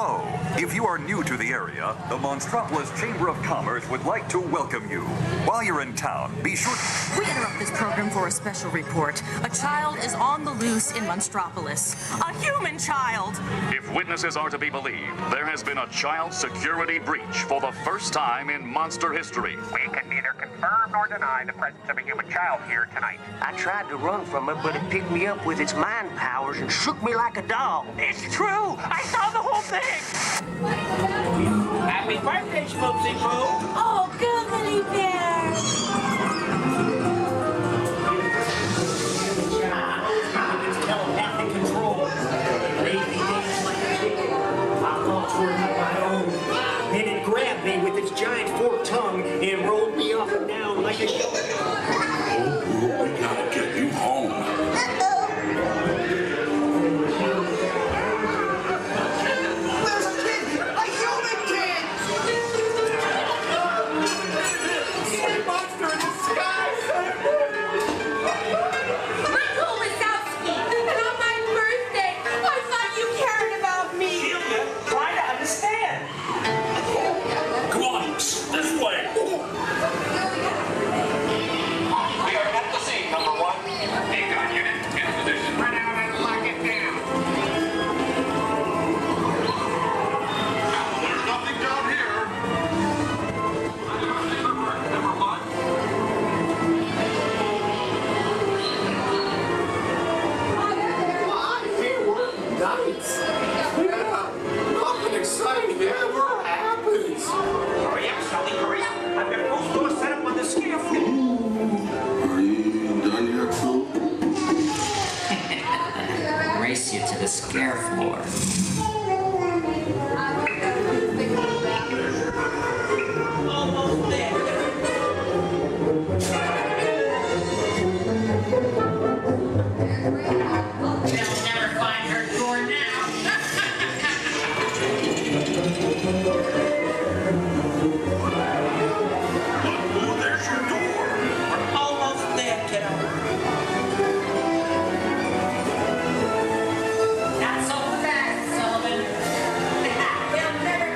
Hello. If you are new to the area, the Monstropolis Chamber of Commerce would like to welcome you. While you're in town, be sure to... We interrupt this program for a special report. A child is on the loose in Monstropolis. A human child! If witnesses are to be believed, there has been a child security breach for the first time in monster history. We can neither confirm nor deny the presence of a human child here tonight. I tried to run from it, but it picked me up with its mind powers and shook me like a doll. It's true! I saw the whole thing! Happy birthday, Schmoopsy Poo! Oh, goodly bear! It's telepathic control. Lazy days like a chicken. I thought toward my own. Then it grabbed me with its giant forked tongue and rolled me up and down like a show. Oh, we gotta get you home. Race you to the scare floor. Almost there. They'll never find her door now. Oh, there's your door. We're almost there, kiddo. Not so fast, Sullivan. They'll never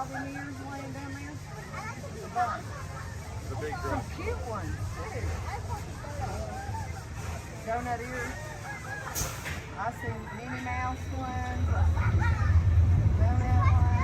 all them ears laying down there? The big drum. Some cute ones, too. Donut ears. I see Minnie Mouse ones. Donut ones.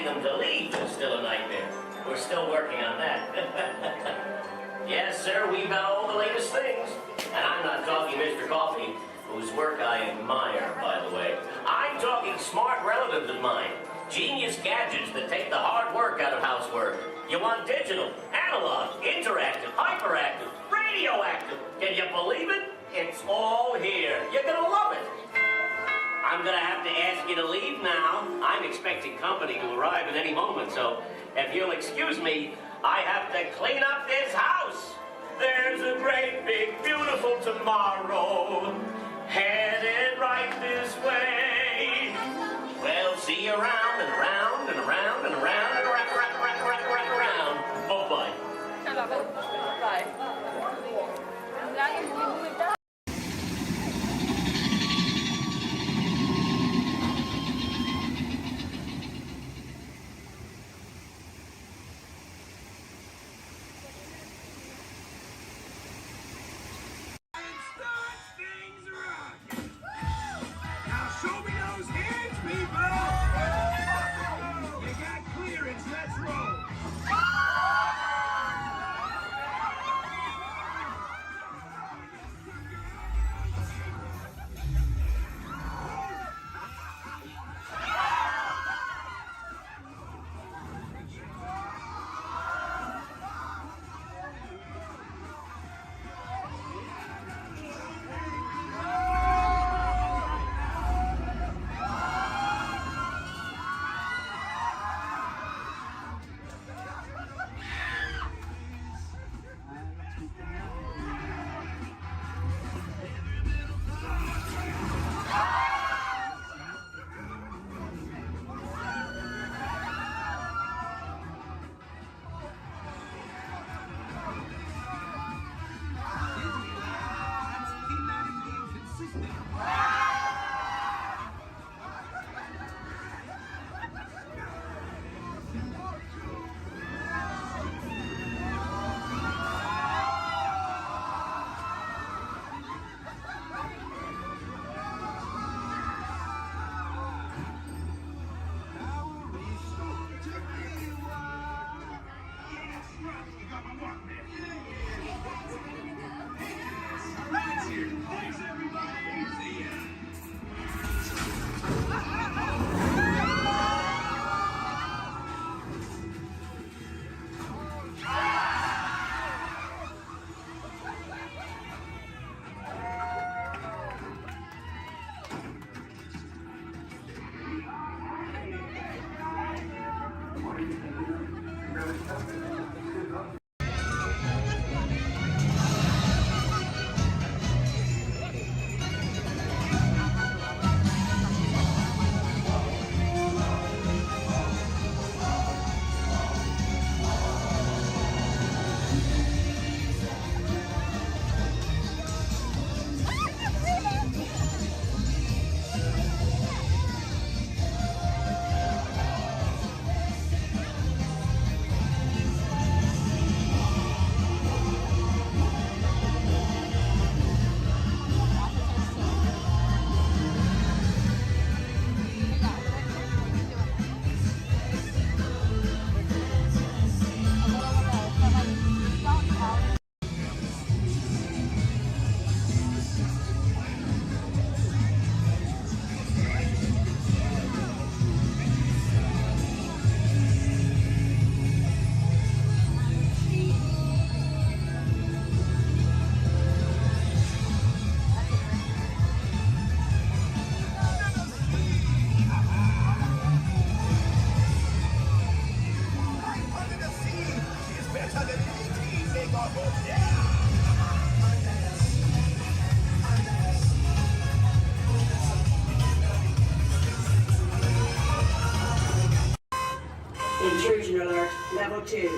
getting them to leave is still a nightmare. We're still working on that. Yes, sir, we've got all the latest things. And I'm not talking Mr. Coffee, whose work I admire, by the way. I'm talking smart relatives of mine. Genius gadgets that take the hard work out of housework. You want digital, analog, interactive, hyperactive, radioactive. Can you believe it? It's all here. You're gonna love it. I'm gonna have to ask you to leave now. I'm expecting company to arrive at any moment, so if you'll excuse me, I have to clean up this house. There's a great, big, beautiful tomorrow headed right this way. Well, see you around and around and around and around and around. Oh, bye. Bye. Intrusion alert, level 2.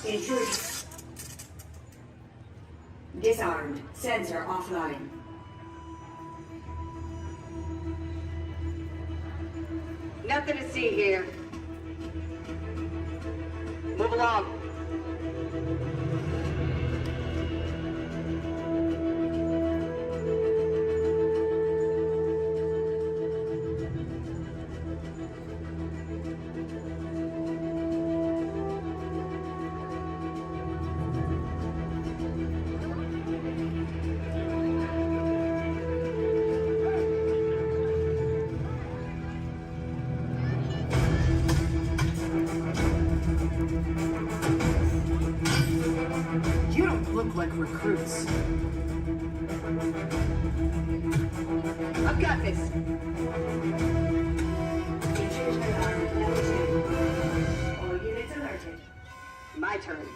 Intrusion. Disarmed. Sensor offline. Nothing to see here. Move along. I've got this. Intrusion alarm level 2. All units alerted. My turn.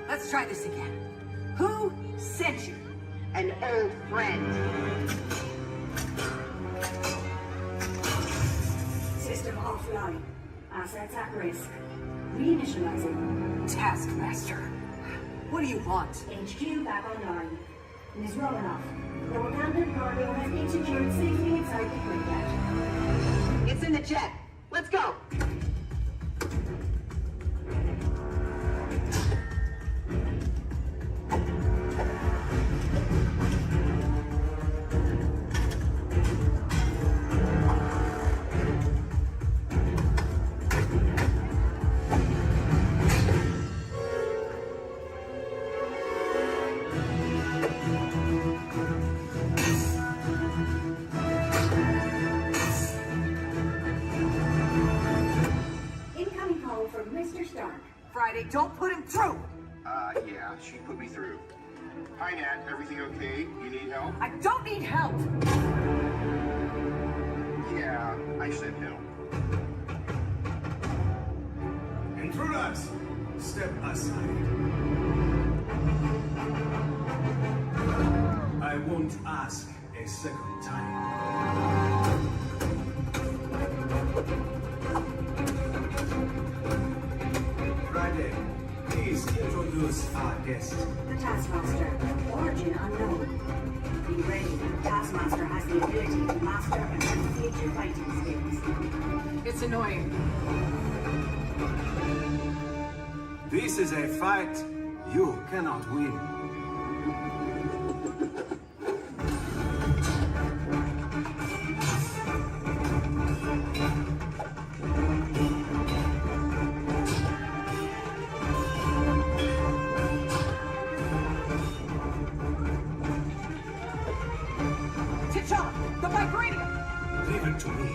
Let's try this again. Who sent you? An old friend. System offline. Assets at risk. Reinitializing. Taskmaster. What do you want? HQ back online. Ms. Romanoff, the abandoned cargo has been secured safely inside the grid. It's in the jet. Let's go. Incoming call from Mr. Stark. Friday, don't put him through! Yeah, she put me through. Hi, Nat. Everything okay? You need help? I don't need help! Yeah, I said help. Intruders, step aside. I won't ask a second time. Friday, please introduce our guest. The Taskmaster. Origin unknown. Be ready. Taskmaster has the ability to master and replicate your fighting skills. It's annoying. This is a fight you cannot win. T'Challa, the vibranium! Leave it to me.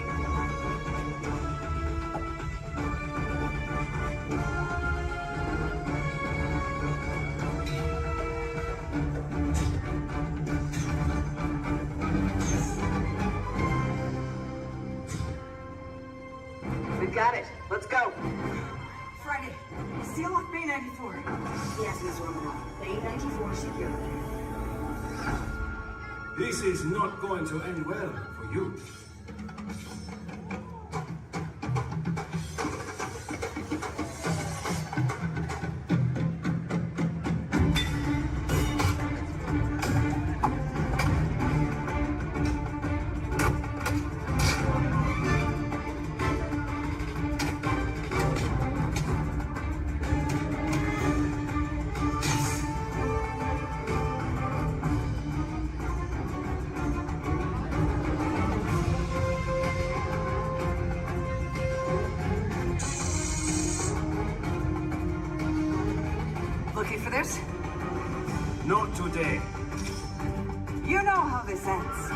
We got it. Let's go. Friday, seal off Bay 94. Yes, Ms. Romanoff. Bay 94 secure. This is not going to end well for you. Looking for this? Not today. You know how this ends.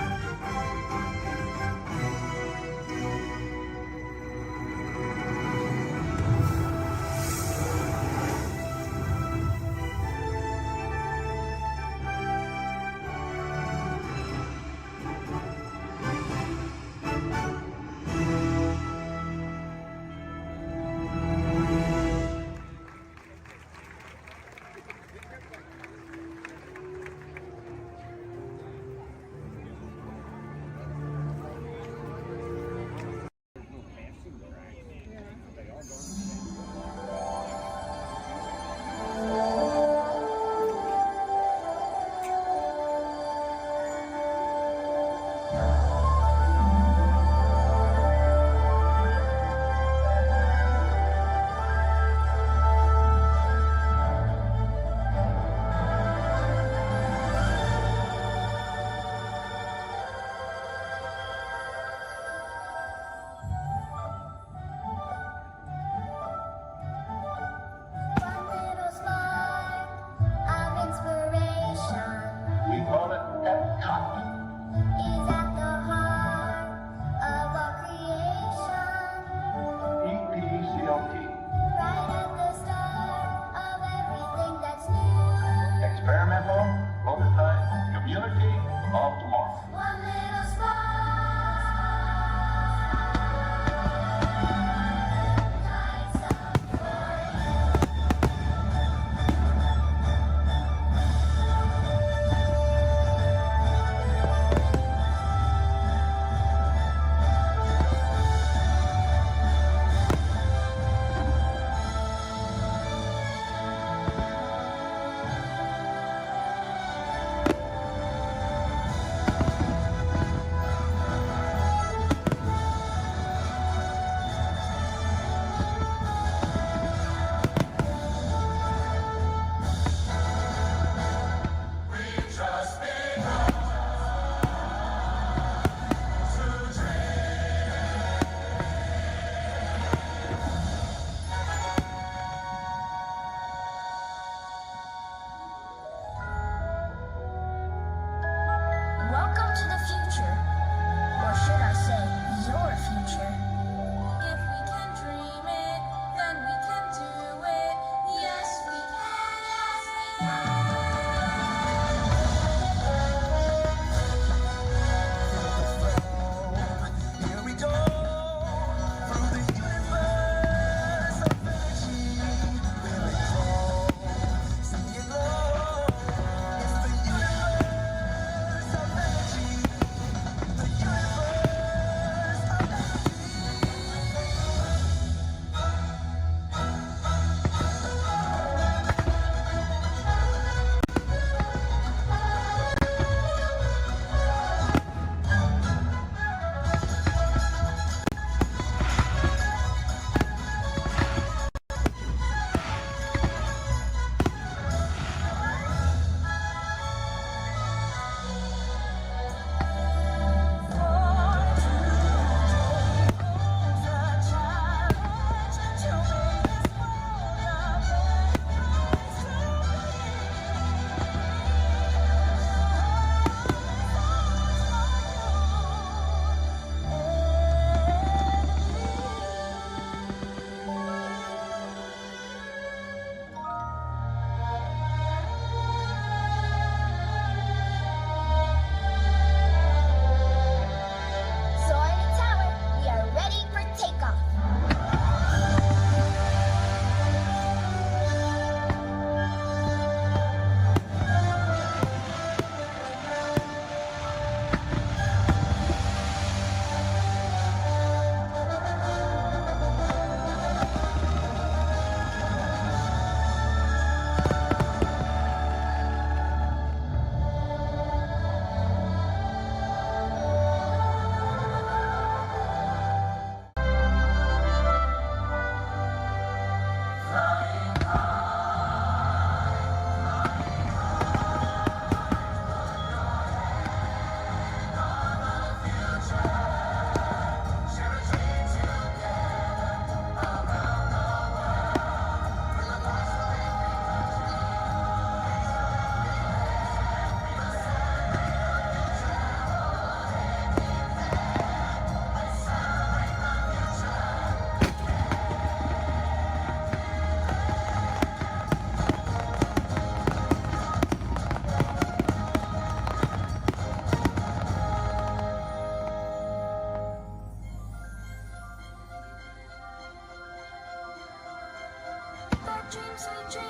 dreams we dream,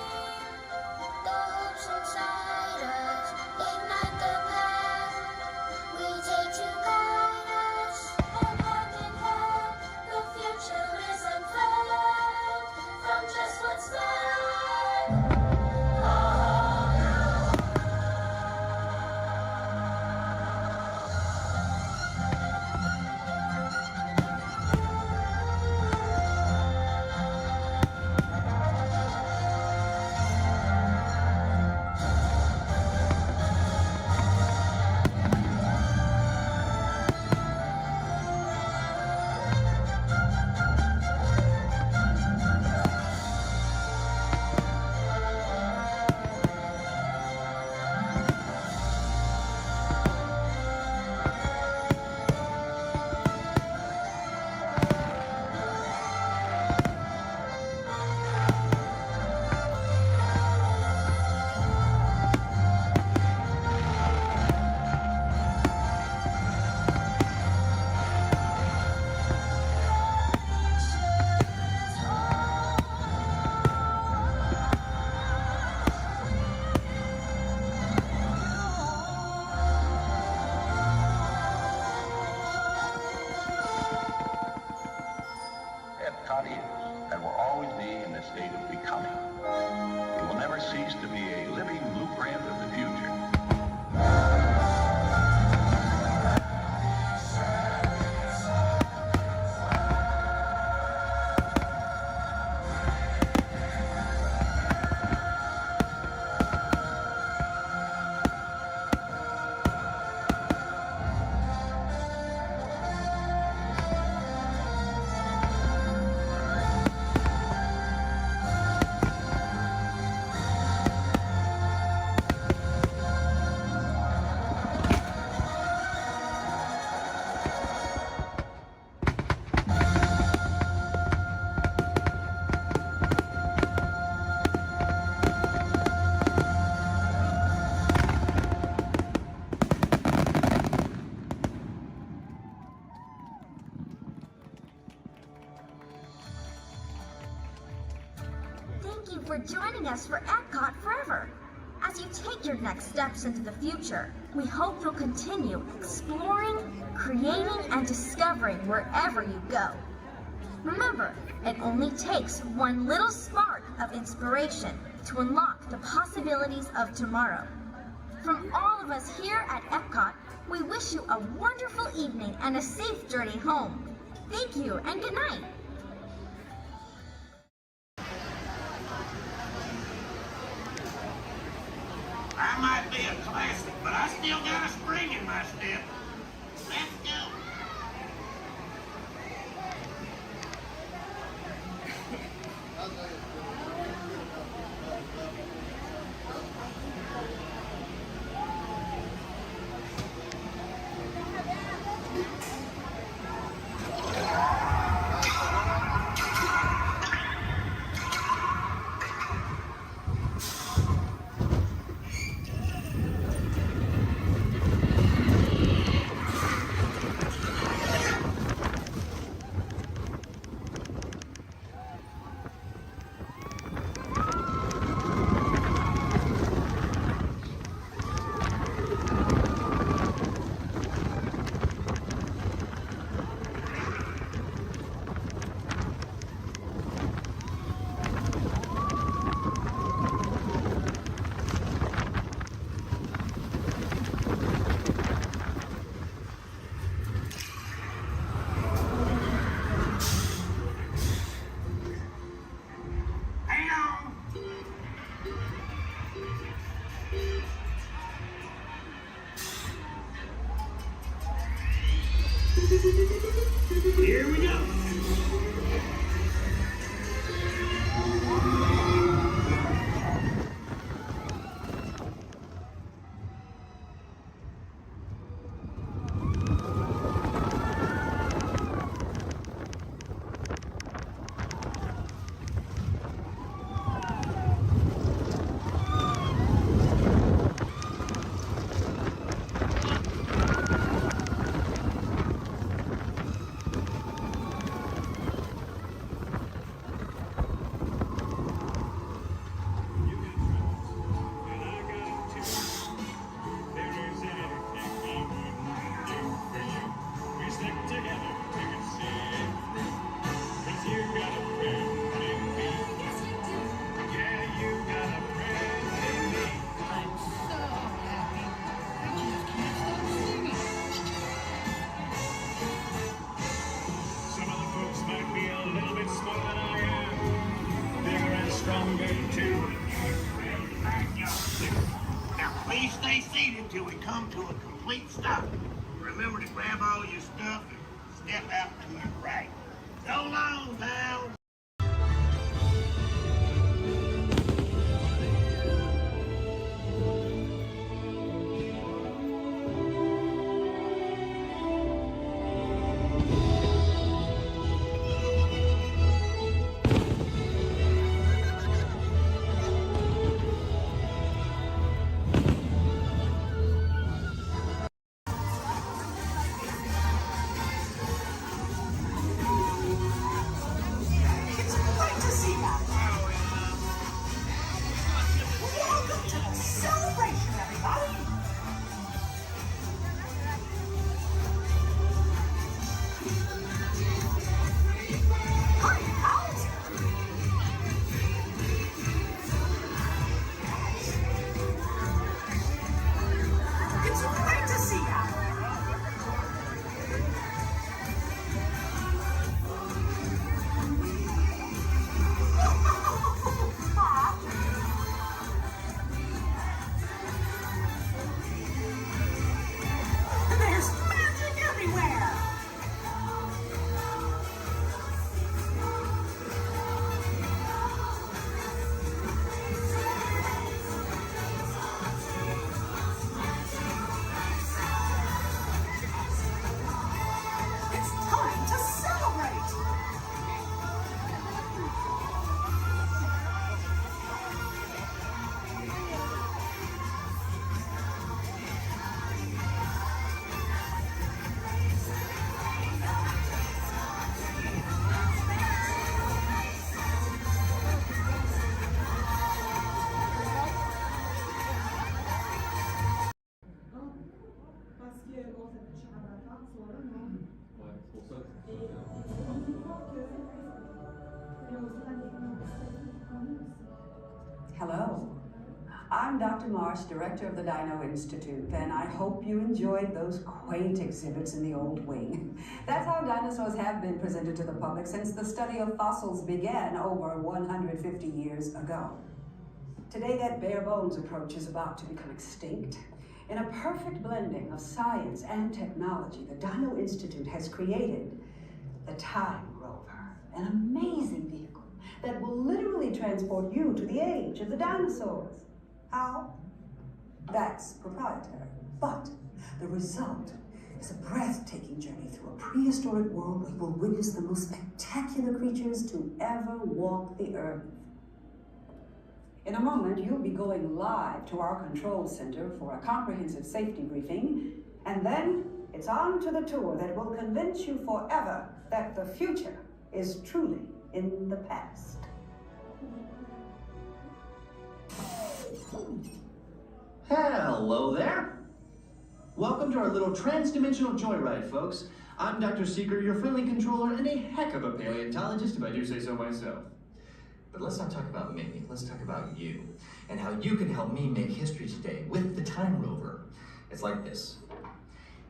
the hopes inside us, ignite the path we take to guide us. And hand in hand, the future is unfurled from just what's left. Epcot is, and will always be in a state of becoming. It will never cease to be a living blueprint of the future. Thank you for joining us for Epcot Forever. As you take your next steps into the future, we hope you'll continue exploring, creating, and discovering wherever you go. Remember, it only takes one little spark of inspiration to unlock the possibilities of tomorrow. From all of us here at Epcot, we wish you a wonderful evening and a safe journey home. Thank you and good night. I might be a classic, but I still got a spring in my step. Let's go. Now, please stay seated till we come to a complete stop. Remember to grab all your stuff and step out to your right. So long, pals. Hello. I'm Dr. Marsh, director of the Dino Institute, and I hope you enjoyed those quaint exhibits in the old wing. That's how dinosaurs have been presented to the public since the study of fossils began over 150 years ago. Today, that bare bones approach is about to become extinct. In a perfect blending of science and technology, the Dino Institute has created the Time Rover, an amazing vehicle that will literally transport you to the age of the dinosaurs. How? That's proprietary. But the result is a breathtaking journey through a prehistoric world where you will witness the most spectacular creatures to ever walk the earth. In a moment, you'll be going live to our control center for a comprehensive safety briefing, and then it's on to the tour that will convince you forever that the future is truly in the past. Hello there. Welcome to our little trans-dimensional joyride, folks. I'm Dr. Seeker, your friendly controller, and a heck of a paleontologist, if I do say so myself. But let's not talk about me, let's talk about you, and how you can help me make history today with the Time Rover. It's like this.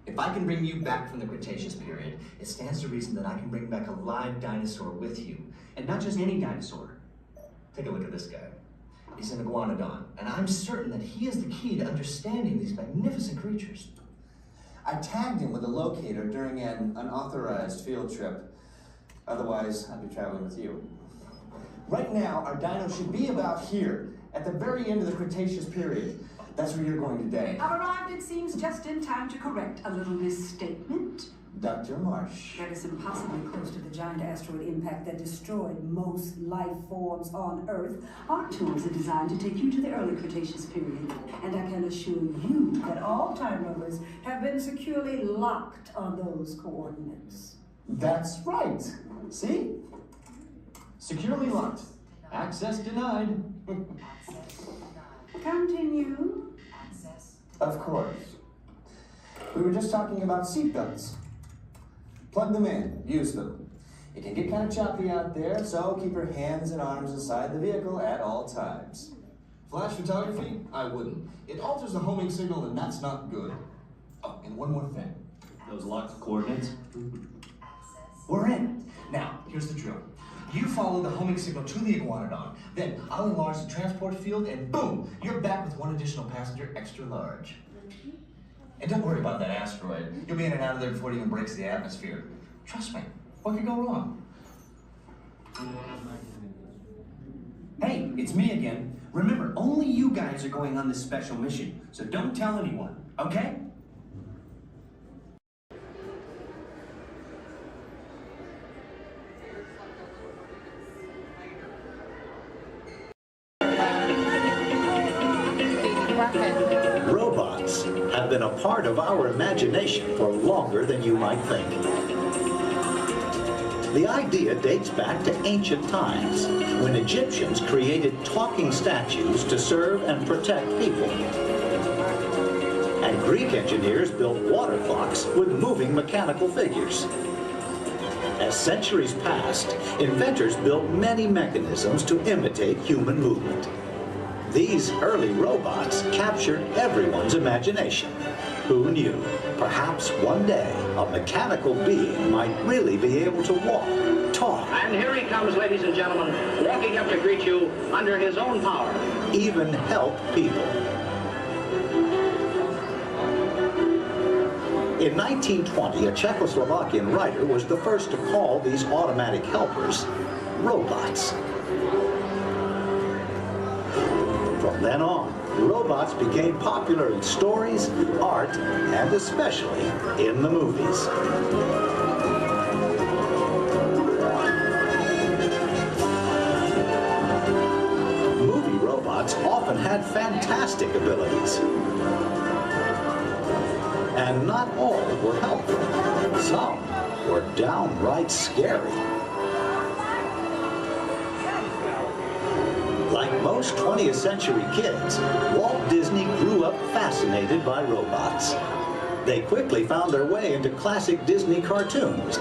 If I can bring you back from the Cretaceous period, it stands to reason that I can bring back a live dinosaur with you. And not just any dinosaur. Take a look at this guy. He's an iguanodon, and I'm certain that he is the key to understanding these magnificent creatures. I tagged him with a locator during an unauthorized field trip. Otherwise, I'd be traveling with you. Right now, our dino should be about here, at the very end of the Cretaceous period. That's where you're going today. I've arrived, it seems, just in time to correct a little misstatement. Dr. Marsh. That is impossibly close to the giant asteroid impact that destroyed most life forms on Earth. Our tours are designed to take you to the early Cretaceous period. And I can assure you that all time rovers have been securely locked on those coordinates. That's right. See? Securely locked. Access denied. Continue. Of course. We were just talking about seatbelts. Plug them in, use them. It can get kind of choppy out there, so keep your hands and arms inside the vehicle at all times. Flash photography? I wouldn't. It alters the homing signal, and that's not good. Oh, and one more thing. Those locked coordinates? We're in. Now, here's the drill. You follow the homing signal to the iguanodon. Then I'll enlarge the transport field, and boom, you're back with one additional passenger extra large. And don't worry about that asteroid. You'll be in and out of there before it even breaks the atmosphere. Trust me, what could go wrong? Hey, it's me again. Remember, only you guys are going on this special mission, so don't tell anyone, okay? Robots have been a part of our imagination for longer than you might think. The idea dates back to ancient times, when Egyptians created talking statues to serve and protect people. And Greek engineers built water clocks with moving mechanical figures. As centuries passed, inventors built many mechanisms to imitate human movement. These early robots captured everyone's imagination. Who knew? Perhaps one day a mechanical being might really be able to walk, talk. And here he comes, ladies and gentlemen, walking up to greet you under his own power. Even help people. In 1920, a Czechoslovakian writer was the first to call these automatic helpers robots. From then on, robots became popular in stories, art, and especially in the movies. Movie robots often had fantastic abilities. And not all were helpful. Some were downright scary. Like most 20th century kids, Walt Disney grew up fascinated by robots. They quickly found their way into classic Disney cartoons.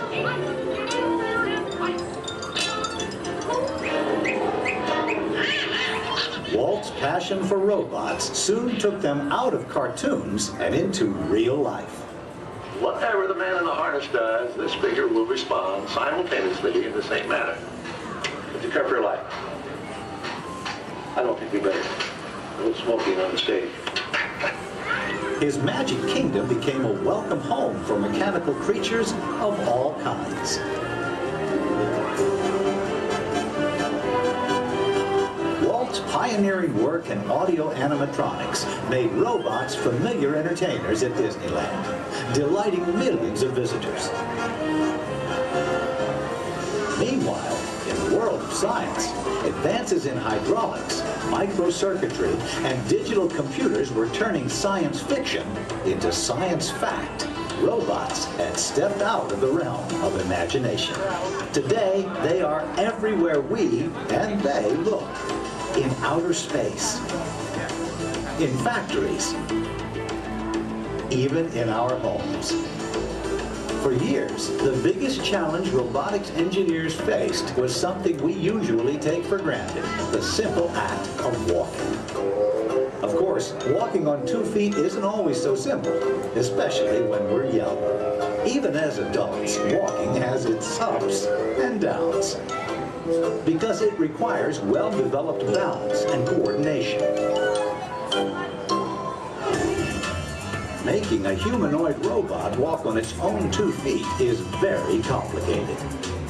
Walt's passion for robots soon took them out of cartoons and into real life. Whatever the man in the harness does, this figure will respond simultaneously in the same manner. Would you cover your life? I don't think we better. A little smoking on the stage. His magic kingdom became a welcome home for mechanical creatures of all kinds. Walt's pioneering work in audio animatronics made robots familiar entertainers at Disneyland, delighting millions of visitors. Meanwhile, in the world of science, advances in hydraulics, microcircuitry, and digital computers were turning science fiction into science fact. Robots had stepped out of the realm of imagination. Today, they are everywhere we and they look. In outer space, in factories, even in our homes. For years, the biggest challenge robotics engineers faced was something we usually take for granted, the simple act of walking. Of course, walking on 2 feet isn't always so simple, especially when we're young. Even as adults, walking has its ups and downs, because it requires well-developed balance and coordination. Making a humanoid robot walk on its own 2 feet is very complicated.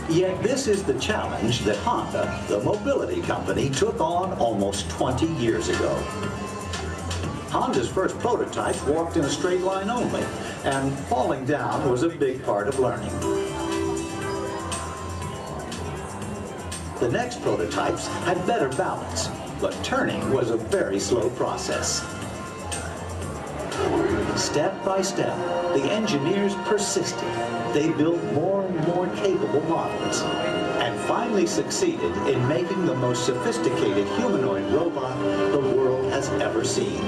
Yet this is the challenge that Honda, the mobility company, took on almost 20 years ago. Honda's first prototypes walked in a straight line only, and falling down was a big part of learning. The next prototypes had better balance, but turning was a very slow process. Step by step, the engineers persisted. They built more and more capable models, and finally succeeded in making the most sophisticated humanoid robot the world has ever seen.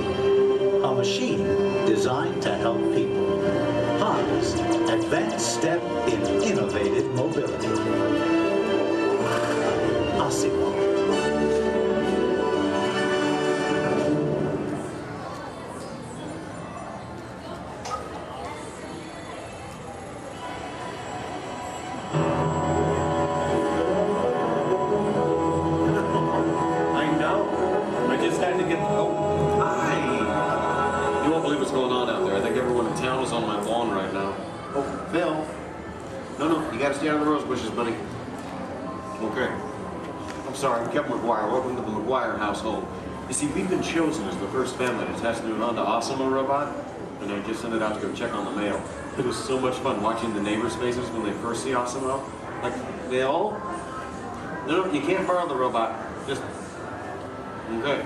A machine designed to help people. Honda's advanced step in innovative mobility. Phil. No, you gotta stay out of the rose bushes, buddy. Okay. I'm sorry, I'm Kevin McGuire. Welcome to the McGuire household. You see, we've been chosen as the first family to test the Honda Osimo robot, and I just sent it out to go check on the mail. It was so much fun watching the neighbors' faces when they first see Osimo. Like, they all... No, you can't borrow the robot. Just... Okay.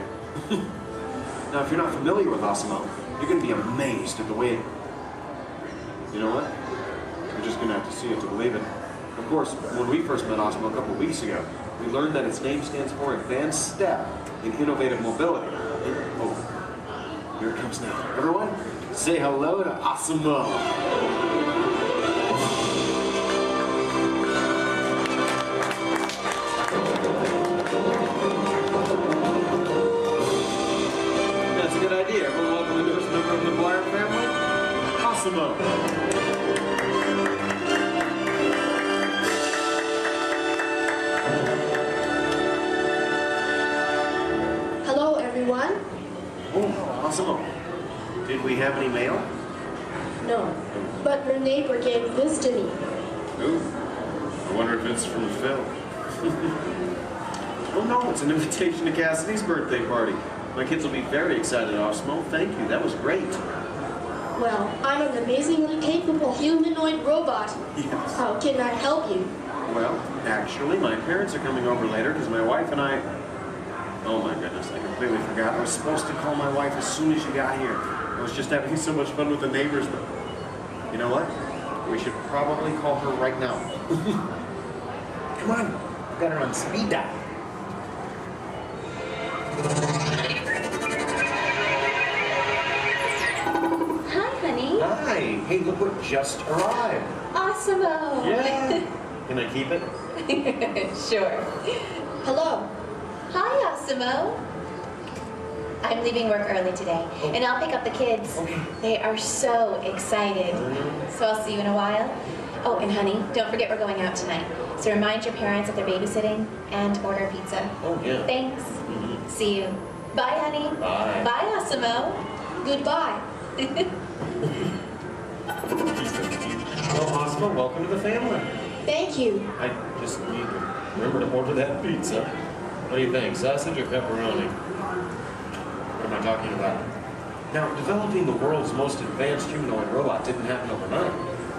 Now, if you're not familiar with Osimo, you're going to be amazed at the way it... You know what? You're just going to have to see it to believe it. Of course, when we first met Osimo a couple of weeks ago, we learned that its name stands for Advanced Step in Innovative Mobility. Oh, here it comes now. Everyone, say hello to Osimo. That's a good idea. Everyone welcome the newest member of the McGuire family, Osimo. Hello, everyone. Oh, Osimo. Did we have any mail? No, but your neighbor gave this to me. Ooh. I wonder if it's from Phil. Oh no, it's an invitation to Cassidy's birthday party. My kids will be very excited, Osimo. Thank you, that was great. Well, I'm an amazingly capable humanoid robot. Yes. How can I help you? Well, actually, my parents are coming over later because my wife and I... Oh my goodness, I completely forgot. I was supposed to call my wife as soon as you got here. I was just having so much fun with the neighbors, but... You know what? We should probably call her right now. Come on, I've got her on speed dial. Hi, honey. Hi, hey, look what just arrived. Osimo. Yeah. Can I keep it? Sure. Hello. Hi, Osimo. I'm leaving work early today, and I'll pick up the kids. Okay. They are so excited. So I'll see you in a while. Oh, and honey, don't forget we're going out tonight. So remind your parents that they're babysitting and order pizza. Oh, yeah. Thanks. See you. Bye, honey. Bye. Bye, Osimo. Goodbye. Well, Osimo, welcome to the family. Thank you. I just need to remember to order that pizza. What do you think, sausage or pepperoni? What am I talking about? Now, developing the world's most advanced humanoid robot didn't happen overnight.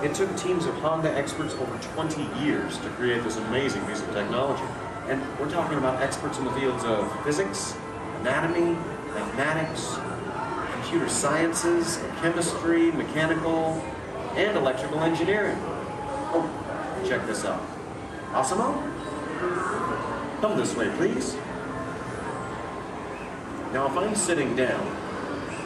It took teams of Honda experts over 20 years to create this amazing piece of technology. And we're talking about experts in the fields of physics, anatomy, mathematics, computer sciences, chemistry, mechanical, and electrical engineering. Oh, check this out. Osimo? Come this way, please. Now, if I'm sitting down,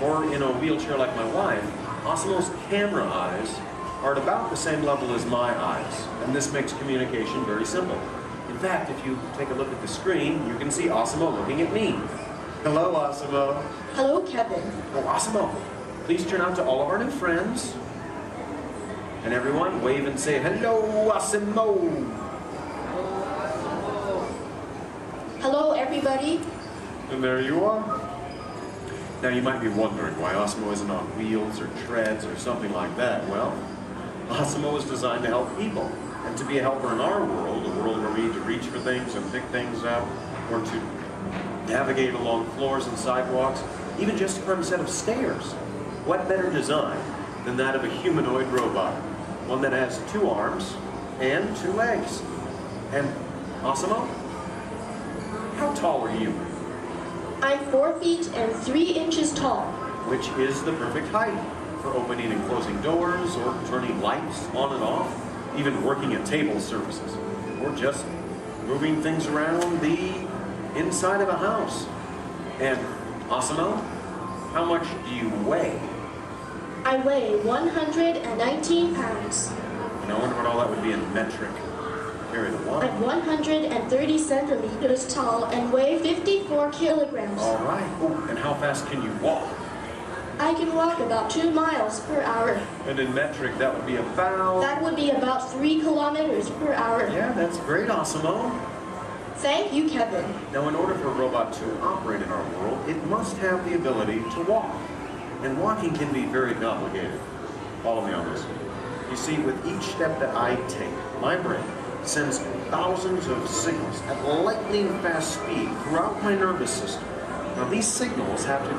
or in a wheelchair like my wife, Osimo's camera eyes are at about the same level as my eyes, and this makes communication very simple. In fact, if you take a look at the screen, you can see Osimo looking at me. Hello, Osimo. Hello, Kevin. Oh, Osimo, please turn out to all of our new friends. And everyone, wave and say, hello, Osimo. Hello, everybody. And there you are. Now, you might be wondering why Osimo isn't on wheels or treads or something like that. Well, Osimo is designed to help people. And to be a helper in our world, a world where we need to reach for things and pick things up, or to navigate along floors and sidewalks, even just climb a set of stairs. What better design than that of a humanoid robot? One that has 2 arms and 2 legs. And Osimo, how tall are you? I'm 4 feet and 3 inches tall. Which is the perfect height for opening and closing doors, or turning lights on and off, even working at table surfaces, or just moving things around the inside of a house. And Osimo, how much do you weigh? I weigh 119 pounds. And I wonder what all that would be in metric. Carry the one. I'm 130 centimeters tall and weigh 54 kilograms. All right. Oh, and how fast can you walk? I can walk about 2 miles per hour. And in metric, that would be about... That would be about 3 kilometers per hour. Yeah, that's great, Osimo. Thank you, Kevin. Now, in order for a robot to operate in our world, it must have the ability to walk. And walking can be very complicated. Follow me on this. You see, with each step that I take, my brain sends thousands of signals at lightning fast speed throughout my nervous system. Now these signals have to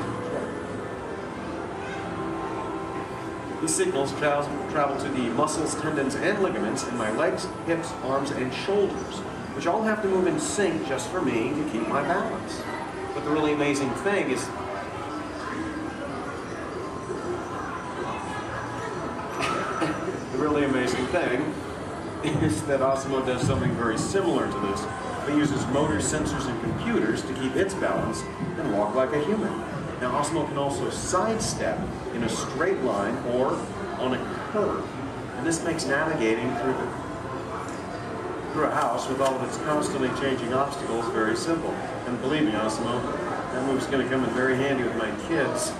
travel to the muscles, tendons, and ligaments in my legs, hips, arms, and shoulders, which all have to move in sync just for me to keep my balance. But the really amazing thing is that Osmo does something very similar to this. It uses motors, sensors, and computers to keep its balance and walk like a human. Now, Osmo can also sidestep in a straight line or on a curve. And this makes navigating through a house with all of its constantly changing obstacles very simple. And believe me, Osmo, that move's going to come in very handy with my kids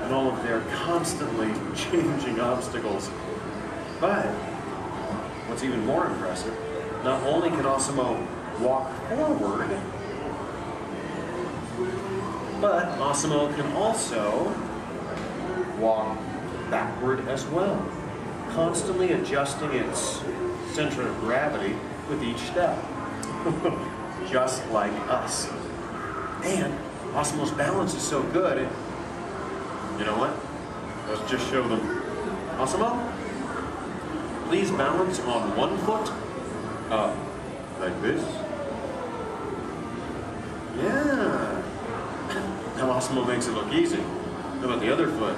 and all of their constantly changing obstacles. But what's even more impressive, not only can Osmo walk forward, but Osmo can also walk backward as well, constantly adjusting its center of gravity with each step, just like us. And Osmo's balance is so good, you know what? Let's just show them. Osmo, please balance on one foot, like this. Yeah. Now Osmo makes it look easy. How about the other foot?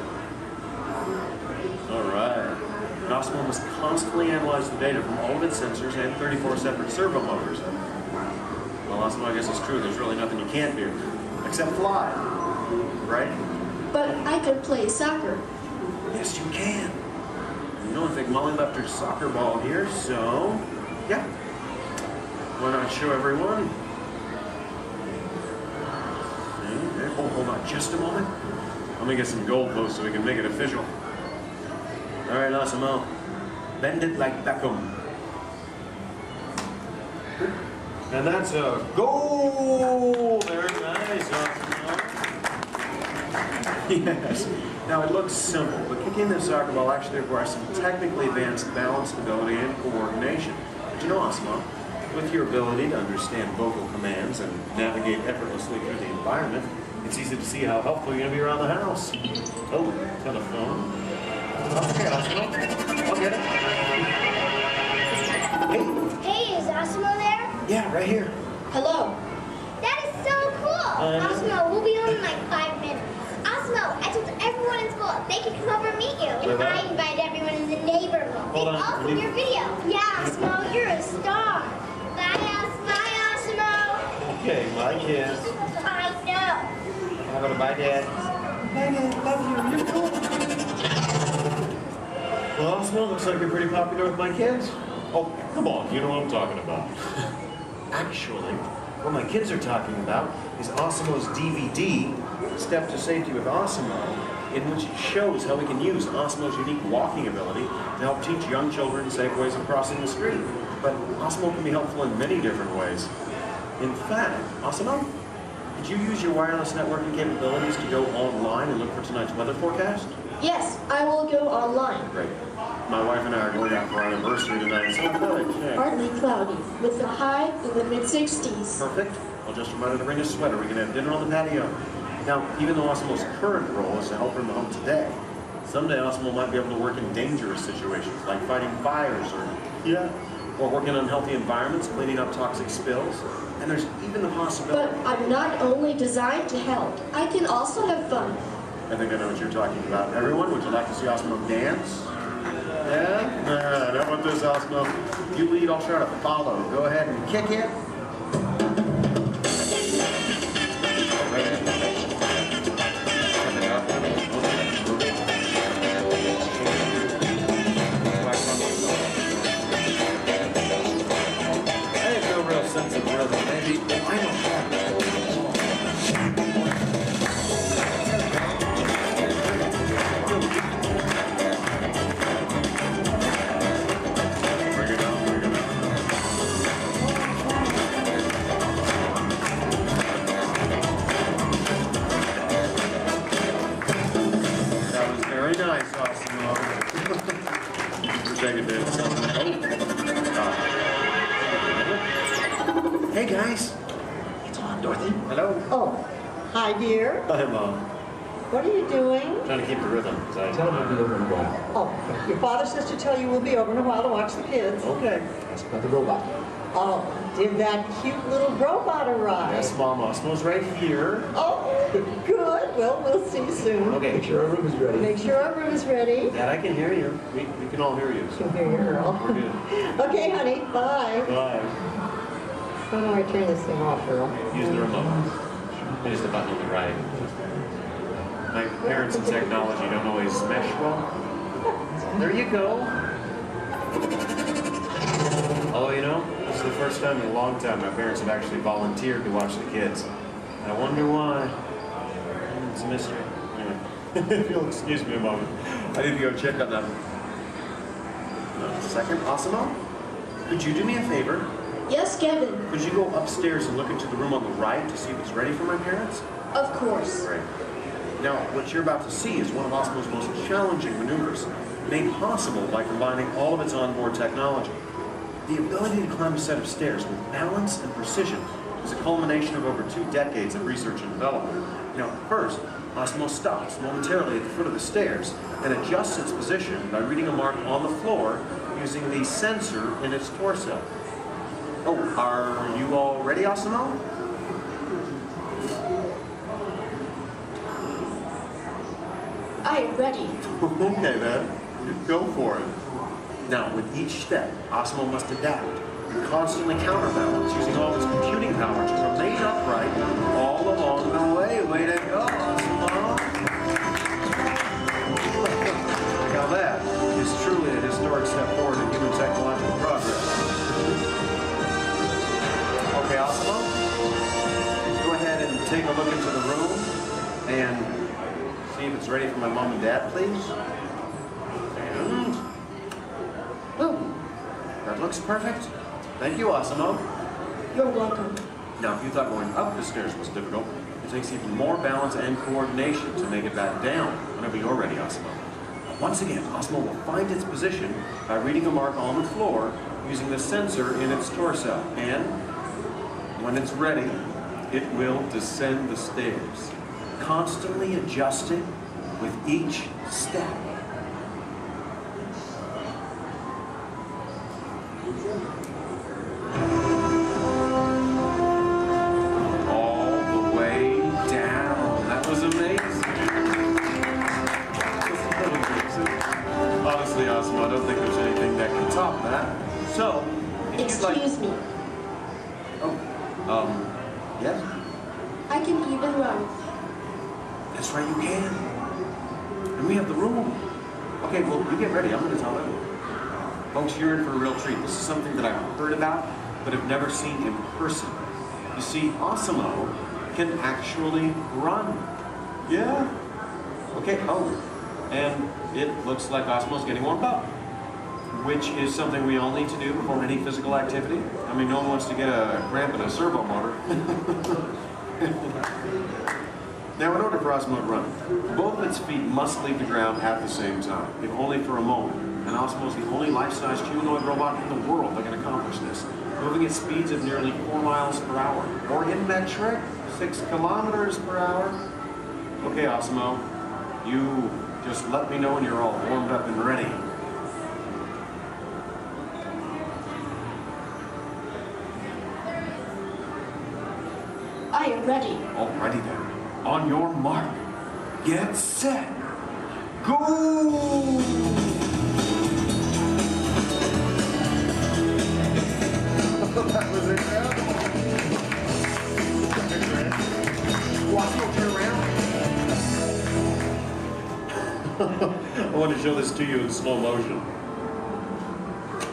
All right. And Osmo must constantly analyze the data from all of its sensors and 34 separate servo motors. Well, Osmo, I guess it's true. There's really nothing you can't do, except fly, right? But I could play soccer. Yes, you can. You know, I think Molly left her soccer ball here, so yeah. Why not show everyone? Oh, hold on just a moment. Let me get some goalposts so we can make it official. All right, Osmo, bend it like Beckham. And that's a goal. Very nice, Osmo. Yes. Now it looks simple, but kicking the soccer ball actually requires some technically advanced balance, stability, and coordination. But you know, Osmo, with your ability to understand vocal commands and navigate effortlessly through the environment, it's easy to see how helpful you're going to be around the house. Oh, telephone. Okay, Osmo. I'll get it. Hey, is Osmo there? Yeah, right here. Hello. That is so cool. Osmo, we'll be home in like 5 minutes. Osmo, I told everyone in school they can come over and meet you. And I invited everyone in the neighborhood. Hold on. Also your video. Yeah, Osmo, you're a star. Bye, Osmo. Okay, bye, kids. I know. How about a bye, Dad? Bye, Dad. Love you. You're cool. Well, Osmo, looks like you're pretty popular with my kids. Oh, come on. You know what I'm talking about. Actually, what my kids are talking about is Osmo's DVD, Step to Safety with Osmo, in which it shows how we can use Osmo's unique walking ability to help teach young children safe ways of crossing the street. But Osmo can be helpful in many different ways. In fact, Osmo, did you use your wireless networking capabilities to go online and look for tonight's weather forecast? Yes, I will go online. Great. My wife and I are going out for our anniversary tonight, so I thought I'd check. Partly cloudy, with a high in the mid-60s. Perfect. I'll just remind her to bring a sweater. We can have dinner on the patio. Now, even though Osmo's current role is to help her in the home today, someday Osmo might be able to work in dangerous situations, like fighting fires or working in unhealthy environments, cleaning up toxic spills. And there's even the possibility... But I'm not only designed to help, I can also have fun. I think I know what you're talking about. Everyone, would you like to see Osmo dance? Yeah? All right, how about this, Osmo? You lead, I'll try to follow. Go ahead and kick it. I have no real sense of rhythm. Maybe I don't have it. That was very nice, Osmo. Wish I could Dorothy? Hello? Oh, hi, dear. Hi, Mom. What are you doing? Trying to keep the rhythm. Tell him I'll be over in a while. Oh, your father says to tell you we'll be over in a while to watch the kids. Okay. Ask about the robot. Oh, did that cute little robot arrive? Yes, Mom. Osmo's right here. Oh, good. Well, we'll see you soon. Okay. Make sure our room is ready. Make sure our room is ready. Dad, I can hear you. We can all hear you. I can hear you, Earl. We're good. Okay, honey. Bye. Bye. How do I turn this thing off, Earl? Use the remote. Use the button on the right. My parents and technology don't always mesh well. There you go. Oh, you know, this is the first time in a long time my parents have actually volunteered to watch the kids. I wonder why. It's a mystery. Anyway, if you'll excuse me a moment, I need to go check on them. Second, Asamo, could you do me a favor? Yes, Kevin. Could you go upstairs and look into the room on the right to see if it's ready for my parents? Of course. Great. Now, what you're about to see is one of Osmo's most challenging maneuvers, made possible by combining all of its onboard technology. The ability to climb a set of stairs with balance and precision is a culmination of over 2 decades of research and development. Now, first, Osmo stops momentarily at the foot of the stairs and adjusts its position by reading a mark on the floor using the sensor in its torso. Oh, are you all ready, Osmo? I am ready. Okay then, go for it. Now, with each step, Osmo must adapt and constantly counterbalance using all its computing power to remain upright all along the way. Way to go, Osmo! Now that is truly a historic step forward in human technological progress. Okay, Osmo, go ahead and take a look into the room and see if it's ready for my mom and dad, please. And boom. That looks perfect. Thank you, Osmo. You're welcome. Now, if you thought going up the stairs was difficult, it takes even more balance and coordination to make it back down whenever you're ready, Osmo. Once again, Osmo will find its position by reading a mark on the floor using the sensor in its torso. And when it's ready, it will descend the stairs, constantly adjusting with each step. All the way down. That was amazing. Honestly, Osmo, I don't think there's anything that can top that. So, Excuse me. Oh, yes? I can even run. That's right, you can. And we have the room. Okay, well, you get ready. I'm going to tell them. Folks, you're in for a real treat. This is something that I've heard about, but have never seen in person. You see, Osmo can actually run. Yeah. Okay, oh, and it looks like Osmo's getting warmed up, which is something we all need to do before any physical activity. I mean, no one wants to get a cramp in a servo motor. Now, in order for Osmo to run, both of its feet must leave the ground at the same time, if only for a moment. And Osmo is the only life-size humanoid robot in the world that can accomplish this, moving at speeds of nearly 4 miles per hour, or in metric, 6 kilometers per hour. Okay, Osmo, you just let me know when you're all warmed up and ready. I am ready. Alrighty then. On your mark, get set, go! That was incredible. Watch, turn around. I want to show this to you in slow motion.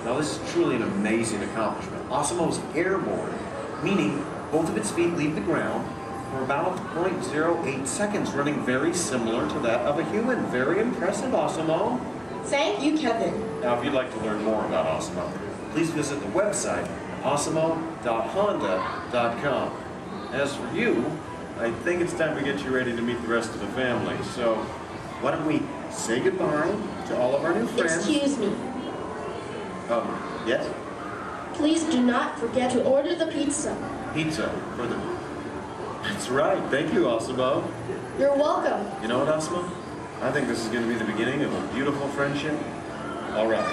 Now, this is truly an amazing accomplishment. Osmo's airborne, meaning both of its feet leave the ground for about 0.08 seconds, running very similar to that of a human. Very impressive, Osmo. Thank you, Kevin. Now, if you'd like to learn more about Osmo, please visit the website, osmo.honda.com. As for you, I think it's time to get you ready to meet the rest of the family. So, why don't we say goodbye to all of our new friends? Excuse me. Yes? Please do not forget to order the pizza. Pizza for the That's right. Thank you, Asimo. You're welcome. You know what, Asimo? I think this is going to be the beginning of a beautiful friendship. All right.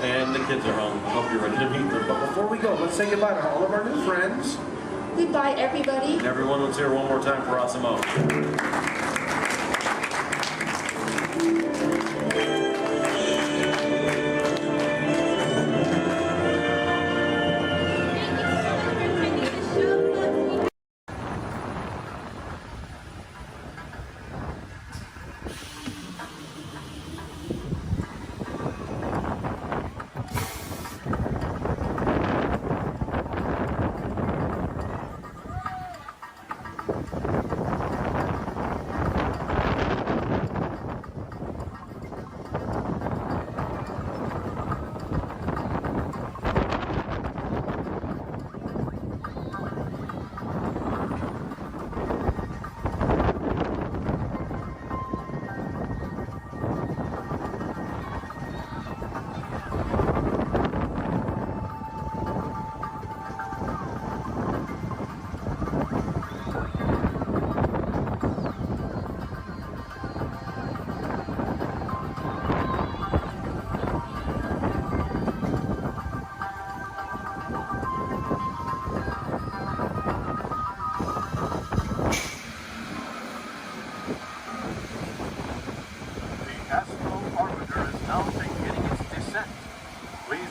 And the kids are home. I hope you're ready to meet them. But before we go, let's say goodbye to all of our new friends. Goodbye, everybody. And everyone, let's hear one more time for Asimo.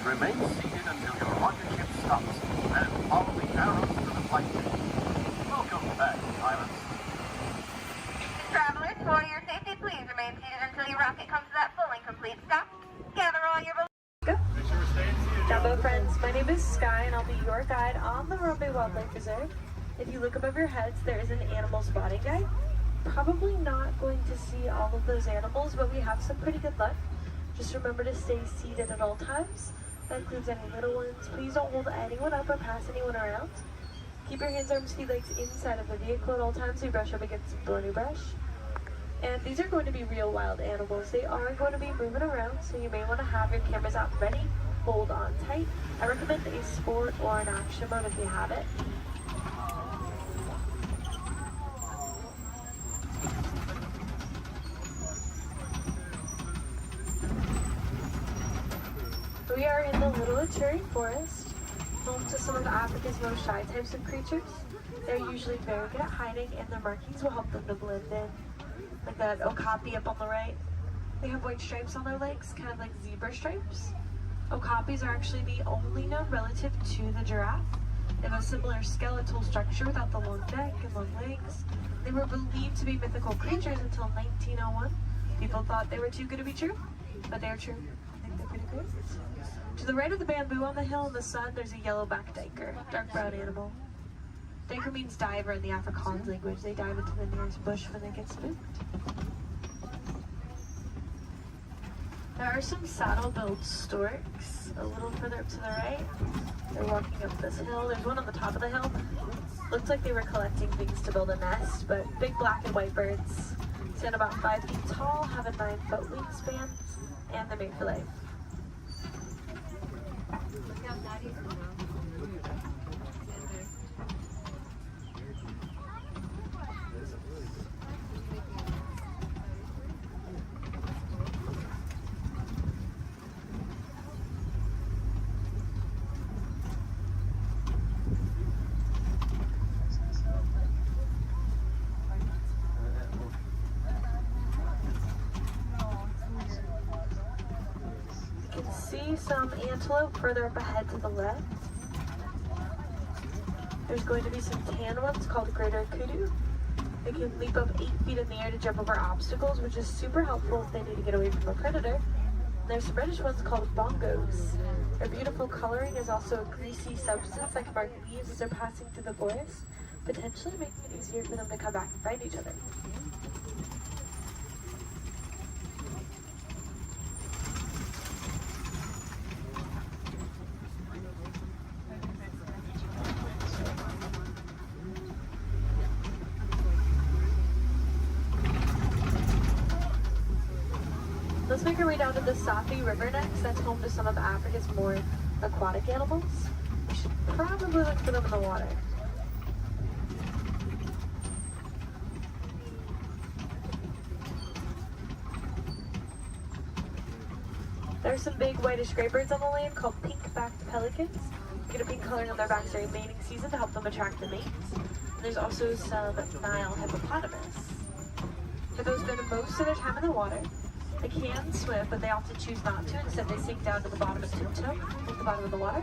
Remain seated until your rocket ship stops, and follow the arrows to the flight deck. Welcome back, pilots. Travelers, for your safety, please remain seated until your rocket comes to that full and complete stop. Gather all your Jumbo friends, my name is Sky and I'll be your guide on the Harambe Wildlife Reserve. If you look above your heads, there is an animal spotting guide. Probably not going to see all of those animals, but we have some pretty good luck. Just remember to stay seated at all times. That includes any little ones. Please don't hold anyone up or pass anyone around. Keep your hands, arms, feet, legs inside of the vehicle at all times so you brush up against some thorny brush. And these are going to be real wild animals. They are going to be moving around, so you may want to have your cameras out ready. Hold on tight. I recommend a sport or an action mode if you have it. We are in the Little Ituri Forest, home to some of Africa's most shy types of creatures. They're usually very good at hiding, and their markings will help them to blend in. Like that okapi up on the right. They have white stripes on their legs, kind of like zebra stripes. Okapis are actually the only known relative to the giraffe. They have a similar skeletal structure without the long neck and long legs. They were believed to be mythical creatures until 1901. People thought they were too good to be true, but they're true. I think they're pretty great. To the right of the bamboo on the hill in the sun, there's a yellowback duiker, dark brown animal. Duiker means diver in the Afrikaans language. They dive into the nearest bush when they get spooked. There are some saddle-billed storks a little further up to the right. They're walking up this hill. There's one on the top of the hill. Looks like they were collecting things to build a nest, but big black and white birds. Stand about 5 feet tall, have a 9-foot wingspan, and they're made for life. See some antelope further up ahead to the left. There's going to be some tan ones called greater kudu. They can leap up 8 feet in the air to jump over obstacles, which is super helpful if they need to get away from a predator. And there's some reddish ones called bongos. Their beautiful coloring is also a greasy substance like marked leaves as they're passing through the forest, potentially making it easier for them to come back and find each other. Let's make our way down to the Safi River next. That's home to some of Africa's more aquatic animals. We should probably look for them in the water. There are some big whitish gray birds on the land called pink-backed pelicans. Get a pink coloring on their backs during mating season to help them attract the mates. And there's also some Nile hippopotamus. For those who spend most of their time in the water, they can swim, but they often choose not to. Instead, they sink down to the bottom and tiptoe at the bottom of the water.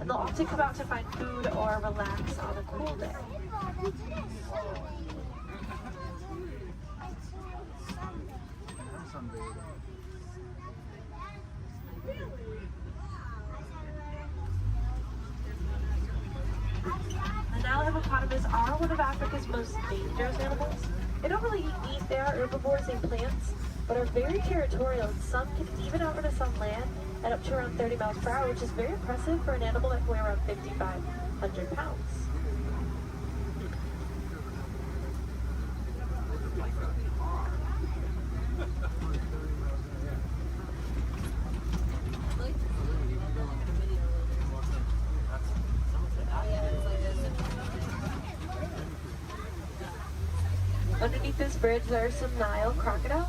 And they'll often come out to find food or relax on a cool day. The Nile hippopotamus are one of Africa's most dangerous animals. They don't really eat meat, they are herbivores and plants, but are very territorial, and some can even outrun us on land at up to around 30 miles per hour, which is very impressive for an animal that can weigh around 5,500 pounds. Underneath this bridge, there are some Nile crocodiles.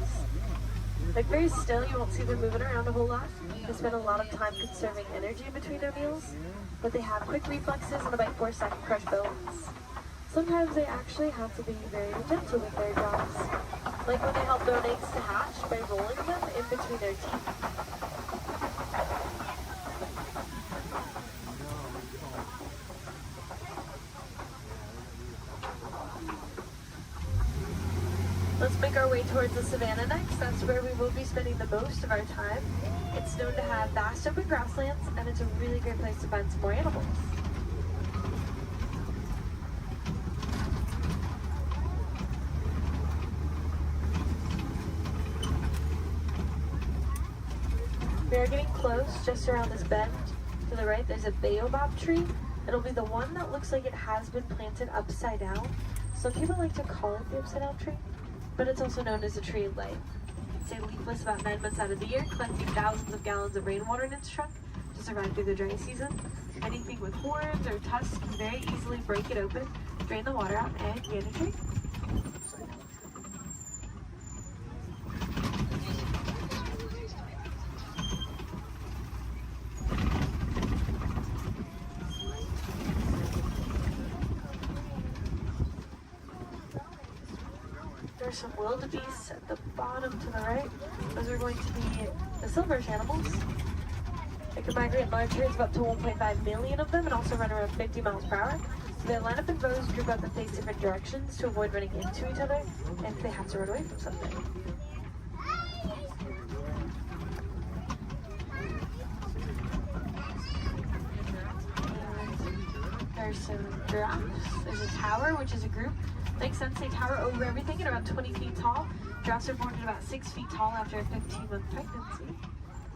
They're very still, you won't see them moving around a whole lot. They spend a lot of time conserving energy in between their meals, but they have quick reflexes and a bite force that can crush bones. Sometimes they actually have to be very gentle with their jaws, like when they help their eggs to hatch by rolling them in between their teeth. Let's make our way towards the savannah next. That's where we will be spending the most of our time. It's known to have vast open grasslands, and it's a really great place to find some more animals. We are getting close. Just around this bend to the right, there's a baobab tree. It'll be the one that looks like it has been planted upside down. Some people like to call it the upside down tree, but it's also known as a tree of life. It stays leafless about 9 months out of the year, collecting thousands of gallons of rainwater in its trunk to survive through the dry season. Anything with horns or tusks can very easily break it open, drain the water out, and get a tree. There's some wildebeests at the bottom to the right. Those are going to be the silverfish animals. They can migrate in large herds of up to 1.5 million of them and also run around 50 miles per hour. So they line up in rows, group up and face different directions to avoid running into each other if they have to run away from something. And there's some giraffes. There's a tower, which is a group. Makes sense, they tower over everything at around 20 feet tall. Giraffes are born at about 6 feet tall after a 15-month pregnancy.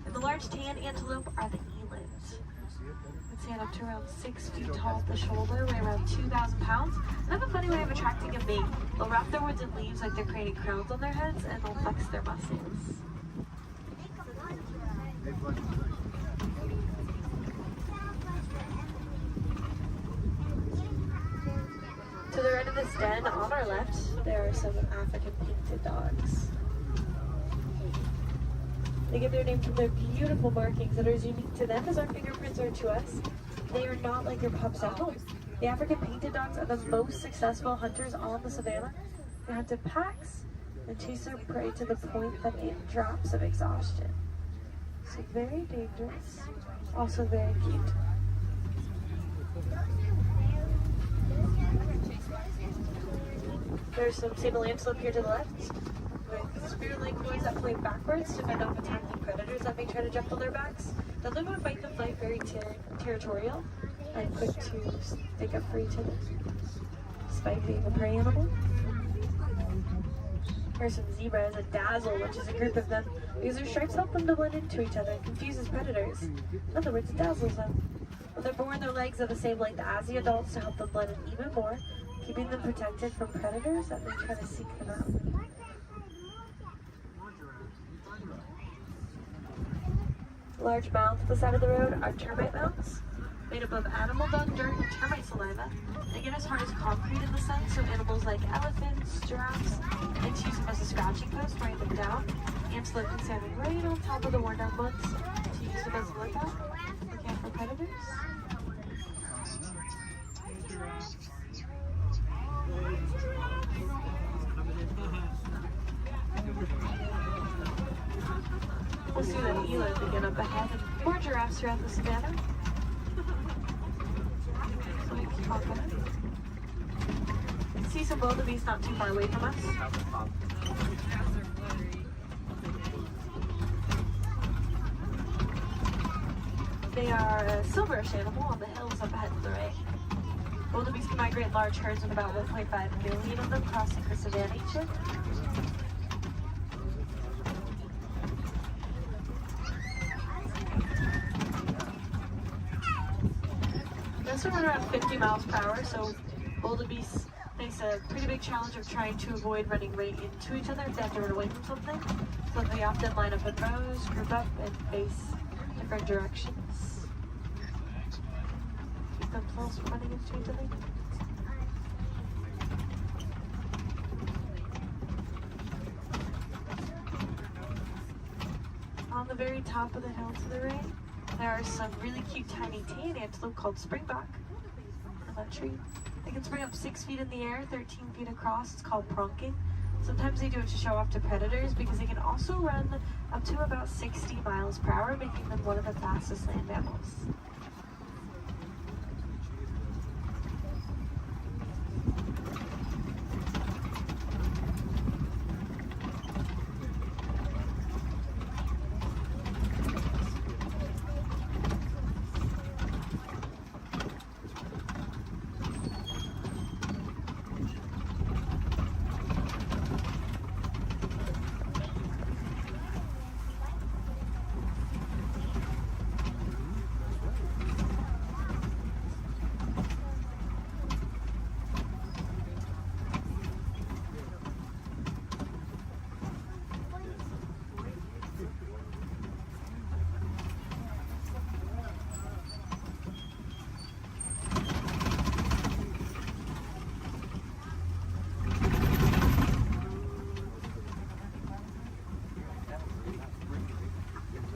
And the large tan antelope are the elands. They stand up to around 6 feet tall at the shoulder, weigh around 2,000 pounds. And have a funny way of attracting a mate. They'll wrap their woods in leaves like they're creating crowns on their heads, and they'll flex their muscles. To the right of this den, on our left, there are some African painted dogs. They get their name from their beautiful markings that are as unique to them as our fingerprints are to us. They are not like your pups at home. The African painted dogs are the most successful hunters on the savannah. They hunt in packs and chase their prey to the point that it drops of exhaustion. So very dangerous, also very cute. There's some sable antelope here to the left with spear-like noise that play backwards to fend off attacking predators that may try to jump on their backs. Now they're going to fight the fight very territorial and quick to stick up for each other, despite being a prey animal. Here's some zebras, a dazzle, which is a group of them. Because their stripes help them to blend into each other and confuses predators. In other words, it dazzles them. When they're born, their legs are the same length as the adults to help them blend in even more, keeping them protected from predators that may try to seek them out. Large mounds at the side of the road are termite mounds, made up of animal dung, dirt, and termite saliva. They get as hard as concrete in the sun, so animals like elephants, giraffes, like to use them as a scratching post, wearing them down. Antelope can stand right on top of the worn down buds to use them as a lookout. Look out for predators. We'll see that eland again up ahead and more giraffes throughout the savannah. So we keep on going. See some wildebeest not too far away from us. They are a silverish animal on the hills up ahead to the right. Wildebeest can migrate in large herds with about 1.5 million of them crossing the savannah each year. They also run around 50 miles per hour, so wildebeest face a pretty big challenge of trying to avoid running right into each other if they have to run away from something. So they often line up in rows, group up, and face different directions. Keep themselves from running into each other. On the very top of the hill to the right, there are some really cute tiny tan antelope called springbuck on that tree. They can spring up 6 feet in the air, 13 feet across. It's called pronking. Sometimes they do it to show off to predators because they can also run up to about 60 miles per hour, making them one of the fastest land mammals.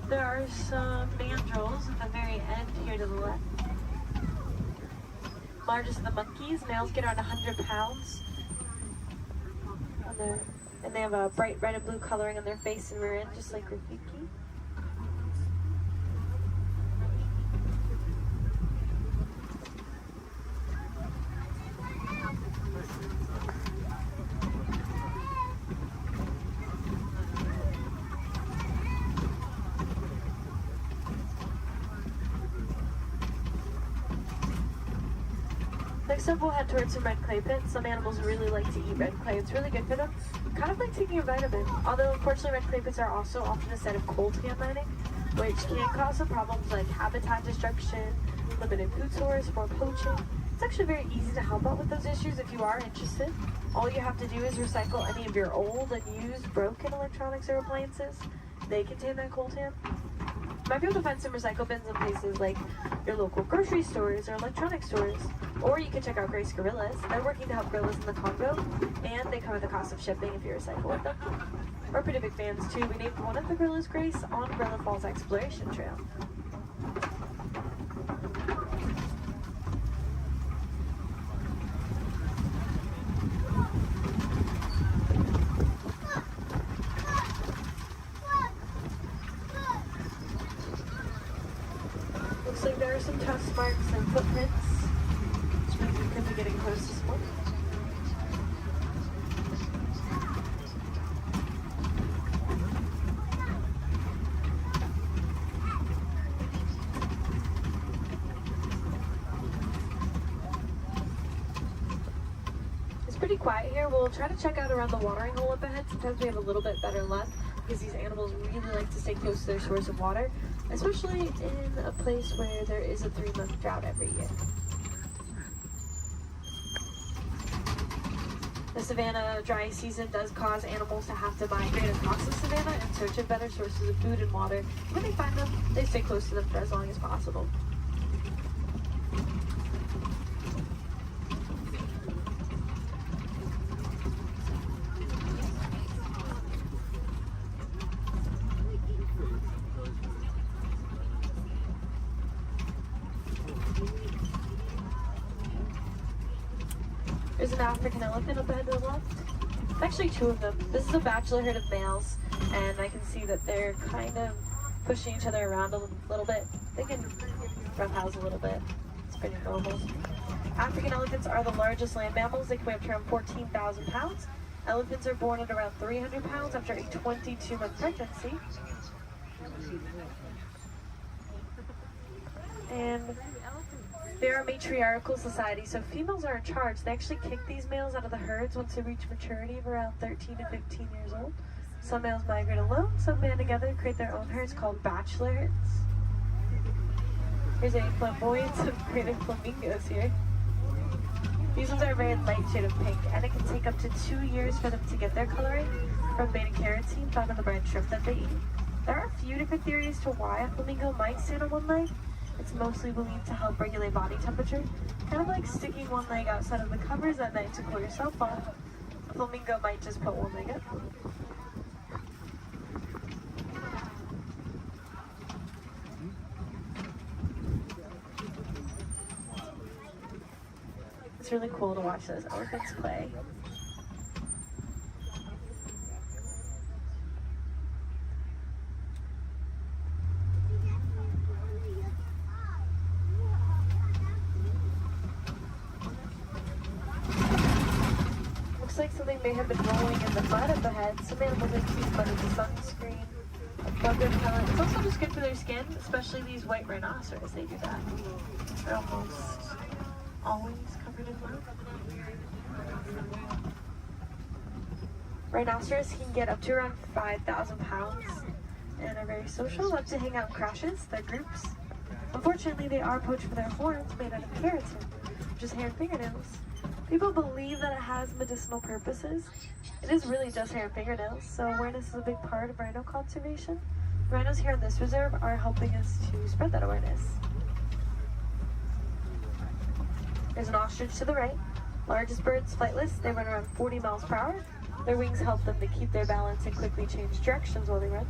There are some mandrills at the very end here to the left. Largest of the monkeys, males get around 100 pounds. And they have a bright red and blue coloring on their face and rear end, just like Rafiki. Next up, we'll head towards some red clay pits. Some animals really like to eat red clay. It's really good for them, kind of like taking a vitamin. Although, unfortunately, red clay pits are also often a set of coltan mining, which can cause some problems like habitat destruction, limited food source, or poaching. It's actually very easy to help out with those issues if you are interested. All you have to do is recycle any of your old, unused, broken electronics or appliances. They contain that coltan. You might be able to find some recycle bins in places like your local grocery stores or electronic stores. Or you can check out Grace Gorillas. They're working to help gorillas in the Congo, and they cover the cost of shipping if you recycle with them. We're pretty big fans too. We named one of the gorillas Grace on Gorilla Falls Exploration Trail. Looks like there are some tusk marks and footprints. Could be getting close to sport. It's pretty quiet here. We'll try to check out around the watering hole up ahead. Sometimes we have a little bit better luck because these animals really like to stay close to their source of water, especially in a place where there is a 3-month drought every year. The savanna dry season does cause animals to have to migrate across the savanna in search of better sources of food and water. When they find them, they stay close to them for as long as possible. There's an African elephant up ahead to the left. Actually, two of them. This is a bachelor herd of males, and I can see that they're kind of pushing each other around a little bit. They can roughhouse a little bit. It's pretty normal. African elephants are the largest land mammals. They can weigh up to around 14,000 pounds. Elephants are born at around 300 pounds after a 22-month pregnancy. And they're a matriarchal society, so females are in charge. They actually kick these males out of the herds once they reach maturity of around 13 to 15 years old. Some males migrate alone, some band together to create their own herds called bachelor herds. Here's a flamboyance of greater flamingos here. These ones are a very light shade of pink, and it can take up to 2 years for them to get their coloring from beta-carotene found in the brine shrimp that they eat. There are a few different theories to why a flamingo might stand on one leg. It's mostly believed to help regulate body temperature, kind of like sticking one leg outside of the covers at night to cool yourself off. A flamingo might just put one leg up. It's really cool to watch those elephants play. Looks like something may have been rolling in the mud at the head. Some animals like to use mud as a sunscreen, a bug repellent. It's also just good for their skin, especially these white rhinoceros. They do that. They're almost always covered in mud. Rhinoceros can get up to around 5,000 pounds and are very social, love to hang out in crashes, their groups. Unfortunately, they are poached for their horns made out of keratin, which is hair and fingernails. People believe that it has medicinal purposes. It is really just hair and fingernails, so awareness is a big part of rhino conservation. The rhinos here in this reserve are helping us to spread that awareness. There's an ostrich to the right. Largest birds, flightless. They run around 40 miles per hour. Their wings help them to keep their balance and quickly change directions while they run.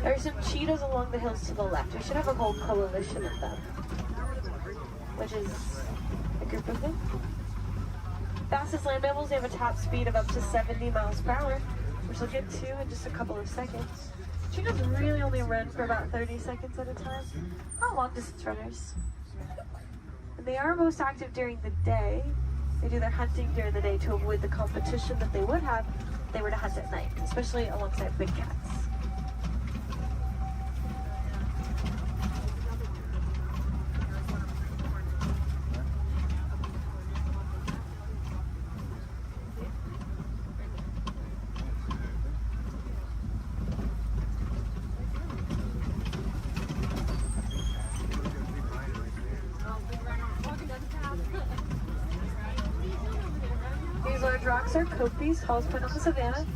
There are some cheetahs along the hills to the left. We should have a whole coalition of them, which is a group of them. Fastest land mammals, they have a top speed of up to 70 miles per hour, which we'll get to in just a couple of seconds. Cheetahs really only run for about 30 seconds at a time. Not long distance runners. And they are most active during the day. They do their hunting during the day to avoid the competition that they would have if they were to hunt at night, especially alongside big cats. These large rocks are copies, halls put on the savannah.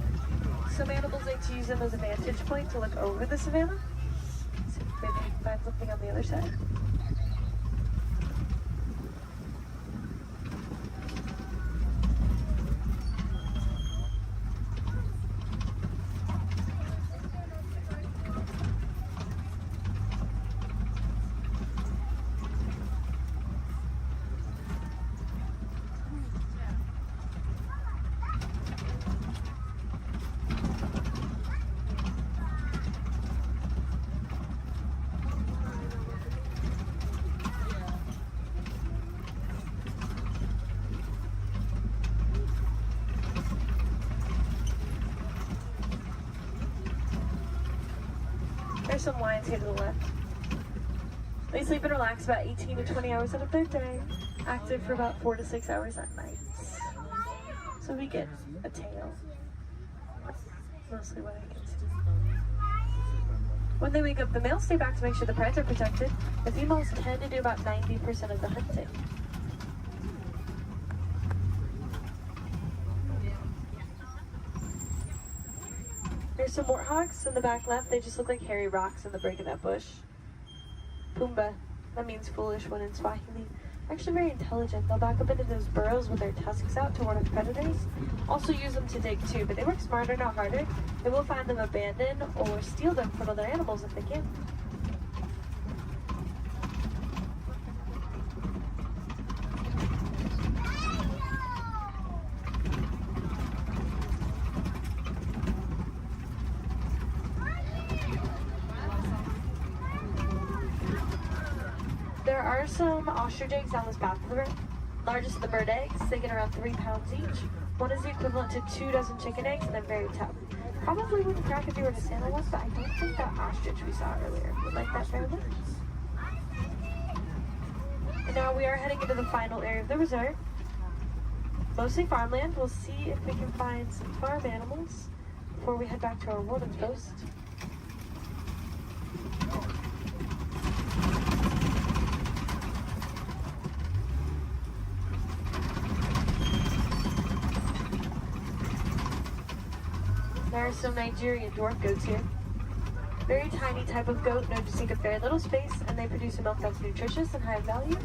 Some animals like to use them as a vantage point to look over the savannah. So maybe you can find something on the other side. There's some lions here to the left. They sleep and relax about 18 to 20 hours out of their day, active for about 4 to 6 hours at night. So we get a tail. That's mostly what I can see. When they wake up, the males stay back to make sure the prides are protected. The females tend to do about 90% of the hunting. There's some warthogs in the back left. They just look like hairy rocks in the break of that bush. Pumbaa, that means foolish one in Swahili. Actually very intelligent. They'll back up into those burrows with their tusks out to ward off predators. Also use them to dig too, but they work smarter, not harder. They will find them abandoned or steal them from other animals if they can. There are some ostrich eggs down this path river. Largest of the bird eggs, they get around 3 pounds each. One is the equivalent to 2 dozen chicken eggs, and they're very tough. Probably wouldn't crack if you were to sample one, but I don't think that ostrich we saw earlier would like that very much. And now we are heading into the final area of the resort. Mostly farmland. We'll see if we can find some farm animals before we head back to our warden's post. There are some Nigerian dwarf goats here. Very tiny type of goat known to take up very little space, and they produce a milk that's nutritious and high in value.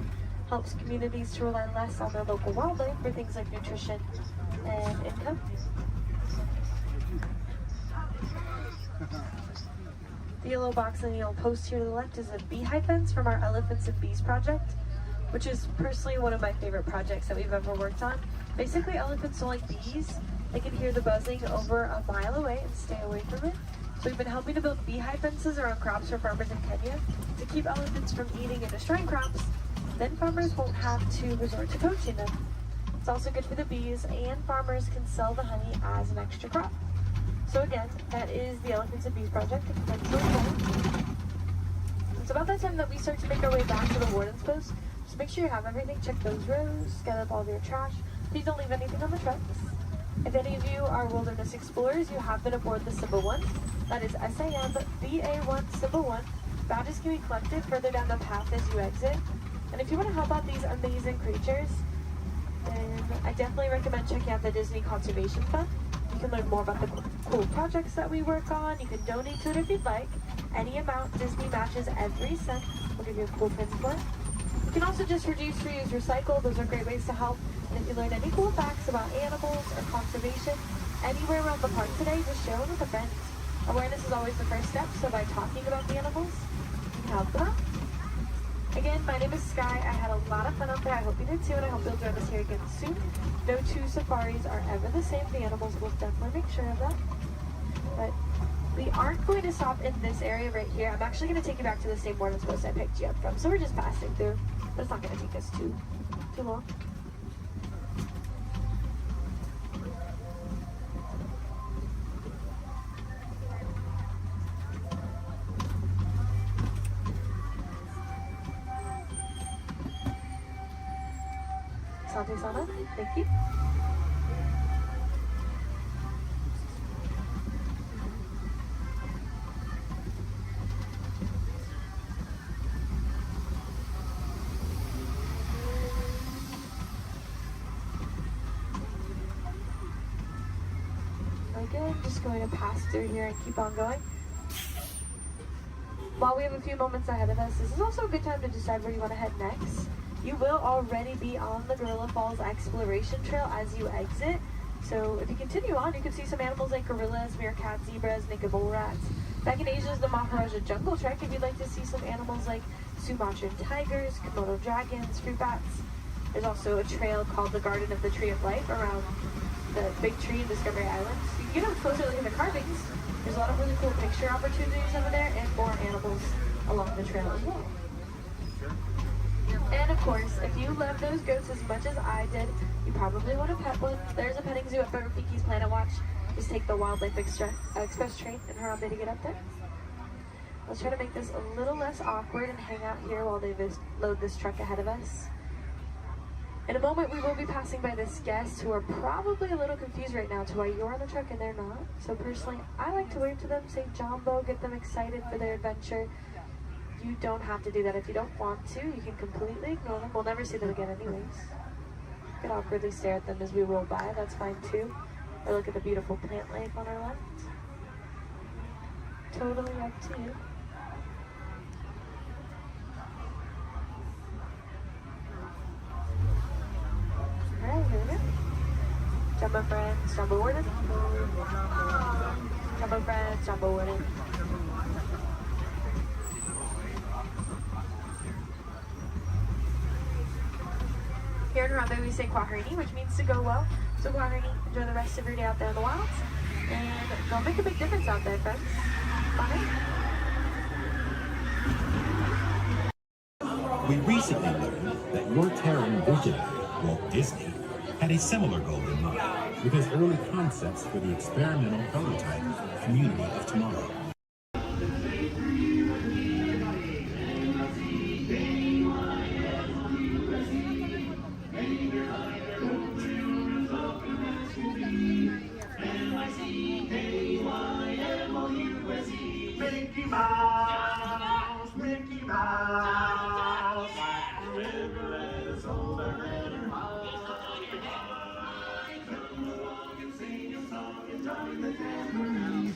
Helps communities to rely less on their local wildlife for things like nutrition and income. The yellow box and the yellow post here to the left is a beehive fence from our Elephants and Bees project, which is personally one of my favorite projects that we've ever worked on. Basically, elephants don't like bees. They can hear the buzzing over a mile away and stay away from it. So we've been helping to build beehive fences around crops for farmers in Kenya to keep elephants from eating and destroying crops. Then farmers won't have to resort to poaching them. It's also good for the bees, and farmers can sell the honey as an extra crop. So again, that is the Elephants and Bees project. It's about that time that we start to make our way back to the warden's post. Just make sure you have everything. Check those rows, gather up all of your trash. Please don't leave anything on the trucks. If any of you are wilderness explorers, you have been aboard the Symbol 1. That is SAM BA1 Symbol 1. Badges can be collected further down the path as you exit. And if you want to help out these amazing creatures, then I definitely recommend checking out the Disney Conservation Fund. You can learn more about the cool projects that we work on. You can donate to it if you'd like. Any amount Disney matches every cent. We'll give you a cool pin for it. You can also just reduce, reuse, recycle. Those are great ways to help. And if you learn any cool facts about animals or conservation anywhere around the park today, just share them with a friend. Awareness is always the first step, so by talking about the animals, you can help them out. Again, my name is Sky. I had a lot of fun out there. I hope you did too, and I hope you'll join us here again soon. No two safaris are ever the same. The animals will definitely make sure of that. But we aren't going to stop in this area right here. I'm actually going to take you back to the same warden's post I picked you up from. So we're just passing through, but it's not going to take us too long. Asante Sana, thank you. Again, just going to pass through here and keep on going. While we have a few moments ahead of us, this is also a good time to decide where you want to head next. You will already be on the Gorilla Falls Exploration Trail as you exit. So if you continue on, you can see some animals like gorillas, meerkats, zebras, naked bull rats. Back in Asia is the Maharaja Jungle Trek if you'd like to see some animals like Sumatran tigers, Komodo dragons, fruit bats. There's also a trail called the Garden of the Tree of Life around the big tree in Discovery Island. So you can get up closer and look at the carvings. There's a lot of really cool picture opportunities over there and more animals along the trail as well. And of course, if you love those goats as much as I did, you probably want to pet one. There's a petting zoo at Rafiki's Planet Watch. Just take the Wildlife Express train and Harambe to get up there. Let's try to make this a little less awkward and hang out here while they load this truck ahead of us. In a moment, we will be passing by this guest who are probably a little confused right now to why you're on the truck and they're not. So personally, I like to wave to them, say Jumbo, get them excited for their adventure. You don't have to do that if you don't want to. You can completely ignore them. We'll never see them again anyways. You can awkwardly stare at them as we roll by. That's fine too. Or look at the beautiful plant life on our left. Totally up to you. Jumbo friends, Jumbo Warden. Jumbo friends, Jumbo Warden. Here in Harambe we say Kwaheri, which means to go well. So Kwaheri, enjoy the rest of your day out there in the wilds. And go make a big difference out there, friends. Bye. We recently learned that your Terran visionary, Walt Disney, had a similar goal in mind with his early concepts for the experimental prototype Community of Tomorrow. Mickey Mouse, Mickey Mouse, river is old and red and high. Come along and sing a song and join the jamboree.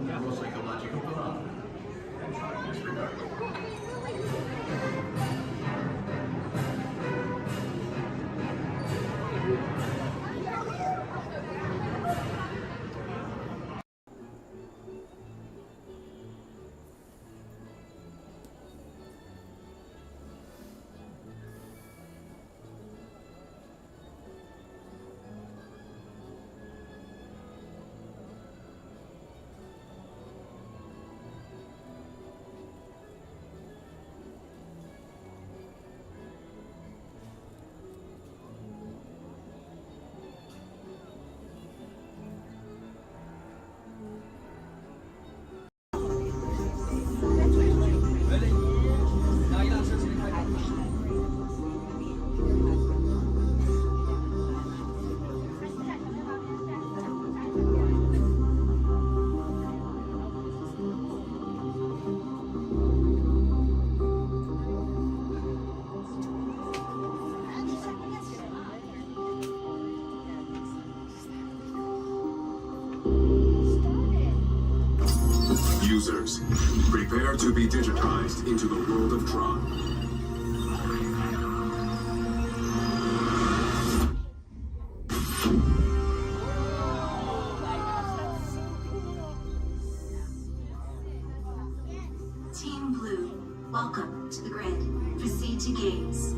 Neuropsychological phenomena and try to disregard them. Users, prepare to be digitized into the world of Tron. Team Blue, welcome to the grid. Proceed to gaze.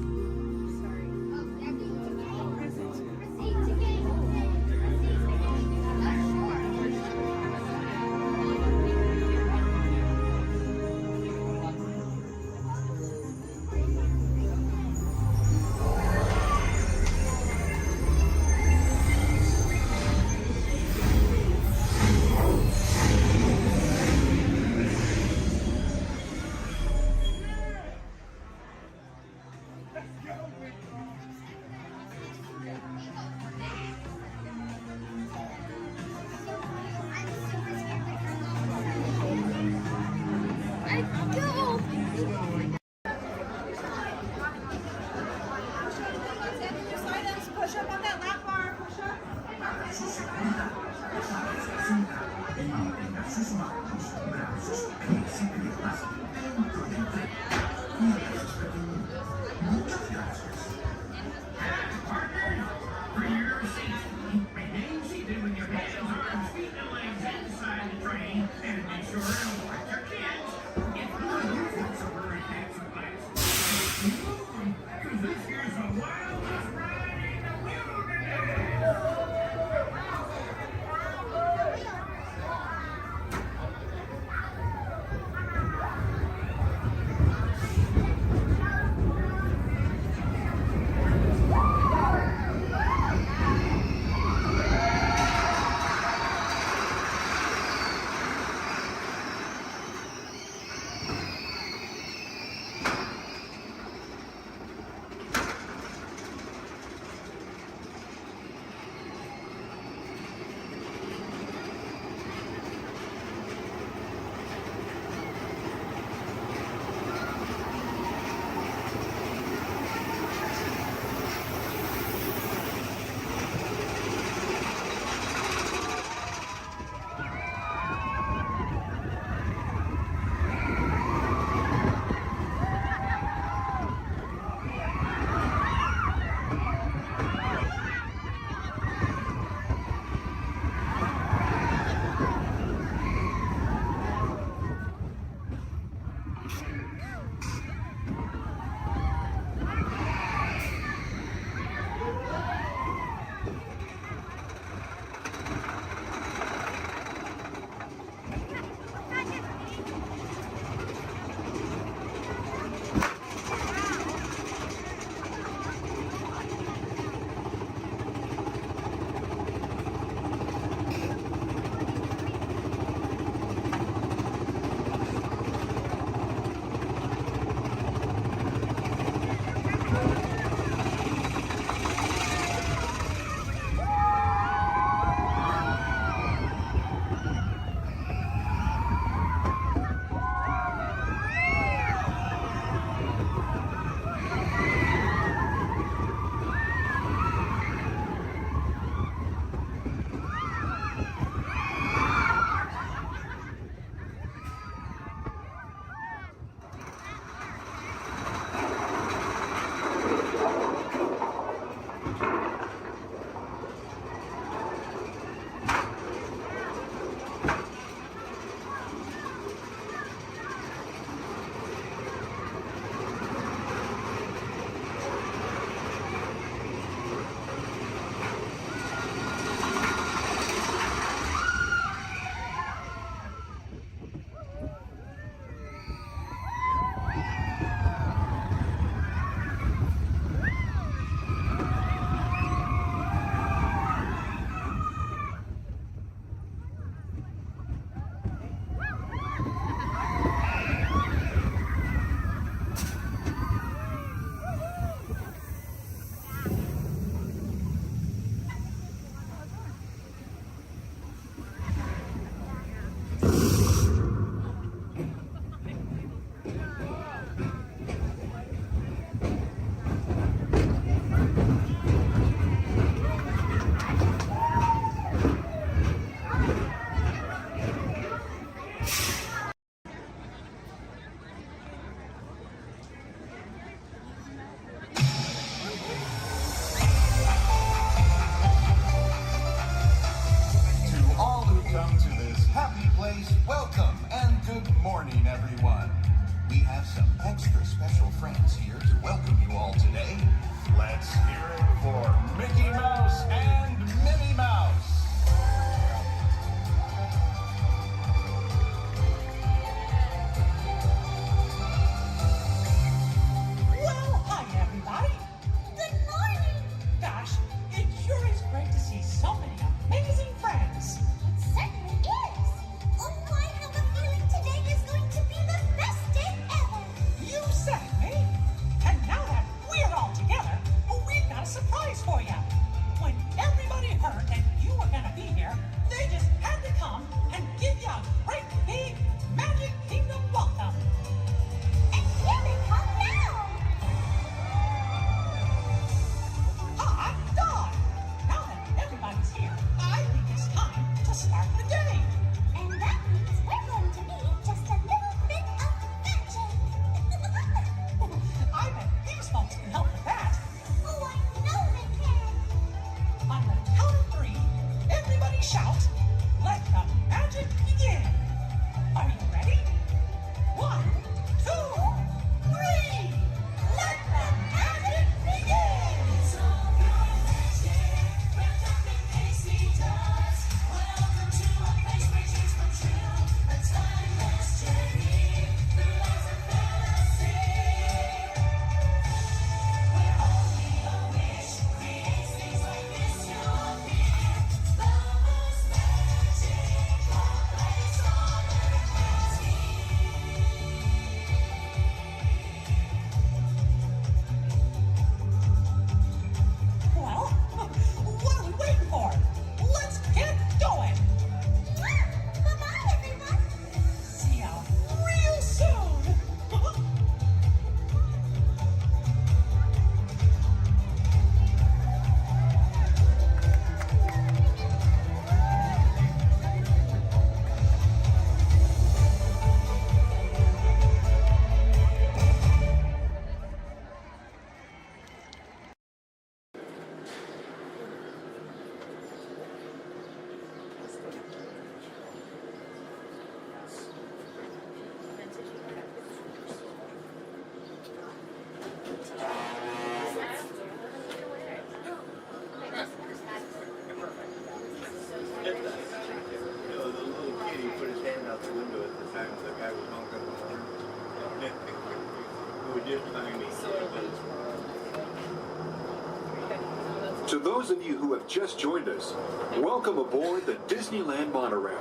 To those of you who have just joined us, welcome aboard the Disneyland monorail.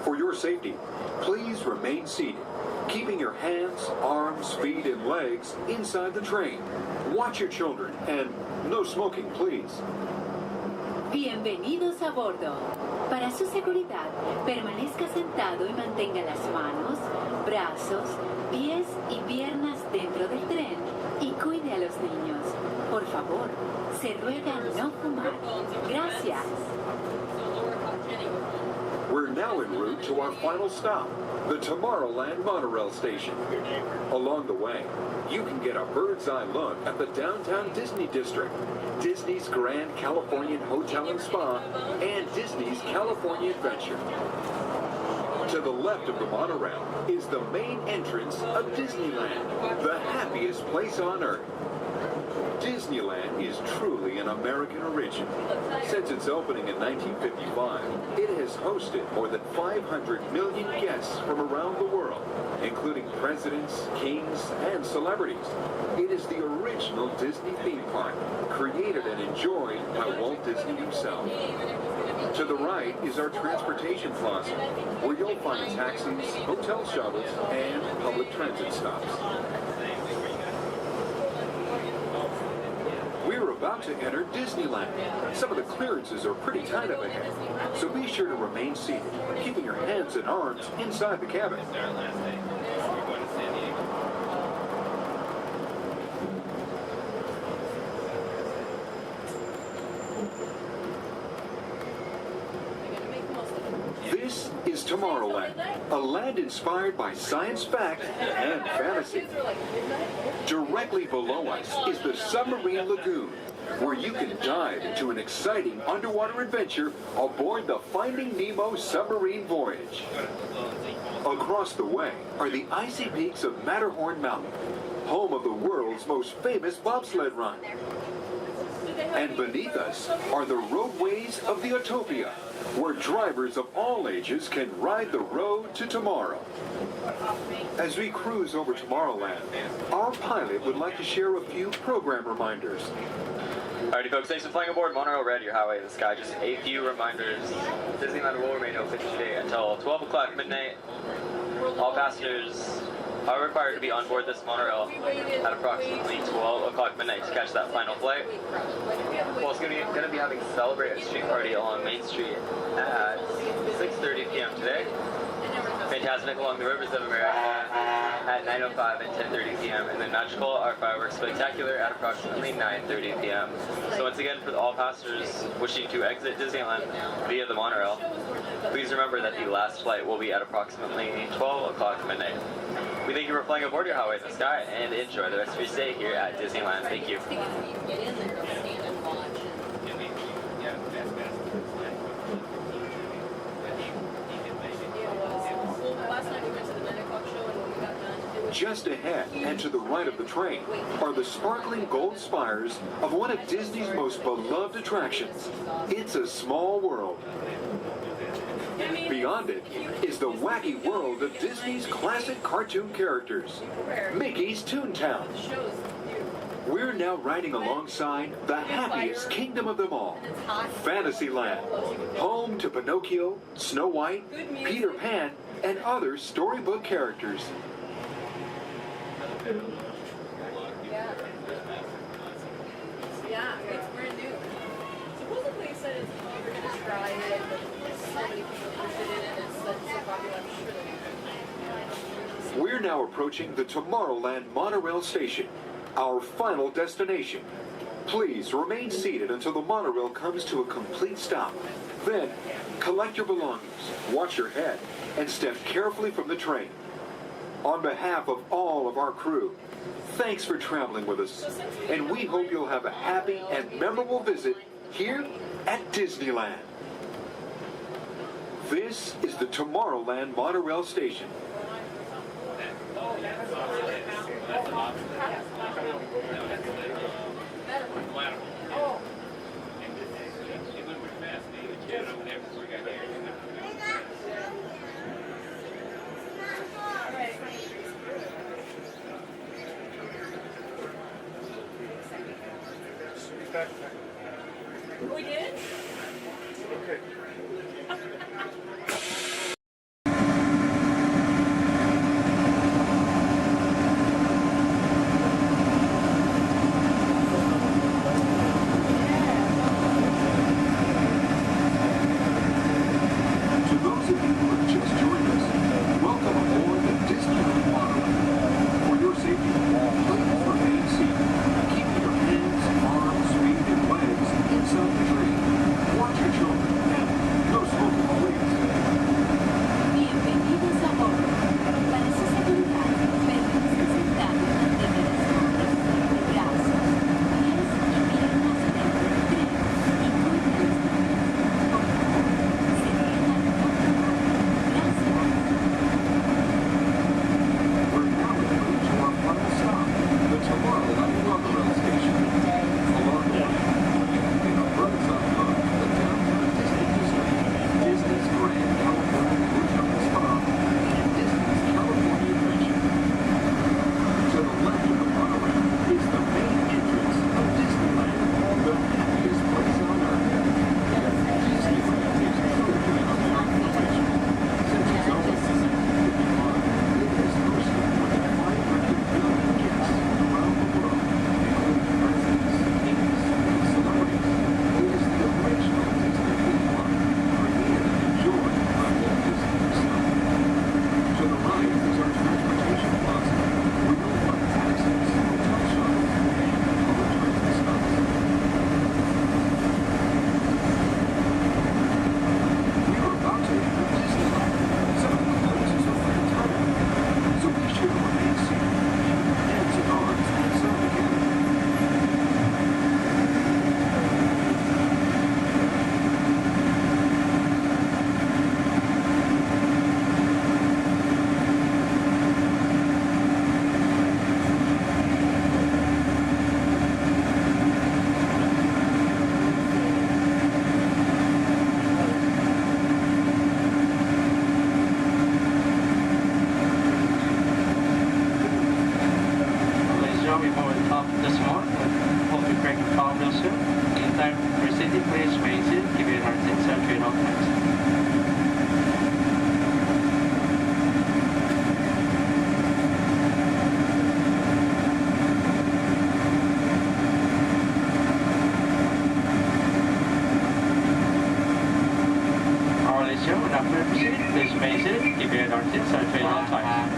For your safety, please remain seated, keeping your hands, arms, feet, and legs inside the train. Watch your children, and no smoking, please. Bienvenidos a bordo. Para su seguridad, permanezca sentado y mantenga las manos, brazos, pies y piernas dentro del tren y cuide a los niños. Por favor, se ruega no fumar. Gracias. We're now en route to our final stop, the Tomorrowland monorail station. Along the way, you can get a bird's eye look at the downtown Disney district, Disney's Grand Californian Hotel and Spa, and Disney's California Adventure. To the left of the monorail is the main entrance of Disneyland, the happiest place on earth. Disneyland is truly an American origin. Since its opening in 1955, it has hosted more than 500 million guests from around the world, including presidents, kings, and celebrities. It is the original Disney theme park, created and enjoyed by Walt Disney himself. To the right is our transportation plaza, where you'll find taxis, hotel shuttles, and public transit stops. We're about to enter Disneyland. Some of the clearances are pretty tight up ahead, so be sure to remain seated, keeping your hands and arms inside the cabin. This is Tomorrowland, a land inspired by science fact and fantasy. Directly below us is the Submarine Lagoon, where you can dive into an exciting underwater adventure aboard the Finding Nemo submarine voyage. Across the way are the icy peaks of Matterhorn Mountain, home of the world's most famous bobsled run. And beneath us are the roadways of the Utopia, where drivers of all ages can ride the road to tomorrow. As we cruise over Tomorrowland, our pilot would like to share a few program reminders. Alrighty folks, thanks for flying aboard Monorail Red, your highway in the sky. Just a few reminders. Disneyland will remain open today until 12 o'clock midnight. All passengers are required to be on board this monorail at approximately 12 o'clock midnight to catch that final flight. Walt's going to be having Celebrate a Street Party along Main Street at 6:30 p.m. today. Fantastic along the Rivers of America at 9:05 and 10:30 p.m. And then Magical, our fireworks spectacular, at approximately 9:30 p.m. So once again, for all passengers wishing to exit Disneyland via the monorail, please remember that the last flight will be at approximately 12 o'clock midnight. We thank you for flying aboard your highway in the sky and enjoy the rest of your stay here at Disneyland. Thank you. Just ahead and to the right of the train are the sparkling gold spires of one of Disney's most beloved attractions. It's a Small World. Beyond it is the wacky world of Disney's classic cartoon characters, Mickey's Toontown. We're now riding alongside the happiest kingdom of them all, Fantasyland, home to Pinocchio, Snow White, Peter Pan, and other storybook characters. Yeah, it's brand new. Supposedly it said it's we're gonna try it, but so many people interested in it, and it's so popular, I'm sure they'll be. We're now approaching the Tomorrowland monorail station, our final destination. Please remain seated until the monorail comes to a complete stop. Then, collect your belongings, watch your head, and step carefully from the train. On behalf of all of our crew, thanks for traveling with us, and we hope you'll have a happy and memorable visit here at Disneyland. This is the Tomorrowland monorail station. We did? Okay. To those of you who have just joined us, welcome aboard the Disneyland monorail. For your safety, please remain seated. Keep your hands, arms, feet, and legs inside the train. Watch your children and no smoking, please. Bienvenidos a bordo. Para su seguridad, permanezca sentado y mantenga las manos, brazos, pies y piernas dentro del tren y cuide a los niños. Por favor, se detengan un poco. Gracias. We're now en route to our final stop, the Tomorrowland monorail station. Along the way, you can get a bird's eye look at the downtown Disney district, Disney's Grand California Hotel Spa, and Disney's California Adventure. To the left of the monorail is the main entrance of Disneyland, the happiest place on earth. Disneyland is truly an American location. Since its opening in 1955, it has hosted more than 500 million guests around the world, including presidents, kings, and celebrities. It is the original Disney theme park, created and enjoyed by Walt Disney himself. To the right is our transportation plaza, where you'll find taxis, hotel shuttles, and public transit stops. We are about to enter Disneyland. Some of the places are fantastic, so be sure to remain seated and keep cigars inside the cabin. Ladies and gentlemen, before we top this morning, hope you break the call real soon. In time for city, please remain seated. Give you a hard thing, set trade all times. All right, ladies and gentlemen, now for proceed, please remain seated. Give you a hard thing, set trade all times.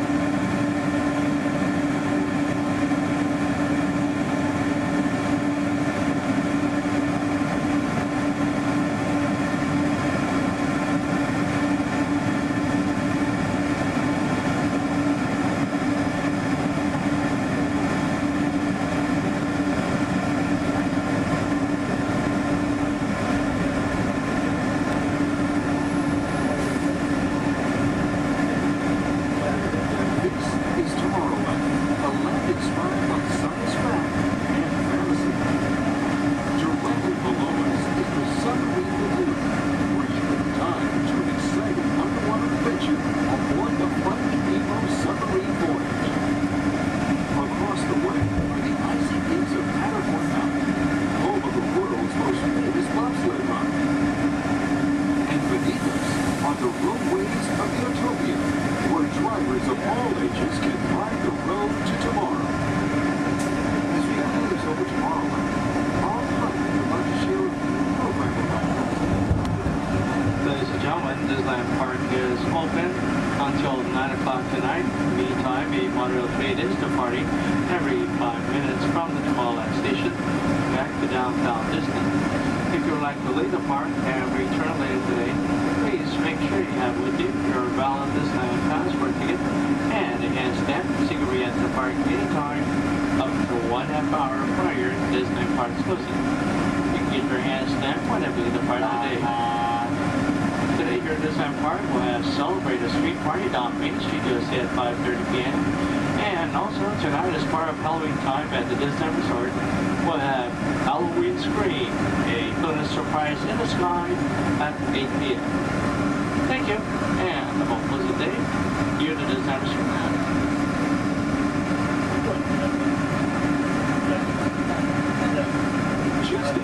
Majestic,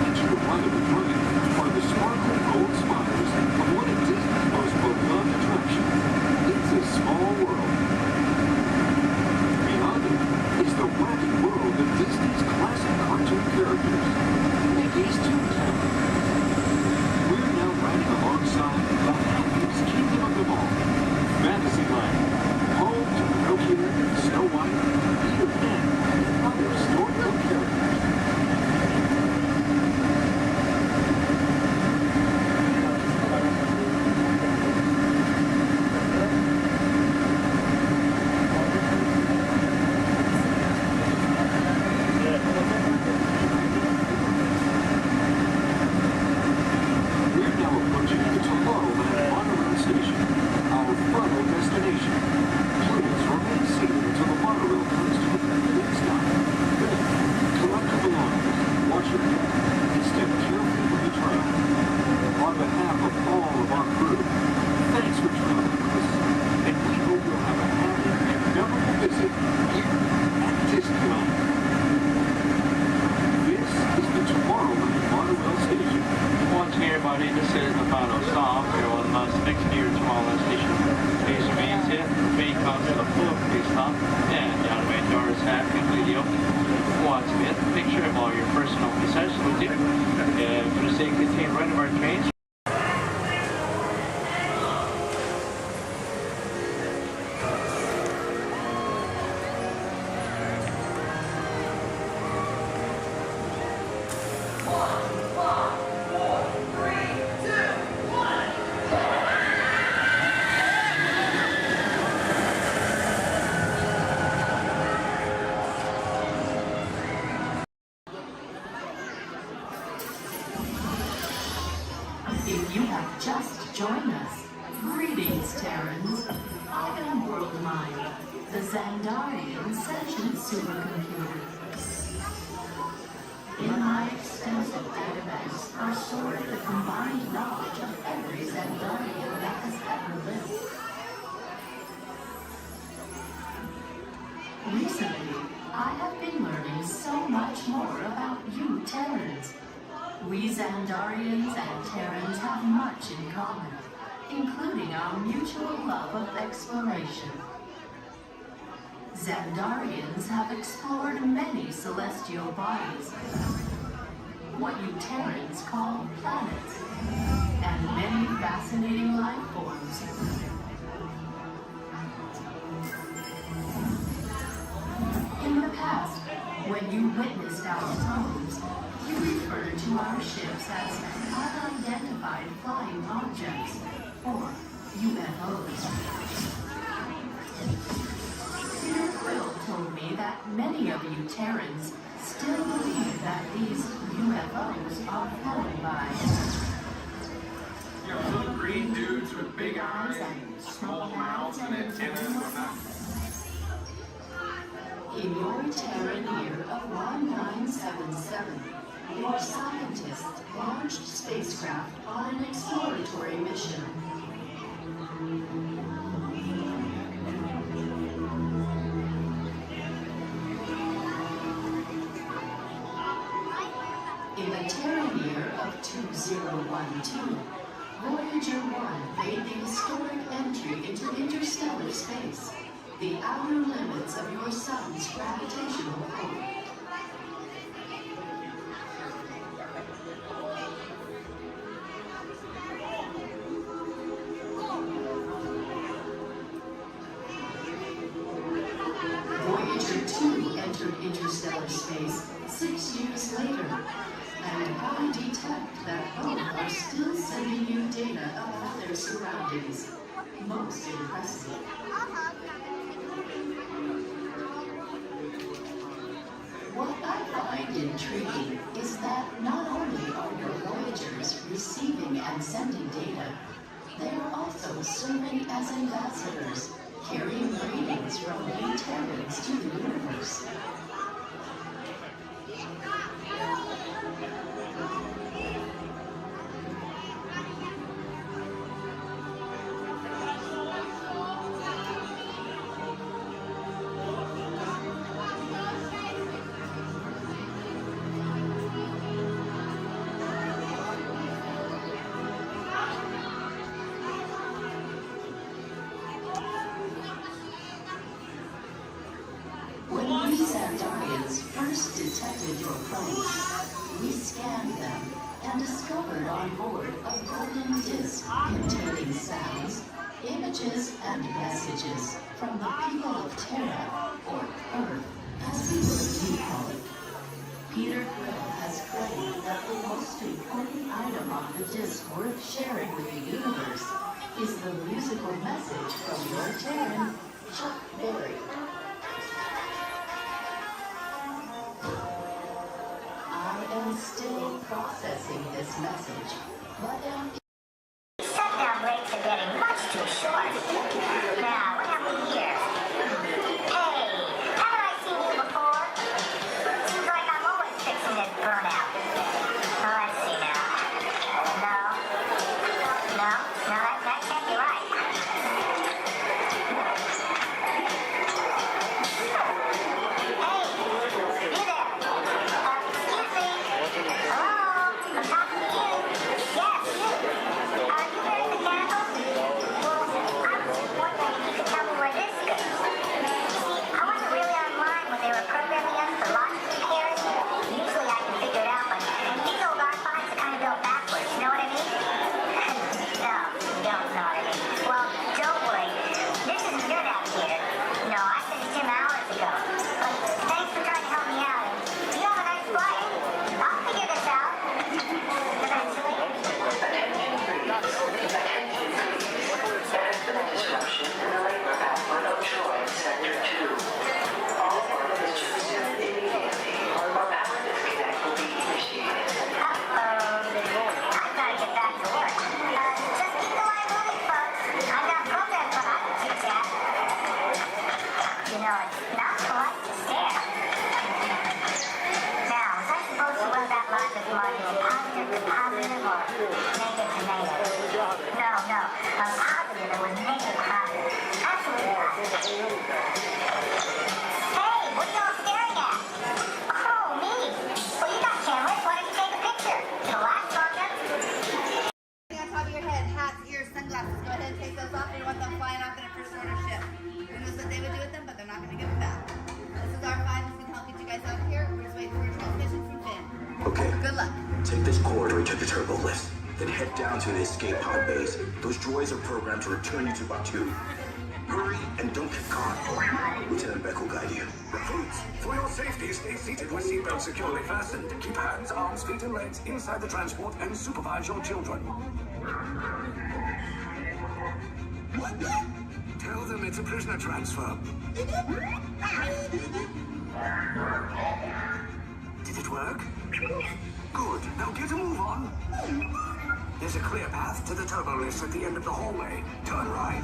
into the one of the our trains. If you have just joined us, greetings, Terrans. I am World Mind, the Xandarian sentient supercomputer. In my extensive databanks are stored the combined knowledge of every Xandarian that has ever lived. Recently, I have been learning so much more about you, Terrans. We Xandarians and Terrans have much in common, including our mutual love of exploration. Xandarians have explored many celestial bodies, what you Terrans call planets, and many fascinating life forms. In the past, when you witnessed our homes, you referred to our ships as unidentified flying objects, or UFOs. Peter Quill told me that many of you Terrans still believe that these UFOs are flown by little green dudes with big eyes and small mouths and antennas and whatnot. In your Terran year of 1977, your scientists launched spacecraft on an exploratory mission. In the Terran year of 2012, Voyager 1 made the historic entry into interstellar space, the outer limits of your sun's gravitational pull. Voyager 2 entered interstellar space 6 years later, and I detect that both are still sending you data about their surroundings. Most impressive. What I find intriguing is that not only are your Voyagers receiving and sending data, they are also serving as ambassadors, carrying greetings from you Terrans to the universe. When we Xandarians first detected your planes, we scanned them and discovered on board a golden disc containing sounds, images, and messages from the people of Terra, or Earth, as we would call it. Peter Quill has claimed that the most important item on the disc worth sharing with the universe is the musical message from your Terran, Chuck Berry. I am still processing this message, but am... Shutdown breaks are getting much too short. Now, what have we here? Hey, haven't I seen you before? Seems like I'm always fixing this burnout. Let's see now. No, that can't be right. Excuse me. Hello? I'm talking to you. Yes, you. positive or negative to negative. No, a positive that was negative positive. Absolutely positive. Hey, what are y'all staring at? Oh, me. Well, you got cameras. Why don't you take a picture? It'll last longer. On top of your head, hats, ears, sunglasses. Go ahead and take those off. We want them flying off in a first order ship. Who knows what they would do with them, but they're not going to give them back. This is R5. This can help get you guys out of here. We're just waiting for a transmission from Finn. Okay. Good luck. Take this corridor to the turbo lift. Then head down to the escape pod base. Those droids are programmed to return you to Batu. Hurry and don't get caught. Lieutenant Beck will guide you. Recruits, for your safety, stay seated with seatbelts securely fastened. Keep hands, arms, feet, and legs inside the transport and supervise your children. Tell them it's a prisoner transfer. Did it work? Good. Now get a move on. There's a clear path to the turbo lift at the end of the hallway. Turn right.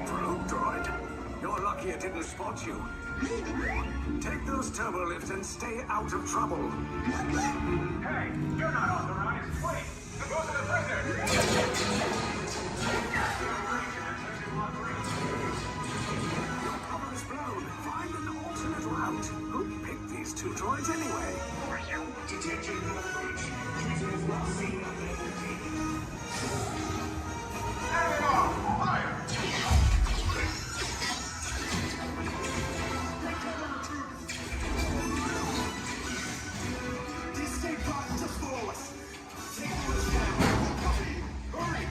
Probe droid. You're lucky it didn't spot you. Take those turbo lifts and stay out of trouble. Hey, you're not authorized. Wait, go to the prisoner. Your cover is blown. Find an alternate route. Who picked these two droids anyway? Detection approach. Users not seen on level T. Fire! Escape pod to force. Take those down. Copy. Hurry.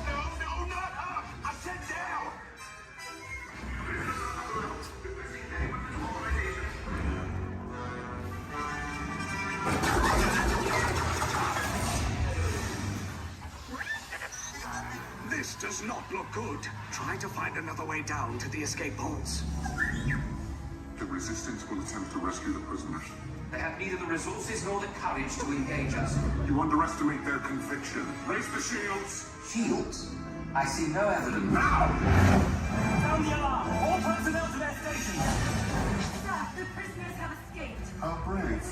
No, not up. I said down. This does not look good. Try to find another way down to the escape pods. The Resistance will attempt to rescue the prisoners. They have neither the resources nor the courage to engage us. You underestimate their conviction. Raise the shields. Shields? I see no evidence. Now! Sound the alarm! All personnel to their stations! Sir, the prisoners have escaped. How brave,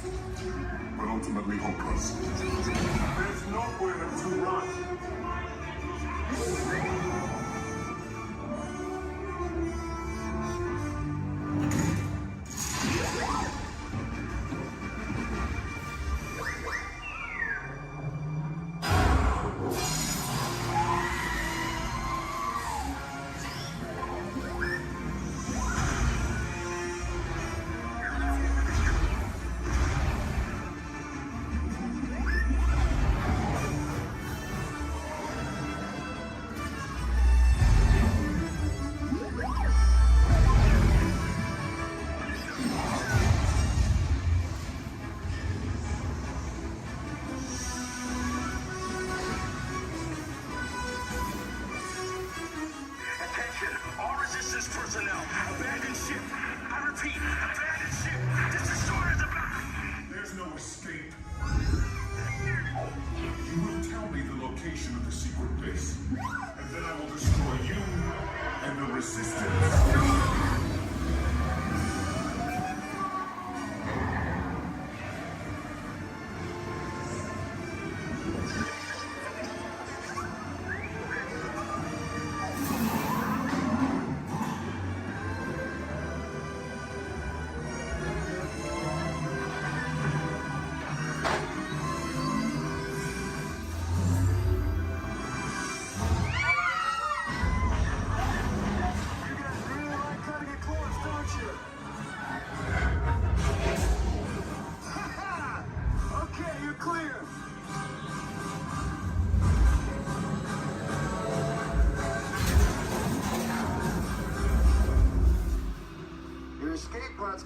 but ultimately hopeless. There's nowhere to run.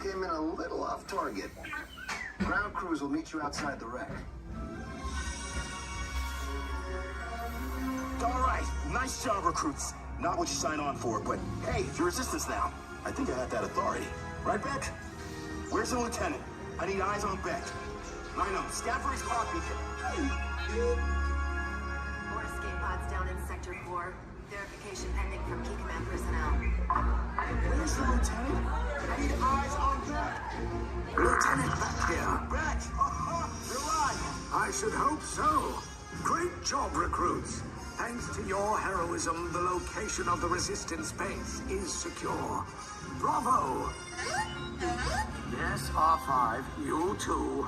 Came in a little off target. Ground crews will meet you outside the wreck. All right, nice job, recruits. Not what you signed on for, but hey, you're Resistance now. I think I have that authority. Right, Beck? Where's the lieutenant? I need eyes on Beck. I know, scout for his clock beacon. More escape pods down in Sector 4. Verification pending from Key Command personnel. Where's the lieutenant? I need eyes on that. Lieutenant back here. Back? You're right. I should hope so. Great job, recruits. Thanks to your heroism, the location of the resistance base is secure. Bravo! Yes, R5, you too.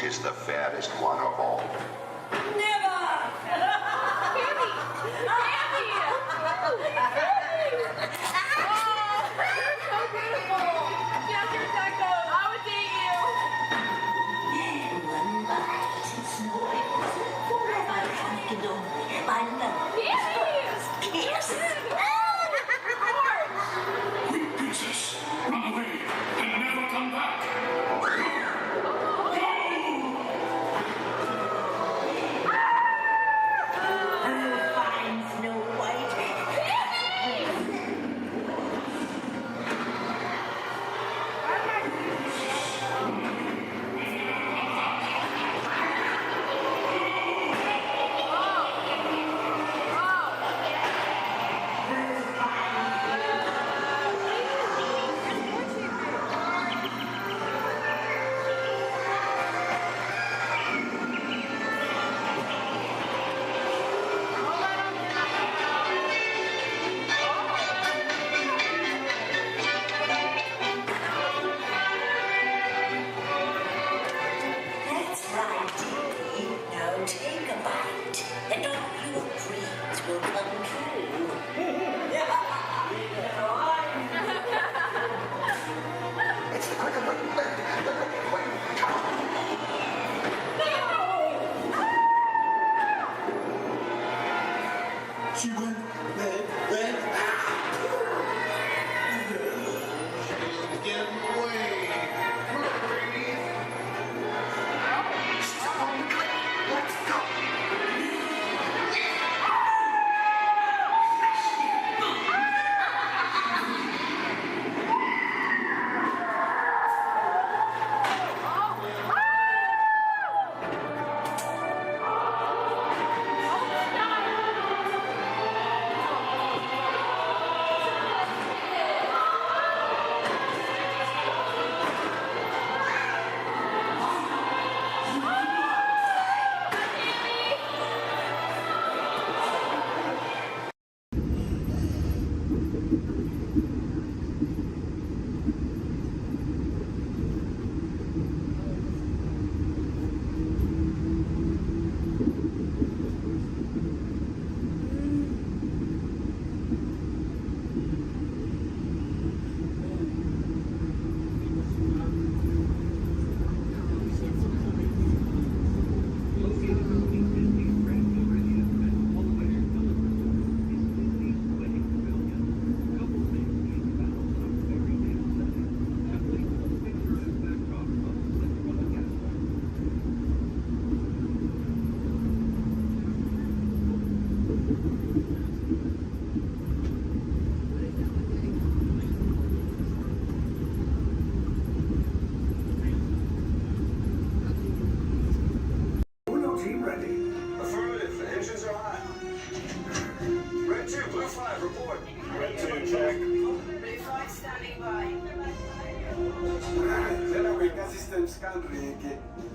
Is the fattest one of all.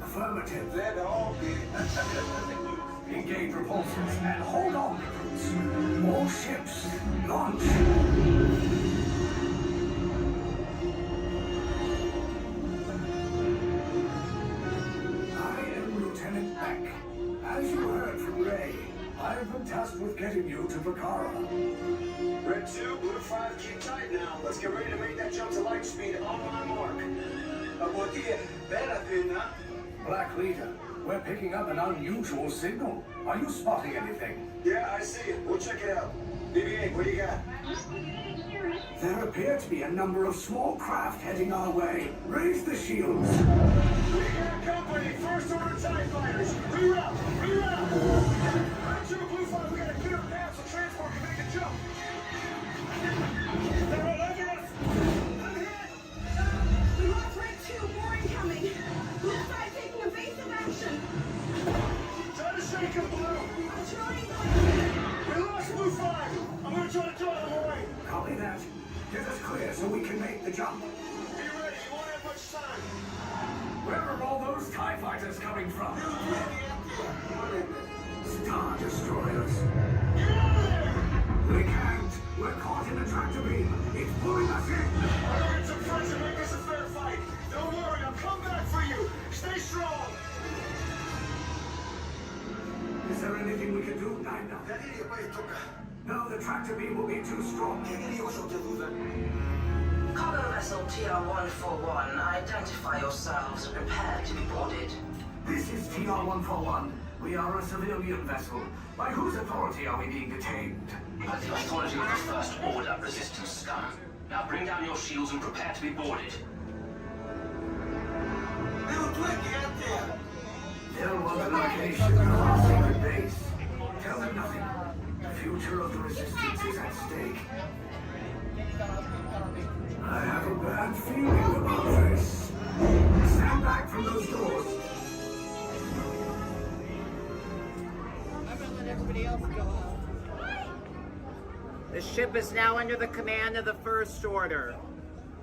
Affirmative. Engage repulsors and hold on, recruits. All ships, launch. I am Lieutenant Beck. As you heard from Ray, I have been tasked with getting you to Bakara. Red 2, Blue 5, keep tight now. Let's get ready to make that jump to light speed on my mark. Black Leader, we're picking up an unusual signal. Are you spotting anything? Yeah, I see it. We'll check it out. BB-8, what do you got? There appear to be a number of small craft heading our way. Raise the shields. We got company. First order TIE fighters. Reroute! Reroute! Red 2, Blue 5, we got a clear path so transport can make a jump. They're all over us! I'm hit! We lost Red 2, more incoming. Blue 5 taking evasive action. Try to shake him, Blue! I'm trying. We lost Blue 5! I'm gonna try to draw them away! Copy that. Get us clear so we can make the jump. Be ready, you won't have much time. Where are all those TIE fighters coming from? Star Destroyers. Get out of there! We can't. We're caught in a tractor beam. It's pulling us in. I'll get some friends and make this a fair fight. Don't worry, I'll come back for you. Stay strong. Is there anything we can do, Nina? No, the tractor beam will be too strong. Cargo vessel TR-141, identify yourselves and prepare to be boarded. This is TR-141. We are a civilian vessel. By whose authority are we being detained? By the authority of the First Order resistance scum. Now bring down your shields and prepare to be boarded. They'll want the location of our secret base. Tell them nothing. The future of the resistance is at stake. I have a bad feeling about this. Stand back from those doors. I'm gonna let everybody else go out. The ship is now under the command of the First Order.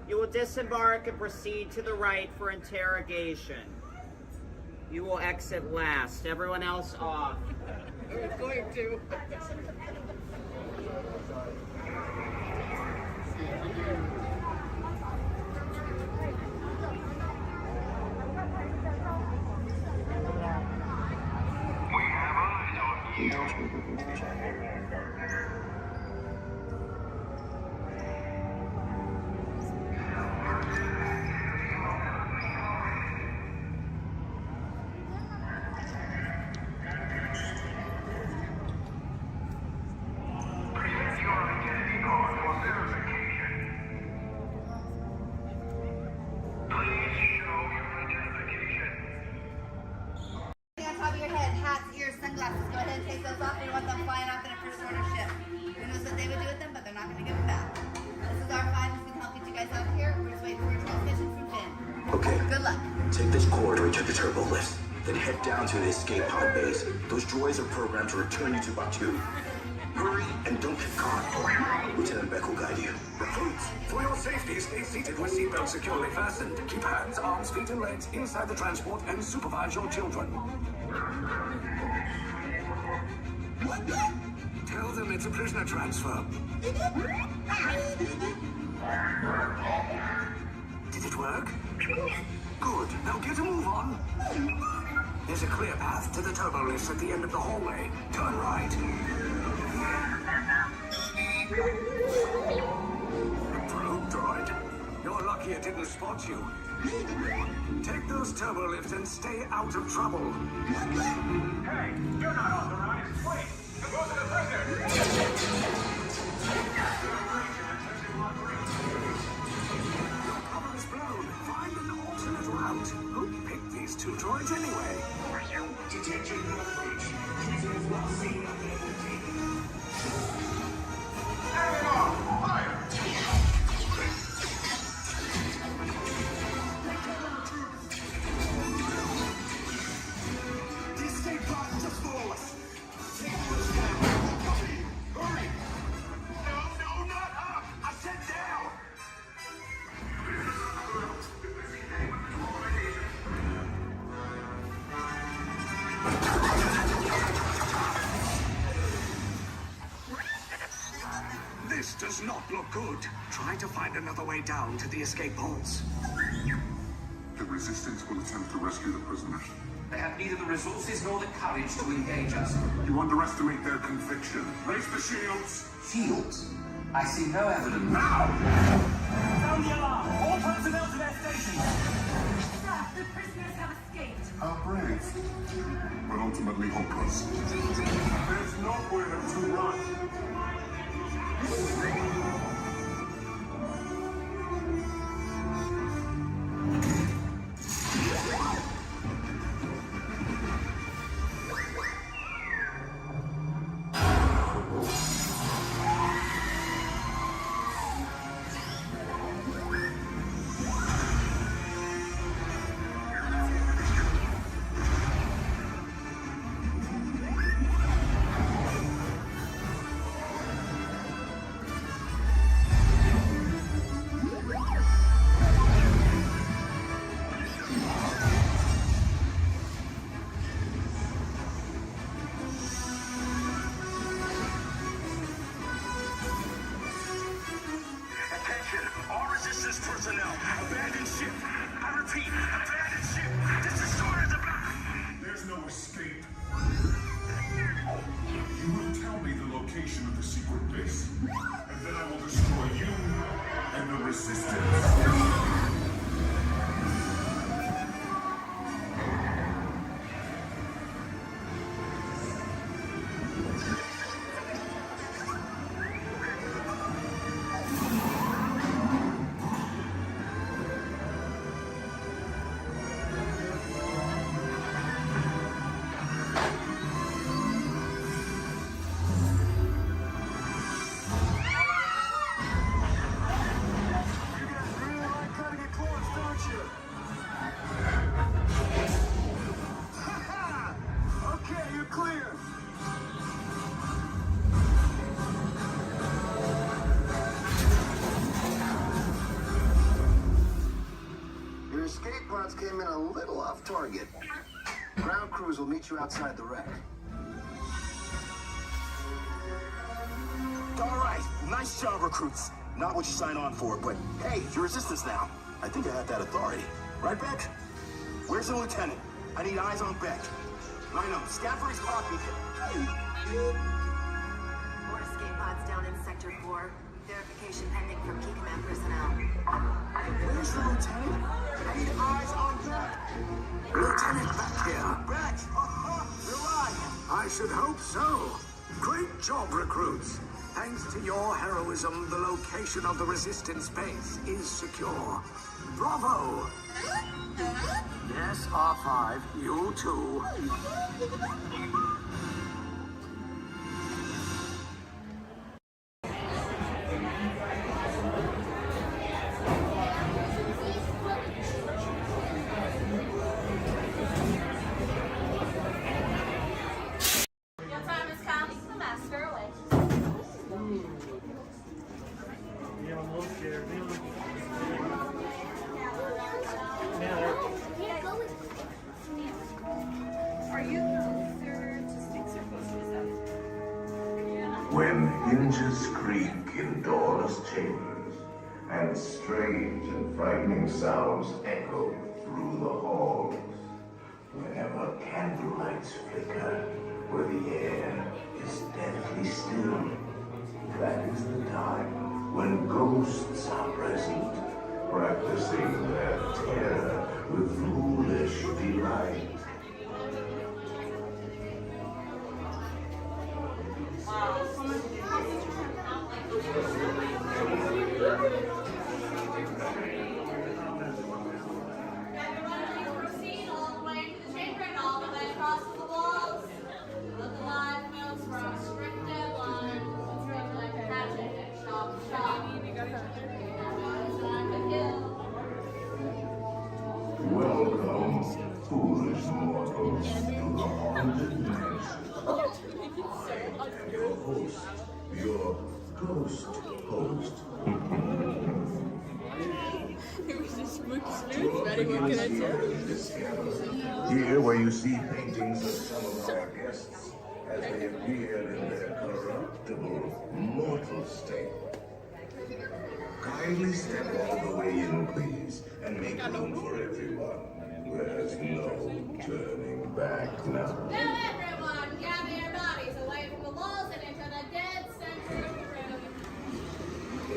You will disembark and proceed to the right for interrogation. You will exit last. Everyone else off. I was going to. On top of your head, hats, ears, sunglasses. Go ahead and take those off. We want them flying off in a first order ship. Who knows what they would do with them, but they're not going to give them back. This is our 5. We can help get you guys out of here. We're just waiting for a transmission from Finn. Okay. Good luck. Take this corridor to the turbo lift, then head down to the escape pod base. Those droids are programmed to return you to Batu. Hurry and don't get caught. Lieutenant Beck will guide you. Recruits, for your safety, stay seated with seatbelts securely fastened. Keep hands, arms, feet, and legs inside the transport and supervise your children. Tell them it's a prisoner transfer. Did it work? Good. Now get a move on. There's a clear path to the turbo lifts at the end of the hallway. Turn right. Probe droid. You're lucky it didn't spot you. Take those turbo lifts and stay out of trouble. Hey, you're not authorized. Wait, those are the prisoners. Your cover is blown. Find an alternate route. Who picked these two droids anyway? Detention approach. Prisoners not seen on the Have it on! Fire! The escape pod just below us. Take Hurry! No, not up! I said down! out. Try to find another way down to the escape pods. The Resistance will attempt to rescue the prisoners. They have neither the resources nor the courage to engage us. You underestimate their conviction. Raise the shields! Shields? I see no evidence. Now! Sound the alarm! All personnel to their stations! Sir, the prisoners have escaped. How brave, but ultimately hopeless. There's nowhere to run. Personnel, abandoned ship. I repeat, abandoned ship. This destroyer is about. There's no escape. You will tell me the location of the secret base, and then I will destroy you and the Resistance. Okay, you're clear. Your escape pods came in a little off target. Ground crews will meet you outside the wreck. All right, nice job, recruits. Not what you signed on for, but hey, you're Resistance now. I think I have that authority. Right, Beck? Where's the lieutenant? I need eyes on Beck. I know, Scaffold's pod beacon. More escape pods down in Sector 4. Verification pending from Key Command personnel. Where's the lieutenant? I need eyes on Beck. Lieutenant back here. Beck! You're right. I should hope so. Great job, recruits. Thanks to your heroism, the location of the Resistance base is secure. Bravo! Yes, R5, you too. Your time has come. The master awaits. Yeah, I'm a little scared. Are you closer to Sphinx or closer to Seven? When hinges creak in doorless chambers, and strange and frightening sounds echo through the halls, whenever candlelights flicker, where the air is deathly still, that is the time when ghosts are present, practicing their terror with foolish delight. Proceed all the way to the chamber and all the way across the walls. Look alive, notes from strict deadline. Stroke like a hatchet and chop chop. Welcome, foolish mortals, to the haunted mansion. Your host, your ghost host. It was just spooky snooze, buddy. What can I say? Here where you see paintings of some of our guests as they appear in their corruptible, mortal state. Kindly step all the way in, please, and make room for everyone. There's no turning back now. Now everyone, gather your bodies away from the walls and into the dead center of the room.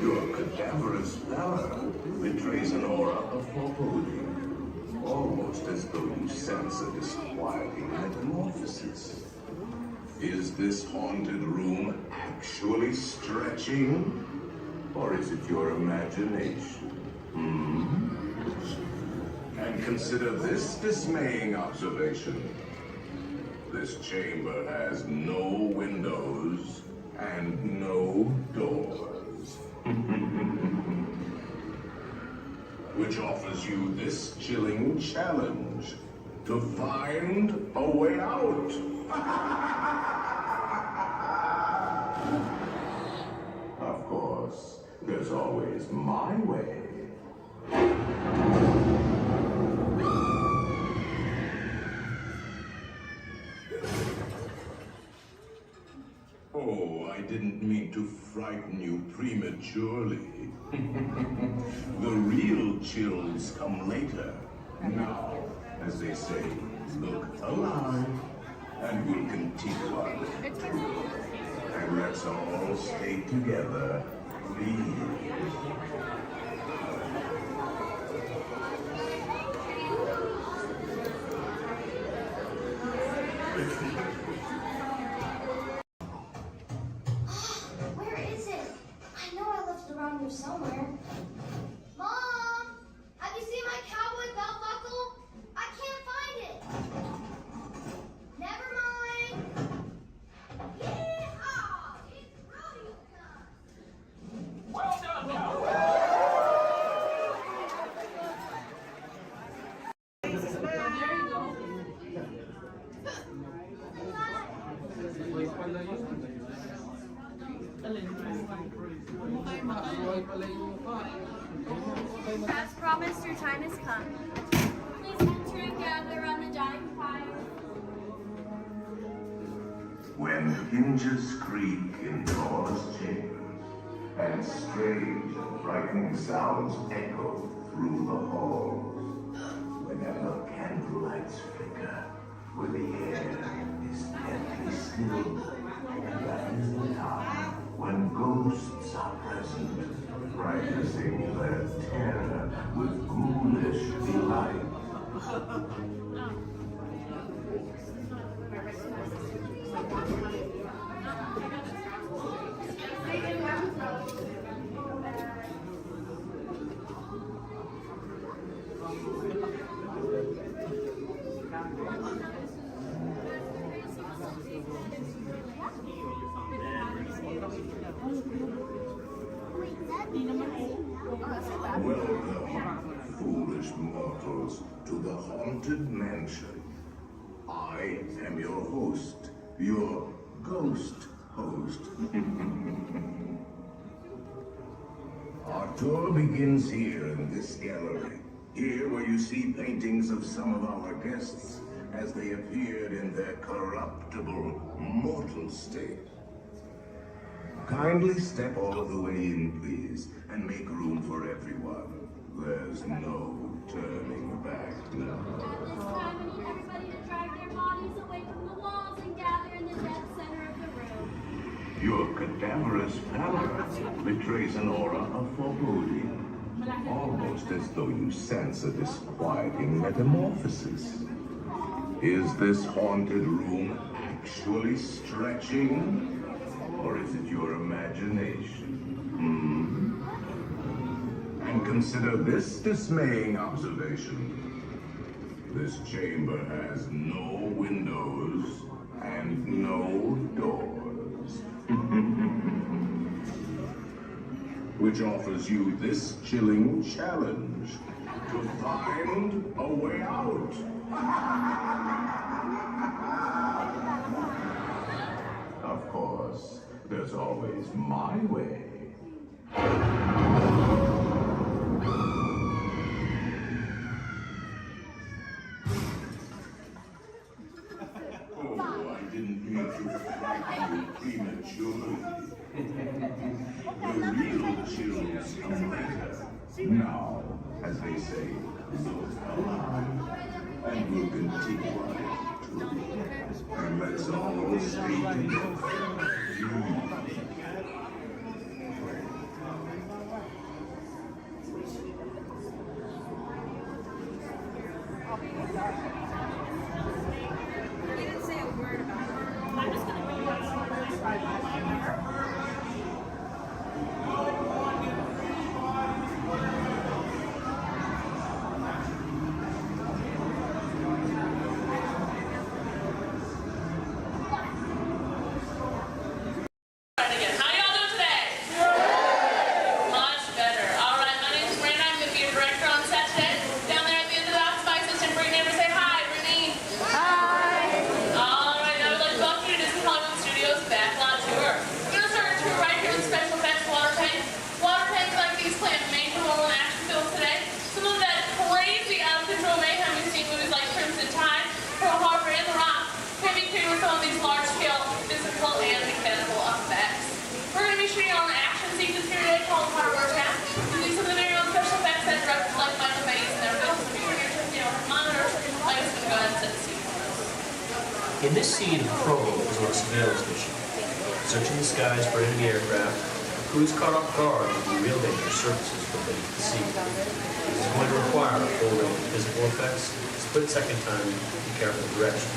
Your cadaverous pallor betrays an aura of foreboding, almost as though you sense a disquieting metamorphosis. Is this haunted room actually stretching? Or is it your imagination? And consider this dismaying observation. This chamber has no windows and no doors. Which offers you this chilling challenge to find a way out. Of course, there's always my way. Oh, I didn't mean to frighten you prematurely. The real chills come later. Now, as they say, look alive, and we'll continue on. And let's all stay together, please. Where is it? I know I left it around here somewhere. Mom! Have you seen my cowboy belt buckle? I can't find it. Never mind. Yeehaw! It's rodeo time. Well done, cowboy. As promised, your time has come. Please enter and gather on the dying fire. When hinges creak in doorless chambers, and strange and frightening sounds echo through the halls, whenever candlelights flicker, where the air is deadly still, that is the time when ghosts are present, practicing their terror with ghoulish delight. Welcome, foolish mortals, to the Haunted Mansion. I am your host, your ghost host. Our tour begins here in this gallery. Here where you see paintings of some of our guests as they appeared in their corruptible, mortal state. Kindly step all the way in, please, and make room for everyone. There's no turning back now. At this time, I need everybody to drag their bodies away from the walls and gather in the dead center of the room. Your cadaverous pallor betrays an aura of foreboding, almost as though you sense a disquieting metamorphosis. Is this haunted room actually stretching? Or is it your imagination? And consider this dismaying observation. This chamber has no windows and no doors. Which offers you this chilling challenge to find a way out. Of course, there's always my way. Oh, I didn't mean to frighten you prematurely. The real chills come later. Now, as they say, look alive, and we'll continue on it too. And let's all stay He didn't say a word about it. I'm just gonna go watch How y'all doing today? Much better. All right, my name's Brandon. I'm going to be your director on set today. Down there at the end of the box, my assistant Brittany. Everybody say hi, Brittany. Hi. All right, now I'd like to welcome you to Disney Hollywood Studios Backlot Tour. We're going to start our tour right here in the special effects water tank. Water tanks like these play a major role in action films today. Some of that crazy out of control mayhem we've seen movies like Crimson Tide, Pearl Harbor, and The Rock can be created with some of these large-scale physical and mechanical effects. We're going to be shooting on an action sequence here today called Hardware Tap, using some of the very own special effects that directors like Michael Bay's and their films. If you're here to monitors, I'm just going to go ahead and set the scene for us. In this scene, the prologue is on a surveillance mission. Searching the skies for enemy aircraft, the crew is caught off guard with the real danger surfaces from beneath the sea. This is going to require a full range of physical effects, split-second timing, and careful direction.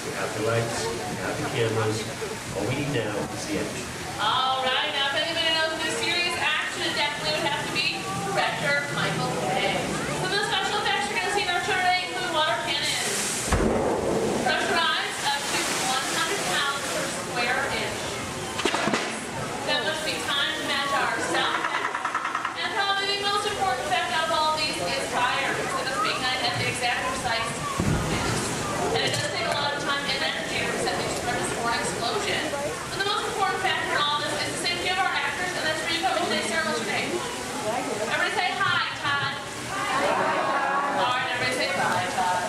We have the lights, we have the cameras. All we need now is the action. All right, now if anybody knows this serious action, it definitely would have to be director Michael Bay. Some of the special effects you're going to see in our show today include water cannons, pressurized up to 100 pounds per square inch. That must be timed to match our sound effects. And probably the most important effect out of all of these is fire. So this being night at the exact precise minutes. And it does take a lot of time and energy to set these premise for an explosion. But the most important factor in all this is the safety of our actors, and that's where you come in today's ceremony. What's your name? Everybody say hi, Todd. All right, everybody say bye, Todd.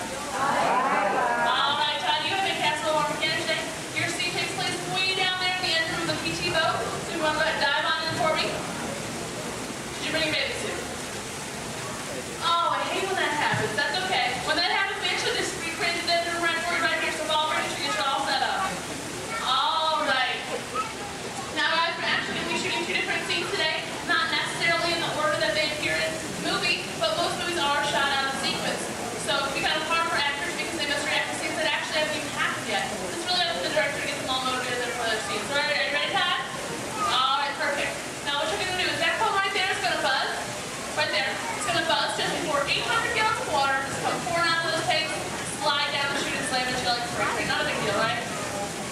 All right, Todd, you have been cast a little more mechanic today. Your scene takes place way down there in the engine room of the PT boat. So you want to go ahead and dive on in for me? Did you bring your bathing suit? Oh, I hate when that happens. That's okay. When that happens, we actually just recreate the engine room right for you right here. So all ready to get you all set up. All right. Now, guys, we're actually going to be shooting two different scenes today. Not necessarily in the order that they appear in the movie, but most movies are shot out of sequence. So it can be kind of hard for actors because they must react to scenes that actually haven't even happened yet. It's really up to the director to get them all motivated for those scenes. All right, are you ready, Todd? All right, perfect. Now, what you're going to do is that phone right there is going to buzz. Right there. It's going to buzz just before 800 gallons of water. Just come pouring out of those tanks, slide down the chute and slam into like spray. Not a big deal, right?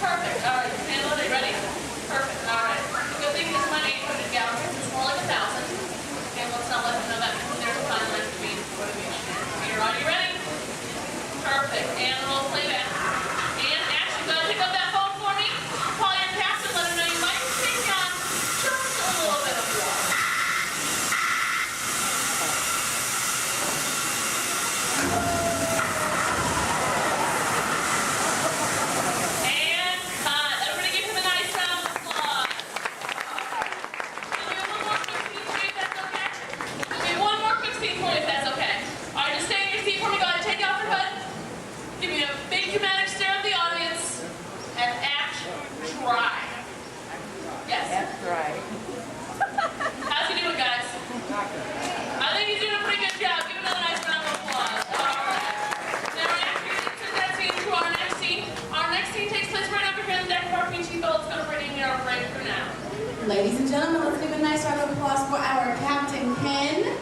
Perfect. All right, you can handle it. Are you ready? Perfect. All right. The good thing is my 800 gallons. It's more like 1,000. And let's not let them know that because there's a fine line between motivation and fear. Are you ready? Perfect. And roll playback. And action. Go ahead and pick up that phone for me. Call your captain. Let him know you might be taking on just a little bit of water. And cut. Everybody give him a nice round of applause. One more quick scene for you if that's okay. All right, just stay in your seat for me. Go ahead and take off your hood. Give me a big dramatic stare at the audience. And act dry. Yes? Act dry. How's he doing, guys? I think he's doing a pretty good job. Give him another nice round of applause. All right. Now we're actually going to insert that scene to our next scene. Our next scene takes place right over here in the deck of our PT boat. It's going to bring in our break for now. Ladies and gentlemen, let's give a nice round of applause for our Captain Ken and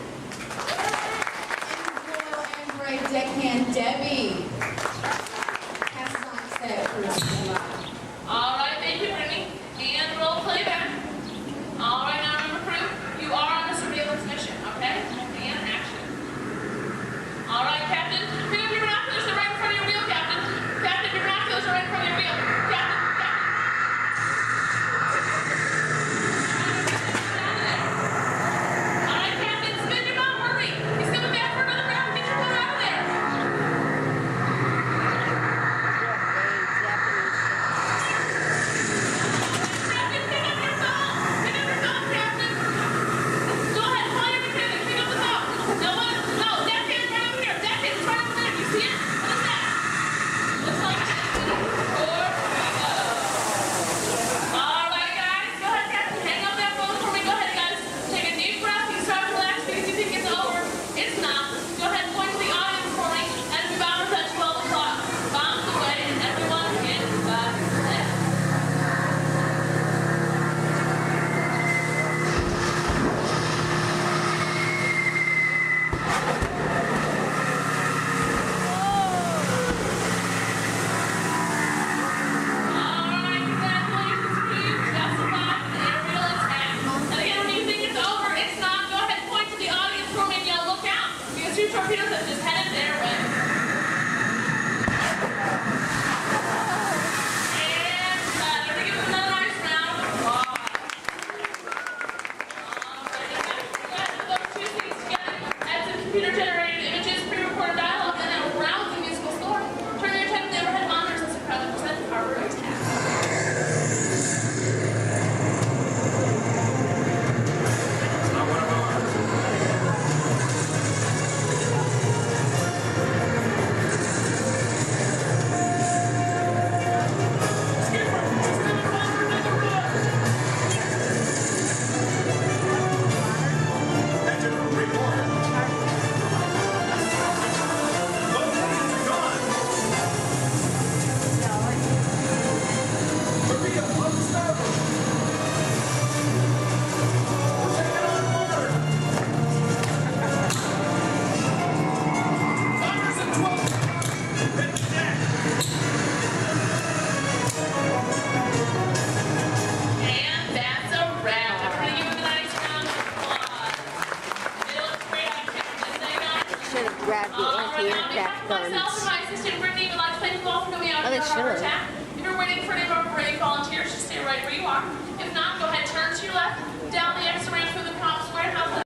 Royal and Great Deckhand Debbie. Passes on to set for us. All right, thank you, Brittany. And roll playback. All right, now remember, crew, you are on a surveillance mission, okay? And action. All right, Captain, pick up your binoculars. They're right in front of your wheel, Captain. Captain, your binoculars are right in front of your wheel. Captain. All right, Captain, spin your mouth, hurry. He's coming back for another round. Get your boat out of there. Myself and my assistant Brittany would like to thank you all for coming out to our chat. If you're waiting for any of our brave volunteers, just stay right where you are. If not, go ahead, turn to your left, down the exit ramp through the cops warehouse.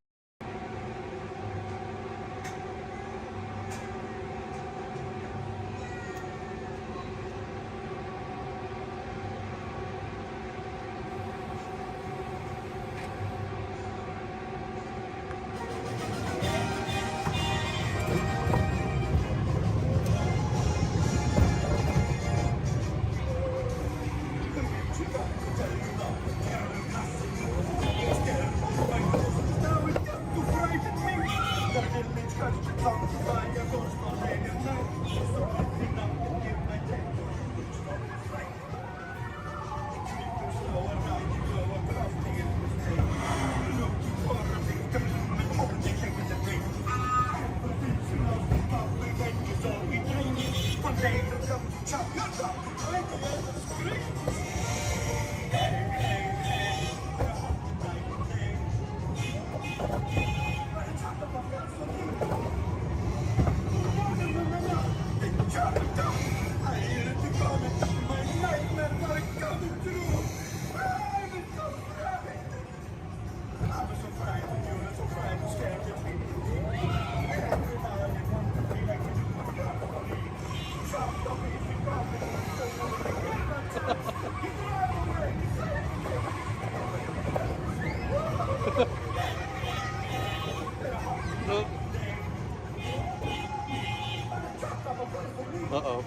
Uh-oh.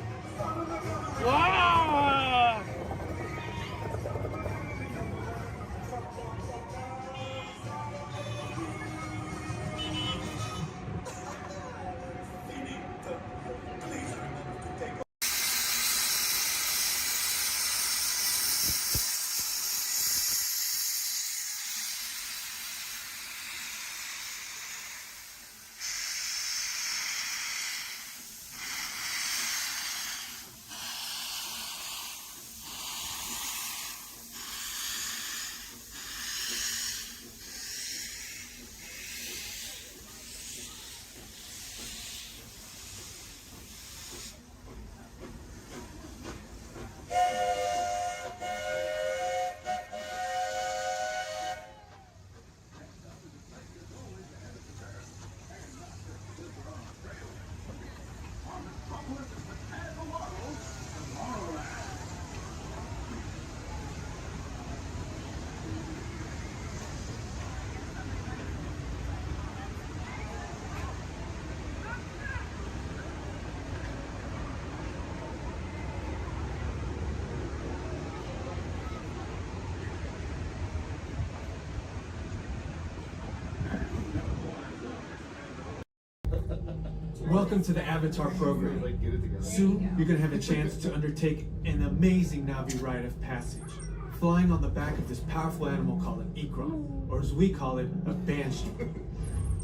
Wow! Welcome to the Avatar program. Soon, you're going to have a chance to undertake an amazing Navi rite of passage, flying on the back of this powerful animal called an Ikram, or as we call it, a Banshee.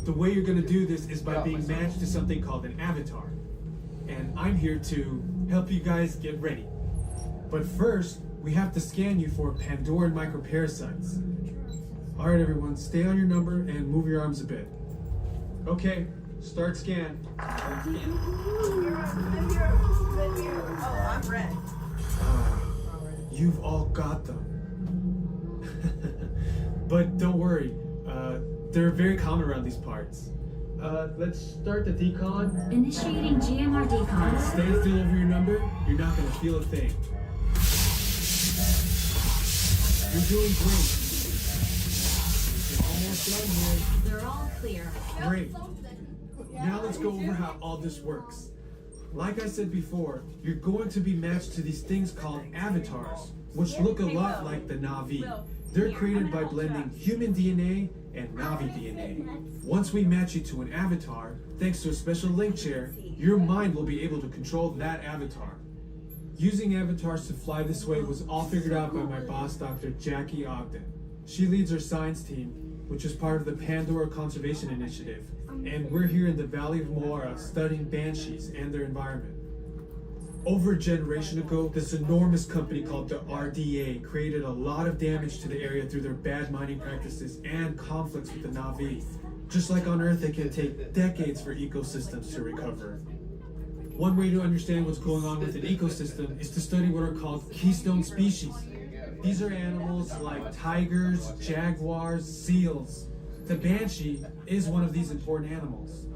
The way you're going to do this is by being matched to something called an avatar. And I'm here to help you guys get ready. But first, we have to scan you for Pandoran microparasites. Alright everyone, stay on your number and move your arms a bit. Okay, start scan. Oh, I'm ready. You've all got them. But don't worry, they're very common around these parts. Let's start the decon. Initiating GMR decon. Stay still over your number, you're not going to feel a thing. You're doing great. You're almost done here. They're all clear. Great. Now let's go over how all this works. Like I said before, you're going to be matched to these things called avatars, which look a lot like the Navi. They're created by blending human DNA and Navi DNA. Once we match you to an avatar, thanks to a special link chair, your mind will be able to control that avatar. Using avatars to fly this way was all figured out by my boss, Dr. Jackie Ogden. She leads our science team, which is part of the Pandora Conservation Initiative, and we're here in the Valley of Moara studying banshees and their environment. Over a generation ago, this enormous company called the RDA created a lot of damage to the area through their bad mining practices and conflicts with the Na'vi. Just like on Earth, it can take decades for ecosystems to recover. One way to understand what's going on with an ecosystem is to study what are called keystone species. These are animals like tigers, jaguars, seals. The banshee is one of these important animals.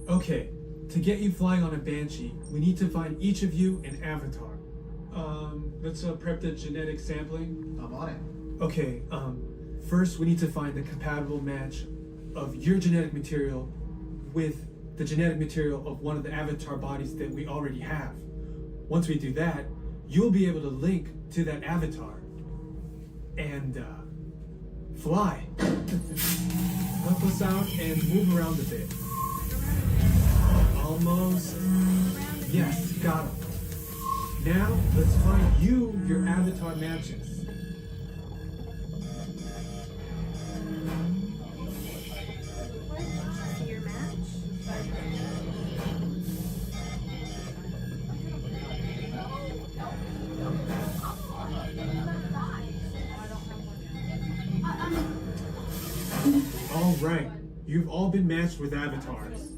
Okay, to get you flying on a banshee, we need to find each of you an avatar. Let's prep the genetic sampling. I'm on it. Okay, first we need to find the compatible match of your genetic material with the genetic material of one of the avatar bodies that we already have. Once we do that, you'll be able to link to that avatar and fly. Help us out and move around a bit. Almost. Yes, got him. Now, let's find you your avatar matches. All right, you've all been matched with avatars.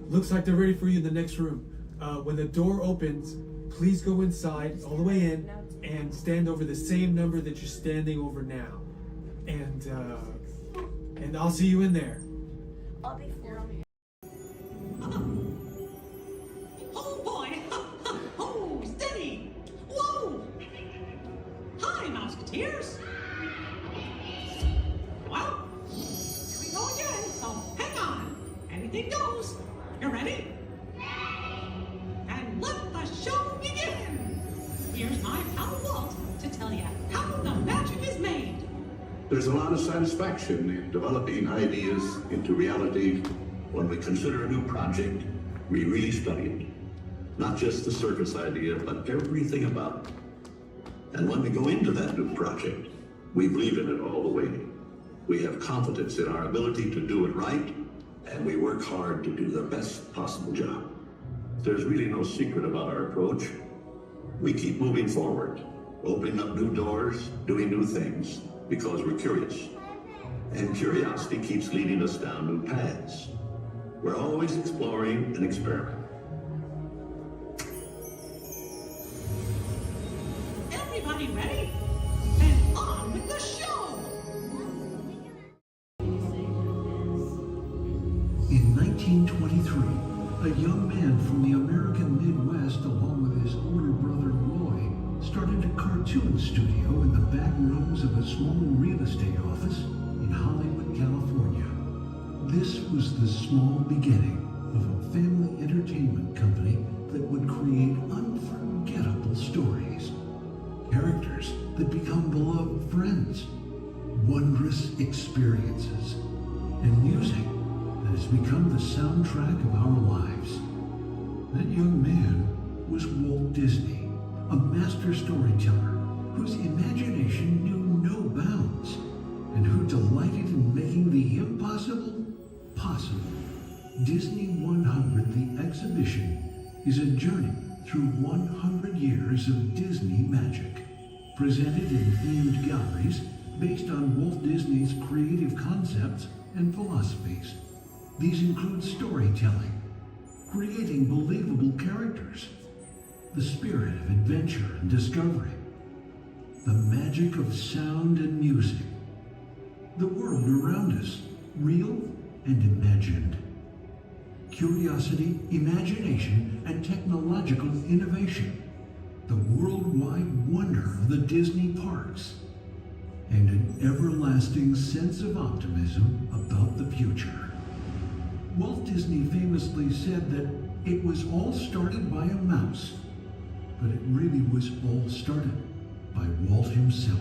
Looks like they're ready for you in the next room. When the door opens, please go inside, all the way in, and stand over the same number that you're standing over now. And I'll see you in there. I'll be for Oh boy! Oh, steady! Whoa! Hi, Musketeers! Well, here we go again, so hang on. Anything goes. You ready? And let the show begin! Here's my pal Walt to tell you how the magic is made. There's a lot of satisfaction in developing ideas into reality. When we consider a new project, we really study it. Not just the surface idea, but everything about it. And when we go into that new project, we believe in it all the way. We have confidence in our ability to do it right, and we work hard to do the best possible job. There's really no secret about our approach. We keep moving forward, opening up new doors, doing new things, because we're curious. And curiosity keeps leading us down new paths. We're always exploring and experimenting. Everybody ready? And on with the show! In 1923, a young man from the American Midwest, along with his older brother Roy, started a cartoon studio in the back rooms of a small real estate office in Hollywood, California. This was the small beginning of a family entertainment company that would create unforgettable stories, characters that become beloved friends, wondrous experiences, and music that has become the soundtrack of our lives. That young man was Walt Disney, a master storyteller whose imagination knew no bounds and who delighted in making the impossible possible. Disney 100, the exhibition, is a journey through 100 years of Disney magic, presented in themed galleries based on Walt Disney's creative concepts and philosophies. These include storytelling, creating believable characters, the spirit of adventure and discovery, the magic of sound and music, the world around us, real and imagined, curiosity, imagination, and technological innovation, the worldwide wonder of the Disney parks, and an everlasting sense of optimism about the future. Walt Disney famously said that it was all started by a mouse, but it really was all started by Walt himself.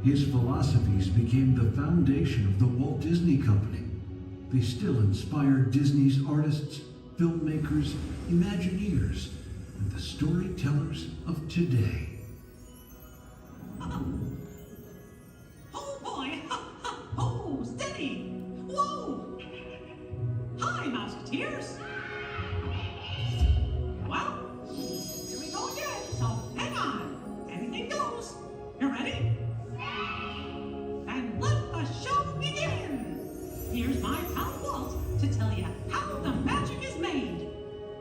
His philosophies became the foundation of the Walt Disney Company. They still inspire Disney's artists, filmmakers, Imagineers, and the storytellers of today. Oh boy! Oh, steady! Whoa! Hi, Musketeers! Well, here we go again, so hang on. Anything goes. You ready? And let the show begin!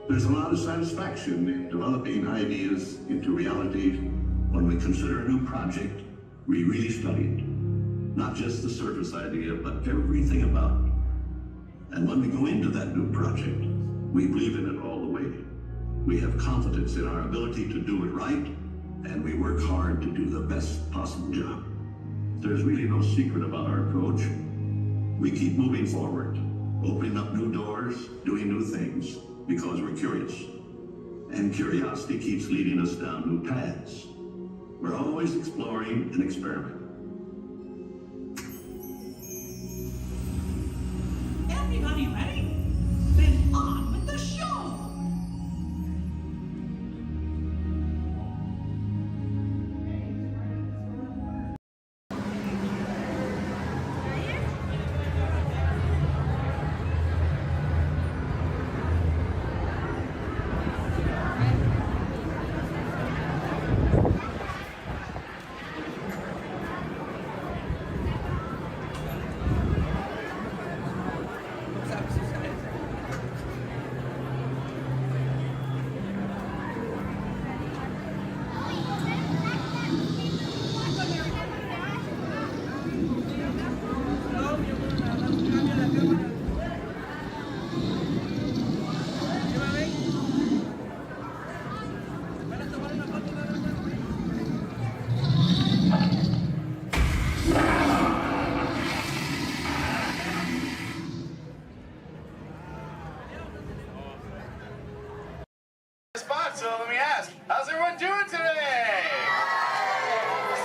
There's a lot of satisfaction in developing ideas into reality when we consider a new project we really studied. Not just the surface idea, but everything about it. And when we go into that new project, we believe in it all the way. We have confidence in our ability to do it right, and we work hard to do the best possible job. There's really no secret about our approach. We keep moving forward, opening up new doors, doing new things, because we're curious. And curiosity keeps leading us down new paths. We're always exploring and experimenting. Everybody ready? Then on with the show! Spot, so let me ask, how's everyone doing today?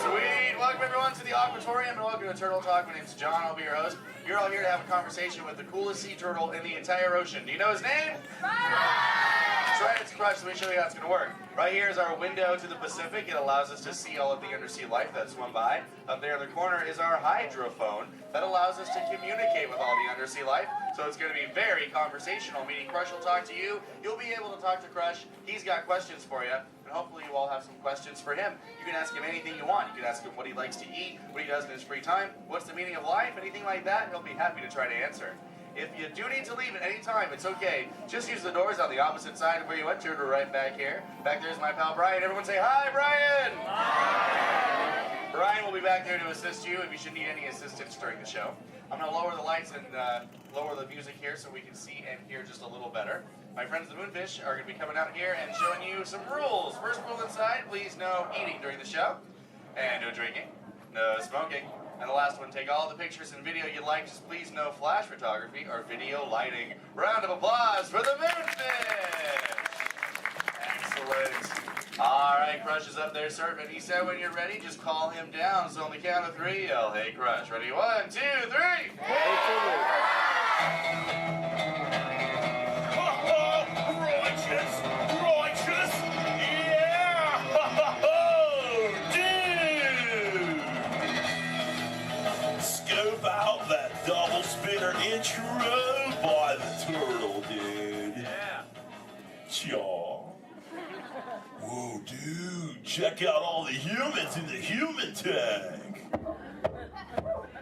Sweet, welcome everyone to the Aquatorium and welcome to Turtle Talk. My name's John, I'll be your host. You're all here to have a conversation with the coolest sea turtle in the entire ocean. Do you know his name? That's right, it's Crush, so let me show you how it's gonna work. Right here is our window to the Pacific. It allows us to see all of the undersea life that swim by. Up there in the corner is our hydrophone that allows us to communicate with all the undersea life. So it's going to be very conversational, meaning Crush will talk to you, you'll be able to talk to Crush, he's got questions for you, and hopefully you all have some questions for him. You can ask him anything you want. You can ask him what he likes to eat, what he does in his free time, what's the meaning of life, anything like that, he'll be happy to try to answer. If you do need to leave at any time, it's okay. Just use the doors on the opposite side of where you entered or right back here. Back there's my pal Brian. Everyone say hi, Brian! Hi! Brian will be back there to assist you if you should need any assistance during the show. I'm going to lower the lights and lower the music here so we can see and hear just a little better. My friends the Moonfish are going to be coming out here and showing you some rules. First rule inside, please no eating during the show. And no drinking. No smoking. And the last one, take all the pictures and video you like, just please no flash photography or video lighting. Round of applause for the Moonfish! Excellent. All right, Crush is up there surfing. He said when you're ready, just call him down. So on the count of 3, yell, hey Crush. Ready, 1, 2, 3! Righteous! Righteous! Yeah! Dude! Scope out that double spinner intro by the turtle, dude. Yeah. Chaw. Whoa, dude, check out all the humans in the human tank.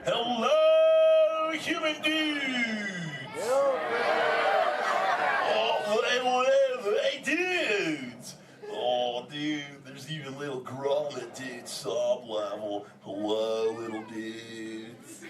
Hello, human dudes. Oh, whatever, hey, dudes. Oh, dude, there's even little grommet dudes, sub level. Hello, little dudes.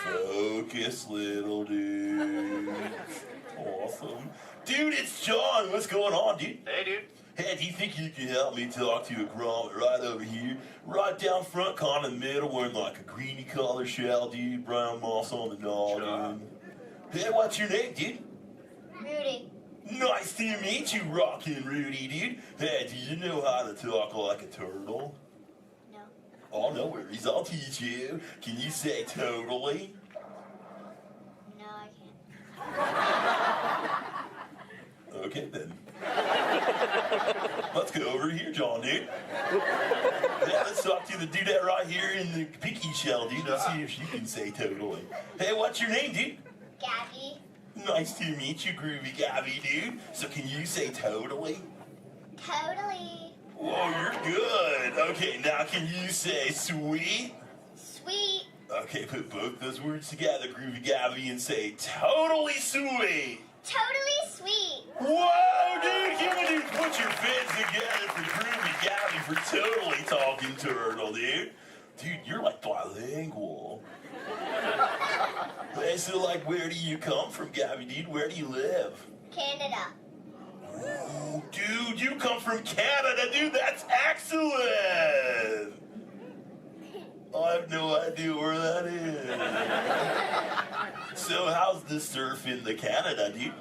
Focus, little dudes. Awesome. Dude, it's John. What's going on, dude? Hey, dude. Hey, do you think you can help me talk to a grommet right over here? Right down front, kind of in the middle, wearing like a greeny color shell, dude. Brown moss on the noggin. Hey, what's your name, dude? Rudy. Nice to meet you, Rockin' Rudy, dude. Hey, do you know how to talk like a turtle? No. Oh, no worries. I'll teach you. Can you say totally? No, I can't. Okay, then. Let's go over here, John, dude. Yeah, let's talk to the dudette right here in the pinky shell, dude. Let's see if she can say totally. Hey, what's your name, dude? Gabby. Nice to meet you, Groovy Gabby, dude. So can you say totally? Totally. Whoa, you're good. Okay, now can you say sweet? Sweet. Okay, put both those words together, Groovy Gabby, and say totally sweet. Totally sweet. Whoa, dude, human dude, put your fins together for Groovy Gabby for totally talking turtle, dude. Dude, you're like bilingual. Hey, so like, where do you come from, Gabby, dude? Where do you live? Canada. Ooh, dude, you come from Canada, dude. That's excellent. I have no idea where that is. So how's the surf in the Canada, dude?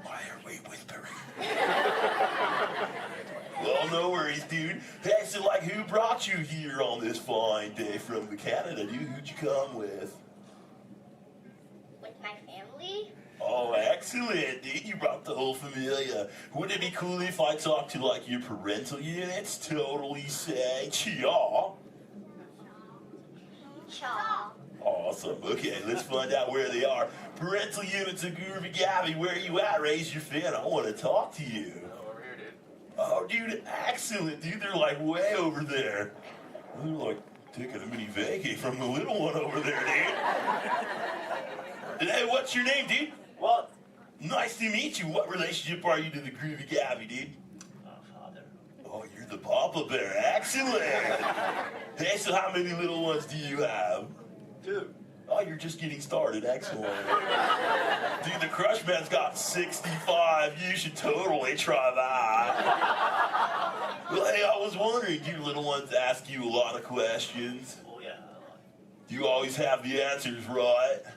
Why are we whispering? Well, no worries, dude. Hey, so like, who brought you here on this fine day from the Canada, dude? Who'd you come with? With my family? Oh, excellent, dude. You brought the whole familia. Wouldn't it be cool if I talked to, like, your parental units? Totally say, cha. Chaw. Awesome. Okay, let's find out where they are. Parental units of Groovy Gabby, where are you at? Raise your fin. I want to talk to you. Over here, dude. Oh, dude, excellent, dude. They're, like, way over there. They're, like, taking a mini vacay from the little one over there, dude. Hey, what's your name, dude? Walt. Nice to meet you. What relationship are you to the Groovy Gabby, dude? Father. Oh, you're the Papa Bear. Excellent. Hey, so how many little ones do you have? 2. Oh, you're just getting started. Excellent. Dude, the Crush Man's got 65. You should totally try that. Well, hey, I was wondering, do little ones ask you a lot of questions? Oh, yeah. Do you always have the answers right? Never.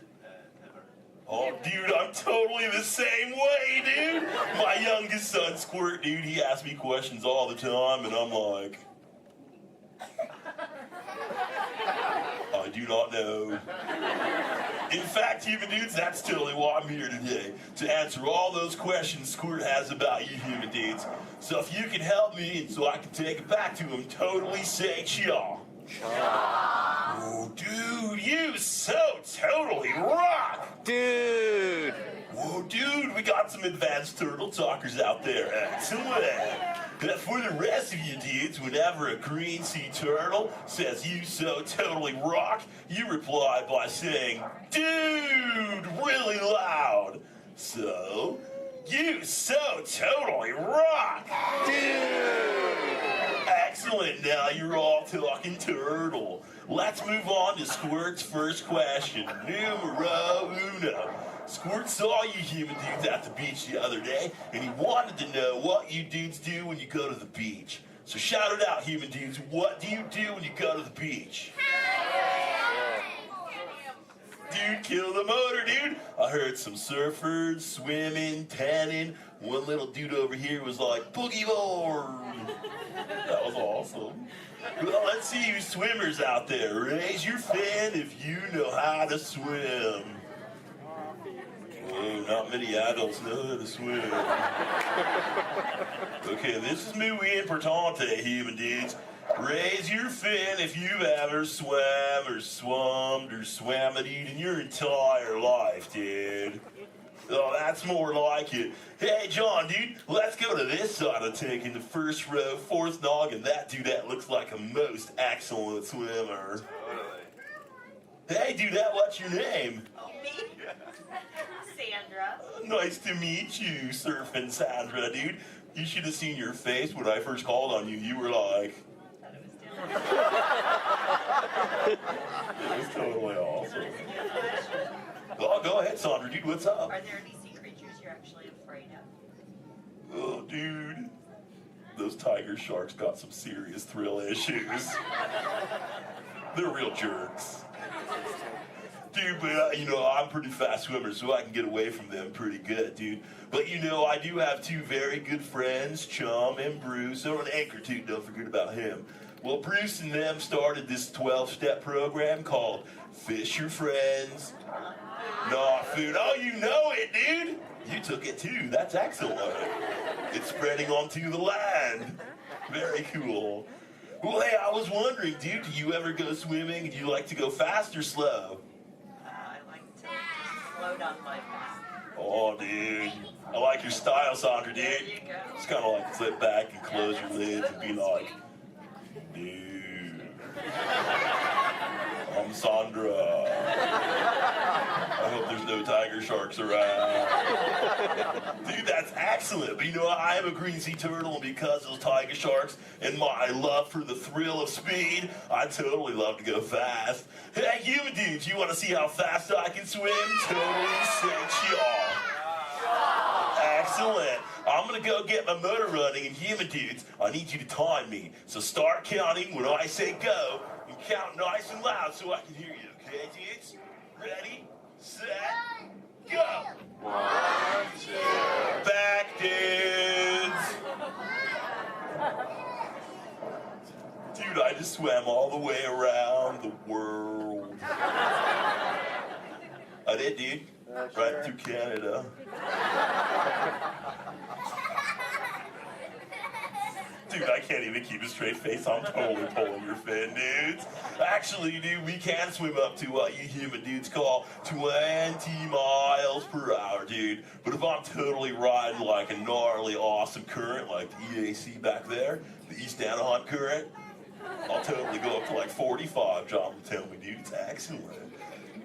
Oh, dude, I'm totally the same way, dude. My youngest son, Squirt, dude, he asks me questions all the time, and I'm like, I do not know. In fact, human dudes, that's totally why I'm here today, to answer all those questions Squirt has about you human dudes. So if you can help me, and so I can take it back to him, totally say cha. Oh, dude, you so totally rock! Dude! Whoa, dude, we got some advanced turtle talkers out there. Excellent. For the rest of you dudes, whenever a green sea turtle says you so totally rock, you reply by saying, dude, really loud. So, you so totally rock. Dude! Excellent, now you're all talking turtle. Let's move on to Squirt's first question. Numero uno. Squirt saw you human dudes at the beach the other day, and he wanted to know what you dudes do when you go to the beach. So shout it out, human dudes. What do you do when you go to the beach? Dude, kill the motor, dude. I heard some surfers, swimming, tanning. One little dude over here was like, boogie board. That was awesome. Well, let's see you swimmers out there. Raise your fin if you know how to swim. Oh, not many adults know how to swim. Okay, this is muy importante, human dudes. Raise your fin if you've ever swam or swummed or swam it in your entire life, dude. Oh, that's more like it. Hey, John, dude, let's go to this side of the tank in the first row, fourth noggin. That dudette looks like a most excellent swimmer. Hey, dudette, what's your name? Me? Sandra. Nice to meet you, Surfing Sandra, dude. You should have seen your face when I first called on you. You were like... It was totally awesome. Oh, go ahead, Sandra, dude, what's up? Are there any sea creatures you're actually afraid of? Oh, dude. Those tiger sharks got some serious thrill issues. They're real jerks. Dude, but, you know, I'm a pretty fast swimmer, so I can get away from them pretty good, dude. But, you know, I do have two very good friends, Chum and Bruce, or an anchor, too, don't forget about him. Well, Bruce and them started this 12-step program called Fish Your Friends, Not Food. Oh, you know it, dude. You took it, too. That's excellent. It's spreading onto the land. Very cool. Well, hey, I was wondering, dude, do you ever go swimming? Do you like to go fast or slow? I like to float on my back. Oh, dude. I like your style, Sandra, dude. There you go. It's kind of like sit back and close your lids and be like, dude. I'm Sandra. I hope there's no tiger sharks around. Dude, that's excellent. But you know what? I am a green sea turtle, and because of those tiger sharks and my love for the thrill of speed, I totally love to go fast. Hey, human dudes, you want to see how fast I can swim? Totally say y'all. Excellent. I'm going to go get my motor running, and human dudes, I need you to time me. So start counting when I say go, and count nice and loud so I can hear you. Okay, dudes? Ready, set, go. 1, 2. Back, dudes. Dude, I just swam all the way around the world. I did, dude. Right through Canada. Dude, I can't even keep a straight face. I'm totally pulling your fin, dudes. Actually, dude, we can swim up to what you human dudes call 20 miles per hour, dude. But if I'm totally riding like a gnarly, awesome current, like the EAC back there, the East Anaheim current, I'll totally go up to like 45, John will tell me, dude. It's excellent.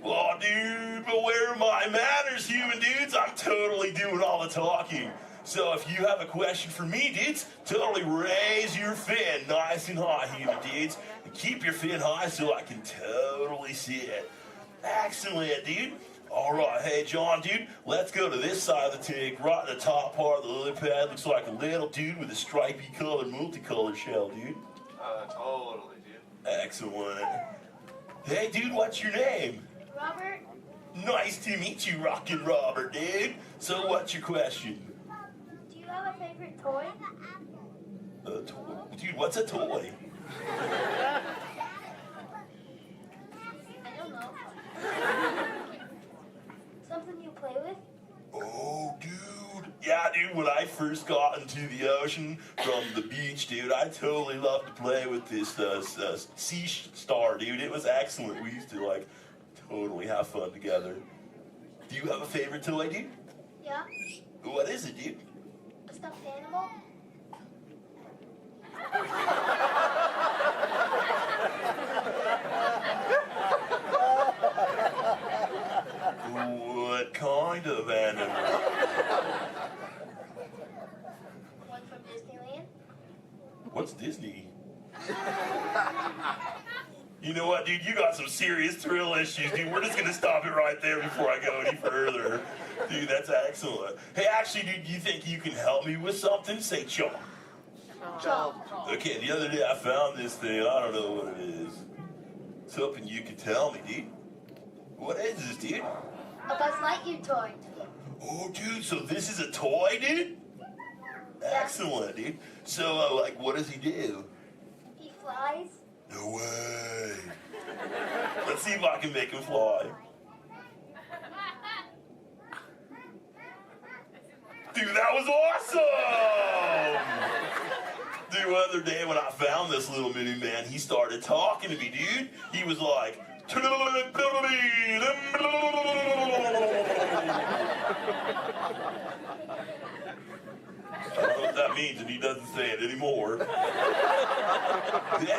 Oh, dude, but where are my manners, human dudes? I'm totally doing all the talking. So if you have a question for me, dudes, totally raise your fin nice and high, human dudes. And keep your fin high so I can totally see it. Excellent, dude. All right, hey, John, dude, let's go to this side of the tank. Right in the top part of the lily pad looks like a little dude with a stripy colored, multicolored shell, dude. Totally, dude. Excellent. Hey, dude, what's your name? Robert? Nice to meet you, Rockin' Robert, dude. So what's your question? Do you have a favorite toy? A toy? Dude, what's a toy? I don't know. Something you play with? Oh, dude. Yeah, dude, when I first got into the ocean from the beach, dude, I totally loved to play with this sea star, dude. It was excellent. We used to, like, totally have fun together. Do you have a favorite toy, dude? Yeah. What is it, dude? A stuffed animal? What kind of animal? One from Disneyland? What's Disney? You know what, dude? You got some serious thrill issues, dude. We're just gonna stop it right there before I go any further. Dude, that's excellent. Hey, actually, dude, you think you can help me with something? Say chomp. Chomp. Okay, the other day I found this thing. I don't know what it is. It's hoping you can tell me, dude. What is this, dude? A Buzz Lightyear toy. Oh, dude, so this is a toy, dude? Excellent, dude. So, like, what does he do? He flies. No way. Let's see if I can make him fly. Dude, that was awesome! Dude, the other day when I found this little mini man, he started talking to me, dude. He was like, I don't know what that means, and he doesn't say it anymore.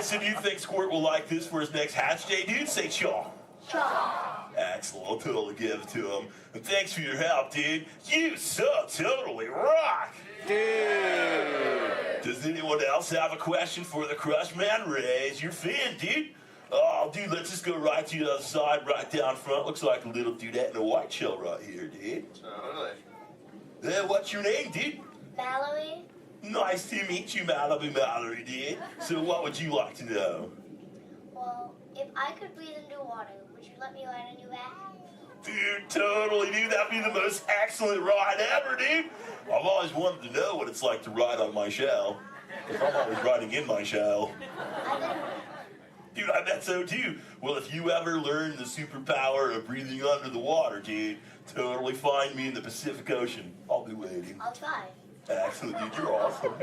So do you think Squirt will like this for his next hatch day, dude? Say chaw. Chaw. Excellent, I'll totally give it to him. And thanks for your help, dude. You so totally rock. Dude. Does anyone else have a question for the Crush Man? Raise your fin, dude. Oh, dude, let's just go right to the other side, right down front. Looks like a little dudette in a white shell right here, dude. Totally. Hey, what's your name, dude? Mallory. Nice to meet you, Mallory, dude. So what would you like to know? Well, if I could breathe into water, would you let me ride on your back? Dude, totally, dude. That'd be the most excellent ride ever, dude. I've always wanted to know what it's like to ride on my shell. Because I'm always riding in my shell. Dude, I bet so too. Well, if you ever learn the superpower of breathing under the water, dude, totally find me in the Pacific Ocean. I'll be waiting. I'll try. Excellent, dude. You're awesome.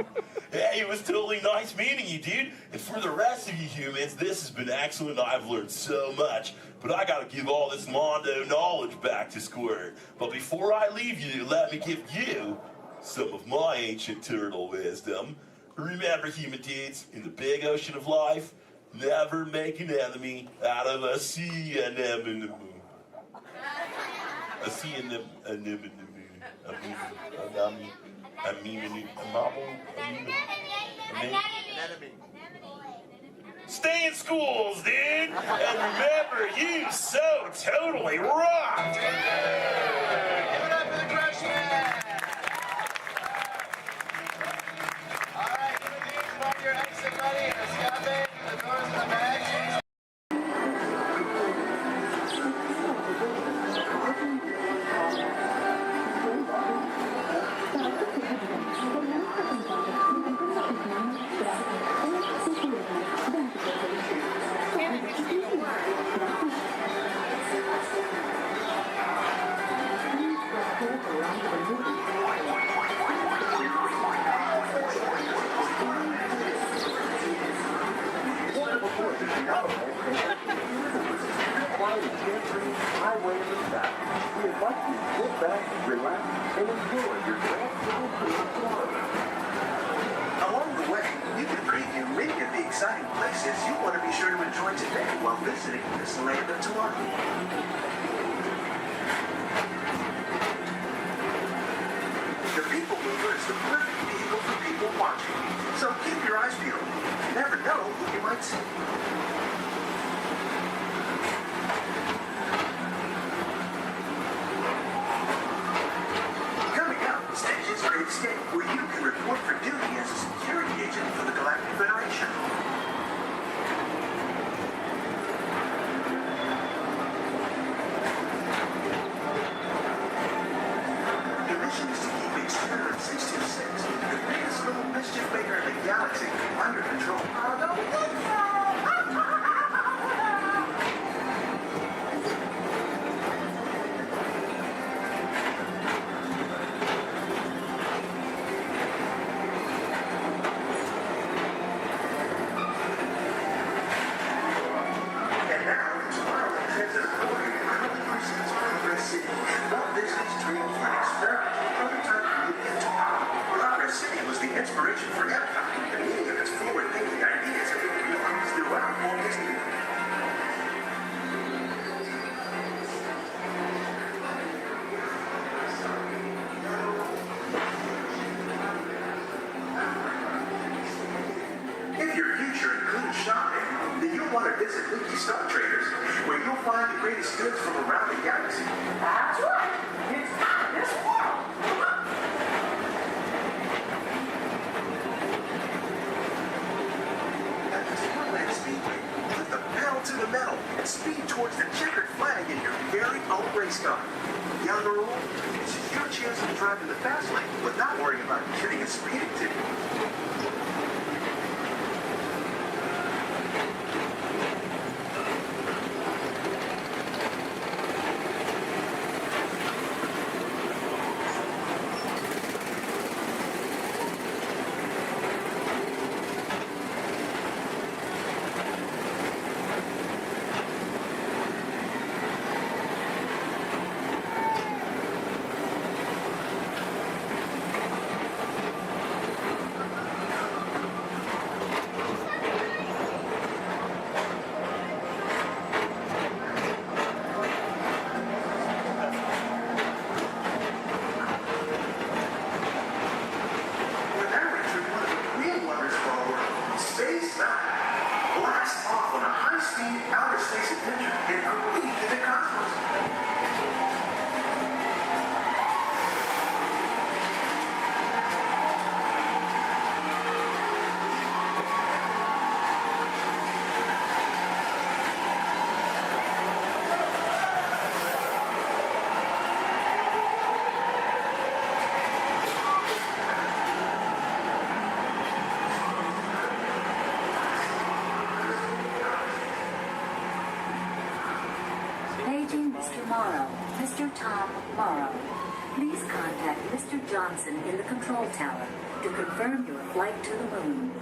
Hey, it was totally nice meeting you, dude. And for the rest of you humans, this has been excellent. I've learned so much. But I gotta give all this Mondo knowledge back to Squirt. But before I leave you, let me give you some of my ancient turtle wisdom. Remember, human dudes, in the big ocean of life, Never make an enemy out of a sea anemone. A sea anemone. Stay in schools, dude! And remember, you so totally rocked! Give it up for the Crushman! Alright, give the games about your exit ready. Escape, the doors in the back. Along the way, you can preview many of the exciting places you want to be sure to enjoy today while visiting Disneyland of tomorrow. The People Mover is the perfect vehicle for people watching, so keep your eyes peeled. You never know who you might see. Coming up, Stage's Great Escape, where you can report for duty as a security agent for the Galactic Federation. The mission is to keep Experiment 626, the biggest little mischief maker in the galaxy, under control. And now, tomorrow, Transit Authority currently proceeds Progress City, Walt Disney's dream for an experimental prototype movie to power. Progress City was the inspiration for Epcot, and many of its forward-thinking ideas have been realized throughout Walt Disney. If your future includes shopping, then you'll want to visit Mickey Star Traders, where you'll find the greatest goods from around the galaxy. That's right. It's out of this world. At the Disneyland Speedway, put the pedal to the metal and speed towards the checkered flag in your very own race car. Young or old, this is your chance to drive in the fast lane, but not worrying about getting a speeding ticket. When that reaches one of the real wonders of our world, Space Mountain, blast off on a high-speed outer space adventure and complete in the cosmos. Paging Mr. Morrow, Mr. Tom Morrow. Please contact Mr. Johnson in the control tower to confirm your flight to the moon.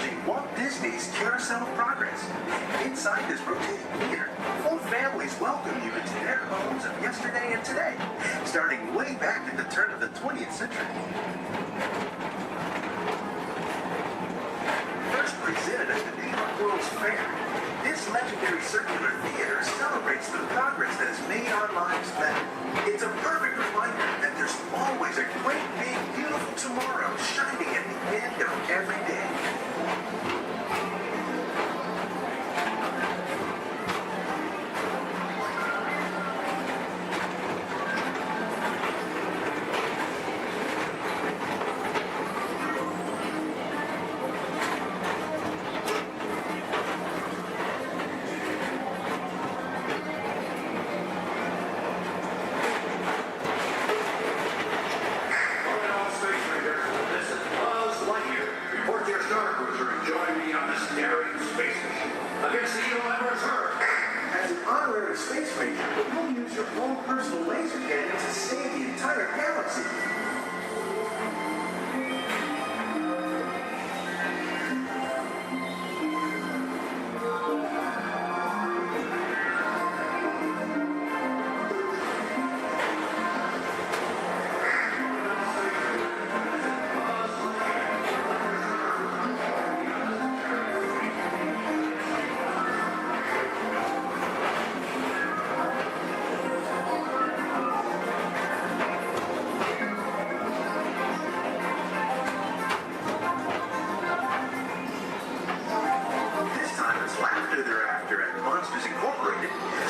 launching Walt Disney's Carousel of Progress. Inside this rotating theater, full families welcome you into their homes of yesterday and today, starting way back at the turn of the 20th century. First presented at the New York World's Fair, this legendary circular theater celebrates the progress that has made our lives better. It's a perfect reminder that there's always a great, big, beautiful tomorrow shining at the end of every day. Space Ranger, you'll use your own personal laser cannon to save the entire galaxy.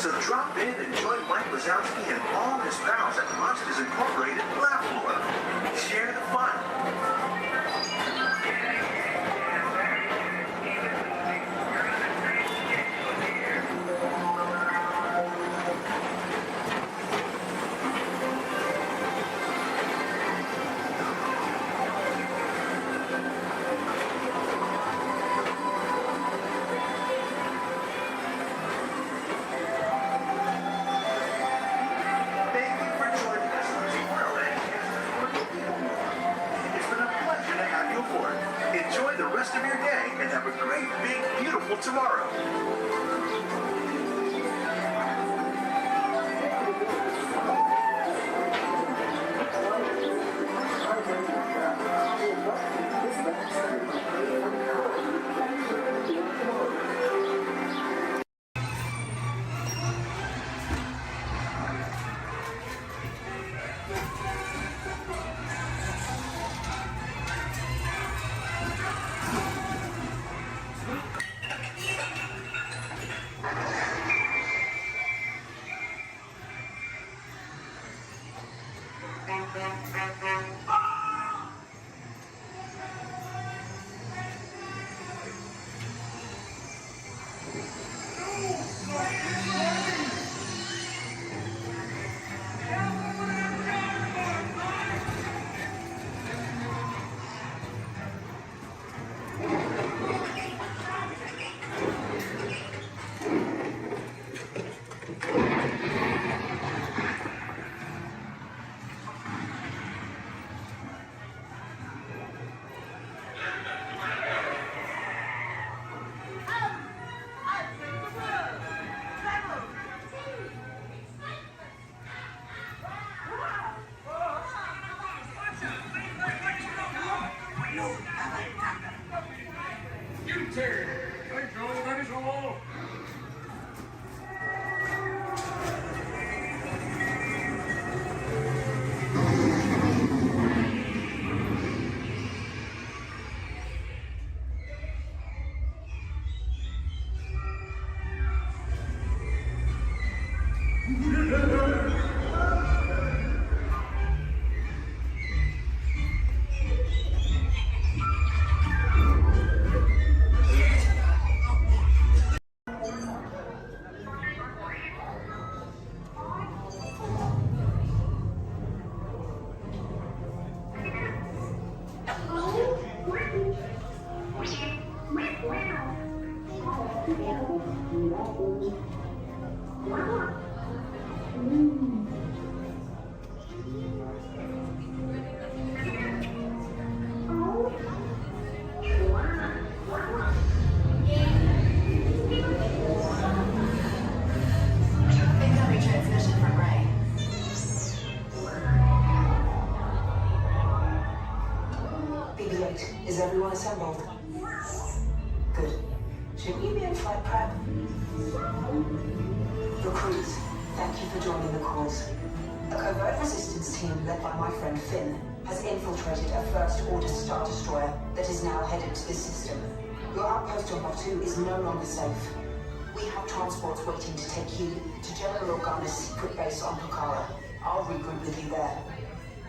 So drop in and join Mike Wazowski and all his pals at Monsters Incorporated Laugh Floor. Share the fun. Enjoy the rest of your day and have a great, big, beautiful tomorrow. Is everyone assembled? Good. Shouldn't you be in flight prep? Recruits, thank you for joining the cause. A covert resistance team led by my friend Finn has infiltrated a First Order Star Destroyer that is now headed to this system. Your outpost on Batu is no longer safe. We have transports waiting to take you to General Organa's secret base on Pucara. I'll regroup with you there.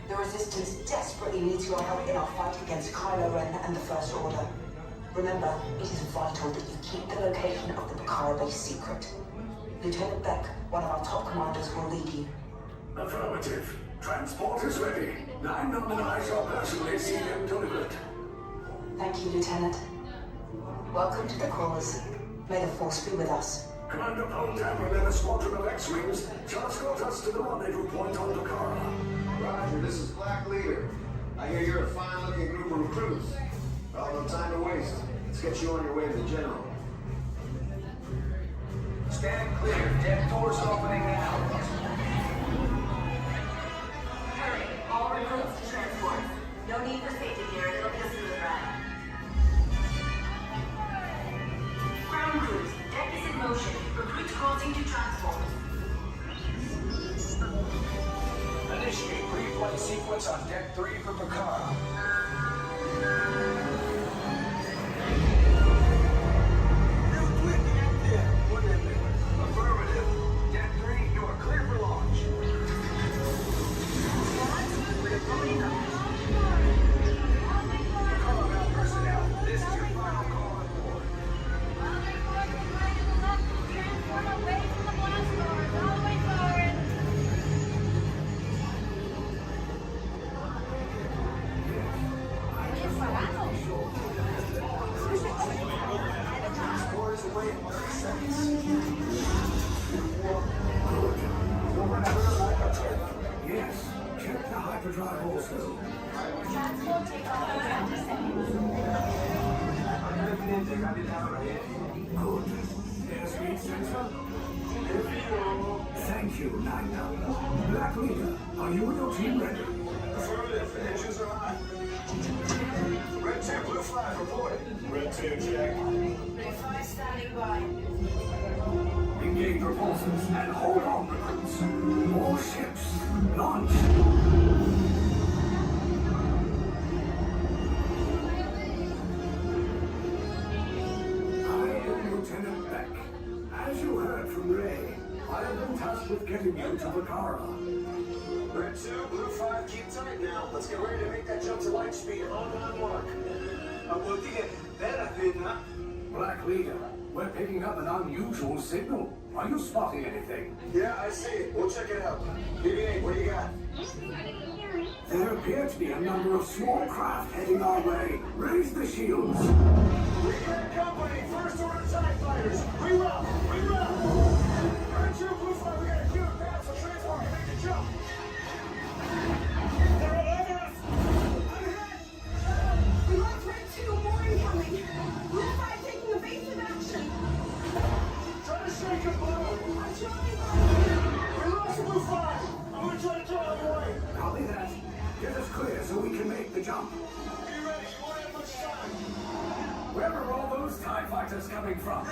The Resistance desperately needs your help in our fight against Kylo Ren and the First Order. Remember, it is vital that you keep the location of the Pucara base secret. Lieutenant Beck, one of our top commanders, will lead you. Affirmative. Transport is ready. 9 and I shall personally see them delivered. Thank you, Lieutenant. Welcome to the cause. May the Force be with us. Commander Poltam and a squadron of X-Wings shall escort us to the rendezvous point on Pucara. Roger, this is Black Leader. I hear you're a fine-looking group of recruits. Well, no time to waste. Let's get you on your way to the General. Stand clear. Deck doors opening now. Hurry, all recruits to transport. No need for safety gear, it'll be a smooth ride. Ground crews, deck is in motion. Recruits crossing to transport. Initiate pre-flight sequence on Deck 3 for Pucara. Affirmative. Deck 3, you are clear for launch. Pucara personnel, this is your final call on board. Transform away from the blast doors, all the way forward. Scores away in 30 seconds. Yes, check the hyperdrive also. Transport takeoff in 20 seconds. Good. Airspeed sensor. Thank you, 9 Black Leader, are you and your team ready? Affirmative. Engines are hot. Red 2, blue flag reporting. Red 2, check. Blue 5 standing by. Engage propulsors and hold on, recruits. More ships. Launch. I am Lieutenant Beck. As you heard from Ray, I have been tasked with getting you to Pucara. Red 2, blue 5, keep tight now. Let's get ready to make that jump to light speed. On mark. Black Leader, we're picking up an unusual signal. Are you spotting anything? Yeah, I see it. We'll check it out. BB-8, what do you got? There appear to be a number of small craft heading our way. Raise the shields. We got company. First Order TIE fighters. Reroute. Reroute. Red 2, blue 5, we got a clear path so transport can make the jump. They're all over us. I'm hit. We lost Red 2, more incoming. Blue 5 taking evasive action. Try to shake him, Blue. I'm trying. We lost Blue 5. I'm gonna try to throw him away. Copy that. Get us clear so we can make the jump. Be ready. You won't have much time. Where are all those TIE fighters coming from?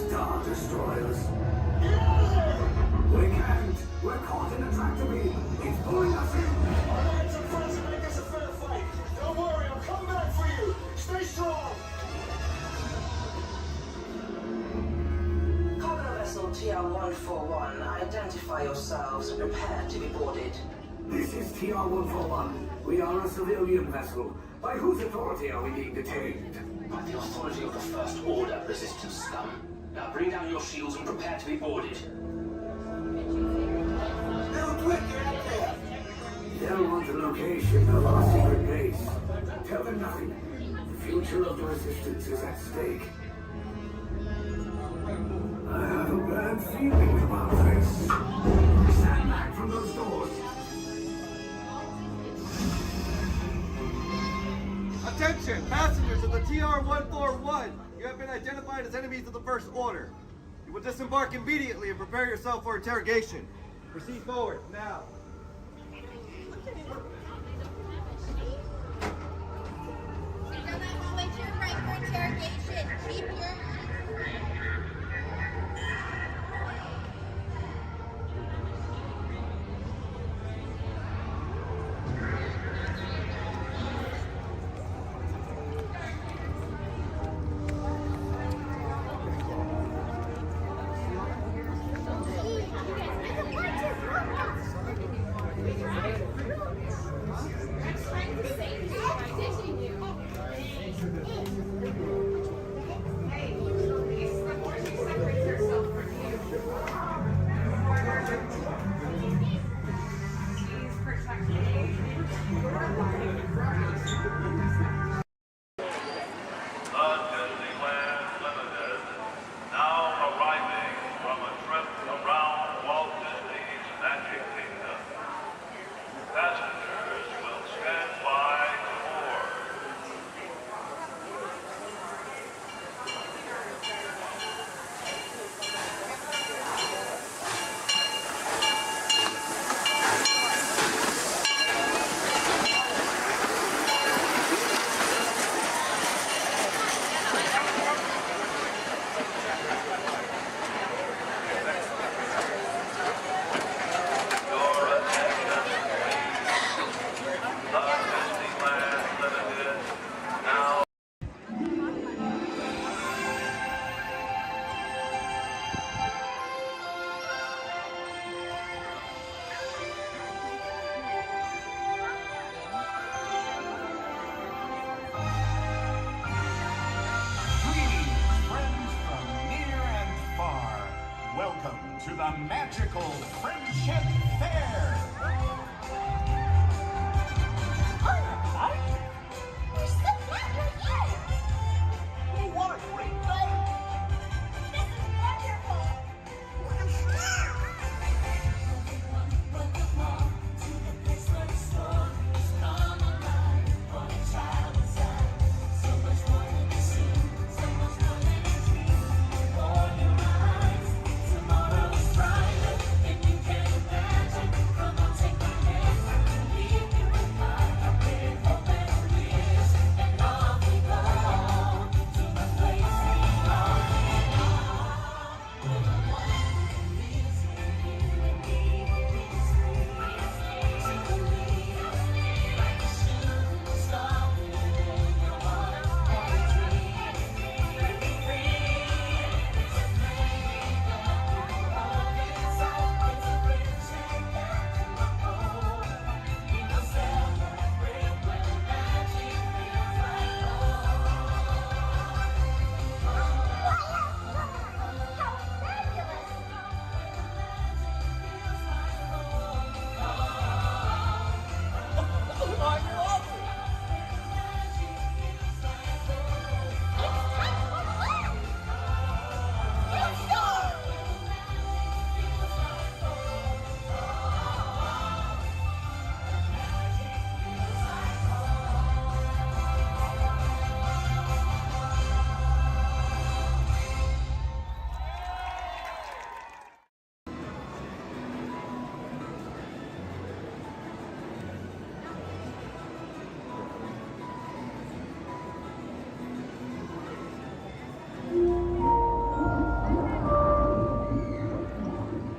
Star Destroyers. Get out of there. We can't. We're caught in a tractor beam. It's pulling us in. Our hands are friends and make this a fair fight. Don't worry, I'll come back for you. Stay strong. Cargo vessel TR-141, identify yourselves and prepare to be boarded. This is TR-141. We are a civilian vessel. By whose authority are we being detained? By the authority of the First Order resistance scum. Now bring down your shields and prepare to be boarded. They'll want the location of our secret base. Tell them nothing. The future of the Resistance is at stake. I have a bad feeling about this. Stand back from those doors. Attention, passengers of the TR-141. You have been identified as enemies of the First Order. You will disembark immediately and prepare yourself for interrogation. Proceed forward, now. for interrogation. Keep your Disneyland Limited, now arriving from a trip around Walt Disney's Magic Kingdom. Passengers will stand by to board. Welcome to the magical Friendship Fair. We're so glad you're here! Oh, what a great day! This is wonderful!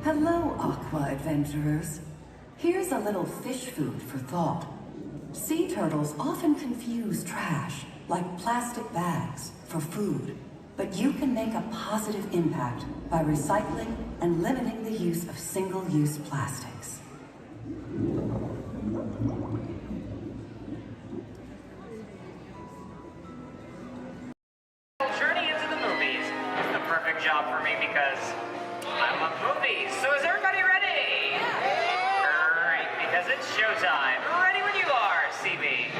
Hello, Aqua Adventurers. Here's a little fish food for thought. Sea turtles often confuse trash, like plastic bags, for food. But you can make a positive impact by recycling and limiting the use of single-use plastics. Journey into the movies is the perfect job for me because I love movies. So is everybody ready? Great, because it's showtime. Ready when you are, CB.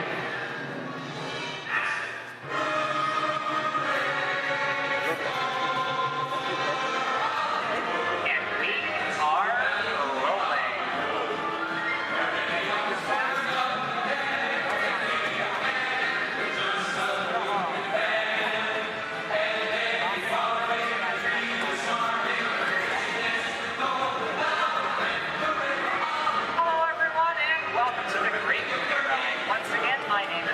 And we are rolling. Hello everyone and welcome to the Great Movie Ride. Once again, my name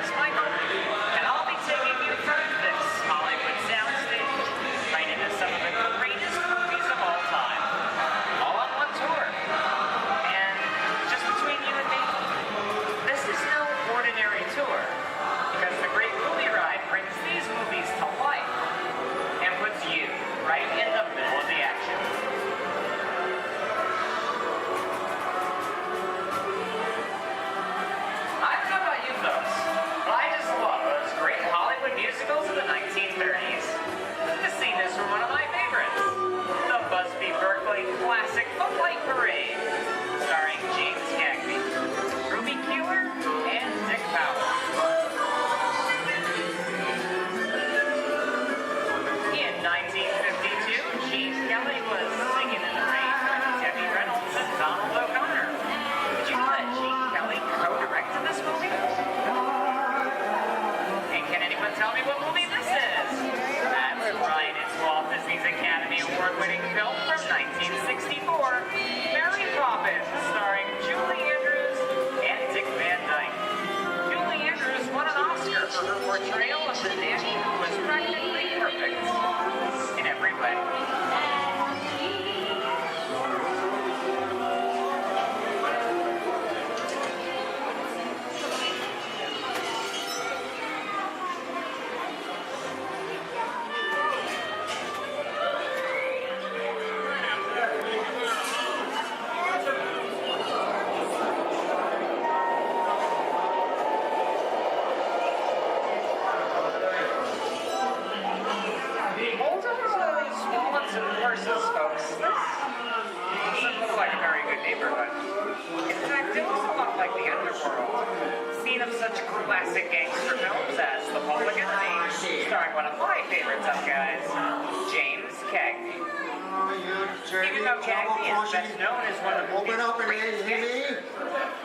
Oscar-winning film from 1964, Mary Poppins, starring Julie Andrews and Dick Van Dyke. Julie Andrews won an Oscar for her portrayal of the nanny who was practically perfect in every way. Classic gangster films as The Public Enemy, starring one of my favorite tough guys, James Cagney. Even though Cagney is best known as one of the movie's greatest gangsters,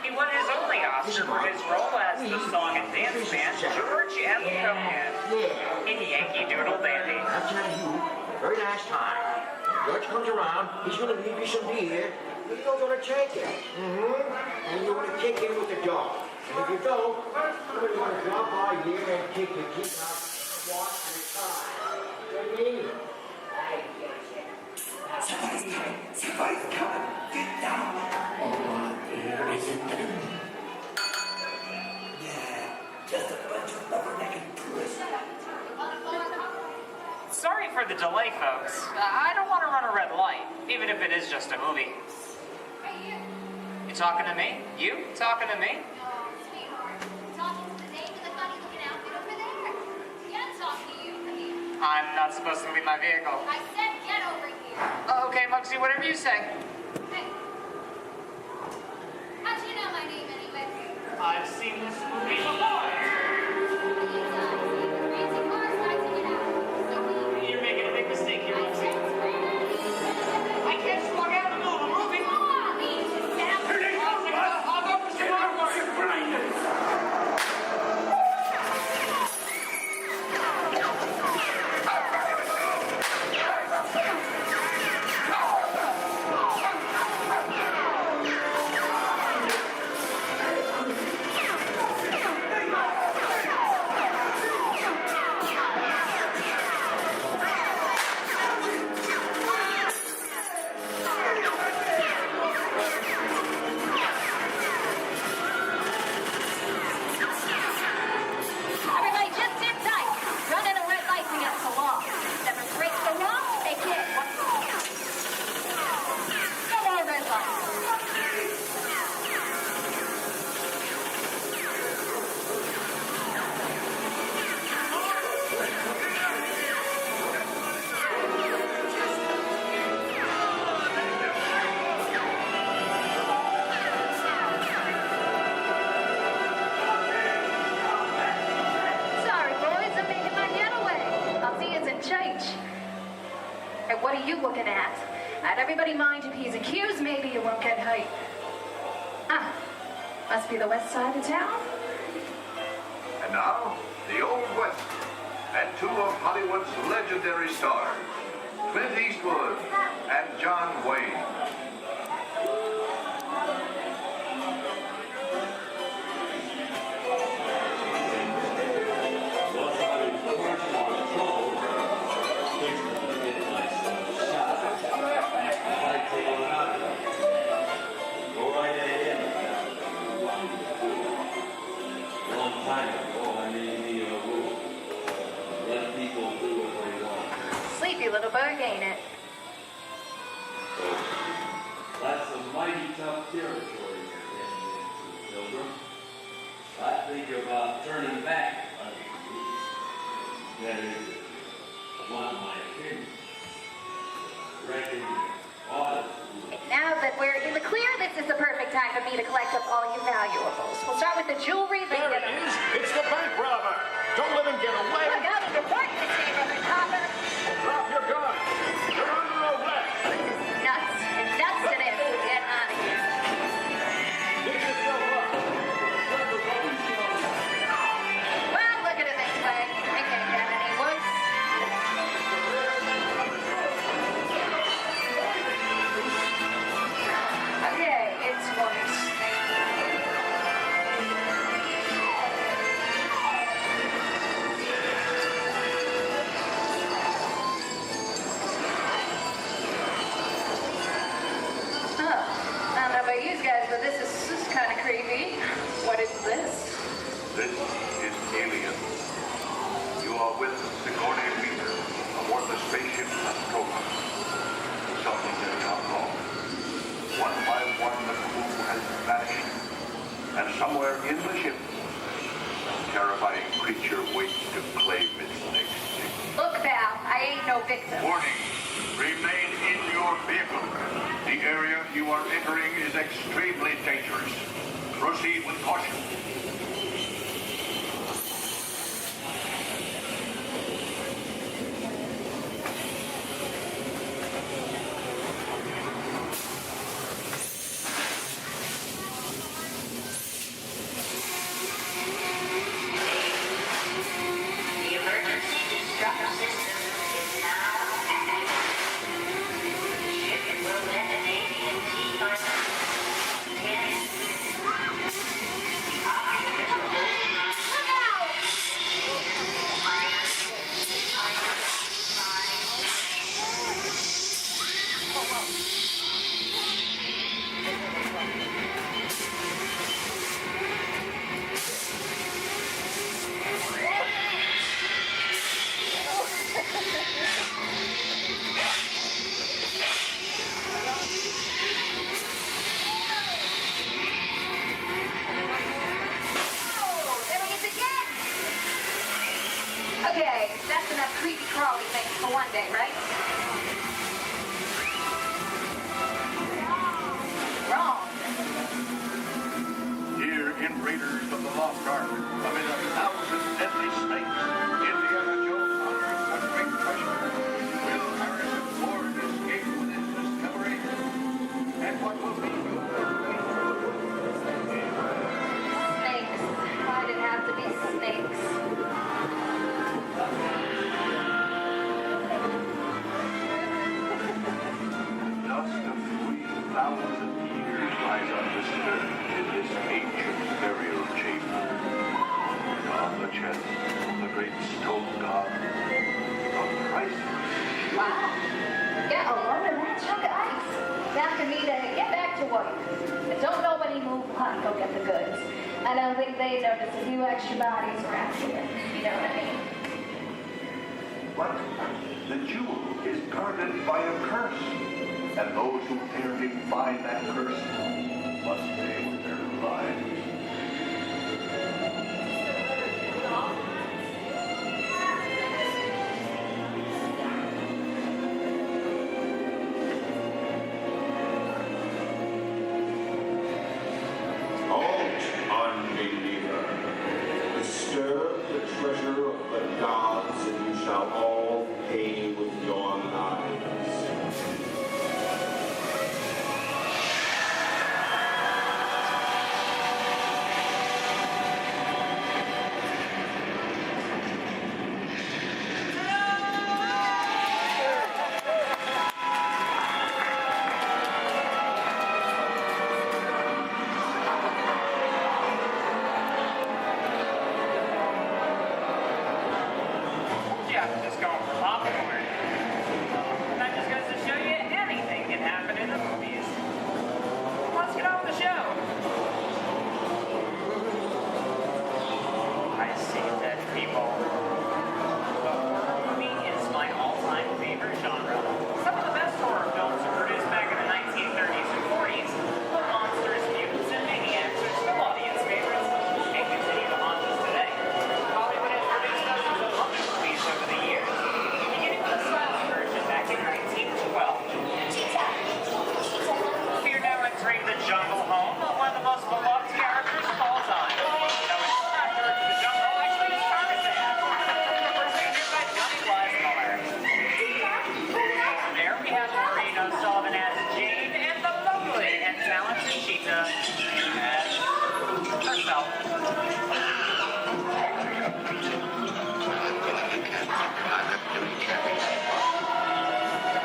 he won his only Oscar for his role as the song and dance man George M. Cohan in Yankee Doodle Dandy. I'm telling you, very nice time. George comes around, he's going to leave you some beer, but you're going to take it. And you're going to kick in with the dog. And if you don't, somebody's going to drop by here and kick your teeth out one at a time. You know what I mean? Somebody's coming. Get down. Oh, dear, is it them? Yeah, just a bunch of rubber-necked tourists. Sorry for the delay, folks. I don't want to run a red light, even if it is just a movie. You talking to me? You talking to me? I'm not supposed to leave my vehicle. I said get over here. Okay, Mugsy, whatever you say. Hey. How'd you know my name anyway? I've seen this movie before. You're making a big mistake here, Mugsy. I can't just walk out in the middle of a movie. I'll go for some more. What are you looking at? Let everybody mind your P's and Q's, maybe you won't get hurt. Ah, must be the west side of town. And now, the Old West, and two of Hollywood's legendary stars, Clint Eastwood and John Wayne. Sleepy little bug, ain't it? That's a mighty tough territory you're heading into, Pilgrim. I think about turning back. That is, one of my opinions. Reckon ought to. Now that we're in the clear, this is the perfect time for me to collect up all your valuables. We'll start with the jewelry. There it is. It's the bank robber. Don't let him get away. Look out, the report, Mr. Brother Copper. Drop your gun. You're under arrest. Nuts. It's nuts to this. Get out of here. Get yourself up. Well, look at it this way. I can't get any worse. This is Alien. You are with Sigourney Weaver aboard the spaceship Nostromo. Something has gone wrong. One by one, the crew has vanished. And somewhere in the ship, a terrifying creature waits to claim its next victim. Look, pal, I ain't no victim. Warning. Remain in your vehicle. The area you are entering is extremely dangerous. Proceed with caution. The emergency disruptor system is now active. Ship will detonate in T-minus 10. Operators will override. Look out! Oh, there he is again! Okay, that's enough creepy crawly things for one day, right? Wrong. Here in Raiders of the Lost Ark, amid 1,000 deadly snakes, Indiana Jones unearths a great treasure. Will Harrison Ford escape with his discovery? And what will be Snakes. Why'd it have to be snakes? dust of 3,000 years lies undisturbed in this ancient burial chamber. And on the chest, the great stone god, a priceless. Wow. Get a load of that chunk of ice. Now for me to get back to work. And don't nobody move, honey, go get the goods. I don't think they noticed a few extra bodies around here. You know what I mean? But the jewel is guarded by a curse. And those who dare defy that curse must pay with their lives. Halt, unbeliever. Disturb the treasure of the gods, and you shall all pay with your lives. Yeah, just going for popcorn. That just goes to show you anything can happen in the movies. Let's get on with the show. I see dead people. The horror movie is my all-time favorite genre. Some of the best horror films were produced back in the 1930s and 40s, but monsters, mutants, and maniacs are still audience favorites and continue to haunt us today. Hollywood has produced dozens of other movies over the years, beginning with a silent version back in 1912. We are now entering the jungle home of one of the most beloved characters of all time. No, it's not George the Jungle, actually it's Tarzan. Presented by Johnny Weissmuller. There we have Maureen O'Sullivan as Jane and the lovely and talented Cheetah as herself.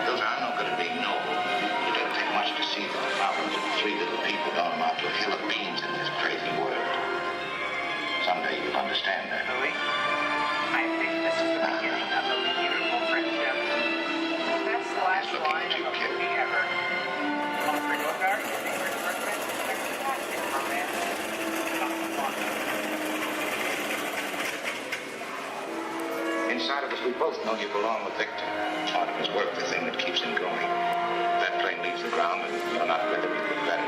Those are not going to be noble. It doesn't take much to see that the problems of three little people don't amount to a hill of beans in this crazy world. Someday you'll understand that. Louis, I think this is the beginning of a beautiful friendship. That's the last line of a movie ever. Humphrey Bogart, your favorite person, fantastic romance. We both know you belong with Victor. Part of his work, the thing that keeps him going. If that plane leaves the ground and you're not with him, you look better.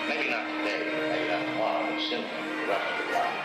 Maybe not today, maybe not tomorrow, but soon. The rest of the time.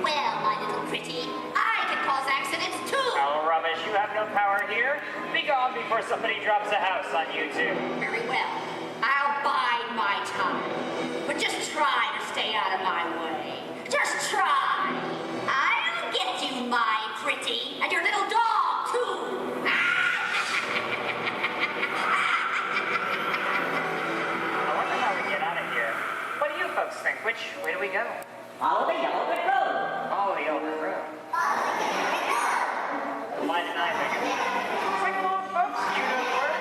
Well, my little pretty, I can cause accidents too. Oh, rubbish. You have no power here. Be gone before somebody drops a house on you, too. Very well. I'll bide my time. But just try to stay out of my way. Just try. I'll get you, my pretty, and your little dog, too. I wonder how we get out of here. What do you folks think? Which way do we go? Follow the yellow brick road. Follow the yellow brick road. Why didn't I think of it? Sing along, folks. You know the words.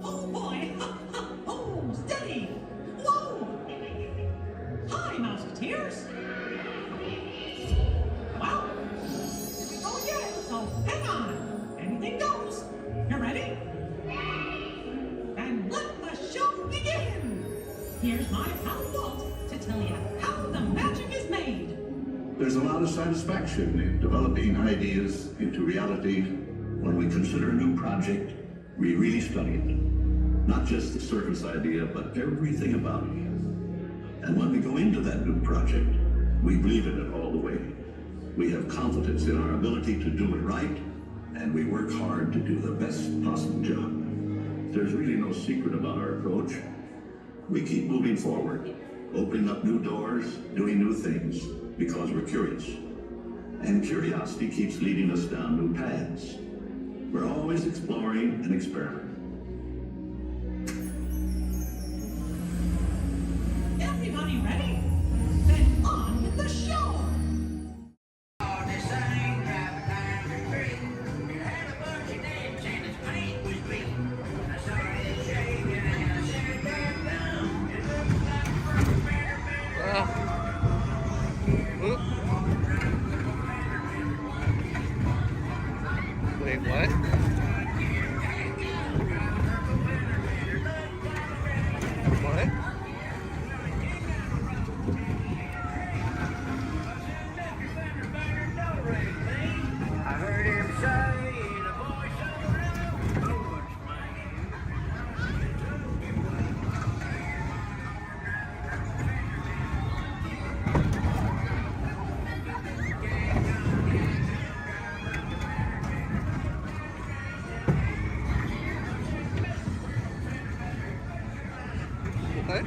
Oh boy! Oh, steady! Whoa! Hi, Mouseketeers! Wow! Oh yeah, so hang on! Anything goes! You ready? And let the show begin! Here's my pal Walt to tell There's a lot of satisfaction in developing ideas into reality. When we consider a new project, we really study it. Not just the surface idea, but everything about it. And when we go into that new project, we believe in it all the way. We have confidence in our ability to do it right, and we work hard to do the best possible job. There's really no secret about our approach. We keep moving forward, opening up new doors, doing new things, because we're curious. And curiosity keeps leading us down new paths. We're always exploring and experimenting. Everybody ready? Then on with the show! Wait, what? What? I heard him say the voice of the railroad What?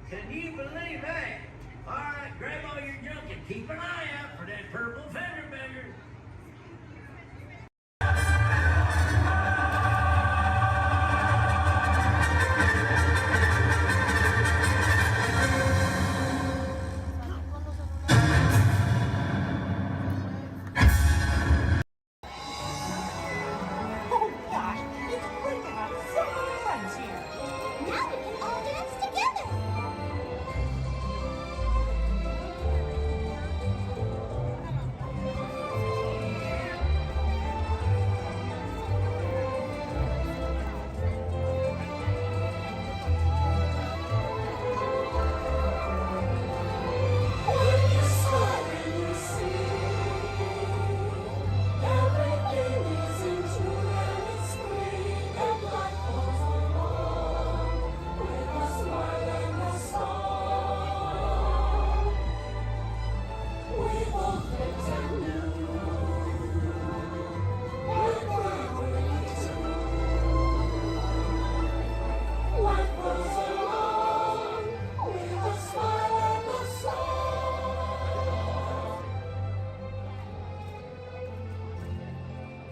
Can you believe that? All right, grab all your junk and keep an eye out for that purple fender bender. Oh gosh, it's great to have so many friends here. Now we can all dance together.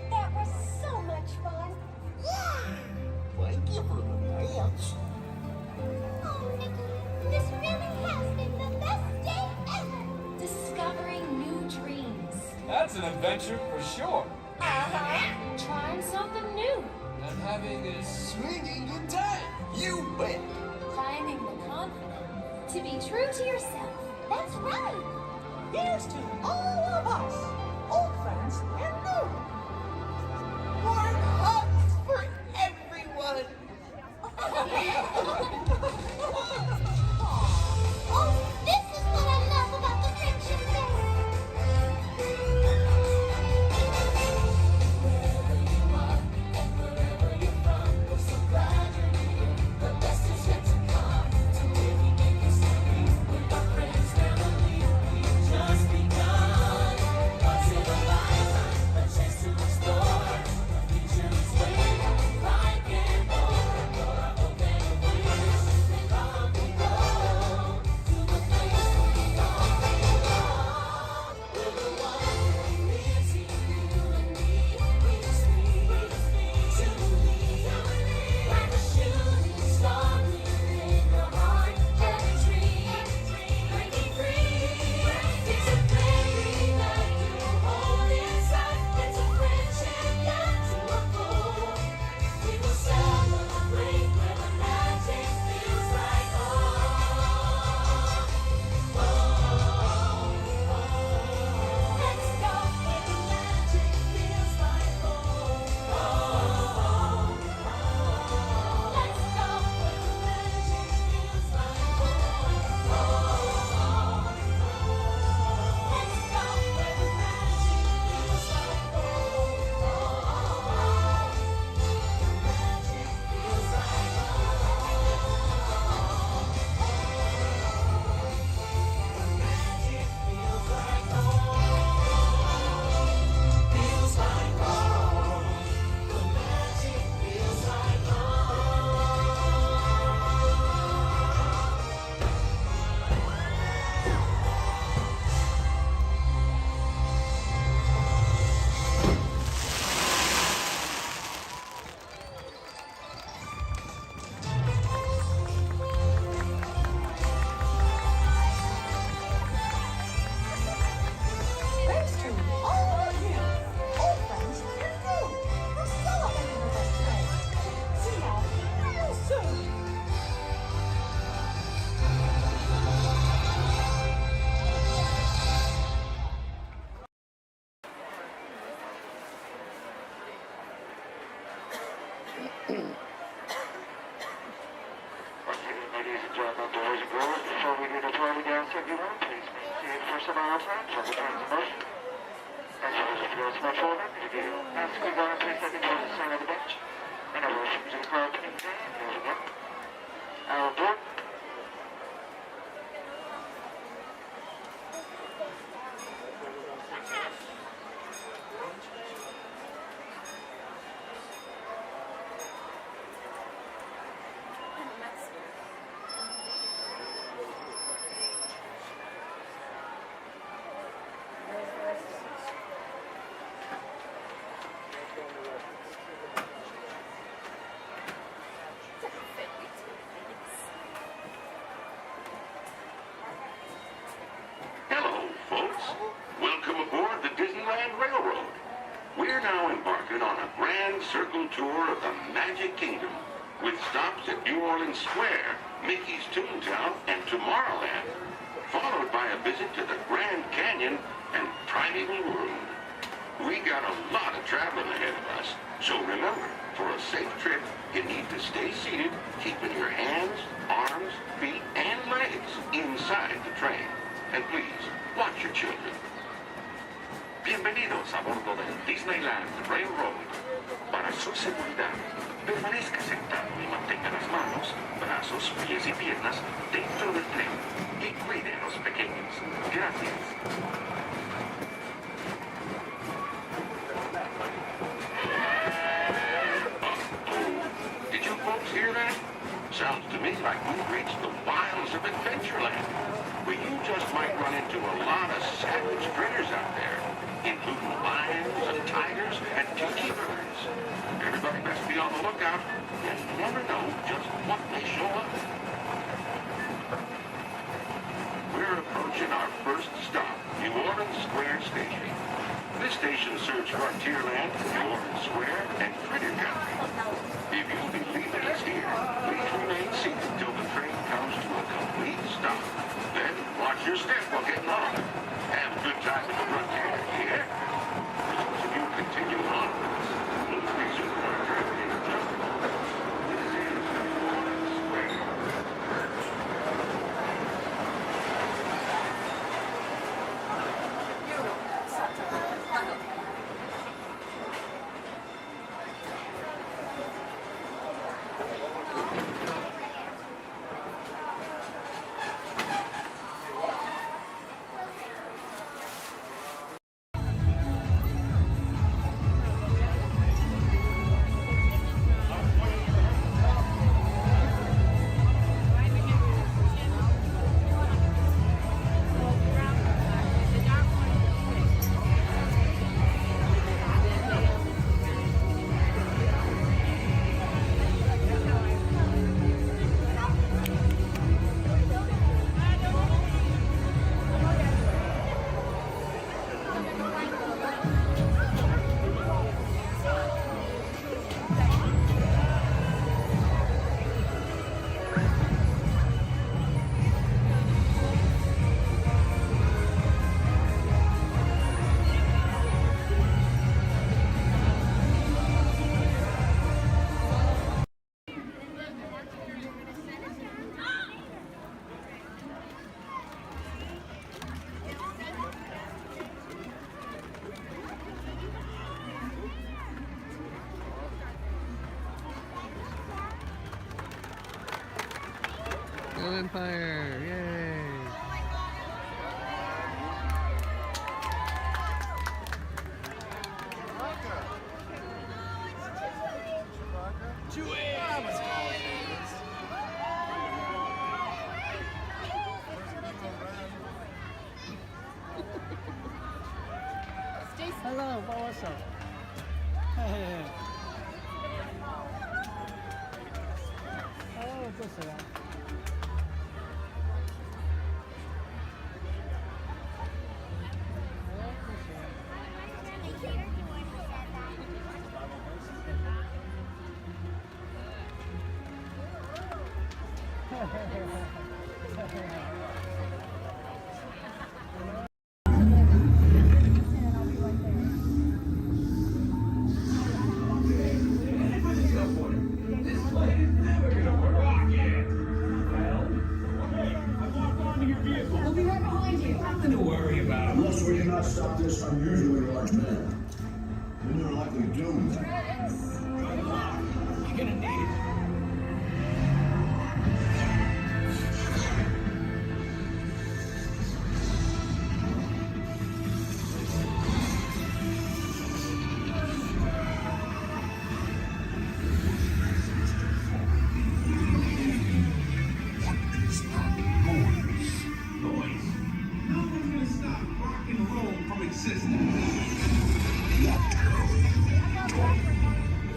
That was so much fun. Yeah. Thank you for the dance. Oh, Nikki, this really has been the best day ever. Discovering new dreams. That's an adventure for sure. Uh-huh. Trying something new. And having a swinging good time. You bet. Finding the confidence to be true to yourself. That's right. Here's to all of us, old friends and new. Warm hugs for everyone. Oh, this is what I love about the friendship fair. Wherever you are and wherever you're from, we're so glad you're here. The best is yet to come. Today we make history with our friends, family. We've just begun. surveillance range of the train's motion. As well as if you want much over, if you ask to go 3 seconds towards the center of the bench, in relation to the crowd coming today, and here's again. Our board. Hello, folks. Welcome aboard the Disneyland Railroad. We're now embarking on a grand circle tour of the Magic Kingdom with stops at New Orleans Square, Mickey's Toontown, and Tomorrowland, followed by a visit to the Grand Canyon and Primeval World. We got a lot of traveling ahead of us, so remember, for a safe trip, you need to stay seated, keeping your hands, arms, feet, and legs inside the train. And please, watch your children. Bienvenidos a bordo del Disneyland Railroad. Para su seguridad, permanezca sentado y mantenga las manos, brazos, pies y piernas dentro del tren y cuide a los pequeños. Gracias. Did you folks hear that? Sounds to me like we've reached the wilds of Adventureland, where you just might run into a lot of savage critters out there, including lions and tigers and tiki birds. Everybody best be on the lookout. You never know just what may show up. We're approaching our first stop, New Orleans Square Station. This station serves Frontierland, New Orleans Square, and Critter Country. If you'll be leaving us here, please remain seated till the train comes to a complete stop. Then watch your step while getting on. Have a good time at the Frontier here. Those of you continue on with us, we'll resume our journey in just a moment. This is New Orleans Square. Empire, yay! Hello, what's up? Hey. Oh, what's up? We'll be right behind you. Nothing to worry. worry about. Unless we cannot stop this unusually large man, then you're likely doomed. Good luck. You're gonna need it.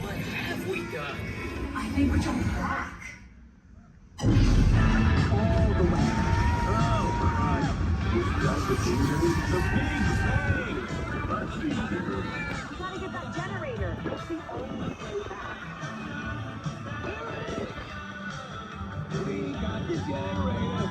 What have we done? I think we're jumping back. We gotta get that generator. It's the only way back. We got the generator.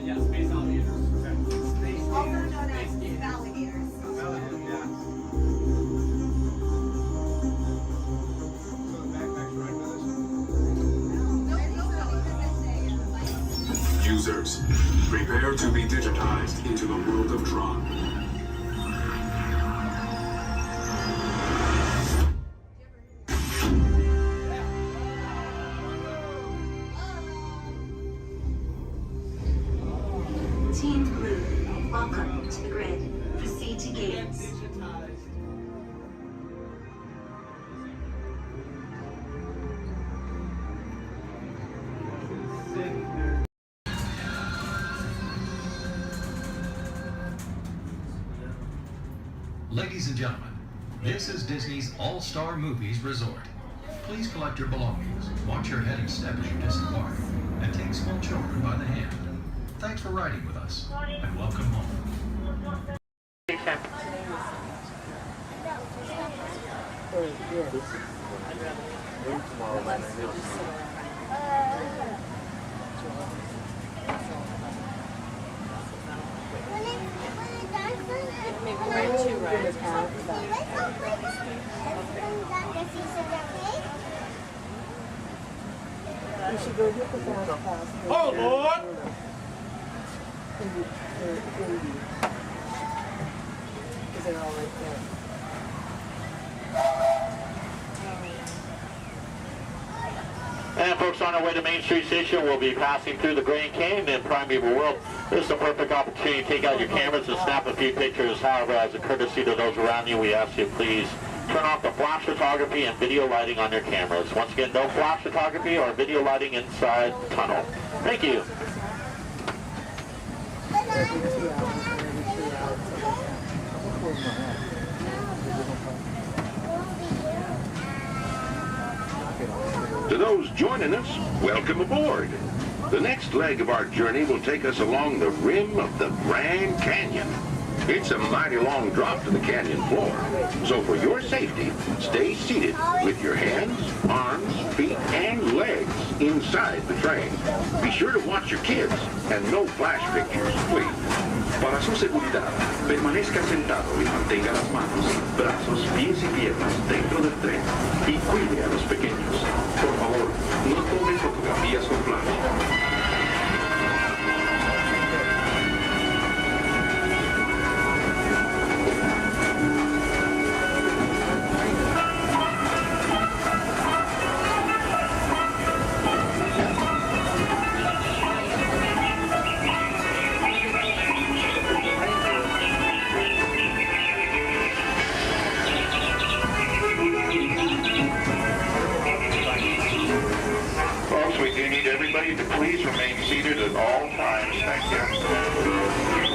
Yeah, space alligators. Also known as alligators. Users, prepare to be digitized into the world of Tron. Team Blue, welcome to the grid. Proceed to gates. Ladies and gentlemen, this is Disney's All-Star Movies Resort. Please collect your belongings, watch your head and step as you disembark, and take small children by the hand. Thanks for riding with us, and welcome home. Maybe we're two rides after that. We should go get the fast pass. Oh, Lord! Because they're all right there. And folks, on our way to Main Street Station, we'll be passing through the Grand Canyon and Primeval World. This is a perfect opportunity to take out your cameras and snap a few pictures. However, as a courtesy to those around you, we ask you please turn off the flash photography and video lighting on your cameras. Once again, no flash photography or video lighting inside the tunnel. Thank you. To those joining us, welcome aboard. The next leg of our journey will take us along the rim of the Grand Canyon. It's a mighty long drop to the canyon floor, so for your safety, stay seated with your hands, arms, feet, and legs inside the train. Be sure to watch your kids and no flash pictures, please. Para su seguridad, permanezca sentado y mantenga las manos, brazos, pies y piernas dentro del tren y cuide a los pequeños. Por favor, no tome fotografías con flash. we need everybody to please remain seated at all times. Thank you.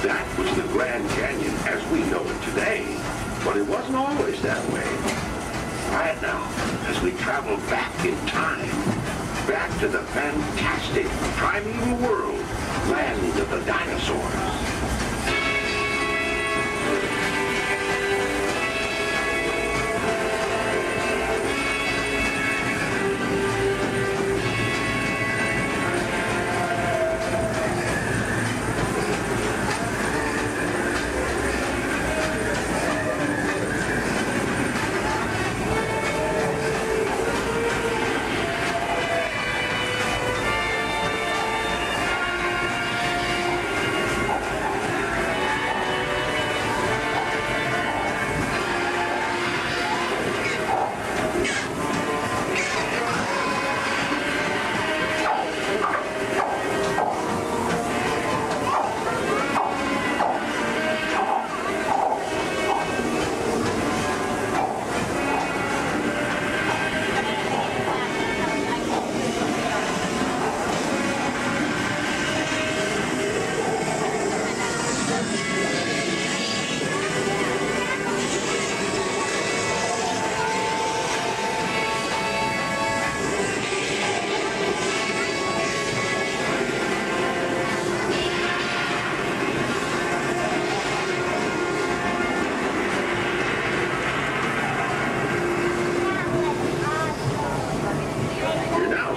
That was the Grand Canyon as we know it today. But it wasn't always that way. Right now, as we travel back in time, back to the fantastic primeval world, land of the dinosaurs.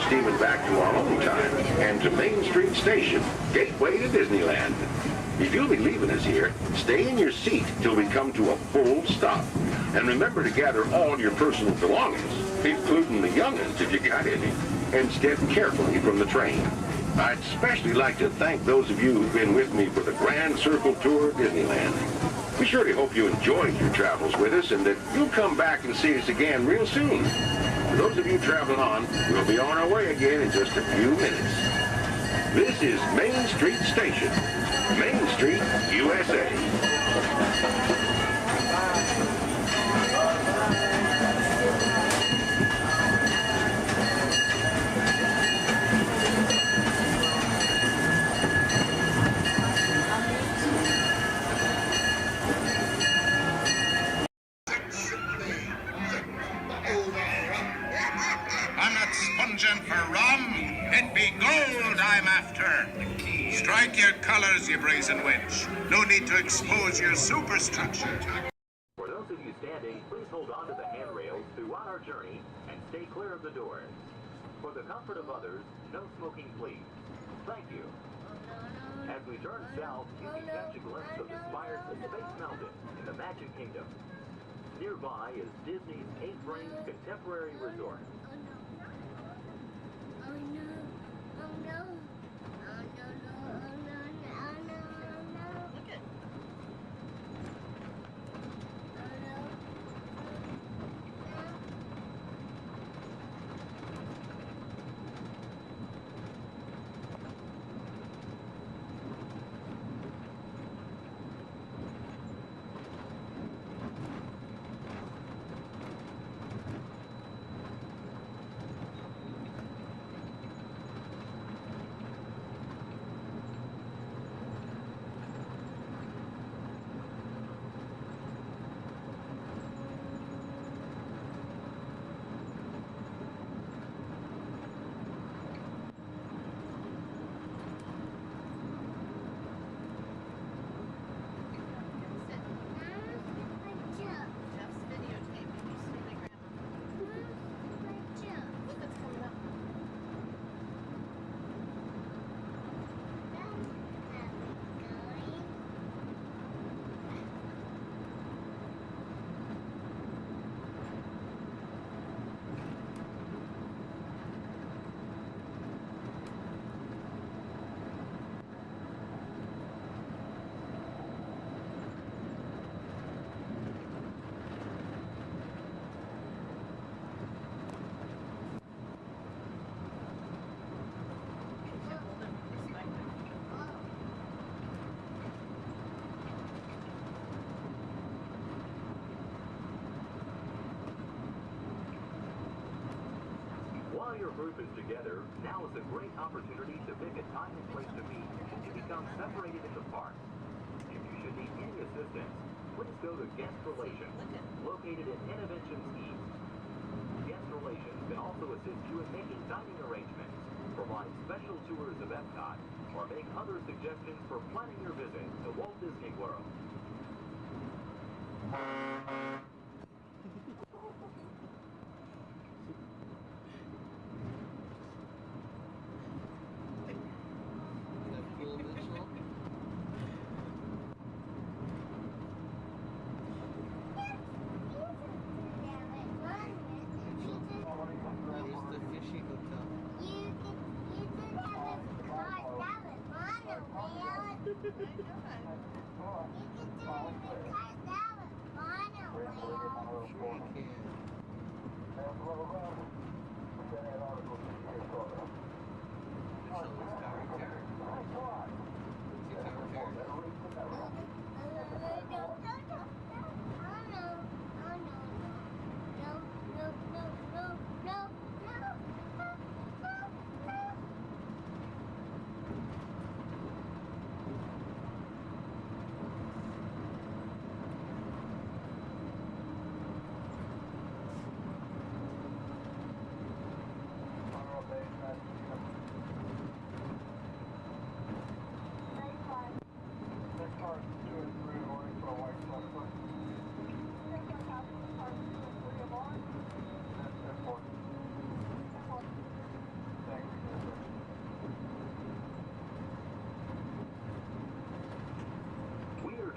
Steaming back to our own time and to Main Street Station, gateway to Disneyland. If you'll be leaving us here, stay in your seat till we come to a full stop. And remember to gather all your personal belongings, including the young'uns if you got any, and step carefully from the train. I'd especially like to thank those of you who've been with me for the Grand Circle Tour of Disneyland. We surely hope you enjoyed your travels with us and that you'll come back and see us again real soon. For those of you traveling on, we'll be on our way again in just a few minutes. This is Main Street Station, Main Street, USA. I'm not sponging for rum. It be gold I'm after. Strike your colors, you brazen wench. No need to expose your superstructure. For those of you standing, please hold on to the handrails throughout our journey and stay clear of the doors. For the comfort of others, no smoking, please. Thank you. As we turn south, you can catch a glimpse of the spires of Space Mountain in the Magic Kingdom. Nearby is Disney's 8th-ranked contemporary resort. your group is together, now is a great opportunity to pick a time and place to meet and become separated in the park. If you should need any assistance, please go to Guest Relations, located in Interventions East. Guest Relations can also assist you in making dining arrangements, provide special tours of Epcot, or make other suggestions for planning your visit to Walt Disney World.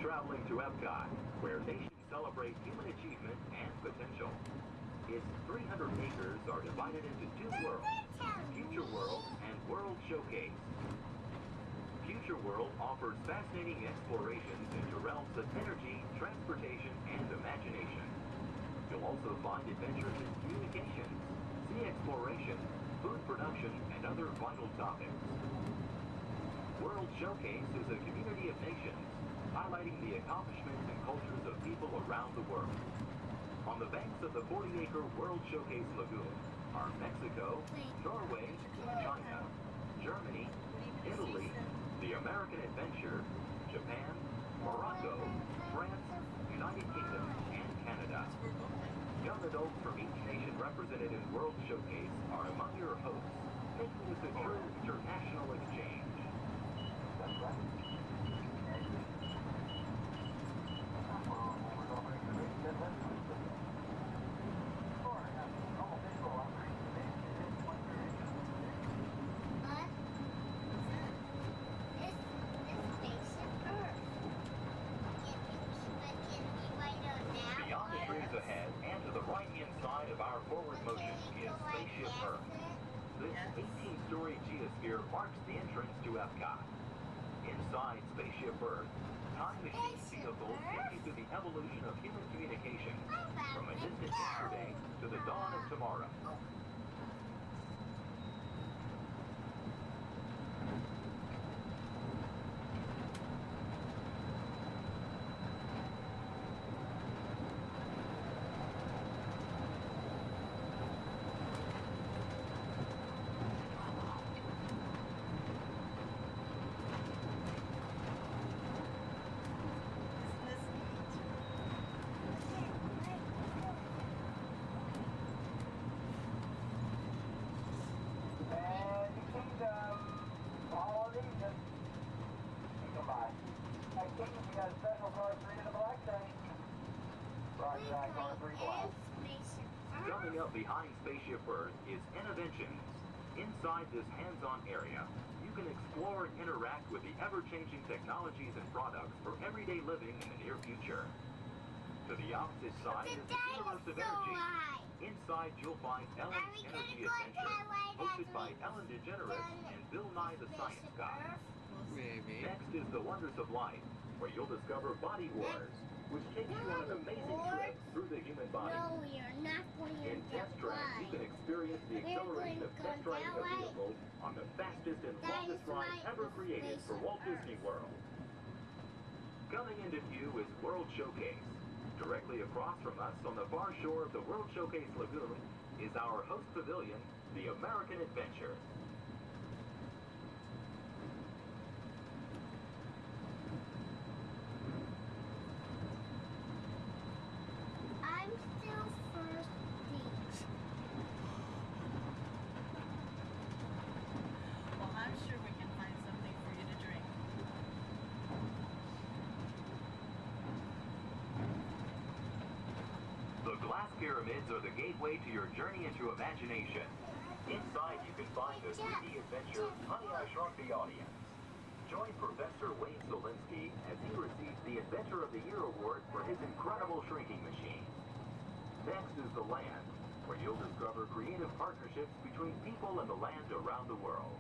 Traveling to Epcot, where nations celebrate human achievement and potential. Its 300 acres are divided into two worlds, Future World and World Showcase. Future World offers fascinating explorations into realms of energy, transportation, and imagination. You'll also find adventures in communications, sea exploration, food production, and other vital topics. World Showcase is a community of nations, highlighting the accomplishments and cultures of people around the world. On the banks of the 40-acre World Showcase Lagoon are Mexico, Norway, China, Germany, Italy, the American Adventure, Japan, Morocco, France, United Kingdom, and Canada. Young adults from each nation represented in World Showcase are among your hosts, making this a true international exchange. Beyond the trees ahead and to the right-hand side of our forward motion is Spaceship Earth. This 18-story geosphere marks the entrance to Epcot. Inside Spaceship Earth, time machine vehicles take you through the evolution of human communication, from a distant yesterday to the dawn of tomorrow. Coming up behind Spaceship Earth is Interventions. Inside this hands-on area, you can explore and interact with the ever-changing technologies and products for everyday living in the near future. To the opposite side is the Universe of Energy. Inside you'll find Ellen's Energy Adventure, hosted by Ellen DeGeneres and Bill Nye the Science Guy. Maybe. Next is The Wonders of Life, where you'll discover Body Wars, which takes you on an amazing trip through the human body. No, we are not going to In Test Track, you can experience the acceleration of test driving a vehicle on the fastest and longest ride ever created for Walt Disney World. Coming into view is World Showcase. Directly across from us on the far shore of the World Showcase Lagoon is our host pavilion, the American Adventure. I'm still thirsty. Well, I'm sure we can find something for you to drink. The glass pyramids are the gateway to your journey into imagination. Inside, you can find the 3D adventure, Honey, I Shrunk the Audience. Join Professor Wayne Solinsky as he receives the Adventure of the Year award for his incredible shrinking machine. Next is the land, where you'll discover creative partnerships between people and the land around the world.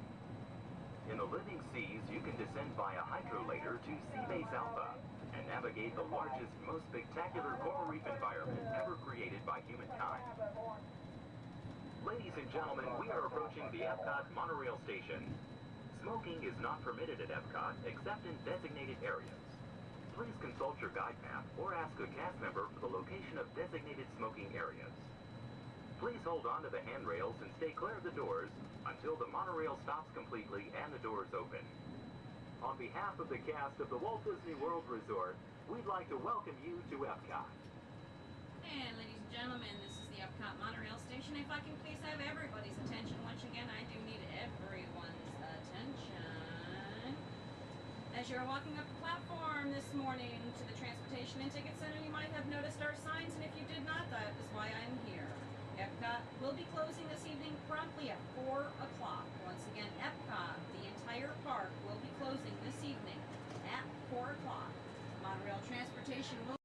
In the living seas, you can descend via hydrolator to Seabase Alpha and navigate the largest, most spectacular coral reef environment ever created by humankind. Ladies and gentlemen, we are approaching the Epcot monorail station. Smoking is not permitted at Epcot except in designated areas. Please consult your guide map or ask a cast member for the location of designated smoking areas. Please hold on to the handrails and stay clear of the doors until the monorail stops completely and the doors open. On behalf of the cast of the Walt Disney World Resort, we'd like to welcome you to Epcot. And ladies and gentlemen, this is the Epcot monorail station. If I can please have everybody's attention. Once again, I do need everyone's attention. As you're walking up the platform this morning to the Transportation and Ticket Center, you might have noticed our signs, and if you did not, that is why I'm here. Epcot will be closing this evening promptly at 4 o'clock. Once again, Epcot, the entire park, will be closing this evening at 4 o'clock. Monorail transportation will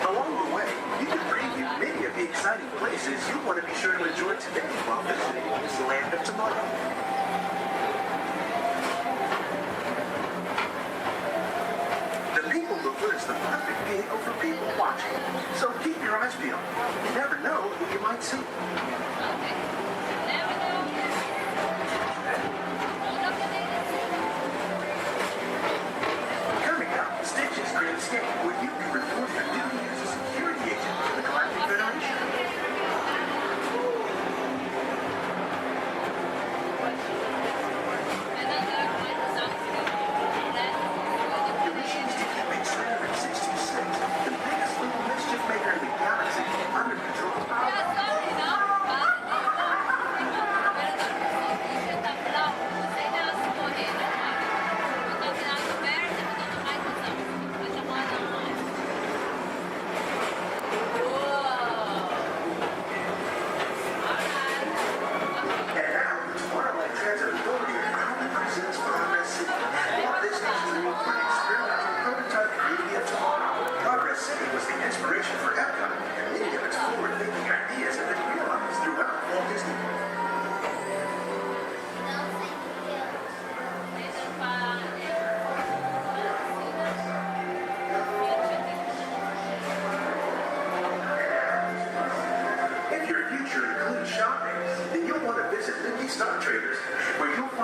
Along the way, you can preview many of the exciting places you want to be sure to enjoy today while visiting Disneyland of tomorrow. The People Mover is the perfect vehicle for people watching, so keep your eyes peeled. You never know who you might see. Coming up, Stitch's Great Escape, where you can report your duty as a security agent to the Galactic Federation. Your missions to keep Big 366, the biggest little mischief maker in the galaxy, under control.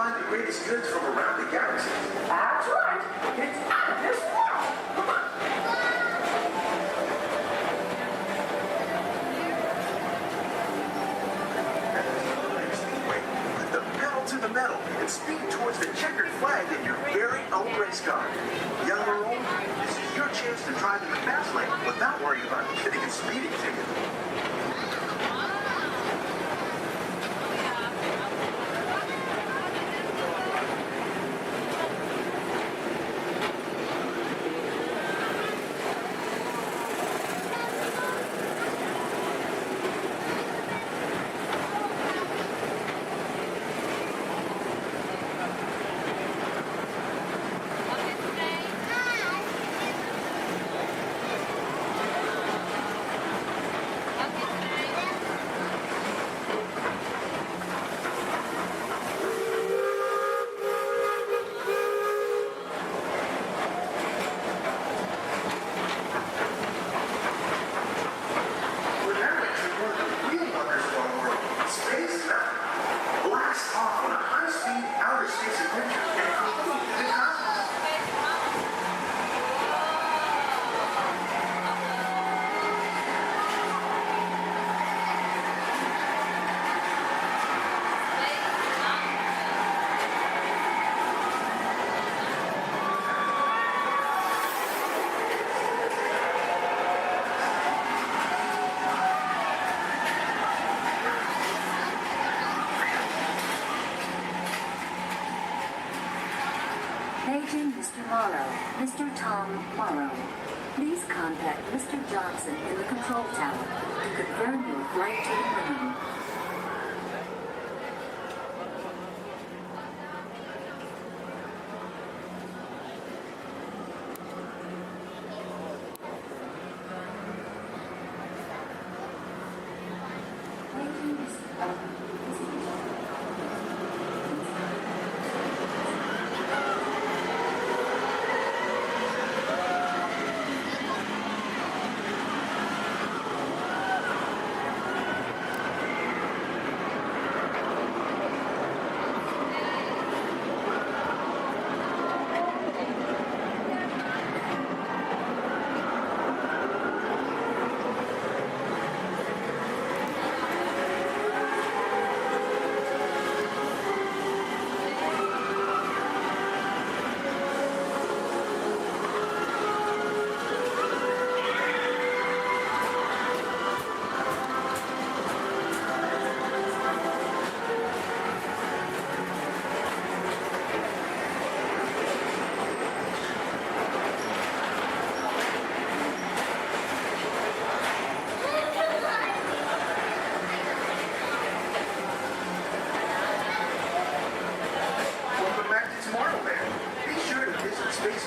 find the greatest goods from around the galaxy. That's right. It's out of this world. Put the pedal to the metal and speed towards the checkered flag in your very own race car. Young or old, this is your chance to drive in the fast lane without worrying about getting a speeding ticket. Paging Mr. Morrow, Mr. Tom Morrow. Please contact Mr. Johnson in the control tower to confirm your flight to the moon.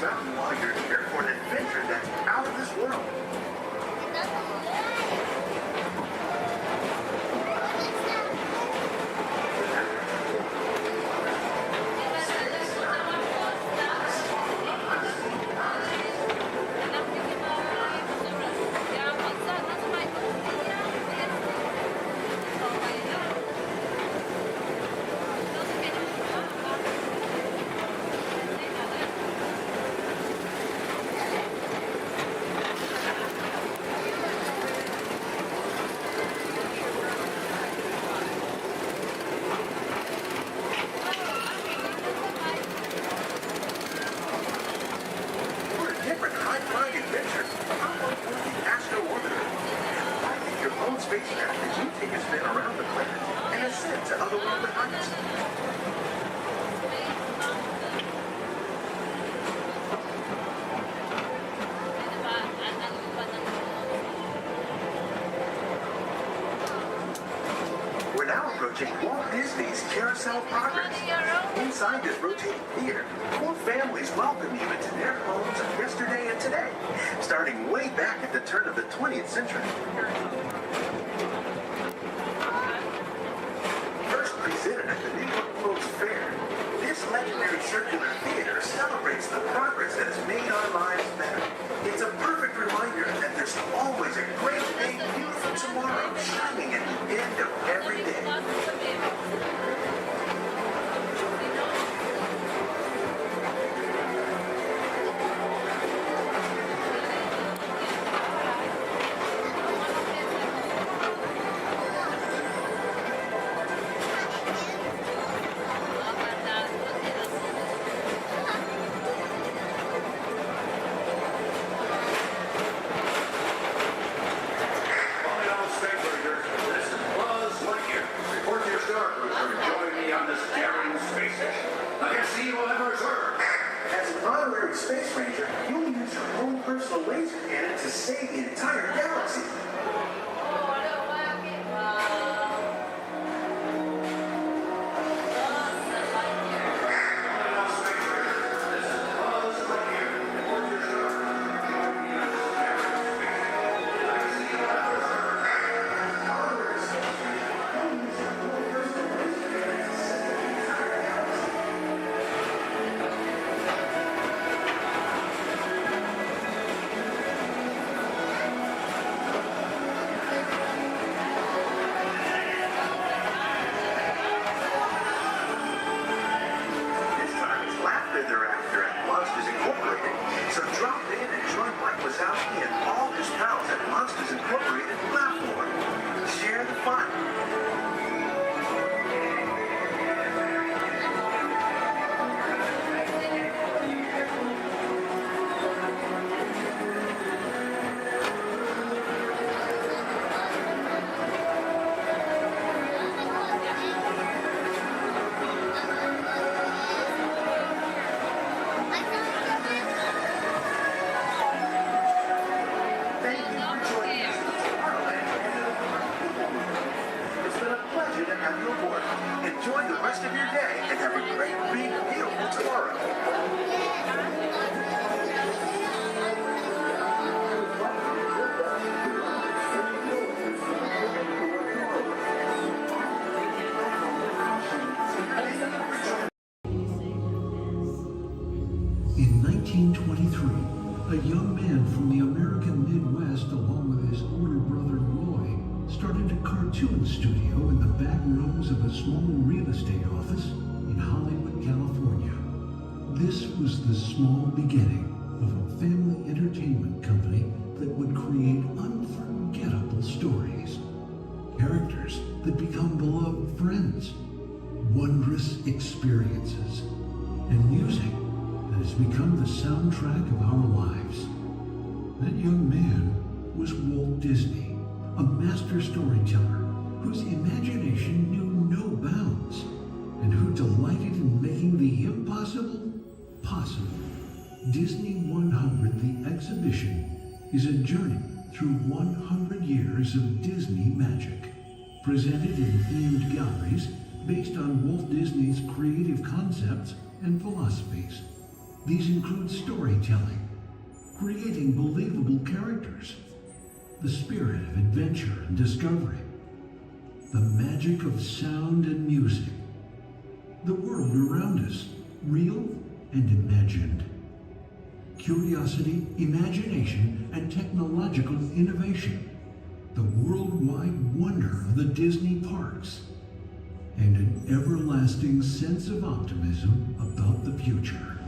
Mountain while you're here for an adventure that's out of this world. Walt Disney's Carousel Progress. Inside this rotating theater, 4 families welcome you into their homes of yesterday and today, starting way back at the turn of the 20th century. First presented at the New York World's Fair, this legendary circular theater celebrates the progress that has made our lives better. It's a perfect reminder that there's always a great, big, beautiful tomorrow shining at the end of every day. laser cannon to save the entire galaxy. Enjoy the rest of your day and have a great, big, beautiful tomorrow. In 1923, a young man from the American Midwest, along with his older brother Roy, started a cartoon studio in the back rooms of a small real estate office in Hollywood, California. This was the small beginning of a family entertainment company that would create unforgettable stories, characters that become beloved friends, wondrous experiences, and music that has become the soundtrack of our lives. That young man was Walt Disney, a master storyteller whose imagination knew no bounds and who delighted in making the impossible possible. Disney 100, the exhibition, is a journey through 100 years of Disney magic, presented in themed galleries based on Walt Disney's creative concepts and philosophies. These include storytelling, creating believable characters, the spirit of adventure and discovery, the magic of sound and music, the world around us, real and imagined, curiosity, imagination, and technological innovation, the worldwide wonder of the Disney parks, and an everlasting sense of optimism about the future.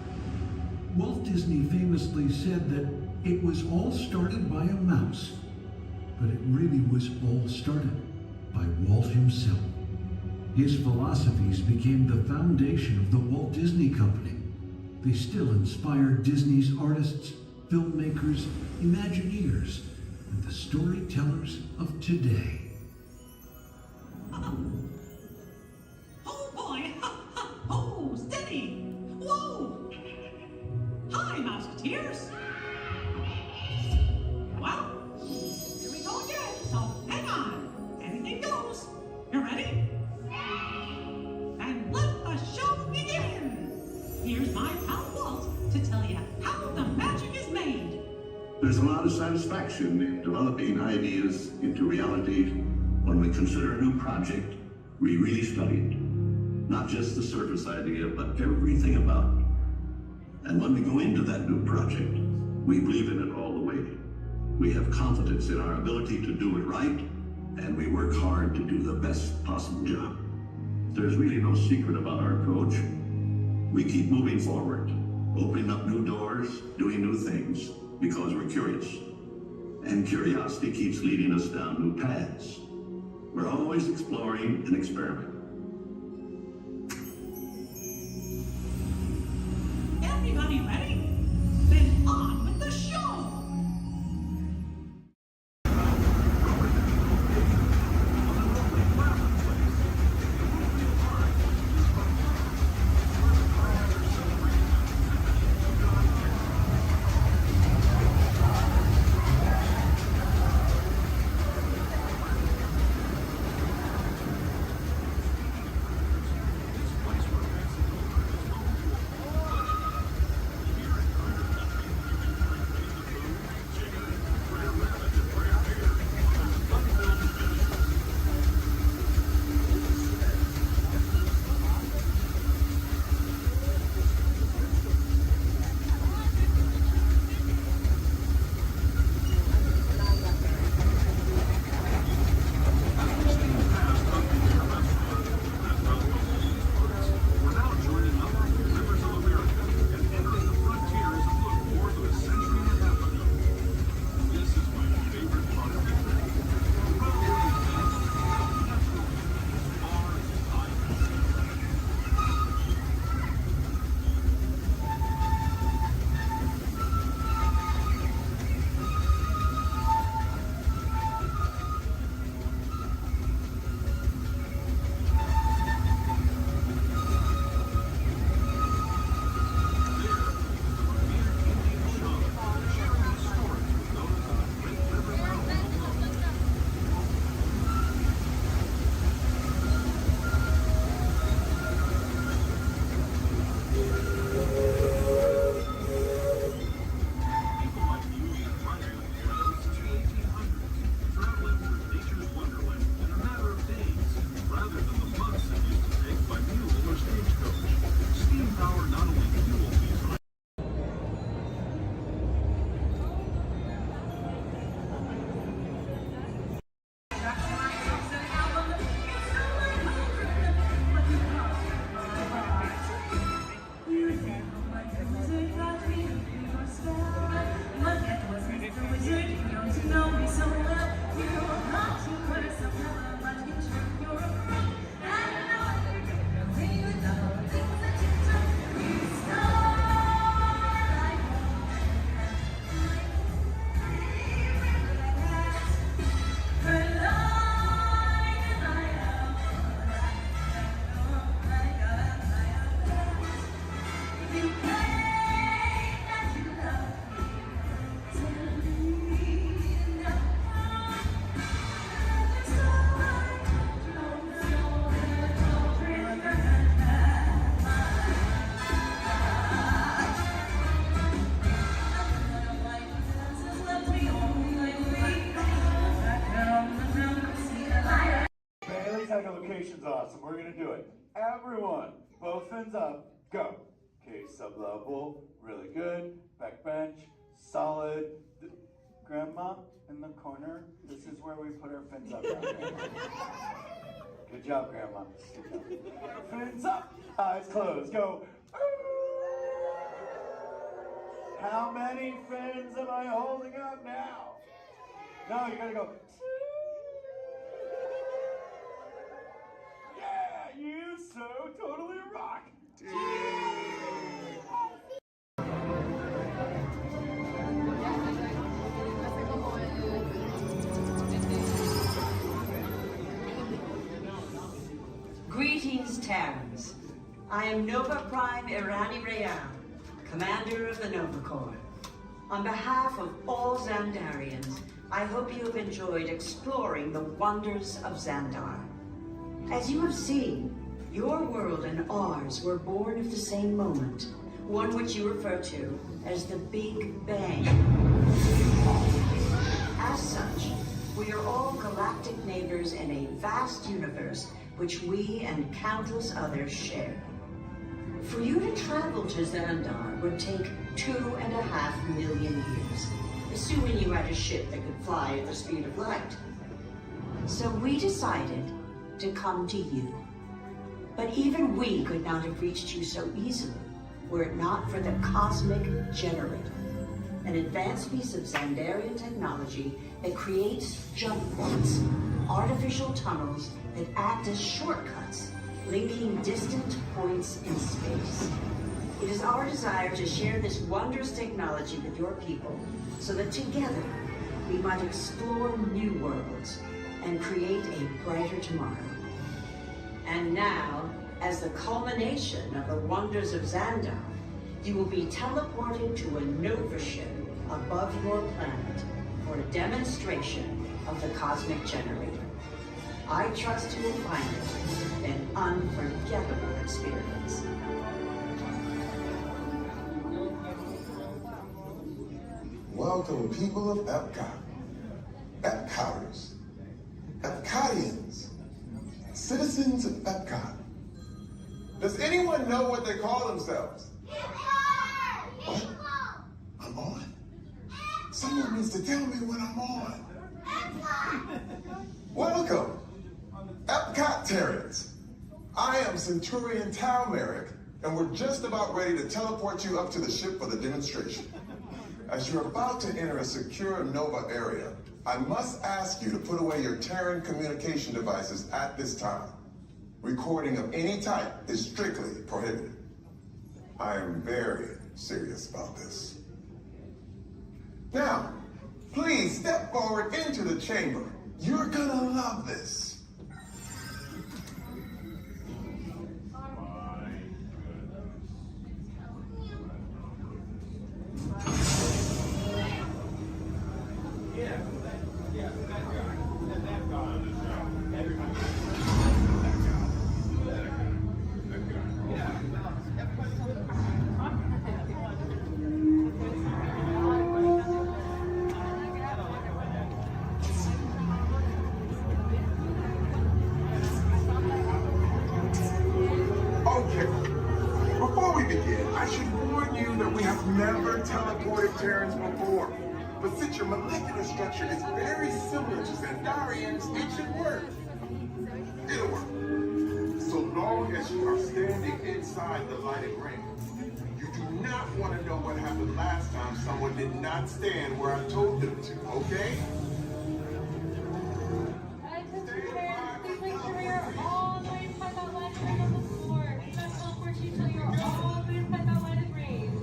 Walt Disney famously said that it was all started by a mouse, but it really was all started by Walt himself. His philosophies became the foundation of the Walt Disney Company. They still inspire Disney's artists, filmmakers, Imagineers, and the storytellers of today. Oh boy! Oh, steady! Whoa! Hi, Musketeers! Well, here we go again, so hang on. Anything goes. You ready? And let the show begin! Here's my pal Walt to tell you how the magic is made. There's a lot of satisfaction in developing ideas into reality when we consider a new project we really studied. Not just the surface idea, but everything about it. And when we go into that new project, we believe in it all the way. We have confidence in our ability to do it right, and we work hard to do the best possible job. There's really no secret about our approach. We keep moving forward, opening up new doors, doing new things, because we're curious. And curiosity keeps leading us down new paths. We're always exploring and experimenting. Everybody ready? Then on with the show! We're gonna do it. Everyone, both fins up, go. Okay, sub-level, really good. Back bench, solid. Grandma, in the corner, this is where we put our fins up. Good job, Grandma. Good job. Fins up, eyes closed, go. How many fins am I holding up now? No, you gotta go. Yeah, you so totally rock. Greetings, Terrans. I am Nova Prime Irani Rayan, Commander of the Nova Corps. On behalf of all Xandarians, I hope you have enjoyed exploring the wonders of Xandar. As you have seen, your world and ours were born of the same moment, one which you refer to as the Big Bang. As such, we are all galactic neighbors in a vast universe which we and countless others share. For you to travel to Xandar would take 2.5 million years, assuming you had a ship that could fly at the speed of light. So we decided to come to you. But even we could not have reached you so easily were it not for the Cosmic Generator, an advanced piece of Xandarian technology that creates jump points, artificial tunnels that act as shortcuts, linking distant points in space. It is our desire to share this wondrous technology with your people so that together we might explore new worlds and create a brighter tomorrow. And now, as the culmination of the wonders of Xandar, you will be teleported to a Nova ship above your planet for a demonstration of the Cosmic Generator. I trust you will find it an unforgettable experience. Welcome, people of Epcot, Epcoters, Epcotians, citizens of Epcot. Does anyone know what they call themselves? What? I'm on? Someone needs to tell me when I'm on. Welcome, Epcot Terrans. I am Centurion Tal Merrick, and we're just about ready to teleport you up to the ship for the demonstration. As you're about to enter a secure Nova area, I must ask you to put away your Terran communication devices at this time. Recording of any type is strictly prohibited. I am very serious about this. Now, please step forward into the chamber. You're gonna love this. But since your molecular structure is very similar to Xandarians, it should work. It'll work. So long as you are standing inside the lighted ring. You do not want to know what happened last time someone did not stand where I told them to, okay? Please make sure you're all the way inside that lighted ring on the floor. We must teleport you till you're all the way inside that lighted ring.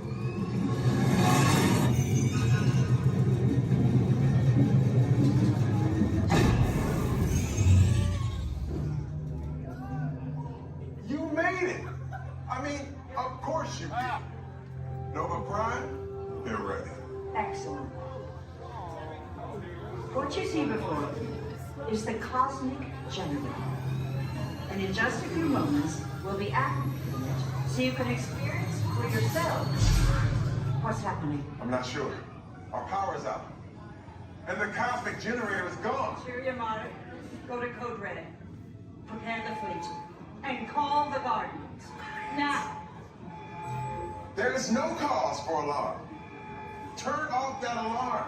Of course you did. Nova Prime, they're ready. Excellent. What you see before you is the Cosmic Generator. And in just a few moments, we'll be activating it so you can experience for yourself what's happening. I'm not sure. Our power's out. And the Cosmic Generator is gone. Cheer your motto. Go to Code Red. Prepare the fleet. and call the Guardians. Now. There is no cause for alarm. Turn off that alarm.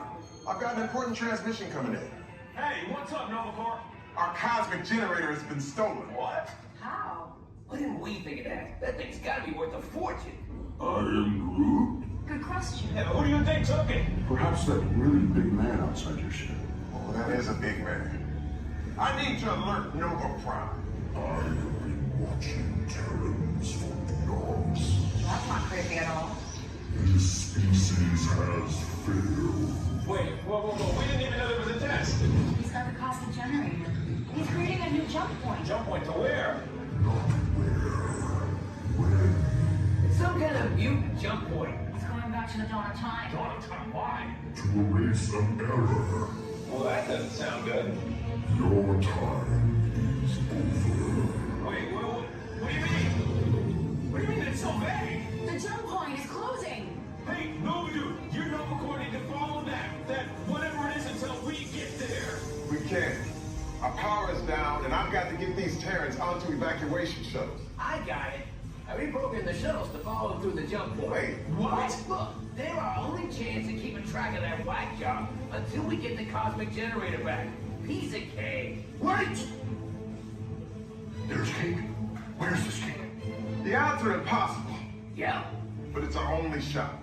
I've got an important transmission coming in. Hey, what's up, Nova Corps? Our cosmic generator has been stolen. What? How? Why didn't we think of that? That thing's gotta be worth a fortune. I am Groot. Good question. Yeah, but who do you think took it? Perhaps that really big man outside your ship. Oh, that is a big man. I need to alert Nova Prime. I have been watching Terrans for eons. That's not creepy at all. This species has failed. Wait, whoa. We didn't even know there was a test. He's got the cosmic generator. He's creating a new jump point. Jump point to where? Not where. When. It's some kind of mutant jump point. He's going back to the dawn of time. Dawn of time, why? To erase an error. Well, that doesn't sound good. Your time is over. Wait, what do you mean? What do you mean it's so vague? The jump point is closing. Hey, Nova Dude, you're Nova Corps need to follow that whatever it is until we get there. We can't. Our power is down, and I've got to get these Terrans onto evacuation shuttles. I got it. I reprogrammed the shuttles to follow them through the jump point. Wait, what? Look, they're our only chance of keeping track of that whack job until we get the cosmic generator back. Piece of cake. Wait! There's cake. Where's this cake? The odds are impossible, Yeah. but it's our only shot.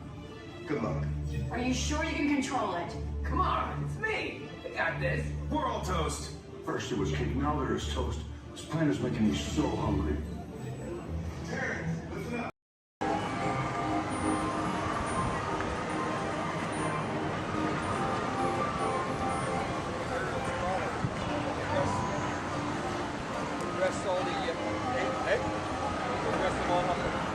Good luck. Are you sure you can control it? Come on, it's me. I got this. We're all toast. First it was cake, now there is toast. This plan is making me so hungry. Terrans, listen up. Rest all the hey, rest them all up.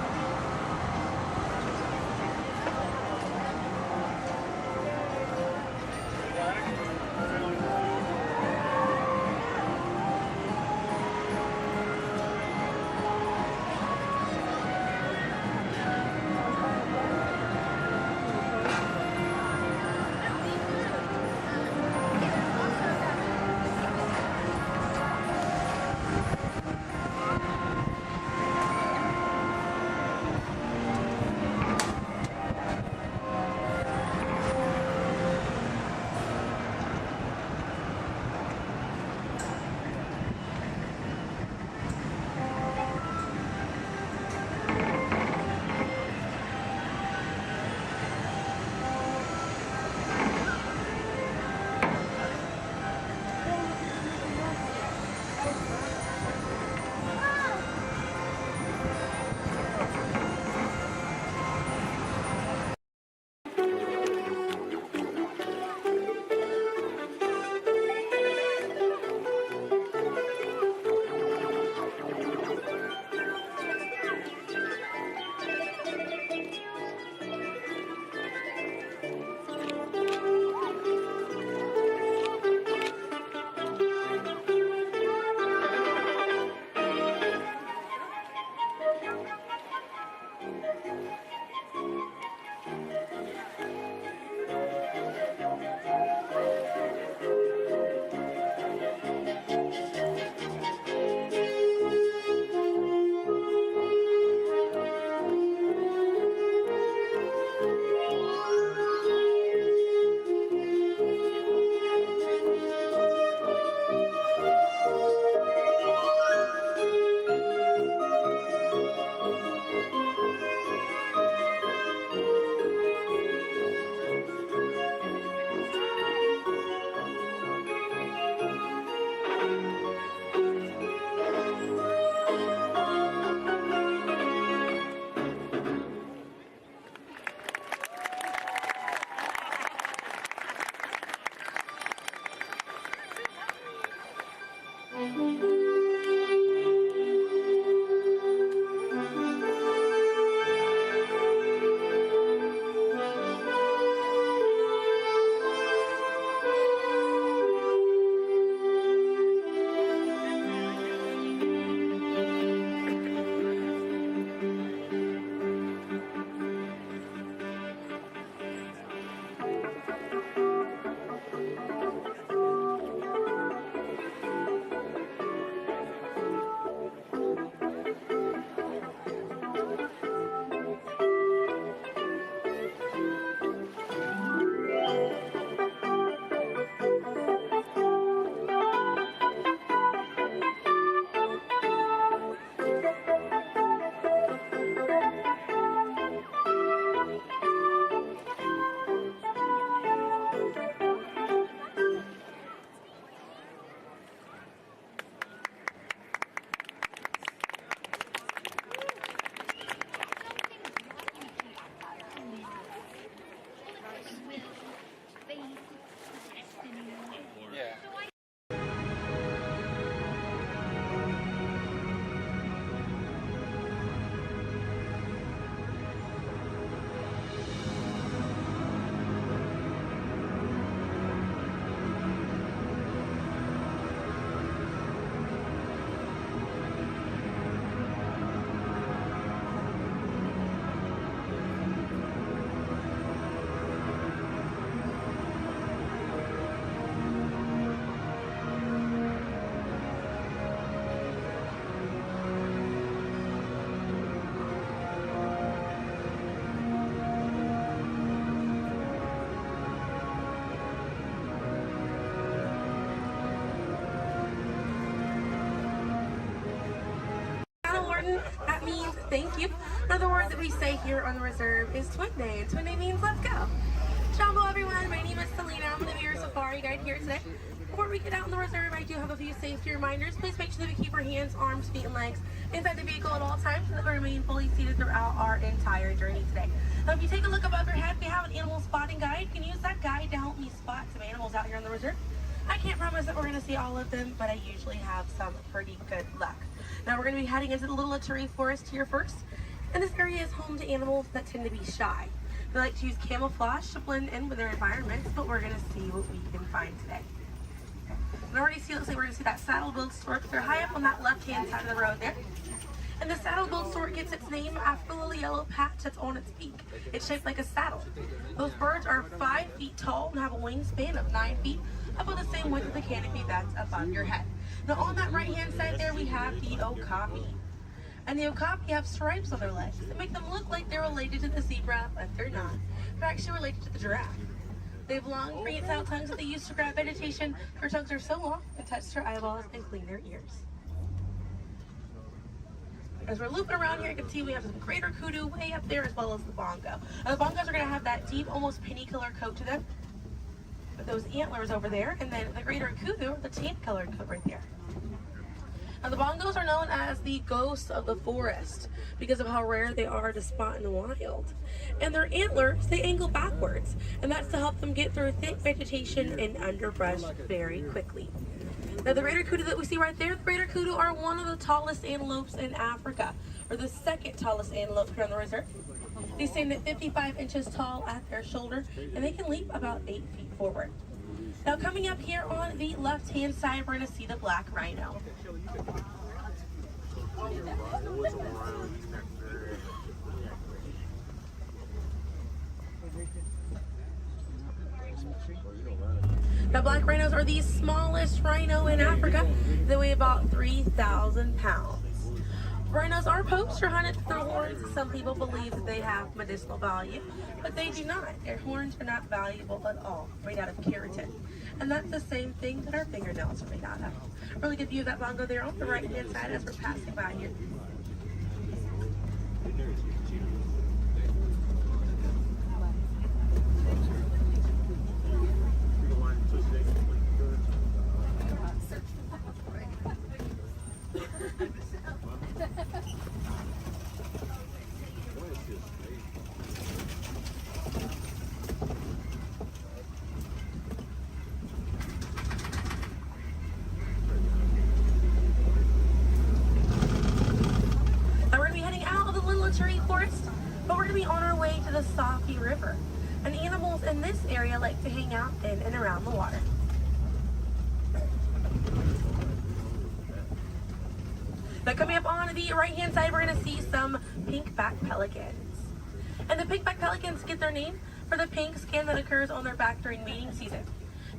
thank you. Another word that we say here on the reserve is Twin Day, and Twin Day means let's go. Jumbo everyone, my name is Selena. I'm going to be your safari guide here today. Before we get out on the reserve, I do have a few safety reminders. Please make sure that we keep our hands, arms, feet, and legs inside the vehicle at all times so that we remain fully seated throughout our entire journey today. Now, if you take a look above your head, we have an animal spotting guide. You can use that guide to help me spot some animals out here on the reserve. I can't promise that we're going to see all of them, but I usually have some pretty good luck. Now, we're going to be heading into the Little Ituri Forest here first. And this area is home to animals that tend to be shy. They like to use camouflage to blend in with their environments, but we're going to see what we can find today. And already see, looks like we're going to see that saddle-billed stork. They're high up on that left-hand side of the road there. And the saddle-billed stork gets its name after the little yellow patch that's on its beak. It's shaped like a saddle. Those birds are 5 feet tall and have a wingspan of 9 feet, about the same width of the canopy that's above your head. Now on that right-hand side there, we have the okapi. And the okapi have stripes on their legs that make them look like they're related to the zebra, but they're not. They're actually related to the giraffe. They have long, prehensile tongues that they use to grab vegetation. Their tongues are so long, they touch their eyeballs and clean their ears. As we're looping around here, you can see we have some greater kudu way up there, as well as the bongo. Now, the bongos are going to have that deep, almost penny-colored coat to them, with those antlers over there, and then the greater kudu, the tan-colored coat right there. Now, the bongos are known as the ghosts of the forest because of how rare they are to spot in the wild. And their antlers, they angle backwards, and that's to help them get through thick vegetation and underbrush very quickly. Now, the greater kudu that we see right there, the greater kudu are one of the tallest antelopes in Africa, or the second tallest antelope here on the reserve. They stand at 55 inches tall at their shoulder, and they can leap about 8 feet forward. Now, coming up here on the left-hand side, we're going to see the black rhino. Now, black rhinos are the smallest rhino in Africa. They weigh about 3,000 pounds. Rhinos are poached or hunted for their horns. Some people believe that they have medicinal value, but they do not. Their horns are not valuable at all, made out of keratin. And that's the same thing that our fingernails are made out of. Really good view of that bongo there on the right-hand side as we're passing by here. Forest, but we're going to be on our way to the Safi River, and animals in this area like to hang out in and around the water. Now, coming up on the right-hand side, we're going to see some pink-back pelicans. And the pink-back pelicans get their name for the pink skin that occurs on their back during mating season.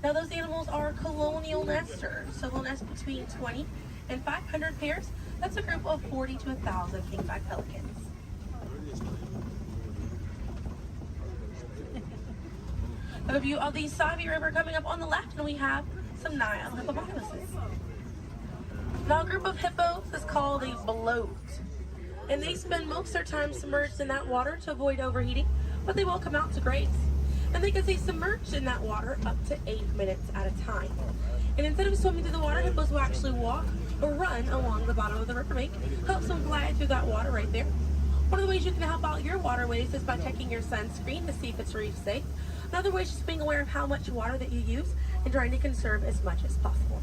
Now, those animals are colonial nesters, so they'll nest between 20 and 500 pairs. That's a group of 40 to 1,000 pink-back pelicans. A view of the Savi River coming up on the left, and we have some Nile hippopotamuses. Now, a group of hippos is called a bloat, and they spend most of their time submerged in that water to avoid overheating, but they will come out to graze. And they can stay submerged in that water up to 8 minutes at a time. And instead of swimming through the water, hippos will actually walk or run along the bottom of the riverbank, helps them glide through that water right there. One of the ways you can help out your waterways is by checking your sunscreen to see if it's reef safe. Another way is just being aware of how much water that you use and trying to conserve as much as possible.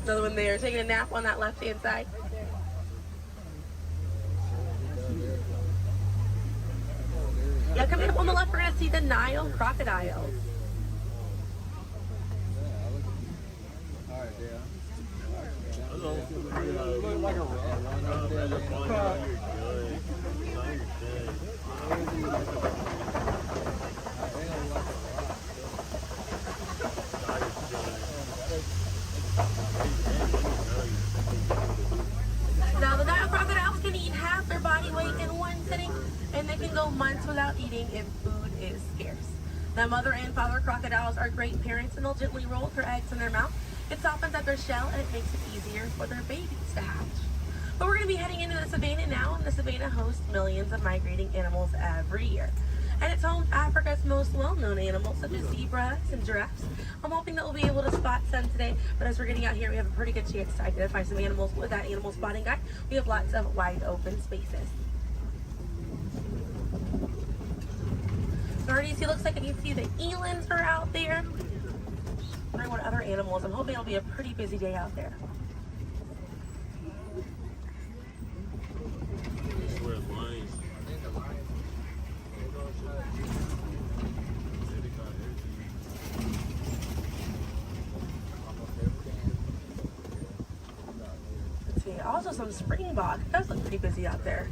Another one there, taking a nap on that left-hand side. Now, coming up on the left, we're going to see the Nile crocodiles. Now, the Nile crocodiles can eat half their body weight in one sitting, and they can go months without eating if food is scarce. Now, mother and father crocodiles are great parents, and they'll gently roll their eggs in their mouth. It softens up their shell, and it makes it easier for their babies to hatch. But we're going to be heading into the savannah now, and the savannah hosts millions of migrating animals every year. And it's home to Africa's most well-known animals, such as zebras and giraffes. I'm hoping that we'll be able to spot some today, but as we're getting out here, we have a pretty good chance to identify some animals with that animal spotting guide. We have lots of wide open spaces. Already see, looks like you can see the elands are out there. Wondering what other animals. I'm hoping it'll be a pretty busy day out there. Let's see, also some springbok. It does look pretty busy out there.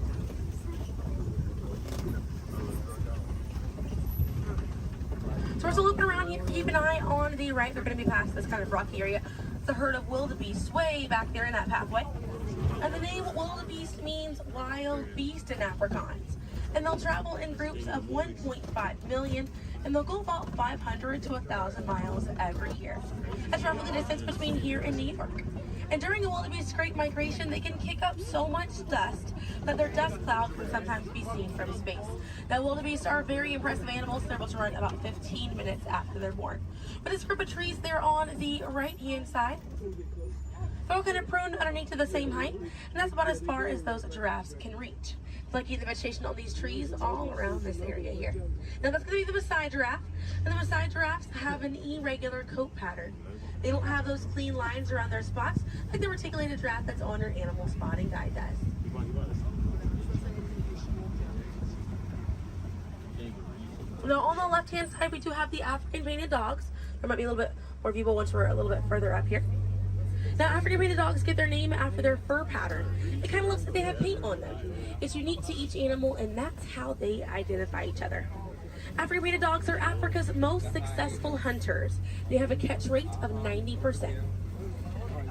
So we're still looking around here. Keep an eye on the right. We're going to be past this kind of rocky area. It's a herd of wildebeest way back there in that pathway. And the name wildebeest means wild beast in Afrikaans. And they'll travel in groups of 1.5 million, and they'll go about 500 to 1,000 miles every year. That's roughly the distance between here and New York. And during the wildebeest great migration, they can kick up so much dust that their dust cloud can sometimes be seen from space. Now, wildebeest are very impressive animals. They're able to run about 15 minutes after they're born. But this group of trees there on the right-hand side, they're all kind of pruned underneath to the same height, and that's about as far as those giraffes can reach. Looking at the vegetation on these trees all around this area here. Now that's going to be the Maasai giraffe, and the Maasai giraffes have an irregular coat pattern. They don't have those clean lines around their spots like the reticulated giraffe that's on your animal spotting guide does. Now on the left-hand side, we do have the African painted dogs. There might be a little bit more people once we're a little bit further up here. Now, African painted dogs get their name after their fur pattern. It kind of looks like they have paint on them. It's unique to each animal, and that's how they identify each other. African painted dogs are Africa's most successful hunters. They have a catch rate of 90%.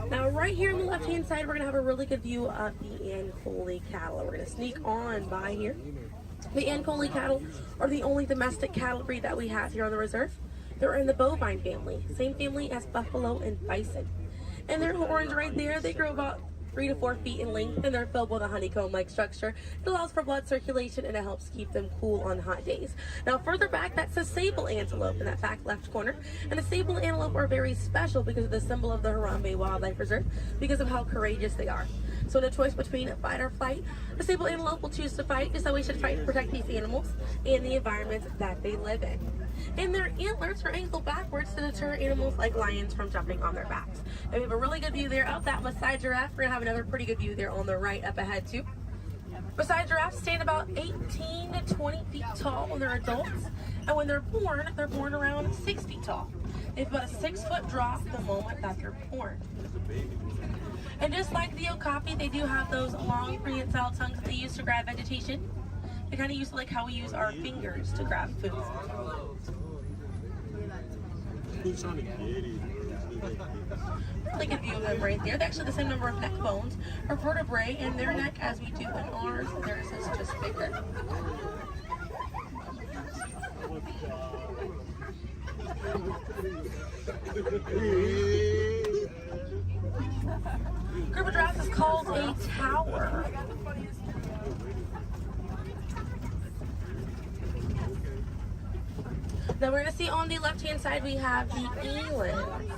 Now, right here on the left-hand side, we're going to have a really good view of the Ankole cattle. We're going to sneak on by here. The Ankole cattle are the only domestic cattle breed that we have here on the reserve. They're in the bovine family, same family as buffalo and bison. And their horns right there, they grow about 3 to 4 feet in length, and they're filled with a honeycomb-like structure. It allows for blood circulation, and it helps keep them cool on hot days. Now, further back, that's a sable antelope in that back left corner. And the sable antelope are very special because of the symbol of the Harambe Wildlife Reserve, because of how courageous they are. So in a choice between fight or flight, the sable antelope will choose to fight, just so we should fight to protect these animals and the environment that they live in. And their antlers are angled backwards to deter animals like lions from jumping on their backs. And we have a really good view there of that Maasai giraffe. We're gonna have another pretty good view there on the right up ahead too. Maasai giraffes stand about 18 to 20 feet tall when they're adults. And when they're born around 6 feet tall. They have about a 6-foot drop the moment that they're born. And just like the okapi, they do have those long prehensile tongues that they use to grab vegetation. They kind of use like how we use our fingers to grab food. Really good view of them right there. They're actually the same number of neck bones or vertebrae in their neck as we do in ours. Theirs is just bigger. Group of giraffes is called a tower. Now we're going to see on the left-hand side we have the elands.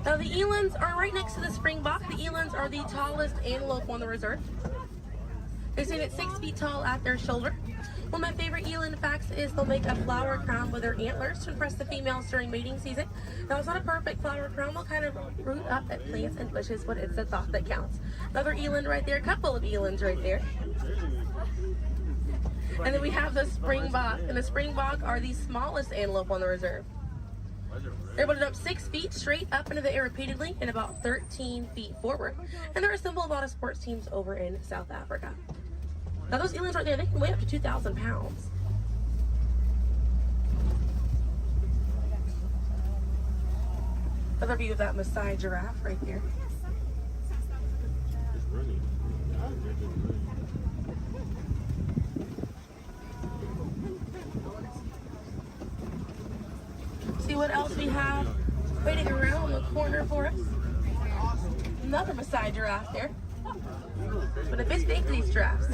Now the elands are right next to the springbok. The elands are the tallest antelope on the reserve. They stand at 6 feet tall at their shoulder. One of my favorite eland facts is they'll make a flower crown with their antlers to impress the females during mating season. Now it's not a perfect flower crown. They'll kind of root up at plants and bushes, but it's the thought that counts. Another eland right there, a couple of elands right there. And then we have the springbok, and the springbok are the smallest antelope on the reserve. They're able to jump 6 feet straight up into the air repeatedly and about 13 feet forward. And they're a symbol of a lot of sports teams over in South Africa. Now those elands right there, they can weigh up to 2,000 pounds. Another view of that Maasai giraffe right there. we have waiting around the corner for us, another Maasai giraffe there. But a bit big, these giraffes.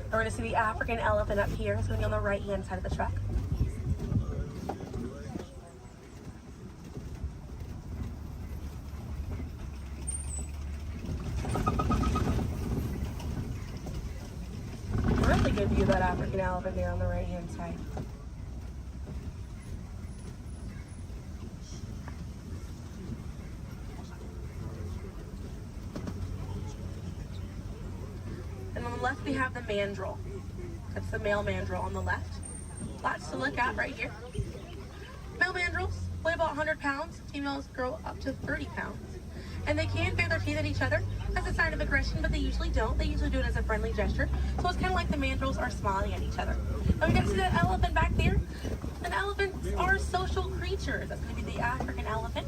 We're going to see the African elephant up here. It's going to be on the right-hand side of the truck. Really good view of that African elephant there on the right-hand side. And on the left, we have the mandrill. That's the male mandrill on the left. Lots to look at right here. Male mandrills weigh about 100 pounds. Females grow up to 30 pounds. And they can bare their teeth at each other as a sign of aggression, but they usually don't. They usually do it as a friendly gesture. So it's kind of like the mandrills are smiling at each other. Now we got to see that elephant back there. And elephants are social creatures. That's going to be the African elephant.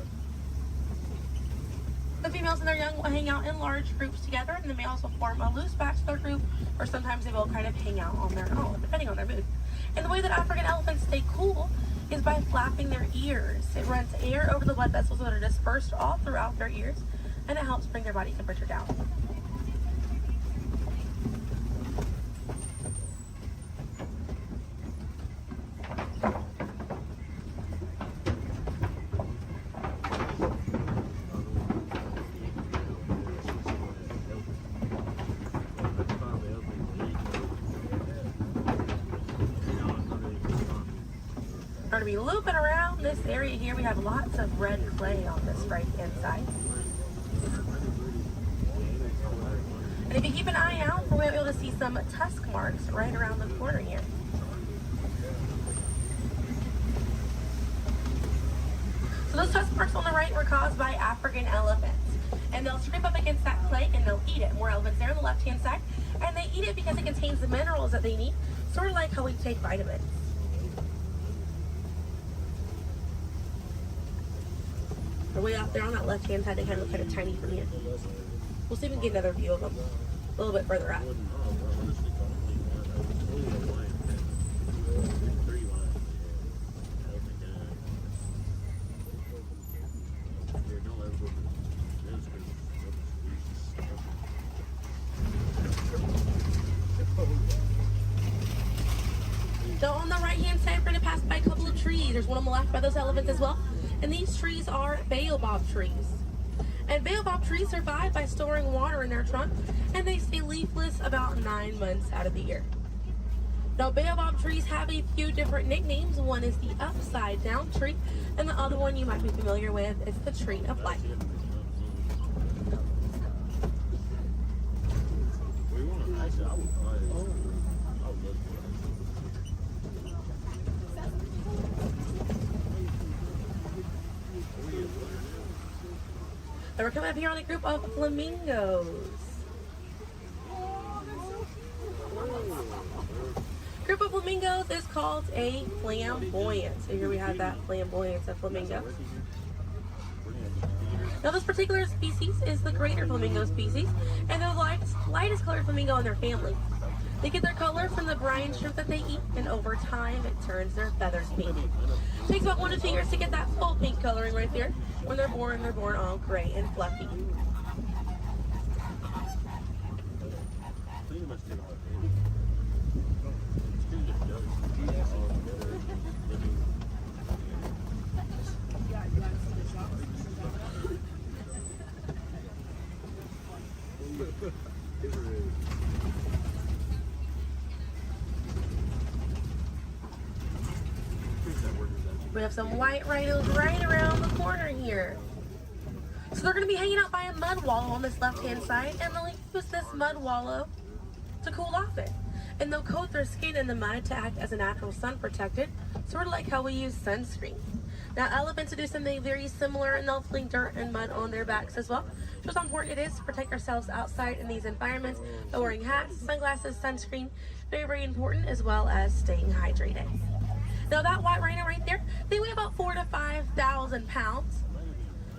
The females and their young will hang out in large groups together, and the males will form a loose bachelor group, or sometimes they will kind of hang out on their own, depending on their mood. And the way that African elephants stay cool is by flapping their ears. It runs air over the blood vessels that are dispersed all throughout their ears, and it helps bring their body temperature down. We're going to be looping around this area here. We have lots of red clay on this right-hand side. And if you keep an eye out, we're going to be able to see some tusk marks right around the corner here. So those tusk marks on the right were caused by African elephants. And they'll scrape up against that clay and they'll eat it. More elephants there on the left-hand side. And they eat it because it contains the minerals that they need, sort of like how we take vitamins. They're way out there on that left-hand side. They kind of look kind of tiny from here. We'll see if we can get another view of them a little bit further out. So on the right-hand side, we're going to pass by a couple of trees. There's one on the left by those elephants as well. And these trees are baobab trees. And baobab trees survive by storing water in their trunk, and they stay leafless about 9 months out of the year. Now, baobab trees have a few different nicknames. One is the upside down tree, and the other one you might be familiar with is the tree of life. And we're coming up here on a group of flamingos. Group of flamingos is called a flamboyant. So here we have that flamboyant of flamingos. Now this particular species is the greater flamingo species, and they're the lightest colored flamingo in their family. They get their color from the brine shrimp that they eat, and over time it turns their feathers pink. It takes about 1 to 2 years to get that full pink coloring right there. When they're born all gray and fluffy. We have some white rhinos right around the corner here. So they're going to be hanging out by a mud wallow on this left-hand side, and they'll use this mud wallow to cool off it. And they'll coat their skin in the mud to act as a natural sun protectant, sort of like how we use sunscreen. Now elephants do something very similar, and they'll fling dirt and mud on their backs as well. Just how important it is to protect ourselves outside in these environments by wearing hats, sunglasses, sunscreen, very, very important, as well as staying hydrated. Now that white rhino right there, they weigh about 4,000 to 5,000 pounds.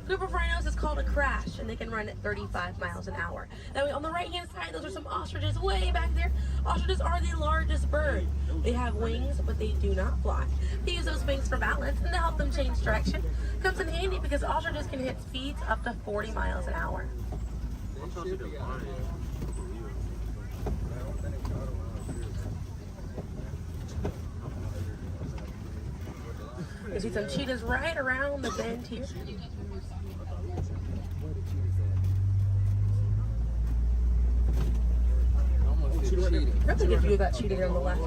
Group of rhinos is called a crash, and they can run at 35 miles an hour. Now on the right hand side, those are some ostriches way back there. Ostriches are the largest bird. They have wings, but they do not fly. They use those wings for balance and to help them change direction. Comes in handy because ostriches can hit speeds up to 40 miles an hour. You see some cheetahs right around the bend here. Really good view of that cheetah there on the left.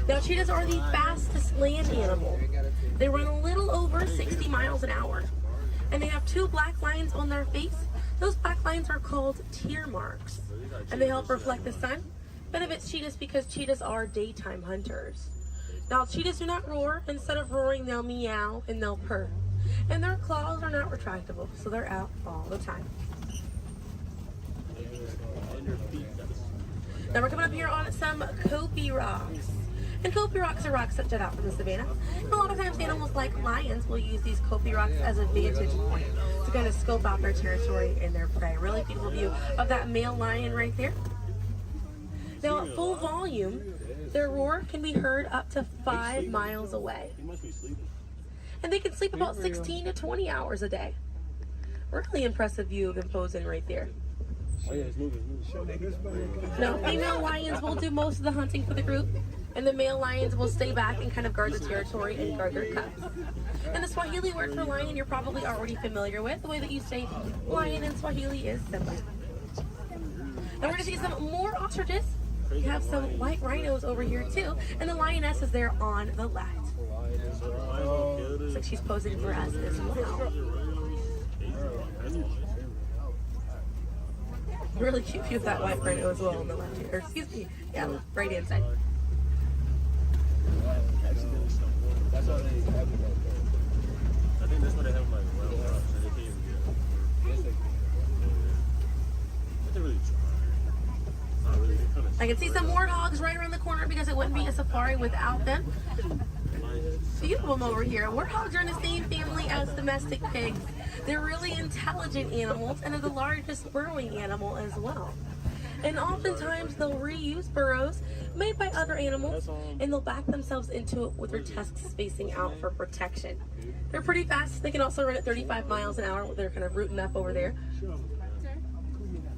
Now cheetahs are the fastest land animal. They run a little over 60 miles an hour. And they have 2 black lines on their face. Those black lines are called tear marks. And they help reflect the sun. Benefits cheetahs because cheetahs are daytime hunters. Now cheetahs do not roar. Instead of roaring, they'll meow and they'll purr. And their claws are not retractable, so they're out all the time. Now we're coming up here on some Kopi rocks. And Kopi rocks are rocks that jut out from the savannah. And a lot of times animals like lions will use these Kopi rocks as a vantage point to kind of scope out their territory and their prey. Really beautiful view of that male lion right there. Now at full volume, their roar can be heard up to 5 miles away. And they can sleep about 16 to 20 hours a day. Really impressive view of them posing right there. Now, female lions will do most of the hunting for the group, and the male lions will stay back and kind of guard the territory and guard their cubs. And the Swahili word for lion you're probably already familiar with. The way that you say lion in Swahili is simba. And we're going to see some more ostriches. We have some white rhinos over here too, and the lioness is there on the left. Looks like she's posing for us as well. Really cute view of that white rhino as well on the left here. Or excuse me, yeah, right hand side. That's all they have. I think that's what they have like wild dogs, so they can't even get. They really try. Not really. I can see some warthogs right around the corner because it wouldn't be a safari without them. Few of them over here. Warthogs are in the same family as domestic pigs. They're really intelligent animals and are the largest burrowing animal as well. And oftentimes they'll reuse burrows made by other animals and they'll back themselves into it with their tusks spacing out for protection. They're pretty fast. They can also run at 35 miles an hour. They're kind of rooting up over there.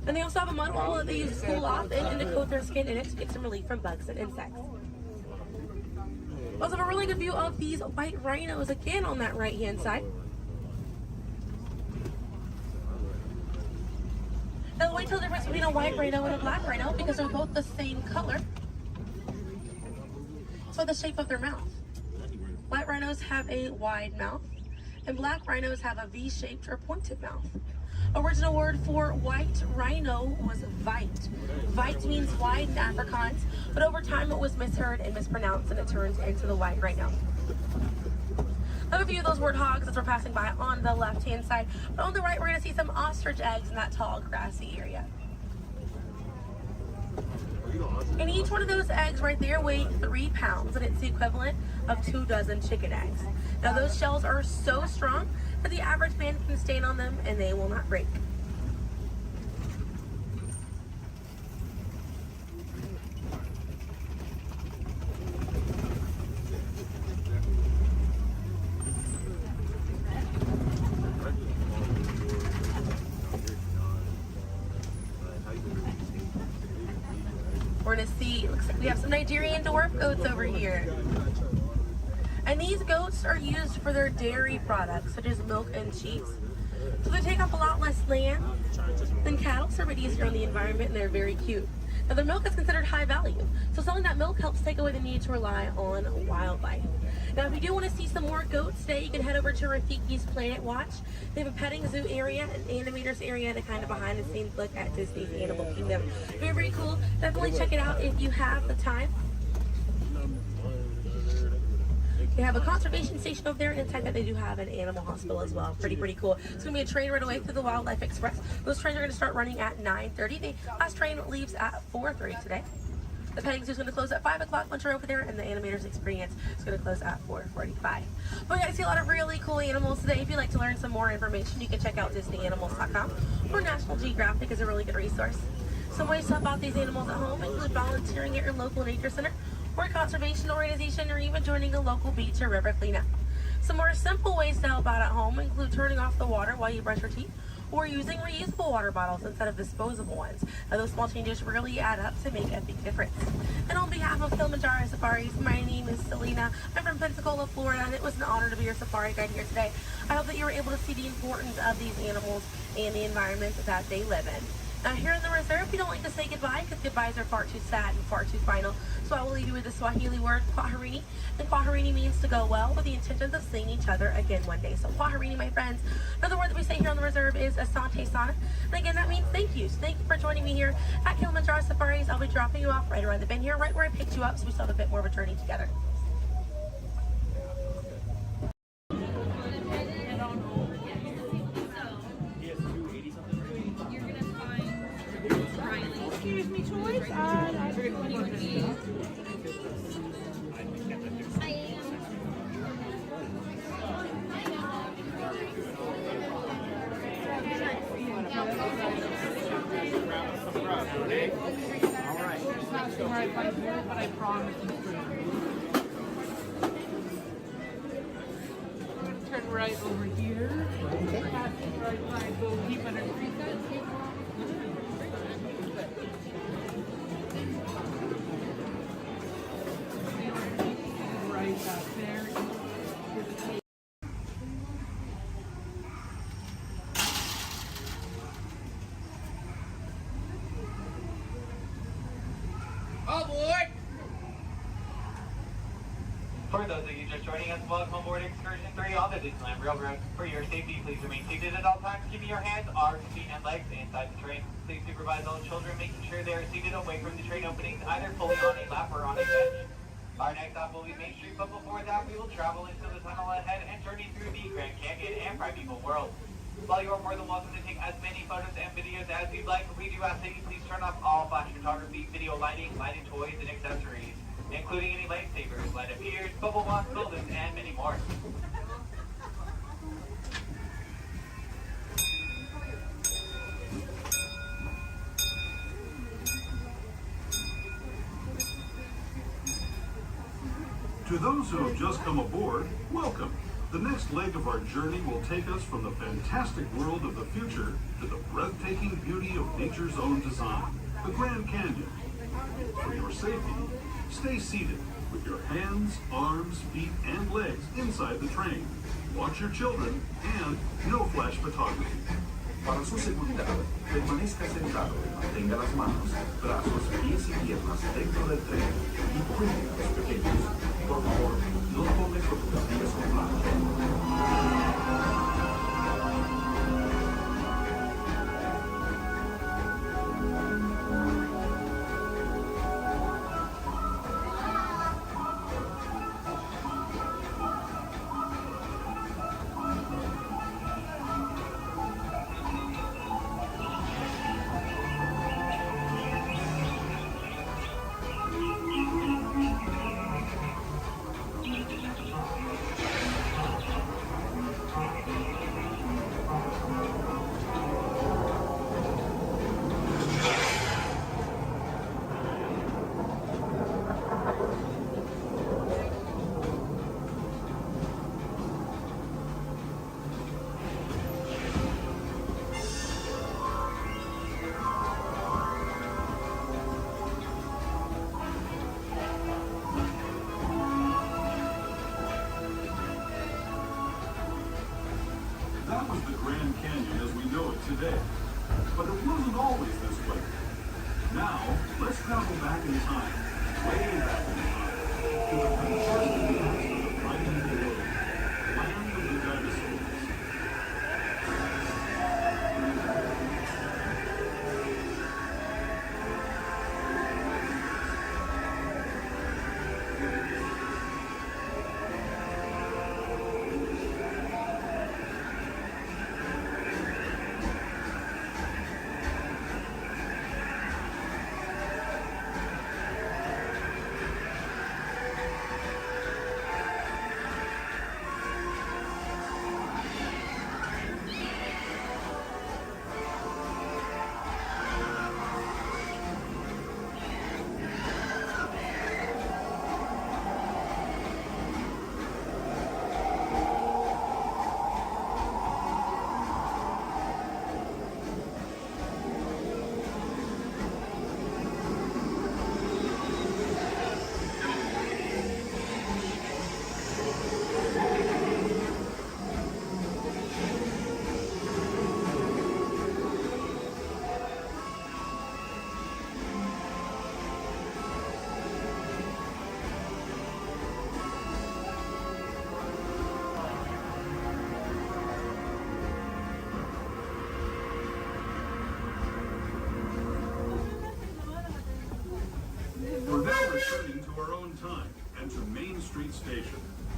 And they also have a mud hole that they use to cool off and to coat their skin in it to get some relief from bugs and insects. Also have a really good view of these white rhinos again on that right hand side. Now the white tail difference between a white rhino and a black rhino because they're both the same color. So the shape of their mouth. White rhinos have a wide mouth and black rhinos have a V-shaped or pointed mouth. Original word for white rhino was vite. Vite means wide in Afrikaans, but over time it was misheard and mispronounced and it turns into the white rhino. Another view of those warthogs as we're passing by on the left-hand side. But on the right, we're going to see some ostrich eggs in that tall, grassy area. And each one of those eggs right there weigh 3 pounds, and it's the equivalent of 2 dozen chicken eggs. Now those shells are so strong that the average man can stand on them and they will not break. We're gonna see, looks like we have some Nigerian dwarf goats over here. And these goats are used for their dairy products, such as milk and cheese. So they take up a lot less land than cattle, so they're a bit easier on the environment, and they're very cute. Now their milk is considered high value, so selling that milk helps take away the need to rely on wildlife. Now if you do want to see some more goats today, you can head over to Rafiki's Planet Watch. They have a petting zoo area, an animators area, and a kind of behind the scenes look at Disney's Animal Kingdom. Very, very cool. Definitely check it out if you have the time. They have a conservation station over there, and inside that they do have an animal hospital as well. Pretty cool. It's going to be a train right away through the Wildlife Express. Those trains are going to start running at 9:30. The last train leaves at 4:30 today. The petting zoo is going to close at 5 o'clock once you're over there, and the animators experience is going to close at 4:45. But we got to see a lot of really cool animals today. If you'd like to learn some more information, you can check out DisneyAnimals.com, or National Geographic is a really good resource. Some ways to help out these animals at home include volunteering at your local nature center, or a conservation organization, or even joining a local beach or river cleanup. Some more simple ways to help out at home include turning off the water while you brush your teeth, or using reusable water bottles instead of disposable ones. Now, those small changes really add up to make a big difference. And on behalf of Kilimanjaro Safaris, my name is Selena. I'm from Pensacola, Florida, and it was an honor to be your safari guide here today. I hope that you were able to see the importance of these animals and the environment that they live in. Now, here in the reserve, we don't like to say goodbye because goodbyes are far too sad and far too final. So I will leave you with the Swahili word, kwaherini. And kwaherini means to go well, with the intentions of seeing each other again one day. So kwaherini, my friends. Another word that we say here on the reserve is asante sana. And again, that means thank you. So thank you for joining me here at Kilimanjaro Safaris. I'll be dropping you off right around the bend here, right where I picked you up, so we still have a bit more of a journey together. Excuse me, choice. Alright, but I promise you. Turn right over here. Passing right by, go deep under tree cut. Right back there. Aboard! For those of you just joining us, welcome aboard Excursion 3 on the Disneyland Railroad. For your safety, please remain seated at all times, keeping your hands, arms, feet, and legs inside the train. Please supervise all children, making sure they are seated away from the train openings, either fully on a lap or on a bench. Our next stop will be Main Street, but before that, we will travel into the tunnel ahead and journey through the Grand Canyon and Primeval World. While you are more than welcome to take as many photos and videos as you'd like, we do ask that you please turn off all flash photography, video lighting, lighted toys, and accessories, including any lightsabers, light up ears, bubble box buildings, and many more. To those who have just come aboard, welcome. The next leg of our journey will take us from the fantastic world of the future to the breathtaking beauty of nature's own design, the Grand Canyon. For your safety, stay seated with your hands, arms, feet, and legs inside the train. Watch your children and no flash photography. Para su seguridad, permanezca sentado y mantenga las manos, brazos, pies y piernas dentro del tren y cuide a los pequeños. Por favor, no tome fotografías con flash. That was the Grand Canyon as we know it today. But it wasn't always this way. Now, let's travel back in time, way back in time, to the past of the Primeval World, land of the dinosaurs.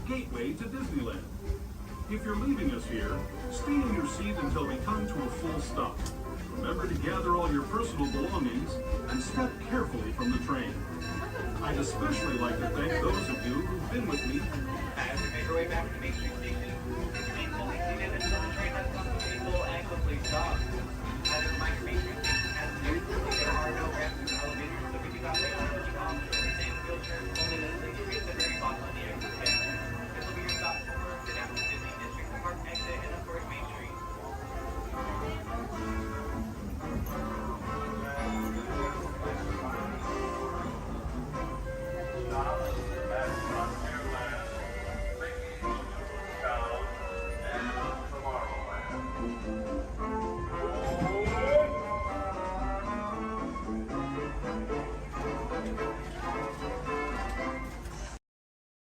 Gateway to Disneyland. If you're leaving us here, stay in your seat until we come to a full stop. Remember to gather all your personal belongings and step carefully from the train. I'd especially like to thank those of you who've been with me. As you make your way back to Main Street Station, remain fully seated until the train has come to a full and complete stop. As a reminder, Main Street Station has stairs. There are no ramps or elevators, so if you got late on the option to stay in the wheelchair, only this lady reads the very bottom of the exit stand. This will be your stop for the National Disney District Park exit and of course Main Street.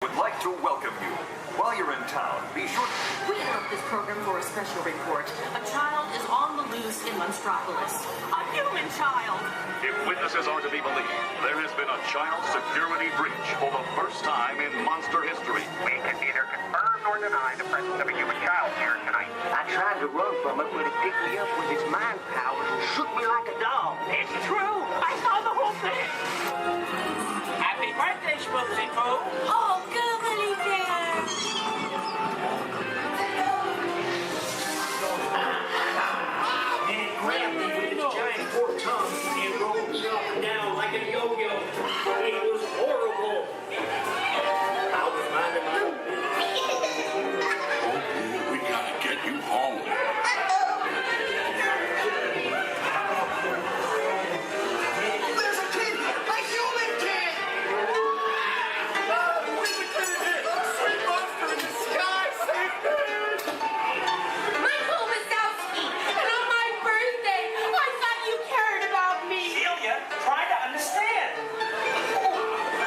Would like to welcome you. While you're in town, be sure We interrupt this program for a special report. A child is on the loose in Monstropolis. A human child! If witnesses are to be believed, there has been a child security breach for the first time in monster history. We can neither confirm nor deny the presence of a human child here tonight. I tried to run from it, but it picked me up with its mind powers and shook me like a dog. It's true! I saw the whole thing! Happy birthday, Schmoozy Poo! Oh, googly bear! And it grabbed me with its giant fork tongue and rolled me up and down like a yo-yo. It was horrible. I was minding my own business. We gotta get you home. There's a kid! A human kid! Sweet monster in the sky! Save me! Michael Wazowski! And on my birthday, I thought you cared about me! Celia, try to understand.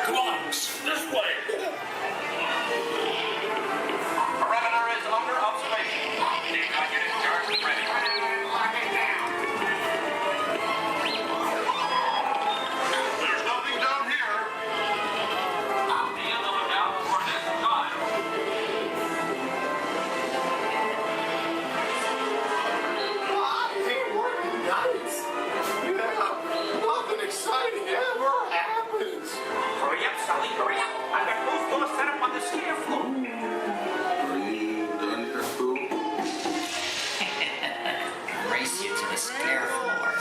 Come on, this way. Perimeter is under observation. Need I get in charge and ready? Lock it down. There's nothing down here. Be on the lookout for this child. Hey, working nights! Yeah, nothing exciting ever happens! Hurry up, Sully, hurry up. I've got Boo's door set up on the scare floor. Are you done here, Boo? Race you to the scare floor.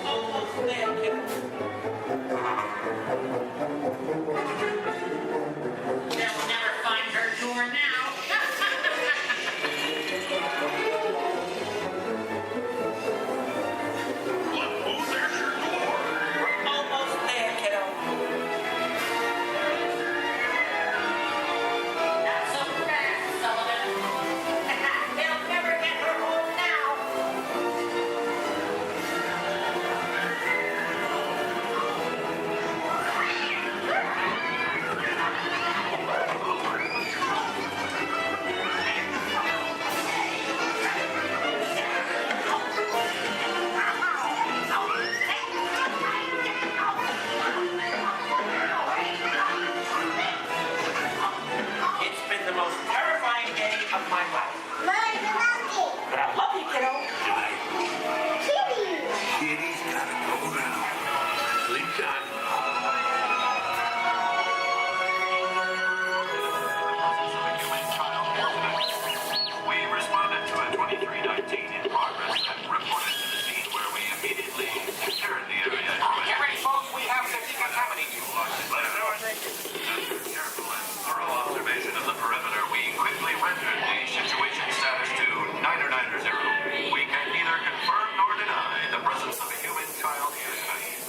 Almost there, kid. They'll never find her door now. Look, Boo, there's your door. We're almost there, kiddo. Not so fast, Sullivan. They'll never get her home now. It's been the most terrifying day of my life. But I love you, kiddo. Kitty's gotta go now. Sleep tight. We responded to a 2319 in progress and reported to the scene where we immediately secured the area. Get ready, folks. We have to decontaminate you. After careful and thorough observation of the perimeter, we quickly rendered the situation status to 990. We can neither confirm nor deny the presence of a human child here tonight.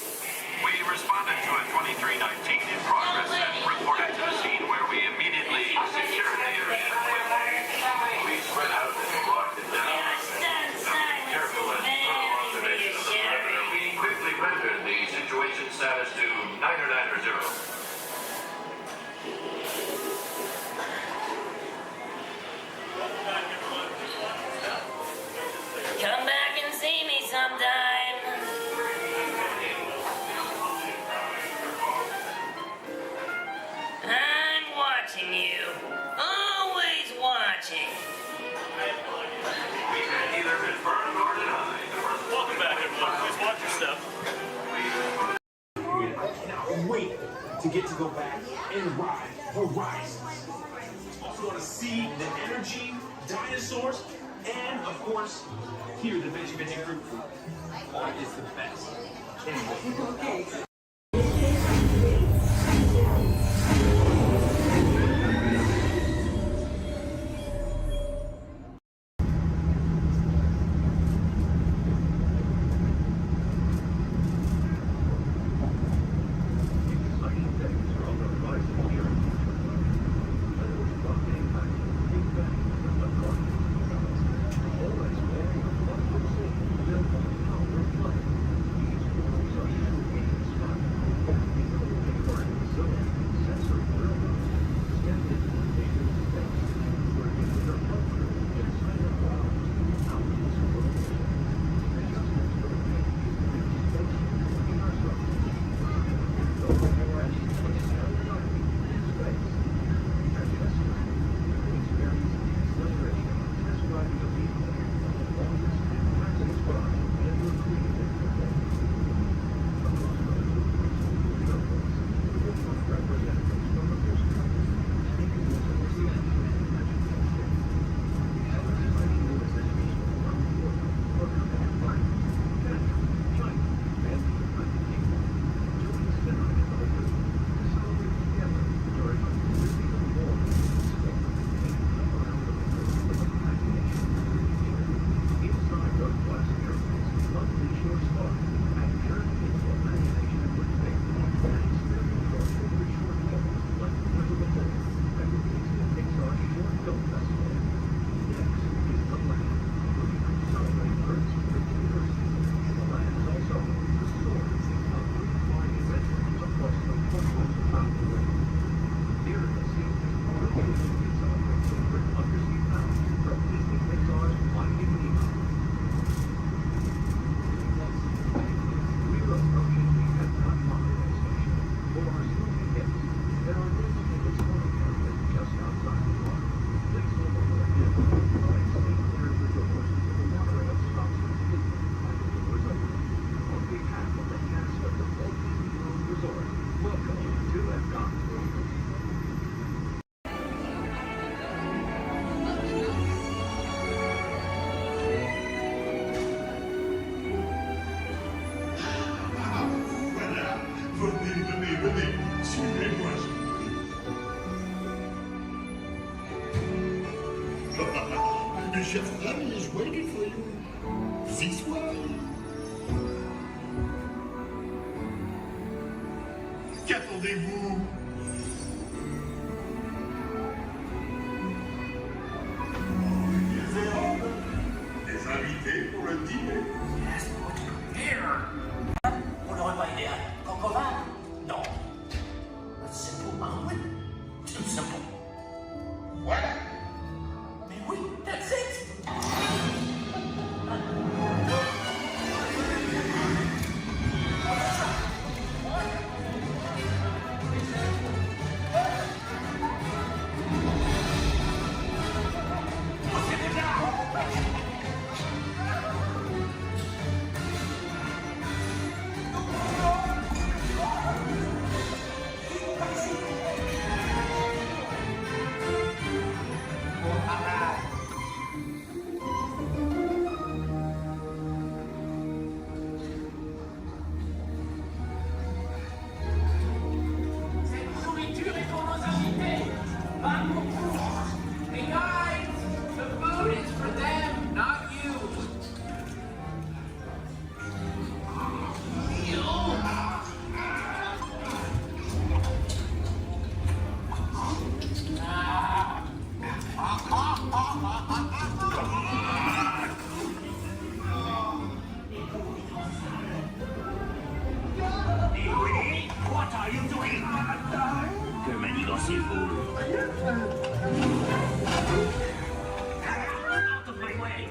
We responded to a 2319 in progress and reported to the scene where we immediately secured the area. We spread out and locked it down. After careful and thorough observation of the perimeter, we quickly rendered the situation status to 990. Come back and see me sometime. to get to go back and ride Horizons. Also want to see the energy, dinosaurs, and of course, hear the Veggie Veggie Group. Oh, it's the best. Anyway. Okay. Le chef Rami is waiting for you. This way. Qu'attendez-vous? Des invités pour le dîner. Yes, put here. Vous n'aurez pas idée à Cocovan? Non. A simple omelet? Too simple. What? Mais oui, that's it. What are you doing? Que manigancez-vous? Out of my way!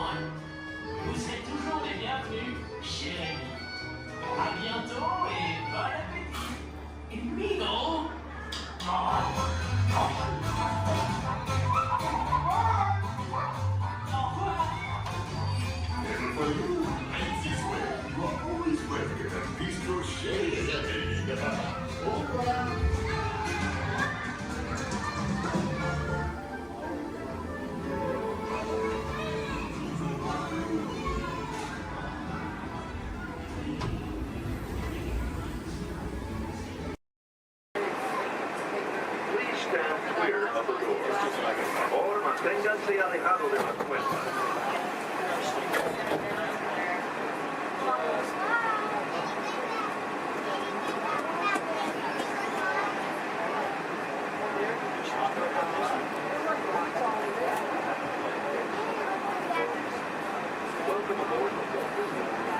one. Vous serez toujours les bienvenus chez Rémi. À bientôt et bon appétit. Et lui, non? And for you, fancy swear, you are always welcome at Bistro Chez Rémi. Au revoir. Please stand clear of the doors. Or manténganse alejado de las puertas. Welcome aboard the Walt Disney World.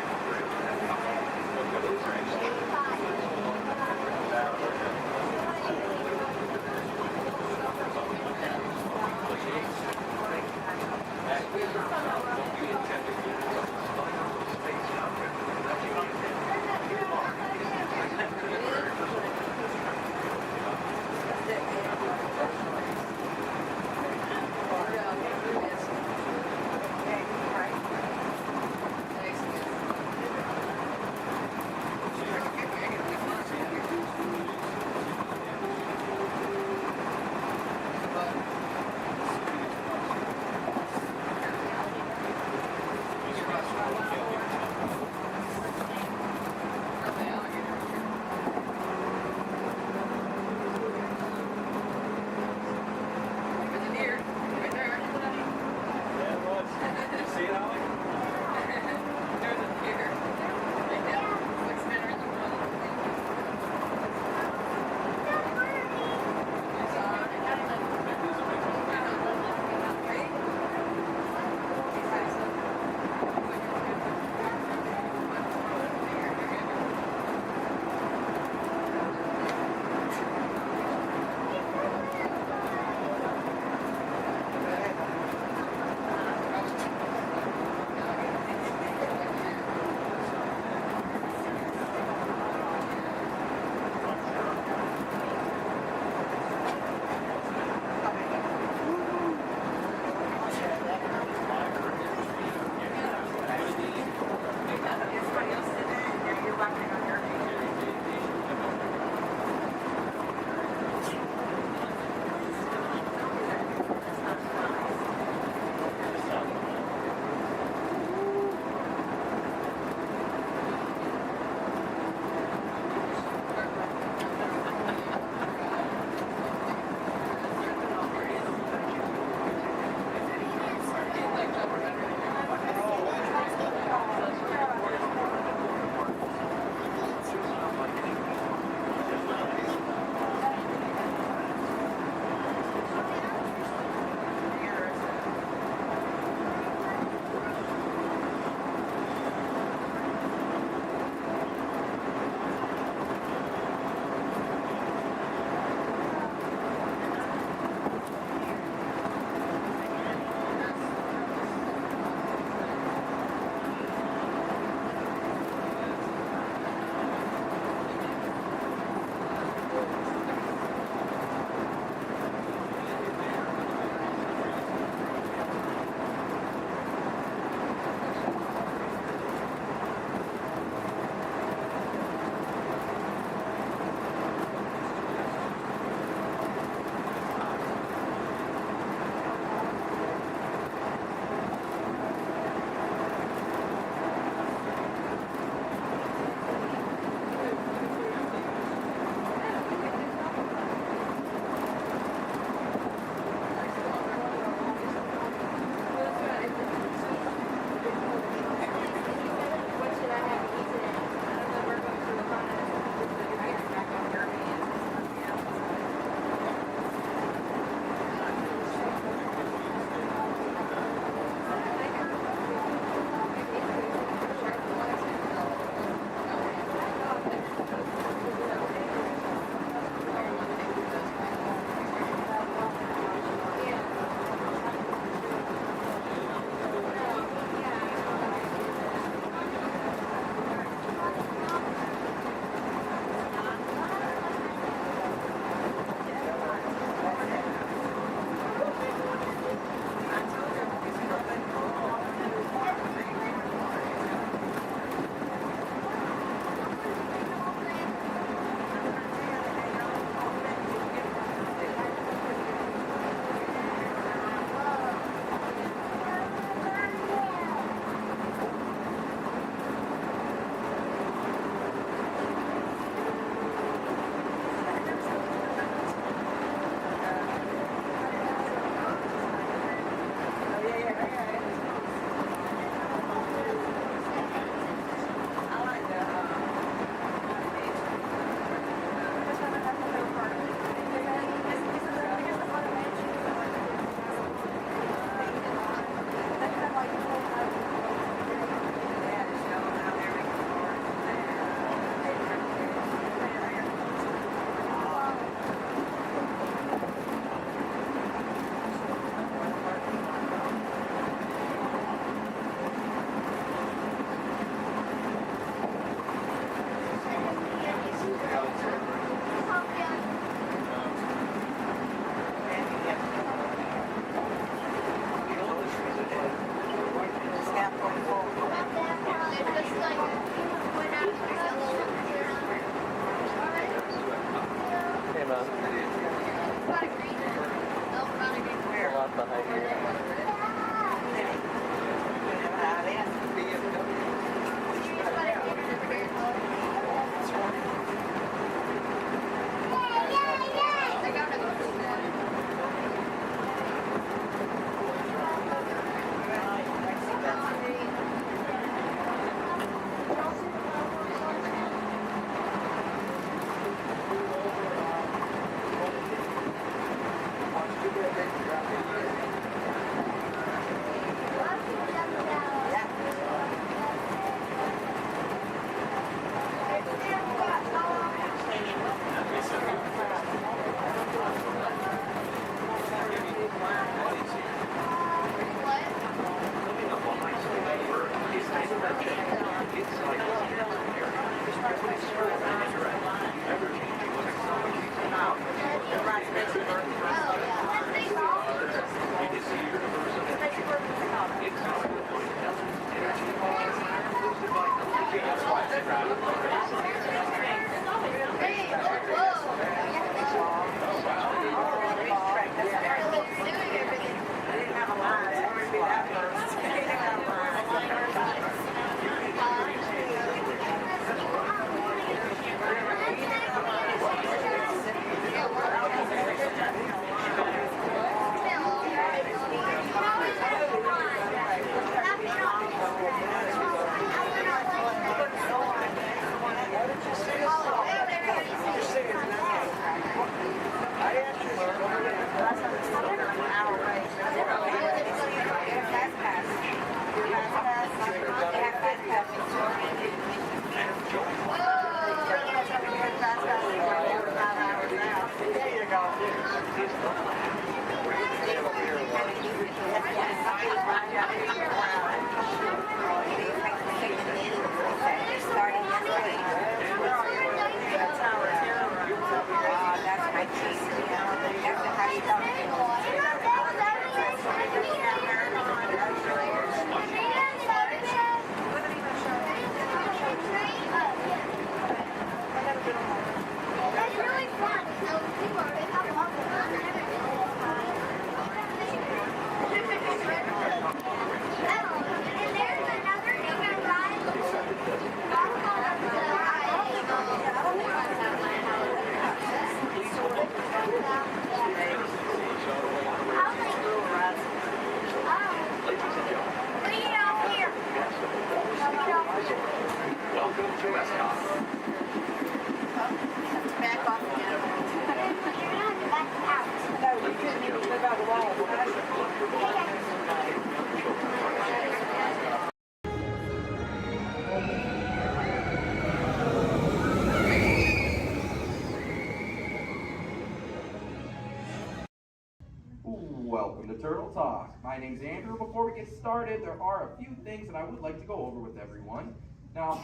Welcome to Turtle Talk. My name's Andrew. Before we get started, there are a few things that I would like to go over with everyone. Now,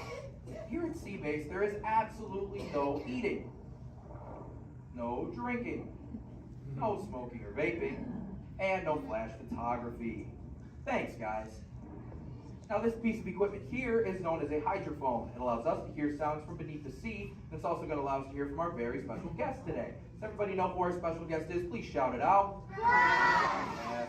here at Sea Base, there is absolutely no eating, no drinking, no smoking or vaping, and no flash photography. Thanks, guys. Now, this piece of equipment here is known as a hydrophone. It allows us to hear sounds from beneath the sea, and it's also going to allow us to hear from our very special guest today. Does everybody know who our special guest is? Please shout it out.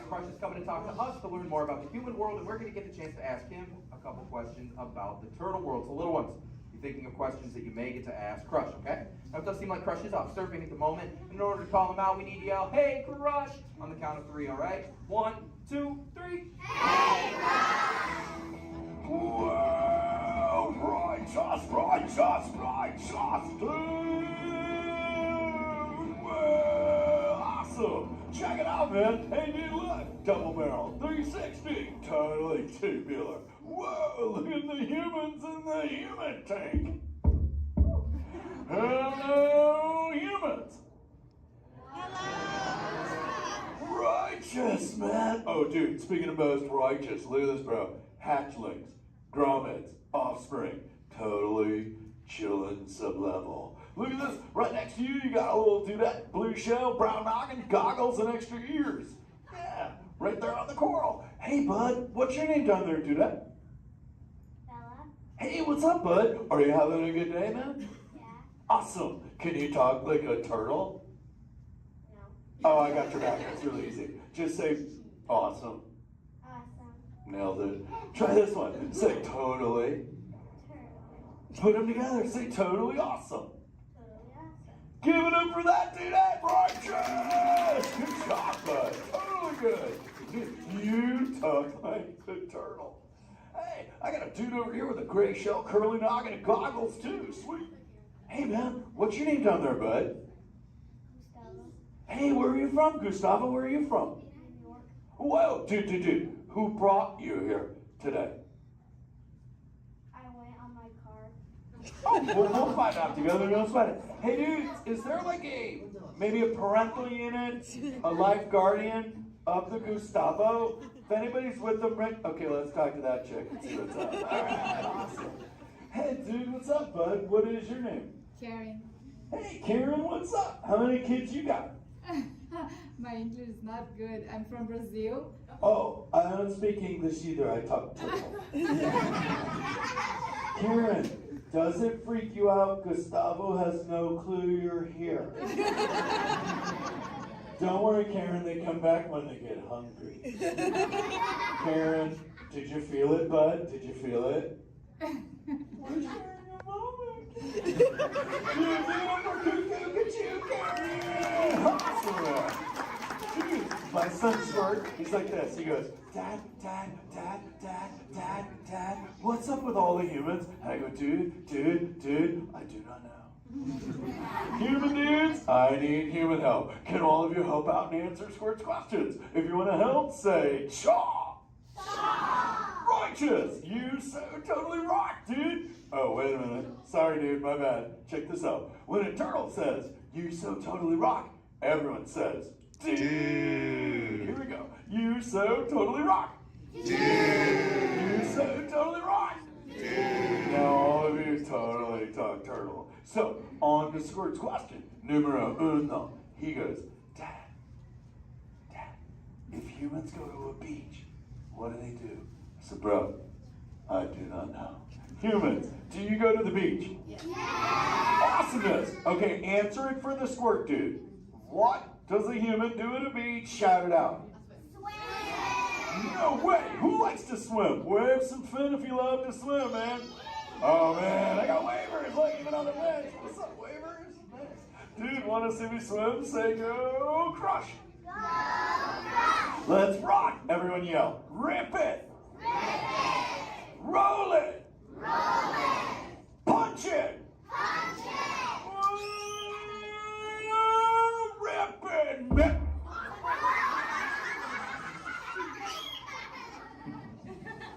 Crush is coming to talk to us to learn more about the human world, and we're going to get the chance to ask him a couple questions about the turtle world. So, little ones, be thinking of questions that you may get to ask Crush, okay? Now, it does seem like Crush is off surfing at the moment. In order to call him out, we need to yell, "Hey, Crush!" on the count of 3, all right? 1, 2, 3. Hey, Crush! Well, righteous, dude! Well, awesome! Check it out, man! Hey, dude, look! Double barrel, 360, totally tubular. Whoa, look at the humans in the human tank! Hello, humans! Righteous, man! Oh, dude, speaking of most righteous, look at this, bro. Hatchlings, grommets, offspring, totally chillin' sublevel. Look at this, right next to you, you got a little dudette, blue shell, brown noggin, goggles, and extra ears. Yeah, right there on the coral. Hey, bud, what's your name down there, dudette? Bella. Hey, what's up, bud? Are you having a good day, man? Yeah. Awesome. Can you talk like a turtle? No. Oh, I got your back. That's really easy. Just say, Awesome. Awesome. Nailed it. Try this one. Say totally. Put them together. Say totally awesome. Give it up for that dude. That's righteous. Good job, bud. Totally good. You talk like the turtle. Hey, I got a dude over here with a gray shell, curly noggin, and goggles too. Sweet. Hey, man, what's your name down there, bud? Gustavo. Hey, where are you from, Gustavo? Where are you from? New York. Whoa, dude. Who brought you here today? I went on my car. Oh, we'll find out together. Don't sweat it. Hey, dudes, is there like maybe a parental unit, a life guardian of the Gustavo? If anybody's with them, right? Okay, let's talk to that chick and see what's up. All right, awesome. Hey, dude, what's up, bud? What is your name? Karen. Hey, Karen, what's up? How many kids you got? My English is not good. I'm from Brazil. Oh, I don't speak English either. I talk turtle. Karen, does it freak you out? Gustavo has no clue you're here. Don't worry, Karen. They come back when they get hungry. Karen, did you feel it, bud? Did you feel it? Dude, my son Squirt, he's like this. He goes, Dad, what's up with all the humans? And I go, dude, I do not know. Human dudes, I need human help. Can all of you help out and answer Squirt's questions? If you want to help, say, Chaw! Righteous! You so totally rock, dude! Oh, wait a minute. Sorry, dude, my bad. Check this out. When a turtle says, you so totally rock, everyone says, dude! Here we go. You so totally rock! Dude! You so totally rock! Dude! Now all of you totally talk turtle. So, on to Squirt's question. Numero uno. He goes, Dad, if humans go to a beach, what do? I said, bro, I do not know. Humans, do you go to the beach? Yes. Awesomeness. Okay, answer it for the Squirt dude. What does a human do at a beach? Shout it out. Swim. No way. Who likes to swim? Wave some fin if you love to swim, man. Oh, man, I got wavers. Look, even on the bench. What's up, wavers? Nice. Dude, want to see me swim? Say go crush. Go crush. Let's rock. Everyone yell. Rip it. Rip it. Roll it. Roll it. Punch it. Punch it. Rip it.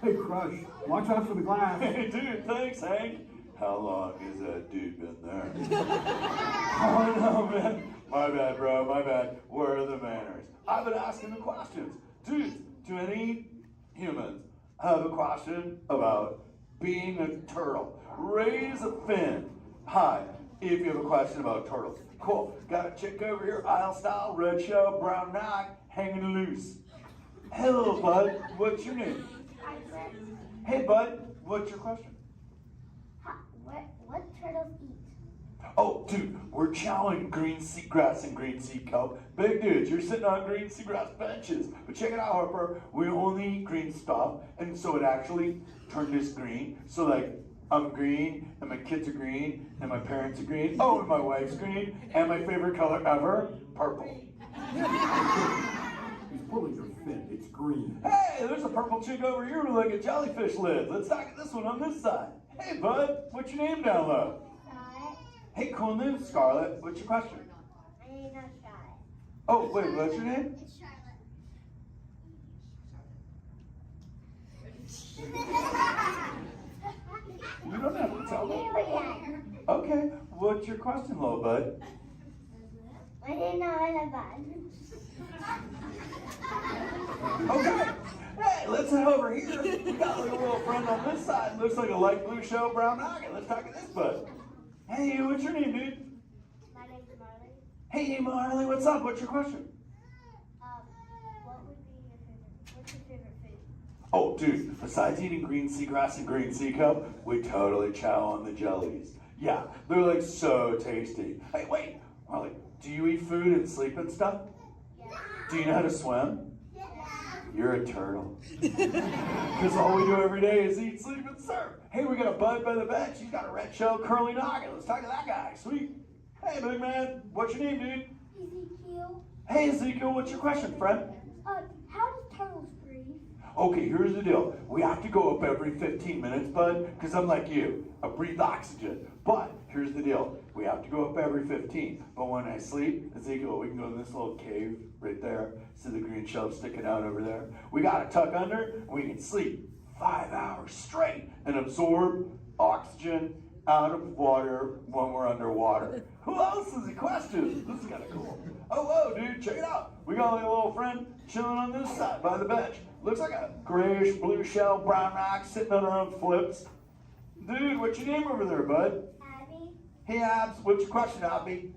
Hey, Crush, watch out for the glass. Hey, dude, thanks, Hank. How long has that dude been there? Oh, no, man. My bad, bro, my bad. Where are the manners? I've been asking the questions. Dudes, do any humans have a question about being a turtle? Raise a fin. Hi, if you have a question about turtles. Cool. Got a chick over here, aisle style, red shell, brown knock, hanging loose. Hello, bud. What's your name? Hey, bud. What's your question? What turtles eat? Oh, dude, we're chowing green seagrass and green sea kelp. Big dudes, you're sitting on green seagrass benches. But check it out, Harper. We only eat green stuff, and so it actually turned this green. So, like, I'm green, and my kids are green, and my parents are green. Oh, and my wife's green, and my favorite color ever, purple. He's pulling your fin. It's green. Hey, there's a purple chick over here with like a jellyfish lid. Let's talk to this one on this side. Hey, bud, what's your name down low? Scarlet. Hey, cool name, Scarlet. What's your question? My name's not Scarlet. Oh, wait, what's your name? It's Charlotte. You don't have to tell me. Okay, what's your question, little bud? My name's not bad. Okay. Hey, let's head over here. We got a little friend on this side. Looks like a light blue shell, brown noggin. Let's talk to this bud. Hey, what's your name, dude? My name's Marley. Hey, Marley, what's up? What's your question? What's your favorite food? Oh, dude, besides eating green seagrass and green sea kelp, we totally chow on the jellies. Yeah, they're like so tasty. Hey, wait, Marley, do you eat food and sleep and stuff? Yeah. Do you know how to swim? Yeah. you're a turtle. Because all we do every day is eat, sleep, and surf. Hey, we got a bud by the bench. He's got a red-shelled curly noggin. Let's talk to that guy. Sweet. Hey, big man. What's your name, dude? Ezekiel. Hey, Ezekiel. What's your question, friend? How does turtles breathe? Okay, here's the deal. We have to go up every 15 minutes, bud, because I'm like you. I breathe oxygen. But here's the deal. We have to go up every 15. But when I sleep, Ezekiel, we can go in this little cave right there. See the green shelf sticking out over there? We got to tuck under, and we can sleep 5 hours straight and absorb oxygen out of water when we're underwater. Who else has a question? This is kind of cool. Oh, whoa, dude, check it out. We got a little friend chilling on this side by the bench. Looks like a grayish blue shell, brown rock sitting on her own flips. Dude, what's your name over there, bud? Abby. Hey, Abs, what's your question, Abby?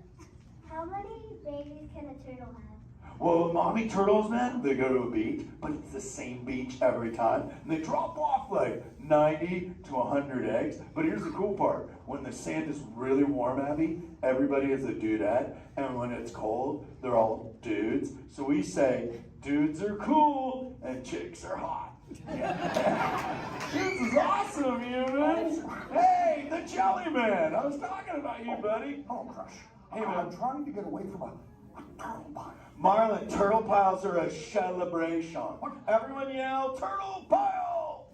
How many babies can a turtle have? Well, mommy turtles, man, they go to a beach, but it's the same beach every time. And they drop off like 90 to 100 eggs. But here's the cool part. When the sand is really warm, Abby, everybody is a dudette. And when it's cold, they're all dudes. So we say, dudes are cool and chicks are hot. This is awesome, humans. Hey, the Jelly Man. I was talking about you, buddy. Oh, Crush. Hey, man. I'm trying to get away from a turtle pile. Marlon, turtle piles are a celebration. Everyone yell, turtle pile!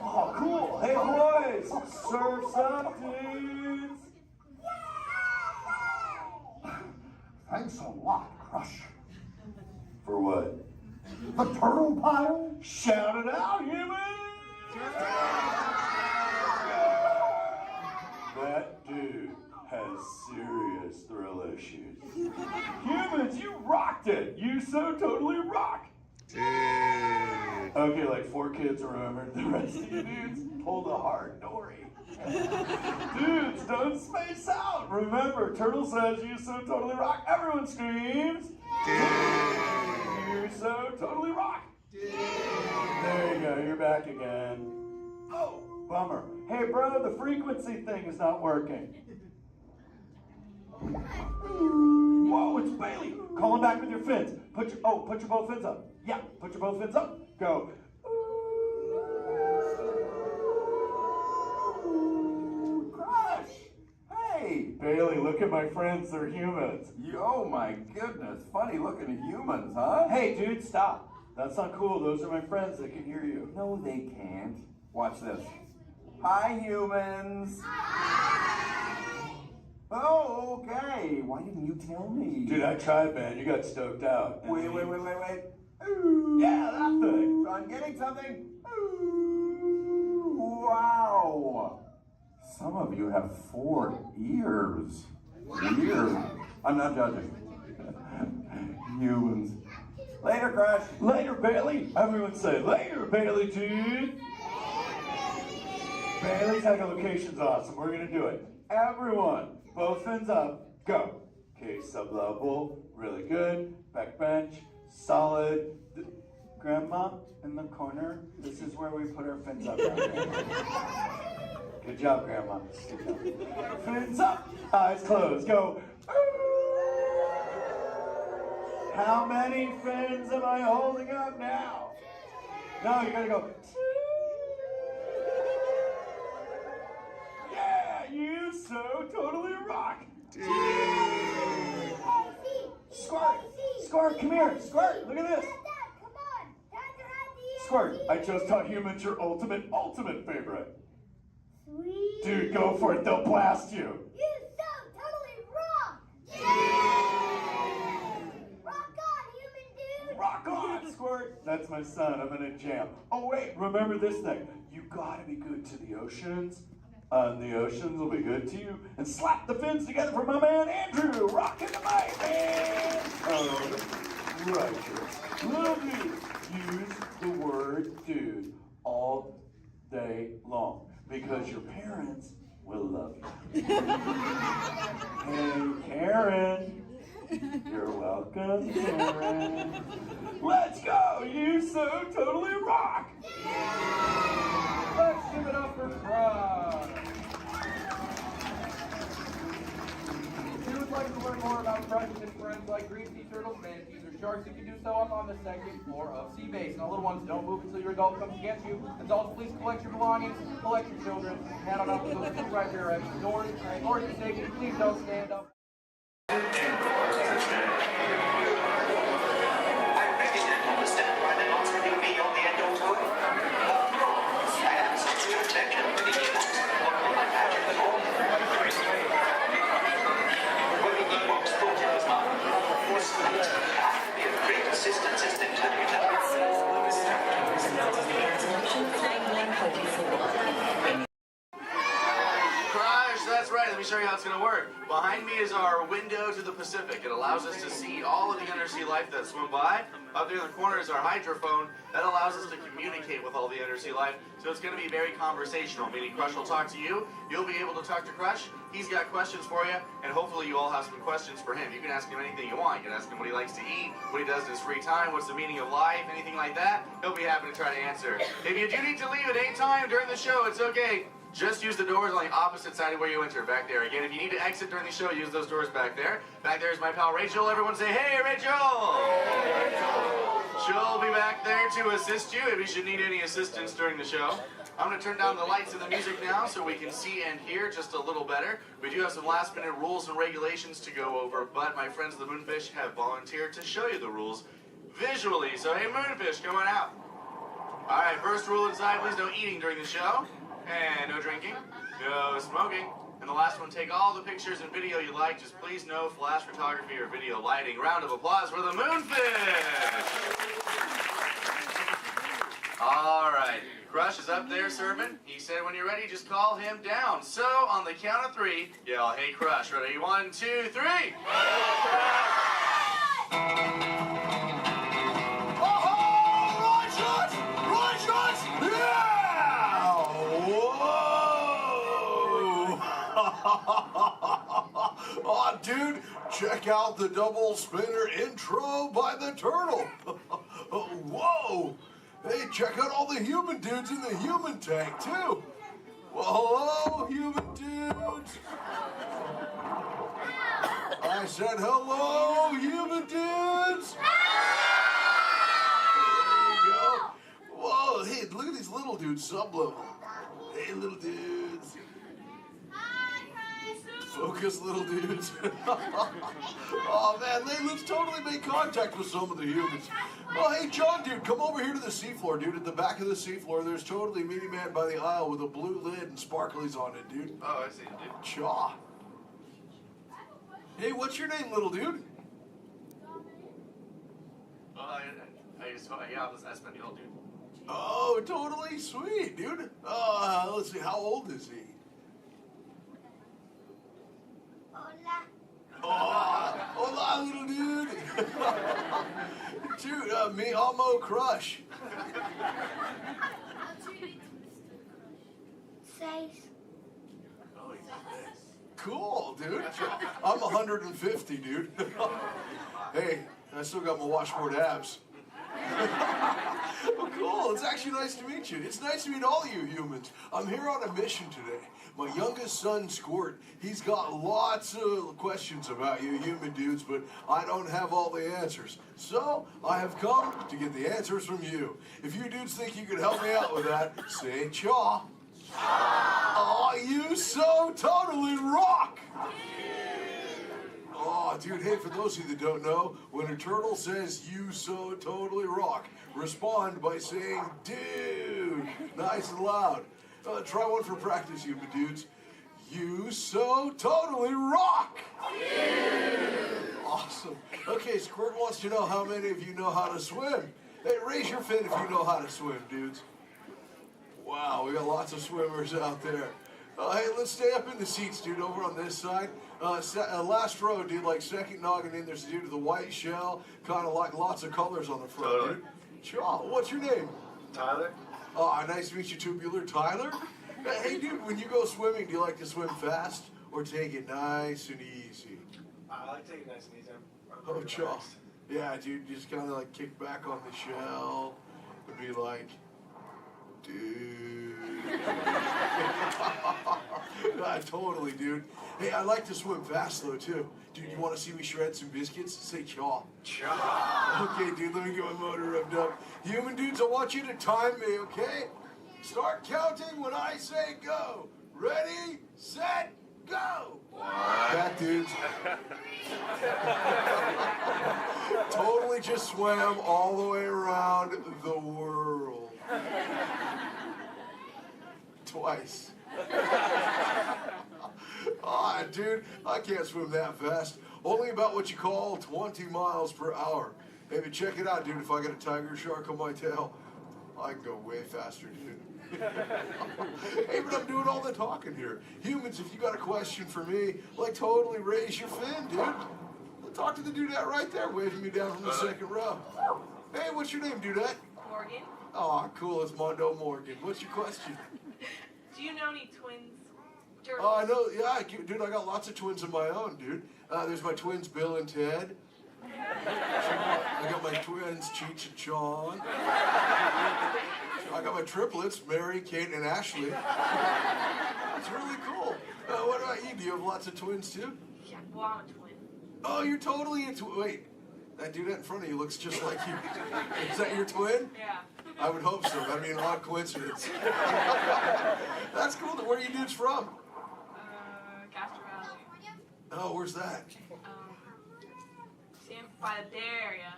Oh, cool. Hey, boys, surf's up, dudes. Thanks a lot, Crush. For what? The turtle pile? Shout it out, humans! That dude has serious thrill issues. Humans, you rocked it! You so totally rock! Okay, like 4 kids remembered. The rest of you dudes pulled a hard dory. Dudes, don't space out! Remember, Turtle says you so totally rock. Everyone screams! You so totally rock! There you go, you're back again. Oh, bummer. Hey bro, the frequency thing is not working. Whoa, it's Bailey. Call him back with your fins. Put your both fins up. Yeah, put your both fins up. Go. Crush! Hey! Bailey, look at my friends, they're humans. Oh my goodness, funny looking humans, huh? Hey dude, stop. That's not cool, those are my friends that can hear you. No, they can't. Watch this. Hi, humans. Oh, okay. Why didn't you tell me? Dude, I tried, man. You got stoked out. Wait. Ooh. Yeah, that thing. I'm getting something. Ooh, wow. Some of you have 4 ears. Weird. I'm not judging. Humans. Later, Crush. Later, Bailey. Everyone say, later, Bailey, dude. Bailey's echolocation's awesome. We're going to do it. Everyone, both fins up. Go. Okay, sublevel. Really good. Back bench. Solid. Grandma in the corner. This is where we put our fins up. Good job, Grandma. Good job. Fins up. Eyes closed. Go. How many fins am I holding up now? No, you gotta go. Yeah, you so totally rock. Squirt, come here. Squirt, look at this. Squirt, I just taught humans your ultimate favorite. Sweet. Dude, go for it. They'll blast you. You so totally rock. Yeah. Rock on, human dude. Rock on, Squirt. That's my son. I'm in a jam. Oh, wait. Remember this thing. You gotta be good to the oceans. And the oceans will be good to you. And slap the fins together for my man, Andrew. Rockin' the mic, man. Oh, righteous. Little dude. Use the word dude all day long. Because your parents will love you. Hey, Karen. You're welcome, Karen. Let's go! You so totally rock! Let's give it up for Crush. more about crushes and friends like green sea turtles, manatees, or sharks, you can do so up on the second floor of Sea Base. Now, little ones, don't move until your adult comes to get you. Adults, please collect your belongings, collect your children, head on up to those two right there at the doors. Doors are safety, please don't stand up. That's right, let me show you how it's going to work. Behind me is our window to the Pacific. It allows us to see all of the undersea life that swim by. Up there in the corner is our hydrophone. That allows us to communicate with all the undersea life. So it's going to be very conversational, meaning Crush will talk to you. You'll be able to talk to Crush. He's got questions for you, and hopefully you all have some questions for him. You can ask him anything you want. You can ask him what he likes to eat, what he does in his free time, what's the meaning of life, anything like that. He'll be happy to try to answer. If you do need to leave at any time during the show, it's okay. Just use the doors on the opposite side of where you enter, back there. Again, if you need to exit during the show, use those doors back there. Back there is my pal Rachel. Everyone say, hey, Rachel! Hey, Rachel! She'll be back there to assist you if you should need any assistance during the show. I'm going to turn down the lights and the music now so we can see and hear just a little better. We do have some last-minute rules and regulations to go over, but my friends the Moonfish have volunteered to show you the rules visually. So, hey, Moonfish, come on out. All right, first rule inside, please no eating during the show. And no drinking, no smoking. And the last one, take all the pictures and video you like, just please no flash photography or video lighting. Round of applause for the Moonfish! All right, Crush is up there serving. He said when you're ready, just call him down. So, on the count of 3, yell, hey Crush. Ready, 1, 2, 3! Hey Crush! Oh, dude, check out the double spinner intro by the turtle. Whoa! Hey, check out all the human dudes in the human tank, too. Well, hello, human dudes. I said hello, human dudes. There you go. Whoa, hey, look at these little dudes, sub-level. Hey, little dudes. Focus, little dudes. Oh, man, let's totally make contact with some of the humans. Oh, hey, John, dude, come over here to the seafloor, dude. At the back of the seafloor, there's totally Mini Man by the aisle with a blue lid and sparklies on it, dude. Oh, I see, dude. Chaw. Hey, what's your name, little dude? That's my deal, dude. Oh, totally sweet, dude. Let's see, how old is he? Hola, little dude. Dude, me amo Crush. 6. Cool, dude. I'm 150, dude. Hey, I still got my washboard abs. Well, cool. It's actually nice to meet you. It's nice to meet all of you humans. I'm here on a mission today. My youngest son, Squirt, he's got lots of questions about you human dudes, but I don't have all the answers. So, I have come to get the answers from you. If you dudes think you could help me out with that, say chaw. Oh, you so totally rock! Oh, dude, hey, for those of you that don't know, when a turtle says, you so totally rock, respond by saying, dude, nice and loud. Try one for practice, you dudes. You so totally rock! Awesome. Okay, Squirt wants to know how many of you know how to swim. Hey, raise your fin if you know how to swim, dudes. Wow, we got lots of swimmers out there. Hey, let's stay up in the seats, dude, over on this side. Last row, dude, like second noggin in, there's a dude with a white shell, kind of like lots of colors on the front, totally. Dude. Chaw, what's your name? Tyler. Oh, nice to meet you, Tubular. Tyler? Hey, dude, when you go swimming, do you like to swim fast or take it nice and easy? I like to take it nice and easy. Oh, chaw. Yeah, dude, just kind of like kick back on the shell and be like, dude. Totally, dude. Hey, I like to swim fast, though, too. Dude, you want to see me shred some biscuits? Say chaw. Chaw. Okay, dude, let me get my motor revved up. Human dudes, I want you to time me, okay? Start counting when I say go. Ready, set, go. Back, dudes. Totally just swam all the way around the world. Twice. Ah, dude, I can't swim that fast. Only about what you call 20 miles per hour. Hey, but check it out, dude. If I get a tiger shark on my tail, I can go way faster, dude. Hey, but I'm doing all the talking here. Humans, if you got a question for me, like totally raise your fin, dude. Talk to the dudette right there, waving me down from the second row. Hey, what's your name, dudette? Morgan. Oh, cool. It's Mondo Morgan. What's your question? Do you know any twins? Turtles? Oh, I know. Yeah, dude, I got lots of twins of my own, dude. There's my twins, Bill and Ted. I got my twins, Cheech and Chong. I got my triplets, Mary, Kate, and Ashley. It's really cool. What about you? Do you have lots of twins, too? Yeah, well, I'm a twin. Oh, you're totally a twin. Wait, that dude in front of you looks just like you. Is that your twin? Yeah. I would hope so. I mean, odd coincidence. That's cool. Where are you dudes from? Castro Valley. Oh, where's that? By the Bay Area.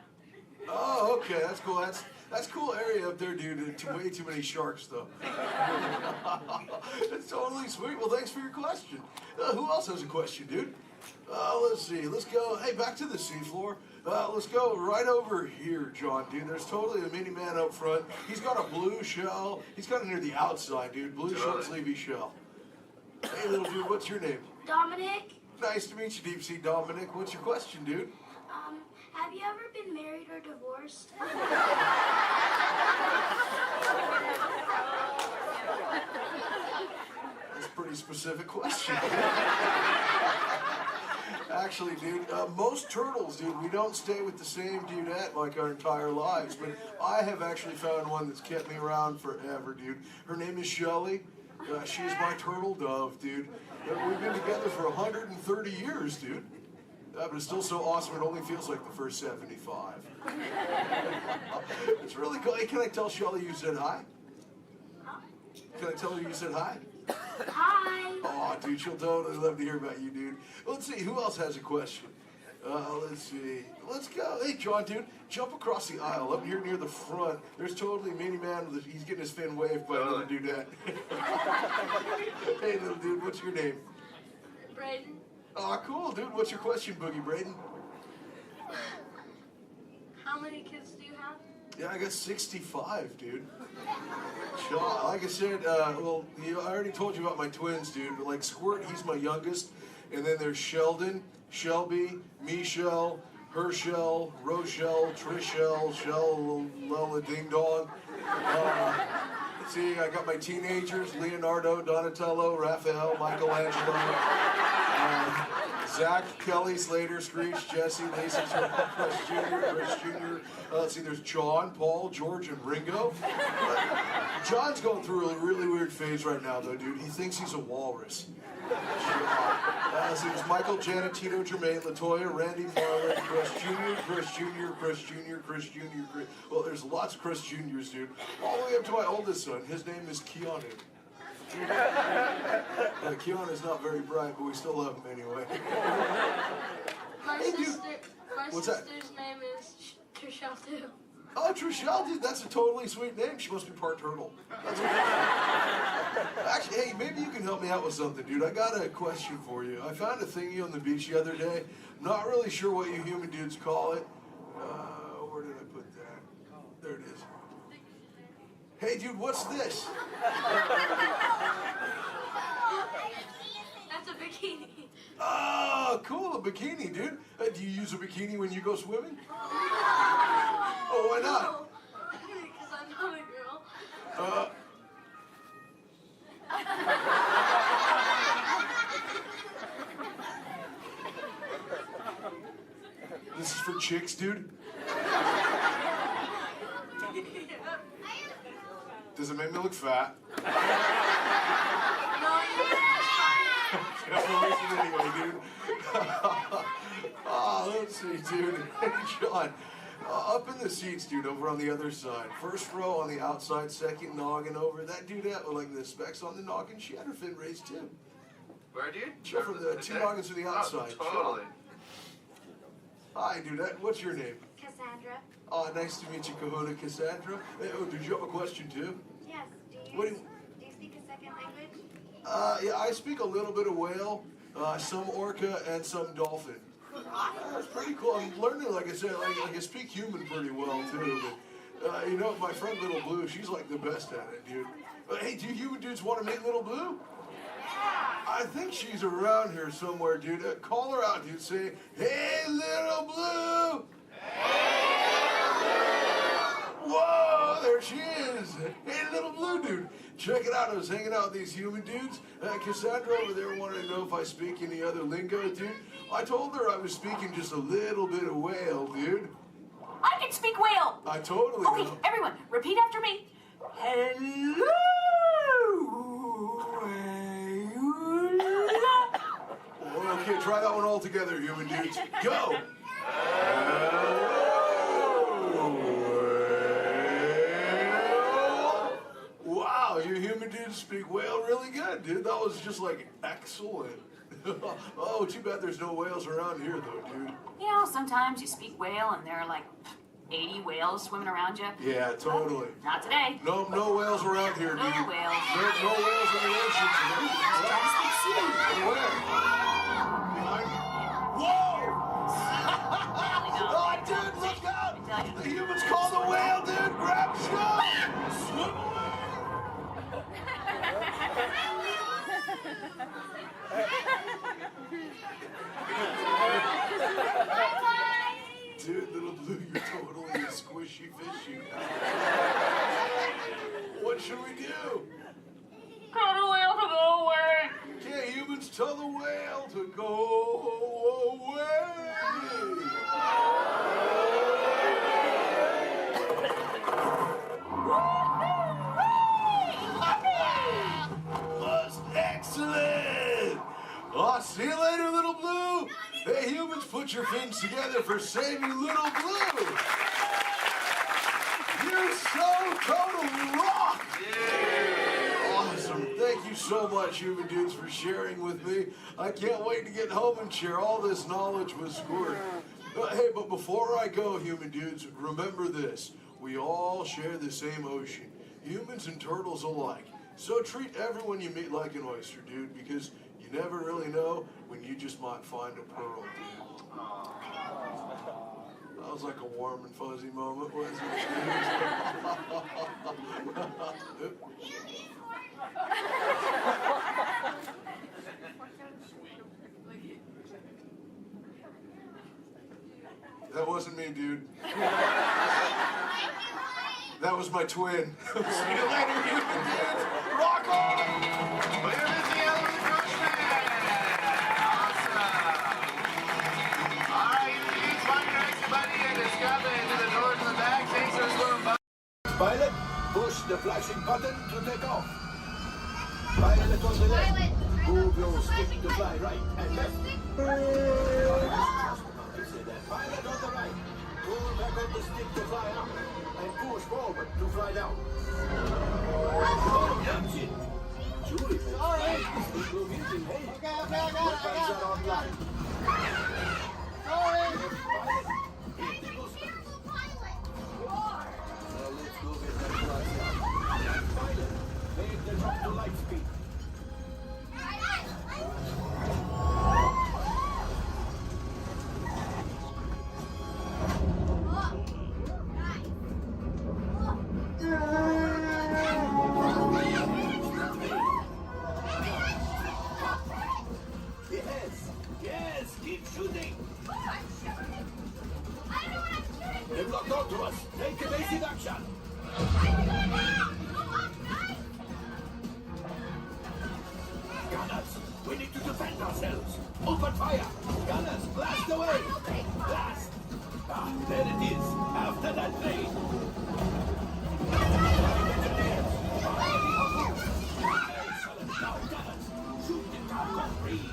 Oh, okay. That's cool. That's cool area up there, dude. Way too many sharks, though. That's totally sweet. Well, thanks for your question. Who else has a question, dude? Let's see. Let's go. Hey, back to the seafloor. Let's go right over here, John, dude. There's totally a mini man up front. He's got a blue shell. He's kind of near the outside, dude. Blue short sleevey shell. Hey, little dude, what's your name? Dominic, Nice to meet you, Deep Sea Dominic. What's your question, dude? have you ever been married or divorced? That's a pretty specific question. Actually, dude, most turtles, dude, we don't stay with the same dudette like our entire lives, but I have actually found one that's kept me around forever, dude. Her name is Shelly. She is my turtle dove, dude. We've been together for 130 years, dude. But it's still so awesome, it only feels like the first 75. It's really cool. Hey, can I tell Shelly you said hi? Can I tell her you said hi? Hi. Oh, dude, she'll totally love to hear about you, dude. Let's see, who else has a question? Let's see. Let's go. Hey, John, dude, jump across the aisle. Up here near the front, there's totally a mini man. He's getting his fin waved by another dudette. Hey, little dude, what's your name? Braden. Oh, cool, dude. What's your question, Boogie Braden? How many kids do you have? Yeah, I got 65, dude. Sean, like I said, I already told you about my twins, dude. Like Squirt, he's my youngest. And then there's Sheldon, Shelby, Michelle, Herschel, Rochelle, Trishelle, Shell, Lola Ding Dong. Let's see, I got my teenagers, Leonardo, Donatello, Raphael, Michelangelo, Zach, Kelly, Slater, Screech, Jesse, Lisa, Chris Jr. Let's see, there's John, Paul, George, and Ringo. John's going through a really weird phase right now, though, dude. He thinks he's a walrus. Let's see, there's Michael, Janet, Tito, Jermaine, LaToya, Randy, Marlon, Chris Jr., Chris Jr., Chris Jr., Chris Jr., Chris... Well, there's lots of Chris Jr.'s, dude. All the way up to my oldest son. His name is Keanu. Keanu's not very bright, but we still love him anyway. My What's that? sister's name is Trishelle too. Oh, Trishelle, dude, that's a totally sweet name. She must be part turtle. Actually, hey, maybe you can help me out with something, dude. I got a question for you. I found a thingy on the beach the other day. Not really sure what you human dudes call it. Where did I put that? There it is. Hey, dude, what's this? That's a bikini. Oh, cool, a bikini, dude. Do you use a bikini when you go swimming? Oh, why not? Because I'm not a girl. This is for chicks, dude? Does it make me look fat? No, you're fine. Anyway, dude. Let's see, dude. Hey, John. Up in the seats, dude, over on the other side. First row on the outside, second noggin over. That dude with like the specs on the noggin, she had her fin raised too. Where, dude? Chill from the two noggins to the outside. Oh, totally. Hi, dude. What's your name? Cassandra. Oh, nice to meet you, Kahuna Cassandra. Hey, oh, did you have a question too? Yes. Do What you do you- speak a second language? Yeah, I speak a little bit of whale, some orca, and some dolphin. That's pretty cool. I'm learning, like I said, like I speak human pretty well too. But you know, my friend Little Blue, she's like the best at it, dude. Hey, do you dudes want to meet Little Blue? I think she's around here somewhere, dude. Call her out, dude. Say, "Hey, Little Blue." Whoa, there she is. Hey, Little Blue, dude. Check it out. I was hanging out with these human dudes. Cassandra over there wanted to know if I speak any other lingo, dude. I told her I was speaking just a little bit of whale, dude. I can speak whale. I totally Okay, know. everyone, repeat after me. Hello. Okay, try that one all together, human dudes. Go. Wow, you human dudes speak whale really good, dude. That was just like excellent. Oh, too bad there's no whales around here, though, dude. You know, sometimes you speak whale and there are like 80 whales swimming around you. Yeah, totally. Not today. No whales around here, dude. No whales. No whales in the ocean today. Try to speak sea. Where? Whoa! Oh, dude, look out! The humans call the whale, dude! Grab shot! Swim away! Dude, Little Blue, you're totally a squishy fishy. What should we do? Tell the whale to go away. Okay, humans, tell the whale to go away. That's excellent. Oh, see you later, Little Blue. Hey, humans, put your fins together for saving Little Blue. You so totally rock. Awesome. Thank you so much, human dudes, for sharing with me. I can't wait to get home and share all this knowledge with Squirt. Hey, but before I go, human dudes, remember this. We all share the same ocean, humans and turtles alike. So treat everyone you meet like an oyster, dude, because you never really know when you just might find a pearl, dude. That was like a warm and fuzzy moment, wasn't it? That wasn't me, dude. That was my twin. See you later, human dudes. Rock on! We're with the Elvis Bushman. Awesome. All right, you dudes, find your exit buddy and discover into the doors in the back. Thanks for swimming by. Pilot, push the flashing button to take off. Pilot on the left. Move your stick to fly right and left. Pilot on the right. Pull back on the stick to fly up. And push forward to fly down. That's it. Julie, sorry. Weapons are online. Sorry. Let's go get that fly down. Pilot, make the drop to light speed. Yes, keep shooting. They've locked onto us. Take evasive action. Gunners, we need to defend ourselves. Open fire. Gunners, blast away. Blast. Ah, there it is. After that blade. Excellent. Now, gunners, shoot the target free.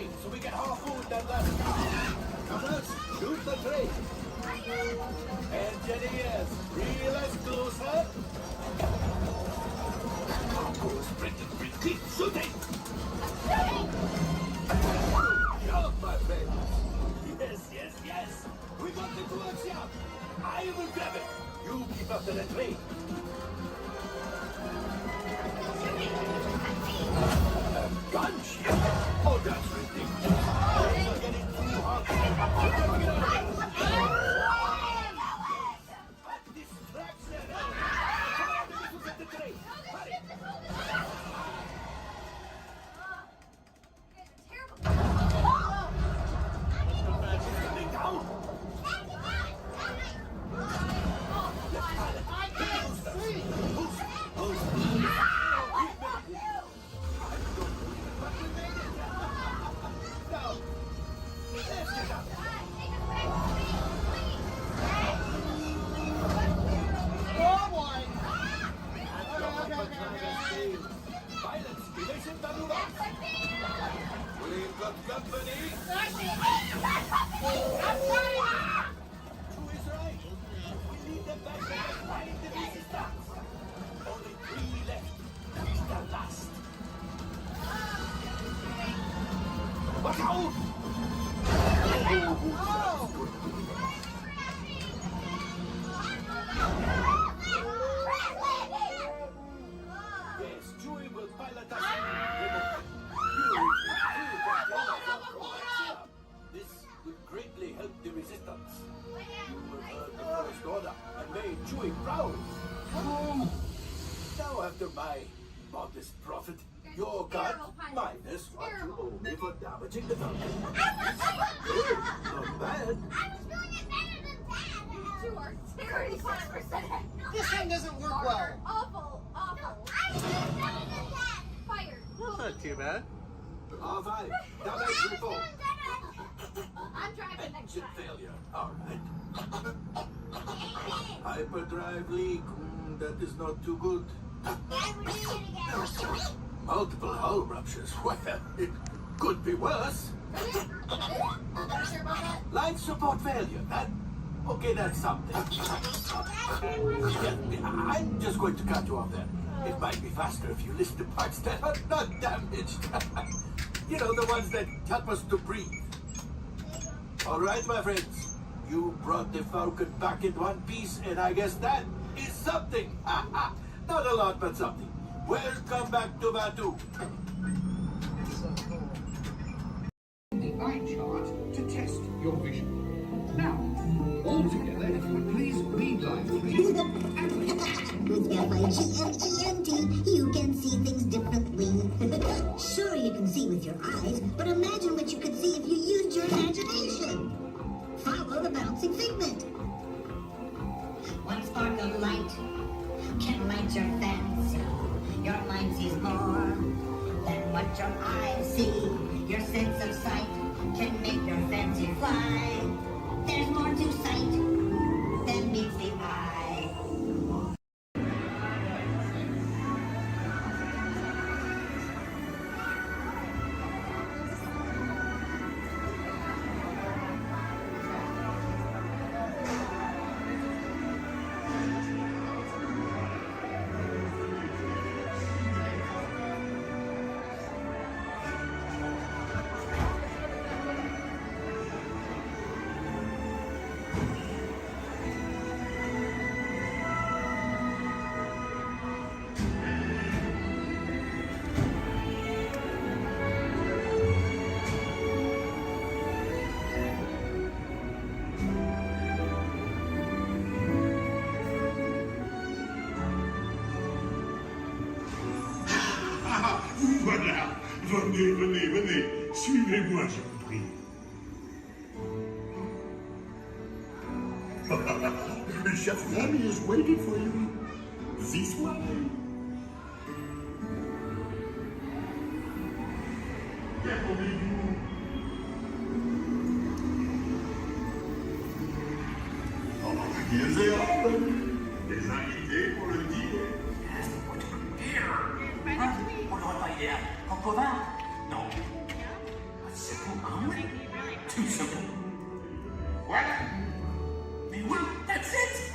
train so we get our food that last time. Come on, shoot the train. Engineers, reel us closer. Go sprinting, keep shooting. Jump, my friends. Yes. We got the workshop. I will grab it. You keep after the train. Gunship? Oh, that's ridiculous. You're getting too hot. What distraction? Come on, let me get the train. Hurry. Coming down. Watch out! Yes, Chewie will pilot us. This would greatly help the resistance. You will earn the First Order and made Chewie proud. Now, after my modest profit, your cut minus what you owe me for damaging the Falcon. Good, not bad. You are 35%. This thing doesn't work well. Awful. Fired. That's not too bad. R5, damage report. I'm driving next Engine time. failure. All right. Hyperdrive leak. That is not too good. Multiple hull ruptures. Well, it could be worse. Life support failure. Okay, that's something. Yeah, I'm just going to cut you off there. It might be faster if you list the parts that are not damaged. You know, the ones that help us to breathe. All right, my friends. You brought the Falcon back in one piece, and I guess that is something. Not a lot, but something. Welcome back to Batu. The eye chart to test your vision. Now, all together, if you would please read line 3. With F-I-G-N-E-N-T, you can see things differently. Sure, you can see with your eyes, but imagine what you could see if you used your imagination. Follow the bouncing figment. One spark of light can light your fancy. Your mind sees more than what your eyes see. Your sense of sight can make your fancy fly. There's more to sight than meets the eye. Voilà, venez, suivez-moi, je vous prie. Chef Remy is waiting for you. This way. Des invités pour le dîner. On n'aurait pas idée. En commun? Non. C'est Too simple. What? Well, that's it.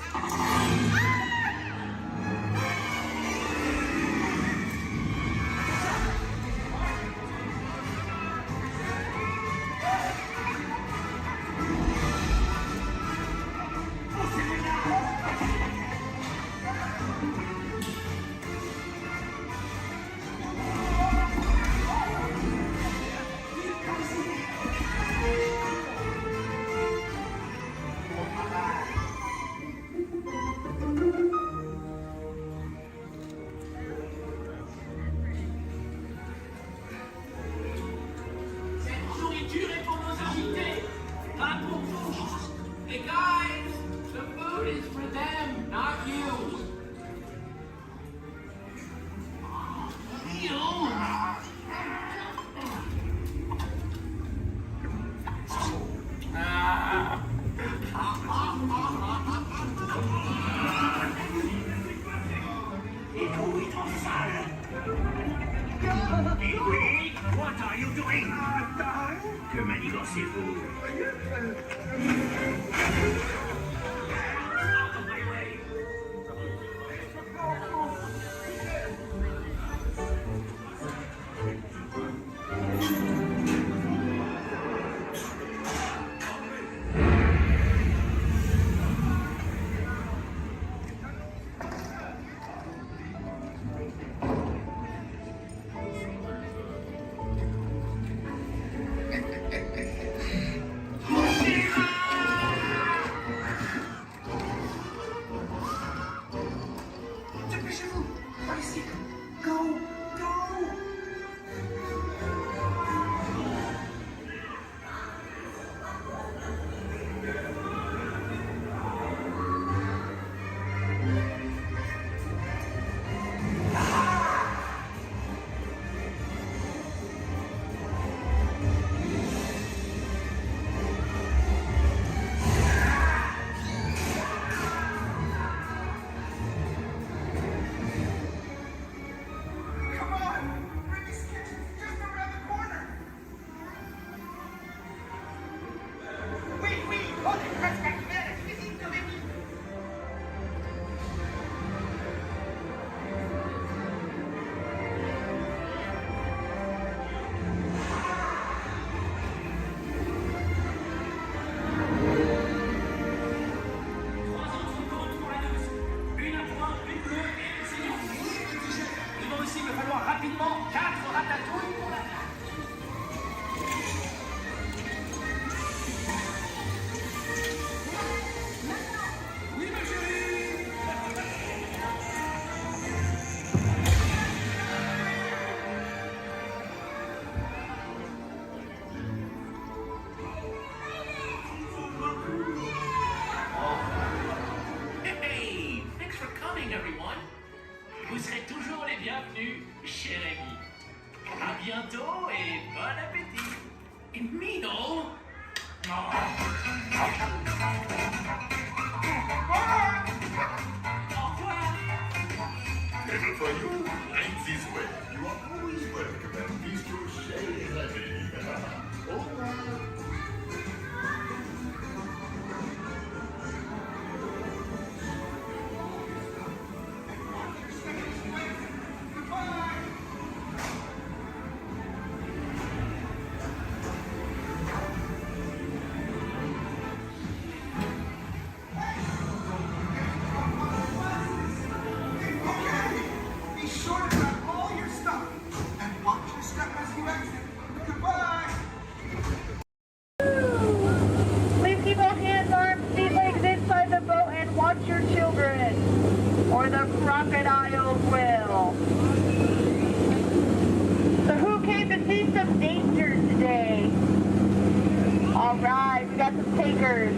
Cette nourriture est pour nos invités, not pour vous. Hey guys, the food is for them, not you. What are you doing? Que manigancez-vous? Out of my way! Dépêchez-vous! Par ici! Go! Go! Come on! Rimmy's kitchen's just around the corner! Oui, oui! On est presque arrivé à la cuisine de Rémi! Trois entrepôts pour la douce. Une à trois, une bleue et une saignante. Il va aussi me falloir rapidement 4 ratatouilles pour la table. Oui, ma chérie. Hey, thanks for coming, everyone. Vous serez toujours les bienvenus chez Rémi. À bientôt et bon appétit. Et Mino. Au revoir. Never for you, like this way. You are always welcome at Bistro Chez Rémi. Au revoir. Be sure to grab all your stuff and watch your step as you exit. Goodbye. Please keep all hands, arms, feet, legs inside the boat and watch your children, or the crocodiles will. So who came to see some danger today? All right, we got some takers.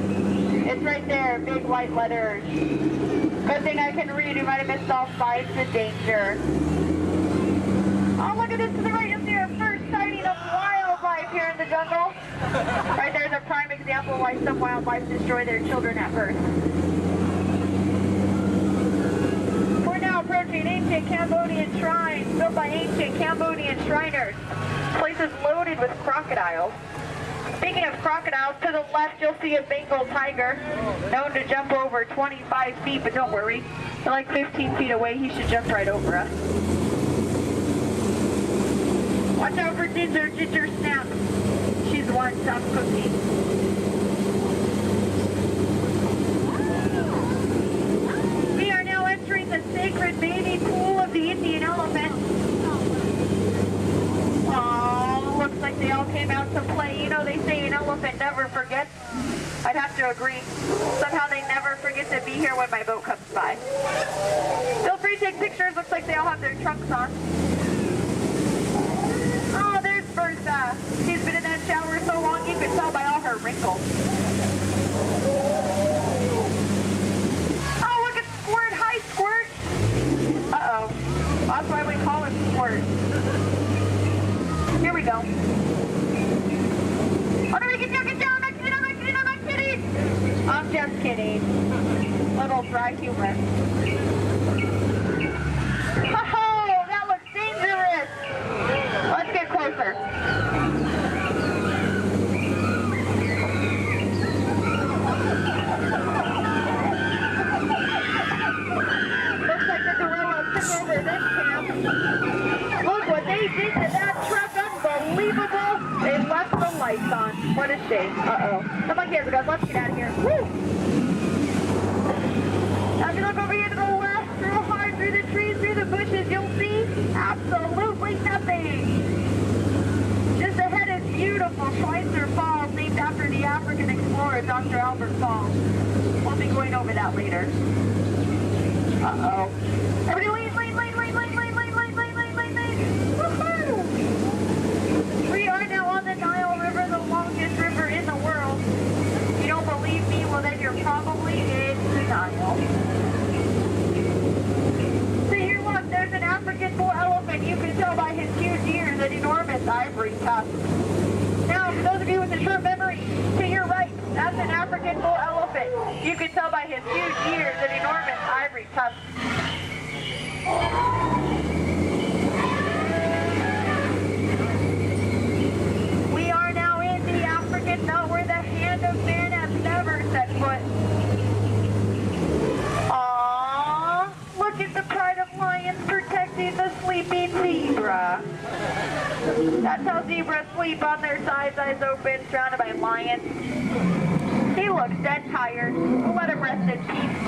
It's right there, big white letters. Good thing I can read. You might have missed all signs of danger. Oh, look at this to the right. You'll see our first sighting of wildlife here in the jungle. Right there's a prime example of why some wildlife destroy their children at birth. We're now approaching ancient Cambodian shrines built by ancient Cambodian Shriners. This place is loaded with crocodiles. Speaking of crocodiles, to the left you'll see a Bengal tiger, known to jump over 25 feet, but don't worry. They're like 15 feet away, he should jump right over us. Watch out for Ginger, Ginger Snap. She's the one top cookie. We are now entering the sacred bathing pool of the Indian elephant. Oh, looks like they all came out to play. You know, they say an elephant never forgets. I'd have to agree. Somehow they never forget to be here when my boat comes by. Feel free to take pictures. Looks like they all have their trunks on. Oh, there's Bertha. She's been in that shower so long you can tell by all her wrinkles. Oh, look at Squirt. Hi, Squirt. Uh-oh. That's why we call him Squirt. Here we go. Oh, no, get down, get down. I'm not kidding, I'm not kidding, I'm not kidding. I'm just kidding. Little dry humor. Oh, that looks dangerous. Let's get closer. Looks like the gorilla took over this camp. Look what they did to that truck. Unbelievable. They left the lights on. What a shame. Uh-oh. The monkey has a gun. Let's get out of here. Woo! Now if you look over here to the left, real hard through the trees, through the bushes, you'll see absolutely nothing. Just ahead is beautiful Schweitzer Falls, named after the African explorer, Dr. Albert Falls. We'll be going over that later. Uh-oh. Everybody lean, lean, lean, lean, lean, lean, lean, lean, lean, lean, lean, lean. Woohoo! We are now on the Nile River, the longest river in the world. If you don't believe me, well then you're probably in denial. So here look, there's an African bull elephant. You can tell by his huge ears and enormous ivory tusks. Now, for those of you with a short memory, to your right, that's an African bull elephant. You can tell by his huge ears and enormous ivory tusks. We are now in the African belt where the hand of man has never set foot. Aww, look at the pride of lions protecting the sleeping zebra. That's how zebras sleep, on their sides, eyes open, surrounded by lions. He looks dead tired. We'll let him rest in peace.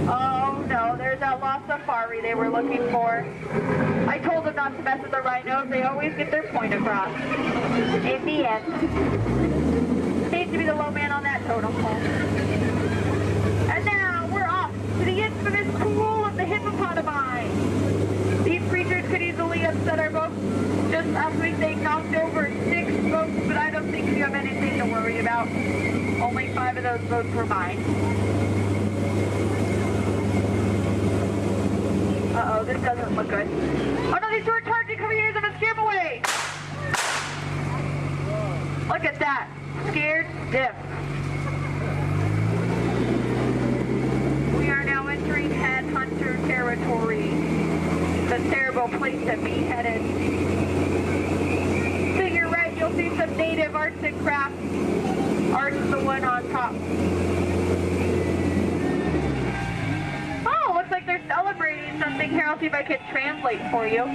Oh no, there's that lost safari they were looking for. I told them not to mess with the rhinos. They always get their point across. In the end. Needs to be the low man on that totem pole. And now we're off to the infamous pool of the hippopotami. These creatures could easily upset our boat. Just as we say, knocked over 6 boats, but I don't think you have anything to worry about. Only 5 of those boats were mine. Uh-oh, this doesn't look good. Oh no, these two are charging, come here, I'm gonna scare them away! Look at that, scared stiff. We are now entering headhunter territory. The terrible place to be headed. To your right, you'll see some native arts and crafts. Art's the one on top. Oh, looks like they're celebrating something here. I'll see if I can translate for you.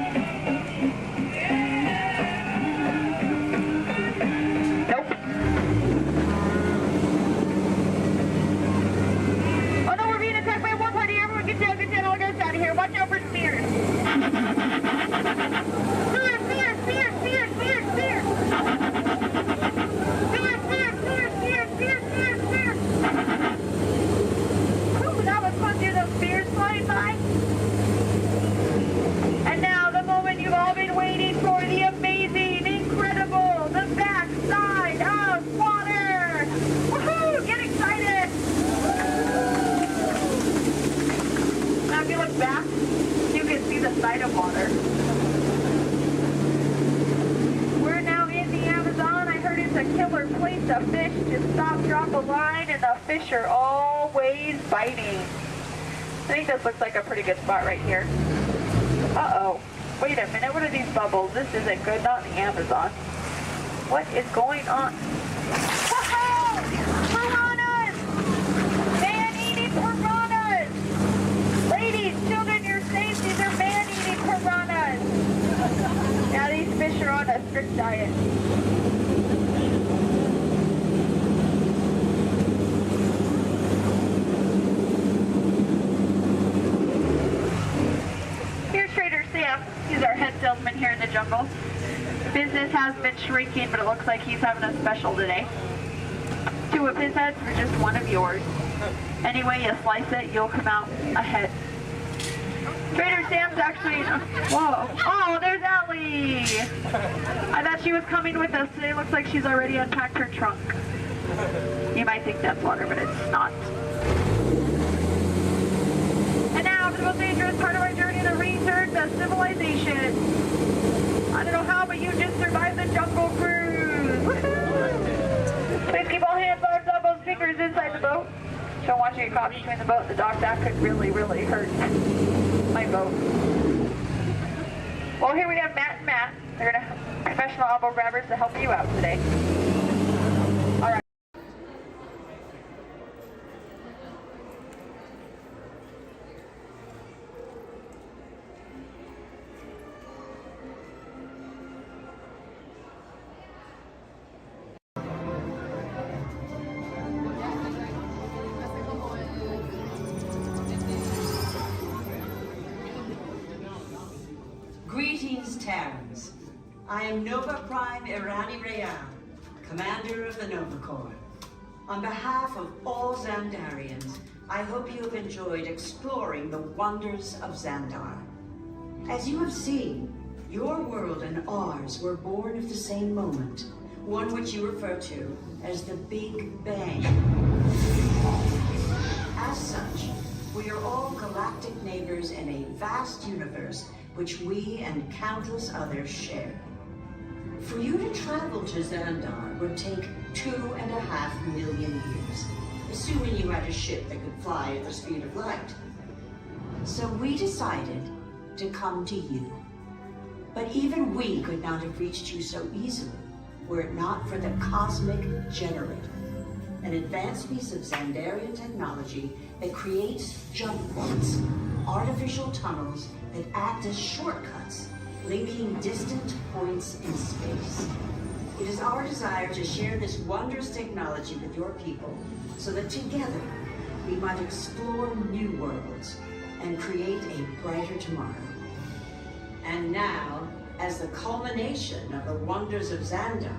Nope. Oh no, we're being attacked by one party. Everyone get down, all goes out of here. Watch out for spears. Spear, spear, spear, spear, spear, spear. Spear, spear, spear, spear, spear, spear, spear. Ooh, that was fun to hear those spears flying by. And now the moment you've all been waiting for, the amazing, incredible, the backside of water. Woohoo! Get excited! Now if you look back, you can see the side of water. We're now in the Amazon. I heard it's a killer place to fish. Just stop, drop a line, and the fish are always biting. I think this looks like a pretty good spot right here. Uh-oh. Wait a minute, what are these bubbles? This isn't good, not the Amazon. What is going on? Woohoo! Piranhas! Man-eating piranhas! Ladies, children, you're safe. These are man-eating piranhas. Now these fish are on a strict diet. Here's Trader Sam. He's our head salesman here in the jungle. Business has been shrinking, but it looks like he's having a special today. 2 of his heads for just 1 of yours. Any way you slice it, you'll come out ahead. Trader Sam's actually... Whoa. Oh, there's Allie! I thought she was coming with us today. Looks like she's already unpacked her trunk. You might think that's water, but it's not. And now for the most dangerous part of our journey, the return to civilization. I don't know how, but you just survived the jungle cruise. Woohoo! Please keep all hands, arms, elbows, fingers inside the boat. Don't want you to get caught between the boat and the dock. That could really, really hurt my boat. Well, here we have Matt and Matt. They're gonna professional elbow grabbers to help you out today. All right. Greetings, Terrans. I am Nova Prime Irani Rayan, Commander of the Nova Corps. On behalf of all Xandarians, I hope you have enjoyed exploring the wonders of Xandar. As you have seen, your world and ours were born of the same moment, one which you refer to as the Big Bang. As such, we are all galactic neighbors in a vast universe which we and countless others share. For you to travel to Xandar would take 2.5 million years, assuming you had a ship that could fly at the speed of light. So we decided to come to you. But even we could not have reached you so easily were it not for the Cosmic Generator, an advanced piece of Xandarian technology that creates jump points, artificial tunnels that act as shortcuts, linking distant points in space. It is our desire to share this wondrous technology with your people so that together we might explore new worlds and create a brighter tomorrow. And now, as the culmination of the wonders of Xandar,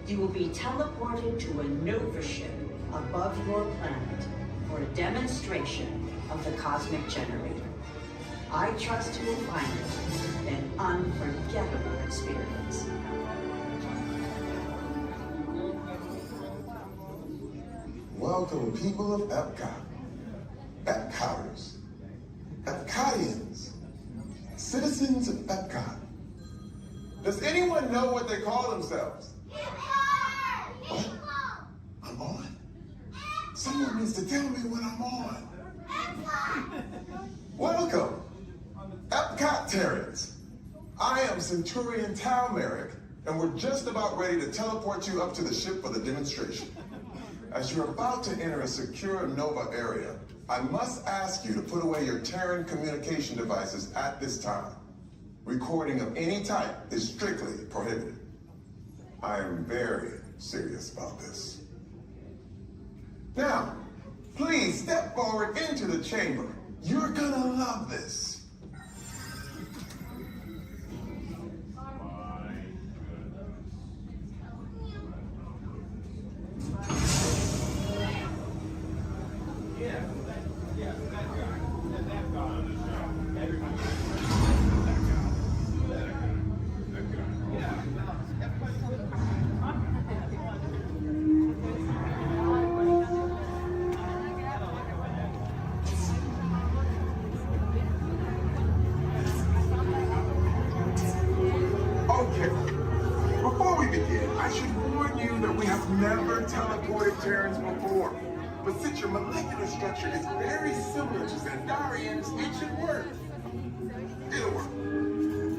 you will be teleported to a Nova ship above your planet for a demonstration of the Cosmic Generator. I trust you will find it an unforgettable experience. Welcome, people of Epcot, Epcoters, Epcotians, citizens of Epcot. Does anyone know what they call themselves? What? I'm on? Someone needs to tell me when I'm on. Welcome, Epcot-tarians. I am Centurion Tal Merrick, and we're just about ready to teleport you up to the ship for the demonstration. As you're about to enter a secure Nova area, I must ask you to put away your Terran communication devices at this time. Recording of any type is strictly prohibited. I am very serious about this. Now, please step forward into the chamber. You're gonna love this. Never teleported Terrans before, but since your molecular structure is very similar to Xandarian's, it should work. It'll work.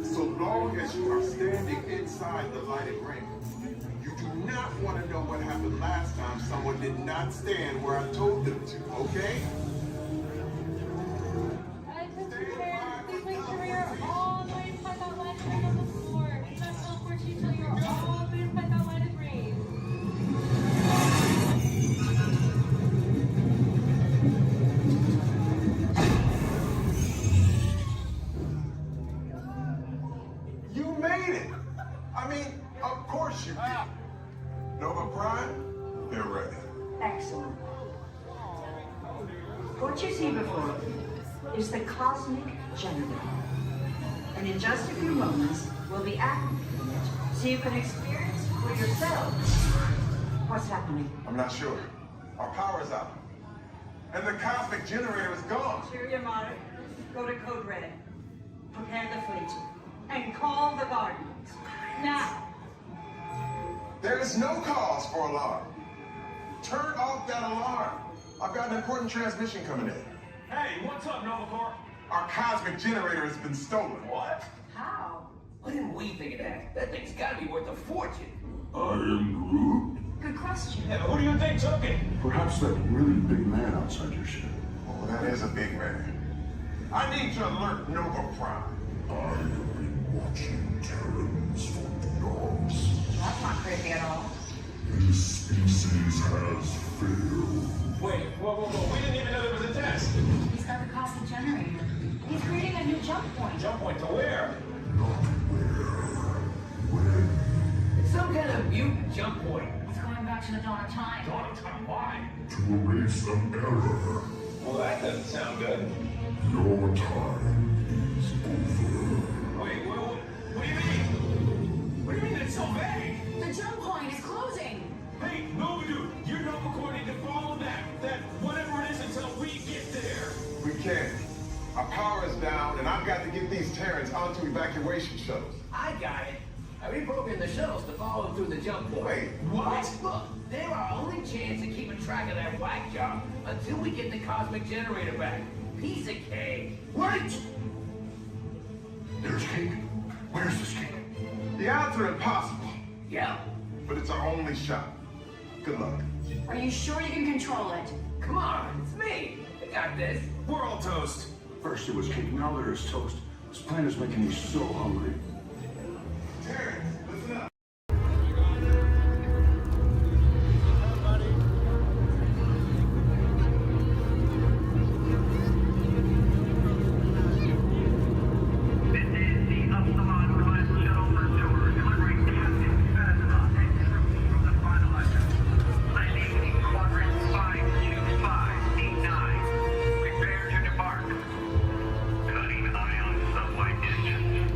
So long as you are standing inside the lighted ring. You do not want to know what happened last time someone did not stand where I told them to, okay? Please make sure you're all the way inside that lighted ring on the floor. Do not teleport you till you're all the way inside that lighted ring. You made it! I mean, of course you did. Nova Prime, they're ready. Excellent. What you see before you is the cosmic generator. And in just a few moments, we'll be activating it so you can experience for yourselves what's happening. I'm not sure. Our power's out. And the cosmic generator is gone. Cheerio, Monarch. Go to Code Red. Prepare the fleet. And call the Guardians. Now. There is no cause for alarm. Turn off that alarm. I've got an important transmission coming in. Hey, what's up, Nova Corps? Our cosmic generator has been stolen. What? How? Why didn't we think of that? That thing's gotta be worth a fortune. I am Groot. Good question. Yeah, but who do you think took it? Perhaps that really big man outside your ship. Oh, that is a big man. I need to alert Nova Prime. I have been watching Terrans for dogs. That's not creepy at all. This species has failed. Wait, whoa. We didn't even know there was a test. He's got the cosmic generator. He's creating a new jump point. Jump point to where? Not where. When. It's some kind of mutant jump point. He's going back to the dawn of time. Dawn of time, why? To erase an error. Well, that doesn't sound good. Your time is over. Wait, what do you mean? What do you mean it's so vague? The jump point is closing. Hey, Nova Dude, you're Nova Corps need to follow that whatever it is until we get there. We can't. Our power is down, and I've got to get these Terrans onto evacuation shuttles. I got it. I reprogrammed the shuttles to follow them through the jump point. Wait, what? Look, they're our only chance of keeping track of that whack job until we get the cosmic generator back. Piece of cake. Wait! There's cake. Where's this cake? The odds are impossible, Yeah. but it's our only shot. Good luck. Are you sure you can control it? Come on, it's me. I got this. We're all toast. First it was cake, now there is toast. This plan is making me so hungry. Terrans, listen up. Prepare to depart. Cutting ion sublight distance.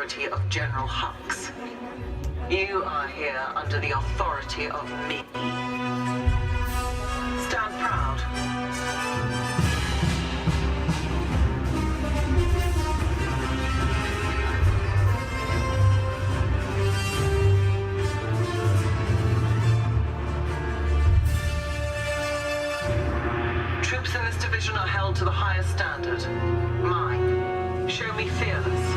authority of General Hux. You are here under the authority of me. Stand proud. Troops in this division are held to the highest standard. Mine. Show me fearless.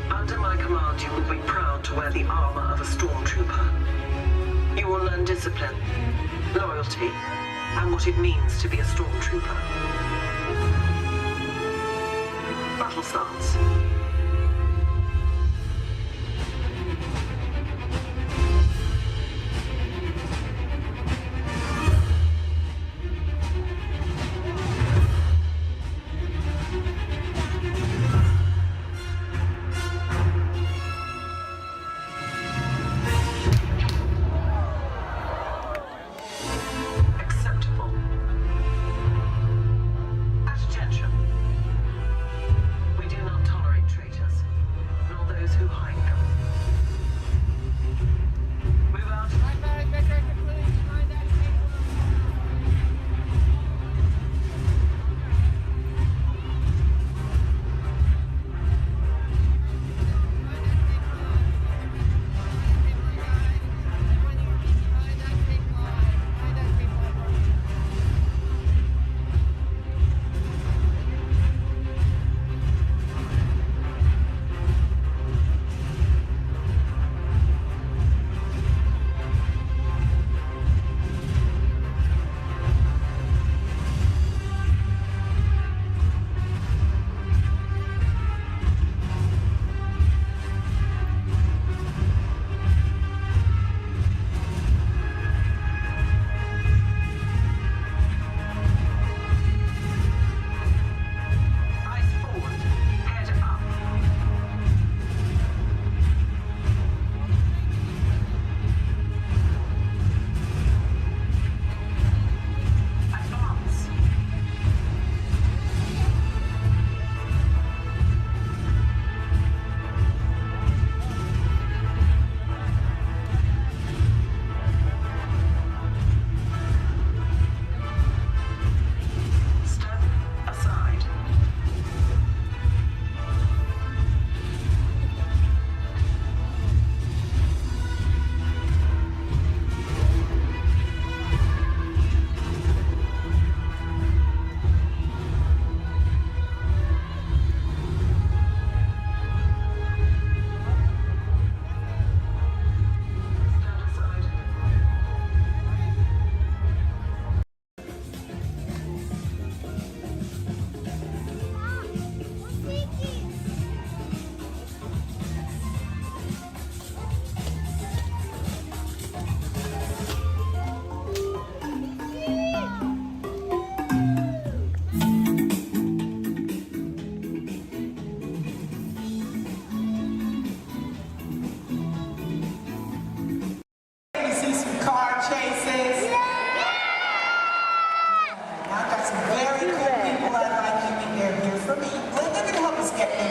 Under my command, you will be proud to wear the armor of a stormtrooper. You will learn discipline, loyalty, and what it means to be a stormtrooper. Battle starts.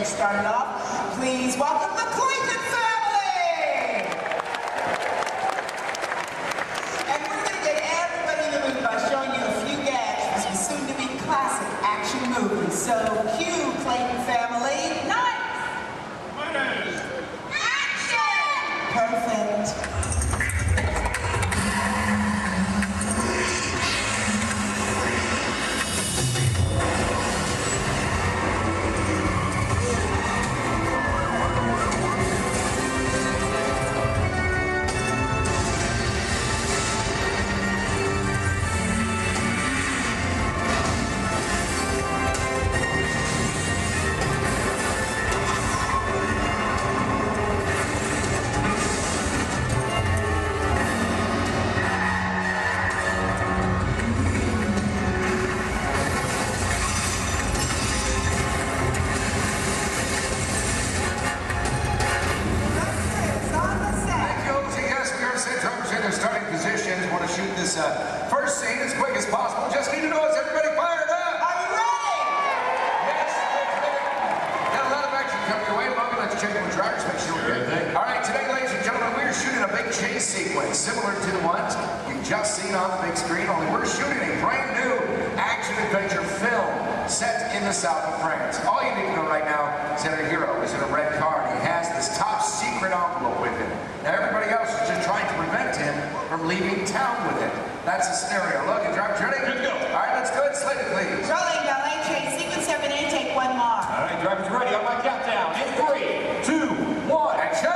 Started off. Please welcome the Clayton family! And we're going to get everybody in the mood by showing you a few gags from some soon-to-be classic action movies. So, cue Clayton family. Nice! Action! Perfect. just checking with drivers, make sure we're good. All right, today, ladies and gentlemen, we're shooting a big chase sequence similar to the ones you've just seen on the big screen, only we're shooting a brand new action-adventure film set in the south of France. All you need to know right now is that our hero is in a red car and he has this top secret envelope with him. Now everybody else is just trying to prevent him from leaving town with it. That's the scenario. Look, drivers ready? Good to go. All right, let's go ahead and slate it, please. Rolling, ballet train, sequence 7A, take one more. All right, drivers ready on my countdown. In 3, 2, 1, action!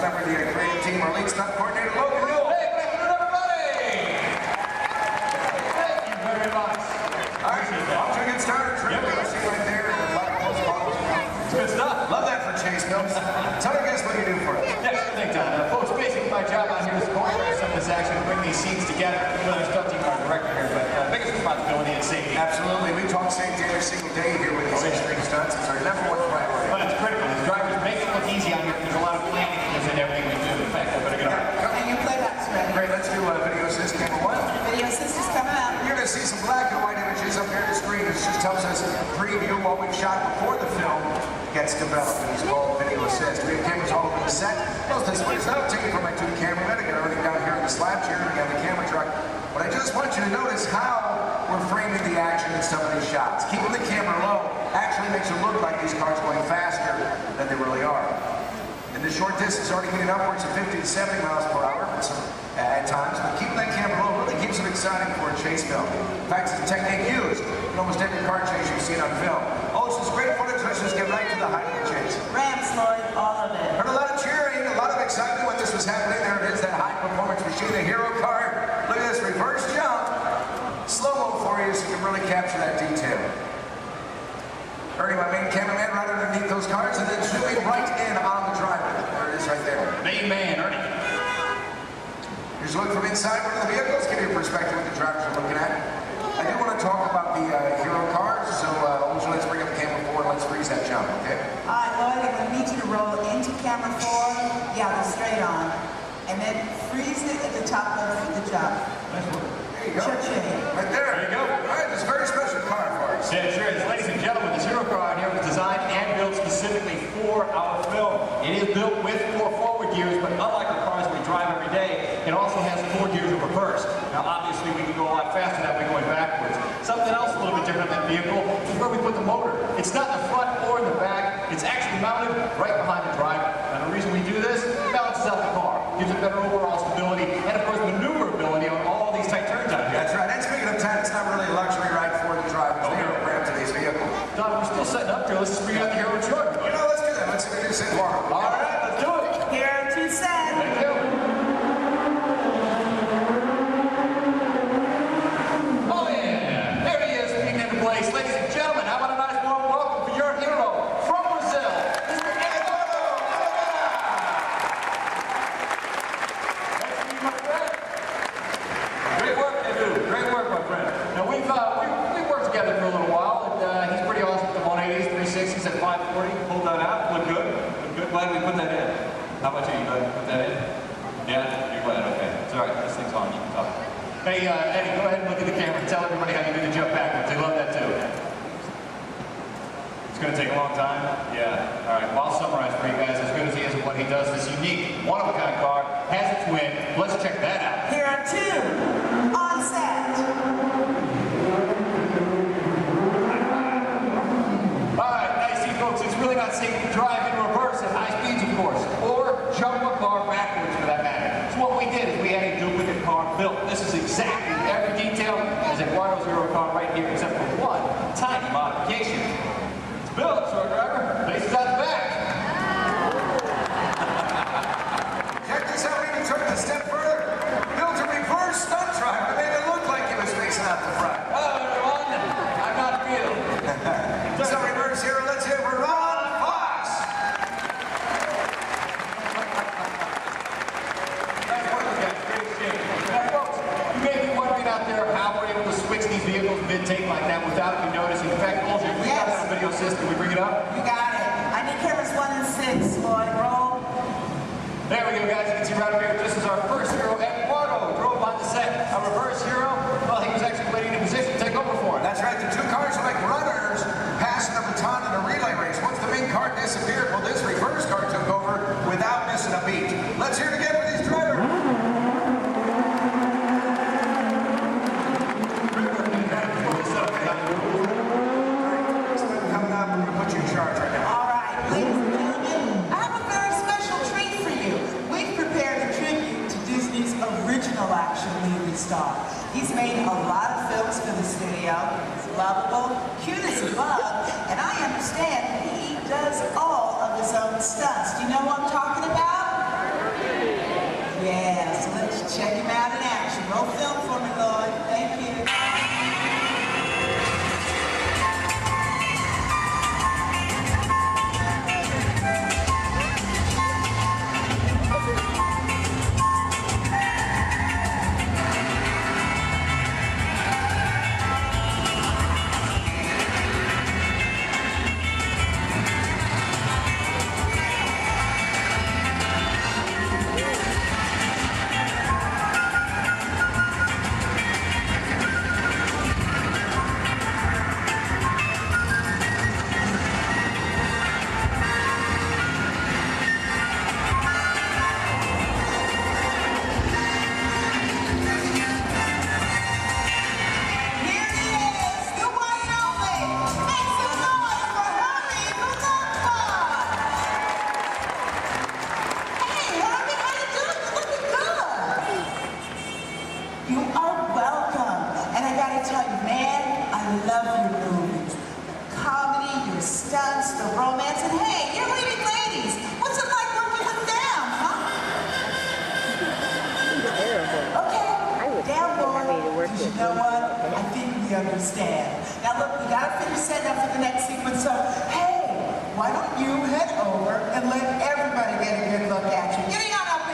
Member of the creative team, our lead stunt coordinator, Logan Newell. Hey, good afternoon, everybody! Thank you very much. All right, off to a good start. Terrific. I see right there. It's good stuff. Love that for Chase Films. Tell our guests what you do for us. Yes, good thing, Don. Folks, basically my job out here is to choreograph some of this action, bring these scenes together. Well, there's stunt team, our director here, but biggest responsibility is safety. Absolutely. We talk safety every single day here with these extreme stunts. It's our number one priority. But it's critical. The drivers make it look easy on here. There's a lot of planning in everything we do. In fact, I better get on. And your playback's ready. Great, let's do video assist number one. Video assist is coming up. You're going to see some black and white images up here on the screen. This just helps us preview what we've shot before the film gets developed. And it's called video assist. We have cameras all over the set. Most of this one is not taken from my two cameramen. I got everything down here in the slab chair. We got the camera truck. But I just want you to notice how we're framing the action in some of these shots. Keeping the camera low actually makes it look like these cars going faster than they really are. And the short distance already getting upwards of 50 to 70 miles per hour at times, but keeping that camera low really keeps it exciting for a chase film. In fact, it's a technique used in almost every car chase you've seen on film. Oh, it's just great footage. Let's just get right to the height of the chase. Rams, Lloyd, all of it. Turn to the left. main man, Ernie. Here's a look from inside one of the vehicles, give you a perspective of what the drivers are looking at. I do want to talk about the hero cars, so let's bring up camera 4 and let's freeze that jump, okay? All right, Lloyd, I'm going to need you to roll into camera 4. Yeah, they're straight on. And then freeze it at the top of the jump. Nice work. There you go. Cha-ching. Right there. There you go. All right, this is a very special car for us. Yeah, sure is. Ladies and gentlemen, this hero car out here was designed and built specifically for our film. It is built with 4 forward gears, but unlike the cars we drive every day, it also has 4 gears in reverse. Now, obviously, we can go a lot faster that way going backwards. Something else a little bit different than the vehicle is where we put the motor. It's not in the front or in the back. It's actually mounted right behind the driver. And the reason we do this, it balances out the car, gives it better overall stability, and of course, maneuverability on all these tight turns out here. That's right. And speaking of time, it's not really a luxury ride for the drivers. They are programmed today's vehicle. Don, we're still setting up here. Let's just bring out the hero truck. You know, let's do that. Let's introduce it tomorrow. All right, let's do it. Here to set. Thank you. Oh, yeah. There he is, being into place. Ladies and gentlemen, how about a nice warm welcome for your hero from Brazil, Mr. Eduardo. Nice to meet you, my friend. Great work, Edu. Great work, my friend. Now, we've worked together for a little while, and he's pretty awesome at the 180s, 360s, at 540. Pulled that out. Look good. Look good. Glad we put that in. How about you? You glad we put that in? Yeah? You're glad? Okay. It's all right. This thing's on. You can talk. Hey, Eddie, go ahead and look at the camera and tell everybody how you do the jump backwards. They love that too. It's going to take a long time? Yeah. All right. Well, I'll summarize for you guys. As good as he is at what he does, this unique, one-of-a-kind car has its win. Let's check that out. Here are 2 on set. All right, nice see, folks. It's really not safe to drive in reverse at high speeds, of course, or jump a car backwards for that matter. So what we did is we had a duplicate car built. This is exactly every detail as Eduardo's hero car right here, except for one tiny modification. It's built, so our driver faces out the back. Check this out. We even took it a step further. Built a reverse stunt driver. Made it look like he was facing out the front. Hello, everyone. I'm not Bill. So reverse hero. Let's hear for Ron Fox. Nice work, you guys. Great exchange. Now, folks, you may be wondering out there how we're able to switch these vehicles mid-take like that without you noticing. In fact, also, we got it on a video system. We bring it up. You got it. I need cameras 1 and 6, Lloyd. Roll. There we go, guys. You can see right over here, this is our first hero, Eduardo, drove on the set. Our reverse hero, well, he was actually waiting in position to take over for it. That's right. The 2 cars are like runners passing the baton in a relay race. Once the main car disappeared, well, this reverse car took over without missing a beat. Let's hear it again for these drivers. Coming up, we're going to put you in charge right now. All right, ladies and gentlemen, I have a very special treat for you. We've prepared a tribute to Disney's original action movie star. He's made a lot of films for the studio. He's lovable, cute as a bug, and I understand he does all of his own stunts. Do you know what I'm talking about? Yeah, so let's check him out in action. Roll film for me, Lloyd. Thank you. stunts, the romance, and hey, you're leading ladies. What's it like working with them, huh? Okay, down boy. You know what? I think we understand. Now look, we gotta finish setting up for the next sequence, so hey, why don't you head over and let everybody get a good look at you? Getting on up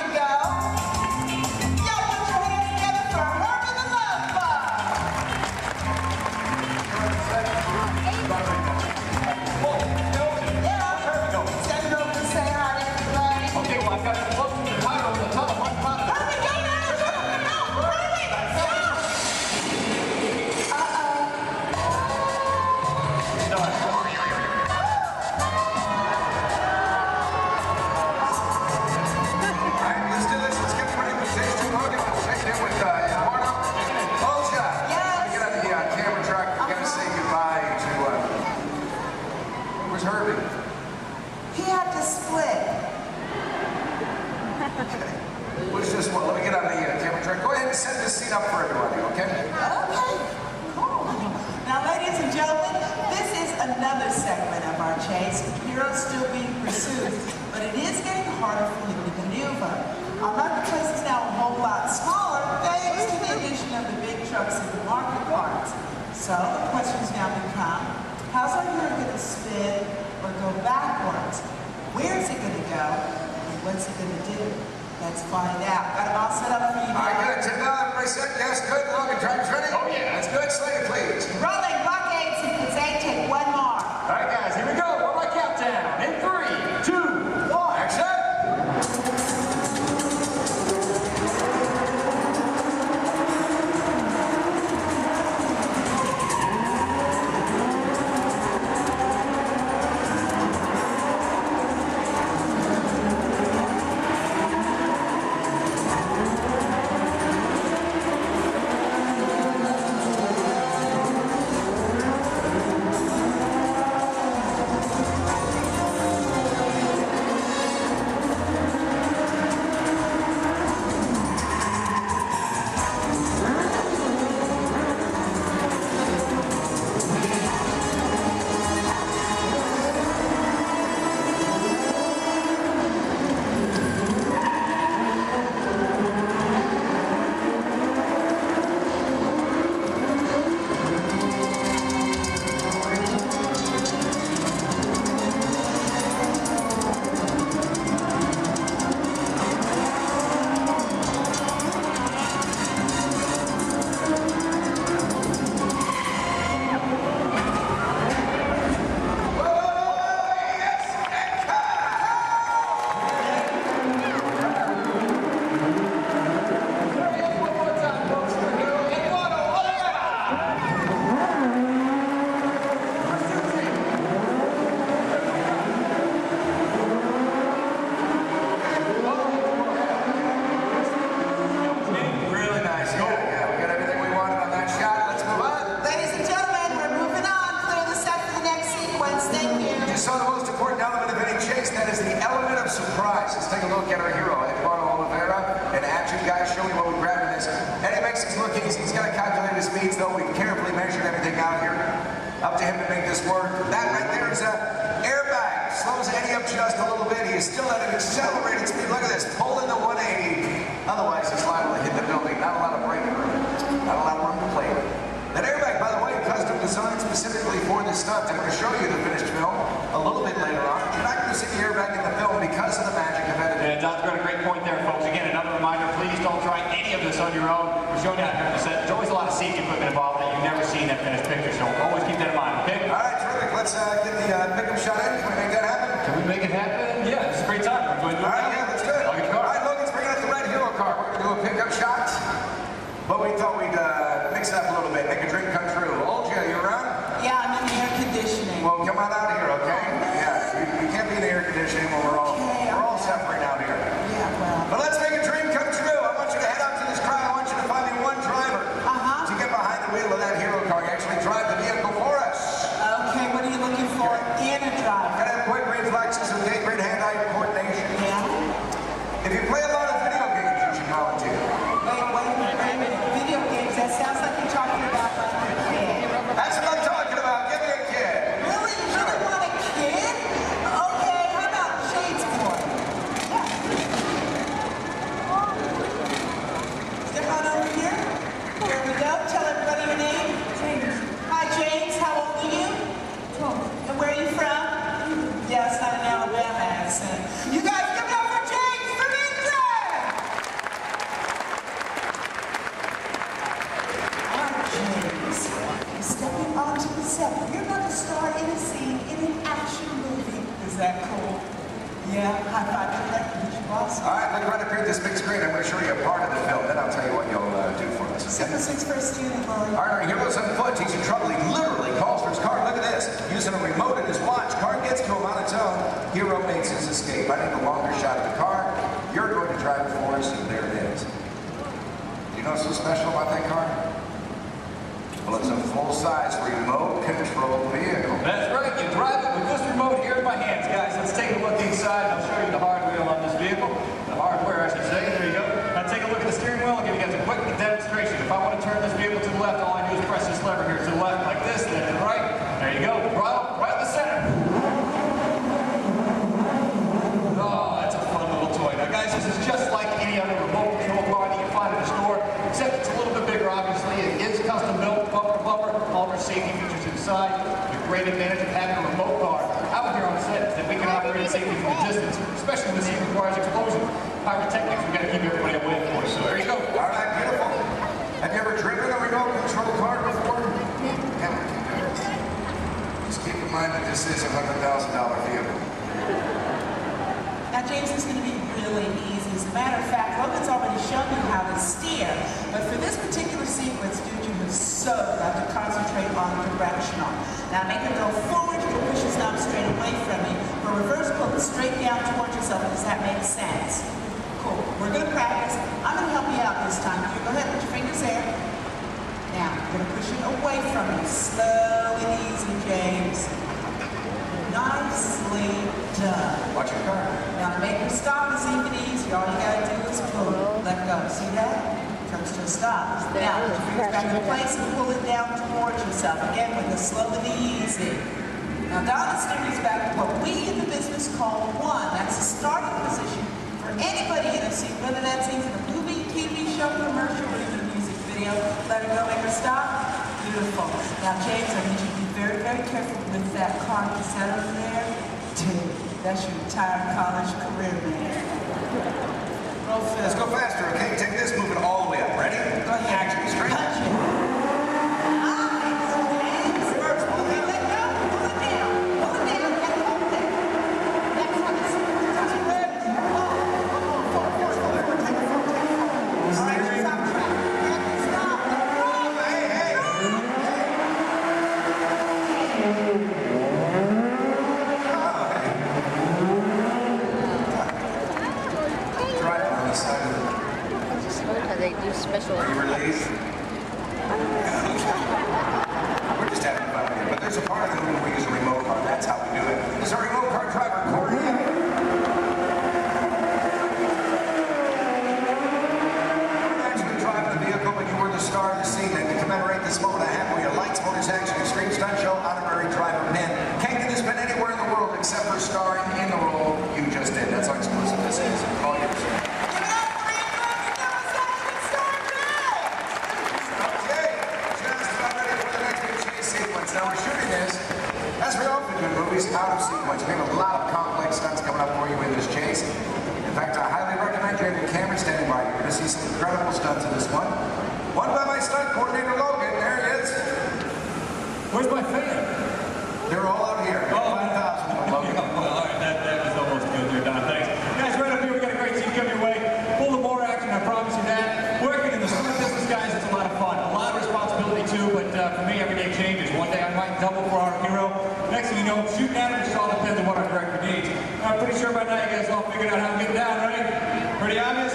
like to split? What's this one? Let me get on the camera track. Go ahead and set this scene up for everybody, okay? Okay, cool. Now, ladies and gentlemen, this is another segment of our chase. The hero's still being pursued, but it is getting harder for you to maneuver. Our marketplace is now a whole lot smaller thanks to the addition of the big trucks and the market carts. So the questions now become, how's our hero going to spin or go backwards? Where's it going to go? And what's it going to do? Let's find out. Got them all set up for you now. All right, good. Everybody set? Yes, good. Logan, drivers ready? Oh, yeah. That's good. Slater, please. Rolling blockades. Sequence A, take one more. All right, guys, here we go. One more countdown. In 3, 2, 1. Action! Well, it's a full-size remote control vehicle. That's right, you drive it with this remote here in my hands, guys. Let's take a look inside. I'll show you the hardware on this vehicle. The hardware, I should say. There you go. Now take a look at the steering wheel. I'll give you guys a quick demonstration. If I want to turn this vehicle to the left, all I do is press this lever here to the left like this, then to the right. There you go. Right in the center. Oh, that's a fun little toy. Now, guys, this is just like any other remote control car that you find in a store, except it's a little bit bigger, obviously. It is custom built, bumper to bumper, all of our safety features inside. The great advantage of having a remote car out here on set is that we can operate safely from a distance, especially when this even requires explosion. Pyrotechnics, we've got to keep everybody away, of course. So there you go. All right, beautiful. Have you ever driven a remote control car before? Yeah. Just keep in mind that this is a $100,000 vehicle. Now, James, is going to be really easy. As a matter of fact, Logan's already shown you how to steer. But for this particular sequence, dude, you have so got to concentrate on directional. Now, make it go forward. You can push his knob straight away from you. For reverse, pull it straight down towards yourself. Does that make sense? Cool. We're going to practice. I'm going to help you out this time. You go ahead, put your fingers there. Now, you're going to push it away from you. Slow and easy, James. Nicely done. Watch your car. Now, to make your stop is even easier. All you got to do is pull it. Let go. See that? Comes to a stop. Now, put your fingers back in place and pull it down towards yourself. Again, with the slow and easy. Now, Donna steers back to what we in the business call one. That's the starting position for anybody in a seat, whether that's even a movie, TV show, commercial, or even a music video. Let her go, make her stop. Beautiful. Now, James, I need you to be very, very careful with that car. Is that over there? Dude, that's your entire college career, man. Roll fast. Let's go faster, okay? Take this, move it all the way up. Ready? Go ahead. Action, straight. Punch it. Nice, James. Reverse, pull Okay, let go. Pull it down. Pull it down and hold it. Next one is red. Forward. Take it forward. All right, she's on track. Stop. Hey. Drive on the side of I just love how they do special. Are you released? We're just having fun here, but there's a part of the movie we use a remote car. That's how we do it. This is our remote car driver, Corey. Actually driving the vehicle, but you were the star of the scene. And to commemorate this moment, I have for you lights, motors, action, extreme stunt show, honorary driver, men. Can't get this been anywhere in the world except for starring in the role you just did. That's how exclusive this is. All yours. Now we're shooting this, as we often do in movies, out of sequence. We have a lot of complex stunts coming up for you in this chase. In fact, I highly recommend you have your camera standing by. You're going to see some incredible stunts in this one. One by my stunt coordinator, Logan. There he is. Where's my fan? They're all out here. 5,000 from Logan. All right, that was almost good there, Don. Thanks. Guys, right up here, we got a great team coming your way. Full of more action, I promise you that. Working in the stunt business, guys, it's a lot of fun. A lot of responsibility, too, but for me, every day changes. One day I might double for our hero. Next thing you know, shooting at him, it just all depends on what our director needs. I'm pretty sure by now you guys all figured out how to get down, right? Pretty obvious?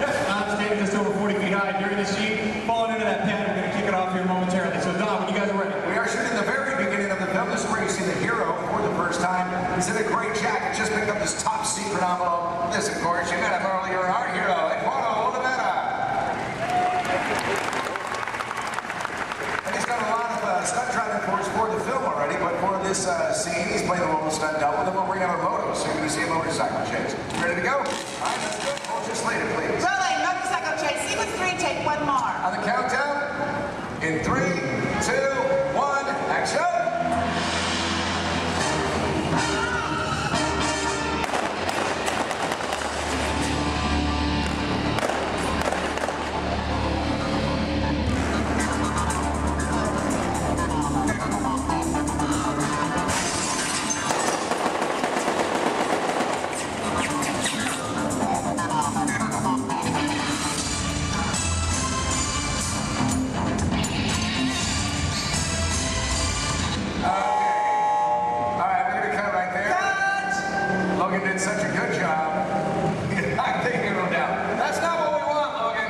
Yes, I'm standing just over 40 feet high during the sheet. Falling into that pad, we're going to kick it off here momentarily. So, Don, when you guys are ready. We are shooting the very beginning of the film. This is where you see the hero for the first time. He's in a gray jacket, just picked up this top secret envelope. This, of course, you met him earlier, our hero, Eduardo Olivera. And he's done a lot of stunt driving for the film already, but for this scene, he's playing the role of stunt double. Then we'll bring out a moto, so you're going to see a motorcycle chase. Ready to go? All right, let's go. Hold your slater, please. Rolling, motorcycle chase. Sequence 3, take one more. On the countdown, in 3, 2, 1, action! Such a good job. I think you wrote down. That's not what we want, Logan.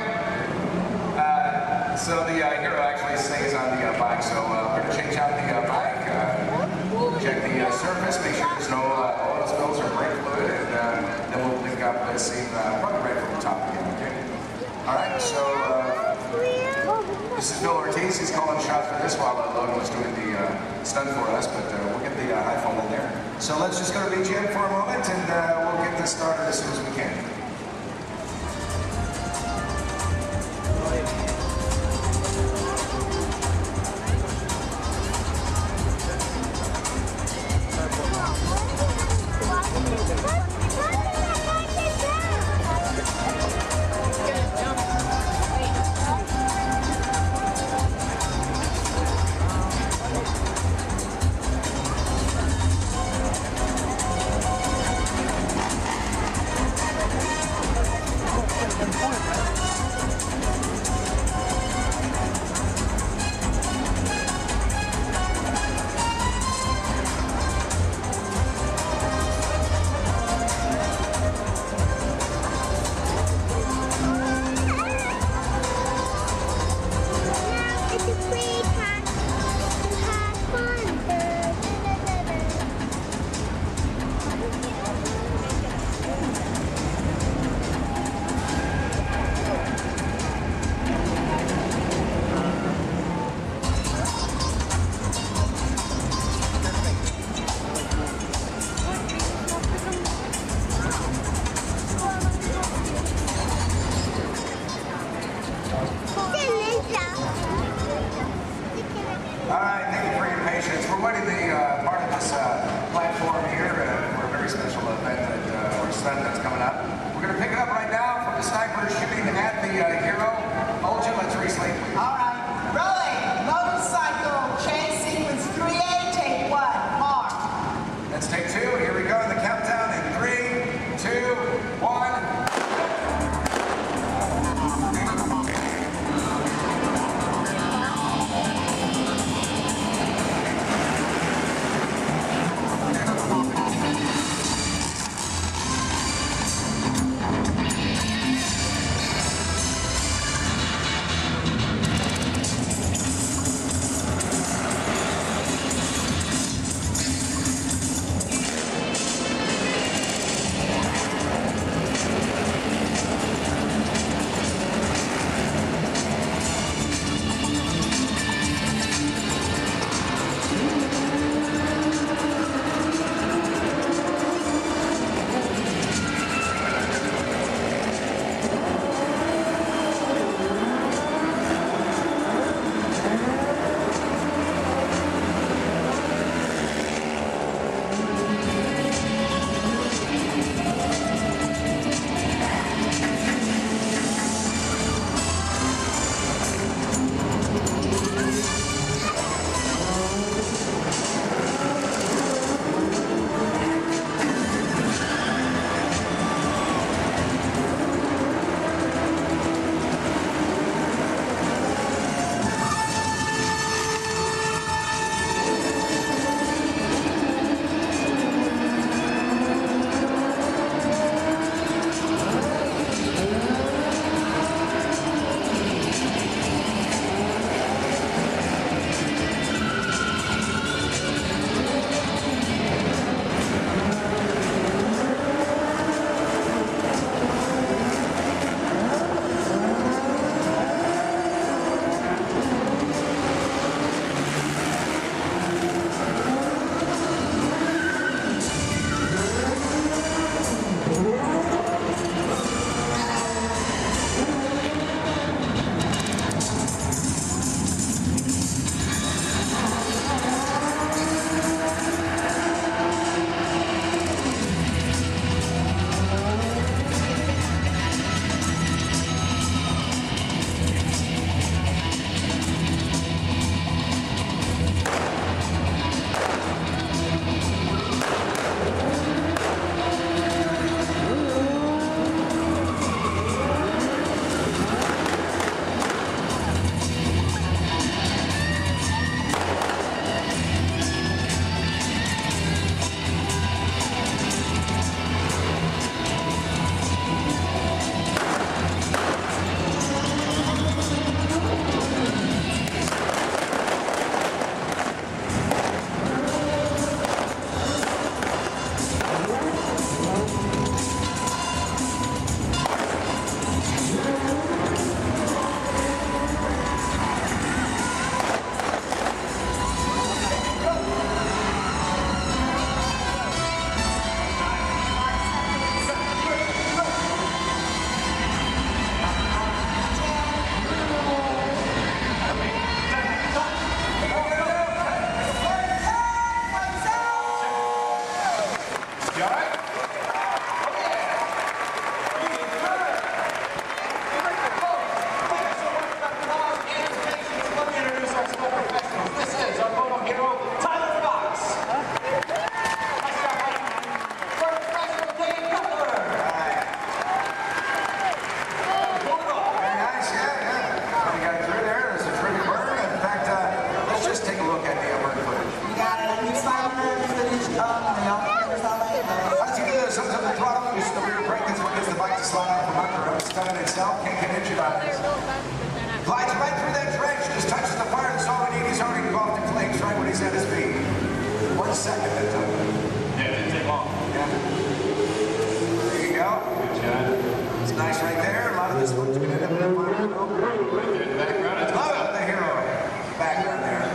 So the hero actually stays on the bike. So we're going to change out the bike, check the surface. this, make sure there's no oil spills or brake fluid, and then we'll pick up the scene probably right from the top again, okay? All right, so this is Bill Ortiz. He's calling shots for this while Logan was doing the stunt for us, but we'll get the iPhone in there. So let's just go to BGM for a moment, and we'll get this started as soon as we can. stunt, just a weird break. That's what gets the bike to slide out from under him. The stunt in itself can't get injured on this. Glides right through that dredge, just touches the fire. That's all we need. He's already off the flames right when he's at his feet. 1 second that took. Yeah, it didn't take long. Yeah. There you go. Good shot. It's nice right there. A lot of this one's going to end up in the fire. Right there in the background. That's Love it, the hero. Background there.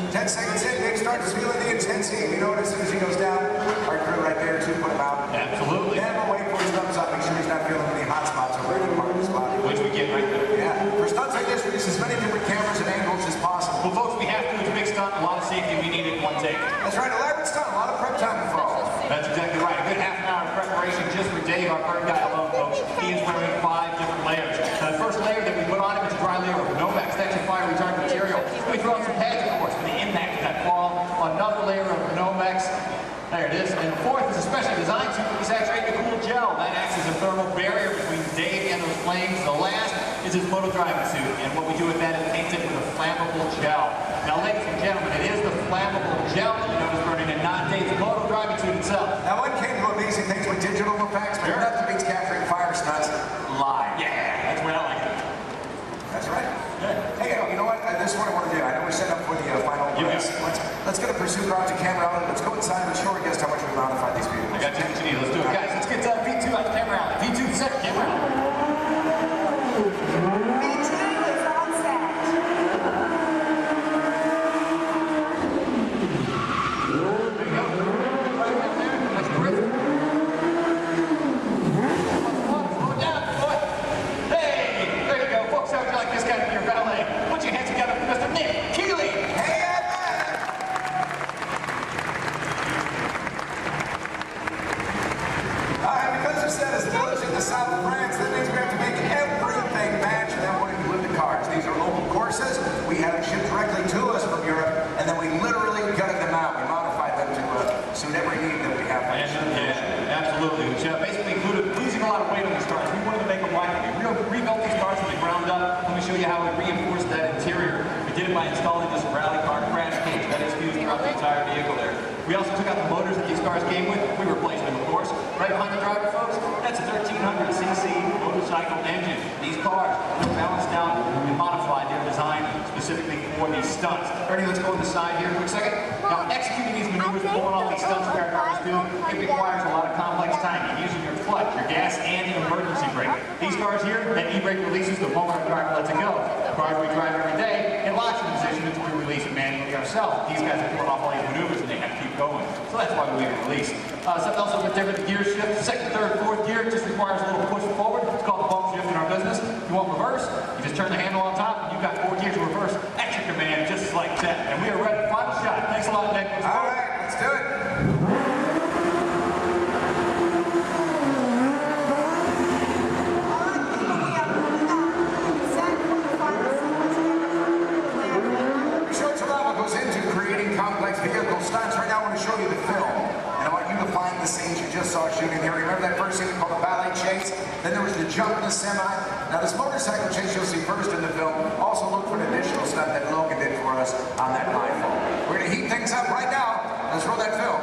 10 seconds in, Dave starts feeling the intensity. We know it as soon as he goes down. Our crew right there to put him out. Absolutely. Then we'll wait for his thumbs up. Make sure he's not feeling any hot spots over any part of his body. Which we get right there. Yeah. For stunts like this, we use as many different cameras and angles as possible. Well, folks, we have to. It's a big stunt. A lot of safety. We need it in one take. That's right. Elaborate stunt. A lot of prep time involved. That's exactly right. A good half an hour of preparation just for Dave, our bird guy alone, folks. He is wearing 5 different layers. Now, the first layer that we put on him is a dry layer of Nomex. That's your fire retardant material. Then we throw on some pads, of course, for the impact of that fall. Another layer of Nomex. There it is. And the fourth is a specially designed suit that saturated cool gel. That acts as a thermal barrier between Dave and those flames. The last is his moto driving suit. And what we do with that is paint it with a flammable gel. Now, ladies and gentlemen, it is the flammable gel that you notice burning and not Dave's moto driving suit itself. Now, one came to amazing things with digital effects, but nothing beats capturing fire stunts live. Yeah, that's where I like it. That's right. Good. Hey, you know what? This is what I want to do. I know we're set up for the final race. Let's get a pursuit route to camera out. Let's go inside and show our guests how much we modify these vehicles. I got you what you need. Let's do it. Guys, let's get V2 out to camera out. V2 set, camera out. V2 is on set. There you go. Right there. That's terrific. Slow it down, boy. Hey, there you go. Folks, how would you like this guy to be your valet? Put your hands together for Mr. Nick Keeley. Hey, because the set is village in the south of France, that means we have to make everything match, and that would include the cars. These are local courses. We had them shipped directly to us from Europe, and then we literally gutted them out. We modified them to suit every need that we have. Yeah, absolutely. Which basically included losing a lot of weight on these cars. We wanted to make them lighter. We rebuilt these cars from the ground up. Let me show you how we reinforced that interior. We did it by installing this rally car crash cage that is fused throughout the entire vehicle there. We also took out the motors that these cars came with. We replaced them, of course. Right behind the driver, folks, that's a 1300cc motorcycle engine. These cars are balanced out and modified. They're designed specifically for these stunts. Ernie, let's go on the side here a quick second. Now, executing these maneuvers, pulling off these stunts where our cars do, it requires a lot of complex timing, using your clutch, your gas, and your emergency brake. These cars here, that e-brake releases the moment our driver lets it go. The cars we drive every day, it locks in position until we release it manually ourselves. These guys are pulling off all these maneuvers and they have to keep going. So that's why we release. Something else a bit different, the gear shift. Second, third, fourth gear just requires a little push forward. It's called the bump shift in our business. If you want reverse, you just turn the handle on top and you've got 4 gears of reverse at your command, just like that. And we are ready. Final shot. Thanks a lot, Nick. All right, let's do it. Complex vehicle stunts. Right now I want to show you the film, and I want you to find the scenes you just saw shooting here. Remember that first scene called the ballet chase? Then there was the jump in the semi. Now this motorcycle chase you'll see first in the film. Also look for an additional stunt that Logan did for us on that rifle. We're going to heat things up right now. Let's roll that film.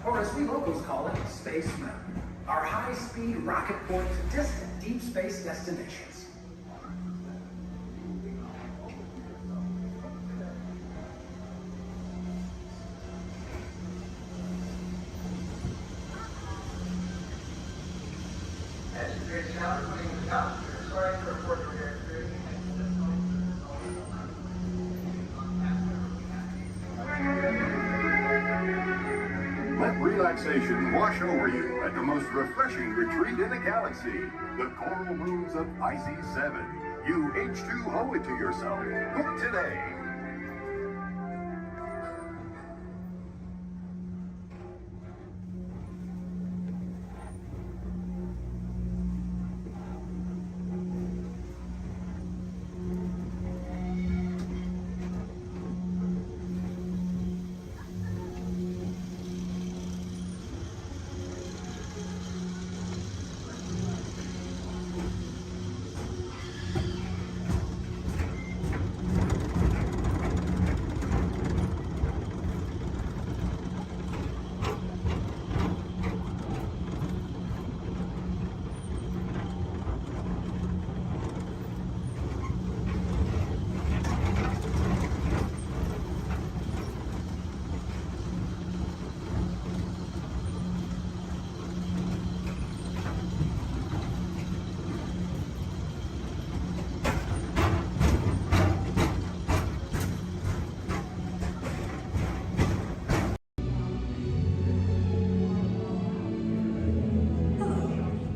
or as we locals call it, Space Mountain, our high-speed rocket point to distant deep space destinations. Let relaxation wash over you at the most refreshing retreat in the galaxy, the coral rooms of Pisces 7. You H2O it to yourself. Book today.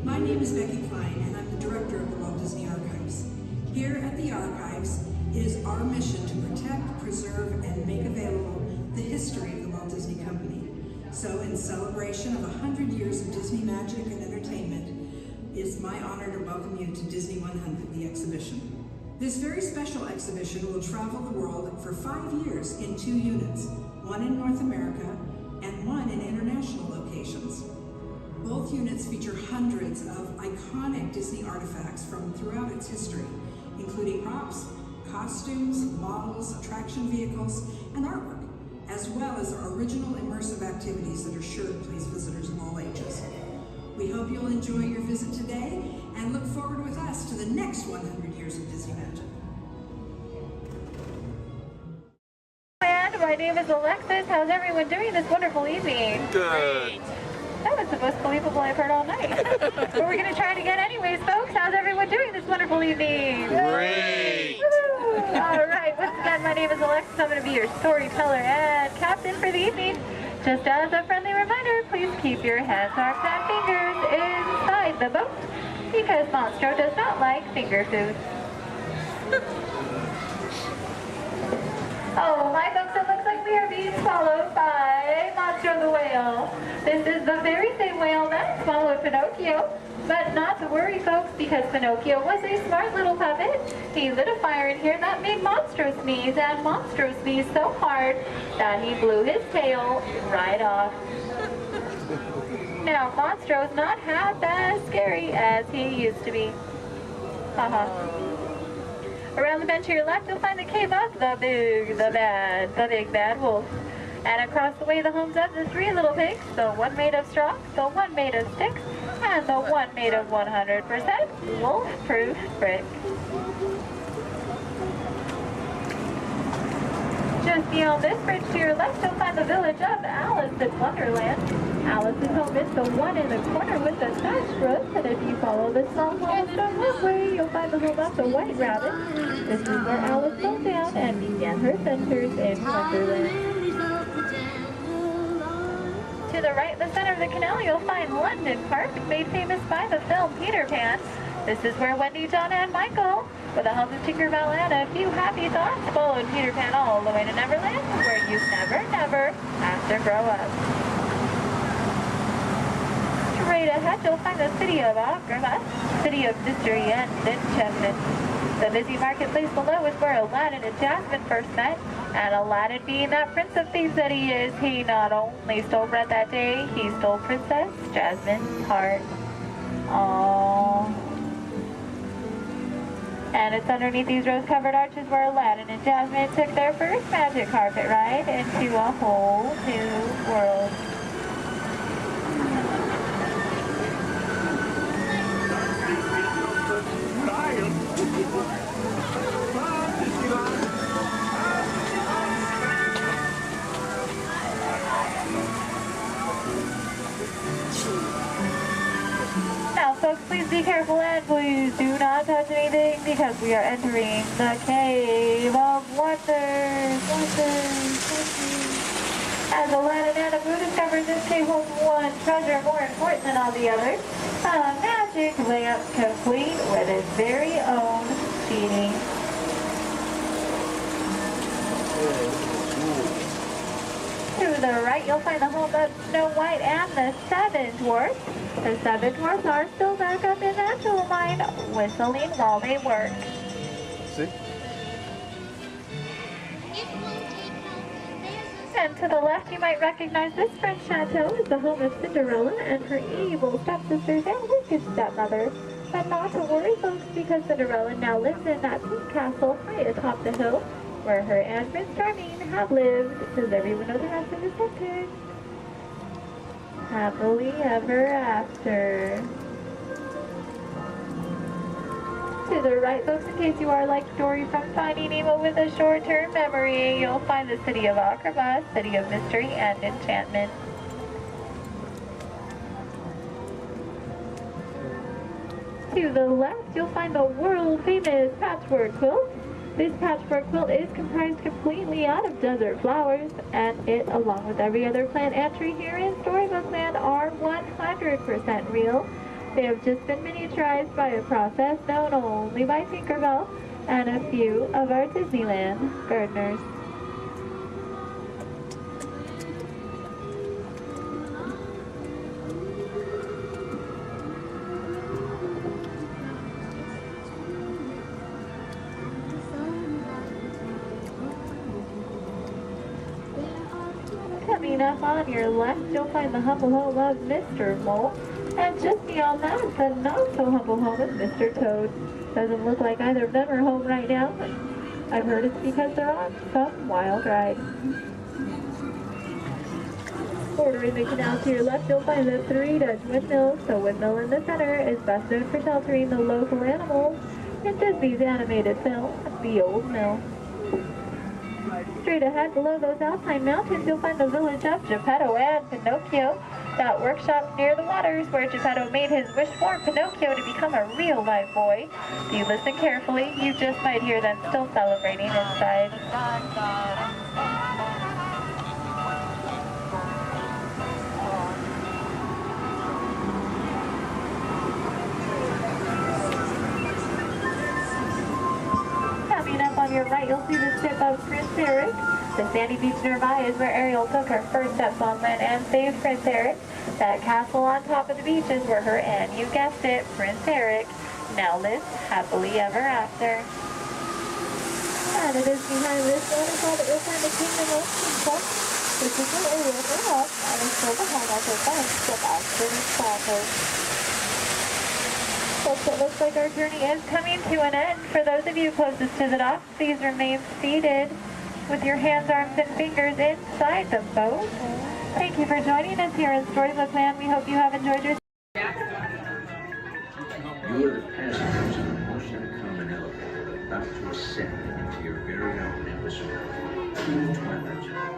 My name is Becky Klein, and I'm the director of the Walt Disney Archives. Here at the Archives, it is our mission to protect, preserve, and make available the history of the Walt Disney Company. So in celebration of 100 years of Disney magic and entertainment, it's my honor to welcome you to Disney 100, the exhibition. This very special exhibition will travel the world for 5 years in 2 units, one in North America and one in international locations. Both units feature hundreds of iconic Disney artifacts from throughout its history, including props, costumes, models, attraction vehicles, and artwork, as well as original immersive activities that are sure to please visitors of all ages. We hope you'll enjoy your visit today and look forward with us to the next 100 years of Disney magic. And my name is Alexis. How's everyone doing this wonderful evening? Good. That was the most believable I've heard all night. But we're going to try it again anyways, folks. How's everyone doing this wonderful evening? Great. Woo! All right, once again, my name is Alexis. I'm going to be your storyteller and captain for the evening. Just as a friendly reminder, please keep your hands, arms, and fingers inside the boat because Monstro does not like finger food. Oh, my folks, it looks like we are being swallowed by Monstro the whale. This is the very same whale that swallowed Pinocchio. But not to worry, folks, because Pinocchio was a smart little puppet. He lit a fire in here that made Monstro sneeze, and Monstro sneezed so hard that he blew his tail right off. Now, Monstro's not half as scary as he used to be. Haha. Around the bench to your left, you'll find the cave of the big bad wolf. And across the way, the homes of the 3 little pigs, the one made of straw, the one made of sticks, and the one made of 100% wolf-proof brick. Just beyond this bridge to your left, you'll find the village of Alice in Wonderland. Alice's home is the one in the corner with the thatched roof, and if you follow the small cobblestone walkway, you'll find the home of the White Rabbit. This is where Alice fell down and began her adventures in Wonderland. To the right, in the center of the canal, you'll find London Park, made famous by the film Peter Pan. This is where Wendy, Donna, and Michael, with a hum of Tinkerbell and a few happy thoughts, followed Peter Pan all the way to Neverland, where you never have to grow up. Straight ahead, you'll find the city of Agrabah, city of mystery and enchantment. The busy marketplace below is where Aladdin and Jasmine first met, and Aladdin, being that prince of thieves that he is, he not only stole bread that day, he stole Princess Jasmine's heart. Aww. And it's underneath these rose-covered arches where Aladdin and Jasmine took their first magic carpet ride into a whole new world. Now, folks, please be careful and please do not touch anything because we are entering the Cave of Wonders. As Aladdin and Abu discovered, this cave holds one treasure more important than all the others. A magic lamp complete with its very own genie. To the right, you'll find the home of Snow White and the Seven Dwarfs. The Seven Dwarfs are still back up in that jewel mine, whistling while they work. See? And to the left, you might recognize this French chateau as the home of Cinderella and her evil stepsisters and wicked stepmother. But not to worry, folks, because Cinderella now lives in that pink castle high atop the hill, where her and Prince Charming have lived. Does everyone know the rest of the sentence? Happily ever after. To the right, folks, in case you are like Dory from Finding Nemo with a short-term memory, you'll find the city of Agrabah, city of mystery and enchantment. To the left, you'll find the world-famous patchwork quilt. This patchwork quilt is comprised completely out of desert flowers, and it, along with every other plant and tree here in Storybook Land, are 100% real. They have just been miniaturized by a process known only by Tinkerbell and a few of our Disneyland gardeners. Coming up on your left, you'll find the humble home of Mr. Mole. And just beyond that, the not-so-humble home of Mr. Toad. Doesn't look like either of them are home right now. I've heard it's because they're on some wild ride. Bordering the canal to your left, you'll find the 3 Dutch windmills. The windmill in the center is best known for sheltering the local animals in Disney's animated film, The Old Mill. Straight ahead, below those Alpine mountains, you'll find the village of Geppetto and Pinocchio. That workshop near the waters where Geppetto made his wish for Pinocchio to become a real live boy. If you listen carefully, you just might hear them still celebrating inside. Coming up on your right, you'll see the ship of Prince Eric. The sandy beach nearby is where Ariel took her first steps on land and saved Prince Eric. That castle on top of the beach is where her and, you guessed it, Prince Eric, now lives happily ever after. And it is behind this waterfall that you'll find the Kingdom of Kingdom. This is where Ariel grew up and is still the home of her bunch of Oxford scholars. Folks, it looks like our journey is coming to an end. For those of you closest to the dock, please remain seated with your hands, arms, and fingers inside the boat. Thank you for joining us here in Storybook Land. We hope you have enjoyed your... You are the passengers of the most uncommon elevator about to ascend into your very own episode of the Twilight Zone.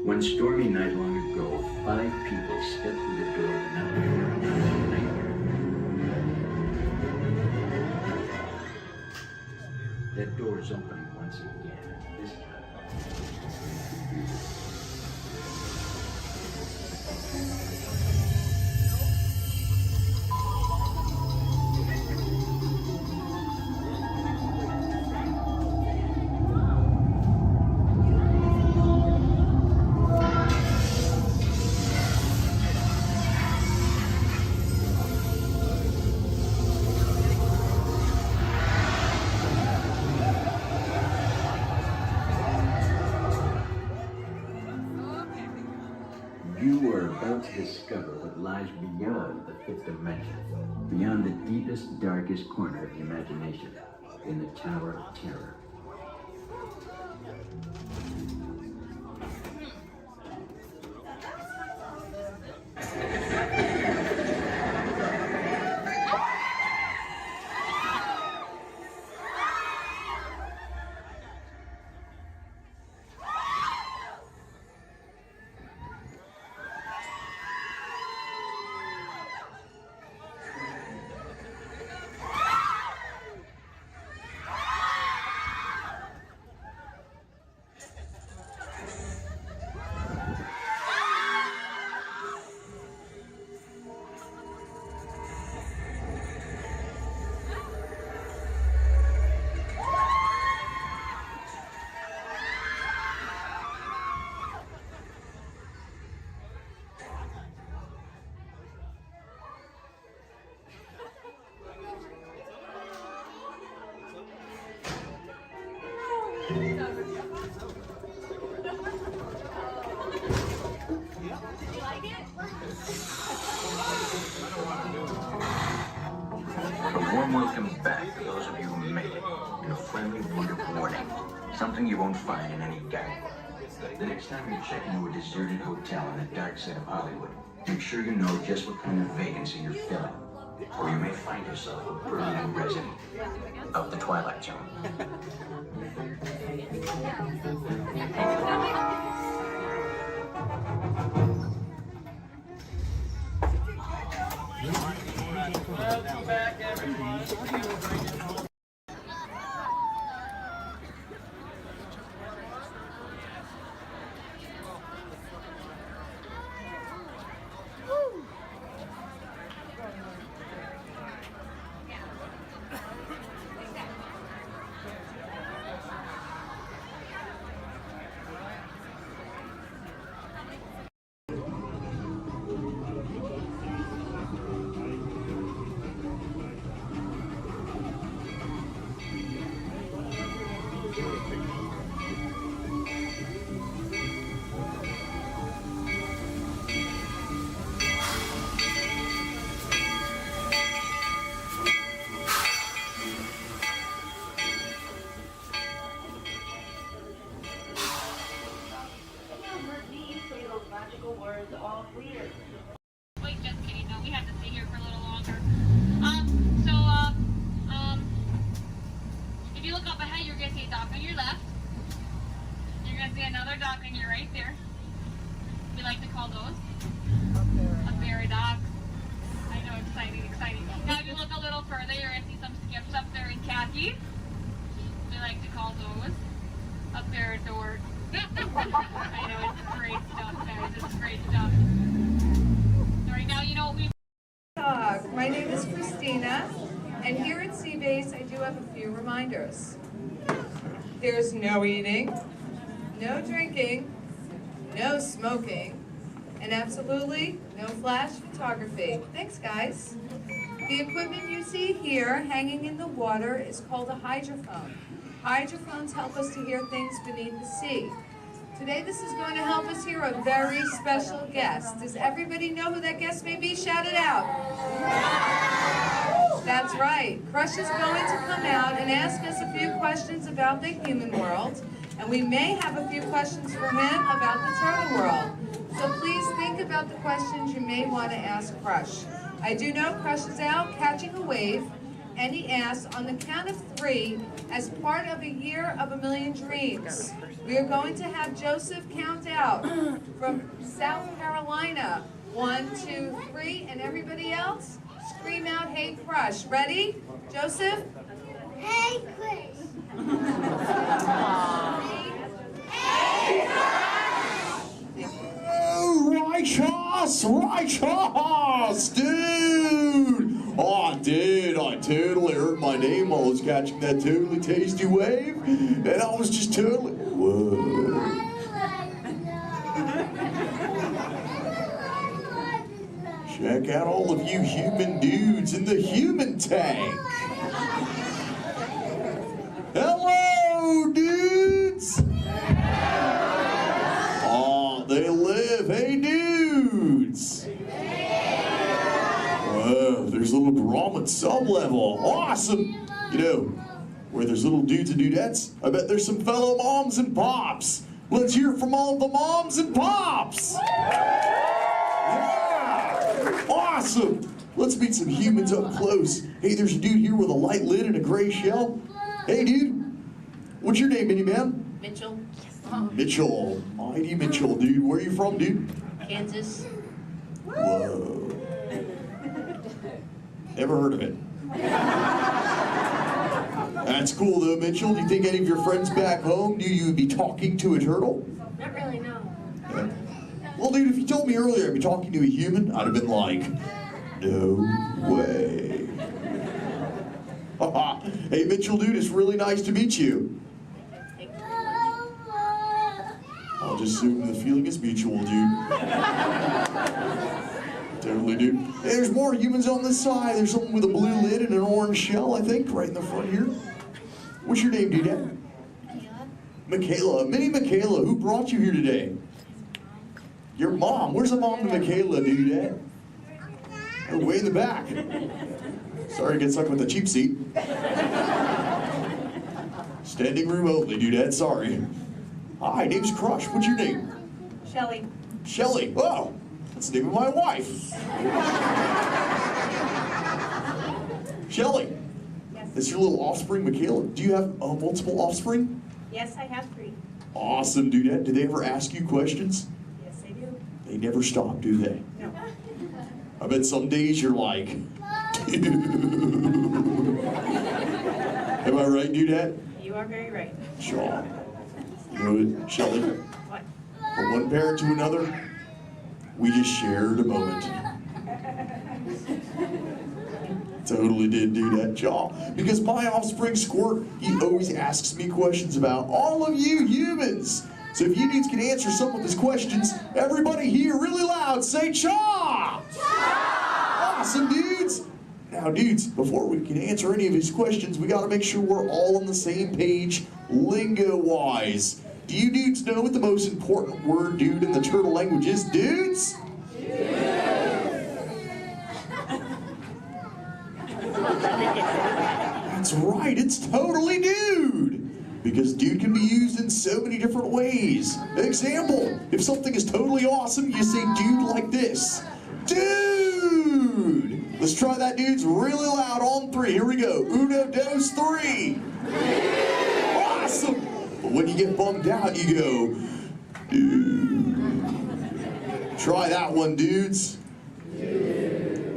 One stormy night long ago, 5 people stepped through the door of an elevator into a nightmare. That door is opening once again. This time. You are about to discover what lies beyond the fifth dimension, beyond the deepest, darkest corner of the imagination, in the Tower of Terror. A warm welcome back to those of you who made it, and a friendly word of warning. Something you won't find in any guidebook. The next time you check into a deserted hotel on the dark side of Hollywood, make sure you know just what kind of vacancy you're filling, or you may find yourself a permanent resident of the Twilight Zone. Welcome back, everyone. Wait, just kidding. No, we have to stay here for a little longer. If you look up ahead, you're going to see a dock on your left. You're going to see another dock on your right there. We like to call those a ferry dock. I know, exciting. Now, if you look a little further, you're going to see some skips up there in khaki. We like to call those a ferry door. I know, it's great stuff, guys. It's great stuff. Right now, you know what we... My name is Christina, and here at Seabase, I do have a few reminders. There's no eating, no drinking, no smoking, and absolutely no flash photography. Thanks, guys. The equipment you see here hanging in the water is called a hydrophone. Hydrophones help us to hear things beneath the sea. Today, this is going to help us hear a very special guest. Does everybody know who that guest may be? Shout it out. That's right. Crush is going to come out and ask us a few questions about the human world, and we may have a few questions for him about the turtle world. So please think about the questions you may want to ask Crush. I do know Crush is out catching a wave, and he asks, on the count of 3, as part of a year of a million dreams, we are going to have Joseph count out from South Carolina. 1, 2, 3, and everybody else, scream out, "Hey, Crush." Ready? Joseph? Hey, Chris. Hey, Righteous, dude! Oh, dude, I totally heard my name while I was catching that totally tasty wave, and I was just totally, whoa. Check out all of you human dudes in the human tank. Hello, dudes! Oh, they live. Hey, dudes! little grommet sub-level. Awesome. You know, where there's little dudes and dudettes, I bet there's some fellow moms and pops. Let's hear from all the moms and pops. Yeah. Awesome. Let's meet some humans up close. Hey, there's a dude here with a light lid and a gray shell. Hey, dude. What's your name, mini-man? Mitchell. Mitchell. Mighty Mitchell, dude. Where are you from, dude? Kansas. Whoa. Never heard of it. That's cool, though, Mitchell. Do you think any of your friends back home knew you would be talking to a turtle? Not really, no. Yeah. Well, dude, if you told me earlier I'd be talking to a human, I'd have been like, no way. Hey, Mitchell, dude, it's really nice to meet you. I'll just assume the feeling is mutual, dude. Totally, dude. Hey, there's more humans on this side. There's someone with a blue lid and an orange shell, I think, right in the front here. What's your name, dude? Michaela. Mini Michaela, who brought you here today? Your mom. Where's the mom to Michaela, dude? Oh, way in the back. Sorry to get stuck with the cheap seat. Standing room only, dude. Sorry. Hi, name's Crush. What's your name? Shelly. Shelly. Oh, that's the name of my wife. Shelly. Yes. That's your little offspring, Michaela. Do you have multiple offspring? Yes, I have 3. Awesome, dude. Do they ever ask you questions? Yes, I do. They never stop, do they? No. I bet some days you're like, am I right, dudette? You are very right. Sure. You know what, Shelly? What? From one parent to another, we just shared a moment. Totally did do that, y'all. Because my offspring Squirt, he always asks me questions about all of you humans. So if you dudes can answer some of his questions, everybody here really loud say Cha! Cha! Awesome, dudes. Now, dudes, before we can answer any of his questions, we gotta make sure we're all on the same page, lingo-wise. Do you dudes know what the most important word, dude, in the turtle language is, dudes? That's right, it's totally dude. Because dude can be used in so many different ways. Example, if something is totally awesome, you say dude like this. Dude! Let's try that, dudes, really loud on 3. Here we go. Uno, dos, 3. Awesome! But when you get bummed out, you go, dude. Try that one, dudes.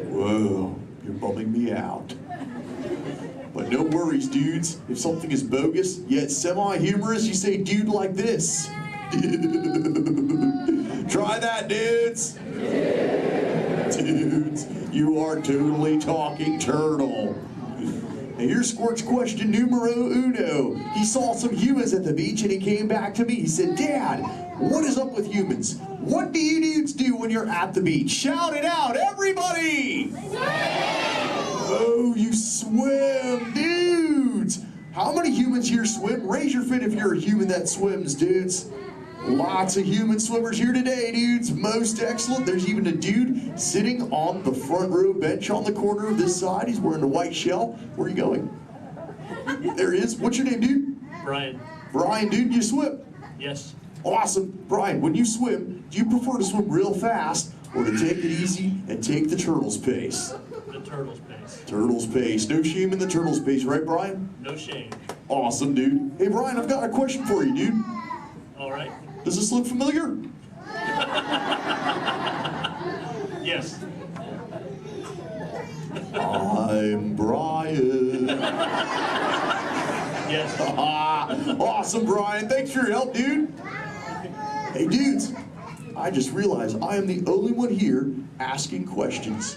Whoa, you're bumming me out. But no worries, dudes. If something is bogus, yet semi-humorous, you say dude like this. Try that, dudes. Dudes, you are totally talking turtle. Now here's Squirt's question numero uno. He saw some humans at the beach and he came back to me. He said, Dad, what is up with humans? What do you dudes do when you're at the beach? Shout it out, everybody! Oh, you swim, dudes! How many humans here swim? Raise your fin if you're a human that swims, dudes. Lots of human swimmers here today, dudes. Most excellent. There's even a dude sitting on the front row bench on the corner of this side. He's wearing a white shell. Where are you going? There he is. What's your name, dude? Brian. Brian, dude, you swim? Yes. Awesome. Brian, when you swim, do you prefer to swim real fast or to take it easy and take the turtle's pace? The turtle's pace. Turtle's pace. No shame in the turtle's pace, right, Brian? No shame. Awesome, dude. Hey, Brian, I've got a question for you, dude. All right. Does this look familiar? Yes. I'm Brian. Yes. Awesome, Brian. Thanks for your help, dude. Hey, dudes. I just realized I am the only one here asking questions.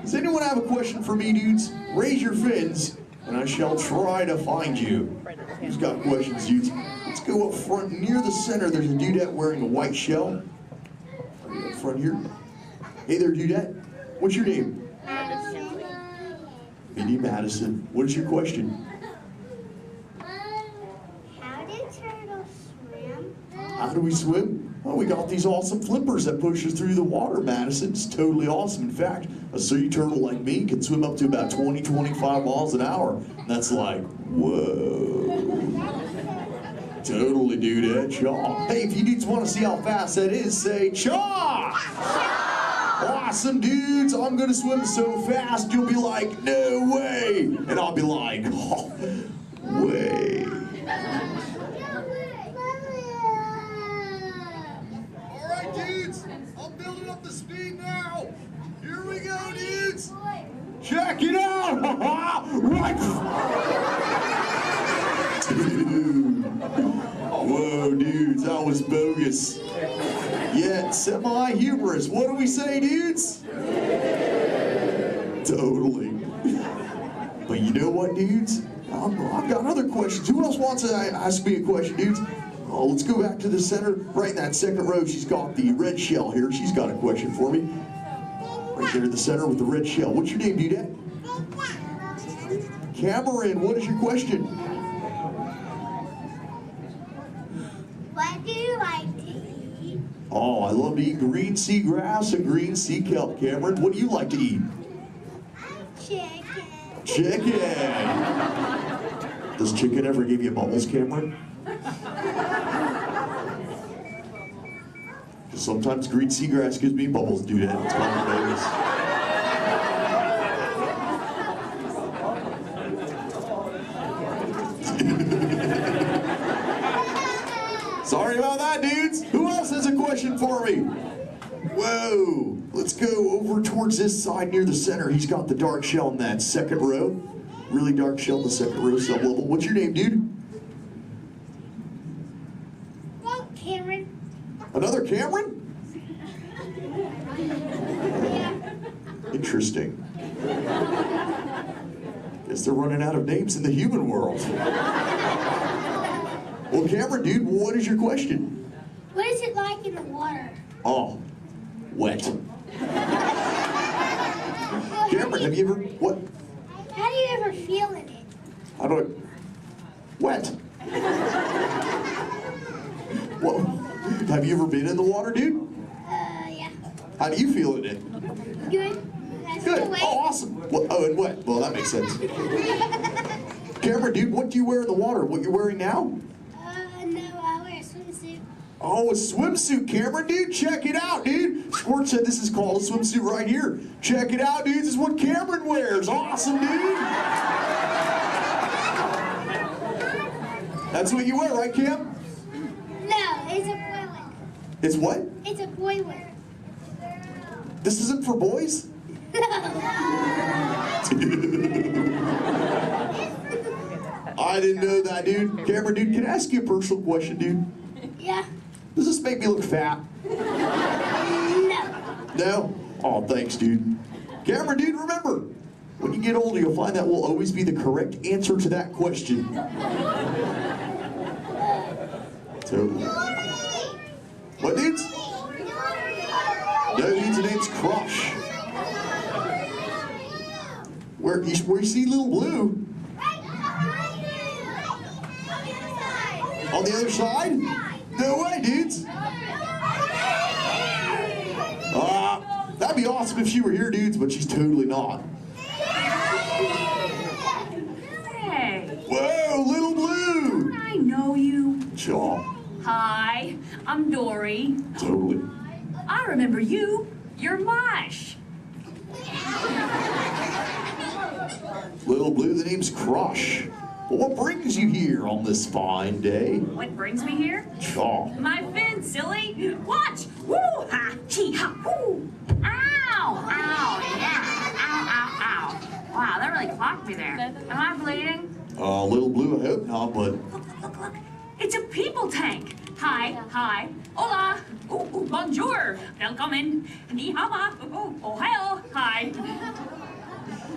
Does anyone have a question for me, dudes? Raise your fins, and I shall try to find you. Who's got questions, dudes? Let's go up front near the center. There's a dudette wearing a white shell. Right up front here. Hey there, dudette. What's your name? Madison. Minnie Madison. What is your question? How do turtles swim? How do we swim? Oh, we got these awesome flippers that pushes through the water, Madison. It's totally awesome. In fact, a sea turtle like me can swim up to about 20, 25 miles an hour. And that's like, whoa. Totally, dude, Ed Shaw. Hey, if you dudes want to see how fast that is, say, Shaw! Awesome, dudes. I'm going to swim so fast, you'll be like, no way. And I'll be like, oh, way. Dudes, I'm building up the speed now. Here we go, dudes. Check it out. Right. Dude. Whoa, dudes, that was bogus. Yet semi-humorous. What do we say, dudes? Totally. But you know what, dudes? I've got other questions. Who else wants to ask me a question, dudes? Oh, let's go back to the center. Right in that second row, she's got the red shell here. She's got a question for me. Right there in the center with the red shell. What's your name, Dudette? Cameron, what is your question? What do you like to eat? Oh, I love to eat green seagrass and green sea kelp. Cameron, what do you like to eat? Chicken. Chicken. Does chicken ever give you bubbles, Cameron? Sometimes green seagrass gives me bubbles, dude. It's kind of bogus. Sorry about that, dudes. Who else has a question for me? Whoa. Let's go over towards this side near the center. He's got the dark shell in that second row. Really dark shell in the second row, sub-level. What's your name, dude? Cameron. Another Cameron? Interesting. Guess they're running out of names in the human world. Well, Cameron, dude, what is your question? What is it like in the water? Oh, wet. Cameron, have you ever, what? How do you ever feel in it? How do I, wet. Well, have you ever been in the water, dude? Yeah. How do you feel in it? Good. Good. Oh, awesome. Well, oh, and wet. Well, that makes sense. Cameron, dude, what do you wear in the water? What you're wearing now? No, I wear a swimsuit. Oh, a swimsuit, Cameron, dude. Check it out, dude. Sport said this is called a swimsuit right here. Check it out, dude. This is what Cameron wears. Awesome, dude. That's what you wear, right, Cam? No, it's a boy wear. It's what? It's a boy wear. This isn't for boys? I didn't know that, dude. Cameron, dude, can I ask you a personal question, dude? Yeah. Does this make me look fat? No. No? Oh, thanks, dude. Cameron, dude, remember, when you get older, you'll find that will always be the correct answer to that question. Totally. What, dudes? No, dude's name's Crush. Where you see Little Blue? On the other side? No way, dudes. That'd be awesome if she were here, dudes, but she's totally not. Hey. Whoa, Little Blue. I know you. Shaw. Hi, I'm Dory. Totally. I remember you. You're Mush. Little Blue, the name's Crush. But what brings you here on this fine day? What brings me here? Shaw. My fin, silly. Watch. Woo, ha, chee, ha, woo. Ow, ow, yeah. Ow, ow, ow. Wow, that really clocked me there. Am I bleeding? Little Blue, I hope not, but... Look. It's a people tank. Hi. Hola. Ooh, bonjour. Welcome. Ni hao. Ohio. Hi.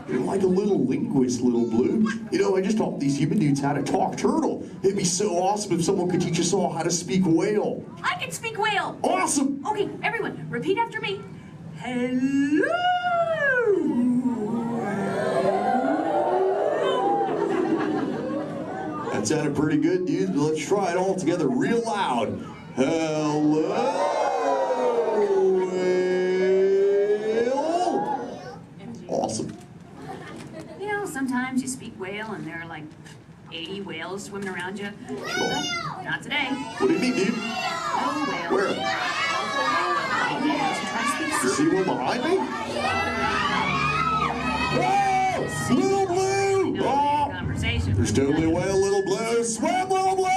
You're like a little linguist, Little Blue. You know, I just taught these human dudes how to talk turtle. It'd be so awesome if someone could teach us all how to speak whale. I can speak whale. Awesome. Okay, everyone, repeat after me. Hello. That sounded pretty good, dude. Let's try it all together real loud. Hello, whale. Awesome. You know, sometimes you speak whale and there are like 80 whales swimming around you. Not today. What do you mean, dude? No whale. Where? You see one behind me? Whoa! Little Blue! Oh! There's totally a whale, Little Blue. Swim, Little Blue!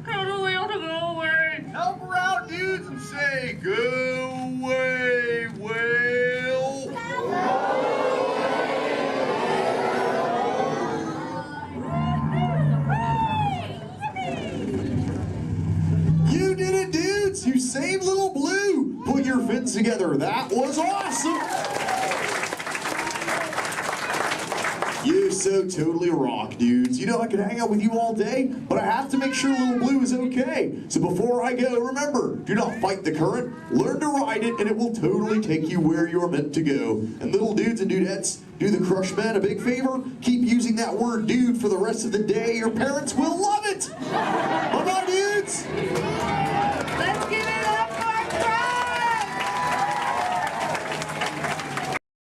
Tell the whale to go away. Help her out, dudes, and say, go away, whale. You did it, dudes! You saved Little Blue! Put your fins together. That was awesome! You so totally rock, dudes. You know, I could hang out with you all day, but I have to make sure Little Blue is okay. So before I go, remember, do not fight the current, learn to ride it, and it will totally take you where you're meant to go. And little dudes and dudettes, do the Crush Men a big favor. Keep using that word dude for the rest of the day. Your parents will love it. Bye-bye, dudes. Let's give it up for Crush!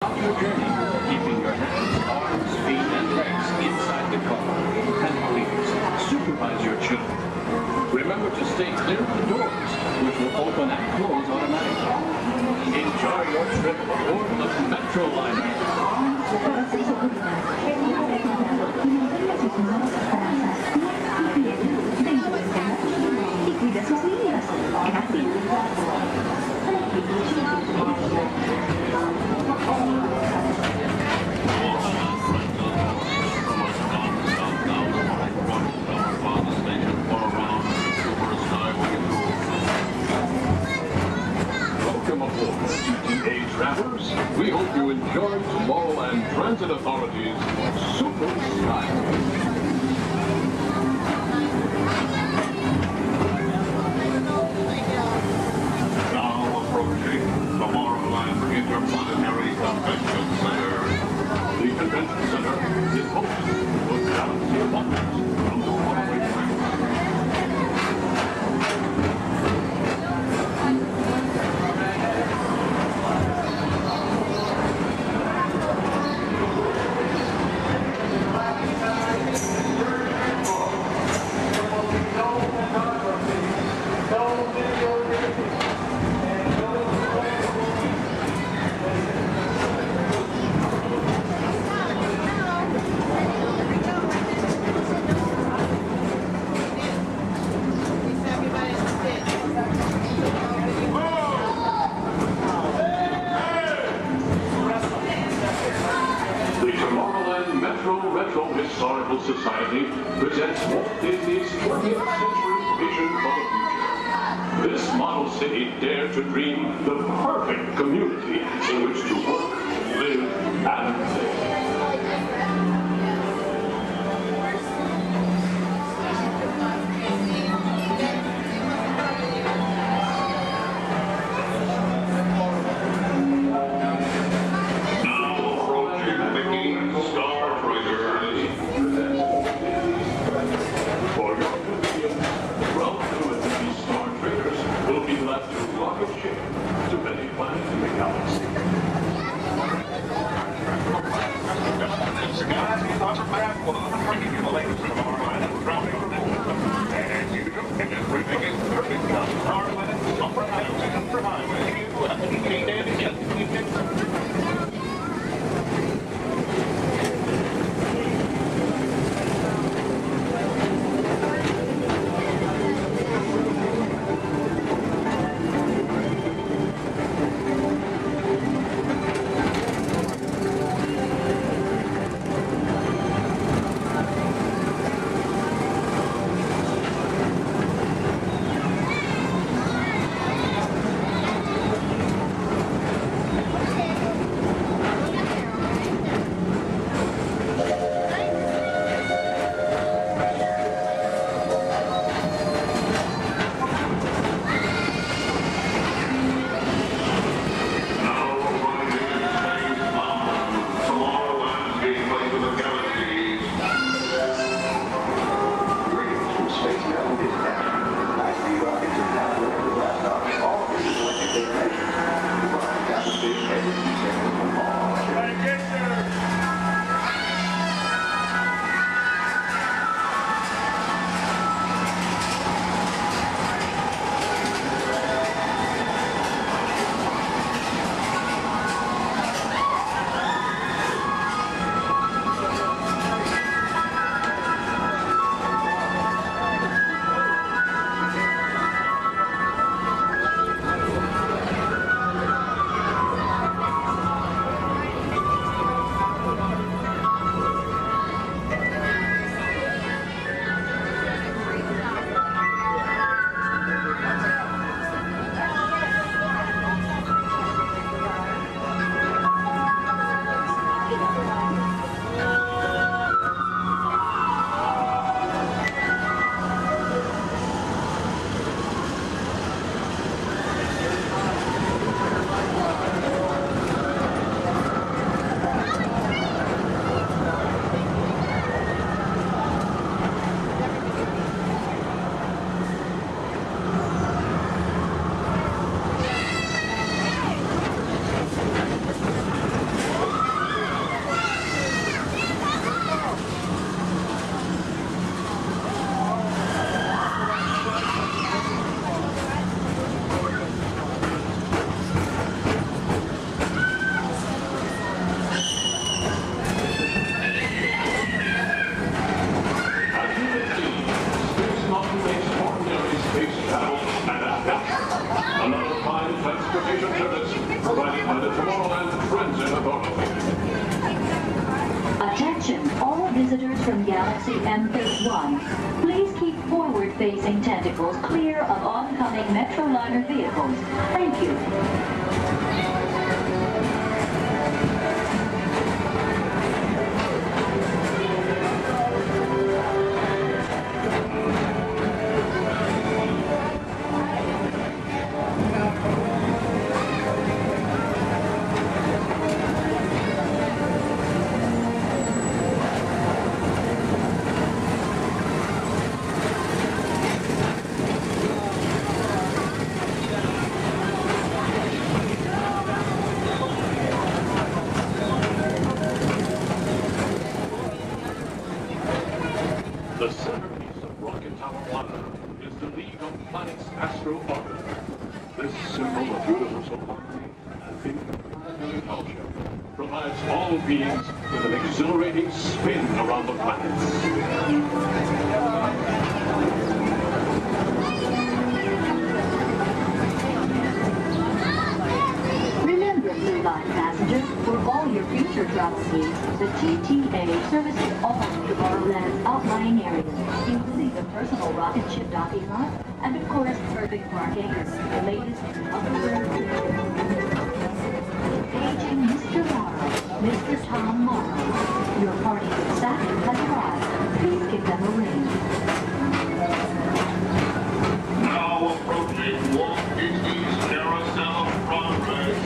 On your journey, keeping your hands, arms, feet, and legs inside the car. And please, supervise your children. Remember to stay clear of the doors, which will open and close automatically. Enjoy your trip aboard the Metroliner. Welcome aboard, ETA travelers. We hope you enjoy Tomorrowland Transit Authority's Super Skyway. Now approaching Tomorrowland Interplanetary Convention Center. The convention center is host to a galaxy of wonders from the faraway planet. The Tomorrowland Retro Historical Society presents Walt Disney's 20th century vision for the future. This model city dared to dream the perfect community in which to work, live, and play. To many planets in the galaxy. transportation service provided by the Tomorrowland Transit Authority. Attention, all visitors from Galaxy M31. Please keep forward-facing tentacles clear of oncoming Metroliner vehicles. Thank you. The centerpiece of Rocket Tower Plaza is the League of Planets Astro Orbiter. This symbol of universal harmony and culture provides all beings with an exhilarating spin around the planets. Remember, Blue Line passengers, for all your future travel needs, the TTA services all of Tomorrowland's outlying areas, including the personal rocket ship docking lot, and of course, perfect parking, the latest in upgrade. Paging Mr. Morrow, Mr. Tom Morrow. Your party's excited has arrived. Please give them a ring. Now approaching Walt Disney's Carousel of Progress.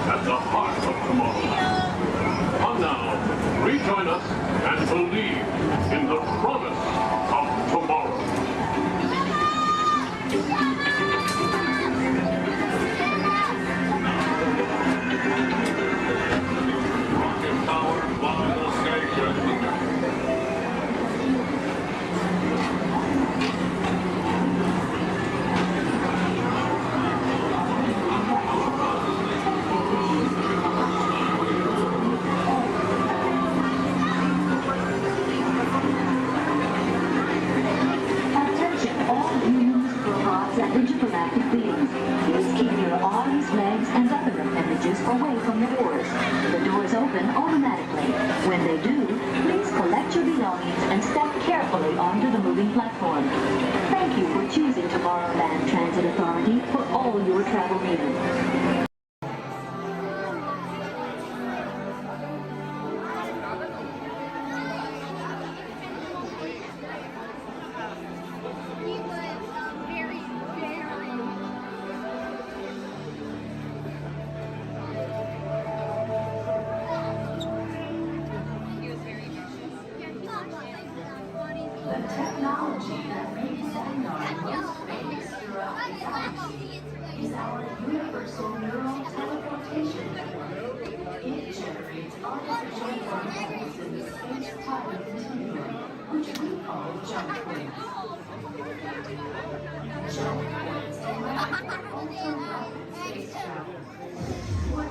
At the heart of Tomorrowland. Come now, rejoin us and believe in the promise of tomorrow. Rocket Tower Plaza Station. Intergalactic beings. Please keep your arms, legs, and other appendages away from the doors. The doors open automatically. When they do, please collect your belongings and step carefully onto the moving platform. Thank you for choosing Tomorrowland Transit Authority for all your travel needs. Technology that may be setting on most babies throughout the galaxy is our universal neural teleportation network. which we call jump points. Jump points allow for ultra-rapid space travel. What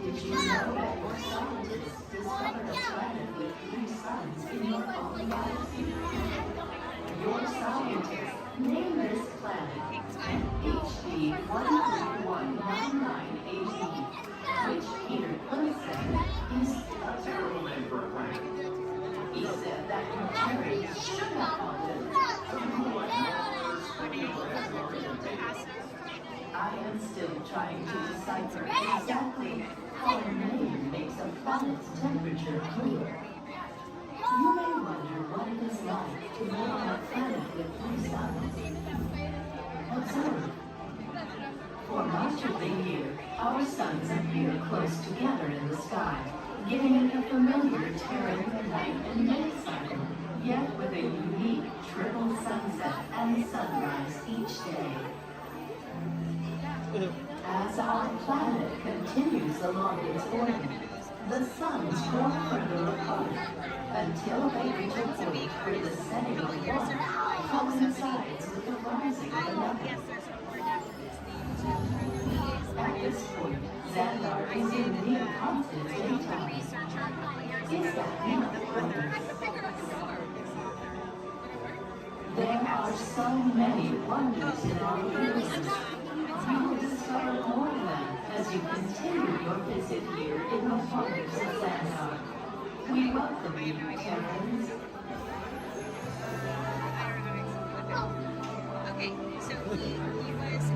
Did you know that your scientists discovered a planet with 3 suns in your own galaxy? Your scientists named this planet HD 13199AD, which Peter Glick said is a terrible name for a planet. He said that Terry should have called it I am still trying to decipher exactly how a name makes a planet's temperature clear. You may wonder what it is like to live on a planet with 3 suns. Observe. For much of the year, our suns appear close together in the sky, giving it a familiar Terran night and day cycle, yet with a unique triple sunset and sunrise each day. As our planet continues along its orbit, the suns grow further apart until they reach a point where the setting of one coincides with the rising of another. At this point, Xandar is in near constant daytime. Is that not wonderful? There are so many wonders in our universe. You will discover more of them as you continue your visit here in the wonders of Xandar. We welcome you, Terrans. Okay, so he was.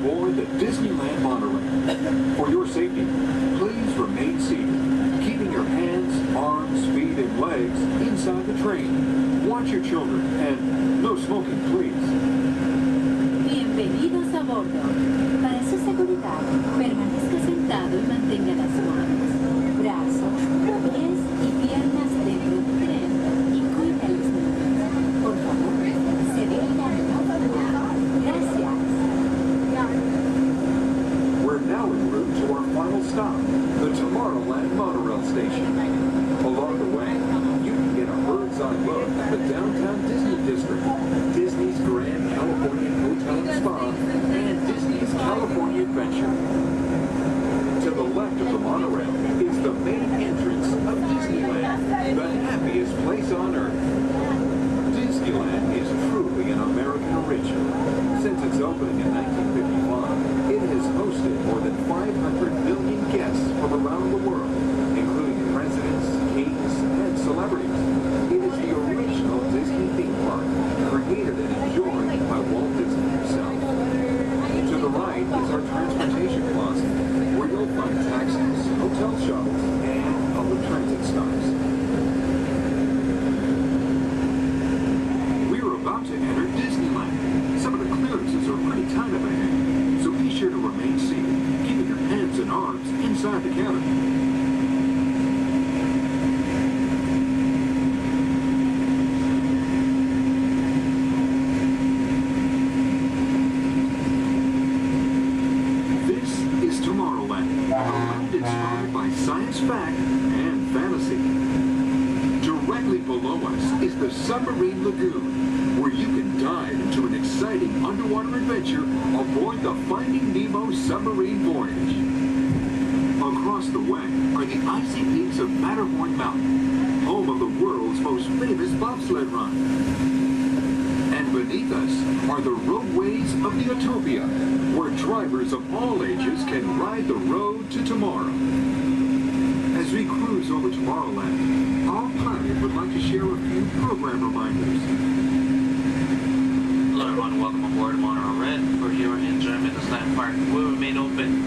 aboard the Disneyland monorail. For your safety, please remain seated, keeping your hands, arms, feet, and legs inside the train. Watch your children, and no smoking, please. Bienvenidos a bordo. Para su seguridad, permanezca sentado y mantenga las manos, brazos, pies y piernas dentro del tren y cuide a los niños. Por favor, se dirija al otro. Gracias. We're now en route to our final stop, the Tomorrowland monorail station. Along the way, you can get a bird's eye look at the downtown Disney district, Disney's Grand Californian Hotel and Spa, and Disney's California Adventure. To the left of the monorail is the main entrance of Disneyland, the happiest place on earth. Disneyland is truly an American original. Since its opening in 1955, it has hosted more than 500 million guests from around the world, including presidents, kings, and celebrities. It is the original Disney theme park, created and enjoyed by Walt Disney himself. To the right is our transportation plaza, where you'll find taxis, hotel shuttles, and public transit stops. We're about to enter Disneyland. Some of the clearances are pretty tight up ahead, so be sure to remain seated, keeping your hands and arms inside the cabin. Inspired by science fact and fantasy. Directly below us is the Submarine Lagoon, where you can dive into an exciting underwater adventure aboard the Finding Nemo submarine voyage. Across the way are the icy peaks of Matterhorn Mountain, home of the world's most famous bobsled run. And beneath us are the roadways of the Utopia, where drivers of all ages can ride the road to tomorrow. As we cruise over Tomorrowland, our pilot would like to share a few program reminders. Hello everyone, welcome aboard Monorail Red for your enjoyment. This land park will remain open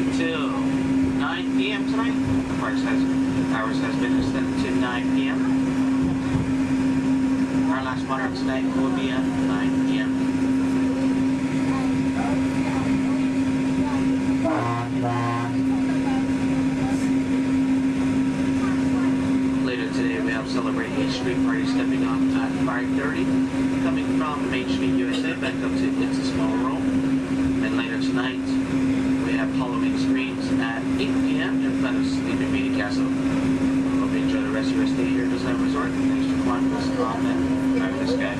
until 9 p.m. tonight. The park's hours has been extended to 9 p.m. Our last monorail tonight will be at 9 p.m. Later today we have Celebrate H Street Party stepping off at 5:30, coming from Main Street, USA, back up to It's a Small World. And later tonight we have Halloween screens at 8 p.m. in front of Sleeping Beauty Castle. Hope you enjoy the rest of your stay here at Disneyland Resort. Thanks for flying with us on and drive this guy.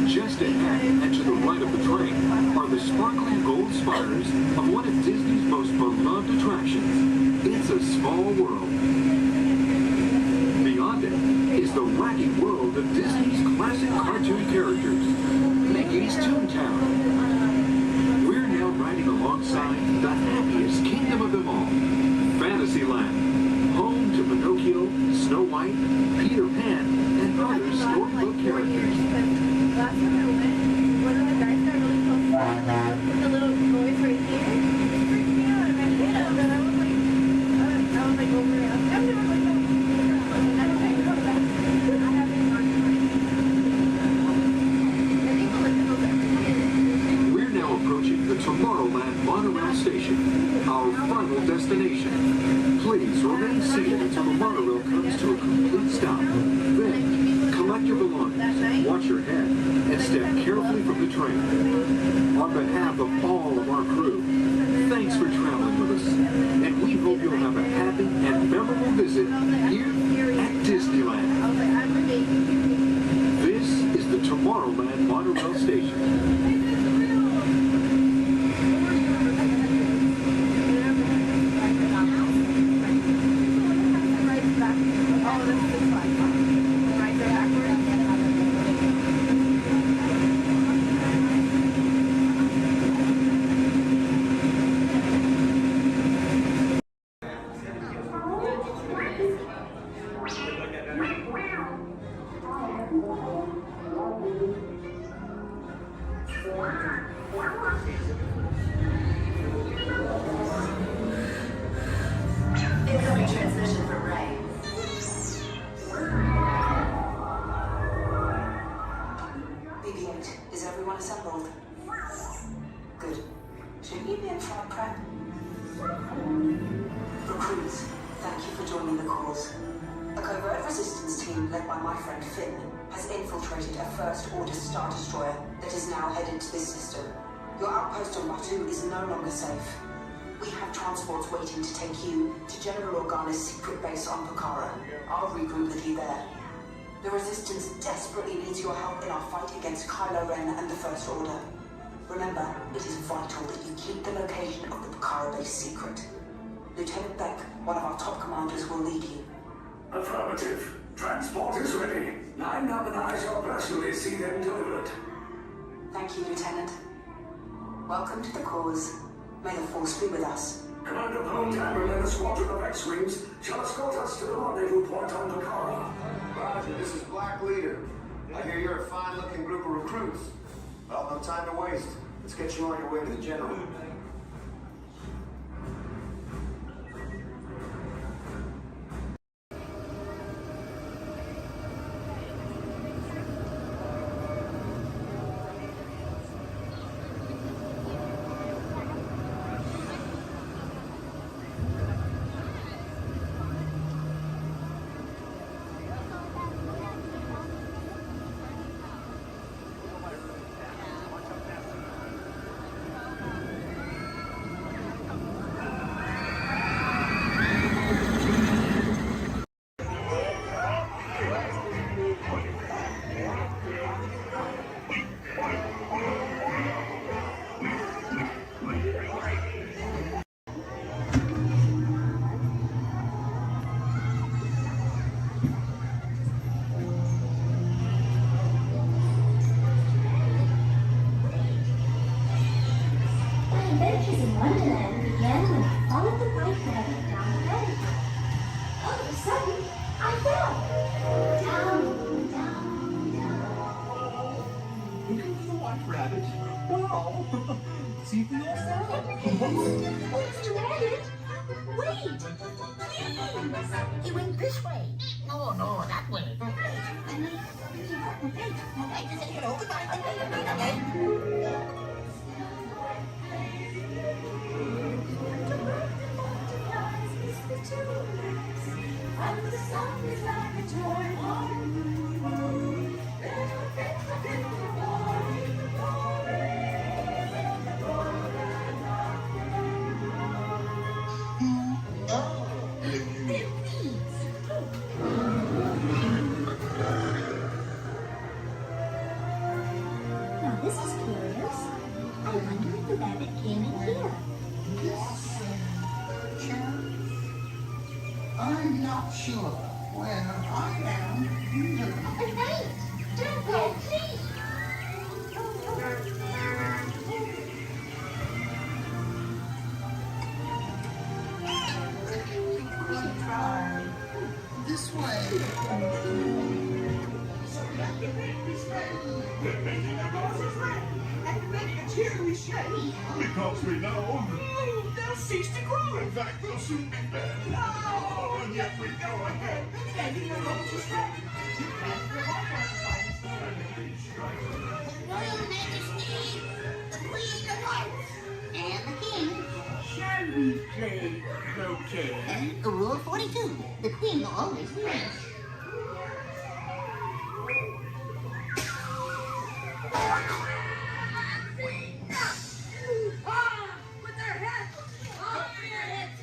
Just ahead and to the right of the train are the sparkling gold spires of one of Disney's most beloved attractions, It's a Small World. Beyond it is the wacky world of Disney's classic cartoon characters, Mickey's Toontown. We're now riding alongside the happiest kingdom of them all, Fantasyland, home to Pinocchio, Snow White, Peter Pan, and other storybook characters. Last time I went, one of the guys got really close to the little boys right here. It freaked me out, and I hit him, and I was like over it. I'm never like, and I had to come back. I haven't gone to my. We're now approaching the Tomorrowland monorail station, our final destination. Please remain seated until the monorail comes to a complete stop. Then, collect your belongings, watch your head, and step carefully from the train. On behalf of all of our crew, thanks for traveling with us, and we hope you'll have a happy and memorable visit here at Disneyland. This is the Tomorrowland monorail station. Good. Shouldn't you be in flight prep? Recruits, thank you for joining the cause. A covert resistance team led by my friend Finn has infiltrated a First Order Star Destroyer that is now headed to this system. Your outpost on Batu is no longer safe. We have transports waiting to take you to General Organa's secret base on Pucara. I'll regroup with you there. The Resistance desperately needs your help in our fight against Kylo Ren and the First Order. Remember, it is vital that you keep the location of the Pucara base secret. Lieutenant Beck, one of our top commanders, will lead you. Affirmative. Transport is ready. Line up and I shall personally see them delivered. Thank you, Lieutenant. Welcome to the cause. May the Force be with us. Commander Poltan and a squadron of X-Wings shall escort us to the rendezvous point on Pucara. Roger, this is Black Leader. I hear you're a fine-looking group of recruits. Well, no time to waste. Let's get you on your way to the General. Adventures in Wonderland began when I followed the white rabbit down the rabbit trail. All of a sudden, I fell. Down, down, down. Looking for the white rabbit? Wow! See for yourself. Mr. Rabbit, wait! Please! He went this way. No, that way. And the sun is like a toy Now this is curious. I wonder if the rabbit came in here. I'm not sure. Where I am. Wait! Don't go, please! Try this way. We're making a gorgeous red and making a cheery shade. Because we know they'll cease to grow. In fact, they'll soon be dead. Oh, and yet we go ahead making a gorgeous red. You can't provide us Royal Majesty, the Queen of Hearts, and the King. Shall we play croquet? Rule 42, the Queen will always win. With their heads! Oh, their heads!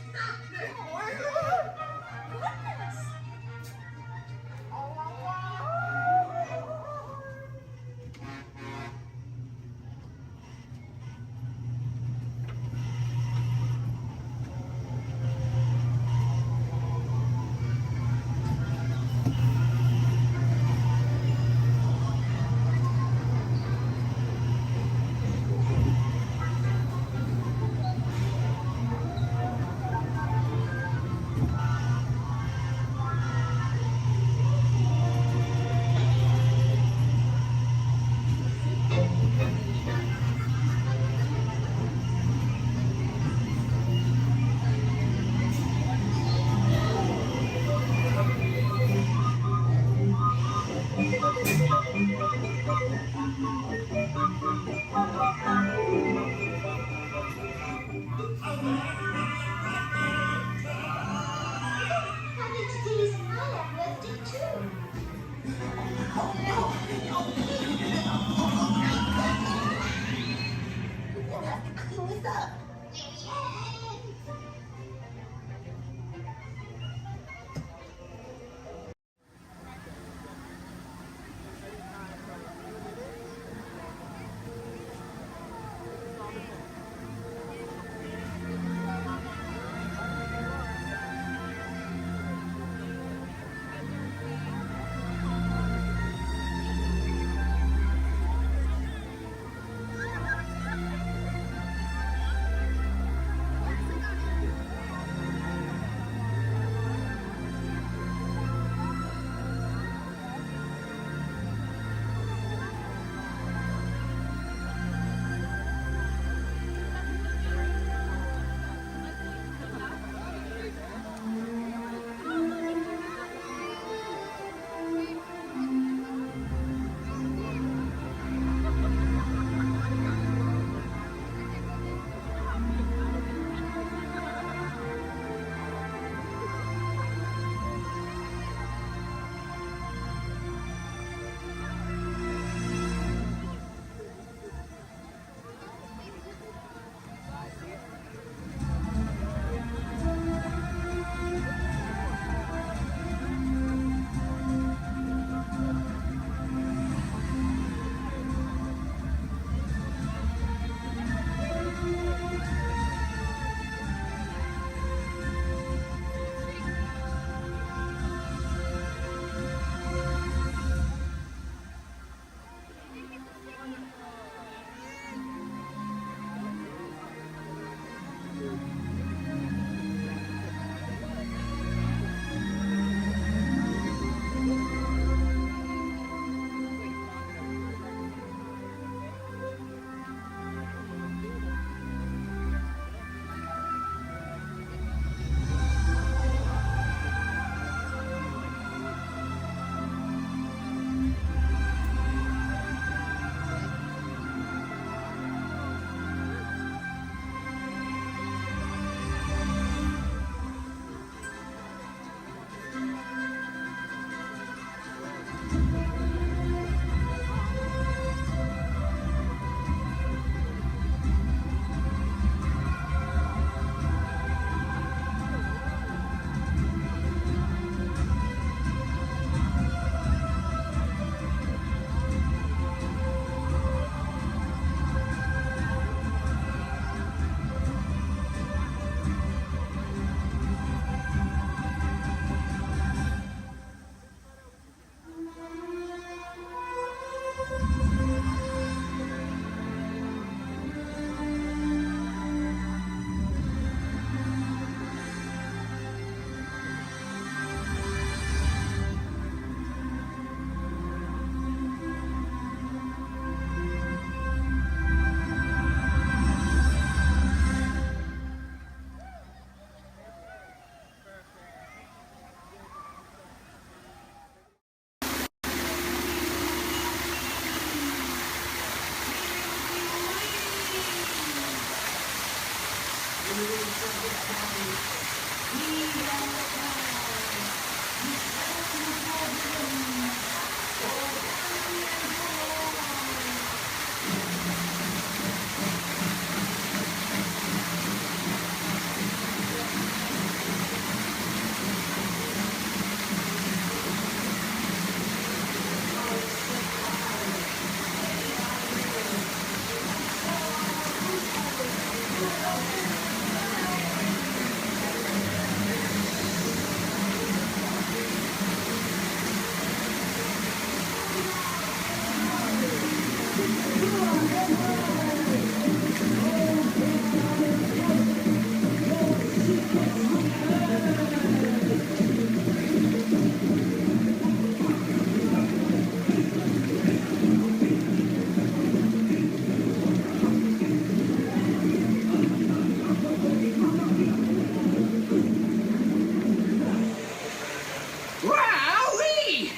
Wowee!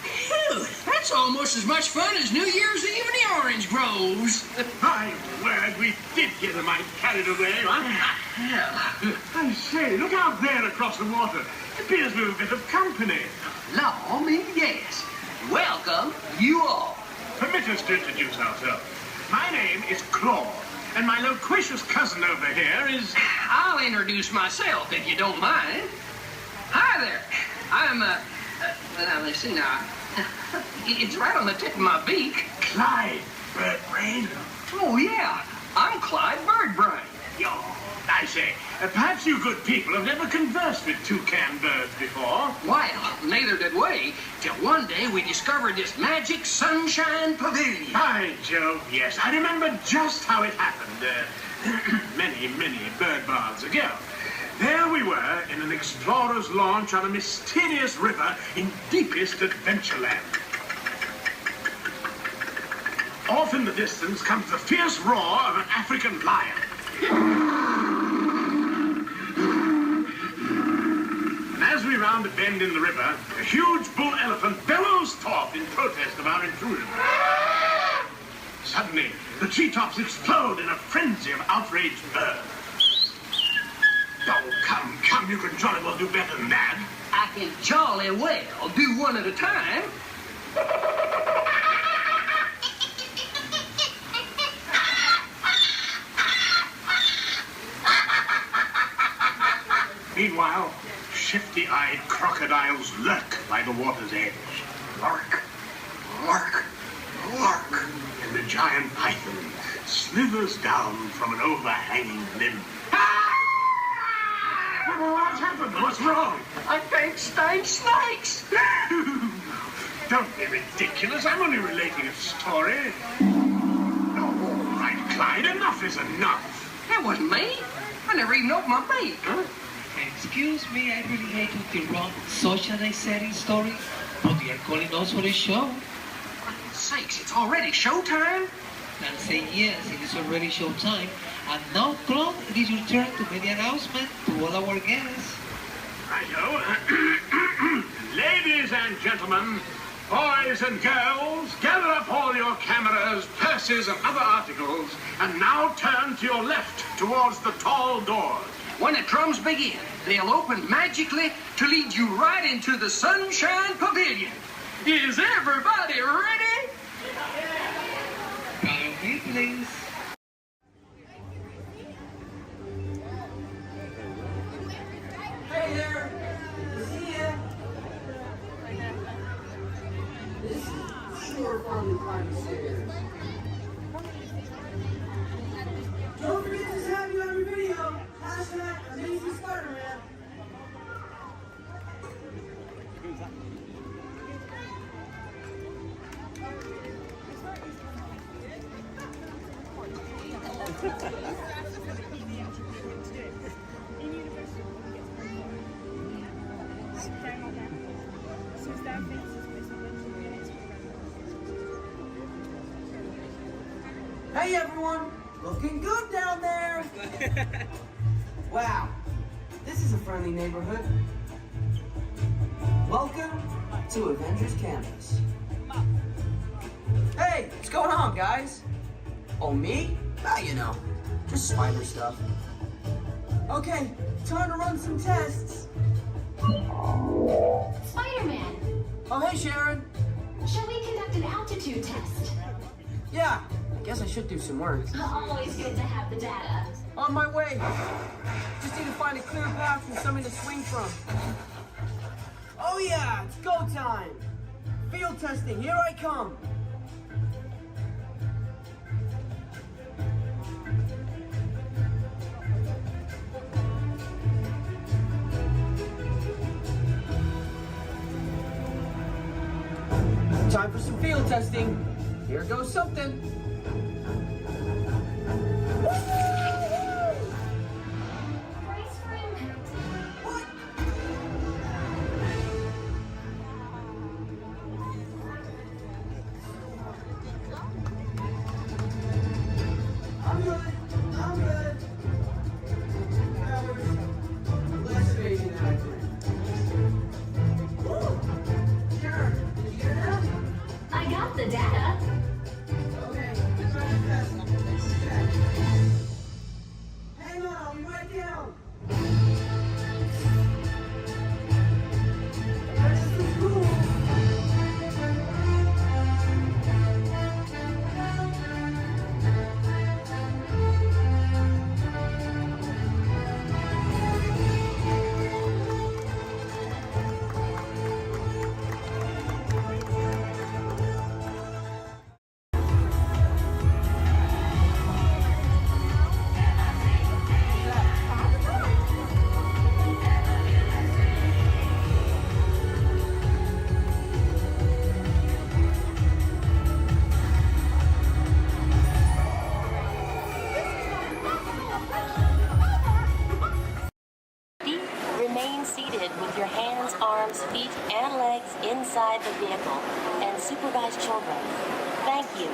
Phew, that's almost as much fun as New Year's Eve in the orange groves. My word, we did get a mite carried away, huh? I say, look out there across the water. It appears we're a bit of company. Law me, yes. Welcome, you all. Permit us to introduce ourselves. My name is Claude, and my loquacious cousin over here is... I'll introduce myself, if you don't mind. Hi there. I'm, well, let's see now. It's right on the tip of my beak. Clyde Birdbrain. Oh, yeah. I'm Clyde Birdbrain. I say, perhaps you good people have never conversed with toucan birds before. Well, neither did we, till one day we discovered this magic sunshine pavilion. By Jove, yes. I remember just how it happened, many, many bird baths ago. There we were in an explorer's launch on a mysterious river in deepest Adventureland. Off in the distance comes the fierce roar of an African lion. And as we round a bend in the river, a huge bull elephant bellows forth in protest of our intrusion. Suddenly, the treetops explode in a frenzy of outraged birds. Oh, come, you can jolly well do better than that. I can jolly well do one at a time. Meanwhile, shifty-eyed crocodiles lurk by the water's edge. Lurk, lurk, lurk. And the giant python slithers down from an overhanging limb. What's happened? What's wrong? I think snakes. Don't be ridiculous. I'm only relating a story. Oh, all right, Clyde. Enough is enough. That wasn't me. I never even opened my beak. Huh? Excuse me, I really hate to interrupt such an exciting story, but they are calling us for a show. For God's sakes, it's already showtime? And say yes, it is already showtime. And now, Claude, it is your turn to make the announcement to all our guests. Righto. Ladies and gentlemen, boys and girls, gather up all your cameras, purses, and other articles, and now turn to your left towards the tall doors. When the drums begin, they'll open magically to lead you right into the Sunshine Pavilion. Is everybody ready? Follow me, please. Hey there! Good to see ya! This is sure fun to climb the stairs. Don't forget to tag me on your video. # Amazing Spider-Man. Hey everyone! Looking good down there! Wow, this is a friendly neighborhood. Welcome to Avengers Campus. Hey, what's going on, guys? Oh, me? Ah, you know, just spider stuff. Okay, time to run some tests. Spider-Man, Oh, hey, Sharon. shall we conduct an altitude test? Yeah, I guess I should do some work. Always good to have the data. On my way. Just need to find a clear path for something to swing from. Oh yeah, it's go time. Field testing, here I come. Time for some field testing. Here goes something. I'm good. Less phase inaccurate. Sure. Did you get that? I got the data. Okay, let's try the test. Hang on, I'll be right down. This is cool. Remain seated with your hands, arms, feet, and legs inside the vehicle and supervise children. Thank you.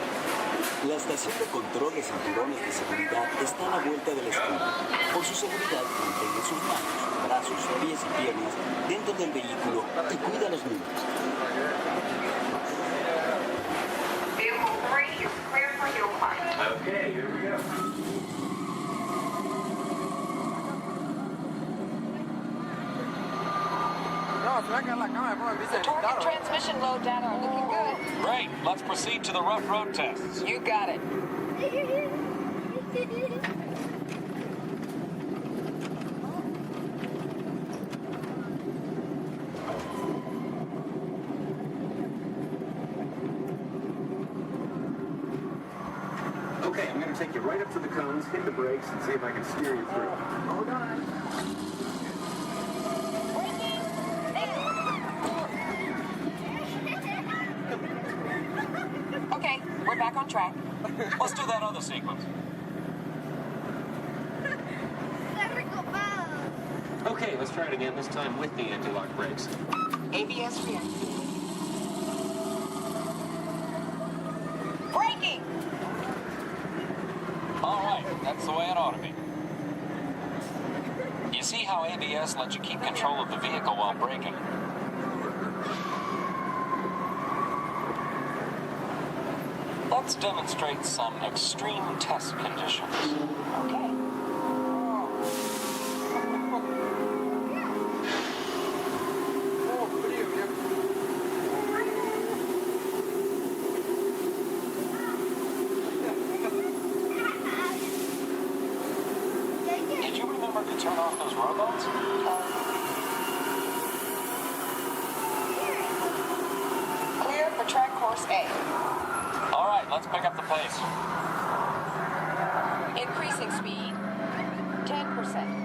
La estación de control de cinturones de seguridad está a la vuelta de la esquina. Por su seguridad, mantenga sus manos, brazos, pies y piernas dentro del vehículo y cuida a los niños. Vehicle 3 is clear for hill climb. Okay, here we go. The target transmission load data are looking good. Great. Let's proceed to the rough road tests. You got it. Okay, I'm going to take you right up to the cones, hit the brakes, and see if I can steer you through. Hold on. Okay, we're back on track. Let's do that other sequence. Okay, let's try it again, this time with the anti-lock brakes. ABS reactivated. Braking! All right, that's the way it ought to be. You see how ABS lets you keep control of the vehicle while braking? Let's demonstrate some extreme test conditions. Okay. Did you remember to turn off those robots? Clear for track course A. All right, let's pick up the pace. Increasing speed. 10%.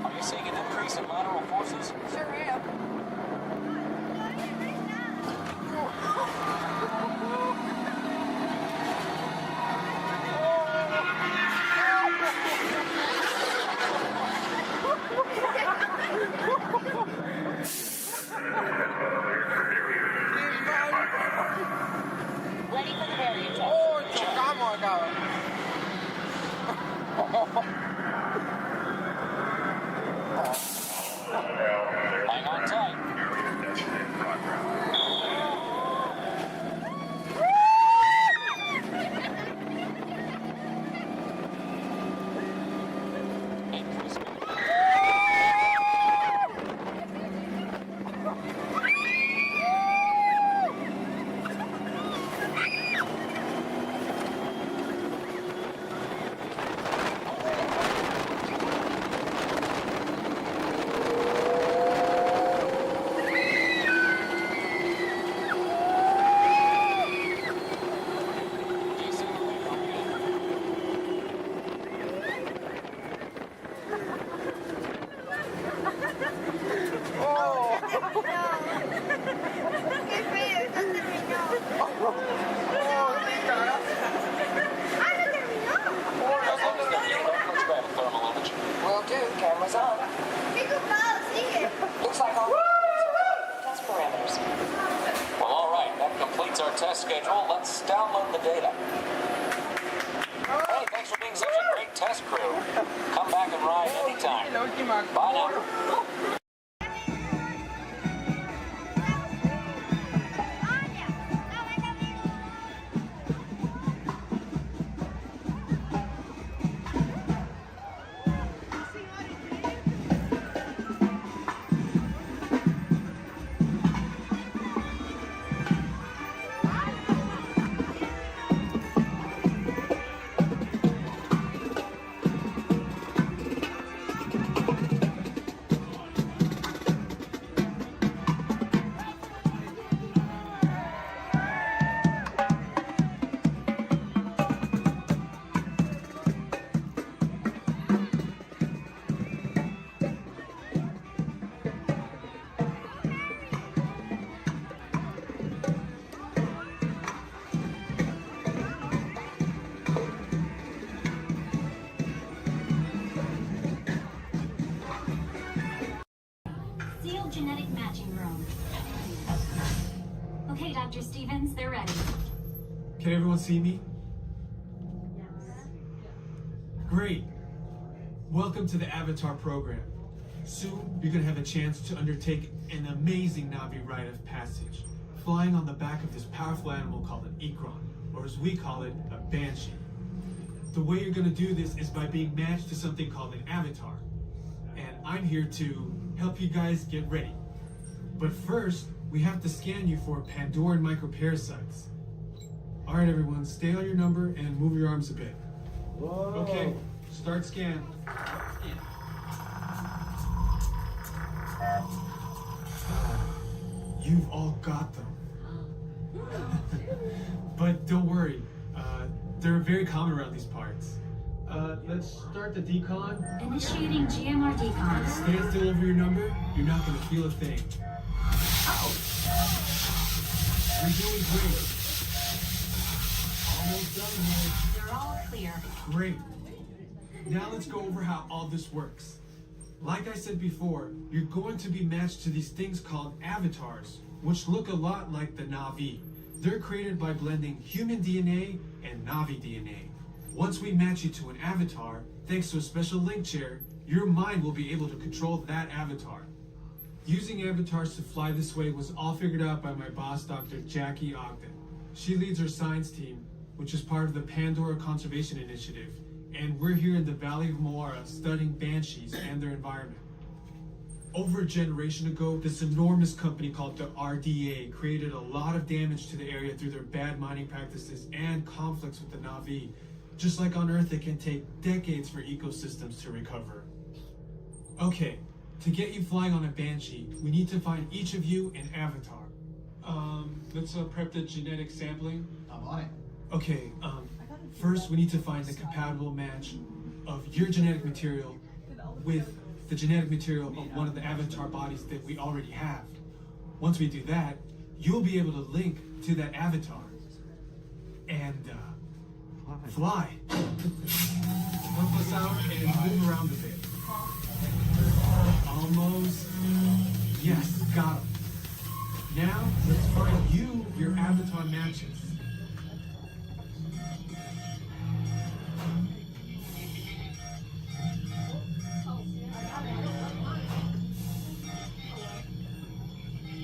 Are you seeing an increase in lateral forces? Sure am. Ready for the variant test. Oh, chocamos acá. última. Sealed genetic matching room. Okay, Dr. Stevens, they're ready. Can everyone see me? Great. Welcome to the Avatar program. Soon, you're going to have a chance to undertake an amazing Na'vi rite of passage, flying on the back of this powerful animal called an Ikron, or as we call it, a Banshee. The way you're going to do this is by being matched to something called an avatar. And I'm here to help you guys get ready. But first, we have to scan you for Pandoran microparasites. All right, everyone, stay on your number and move your arms a bit. Whoa. Okay, start scan. You've all got them. But don't worry, they're very common around these parts. Let's start the decon. Initiating GMR decon. Stand still over your number. You're not going to feel a thing. You're doing great. Almost done here. You're all clear. Great. Now let's go over how all this works. Like I said before, you're going to be matched to these things called avatars, which look a lot like the Na'vi. They're created by blending human DNA and Na'vi DNA. Once we match you to an avatar, thanks to a special link chair, your mind will be able to control that avatar. Using avatars to fly this way was all figured out by my boss, Dr. Jackie Ogden. She leads our science team, which is part of the Pandora Conservation Initiative, and we're here in the Valley of Moara studying banshees and their environment. Over a generation ago, this enormous company called the RDA created a lot of damage to the area through their bad mining practices and conflicts with the Na'vi. Just like on Earth, it can take decades for ecosystems to recover. Okay, to get you flying on a Banshee, we need to find each of you an avatar. Let's prep the genetic sampling. I'm on it. Okay, first we need to find the compatible match of your genetic material with the genetic material of one of the avatar bodies that we already have. Once we do that, you'll be able to link to that avatar and fly. Help us out and move around a bit. Almost. Yes, got him. Now, let's find you your avatar matches.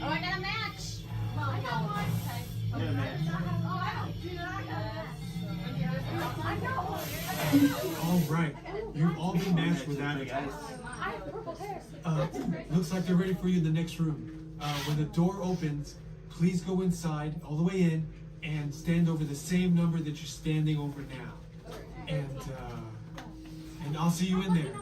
Oh, I got a match. Well, I got one. Okay. Yeah, match. Oh, I don't do that. All right, you've all been matched with avatars. Looks like they're ready for you in the next room. When the door opens, please go inside, all the way in, and stand over the same number that you're standing over now. And I'll see you in there.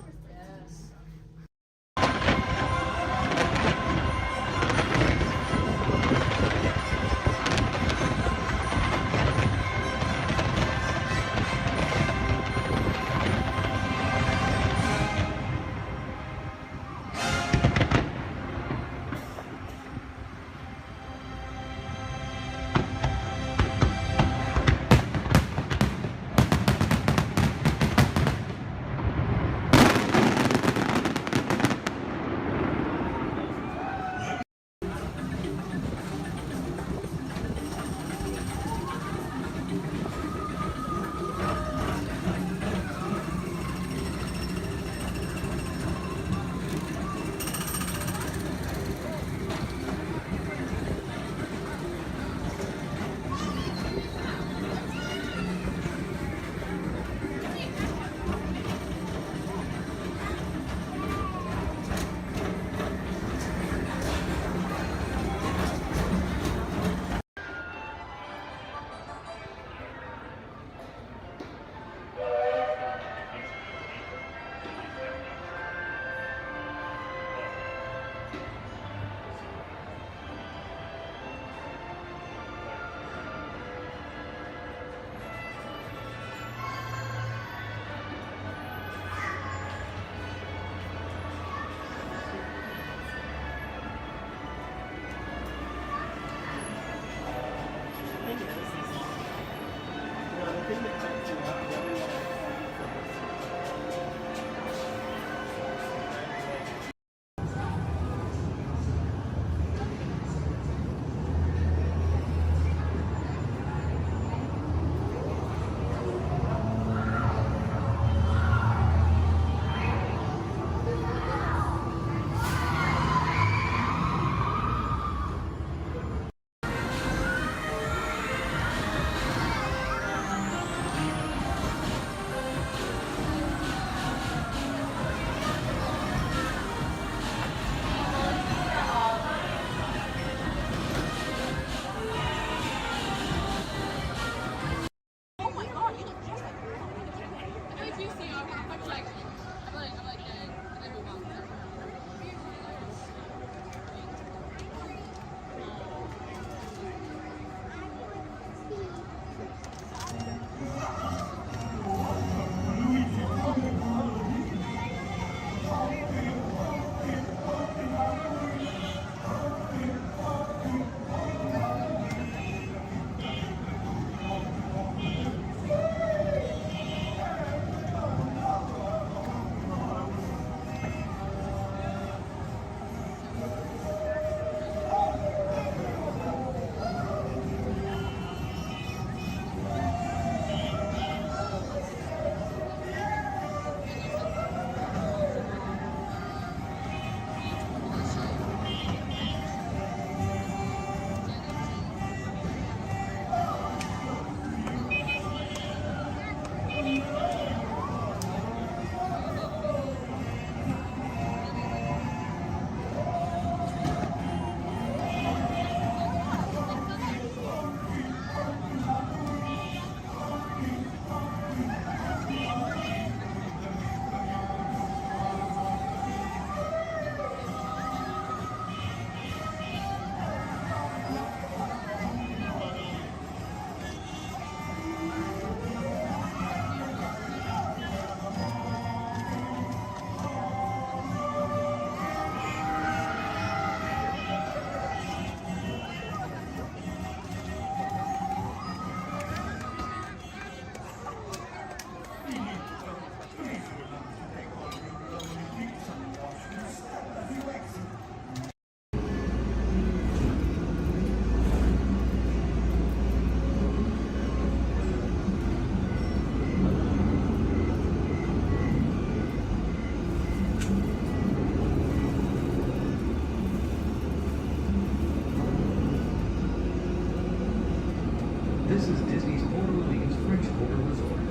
This is Disney's Port Orleans French Quarter Resort.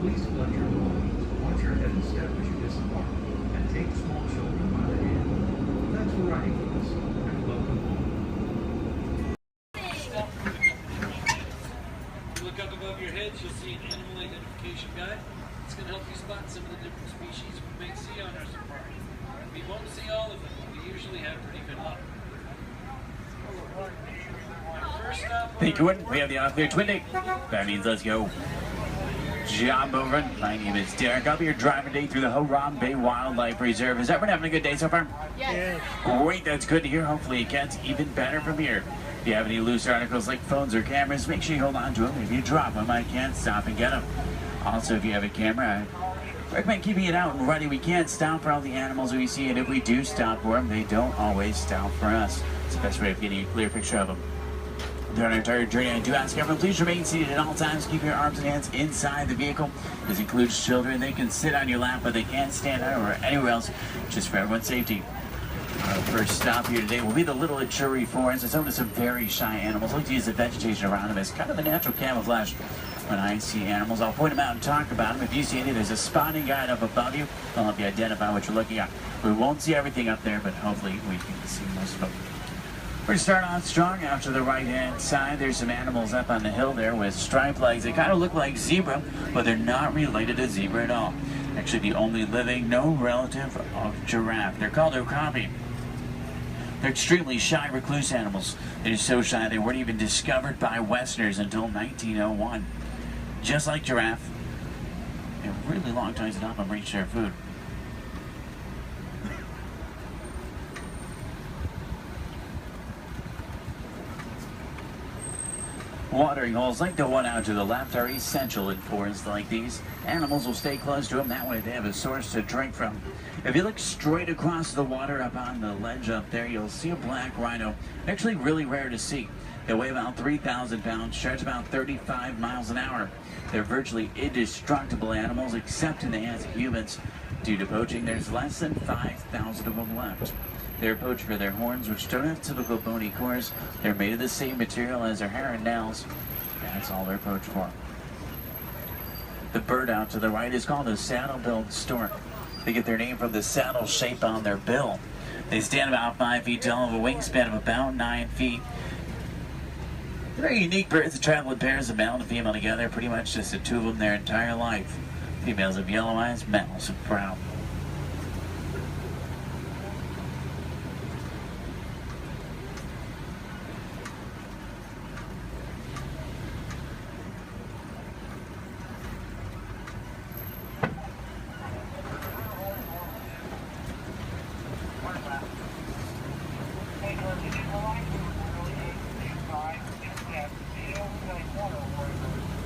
Please collect your belongings, watch your head and step as you disembark, and take small children by the hand. Thanks for riding with us, and welcome home. You look up above your heads, you'll see an animal identification guide. It's going to help you spot some of the different species we may see on our safari. We won't see all of them, but we usually have pretty good luck. Thank you, we have the off-clear twin day. That means let's go. Job over. My name is Derek. I'll be your driver today through the Harambe Wildlife Reserve. Is everyone having a good day so far? Yes. Great, that's good to hear. Hopefully it gets even better from here. If you have any loose articles like phones or cameras, make sure you hold on to them. If you drop them, I can't stop and get them. Also, if you have a camera, I recommend keeping it out and ready. We can't stop for all the animals we see, and if we do stop for them, they don't always stop for us. It's the best way of getting a clear picture of them. During our entire journey, I do ask everyone, please remain seated at all times. Keep your arms and hands inside the vehicle. This includes children. They can sit on your lap, but they can't stand out or anywhere else, just for everyone's safety. Our first stop here today will be the Little Ituri Forest. It's home to some very shy animals. I like to use the vegetation around them as kind of a natural camouflage. When I see animals, I'll point them out and talk about them. If you see any, there's a spotting guide up above you. I'll help you identify what you're looking at. We won't see everything up there, but hopefully we can see most of them. We're going to start off strong out to the right-hand side. There's some animals up on the hill there with striped legs. They kind of look like zebra, but they're not related to zebra at all. Actually, the only living, no relative of giraffe. They're called okapi. They're extremely shy, recluse animals. They're so shy they weren't even discovered by Westerners until 1901. Just like giraffe, a really long time to not reach their food. Watering holes like the one out to the left are essential in forests like these. Animals will stay close to them, that way they have a source to drink from. If you look straight across the water up on the ledge up there, you'll see a black rhino. Actually really rare to see. They weigh about 3,000 pounds, charge about 35 miles an hour. They're virtually indestructible animals except in the hands of humans. Due to poaching, there's less than 5,000 of them left. They're poached for their horns, which don't have typical bony cores. They're made of the same material as their hair and nails. That's all they're poached for. The bird out to the right is called a saddle-billed stork. They get their name from the saddle shape on their bill. They stand about 5 feet tall, have a wingspan of about 9 feet. They're very unique birds that travel in pairs of male and female together, pretty much just the two of them their entire life. Females have yellow eyes, males have brown.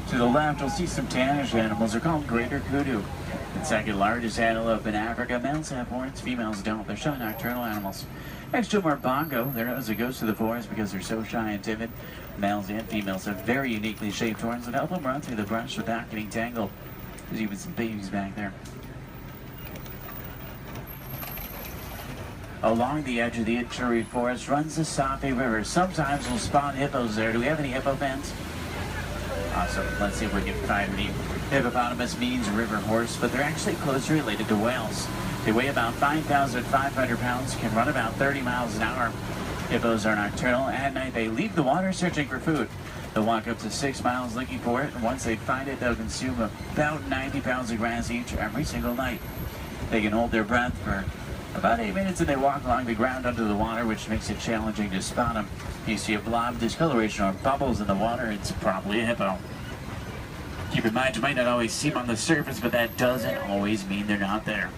To the left, you'll see some tannish animals. They're called greater kudu. The second largest antelope in Africa. Males have horns, females don't. They're shy nocturnal animals. Next to them are bongo. They're known as the ghosts of the forest because they're so shy and timid. Males and females have very uniquely shaped horns that help them run through the brush without getting tangled. There's even some babies back there. Along the edge of the Ituri forest runs the Safe River. Sometimes we'll spawn hippos there. Do we have any hippo fans? Awesome. Let's see if we can find any. Hippopotamus means river horse, but they're actually closely related to whales. They weigh about 5,500 pounds, can run about 30 miles an hour. Hippos are nocturnal. At night, they leave the water searching for food. They'll walk up to 6 miles looking for it, and once they find it, they'll consume about 90 pounds of grass each every single night. They can hold their breath for about 8 minutes, and they walk along the ground under the water, which makes it challenging to spot them. You see a blob discoloration or bubbles in the water, it's probably a hippo. Keep in mind, you might not always see them on the surface, but that doesn't always mean they're not there.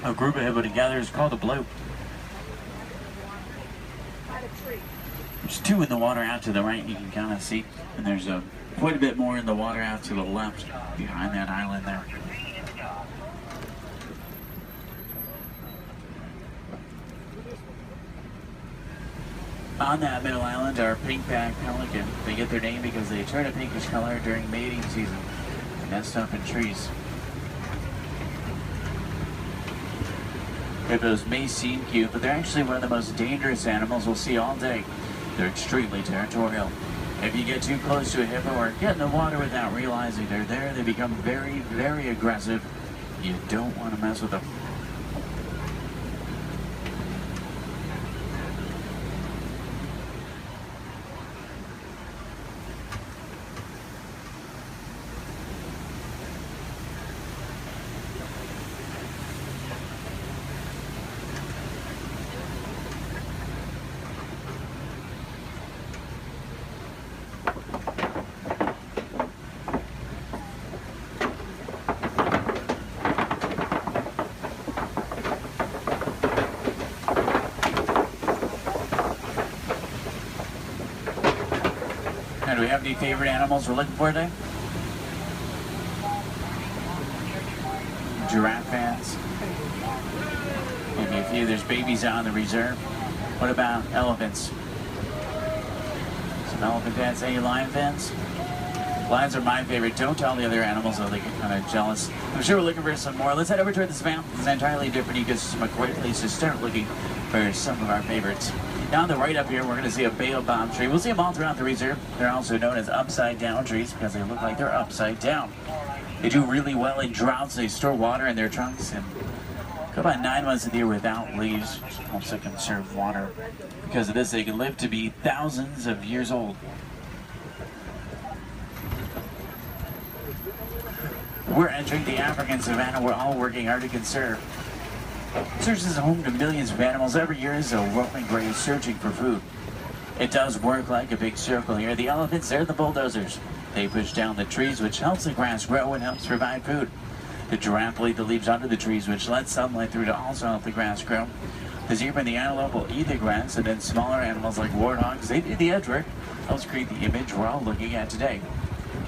A group of hippo together is called a bloop. There's 2 in the water out to the right, you can kind of see, and there's quite a bit more in the water out to the left, behind that island there. On that middle island are pink-backed pelican. They get their name because they turn a pinkish color during mating season. They nest up in trees. Hippos may seem cute, but they're actually one of the most dangerous animals we'll see all day. They're extremely territorial. If you get too close to a hippo or get in the water without realizing they're there, they become very, very aggressive. You don't want to mess with them. Do we have any favorite animals we're looking for today? Giraffe fans? Maybe a few. There's babies out in the reserve. What about elephants? Some elephant fans. Any lion fans? Lions are my favorite. Don't tell the other animals, though they get kind of jealous. I'm sure we're looking for some more. Let's head over to the savannah. It's an entirely different ecosystem. A great place to start looking for some of our favorites. Now on the right up here, we're going to see a baobab tree. We'll see them all throughout the reserve. They're also known as upside-down trees because they look like they're upside down. They do really well in droughts. They store water in their trunks and go about 9 months of the year without leaves, which helps to conserve water. Because of this, they can live to be thousands of years old. We're entering the African savannah we're all working hard to conserve. Serves as a home to millions of animals. Every year is a roaming grave searching for food. It does work like a big circle here. The elephants, they're the bulldozers. They push down the trees, which helps the grass grow and helps provide food. The giraffe will eat the leaves under the trees, which lets sunlight through to also help the grass grow. The zebra and the antelope will eat the grass, and then smaller animals like warthogs, they do the edge work. Helps create the image we're all looking at today.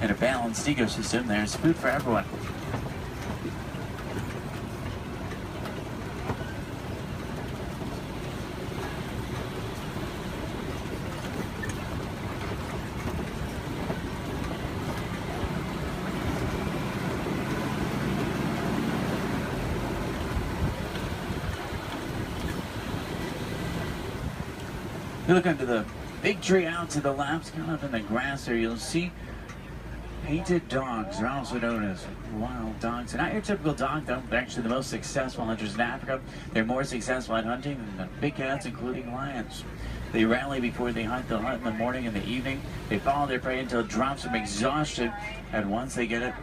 In a balanced ecosystem, there's food for everyone. You look under the big tree out to the left, kind of in the grass there, you'll see painted dogs. They're also known as wild dogs. They're not your typical dog, though. They're actually the most successful hunters in Africa. They're more successful at hunting than the big cats, including lions. They rally before they hunt. They'll hunt in the morning and the evening. They follow their prey until it drops from exhaustion, and once they get it,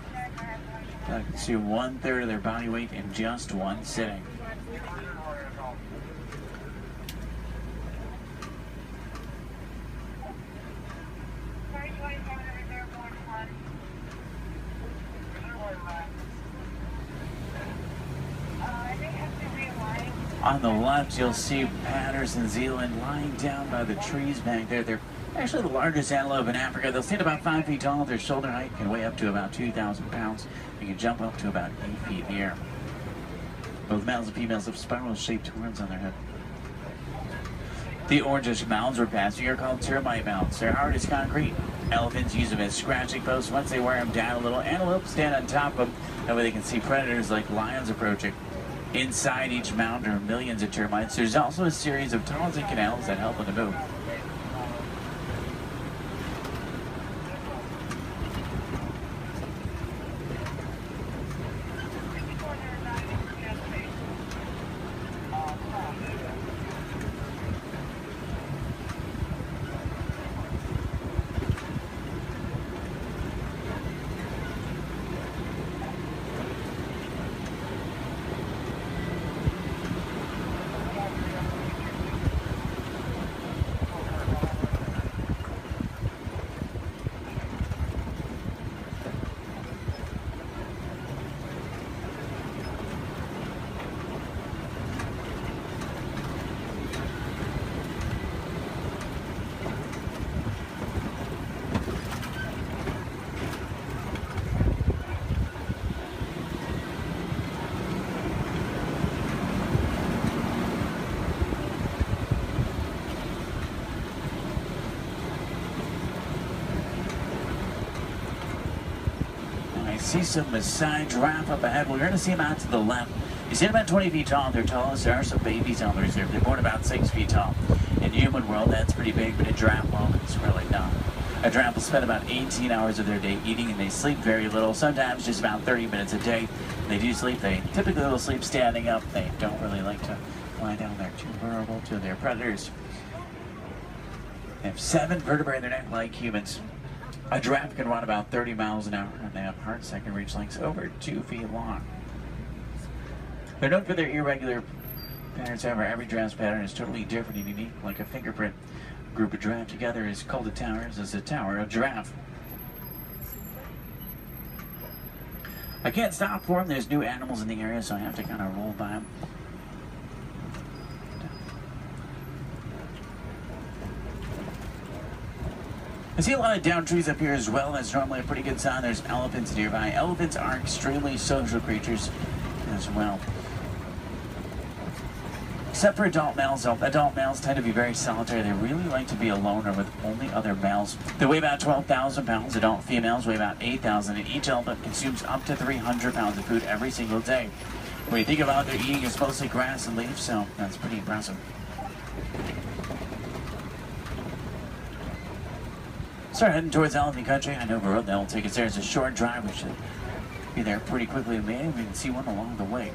That consume 1/3 of their body weight in just one sitting. On the left, you'll see Patterson Zealand lying down by the trees back there. They're actually the largest antelope in Africa. They'll stand about 5 feet tall. Their shoulder height can weigh up to about 2,000 pounds. They can jump up to about 8 feet in the air. Both males and females have spiral-shaped horns on their head. The orangish mounds we're passing are called termite mounds. They're hard as concrete. Elephants use them as scratching posts. Once they wear them down a little, antelopes stand on top of them. That way they can see predators like lions approaching. Inside each mound are millions of termites. There's also a series of tunnels and canals that help them to move. See some Maasai giraffe up ahead. We're going to see them out to the left. You see them about 20 feet tall. They're tallest. There are some babies on the reserve. They're born about 6 feet tall. In human world, that's pretty big, but in giraffe world, it's really not. A giraffe will spend about 18 hours of their day eating, and they sleep very little, sometimes just about 30 minutes a day. They do sleep. They typically will sleep standing up. They don't really like to lie down. They're too vulnerable to their predators. They have 7 vertebrae in their neck like humans. A giraffe can run about 30 miles an hour, and they have hearts that can reach lengths over 2 feet long. They're known for their irregular patterns. However, every giraffe's pattern is totally different and unique, like a fingerprint. A group of giraffe together is called a tower. This is a tower of giraffe. I can't stop for them. There's new animals in the area, so I have to kind of roll by them. I see a lot of downed trees up here as well. That's normally a pretty good sign. There's elephants nearby. Elephants are extremely social creatures as well. Except for adult males, adult males tend to be very solitary. They really like to be alone or with only other males. They weigh about 12,000 pounds. Adult females weigh about 8,000, and each elephant consumes up to 300 pounds of food every single day. When you think about their eating, it's mostly grass and leaves, so that's pretty impressive. Start heading towards elephant country. I know the road that will take us there. It's a short drive. We should be there pretty quickly. Maybe we can see one along the way.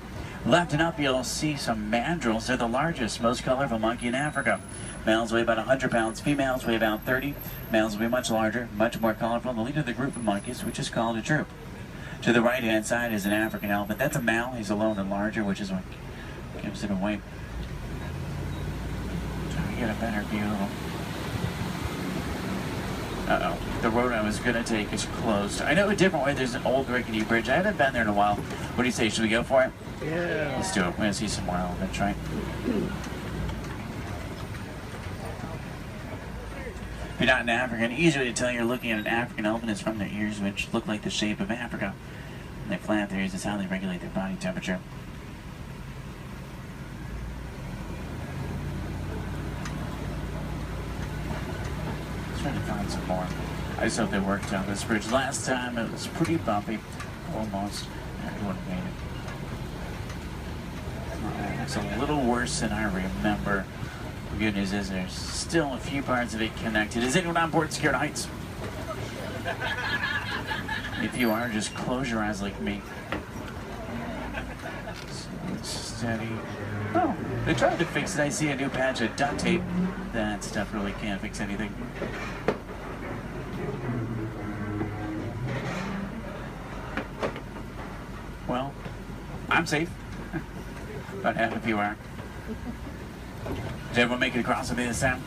Left and up, you'll see some mandrills. They're the largest, most colorful monkey in Africa. Males weigh about 100 pounds. Females weigh about 30. Males will be much larger, much more colorful. The leader of the group of monkeys, which is called a troop. To the right-hand side is an African elephant. That's a male. He's alone and larger, which is what gives it away. Try to get a better view of him. Uh-oh, the road I was gonna take is closed. I know a different way. There's an old rickety bridge. I haven't been there in a while. What do you say? Should we go for it? Yeah. Let's do it. We're gonna see some more elephants, right? If you're not an African, easy way to tell you're looking at an African elephant is from their ears, which look like the shape of Africa. And they flap their ears. Is how they regulate their body temperature. Trying to find some more. I just hope they worked on this bridge. Last time it was pretty bumpy. Almost. Everyone made it. It's a little worse than I remember. The good news is there's still a few parts of it connected. Is anyone on board Scared of Heights? If you are, just close your eyes like me. Steady. Oh, they tried to fix it. I see a new patch of duct tape. That stuff really can't fix anything. I'm safe. About half of you are. Did everyone make it across with me this time?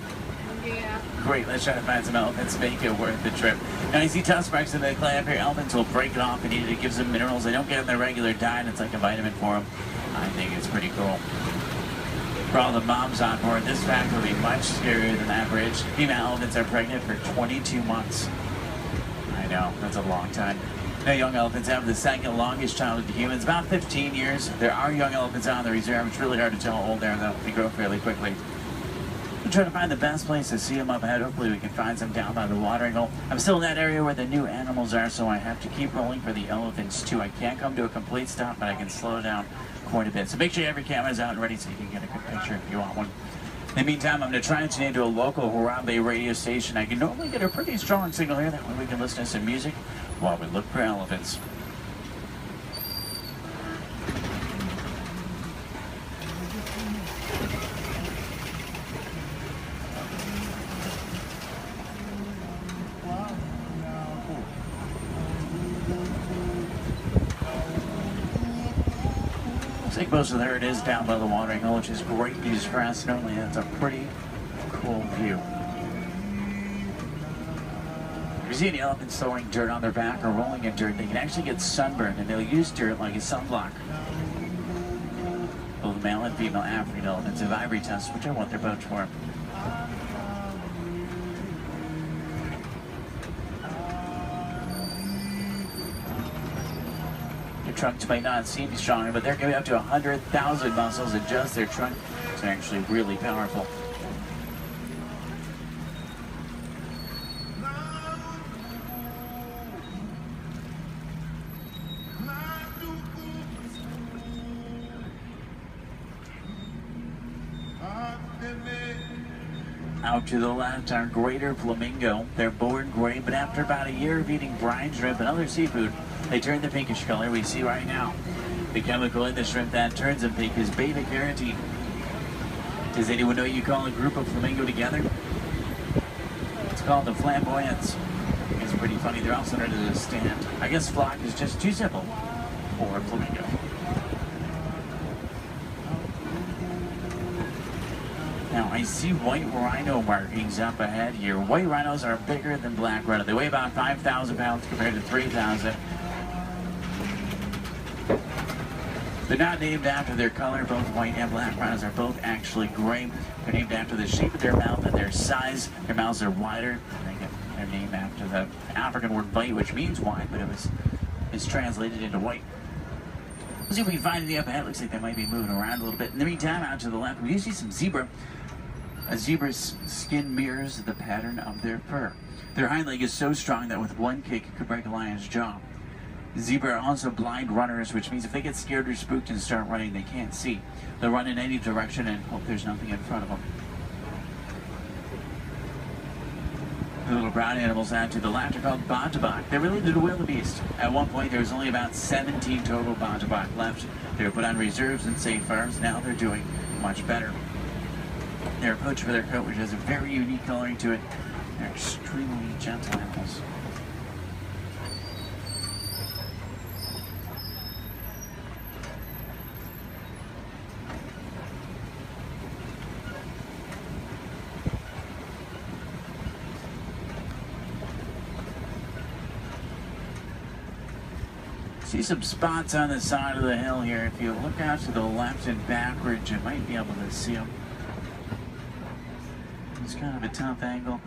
Yeah. Great, let's try to find some elephants, make it worth the trip. Now you see tusk marks in the clay up here. Elephants will break it off and eat it. It gives them minerals they don't get in their regular diet. It's like a vitamin for them. I think it's pretty cool. For all the moms on board, this fact will be much scarier than average. Female elephants are pregnant for 22 months. I know, that's a long time. Now, young elephants have the second longest childhood to humans, about 15 years. There are young elephants on the reserve. It's really hard to tell how old they are, though. They grow fairly quickly. We'll try to find the best place to see them up ahead. Hopefully we can find some down by the watering hole. I'm still in that area where the new animals are, so I have to keep rolling for the elephants, too. I can't come to a complete stop, but I can slow down quite a bit. So make sure you have your cameras out and ready so you can get a good picture if you want one. In the meantime, I'm going to try and tune into a local Harambe radio station. I can normally get a pretty strong signal here. That way we can listen to some music while we look for elephants. I think most of the herd is down by the watering hole, which is great news for us. Normally that's a pretty cool view. If you see any elephants throwing dirt on their back or rolling in dirt, they can actually get sunburned, and they'll use dirt like a sunblock. Both male and female African elephants have ivory tusks, which I want their boats for. Trunks might not seem stronger, but they're going to be up to 100,000 muscles in just their trunk. It's actually really powerful. Out to the left are greater flamingo. They're born gray, but after about a year of eating brine shrimp and other seafood, they turn the pinkish color we see right now. The chemical in the shrimp that turns them pink is beta-carotene. Does anyone know you call a group of flamingo together? It's called the flamboyance. It's pretty funny. They're also known as a stand. I guess flock is just too simple for flamingo. Now, I see white rhino markings up ahead here. White rhinos are bigger than black rhino. They weigh about 5,000 pounds compared to 3,000. They're not named after their color. Both white and black rhinos are both actually gray. They're named after the shape of their mouth and their size. Their mouths are wider. They get their name after the African word white, which means wide, but it's translated into white. Let's see if we can find any up ahead. Looks like they might be moving around a little bit. In the meantime, out to the left, we do see some zebra. A zebra's skin mirrors the pattern of their fur. Their hind leg is so strong that with one kick it could break a lion's jaw. Zebra are also blind runners, which means if they get scared or spooked and start running, they can't see. They'll run in any direction and hope there's nothing in front of them. The little brown animals out to the left are called bontebok. They're related to wildebeest. At one point, there was only about 17 total bontebok left. They were put on reserves and safe farms. Now they're doing much better. They're poached for their coat, which has a very unique coloring to it. They're extremely gentle animals. See some spots on the side of the hill here. If you look out to the left and backwards, you might be able to see them. It's kind of a tough angle.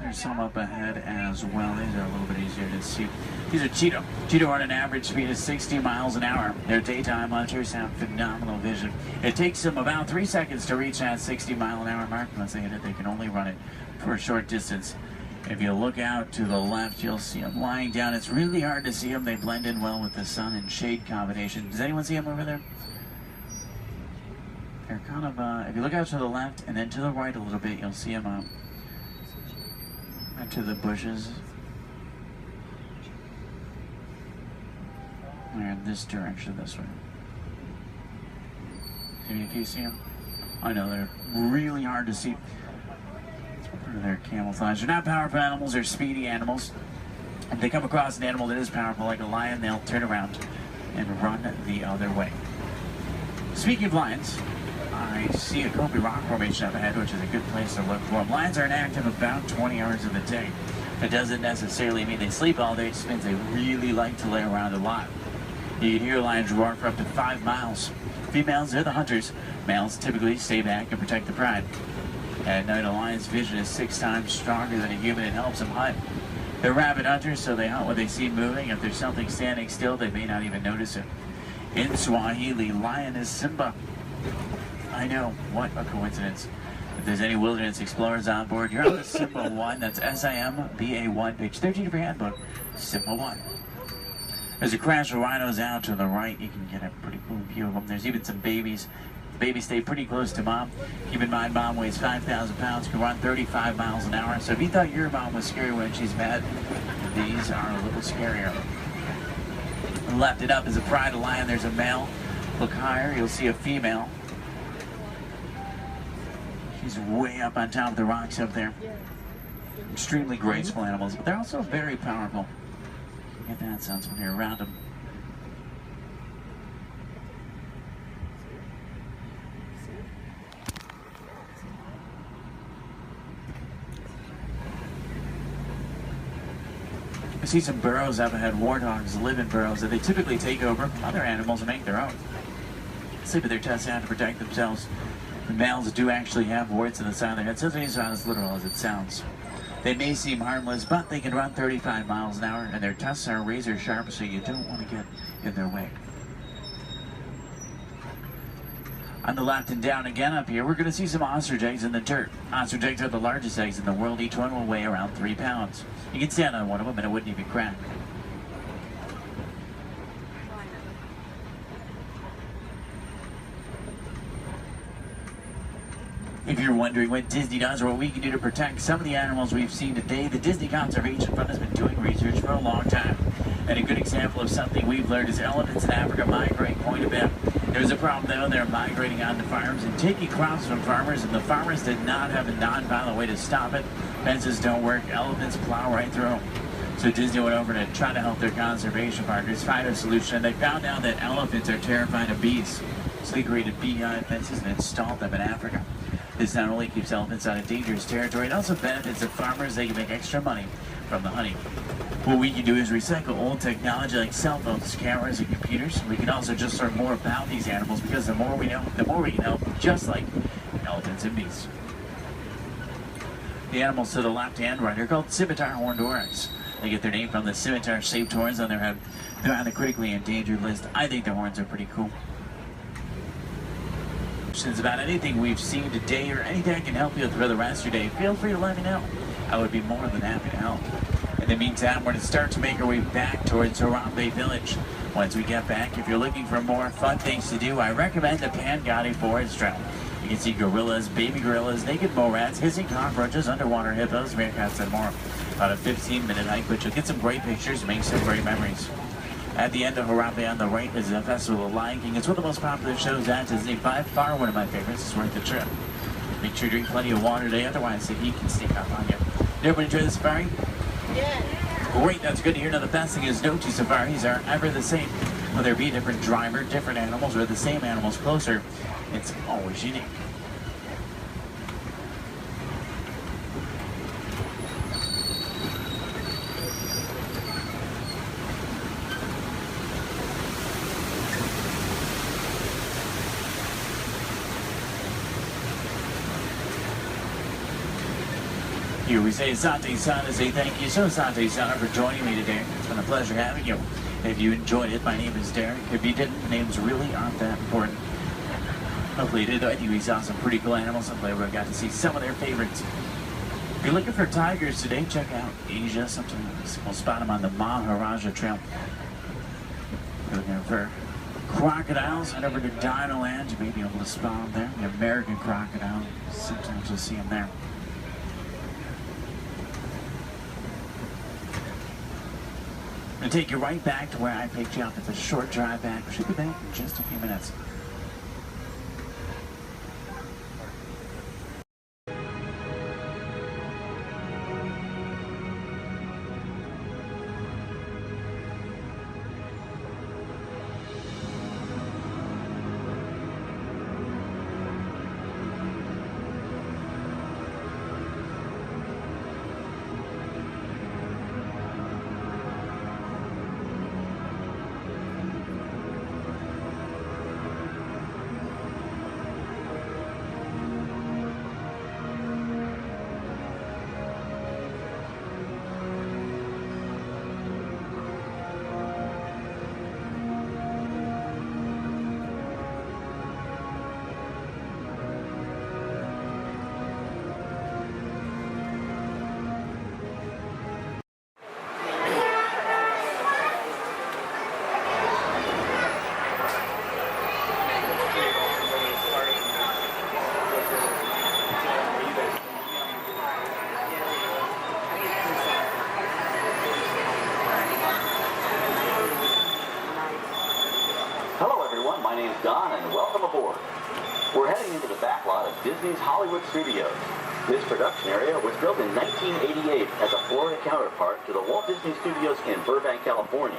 There's some up ahead as well. These are a little bit easier to see. These are cheetah. Cheetah run an average speed of 60 miles an hour. Their daytime hunters have phenomenal vision. It takes them about 3 seconds to reach that 60-mile-an-hour mark. Once they hit it, they can only run it for a short distance. If you look out to the left, you'll see them lying down. It's really hard to see them. They blend in well with the sun and shade combination. Does anyone see them over there? They're kind of, if you look out to the left and then to the right a little bit, you'll see them out to the bushes. They're in this direction, this way. If you see them? I know, they're really hard to see. They're camouflage. They're not powerful animals, they're speedy animals. If they come across an animal that is powerful, like a lion, they'll turn around and run the other way. Speaking of lions, I see a Kobe rock formation up ahead, which is a good place to look for them. Lions are inactive about 20 hours of the day. It doesn't necessarily mean they sleep all day, it just means they really like to lay around a lot. You can hear lions roar for up to 5 miles. Females, they're the hunters. Males typically stay back and protect the pride. At night, a lion's vision is 6 times stronger than a human and helps them hunt. They're rabid hunters, so they hunt what they see moving. If there's something standing still, they may not even notice it. In Swahili, lion is Simba. I know, what a coincidence. If there's any wilderness explorers on board, you're on the Simba 1. That's SIMBA1, page 13 of your handbook, Simba 1. There's a crash of rhinos out to the right. You can get a pretty cool view of them. There's even some babies. The babies stay pretty close to mom. Keep in mind, mom weighs 5,000 pounds, can run 35 miles an hour. So if you thought your mom was scary when she's mad, these are a little scarier. Left it up is a pride of lion. There's a male. Look higher, you'll see a female. She's way up on top of the rocks up there. Extremely graceful animals, but they're also very powerful. Get that sense when you're around them. I see some burrows up ahead. Warthogs live in burrows that they typically take over other animals and make their own. Sleep with their tusks out to protect themselves. The males do actually have warts in the side of their head, so it's not as literal as it sounds. They may seem harmless, but they can run 35 miles an hour, and their tusks are razor sharp, so you don't want to get in their way. On the left and down again up here, we're going to see some ostrich eggs in the dirt. Ostrich eggs are the largest eggs in the world. Each one will weigh around 3 pounds. You can stand on one of them and it wouldn't even crack. If you're wondering what Disney does or what we can do to protect some of the animals we've seen today, the Disney Conservation Fund has been doing research for a long time. And a good example of something we've learned is elephants in Africa migrate quite a bit. There's a problem though, they're migrating onto farms and taking crops from farmers, and the farmers did not have a non-violent way to stop it. Fences don't work, elephants plow right through them. So Disney went over to try to help their conservation partners find a solution, and they found out that elephants are terrified of bees. So they created beehive fences and installed them in Africa. This not only keeps elephants out of dangerous territory, it also benefits the farmers. They can make extra money from the honey. What we can do is recycle old technology like cell phones, cameras, and computers. We can also just learn more about these animals, because the more we know, the more we can help, just like elephants and bees. The animals to the left and right are called scimitar horned oryx. They get their name from the scimitar-shaped horns on their head. They're on the critically endangered list. I think their horns are pretty cool. About anything we've seen today or anything I can help you with for the rest of your day, feel free to let me know. I would be more than happy to help. In the meantime, we're going to start to make our way back towards Harambe Village. Once we get back, if you're looking for more fun things to do, I recommend the Pangati Forest Trail. You can see gorillas, baby gorillas, naked mole rats, hissing cockroaches, underwater hippos, meerkats, and more. About a 15-minute hike, but you'll get some great pictures and make some great memories. At the end of Harambe on the right is the Festival of Lion King. It's one of the most popular shows at Disney. By far one of my favorites. It's worth the trip. Make sure you drink plenty of water today, otherwise the heat can sneak up on you. Did everyone enjoy the safari? Yeah. Great, that's good to hear. Now the best thing is no two safaris are ever the same. Whether it be a different driver, different animals, or the same animals closer, it's always unique. Here we say Asante Sana, say thank you so Asante Sana for joining me today. It's been a pleasure having you. If you enjoyed it, my name is Derek. If you didn't, names really aren't that important. Hopefully you did. I think we saw some pretty cool animals. Hopefully we got to see some of their favorites. If you're looking for tigers today, check out Asia. Sometimes we'll spot them on the Maharaja Trail. If you're looking for crocodiles, head over to Dinoland. You may be able to spot them there. The American crocodile. Sometimes you'll see them there. I'm going to take you right back to where I picked you up. It's a short drive back. We should be back in just a few minutes. everyone. My name's Don, and welcome aboard. We're heading into the back lot of Disney's Hollywood Studios. This production area was built in 1988 as a Florida counterpart to the Walt Disney Studios in Burbank, California.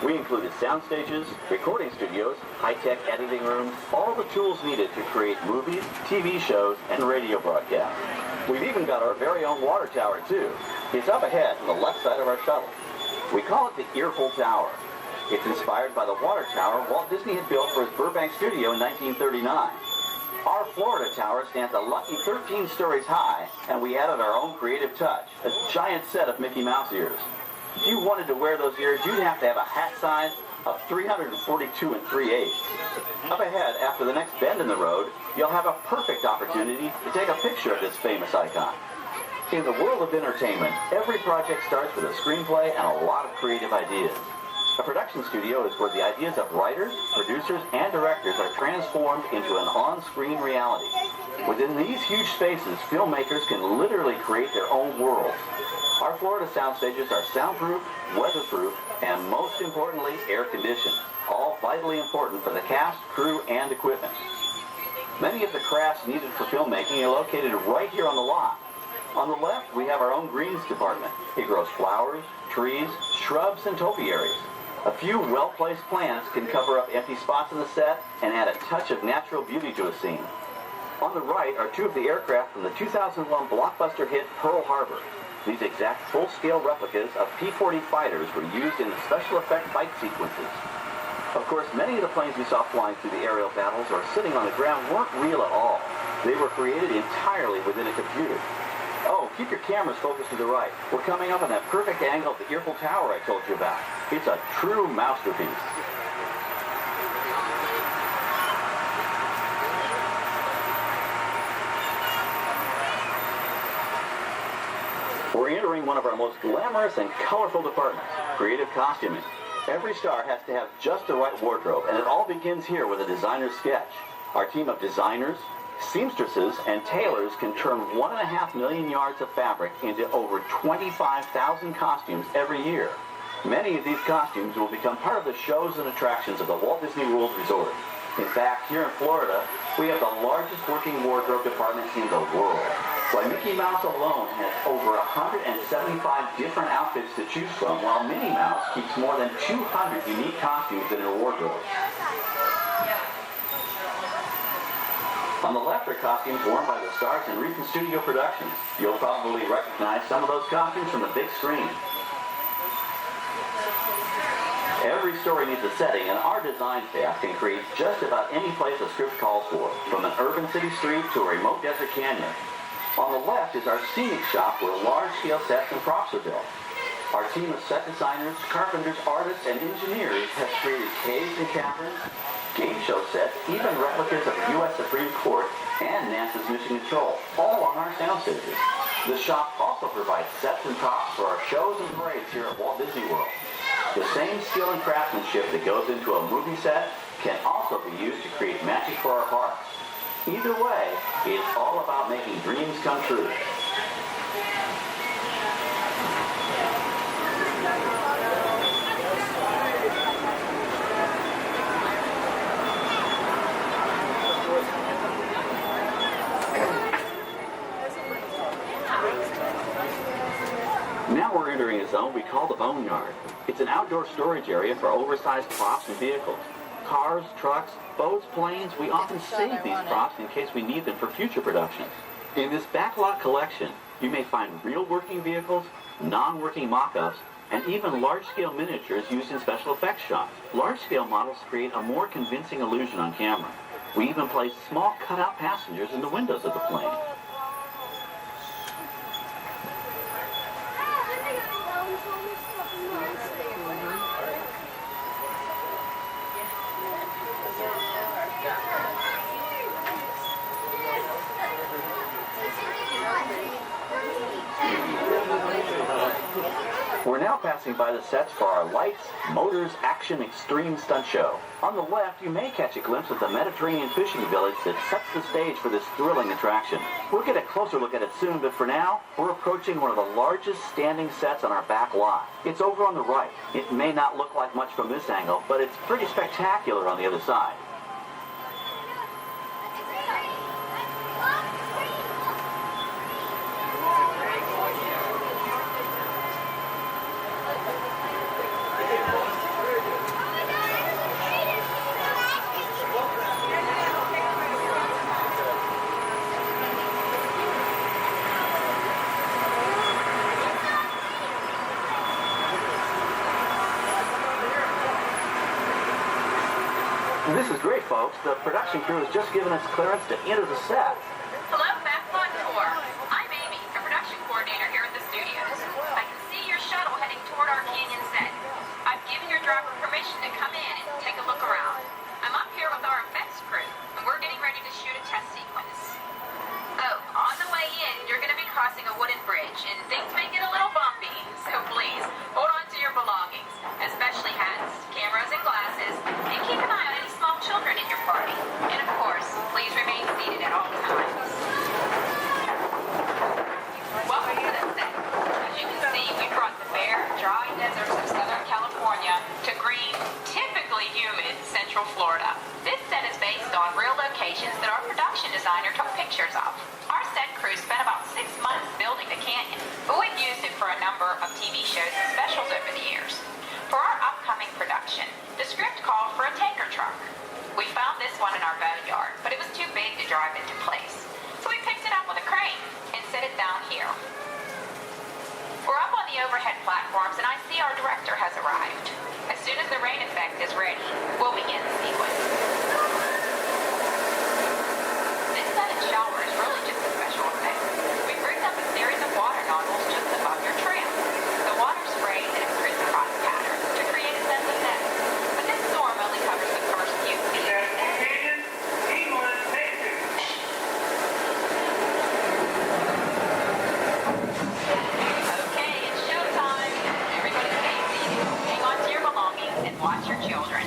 We included sound stages, recording studios, high-tech editing rooms, all the tools needed to create movies, TV shows, and radio broadcasts. We've even got our very own water tower, too. It's up ahead on the left side of our shuttle. We call it the Earful Tower. It's inspired by the water tower Walt Disney had built for his Burbank studio in 1939. Our Florida tower stands a lucky 13 stories high, and we added our own creative touch, a giant set of Mickey Mouse ears. If you wanted to wear those ears, you'd have to have a hat size of 342 3/8. Up ahead, after the next bend in the road, you'll have a perfect opportunity to take a picture of this famous icon. In the world of entertainment, every project starts with a screenplay and a lot of creative ideas. A production studio is where the ideas of writers, producers, and directors are transformed into an on-screen reality. Within these huge spaces, filmmakers can literally create their own worlds. Our Florida sound stages are soundproof, weatherproof, and most importantly, air-conditioned. All vitally important for the cast, crew, and equipment. Many of the crafts needed for filmmaking are located right here on the lot. On the left, we have our own greens department. It grows flowers, trees, shrubs, and topiaries. A few well-placed plants can cover up empty spots in the set and add a touch of natural beauty to a scene. On the right are two of the aircraft from the 2001 blockbuster hit Pearl Harbor. These exact full-scale replicas of P-40 fighters were used in the special effect fight sequences. Of course, many of the planes we saw flying through the aerial battles or sitting on the ground weren't real at all. They were created entirely within a computer. Oh, keep your cameras focused to the right. We're coming up on that perfect angle of the Earful Tower I told you about. It's a true masterpiece. We're entering one of our most glamorous and colorful departments, creative costuming. Every star has to have just the right wardrobe, and it all begins here with a designer's sketch. Our team of designers, seamstresses, and tailors can turn 1.5 million yards of fabric into over 25,000 costumes every year. Many of these costumes will become part of the shows and attractions of the Walt Disney World Resort. In fact, here in Florida, we have the largest working wardrobe department in the world. Why, Mickey Mouse alone has over 175 different outfits to choose from, while Minnie Mouse keeps more than 200 unique costumes in her wardrobe. On the left are costumes worn by the stars in recent studio productions. You'll probably recognize some of those costumes from the big screen. Every story needs a setting, and our design staff can create just about any place a script calls for, from an urban city street to a remote desert canyon. On the left is our scenic shop where large-scale sets and props are built. Our team of set designers, carpenters, artists, and engineers has created caves and caverns, game show sets, even replicas of the U.S. Supreme Court and NASA's Mission Control, all on our sound stages. The shop also provides sets and props for our shows and parades here at Walt Disney World. The same skill and craftsmanship that goes into a movie set can also be used to create magic for our parks. Either way, it's all about making dreams come true. Now we're entering a zone we call the Boneyard. It's an outdoor storage area for oversized props and vehicles. Cars, trucks, boats, planes, we often save these props in case we need them for future productions. In this backlot collection, you may find real working vehicles, non-working mock-ups, and even large-scale miniatures used in special effects shots. Large-scale models create a more convincing illusion on camera. We even place small cutout passengers in the windows of the plane. We're now passing by the sets for our Lights, Motors, Action Extreme Stunt Show. On the left, you may catch a glimpse of the Mediterranean fishing village that sets the stage for this thrilling attraction. We'll get a closer look at it soon, but for now, we're approaching one of the largest standing sets on our back lot. It's over on the right. It may not look like much from this angle, but it's pretty spectacular on the other side. This is great, folks. The production crew has just given us clearance to enter the set. Hello, Backlot Tour. I'm Amy, the production coordinator here at the studios. I can see your shuttle heading toward our canyon set. I've given your driver permission to come in and take a look around. I'm up here with our effects crew, and we're getting ready to shoot a test sequence. Oh, on the way in, you're going to be crossing a wooden bridge, and things may get a little bumpy, so please, hold on to your belongings, especially hats, cameras, and glasses, and keep an eye on any small children in your party. And of course, please remain seated at all times. Welcome to the set. As you can see, we brought the bare, dry deserts of Southern California to green, typically humid Central Florida. This set is based on real locations that our production designer took pictures of. Our set crew spent about 6 months building the canyon, but we've used it for a number of TV shows and specials over the years. For our upcoming production, the script called for a tanker truck. We found this one in our boneyard, but it was too big to drive into place. So we picked it up with a crane and set it down here. We're up on the overhead platforms, and I see our director has arrived. As soon as the rain effect is ready, we'll begin the sequence. This set and shower is really just a special effect. We've rigged up a series of water nozzles just above your trim. The water sprays in a crisscross pattern to create a sense of depth. But this storm only covers the first few feet. Okay, it's showtime. Everybody stay seated. Hang on to your belongings and watch your children.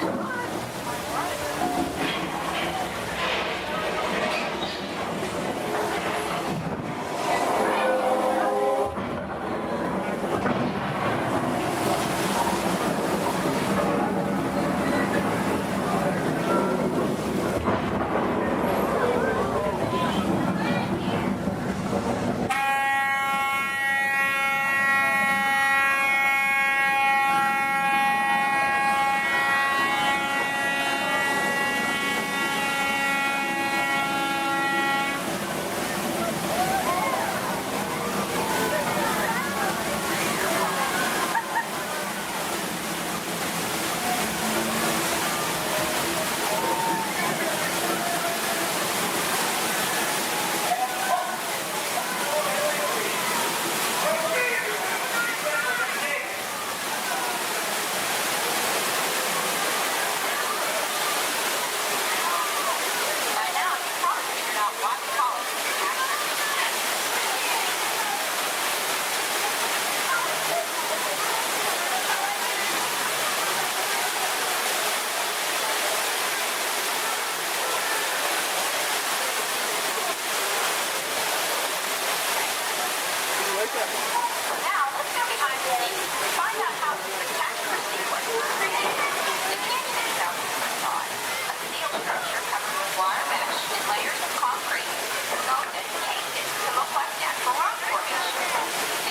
Now, let's go behind the scenes and find out how the spectacular sequence was created. The canyon itself is a facade, a steel structure covered with wire mesh and layers of concrete, sculpted and painted to look like natural rock formations.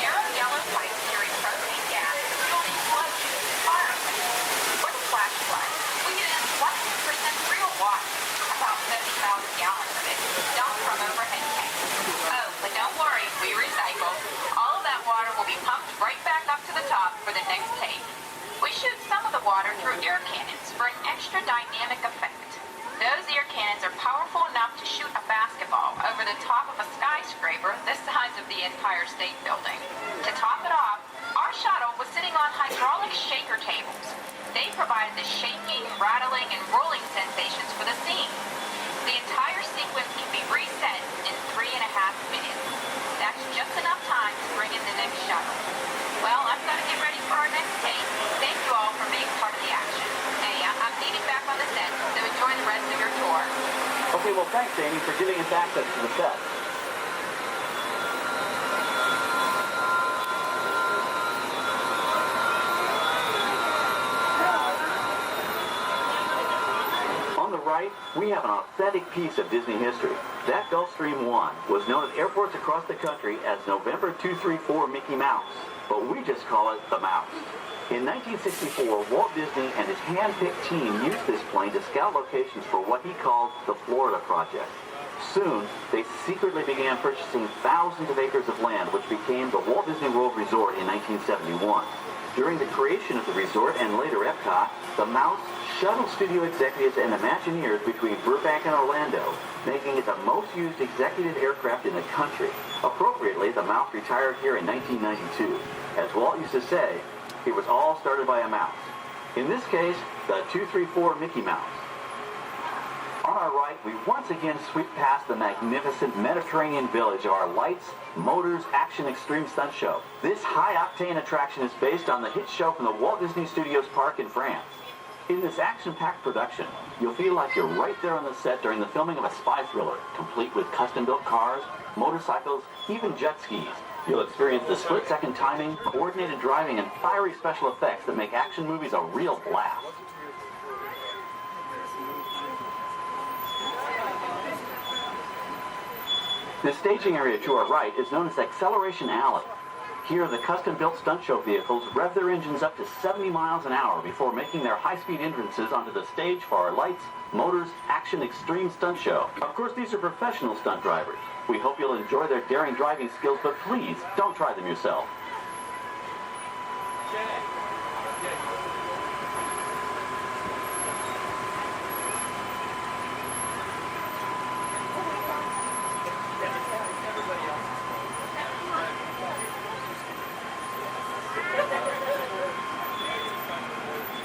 Narrow yellow pipes carry propane gas to fuel the explosions and fire effects. For the flash flood, we used 100% real water, about 70,000 gallons of it, dumped from overhead tanks. Oh, but don't worry, we recycle. All of that water will be pumped right back up to the top for the next take. We shoot some of the water through air cannons for an extra dynamic effect. Those air cannons are powerful enough to shoot a basketball over the top of a skyscraper the size of the Empire State Building. To top it off, our shuttle was sitting on hydraulic shaker tables. They provided the shaking, rattling, and rolling sensations for the scene. The entire sequence can be reset in 3.5 minutes. That's just enough time to bring in the next shuttle. Well, I've got to get ready for our next take. Thank you all for being part of the action. Hey, I'm needed back on the Okay, well, thanks, Amy, for giving us access to the set. On the right, we have an authentic piece of Disney history. That Gulfstream 1 was known at airports across the country as November 234 Mickey Mouse, but we just call it the Mouse. In 1964, Walt Disney and his hand-picked team used this plane to scout locations for what he called the Florida Project. Soon, they secretly began purchasing thousands of acres of land, which became the Walt Disney World Resort in 1971. During the creation of the resort and later Epcot, the Mouse shuttled studio executives and Imagineers between Burbank and Orlando, making it the most used executive aircraft in the country. Appropriately, the Mouse retired here in 1992. As Walt used to say, it was all started by a mouse. In this case, the 234 Mickey Mouse. On our right, we once again sweep past the magnificent Mediterranean village of our lights, motors, action extreme stunt show. This high-octane attraction is based on the hit show from the Walt Disney Studios Park in France. In this action-packed production, you'll feel like you're right there on the set during the filming of a spy thriller, complete with custom-built cars, motorcycles, even jet skis. You'll experience the split-second timing, coordinated driving, and fiery special effects that make action movies a real blast. The staging area to our right is known as Acceleration Alley. Here, the custom-built stunt show vehicles rev their engines up to 70 miles an hour before making their high-speed entrances onto the stage for our lights, motors, action extreme stunt show. Of course, these are professional stunt drivers. We hope you'll enjoy their daring driving skills, but please, don't try them yourself.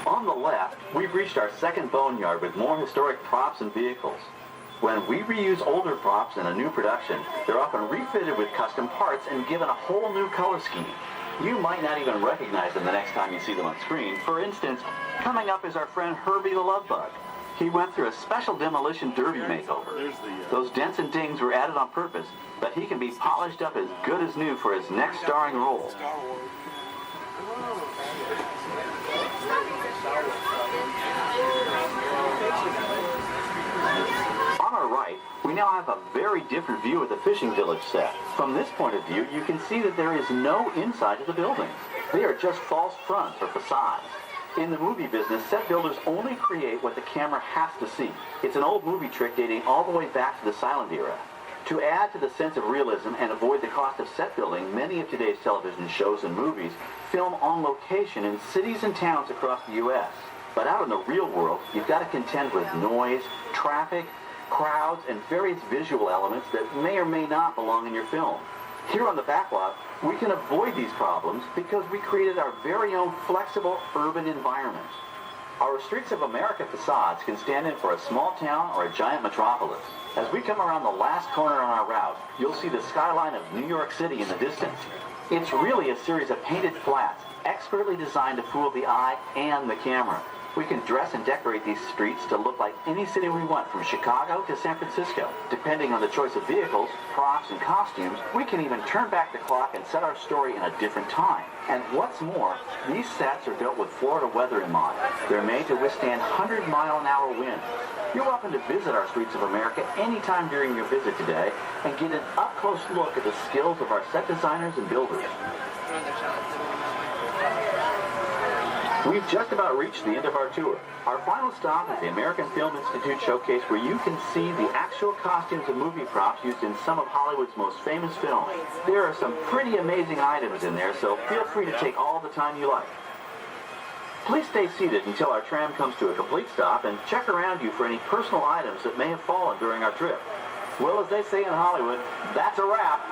On the left, we've reached our second boneyard with more historic props and vehicles. When we reuse older props in a new production, they're often refitted with custom parts and given a whole new color scheme. You might not even recognize them the next time you see them on screen. For instance, coming up is our friend Herbie the Love Bug. He went through a special demolition derby makeover. Those dents and dings were added on purpose, but he can be polished up as good as new for his next starring role. On our right, we now have a very different view of the fishing village set. From this point of view, you can see that there is no inside to the buildings. They are just false fronts or facades. In the movie business, set builders only create what the camera has to see. It's an old movie trick dating all the way back to the silent era. To add to the sense of realism and avoid the cost of set building, many of today's television shows and movies film on location in cities and towns across the U.S. But out in the real world, you've got to contend with noise, traffic, crowds, and various visual elements that may or may not belong in your film. Here on the backlot, we can avoid these problems because we created our very own flexible urban environment. Our Streets of America facades can stand in for a small town or a giant metropolis. As we come around the last corner on our route, you'll see the skyline of New York City in the distance. It's really a series of painted flats, expertly designed to fool the eye and the camera. We can dress and decorate these streets to look like any city we want, from Chicago to San Francisco. Depending on the choice of vehicles, props, and costumes, we can even turn back the clock and set our story in a different time. And what's more, these sets are built with Florida weather in mind. They're made to withstand 100-mile-an-hour winds. You're welcome to visit our Streets of America anytime during your visit today and get an up-close look at the skills of our set designers and builders. We've just about reached the end of our tour. Our final stop is the American Film Institute Showcase, where you can see the actual costumes and movie props used in some of Hollywood's most famous films. There are some pretty amazing items in there, so feel free to take all the time you like. Please stay seated until our tram comes to a complete stop and check around you for any personal items that may have fallen during our trip. Well, as they say in Hollywood, that's a wrap.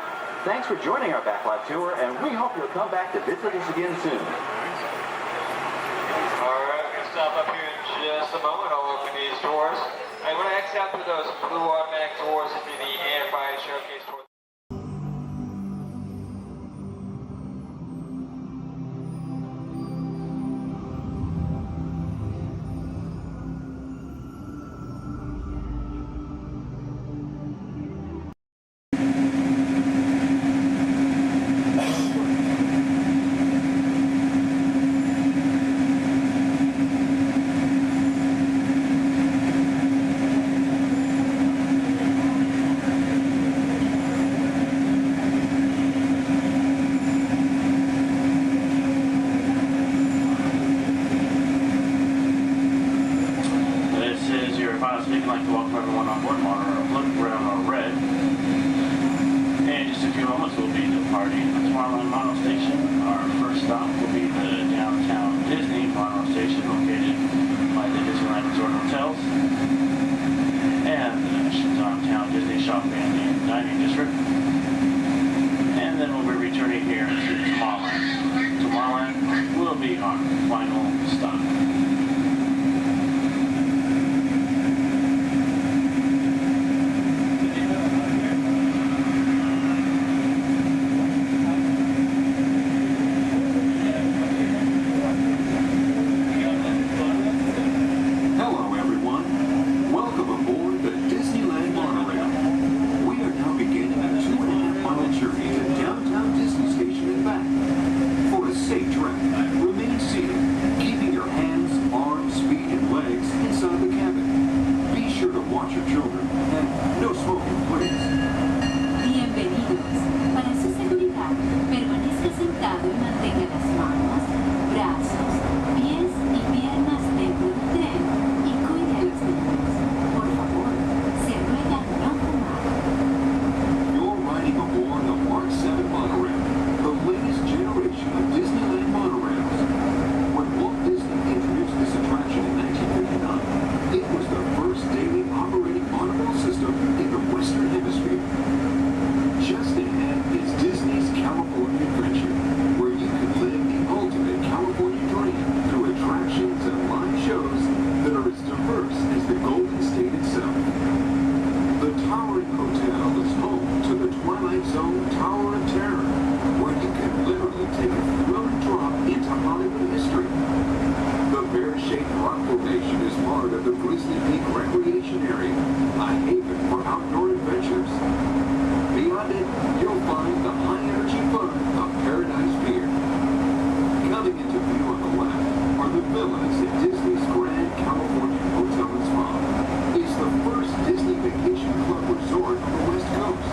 Thanks for joining our backlot tour, and we hope you'll come back to visit us again soon. Alright, we're going to stop up here in just a moment. I'll open these doors. And when I exit out through those blue automatic doors into the AFI Showcase tour. pilot speaking, I'd like to welcome everyone on board Monorail. Look around our red. In just a few moments, we'll be departing the Tomorrowland Monorail Station. Our first stop will be the downtown Disney Monorail Station, located by the Disneyland Resort Hotels. And the next downtown Disney Shopping and Dining District. And then we'll be returning here to Tomorrowland. Tomorrowland will be our final stop. Hello, everyone. Welcome aboard the Disneyland Monorail. We are now beginning a 2.5-mile journey to downtown Disney Station and back. For a safe trip, remain seated, keeping your hands, arms, feet, and legs inside the cabin. Be sure to watch your children, and no smoking, please. Bienvenidos. Para su seguridad, permanezca sentado y mantenga las manos, brazos, pies y piernas dentro del tren y cuide a los niños. Por favor, se ruega no fumar. You're riding aboard the Mark 7 monorail, the latest generation of Disneyland monorails. When Walt Disney introduced this attraction in 1959, it was the first daily operating monorail system in the Western Hemisphere. Just ahead is Disney's California Adventure, where you can live the ultimate California dream through attractions and live shows that are as diverse as the Golden State itself. The Towering Hotel is home to the Twilight Zone Tower of Terror, where you can literally take a thrilling drop into Hollywood history. The bear-shaped rock formation is part of the Grizzly Peak Recreation Area, a haven for outdoor adventures. Beyond it, you'll find the high-energy fun of Paradise Pier. Coming into view on the left are the villas at Disney's Grand California Hotel and Spa. It's the first Disney Vacation Club resort on the West Coast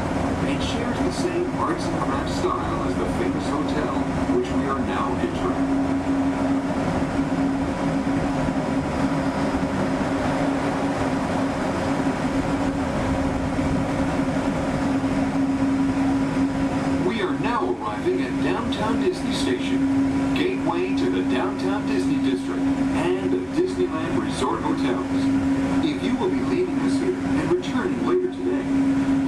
and shares the same arts and crafts style as the famous hotel, which we are now entering. We are now arriving at Downtown Disney Station, gateway to the Downtown Disney District and the Disneyland Resort Hotels. If you will be leaving us here and returning later today,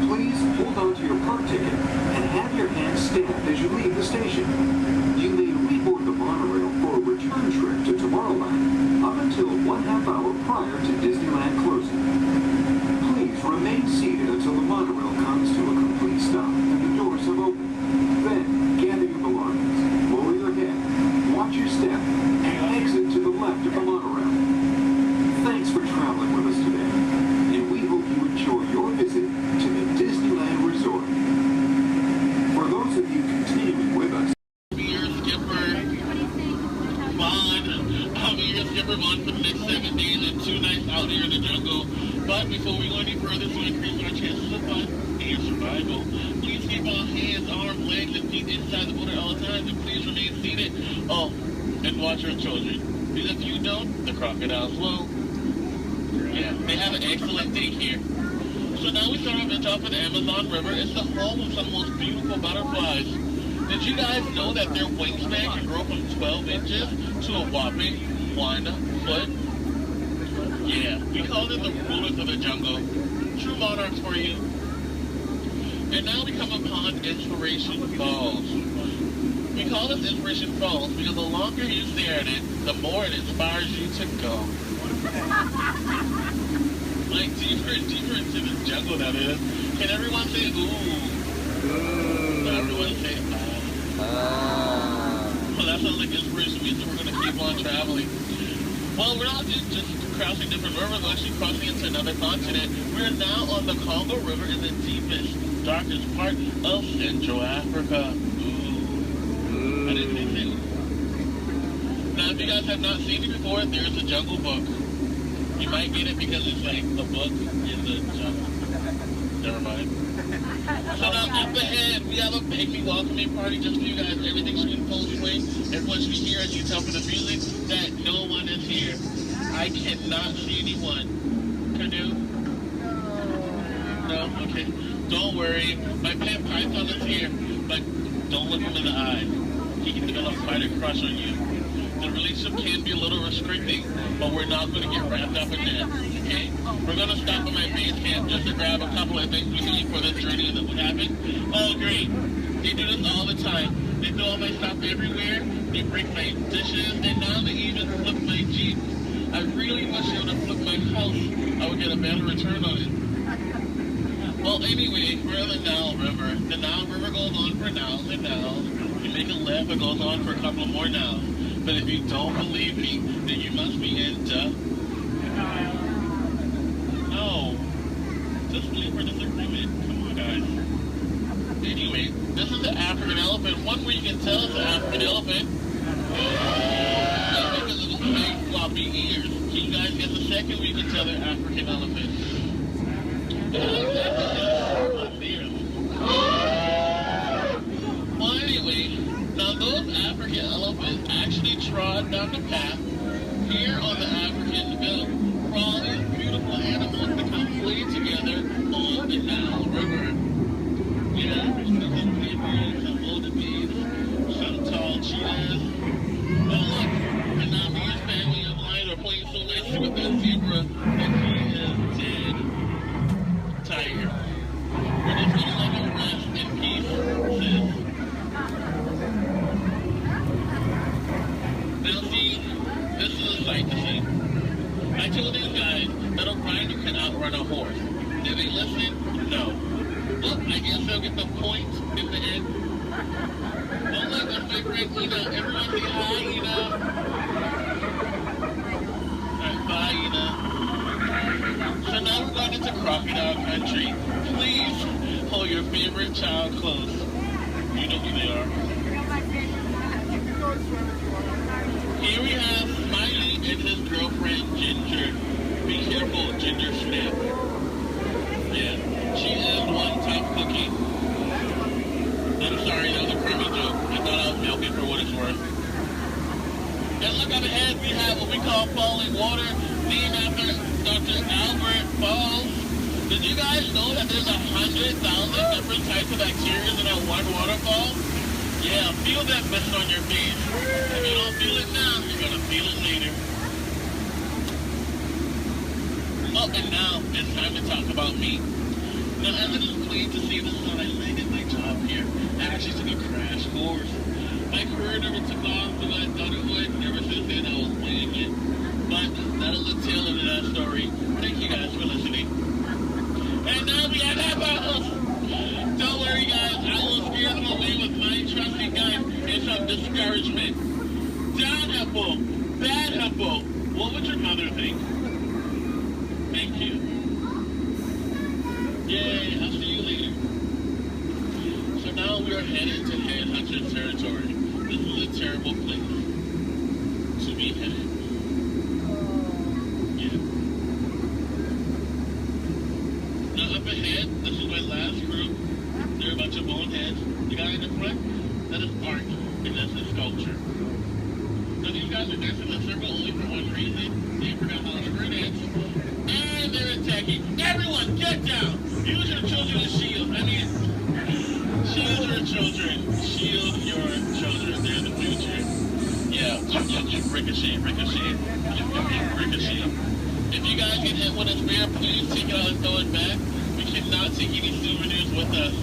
please hold on to your park ticket and have your hands stamped as you leave the station. You may reboard the monorail for a return trip to Tomorrowland up until 1/2 hour prior to Disneyland closing. Please remain seated until the monorail comes to a complete stop and the doors have opened. Then, gather your belongings, lower your head, watch your step, and exit to the left of the monorail. Thanks for traveling with us today, and we hope you enjoy your visit to the Disneyland Resort. For those of you continuing with us, I'm your skipper Vaughn for the next 7 days and 2 nights out here in the jungle. But before we go any further to increase our chances of fun and survival, please keep all hands, arms, legs, and feet inside the water at all times, and please remain seated. Oh, and watch your children. Because if you don't, the crocodiles will. Yeah, they have an excellent daycare. So now we start our adventure off in the Amazon River. It's the home of some of the most beautiful butterflies. Did you guys know that their wingspan can grow from 12 inches to a whopping 1 foot? Yeah, we call them the rulers of the jungle. True monarchs for you. And now we come upon Inspiration Falls. We call this Inspiration Falls because the longer you stare at it, the more it inspires you to go. Like deeper and deeper into the jungle that is. Can everyone say ooh? Everyone say well, that sounds like inspiration means that we're going to keep on traveling. Well, we're not just crossing different rivers, we're actually crossing into another continent. We're now on the Congo River in the deepest, darkest part of Central Africa. Ooh. I didn't think so. Now, if you guys have not seen it before, there's a Jungle Book. You might get it because it's like the book in the jungle. Never mind. So now up ahead, we have a baby welcoming party just for you guys. Everything's in full swing. Everyone should hear, as you tell from the music, that no one is here. I cannot see anyone. Could there Okay. Don't worry. My pet python is here, but don't look him in the eye. He can develop quite a crush on you. The relationship can be a little restricting, but we're not going to get wrapped up in that, okay? We're going to stop at my base camp just to grab a couple of things we need for this journey that would happen. Oh, great. They do this all the time. They throw all my stuff everywhere. They break my dishes, and now they even flip my Jeep. I really wish they would have flipped my house. I would get a better return on it. Well, anyway, we're in the Nile River. The Nile River goes on for Niles and Niles. You make a left, it goes on for a couple more Niles. But if you don't believe me, then you must be into... No. Disbelief or disagreement. Come on, guys. Anyway, this is the African elephant. One way you can tell it's an African elephant is because of its big floppy ears. So you guys get the second way you can tell they're African elephants. Well, anyway, now those African elephants actually trod down the path here on the African belt for all these beautiful animals to come play together on the Nile River. Yeah, some zebras, some wildebeest, some tall cheetahs. But look, the Nami's family of light are playing so nicely with that zebra that he is dead. Tired. We're just gonna let him rest in peace, sis. Now see, this is a sight to see. I told these guys that a rider can outrun a horse. Did they listen? No. Well, I guess they'll get the point in the end. Oh look, that's my friend Ina. Everyone say hi, Ina. Alright, bye, Ina. So now we're going into crocodile country. Please hold your favorite child close. You know who they are. Here we have Smiley and his girlfriend Ginger. Be careful, Ginger Snap. Yeah, she is one top cookie. I'm sorry, that was a crummy joke. I thought I was milking for what it's worth. And look up ahead, we have what we call falling water, named after Dr. Albert Falls. Did you guys know that there's 100,000 different types of bacteria in that one waterfall? Yeah, feel that mist on your face. If you don't feel it now, you're gonna feel it later. Oh, and now it's time to talk about me. Now, as it is pleased to see this is how I landed my job here. I actually took a crash course. My career never took off the way I thought it would. Ever since then, I was playing it. But that'll the tail of that story. Thank you guys for listening. And now we have apples. Don't worry, guys. I will scare them away with my trusty gun and some discouragement. Down apple, bad apple. What would your mother think? Thank you. Yay, I'll see you later. So now we are headed to Headhunter territory. This is a terrible place to be headed. Yeah. Now up ahead, this is my last group. They're a bunch of boneheads. The guy in the front, that is art, and that's a sculpture. Now these guys are dancing in a circle only for one reason. They forgot how to dance. And they're attacking. Everyone, get down! Use your children as shield. I mean, shield your children. Shield your children. They're the future. Yeah, ricochet, ricochet. Ricochet. If you guys get hit with a spear, please take it out and throw it back. We cannot take any souvenirs with us.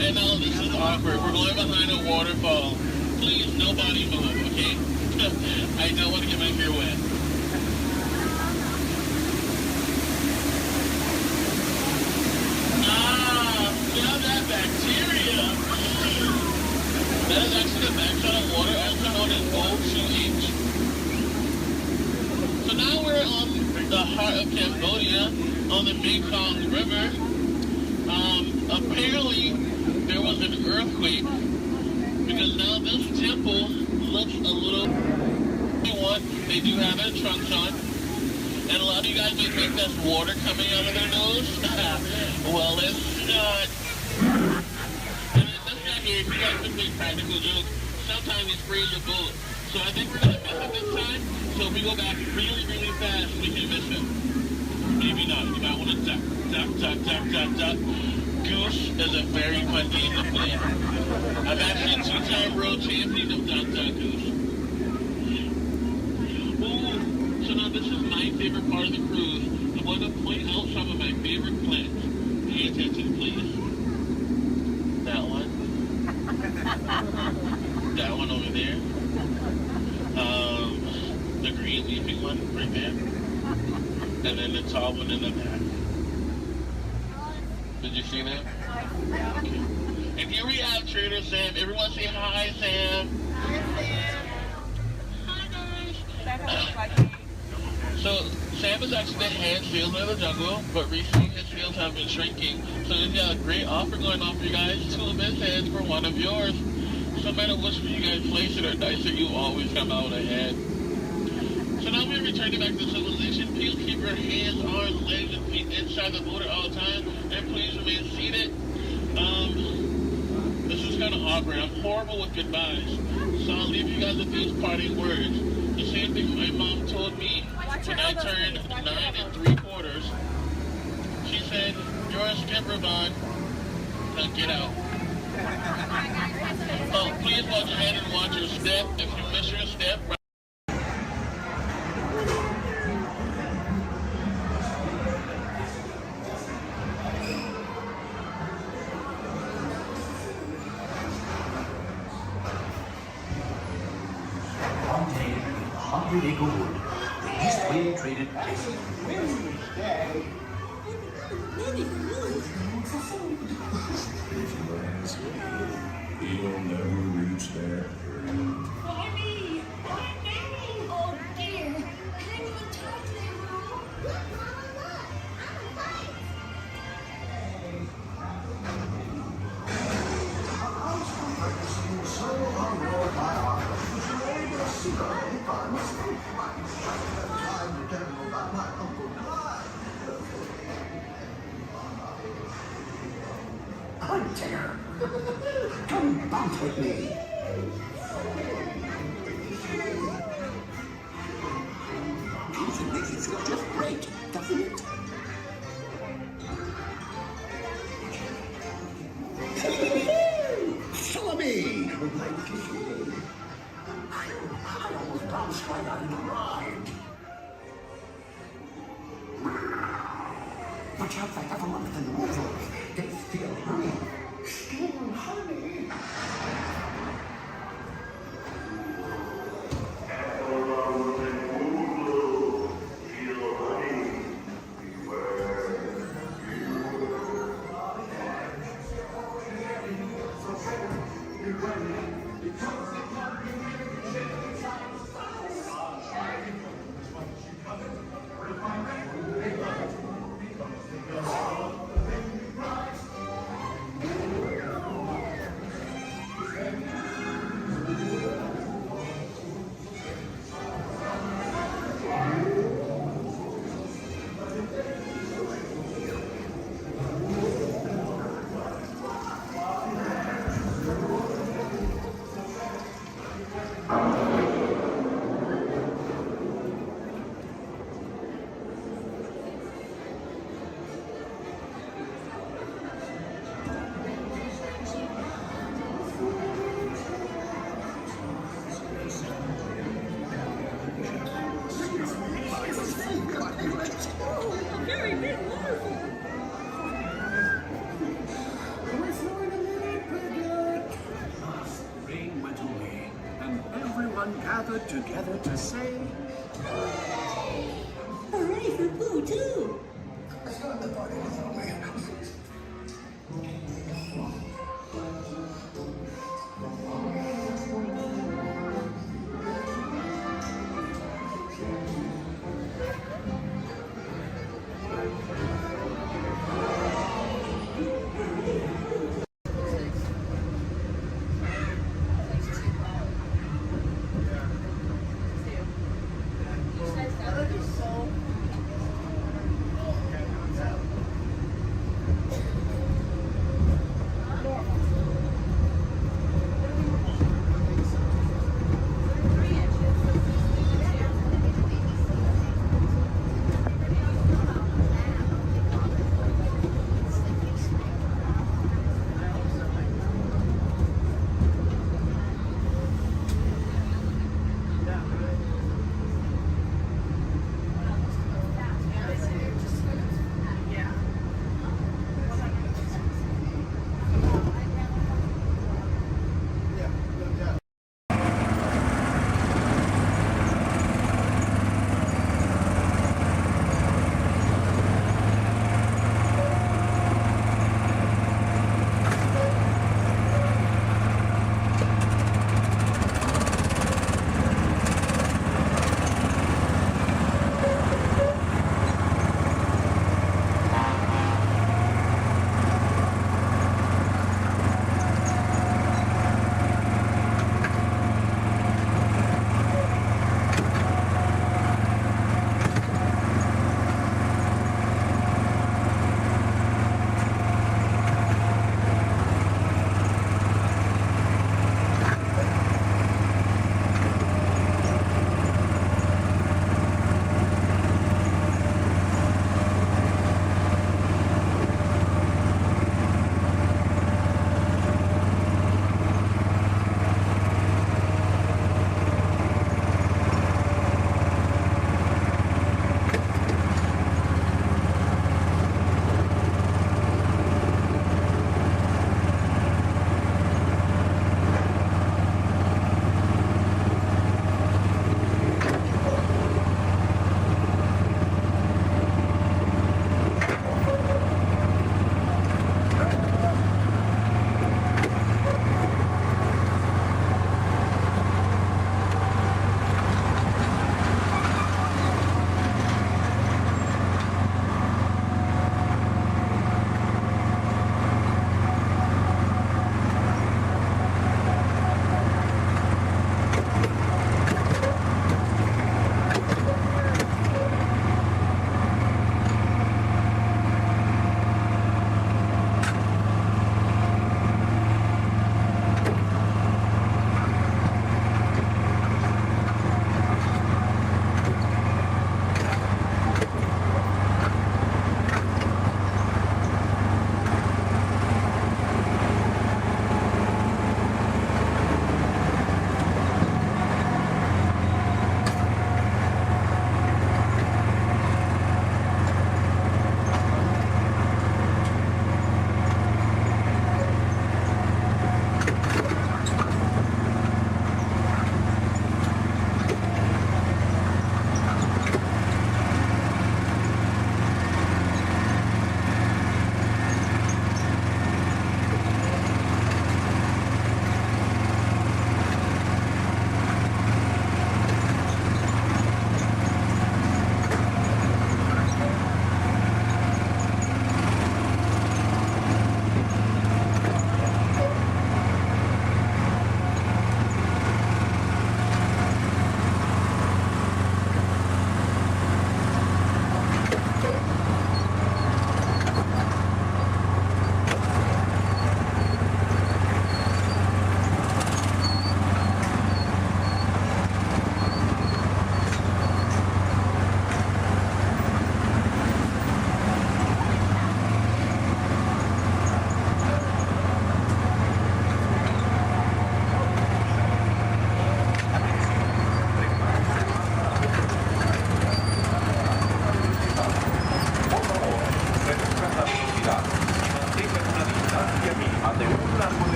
And now this is awkward. We're going behind a waterfall. Please, nobody move, okay? I don't want to get my hair wet. Now that bacteria. That is actually the backside of water, also known as O2H. So now we're on the heart of Cambodia, on the Mekong River. Apparently, there was an earthquake, because now this temple looks a little... They do have their trunks on. And a lot of you guys may think that's water coming out of their nose. Well, it's not. And this guy here, he got some big practical joke. Sometimes he sprays your boat. So I think we're going to miss him this time. So if we go back really, really fast, we can miss him. maybe not. You might want to duck, duck, duck, duck, duck, duck. Goose is a very fun game to play. I'm actually a 2-time world champion of Duck Duck Goose. Ooh, so now this is my favorite part of the cruise. I want to point out some of my favorite plants. Pay attention, please. That one. That one over there. The green leafing one right there. And then the tall one in the back. Did you see that? Okay. And here we have Trader Sam. Everyone say hi, Sam. Hi, guys. So, Sam is actually the head salesman of the jungle, but recently his sales have been shrinking. So he's got a great offer going on for you guys. 2 of his heads for 1 of yours. So no matter which one you guys place it or dice it, you always come out ahead. So now we're returning back to civilization. Please keep your hands, arms, legs, and feet inside the motor all the time. And please remain seated. This is kind of awkward. I'm horrible with goodbyes. So I'll leave you guys with these parting words. The same thing my mom told me when I turned 9 3/4. She said, "You're a skipper, Bond. Now get out." Oh, please watch ahead and watch your step. If you miss your step, Really good. The East Wind traded. He'll never reach there. Mommy! Oh dear! Can anyone talk to them, Hunter! Come bounce with me! Music makes you feel just great, doesn't it? Follow me! I almost bounced right out of the ride. Watch out for Evermonth and the Wolves. They feel honey. Steal honey. Gathered together to say, hooray for Boo, too!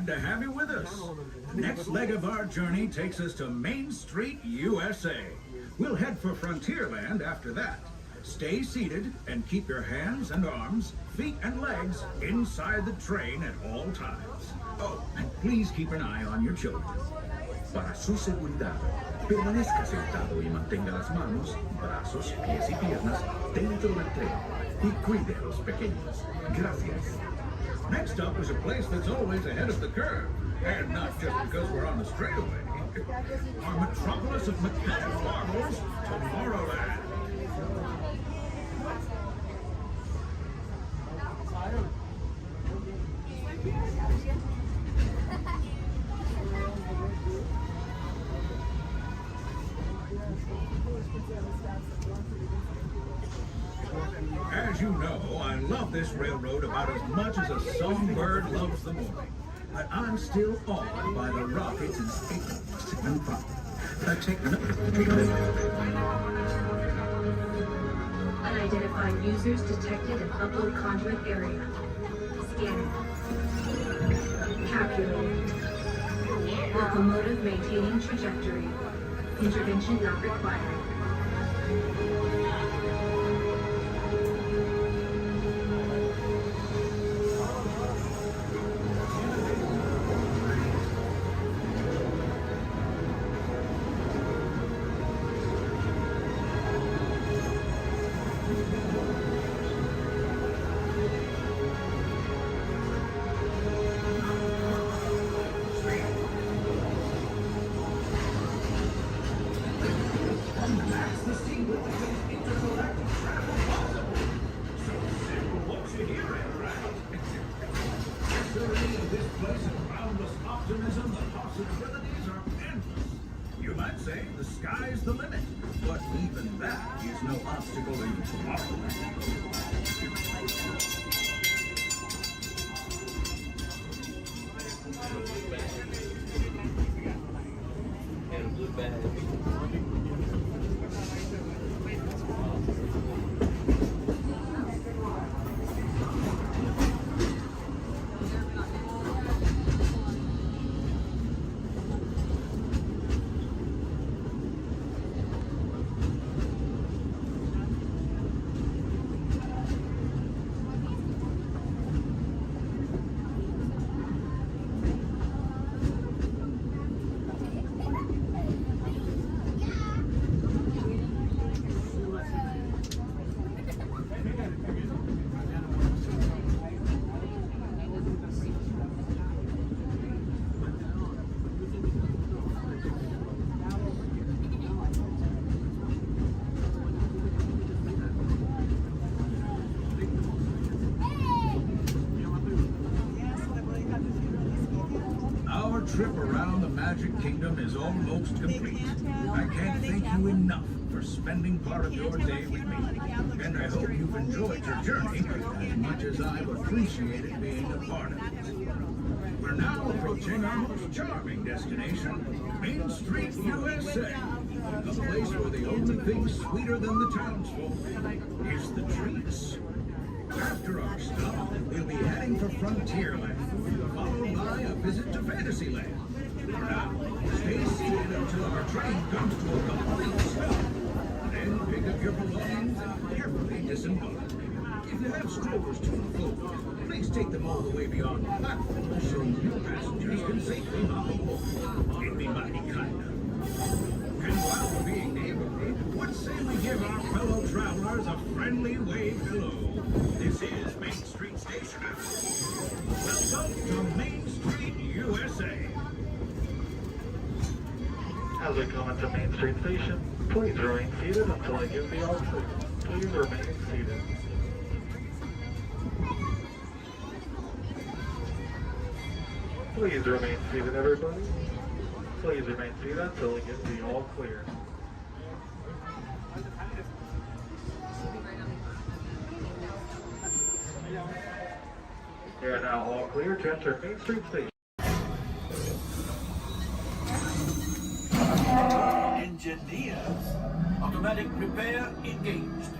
glad to have you with us. The next leg of our journey takes us to Main Street, USA. We'll head for Frontierland after that. Stay seated and keep your hands and arms, feet and legs inside the train at all times. Oh, and please keep an eye on your children. Para su seguridad, permanezca sentado y mantenga las manos, brazos, pies y piernas dentro del tren y cuide a los pequeños. Gracias. Next up is a place that's always ahead of the curve, and not just because we're on the straightaway. Our metropolis of mechanical marvels, Tomorrowland. As you know, I love this railroad about as much as a songbird loves the morning. But I'm still awed by the rockets and Unidentified users detected in upload conduit area. Scanning. Calculating. Locomotive maintaining trajectory. Intervention not required. You might say the sky's the limit, but even that is no obstacle in Tomorrowland. Trip around the Magic Kingdom is almost complete. I can't thank you enough for spending part of your day with me, and I hope you've enjoyed your journey as much as I've appreciated being a part of it. We're now approaching our most charming destination, Main Street, USA, a place where the only thing sweeter than the townsfolk is the treats. After our stop, we'll be heading for Frontierland, followed by a visit to Fantasyland. Now, stay seated until our train comes to a complete stop. Then pick up your belongings and carefully disembark. If you have strollers to unfold, please take them all the way beyond the platform so new passengers can safely hop aboard. It'd be mighty kind of. And while we're being neighborly, what say we give our fellow travelers a friendly wave hello? This is Main Street Station. Welcome to Main Street, USA. As we come into Main Street Station, please remain seated until I give the all clear. Please remain seated. Please remain seated, everybody. Please remain seated until I give the all clear. You are now all clear to enter Main Street Station. Engineers, automatic repair engaged.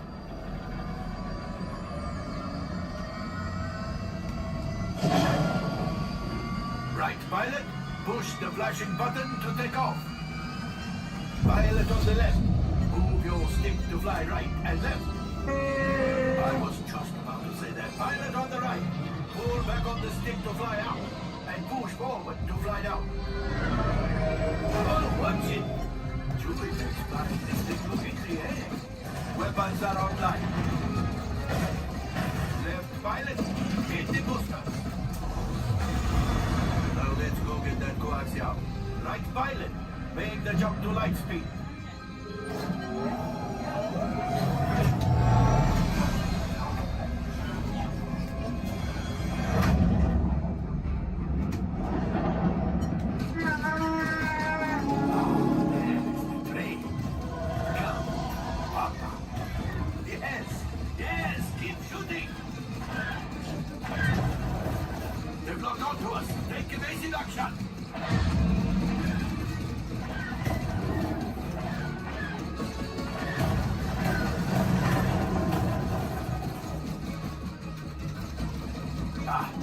Right, pilot. Push the flashing button to take off. Pilot on the left. Move your stick to fly right and left. I was just about to say that. Pilot on the right. Pull back on the stick to fly out. And push forward to fly down. Oh, watch it! Chewie makes flying this thing look easy, eh? Weapons are online. Left pilot, hit the booster. Now let's go get that coaxial. Right pilot, make the jump to light speed.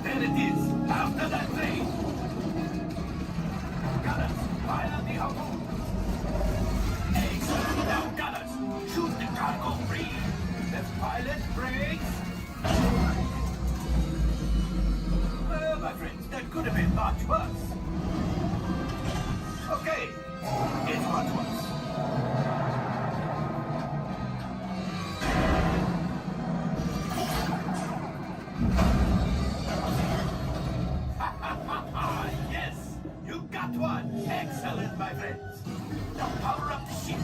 There it is! After that train! Gunners, fire the harpoon! Excellent! Now, gunners, shoot the cargo free! Left pilot, brakes! Well, my friends, that could have been much worse. Okay, it's much worse. Yes, you got one. Excellent, my friends. Now power up the ship.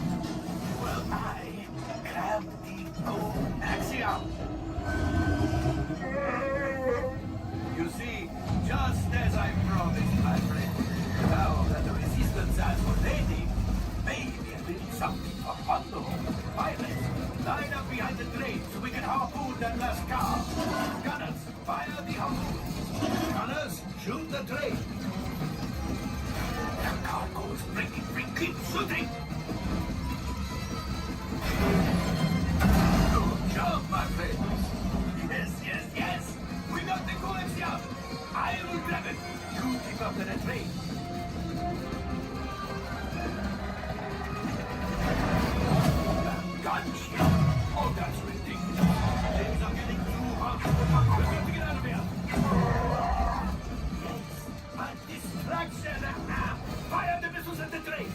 Well, I grabbed the old axiom. You see, just as I promised, my friend, now that the resistance has already, maybe a little something for Hondo. Pilots, line up behind the train so we can harpoon that last car. Gunners, fire the harpoon. Gunners, shoot the train. The cargo is breaking free. Keep shooting. Good job, my friends. Yes, yes, yes. We got the coaxium. I will grab it. You keep up to the train. Gunship. Oh, that's ridiculous. Things are getting too hot. We need to get out of here. Yes, a distraction. Fire the missiles at the train.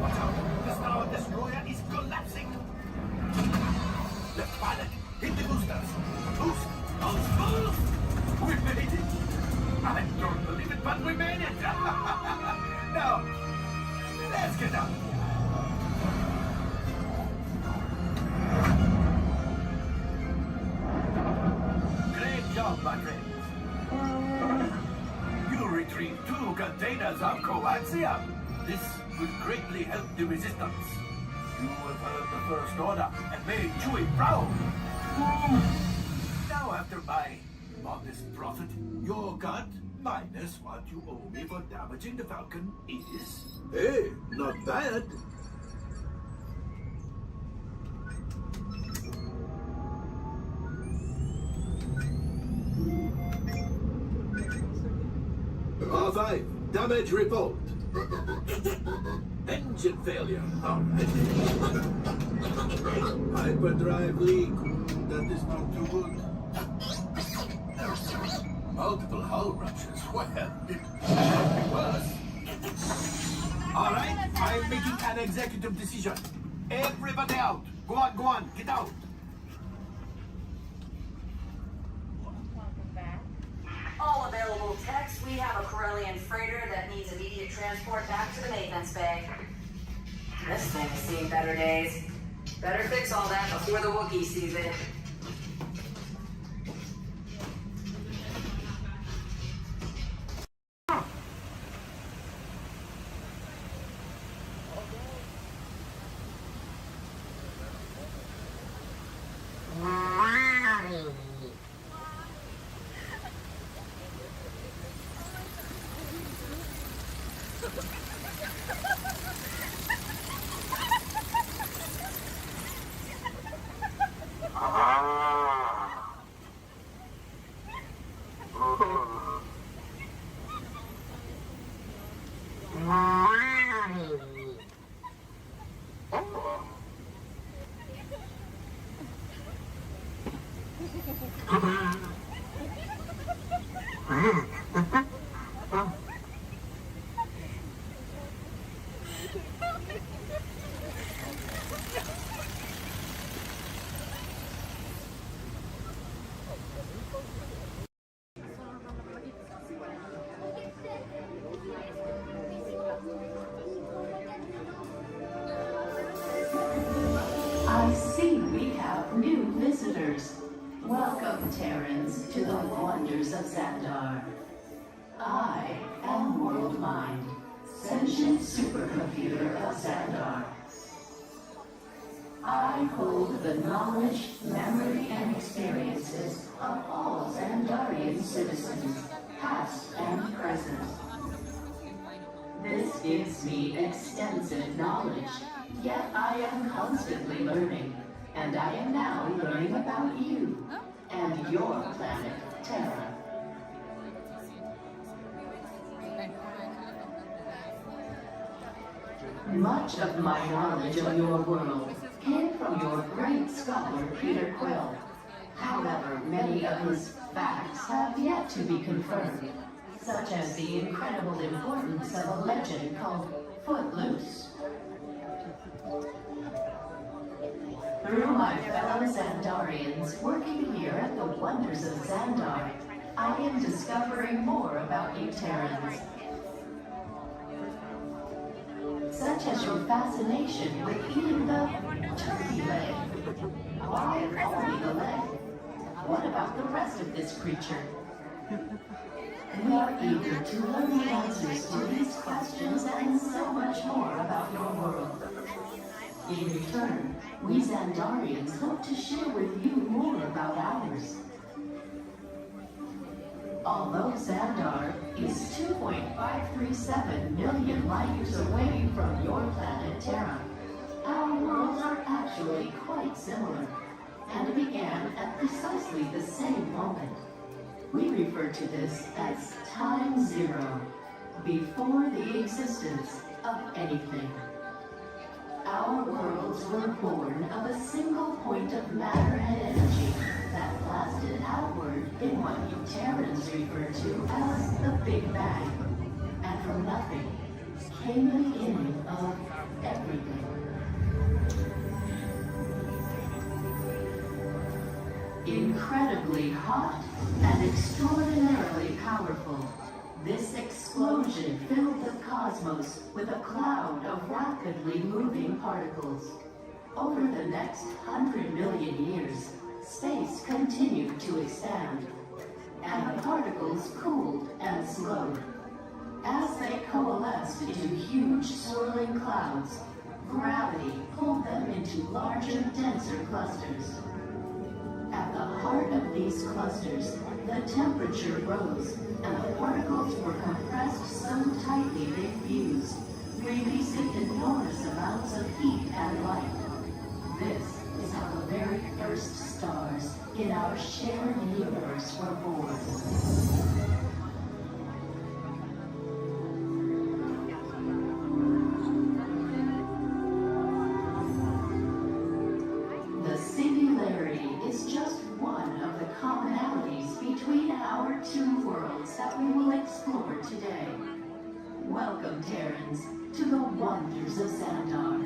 Watch out. The Star Destroyer is collapsing. Left pilot, hit the boosters. Boost, boost. We made it. I don't believe it, but we made it. Now, let's get out. Great job, my friends. You retrieved 2 containers of coaxium. This will greatly help the resistance. You have heard the First Order and made Chewie proud. Now, after my modest profit, your cut minus what you owe me for damaging the Falcon is... Hey, not bad. R5, damage report. Engine failure. All right. Hyperdrive leak. That is not too good. Multiple hull ruptures. Well, it could be worse. All right, I'm making an executive decision. Everybody out. Go on, get out. All available techs, we have a Corellian freighter that needs immediate transport back to the maintenance bay. This thing has seen better days. Better fix all that before the Wookiee sees it. I see we have new visitors. Welcome, Terrans, to the wonders of Xandar. I am World Mind, sentient supercomputer of Xandar. I hold the knowledge, memory, and experiences of all Xandarian citizens, past and present. This gives me extensive knowledge, yet I am constantly learning, and I am now learning about you and your planet, Terra. Much of my knowledge of your world came from your great scholar, Peter Quill. However, many of his facts have yet to be confirmed, such as the incredible importance of a legend called Footloose. Through my fellow Xandarians working here at the wonders of Xandar, I am discovering more about you Terrans. Such as your fascination with eating the turkey leg. Why only the leg? What about the rest of this creature? We are eager to learn the answers to these questions and so much more about your world. In return, we Xandarians hope to share with you more about ours. Although Xandar is 2.537 million light years away from your planet Terra, our worlds are actually quite similar and began at precisely the same moment. We refer to this as time zero, before the existence of anything. Our worlds were born of a single point of matter and energy that blasted outward in what you Terrans refer to as the Big Bang. And from nothing came the beginning of everything. Incredibly hot and extraordinarily powerful, this explosion filled the cosmos with a cloud of rapidly moving particles. Over the next 100 million years, space continued to expand, and the particles cooled and slowed. As they coalesced into huge swirling clouds, gravity pulled them into larger, denser clusters. At the heart of these clusters, the temperature rose, and the particles were compressed so tightly they fused, releasing enormous amounts of heat and light. This is how the very first stars in our shared universe were born. Two worlds that we will explore today. Welcome, Terrans, to the wonders of Xandar.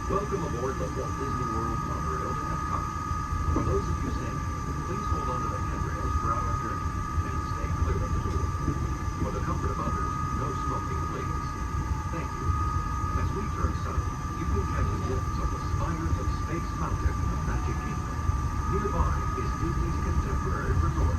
Welcome aboard the Walt Disney World monorails at Epcot. For those of you staying, please hold on to the handrails throughout our journey and stay clear of the door. For the comfort of others, no smoking, please. Thank you. As we turn south, you can catch a glimpse of the spires of Space Mountain in the Magic Kingdom. Nearby is Disney's contemporary resort.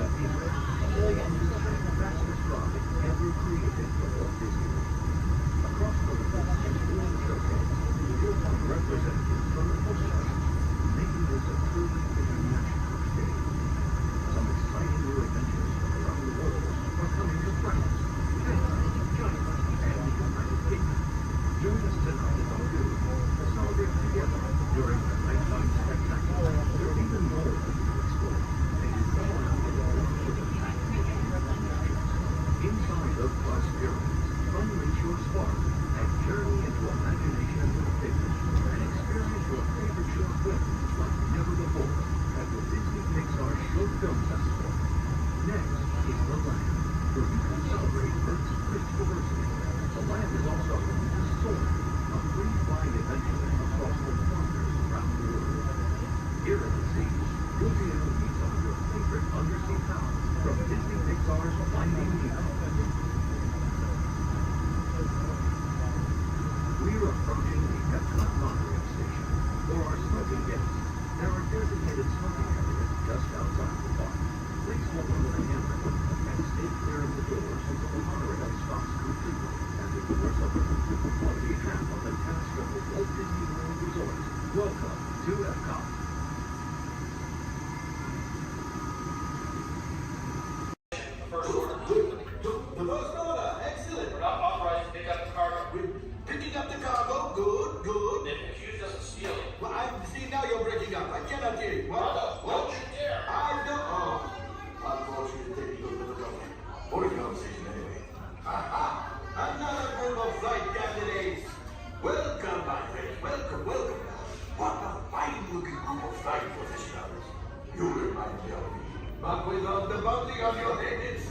that these restaurants are the fastest ride ever created for Walt Disney. Across from the Disneyland showcase, you'll find representatives from the postcard, making this a truly international experience. Some exciting new adventures from around the world are coming to France, Canada, China, and the United Kingdom. Join us tonight at the lagoon to celebrate together during the nighttime spectacular. There's even more for you to explore, and you come around the world with a packed inside the Plus Pyramids, unleash your spark and journey into imagination with figures and experience your favorite short films like never before at the Disney Pixar Short Film Festival. Next is the Land, where you can celebrate Earth's rich diversity. The Land is also home to Soar, a free flying adventure across the wonders around the world. Here at the sea, you'll be able to meet some of your favorite undersea pals from Disney Pixar's Finding Nemo. We're approaching the Epcot monorail station. For our smoking guests, there are designated smoking areas just outside the park. Please hold on to the handrail and stay clear of the doors until the monorail stops completely and the doors open. On behalf of the cast of the Walt Disney World Resort, welcome to Epcot. The first order, excellent. We're not authorized to pick up the cargo. We're picking up the cargo, good, good. They've accused us of stealing. Well, see, now you're breaking up. I cannot hear you. What? Don't you dare. I don't. Oh, unfortunately, you don't know the government. What a conversation anyway. Aha! Another group of flight candidates. Welcome, my friends. Welcome, welcome. What a fine-looking group of flight professionals. You remind me of me. But without the bounty on your heads.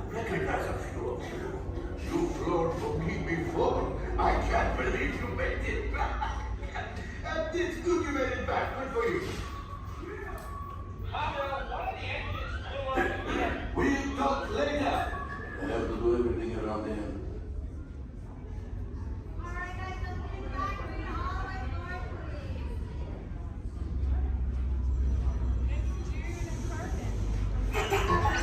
Recognize a few of you. You've flown for me before. I can't believe you made it back. And it's good you made it back. Good for you. We'll talk later. I have to do everything around him.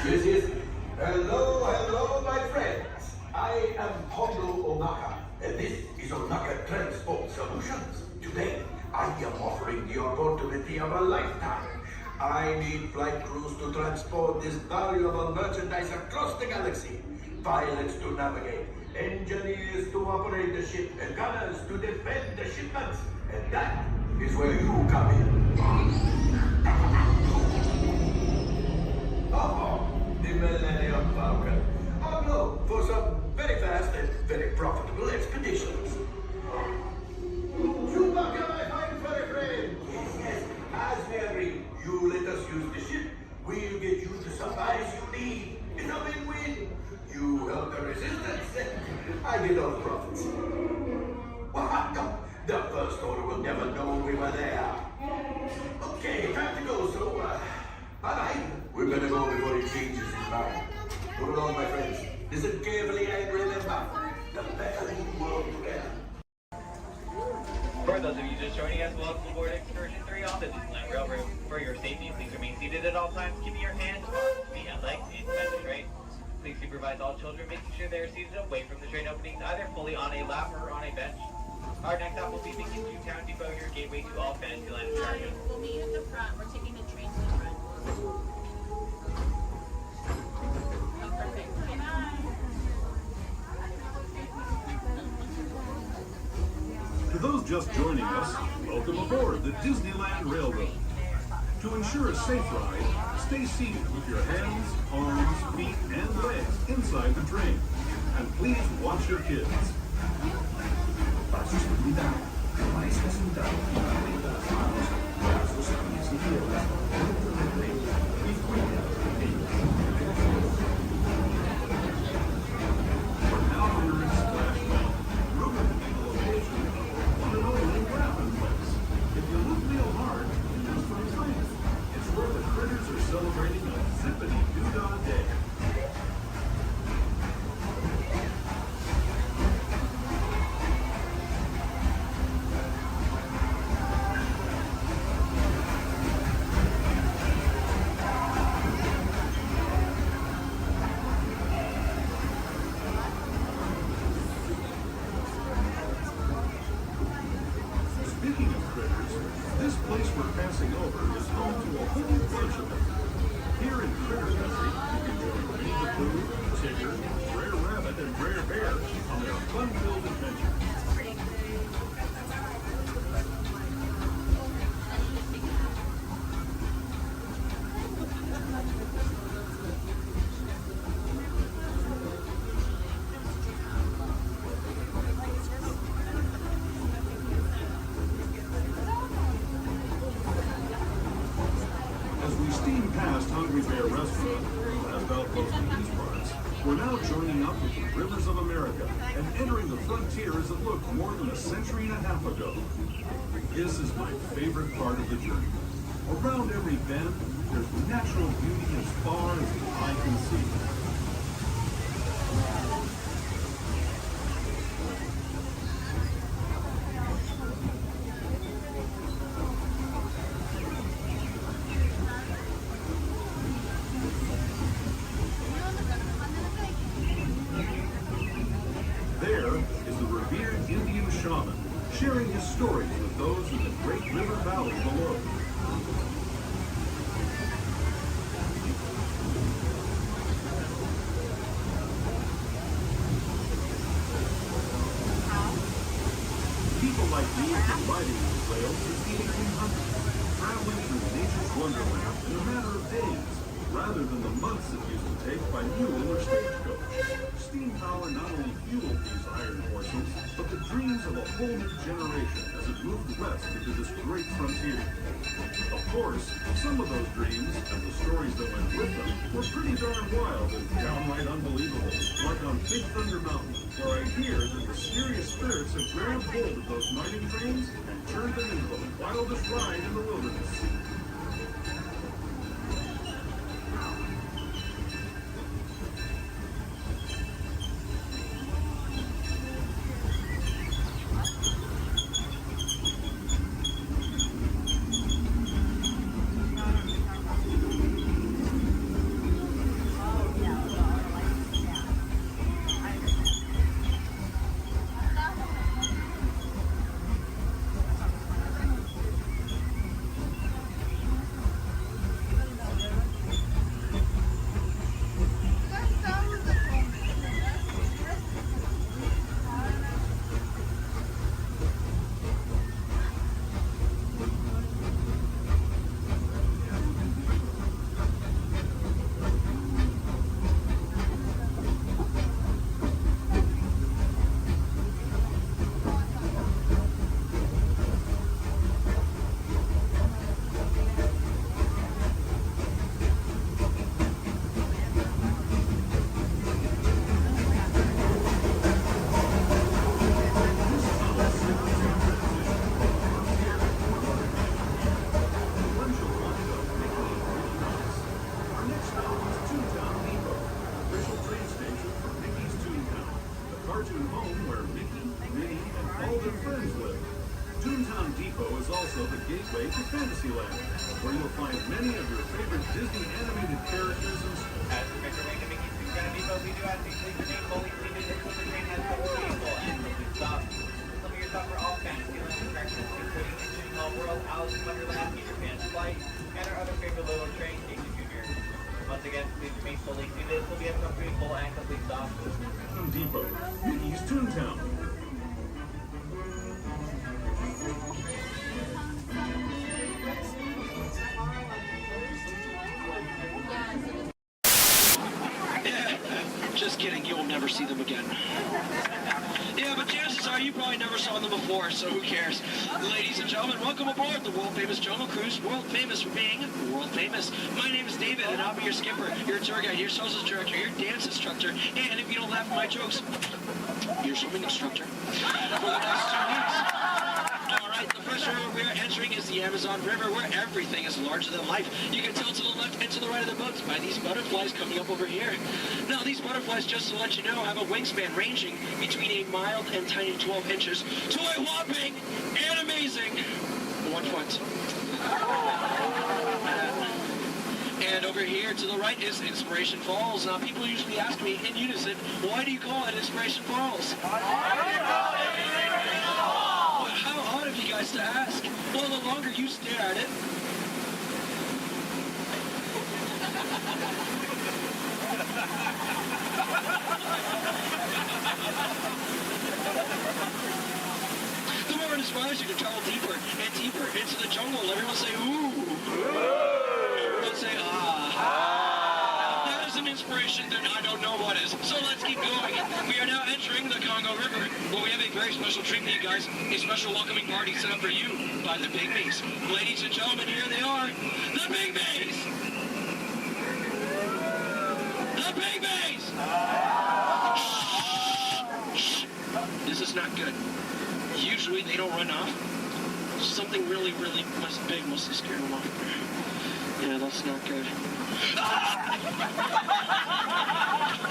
Yes. Hello, my friends. I am Hondo Onaka, and this is Onaka Transport Solutions. Today, I am offering the opportunity of a lifetime. I need flight crews to transport this valuable merchandise across the galaxy. Pilots to navigate, engineers to operate the ship, and gunners to defend the shipments. And that is where you come in. Oh, the Millennium Falcon. Oh no, for some very fast and very profitable expeditions. Chewbacca, my fine furry friend. Yes. As we agreed, you let us use the ship. We'll get you the supplies you need. It's a win-win. You help the resistance, I get all the profits. What? No, the First Order will never know we were there. Okay, time to go, so, bye-bye. We better go before he changes his mind. Hold on, my friends. Listen carefully and remember, the better you work together. For those of you just joining us, welcome aboard Excursion 3 on the Disneyland Railroad. For your safety, please remain seated at all times, keeping your hands off the feet and legs inside the train. Please supervise all children, making sure they are seated away from the train openings, either fully on a lap or on a bench. Our next stop will be Beacon to Town Depot, your gateway to all Fantasyland attractions. We'll meet you at the front. We're taking the train to the front. Oh, perfect. Okay, bye. To those just joining us, welcome aboard the Disneyland Railroad. To ensure a safe ride, stay seated with your hands, arms, feet, and legs inside the train. And please watch your kids. Para su seguridad, permanezca sentado y mantenga las manos, brazos, pies y piernas dentro del tren y fuera de ellos. We're now entering Splash Mountain, rumored to be the location of a one and only rabbit place. If you look real hard, you just might find it. It's where the critters are celebrating a zippity-doo-dah day. past Hungry Bear Restaurant, last outpost in these parts, we're now joining up with the rivers of America and entering the frontier as it looked more than a century and a half ago. This is my favorite part of the journey. Around every bend, there's natural beauty as far as the eye can see. There is the revered Indian shaman, sharing his stories with those in the great river valley below. People like me have been riding these rails since the 1800s, traveling through nature's wonderland in a matter of days, rather than the months it used to take by mule or stagecoach. Steam power not only fueled these iron horses, but the dreams of a whole new generation as it moved west into this great frontier. Of course, some of those dreams, and the stories that went with them, were pretty darn wild and downright unbelievable, like on Big Thunder Mountain, where I hear that mysterious spirits have grabbed hold of those mining trains and turned them into the wildest ride in the wilderness. Also the gateway to Fantasyland, where you'll find many of your favorite Disney animated characters and As we make our way to Mickey's Toontown Depot, we do ask that you please remain fully seated until the train has come to vehicle and complete stop. Some of your top are all Fantasyland attractions, including Into Small World, Alice in Wonderland, Peter Pan's Flight, and our other favorite little train, Casey Jr. Once again, please remain fully seated until we have come to a full and complete stop. Depot, Mickey's Toontown. Just kidding, you'll never see them again. Yeah, but chances are you probably never saw them before, so who cares? Ladies and gentlemen, welcome aboard the world-famous Jungle Cruise, world-famous for being world-famous. My name is David, and I'll be your skipper, your tour guide, your social director, your dance instructor, and if you don't laugh at my jokes, your swimming instructor. For the next 2 weeks. Alright, the first river we're entering is the Amazon River, where everything is larger than life. You can tell to the left and to the right of the boats by these butterflies coming up over here. Now, these butterflies, just to let you know, have a wingspan ranging between a mild and tiny 12 inches to a whopping and amazing 1 foot. And over here to the right is Inspiration Falls. Now, people usually ask me in unison, why do you call it Inspiration Falls? How odd of you guys to ask. Well, the longer you stare at it, the more it inspires you to travel deeper and deeper into the jungle. Everyone say, ooh. Everyone say, ah. That is an inspiration that I don't know what is. So let's keep going. We are now entering the Congo River. Well, we have a very special treat for you guys. A special welcoming party set up for you by the Pygmies. Ladies and gentlemen, here they are. The Pygmies! good. Usually they don't run off. Something really, really big must have scared them off. Yeah, that's not good.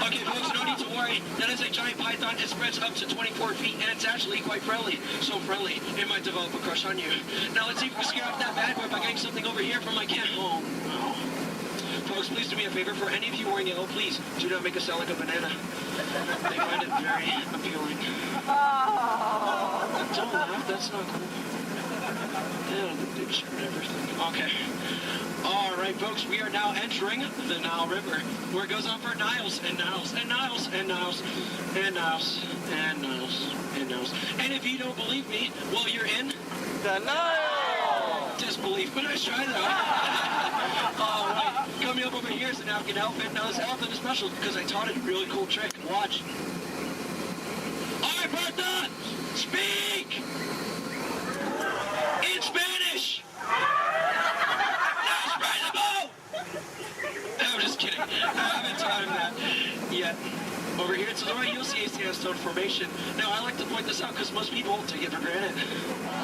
Okay, folks, no need to worry. That is a giant python. It spreads up to 24 feet, and it's actually quite friendly. So friendly, it might develop a crush on you. Now, let's see if we scare off that bad boy by getting something over here from my camp. Oh, no. Folks, please do me a favor. For any of you wearing yellow, please do not make us sound like a banana. They find it very appealing. Don't laugh. That's not cool. Yeah, the picture and everything. Okay. All right, folks, we are now entering the Nile River, where it goes on for Niles and Niles and Niles and Niles and Niles and Niles and Niles. And if you don't believe me, well, you're in the Nile. Disbelief, but nice try though. All right, coming up over here is an African elephant. Now this elephant is special because I taught it a really cool trick. Watch. All right, Bertha, speak in Spanish. I'm just kidding. I haven't taught him that yet. Over here to the right, you'll see a sandstone formation. Now, I like to point this out because most people take it for granted.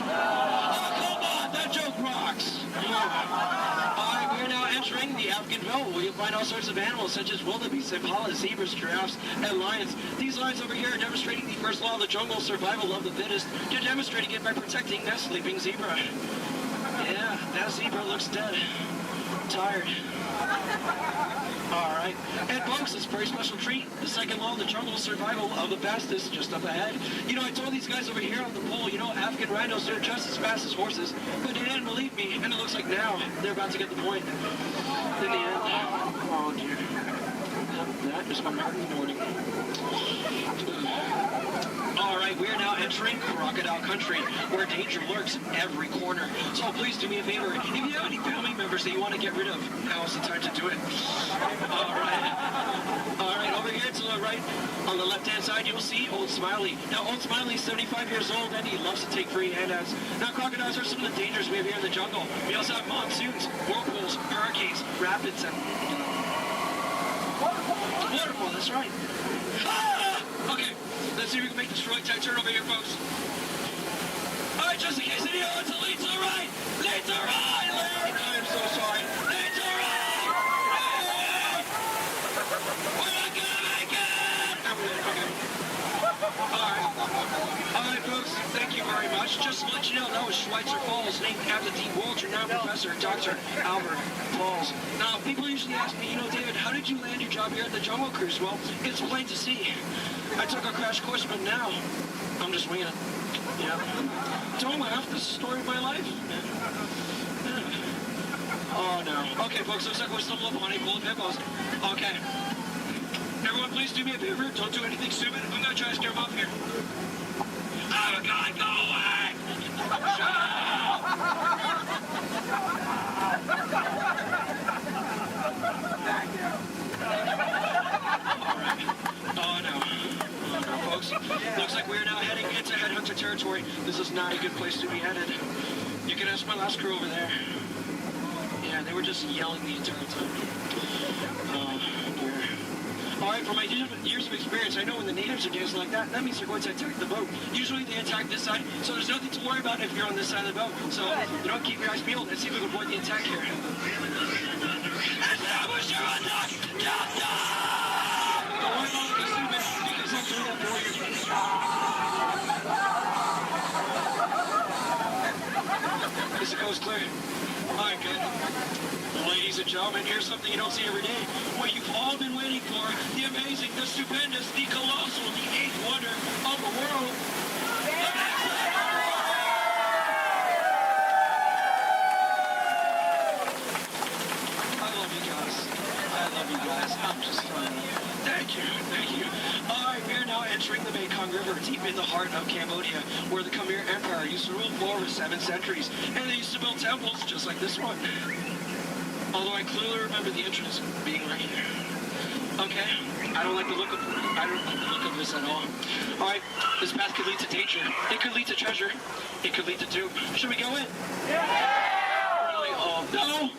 Oh, come on, that joke rocks. All right, we're now entering the African belt, where you'll find all sorts of animals such as wildebeest, impalas, zebras, giraffes, and lions. These lions over here are demonstrating the first law of the jungle, survival of the fittest. They're demonstrating it by protecting that sleeping zebra. Yeah, that zebra looks dead. Tired. All right. And folks, it's a very special treat. The second law of the jungle, survival of the fastest, just up ahead. You know, I told these guys over here on the pole, you know, African rhinos, they're just as fast as horses, but they didn't believe me, and it looks like now they're about to get the point. In the end. Oh, dear. That is my heart in the morning. All right, we are now entering crocodile country, where danger lurks in every corner. So please do me a favor. If you have any family members that you want to get rid of, now's the time to do it. All right, over here to the right, on the left-hand side, you'll see Old Smiley. Now, Old Smiley's 75 years old, and he loves to take free handouts. Now, crocodiles are some of the dangers we have here in the jungle. We also have monsoons, whirlpools, hurricanes, rapids, and waterfall, that's right. Ah! Okay, let's see if we can make this really tight turn over here, folks. All right, just in case any of it's a lead to the right. Lead to the right, lead. I'm so sorry. Lead to the right. Lead. We're not gonna make it. Okay. All right, folks, thank you very much. Just to let you know, that was Schweitzer Falls, named after the world-renowned professor, Dr. Albert Falls. Now, people usually ask me, you know, David, how did you land your job here at the Jungle Cruise? Well, it's plain to see. I took a crash course, but now I'm just winging it. Yeah. Don't laugh. This is the story of my life. Yeah. Oh, no. Okay, folks, looks like we're stumbled upon a pool of hippos. Okay. Everyone, please do me a favor. Don't do anything stupid. I'm going to try to steer them up here. Oh, God, go away! Alright. Oh, no. Oh, no, folks. Looks like we're now heading into headhunter territory. This is not a good place to be headed. You can ask my last crew over there. Yeah, they were just yelling the entire time. Oh, dear. All right, from my years of experience, I know when the natives are dancing like that means they're going to attack the boat. Usually they attack this side, so there's nothing to worry about if you're on this side of the boat. So, you know, keep your eyes peeled and see if we can avoid the attack here. Establish your attack! Don't worry about looking stupid, because I'm doing that for you. Is the coast clear? All right, good. Ladies and gentlemen, here's something you don't see every day. What you've all been waiting for, the amazing, the stupendous, the colossal, the eighth wonder of the world. I love you guys. I'm just fun. Thank you. All right, we are now entering the Mekong River, deep in the heart of Cambodia, where the Khmer Empire used to rule for over 7 centuries, and they used to build temples just like this one. Although I clearly remember the entrance being right here. Okay, I don't like the look of this at all. All right, this path could lead to danger. It could lead to treasure. It could lead to doom. Should we go in? Yeah! Really? Oh, no?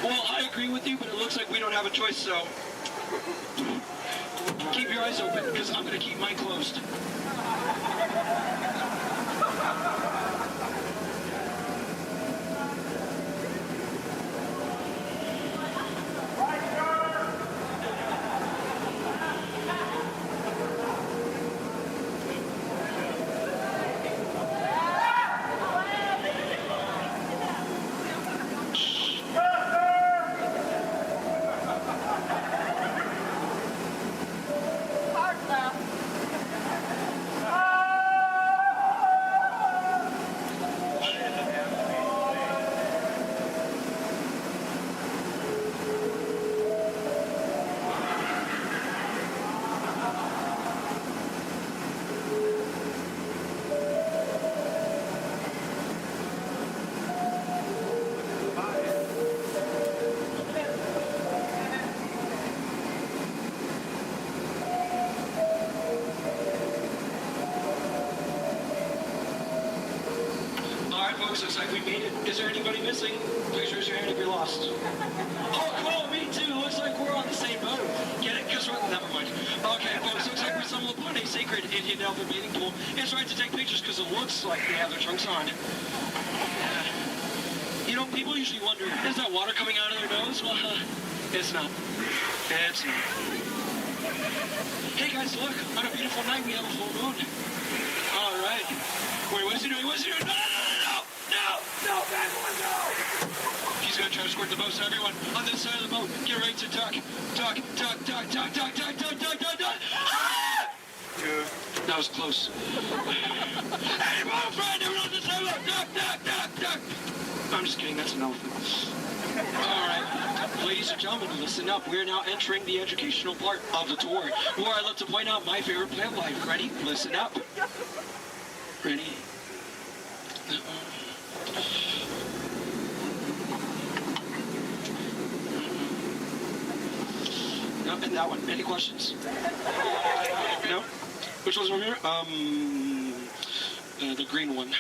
Well, I agree with you, but it looks like we don't have a choice, so keep your eyes open, because I'm going to keep mine closed. Looks like we made it. Is there anybody missing? Please raise your hand if you're lost. Oh, cool, me too. Looks like we're on the same boat. Get it? Because we're... Never mind. Okay, folks, looks like we stumbled upon a sacred Indian Delta bathing pool. It's right to take pictures because it looks like they have their trunks on. You know, people usually wonder, is that water coming out of their nose? Well, it's not. It's not. Hey guys, look, on a beautiful night we have a full moon. All right. Wait, what's he doing? What's he doing? No, bad boy, no! He's gonna try to squirt the boat, so everyone on this side of the boat, get ready to duck. Ah! Dude, that was close. Hey, boat friend, everyone on this side of the boat, duck! I'm just kidding, that's an elephant. All right, ladies and gentlemen, listen up. We're now entering the educational part of the tour, where I love to point out my favorite plant life. Ready? Listen up. Ready? No, and that one. Any questions? No? Which one's over here? The green one.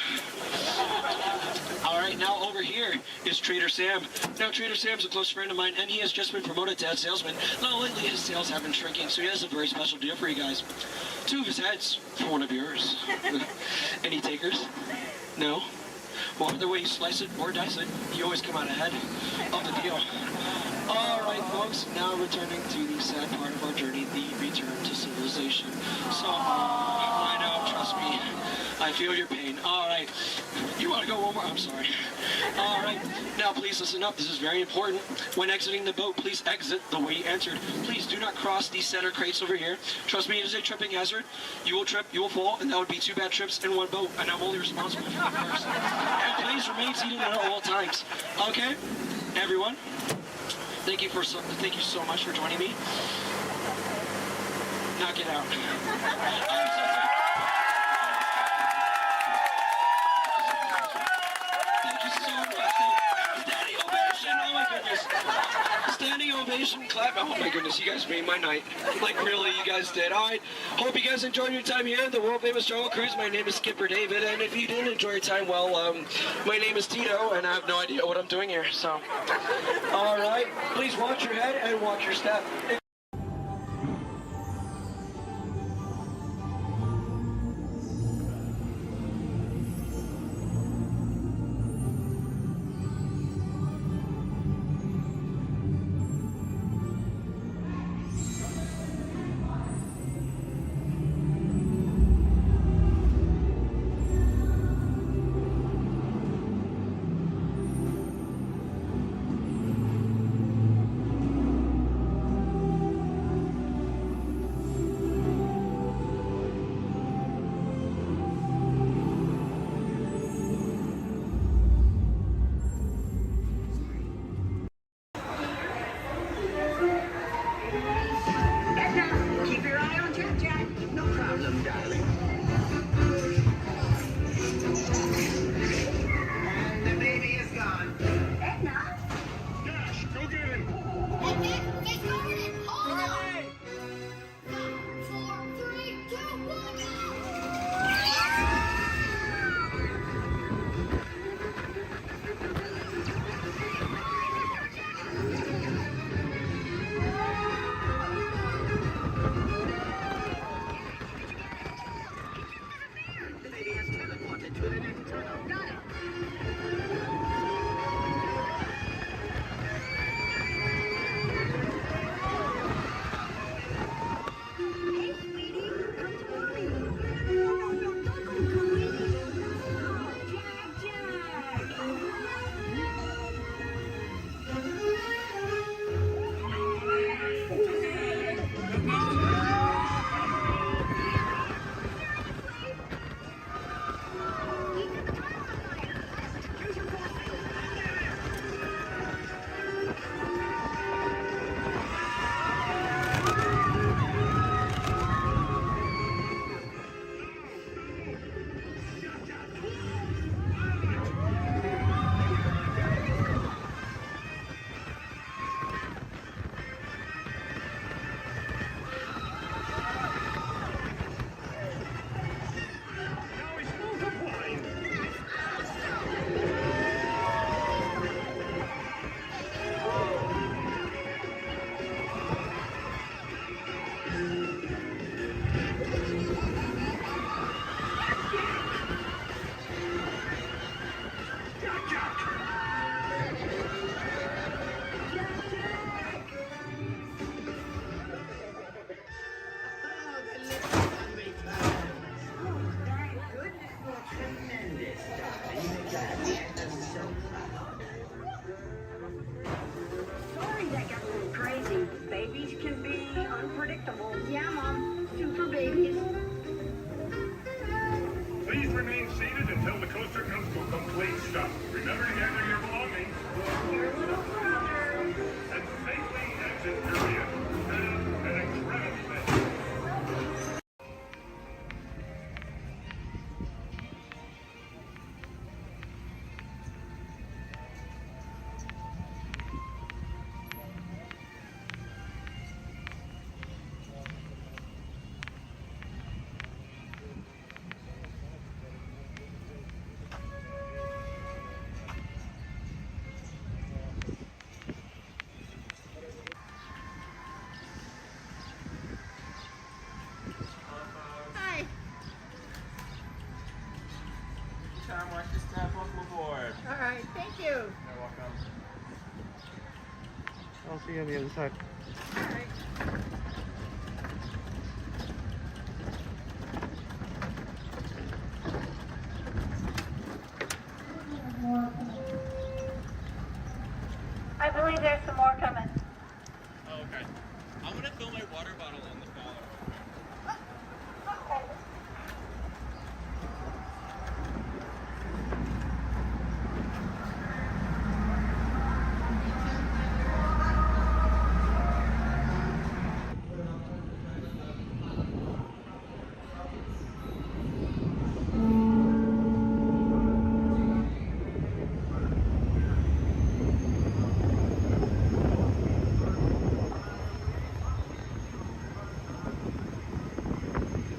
All right, now over here is Trader Sam. Now, Trader Sam's a close friend of mine, and he has just been promoted to head salesman. Now, lately his sales have been shrinking, so he has a very special deal for you guys. 2 of his heads for one of yours. Any takers? No? Well, either way you slice it or dice it, you always come out ahead of the deal. All right, folks, now returning to the sad part of our journey, the return to civilization. So, I know, trust me, I feel your pain. All right, you want to go one more? I'm sorry. All right, now please listen up. This is very important. When exiting the boat, please exit the way you entered. Please do not cross these center crates over here. Trust me, it is a tripping hazard. You will trip, you will fall, and that would be 2 bad trips in one boat, and I'm only responsible for one person. And please remain seated at all times. Okay, everyone? Thank you so much for joining me. Now get out. I'm so sorry. Thank you so much. Standing ovation. Oh my goodness. Standing ovation, clap. Oh my goodness, you guys made my night. Like really, you guys did. All right. Hope you guys enjoyed your time here at the world famous Jungle Cruise. My name is Skipper David, and if you didn't enjoy your time, well, my name is Tito, and I have no idea what I'm doing here. So, all right. Please watch your head and watch your step. Keep your eye on Jack Jack. No problem, darling. And the baby is gone. Edna? Dash, go get him! Edna, get started. Hold on. 5, 4, 3, 2, 1, go! Babies can be unpredictable. Yeah, Mom. Super babies. Please remain seated until the coaster comes to a complete stop. Remember to gather your belongings. And safely exit area. Have an incredible day. Hi. Tom, watch your step. Welcome aboard. All right. Thank you. You're welcome. I'll see you on the other side. All right. I believe there's some more coming. Oh, okay. I'm gonna fill my water bottle in the Fowler.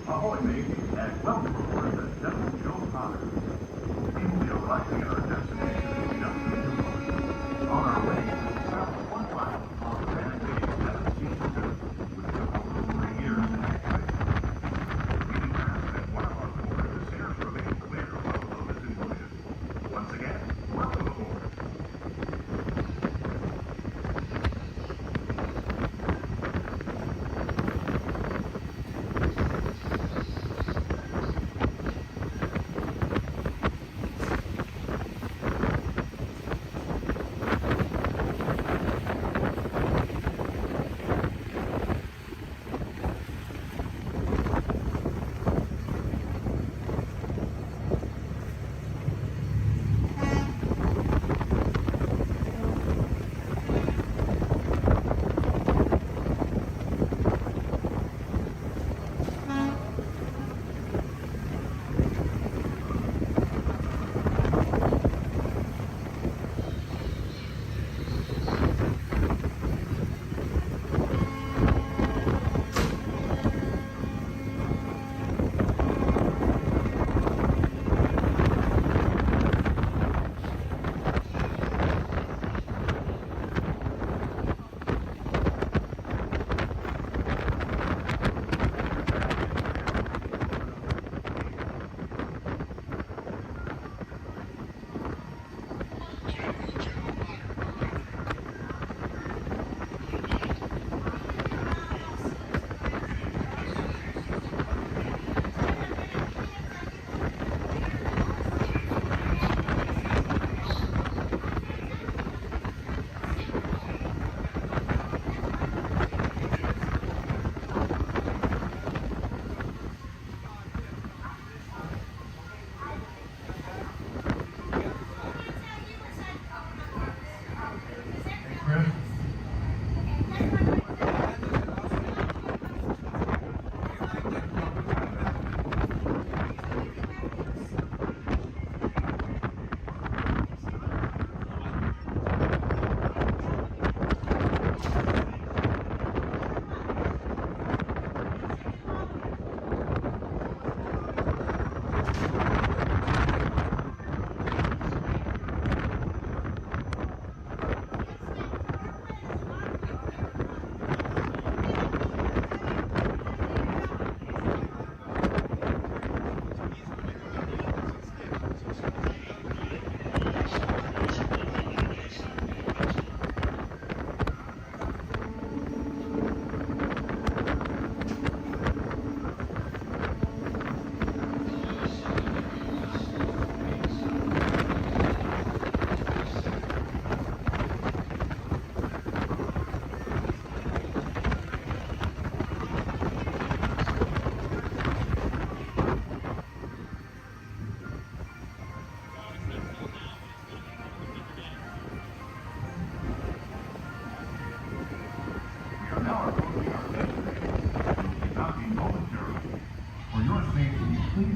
Ahoy, mate, and welcome aboard the Devil Joe Potter. We will be arriving at our destination in just a few moments. On our way, we travel 1 mile on the Van 1702, which took over 3 years to activate. We determined that one of our board is here to remain clear while the load is in motion. Once again, welcome aboard.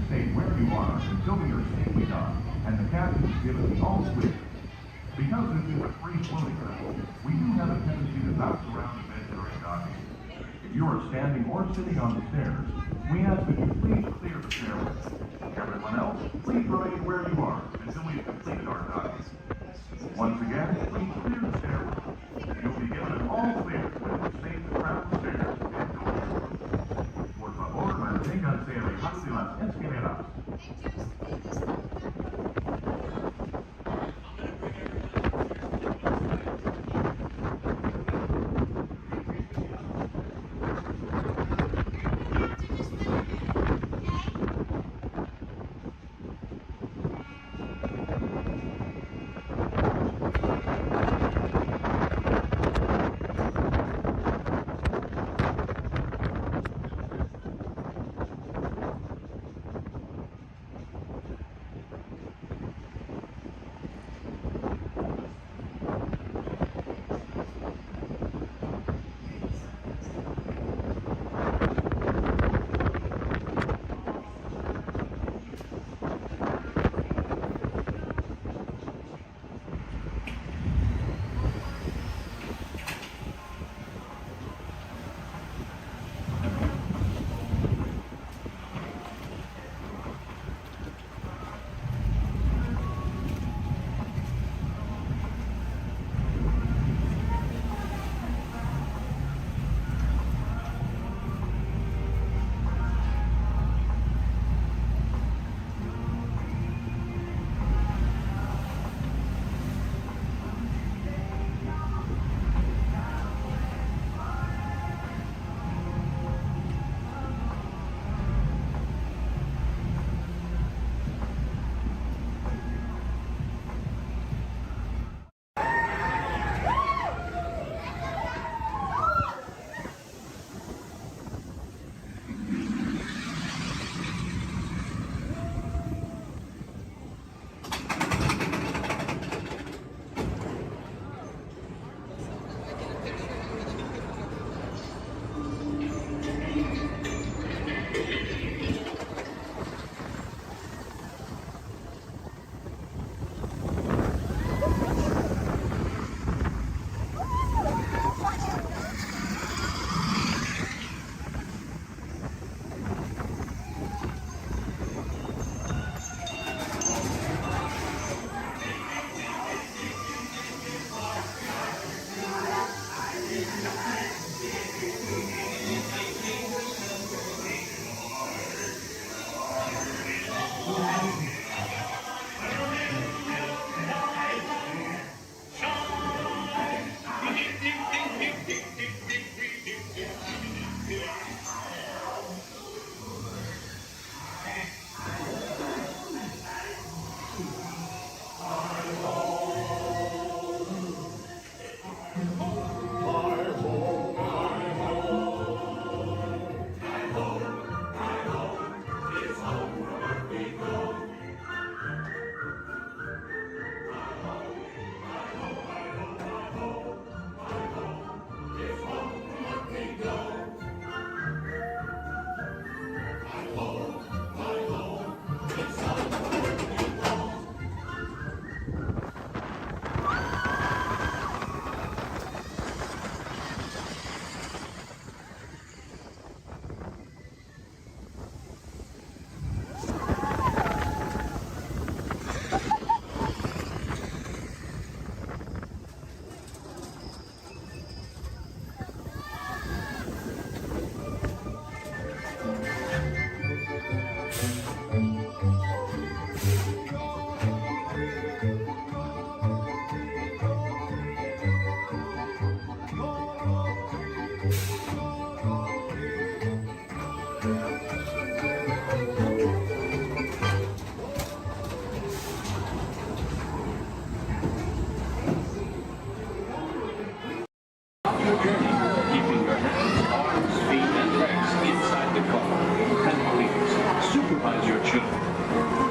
stay where you are until we are safely docked and the captain has given the all clear. Because this is a free floating zone, we do have a tendency to bounce around a bit during docking. If you are standing or sitting on the stairs, we ask that you please clear the stairway. Everyone else, please remain where you are until we've completed our docking. Once again, please clear the stairway. You'll be given an all clear when it's safe to crown the stairs and doors. Por favor, manténganse alejados de las escaleras.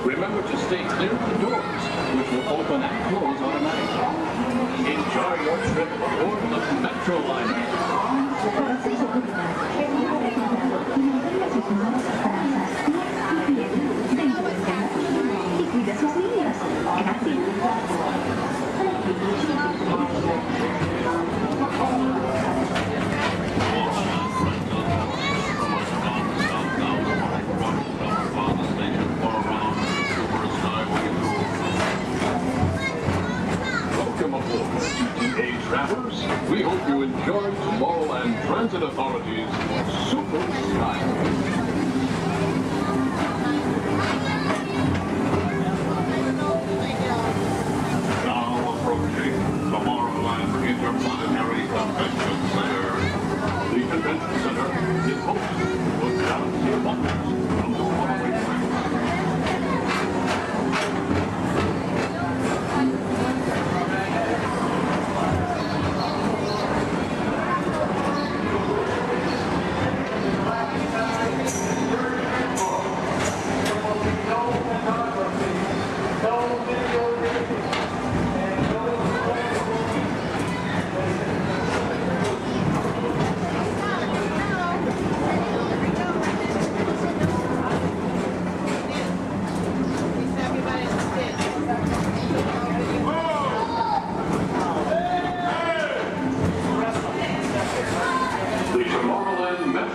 Remember to stay clear of the doors, which will open and close automatically. Enjoy your trip aboard the Metro liner. Para authorities super style. Now approaching Tomorrowland Interplanetary Convention Center. The convention center is home to a galaxy of wonders from the following planet.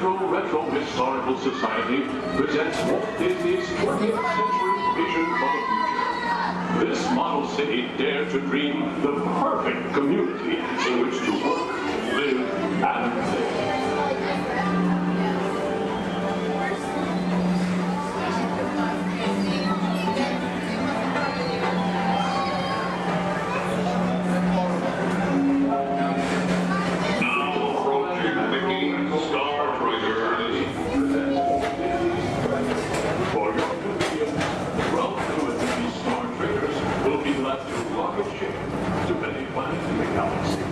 Retro Historical Society presents Walt Disney's 20th century vision for the future. This model city dared to dream the perfect community in which to work, live, and play. To many planets in the galaxy.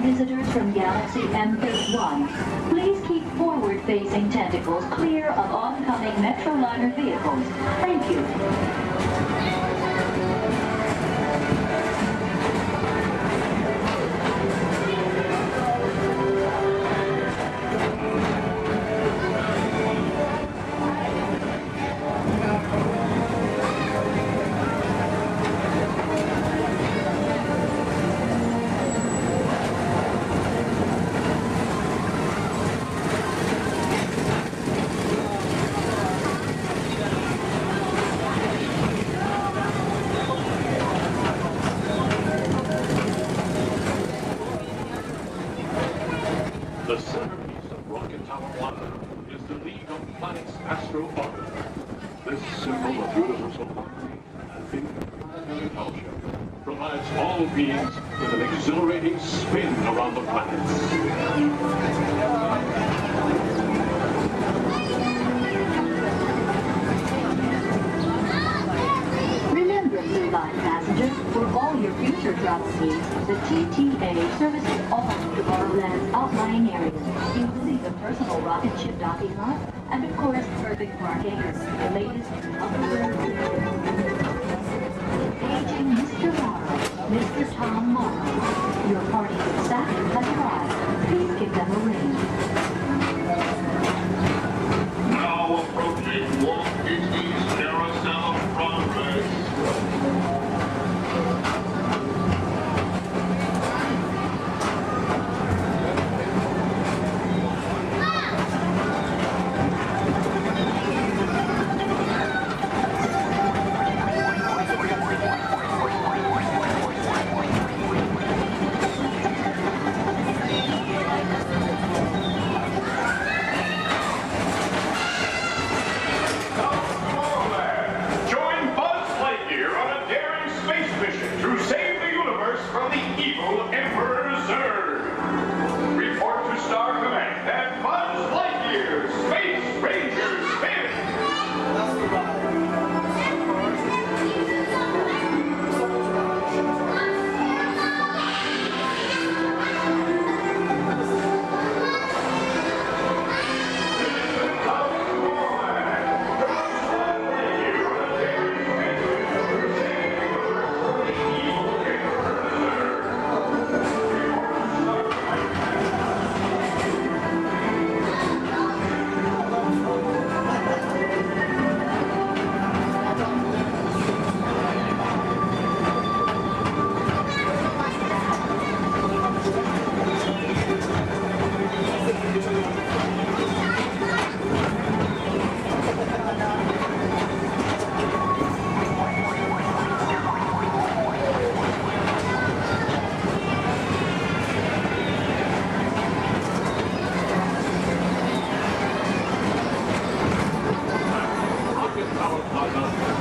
visitors from Galaxy M31, please keep forward-facing tentacles clear of oncoming Metroliner vehicles. Thank you. astronaut. This symbol of universal harmony and repulsion provides all beings with an exhilarating spin around the planets. Remember, Blue Line passengers, for all your future travel needs, the TTA services all of Tomorrowland's outlying areas, including the personal rocket ship docking lot, and of course, perfect parking, the latest Paging Mr. Morrow, Mr. Tom Morrow. Your party with Saturn has arrived. Please give them a ring. Now approaching Walt Disney's Carousel of Progress.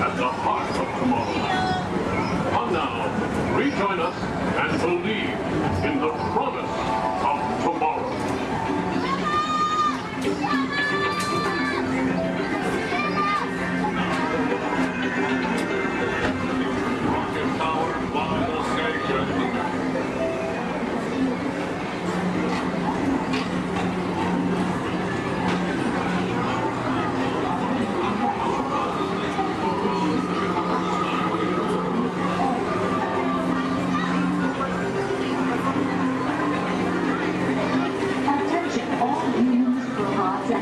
At the heart of Tomorrowland. Come now, rejoin us and believe in the promise of tomorrow. Rocket Tower final station.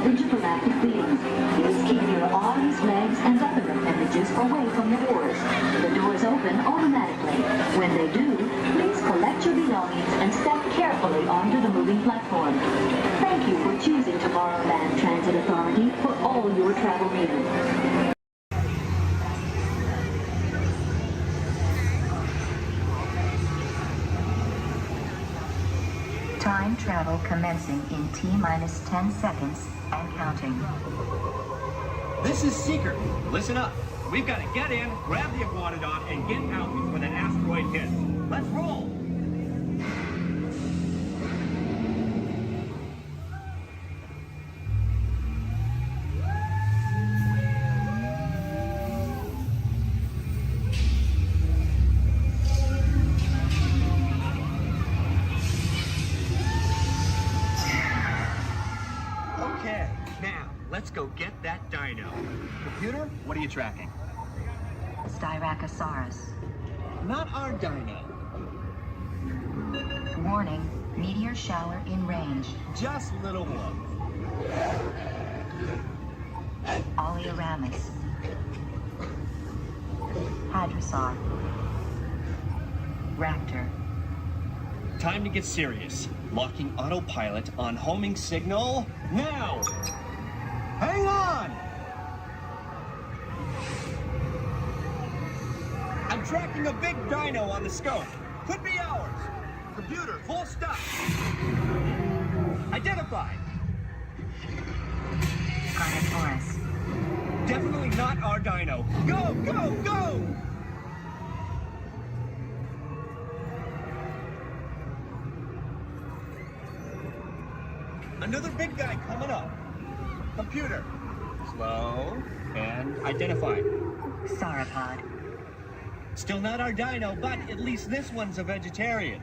Intergalactic beings. Please keep your arms, legs, and other appendages away from the doors. The doors open automatically. When they do, please collect your belongings and step carefully onto the moving platform. Thank you for choosing Tomorrowland Transit Authority for all your travel needs. Time travel commencing in T-minus 10 seconds and counting. This is Seeker. Listen up. We've got to get in, grab the Iguanodon, and get out before that asteroid hits. Let's roll! Let's go get that dino. Computer, what are you tracking? Styracosaurus. Not our dino. Warning, meteor shower in range. Just little one. Oleoramus. Hadrosaur. Raptor. Time to get serious. Locking autopilot on homing signal now! Hang on! I'm tracking a big dino on the scope. Could be ours. Computer, full stop. Identified. Carnotaurus. definitely not our dino. Go, go, go! Another big guy coming up. Computer. Slow and identify. Sauropod. Still not our dino, but at least this one's a vegetarian.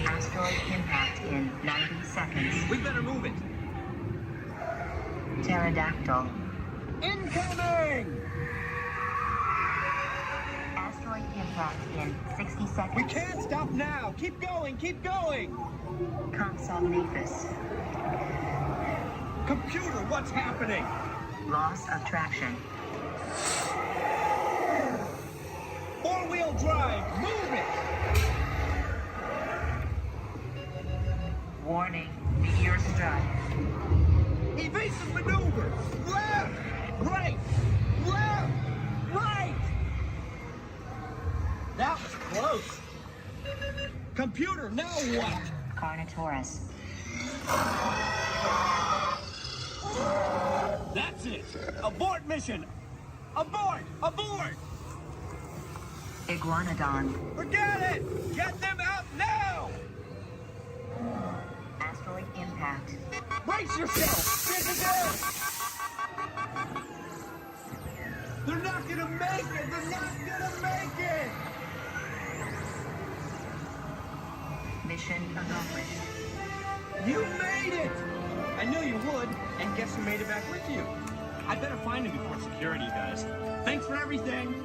Asteroid impact in 90 seconds. We better move it. Pterodactyl. Incoming! Asteroid impact in 60 seconds. We can't stop now. Keep going, keep going. Compsognathus. Computer, what's happening? Loss of traction. Four-wheel drive, move it! Warning, meteor strike. Evasive maneuver! Left! Right! Left! Right! That was close. Computer, now what? Carnotaurus. That's it! Abort mission! Abort! Abort! Iguanodon. Forget it! Get them out now! Asteroid impact. Brace yourself! This is it! They're not gonna make it! They're not gonna make it! Mission accomplished. You made it! I knew you would, and guess who made it back with you? I better find him before security does. Thanks for everything!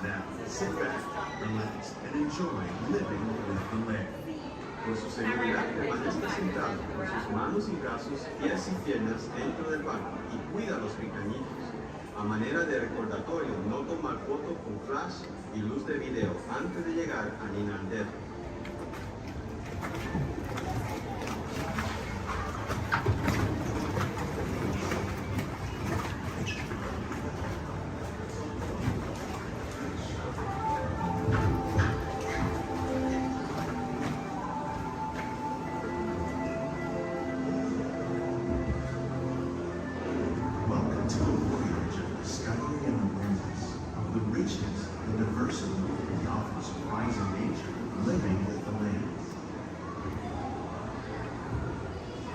Now, sit back, relax, and enjoy living with the land. Por su seguridad, permanezca sentado con sus manos y brazos, pies y piernas dentro del banco y cuida a los pequeñitos. A manera de recordatorio, no tomar foto con flash y luz de video antes de llegar a Ninandero. Welcome to a voyage of discovery and awareness of the richness, the diversity, and often surprising nature living with the land.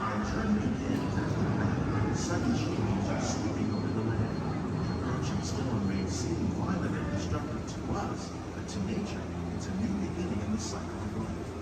Our journey begins as the rapid, sudden changes are sweeping over the land. The approaching storm may seem violent and destructive to us, but to nature, it's a new beginning in the cycle of life.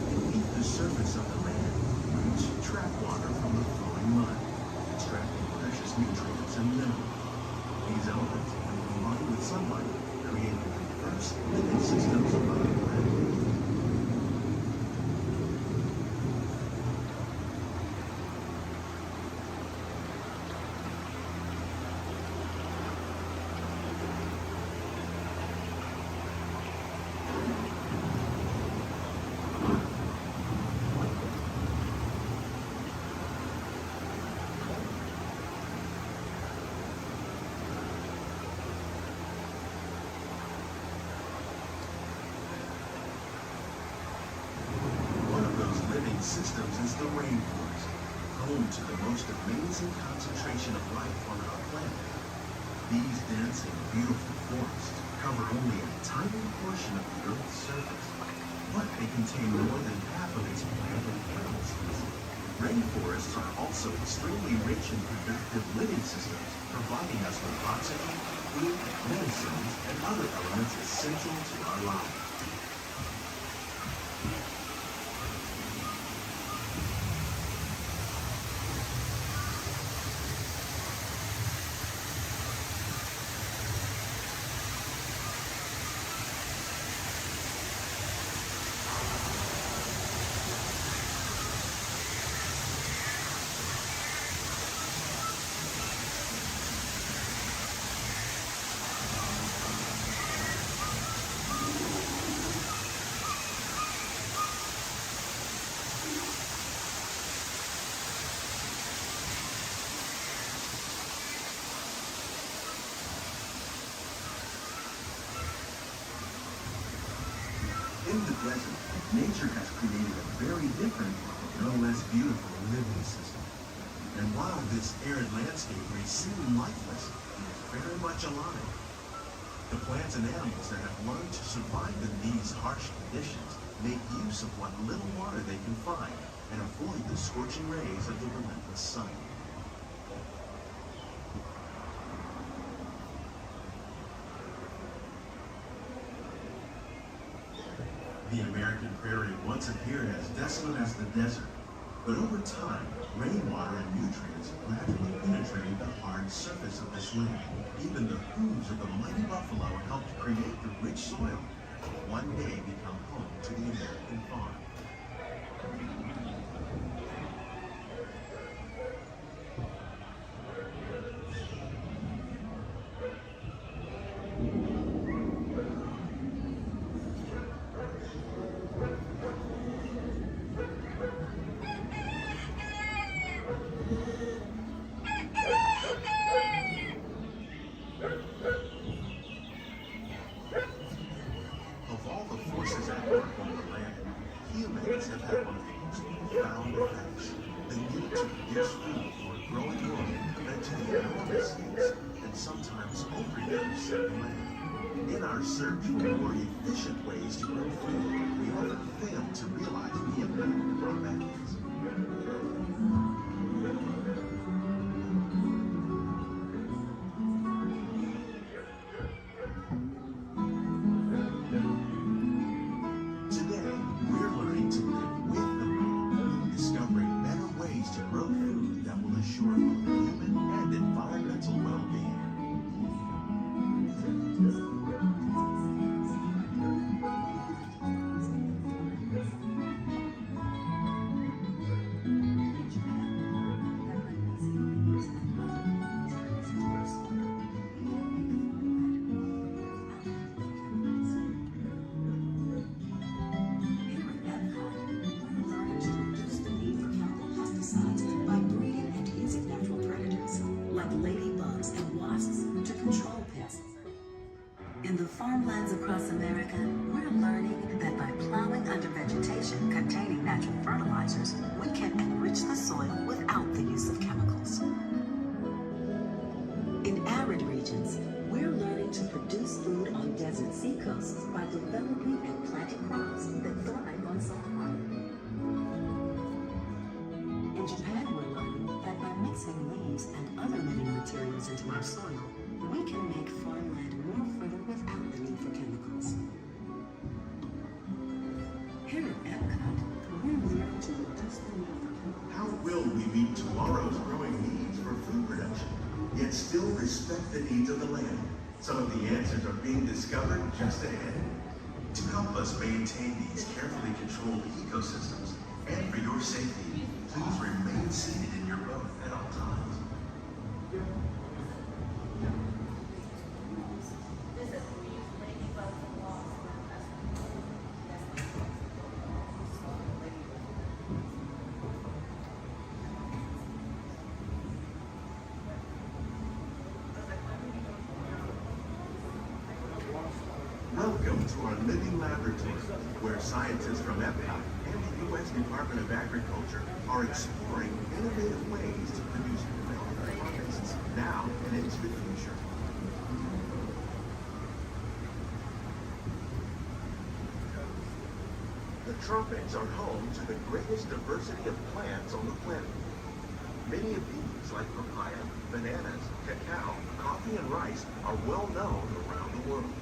Beneath the surface of the land, roots trap water from the flowing mud, extracting precious nutrients and minerals. These elements, when combined with sunlight, create the diverse living systems above the land. One of those living systems is the rainforest, home to the most amazing concentration of life on our planet. These dense and beautiful forests cover only a tiny portion of the Earth's surface, but they contain more than half of its plant and animal species. Rainforests are also extremely rich in productive living systems, providing us with oxygen, food, medicines, and other elements essential to our lives. In the desert, nature has created a very different, no less beautiful living system. And while this arid landscape may seem lifeless, it is very much alive. The plants and animals that have learned to survive in these harsh conditions make use of what little water they can find and avoid the scorching rays of the relentless sun. The American prairie once appeared as desolate as the desert, but over time, rainwater and nutrients gradually penetrated the hard surface of this land. Even the hooves of the mighty buffalo helped create the rich soil that will one day become home to the American farm. Of all the forces at work on the land, humans have had one of the most profound effects. The need to produce food for a growing world led to the enormous use and sometimes overuse of the land. In our search for more efficient ways to grow food, we often fail to realize the impact of our methods. Today, we're learning to live with the land, discovering better ways to grow food that will assure both human and environmental well-being. By breeding and using natural predators, like ladybugs and wasps, to control pests. In the farmlands across America, we're learning that by plowing under vegetation containing natural fertilizers, we can enrich the soil without the use of chemicals. In arid regions, we're learning to produce food on desert seacoasts by developing and planting crops that thrive on salt water. In Japan, we're learning that by mixing leaves and other living materials into our soil, we can make farmland more fertile without the need for chemicals. Here at Epcot, we're learning to reduce the need for chemicals. How will we meet tomorrow's growing needs for food production, yet still respect the needs of the land? Some of the answers are being discovered just ahead. To help us maintain these carefully controlled ecosystems, and for your safety, please remain seated in your boat at all times. Welcome to our living laboratory, where scientists from Epcot and the U.S. Department of Agriculture are exploring innovative ways to produce relevant harvests now and into the future. The tropics are home to the greatest diversity of plants on the planet. Many of these, like papaya, bananas, cacao, coffee, and rice, are well known around the world.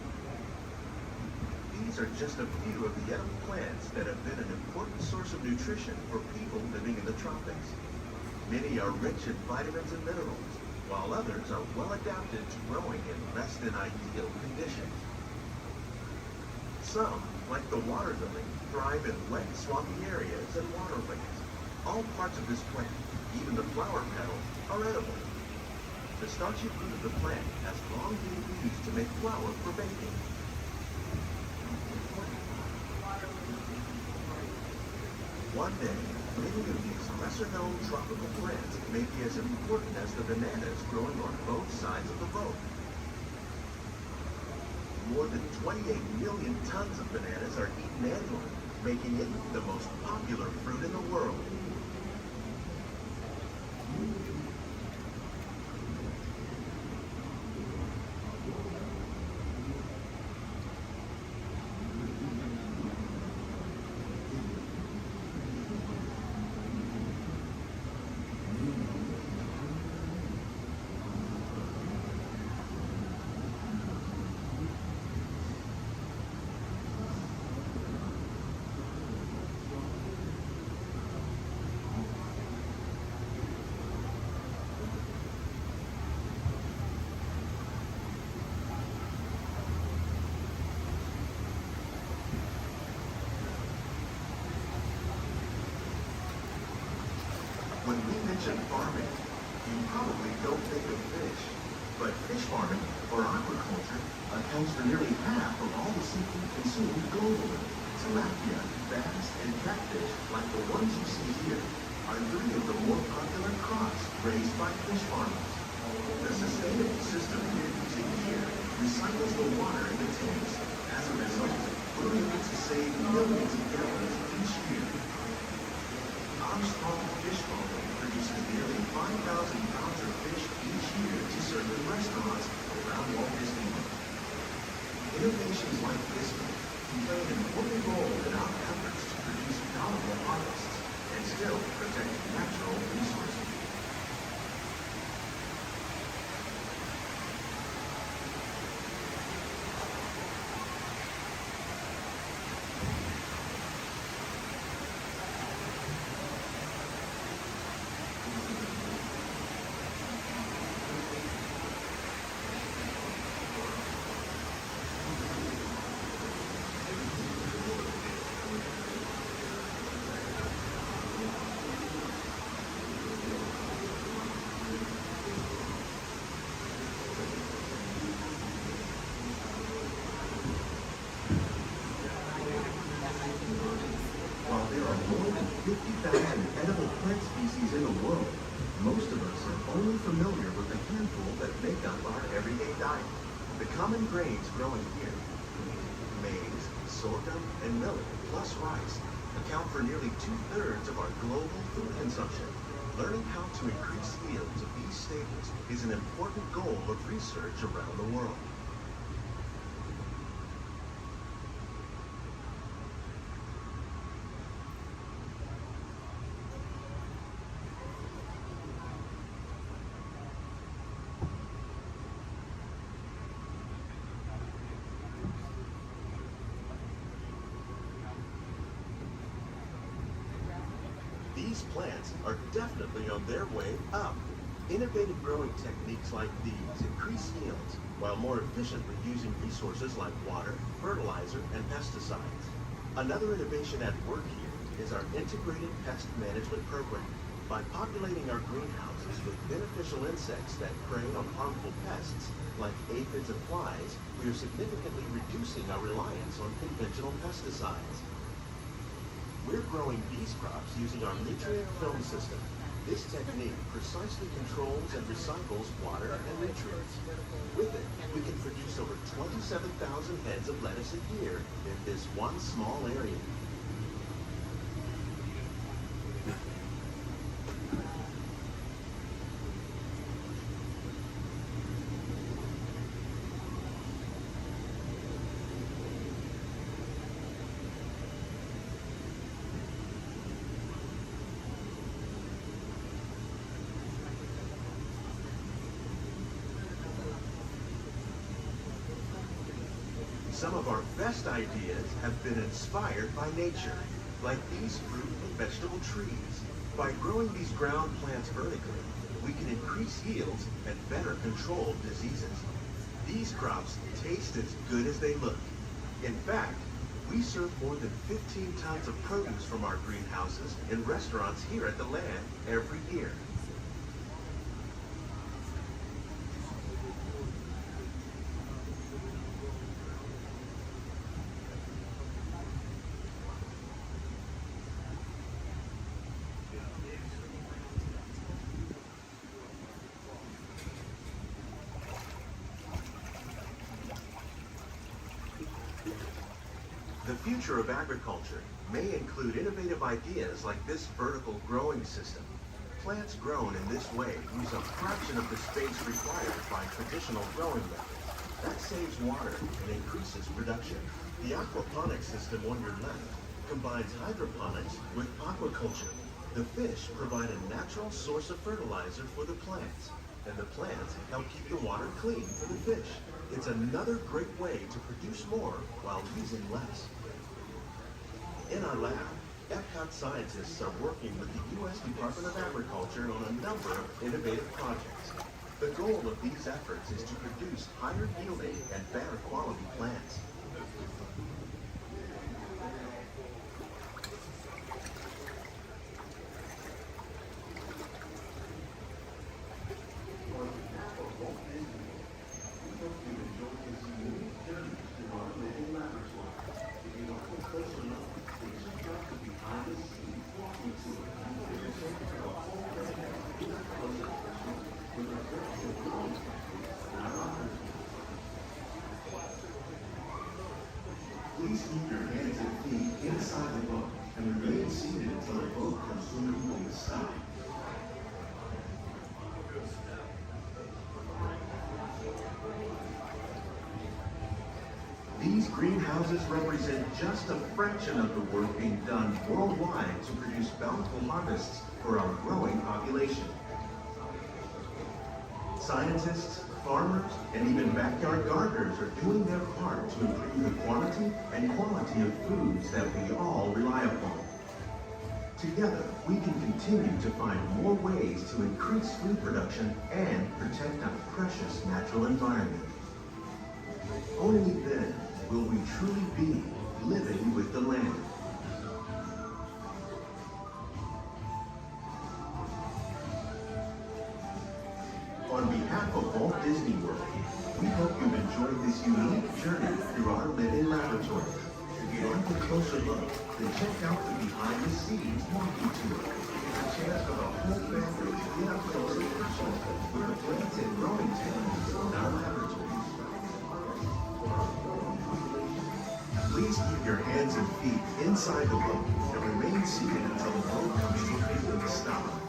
These are just a few of the edible plants that have been an important source of nutrition for people living in the tropics. Many are rich in vitamins and minerals, while others are well adapted to growing in less than ideal conditions. Some, like the water lily, thrive in wet, swampy areas and waterways. All parts of this plant, even the flower petals, are edible. The starchy fruit of the plant has long been used to make flour for baking. One day, many of these lesser-known tropical plants may be as important as the bananas growing on both sides of the boat. More than 28 million tons of bananas are eaten annually, making it the most popular fruit in the world. When we mention farming, you probably don't think of fish. But fish farming, or aquaculture, accounts for nearly half of all the seafood consumed globally. Tilapia, bass, and catfish, like the ones you see here, are three of the more popular crops raised by fish farmers. The sustainable system we're using here recycles the water in the tanks. As a result, we're able to save millions of gallons each year. Armstrong Fish Farming produces nearly 5,000 pounds of fish each year to serve in restaurants around Walt Disneyland. Innovations like this one can play an important role in our efforts to produce bountiful harvests and still protect natural resources. While there are more than 50,000 edible plant species in the world, most of us are only familiar with the handful that make up our everyday diet. The common grains growing here, maize, sorghum, and millet, plus rice, account for nearly 2/3 of our global food consumption. Learning how to increase yields of these staples is an important goal of research around the world. These plants are definitely on their way up. Innovative growing techniques like these increase yields while more efficiently using resources like water, fertilizer, and pesticides. Another innovation at work here is our integrated pest management program. By populating our greenhouses with beneficial insects that prey on harmful pests like aphids and flies, we are significantly reducing our reliance on conventional pesticides. We're growing these crops using our nutrient film system. This technique precisely controls and recycles water and nutrients. With it, we can produce over 27,000 heads of lettuce a year in this one small area. Some of our best ideas have been inspired by nature, like these fruit and vegetable trees. By growing these ground plants vertically, we can increase yields and better control diseases. These crops taste as good as they look. In fact, we serve more than 15 tons of produce from our greenhouses in restaurants here at the land every year. The future of agriculture may include innovative ideas like this vertical growing system. Plants grown in this way use a fraction of the space required by traditional growing methods. That saves water and increases production. The aquaponics system on your left combines hydroponics with aquaculture. The fish provide a natural source of fertilizer for the plants, and the plants help keep the water clean for the fish. It's another great way to produce more while using less. In our lab, Epcot scientists are working with the U.S. Department of Agriculture on a number of innovative projects. The goal of these efforts is to produce higher yielding and better quality plants. Please keep your hands and feet inside the boat and remain seated until the boat comes to a complete stop. These greenhouses represent just a fraction of the work being done worldwide to produce bountiful harvests for our growing population. Scientists, farmers, and even backyard gardeners are doing their part to improve the quantity and quality of foods that we all rely upon. Together, we can continue to find more ways to increase food production and protect our precious natural environment. Only then will we truly be living with the land. On behalf of Walt Disney World, we hope you've enjoyed this unique journey through our living laboratory. If you'd like a closer look, then check out the behind-the-scenes walking tour. It's a chance for the whole family to get up close and personal with the plants and growing techniques in our laboratories. Please keep your hands and feet inside the boat and remain seated until the boat comes to a complete stop.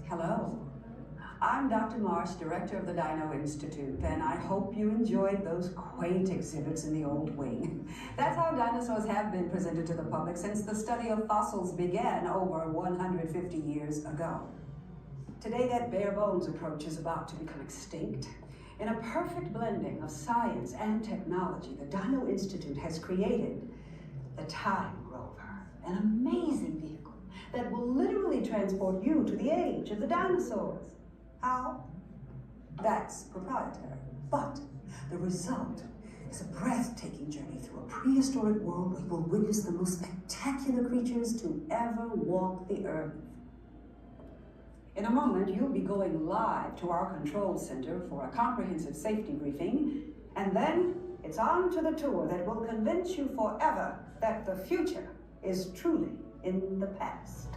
Hello. I'm Dr. Marsh, director of the Dino Institute, and I hope you enjoyed those quaint exhibits in the old wing. That's how dinosaurs have been presented to the public since the study of fossils began over 150 years ago. Today, that bare bones approach is about to become extinct. In a perfect blending of science and technology, the Dino Institute has created the Time Rover, an amazing vehicle that will literally transport you to the age of the dinosaurs. How? That's proprietary. But the result is a breathtaking journey through a prehistoric world where you will witness the most spectacular creatures to ever walk the earth. In a moment, you'll be going live to our control center for a comprehensive safety briefing, and then it's on to the tour that will convince you forever that the future is truly in the past.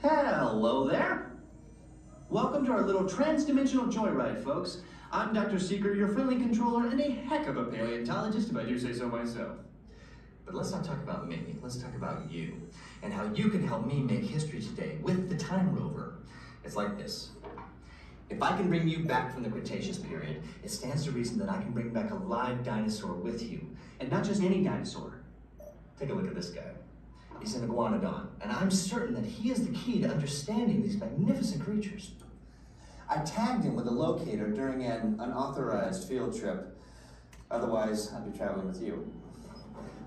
Hello there. Welcome to our little trans-dimensional joyride, folks. I'm Dr. Seeker, your friendly controller and a heck of a paleontologist, if I do say so myself. But let's not talk about me, let's talk about you, and how you can help me make history today with the Time Rover. It's like this. If I can bring you back from the Cretaceous period, it stands to reason that I can bring back a live dinosaur with you. And not just any dinosaur. Take a look at this guy. He's an iguanodon, and I'm certain that he is the key to understanding these magnificent creatures. I tagged him with a locator during an unauthorized field trip. Otherwise, I'd be traveling with you.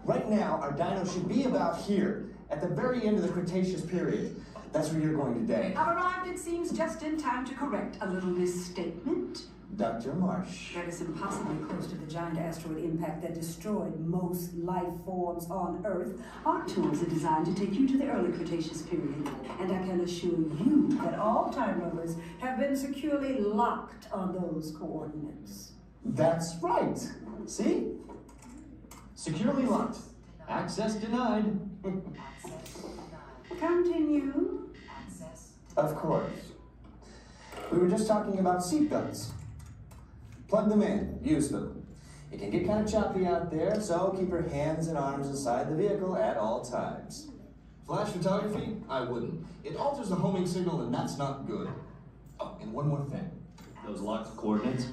Right now, our dino should be about here, at the very end of the Cretaceous period. That's where you're going today. I've arrived, it seems, just in time to correct a little misstatement. Dr. Marsh. That is impossibly close to the giant asteroid impact that destroyed most life forms on Earth. Our tours are designed to take you to the early Cretaceous period, and I can assure you that all time rovers have been securely locked on those coordinates. That's right. See? Securely locked. Access denied. Continue. Of course. We were just talking about seatbelts. Plug them in, use them. It can get kind of choppy out there, so keep your hands and arms inside the vehicle at all times. Flash photography? I wouldn't. It alters the homing signal, and that's not good. Oh, and one more thing. Those locked coordinates?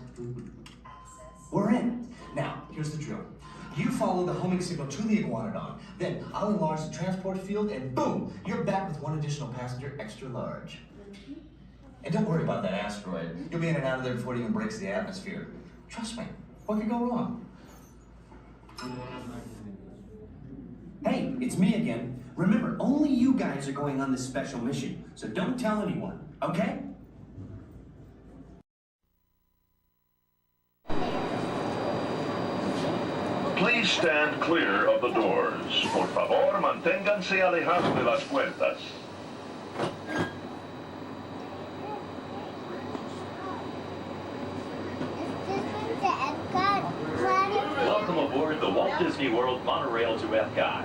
We're in. Now, here's the drill. You follow the homing signal to the iguanodon, then I'll enlarge the transport field, and boom, you're back with one additional passenger extra large. And don't worry about that asteroid. You'll be in and out of there before it even breaks the atmosphere. Trust me, what could go wrong? Hey, it's me again. Remember, only you guys are going on this special mission, so don't tell anyone, okay? Please stand clear of the doors. Por favor, manténganse alejados de las puertas. Welcome aboard the Walt Disney World monorail to Epcot.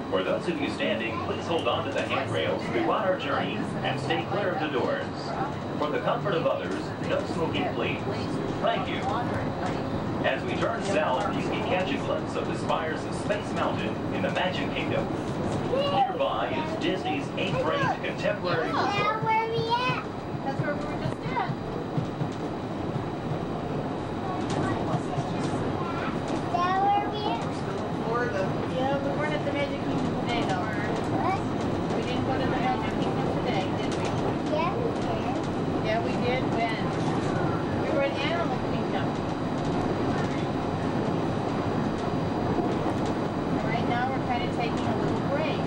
For those of you standing, please hold on to the handrails throughout our journey and stay clear of the doors. For the comfort of others, no smoking, please. Thank you. As we turn south, you can catch a glimpse of the spires of Space Mountain in the Magic Kingdom. Nearby is Disney's 8th-ranked contemporary resort. Where are we at? That's where we were just at. Yeah, we weren't at the Magic Kingdom today, though. What? We didn't go to the Magic Kingdom today, did we? Yeah, we did. Yeah, we did. When? We were in Animal Kingdom. Right now, we're kind of taking a little break.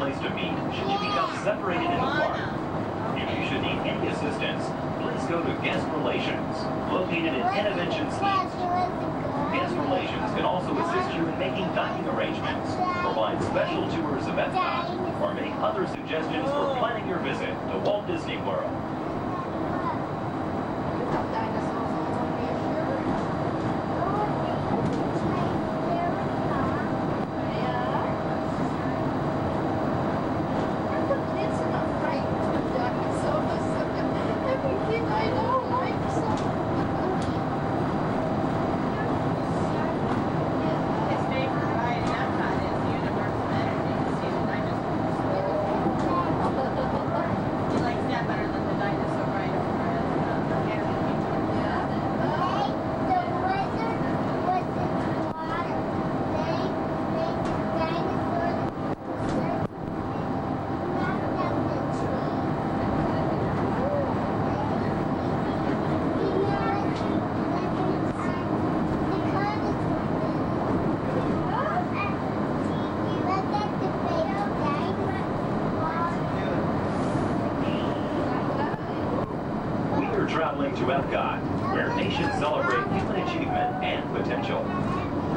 place to meet should you become separated in the park. If you should need any assistance, please go to Guest Relations, located in Interventions East. Guest Relations can also assist you in making dining arrangements, provide special tours of Epcot, or make other suggestions for planning your visit to Walt Disney World. Traveling to Epcot, where nations celebrate human achievement and potential.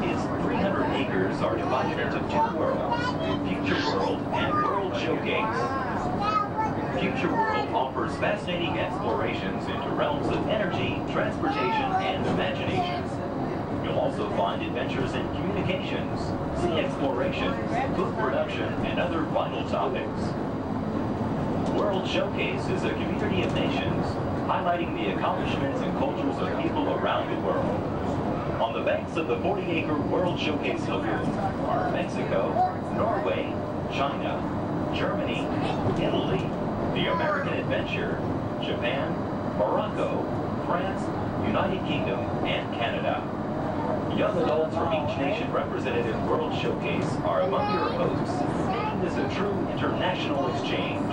Its 300 acres are divided into two worlds, Future World and World Showcase. Future World offers fascinating explorations into realms of energy, transportation, and imagination. You'll also find adventures in communications, sea exploration, food production, and other vital topics. World Showcase is a community of nations, highlighting the accomplishments and cultures of people around the world. On the banks of the 40-acre World Showcase Lagoon are Mexico, Norway, China, Germany, Italy, the American Adventure, Japan, Morocco, France, United Kingdom, and Canada. Young adults from each nation represented in World Showcase are among your hosts, making this a true international exchange.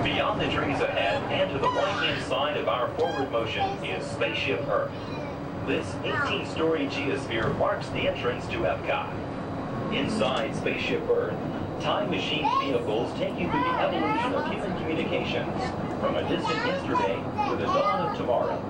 Beyond the trees ahead and to the right-hand side of our forward motion is Spaceship Earth. This 18-story geosphere marks the entrance to Epcot. Inside Spaceship Earth, time machine vehicles take you through the evolution of human communications, from a distant yesterday to the dawn of tomorrow.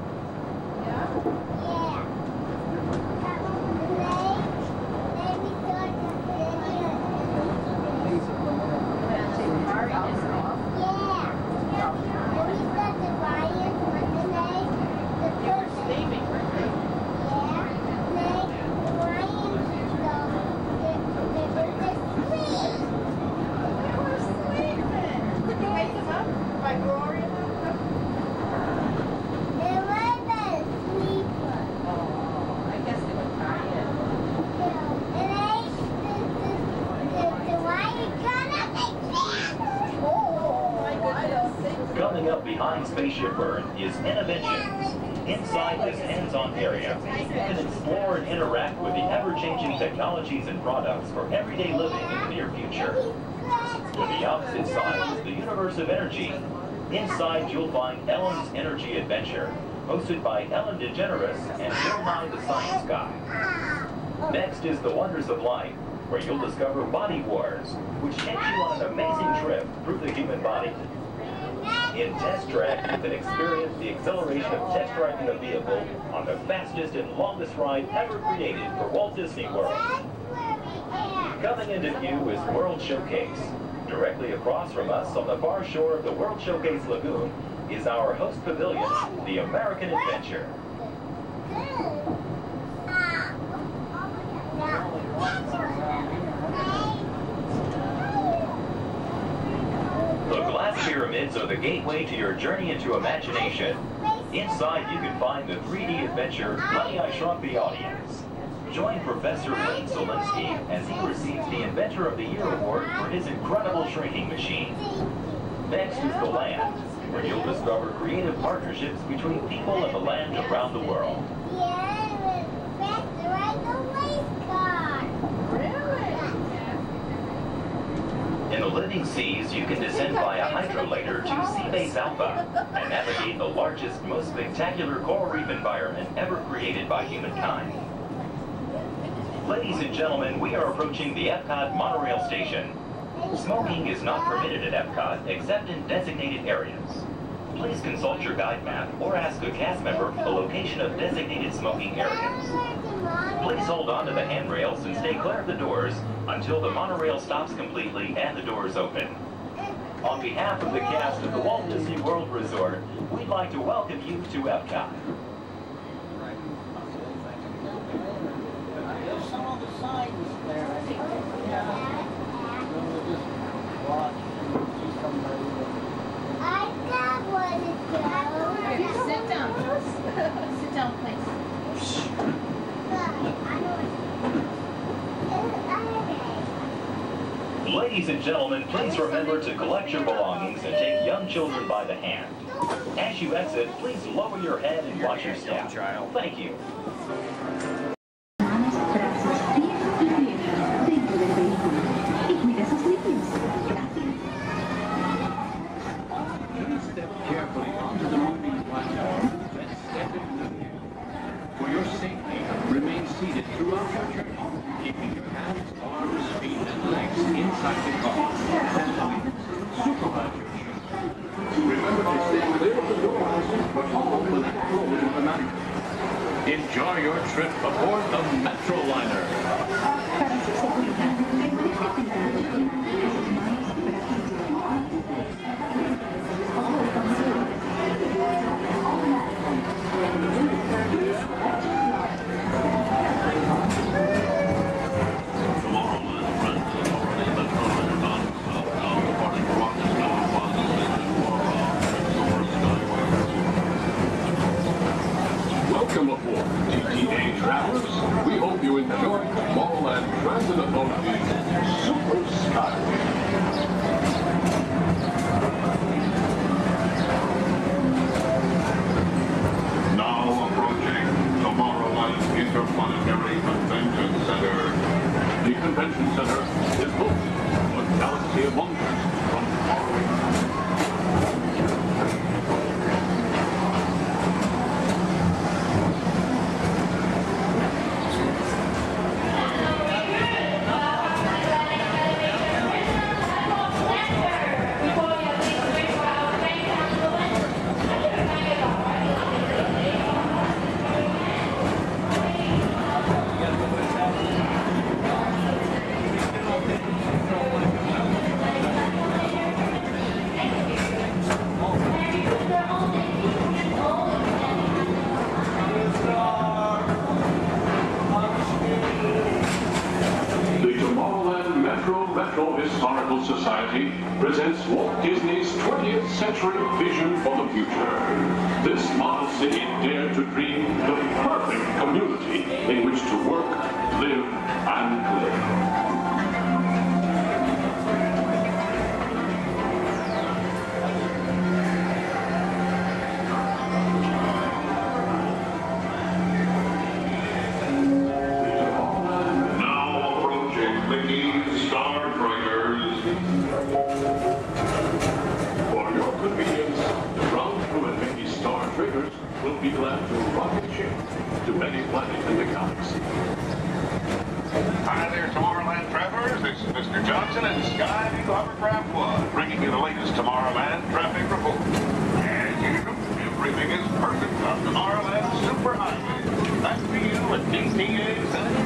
Coming up behind Spaceship Earth is Interventions. Inside this hands-on area, you can explore and interact with the ever-changing technologies and products for everyday living in the near future. To the opposite side is the universe of energy. Inside, you'll find Ellen's Energy Adventure, hosted by Ellen DeGeneres and Bill Nye the Science Guy. Next is the Wonders of Life, where you'll discover Body Wars, which takes you on an amazing trip through the human body. In Test Track, you can experience the exhilaration of test driving a vehicle on the fastest and longest ride ever created for Walt Disney World. Coming into view is World Showcase. Directly across from us on the far shore of the World Showcase Lagoon is our host pavilion, the American Adventure. The glass pier pyramids are the gateway to your journey into imagination. Inside, you can find the 3D adventure, Honey, I Shrunk the Audience. Join Professor Wayne Zielinski as he receives the Inventor of the Year award for his incredible shrinking machine. Next is the land, where you'll discover creative partnerships between people and the land around the world. In the living seas, you can descend via hydrolator to Seabase Alpha and navigate the largest, most spectacular coral reef environment ever created by humankind. Ladies and gentlemen, we are approaching the Epcot monorail station. Smoking is not permitted at Epcot except in designated areas. Please consult your guide map or ask a cast member for the location of designated smoking areas. Please hold on to the handrails and stay clear of the doors until the monorail stops completely and the doors open. On behalf of the cast of the Walt Disney World Resort, we'd like to welcome you to Epcot. There's some of the signs there. I think. Yeah. We'll just watch and see somebody. I got one to go. Sit down. Sit down, please. Ladies and gentlemen, please remember to collect your belongings and take young children by the hand. As you exit, please lower your head and watch your step. Thank you. Step carefully onto the moving platform, then step in. For your safety, remain seated throughout your journey, keeping your hands, arms, feet, and legs inside the car. Supervise your journey. Remember to stay clear of the doors, but open and close automatically. Enjoy your trip aboard the Metroliner. Welcome aboard, TTA travelers. We hope you enjoy Tomorrowland Transit Authority's Super Skyway. Now approaching Tomorrowland Interplanetary Convention Center. The convention center is home to a galaxy of wonders from far away. Historical Society presents Walt Disney's 20th Century Vision for the Future. This model city dared to dream the perfect community in which to work, live, and play. Be glad to rocket ship to any planet in the galaxy. Hi there, Tomorrowland travelers. This is Mr. Johnson and Sky Eagle Hovercraft 1, bringing you the latest Tomorrowland traffic report. As usual, everything is perfect on Tomorrowland Superhighway. Back to you at DTA Center.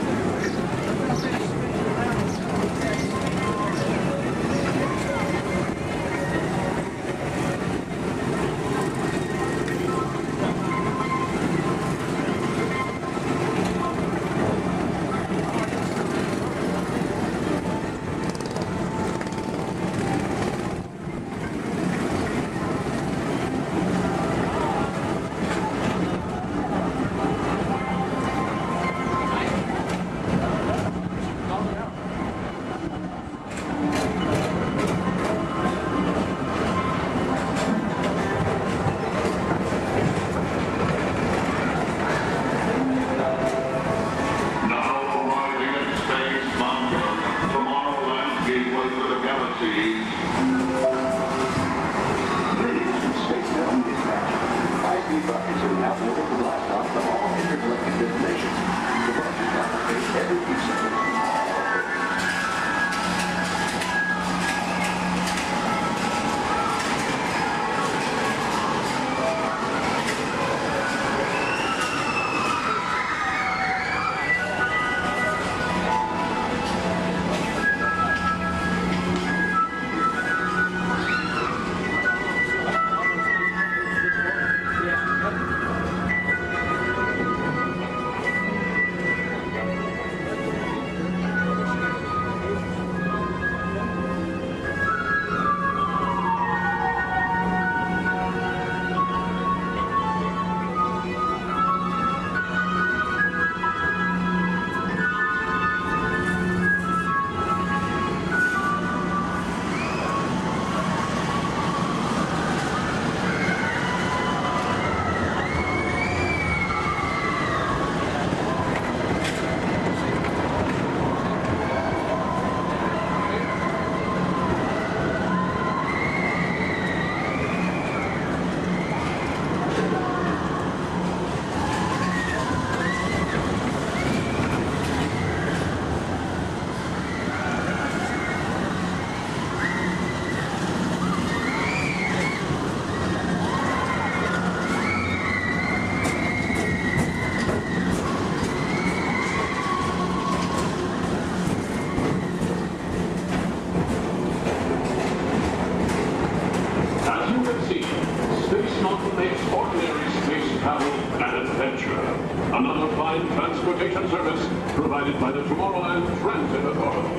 provided by the Tomorrowland Transit Authority.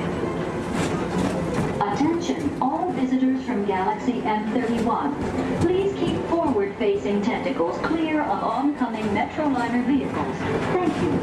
Attention, all visitors from Galaxy M31. Please keep forward-facing tentacles clear of oncoming Metroliner vehicles. Thank you.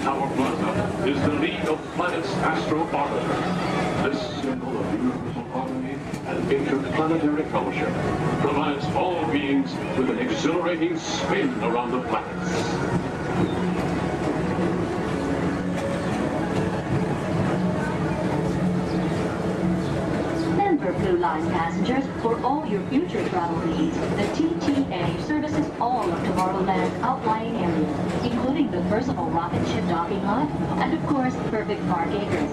Tower Plaza is the League of Planets Astro Orbiter. This symbol of universal harmony and interplanetary fellowship provides all beings with an exhilarating spin around the planets. Blue Line passengers, for all your future travel needs, the TTA services all of Tomorrowland's outlying areas, including the personal rocket ship docking lot, and of course, perfect park acres.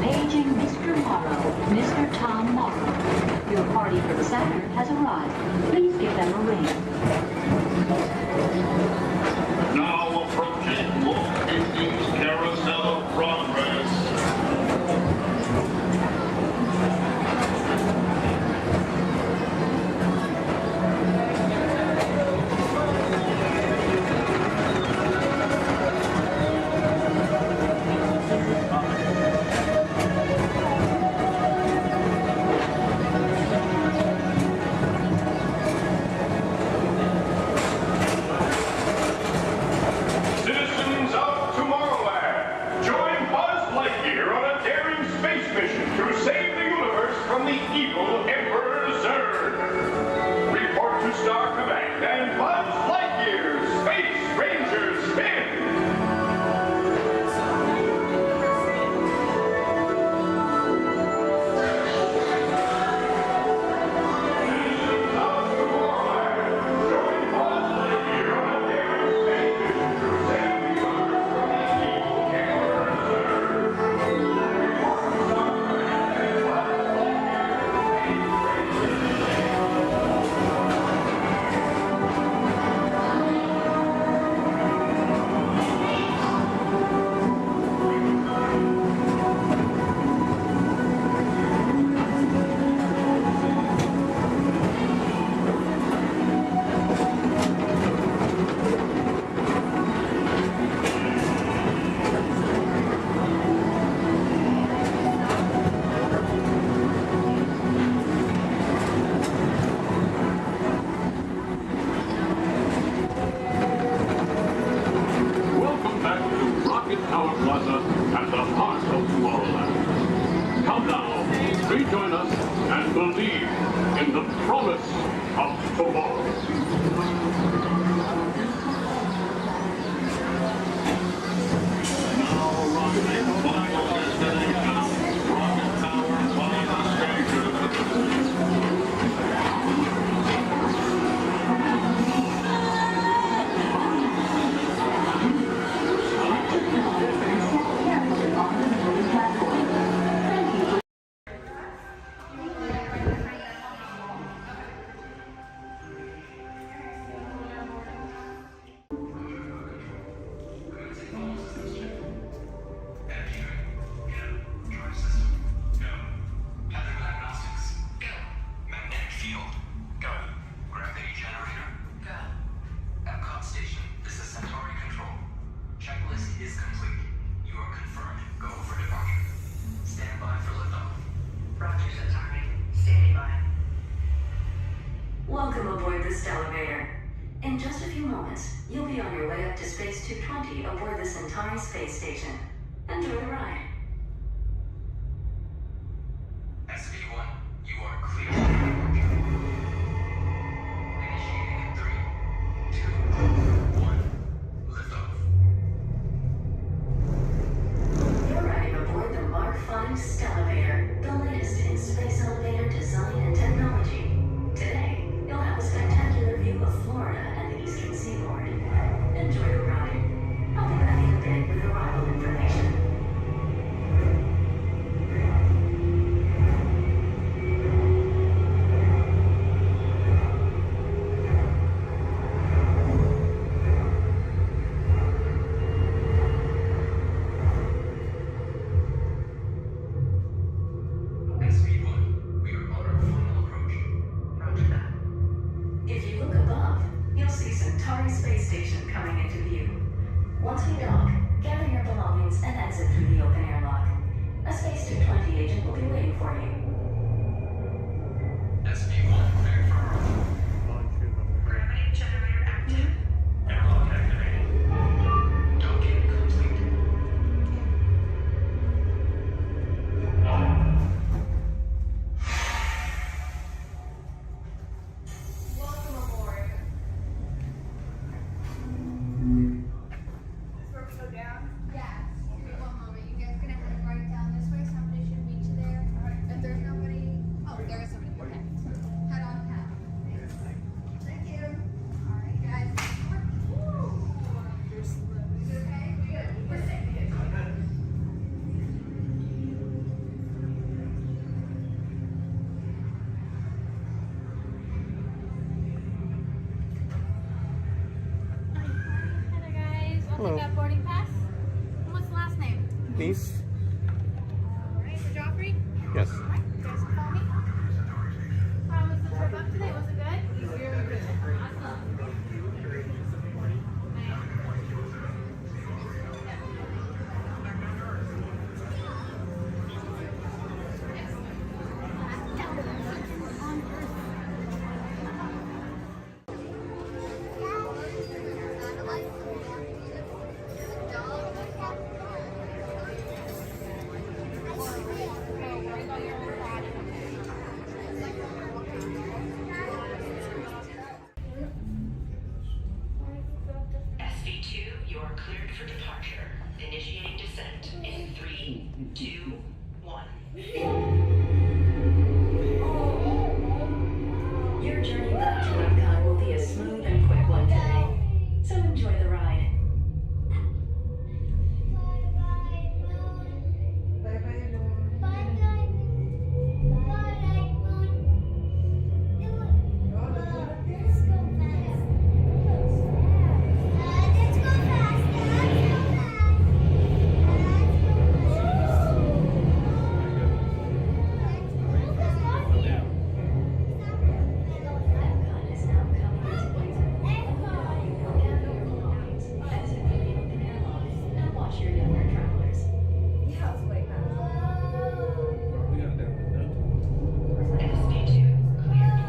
Paging Mr. Morrow, Mr. Tom Morrow. Your party for the Saturn has arrived. Please give them a ring. Now approaching Walt Disney's Carousel of Progress. Citizens of Tomorrowland, join Buzz Lightyear on a daring space mission to save the universe from the evil Emperor Zurg. Report to Star Command and Buzz Lightyear, Space Ranger Spin! Welcome back to Rocket Tower Plaza at the heart of Tomorrowland. Come now, rejoin us and believe in the promise of tomorrow. Welcome aboard this elevator. In just a few moments, you'll be on your way up to Space 220 aboard the Centauri space station. Enjoy the ride. SV1, you are clear for departure. Initiating in 3, 2, 1, liftoff. You're riding aboard the be waiting for you. SV1 cleared for approach. Gravity generator active. Airlock activated. Docking complete. Welcome aboard. Is this where we go down? Yes. Give me one moment. You guys gonna head right down this way. Somebody should meet you there. If there's nobody, oh, there is somebody. Okay. Head on down. Thank you. All right, guys. Woo. You're slow. Is it okay? Good. We're safe. Hello guys, I'll Hello. take that boarding pass. What's the last name? Niece? Alright, for Joffrey? Yes. Alright, you guys can follow me. How was the trip up today? Was it good? Very good. Awesome. SV2, you are cleared for departure. Initiating descent in 3, 2, 1. Your journey back to Epcot will be a smooth and quick one today, so enjoy the ride. Watch your younger travelers. Yeah, it's way fast. SV2 cleared.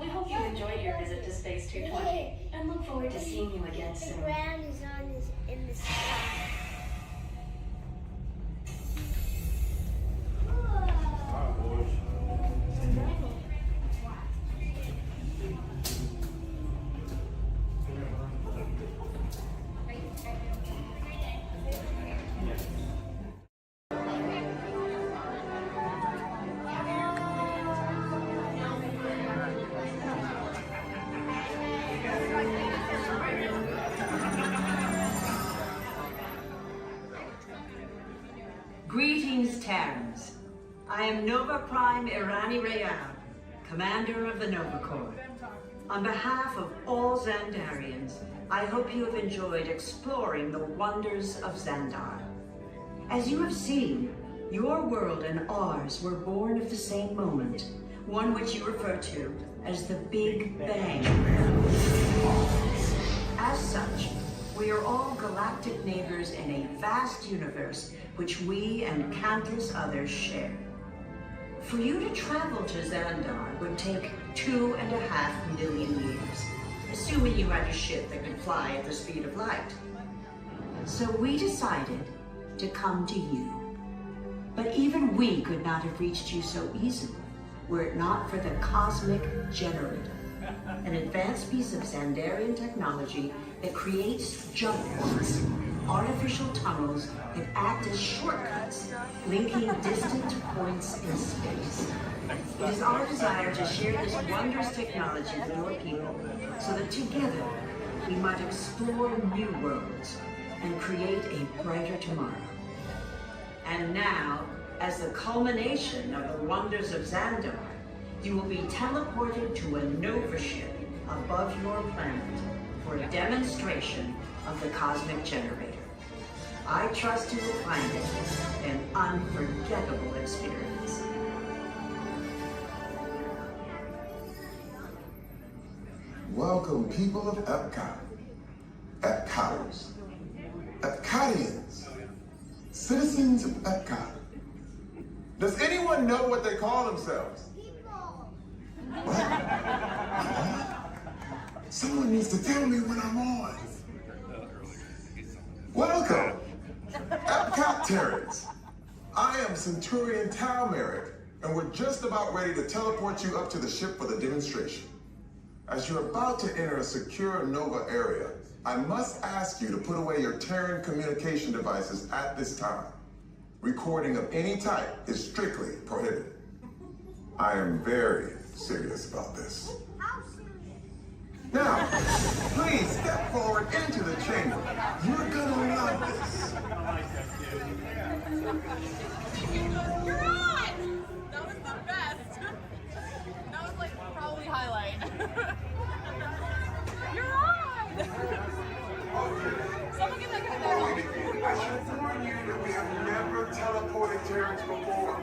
We hope you enjoyed your visit to Space 220 and look forward to seeing you again The soon. ground is in the sky. Greetings, Terrans. I am Nova Prime Irani Rayab, Commander of the Nova Corps. On behalf of all Xandarians, I hope you have enjoyed exploring the wonders of Xandar. As you have seen, your world and ours were born of the same moment, one which you refer to as the Big Bang. As such, we are all galactic neighbors in a vast universe which we and countless others share. For you to travel to Xandar would take 2.5 million years, assuming you had a ship that could fly at the speed of light. So we decided to come to you. But even we could not have reached you so easily were it not for the Cosmic Generator, an advanced piece of Xandarian technology that creates jump points, artificial tunnels that act as shortcuts, linking distant points in space. It is our desire to share this wondrous technology with your people so that together we might explore new worlds and create a brighter tomorrow. And now, as the culmination of the wonders of Xandar, you will be teleported to a Nova ship above your planet for a demonstration of the Cosmic Generator. I trust you will find it an unforgettable experience. Welcome, people of Epcot, Epcoters, Epcotians, citizens of Epcot. Does anyone know what they call themselves? What? Someone needs to tell me when I'm on. Welcome, Epcot Terrans. I am Centurion Tal Merrick, and we're just about ready to teleport you up to the ship for the demonstration. As you're about to enter a secure Nova area, I must ask you to put away your Terran communication devices at this time. Recording of any type is strictly prohibited. I am very serious about this. Now, please step forward into the chamber. You're gonna love this. You're on! That was the best. That was like probably highlight. You're on! Someone get that guy there. I should warn you that we have never teleported Terrans before.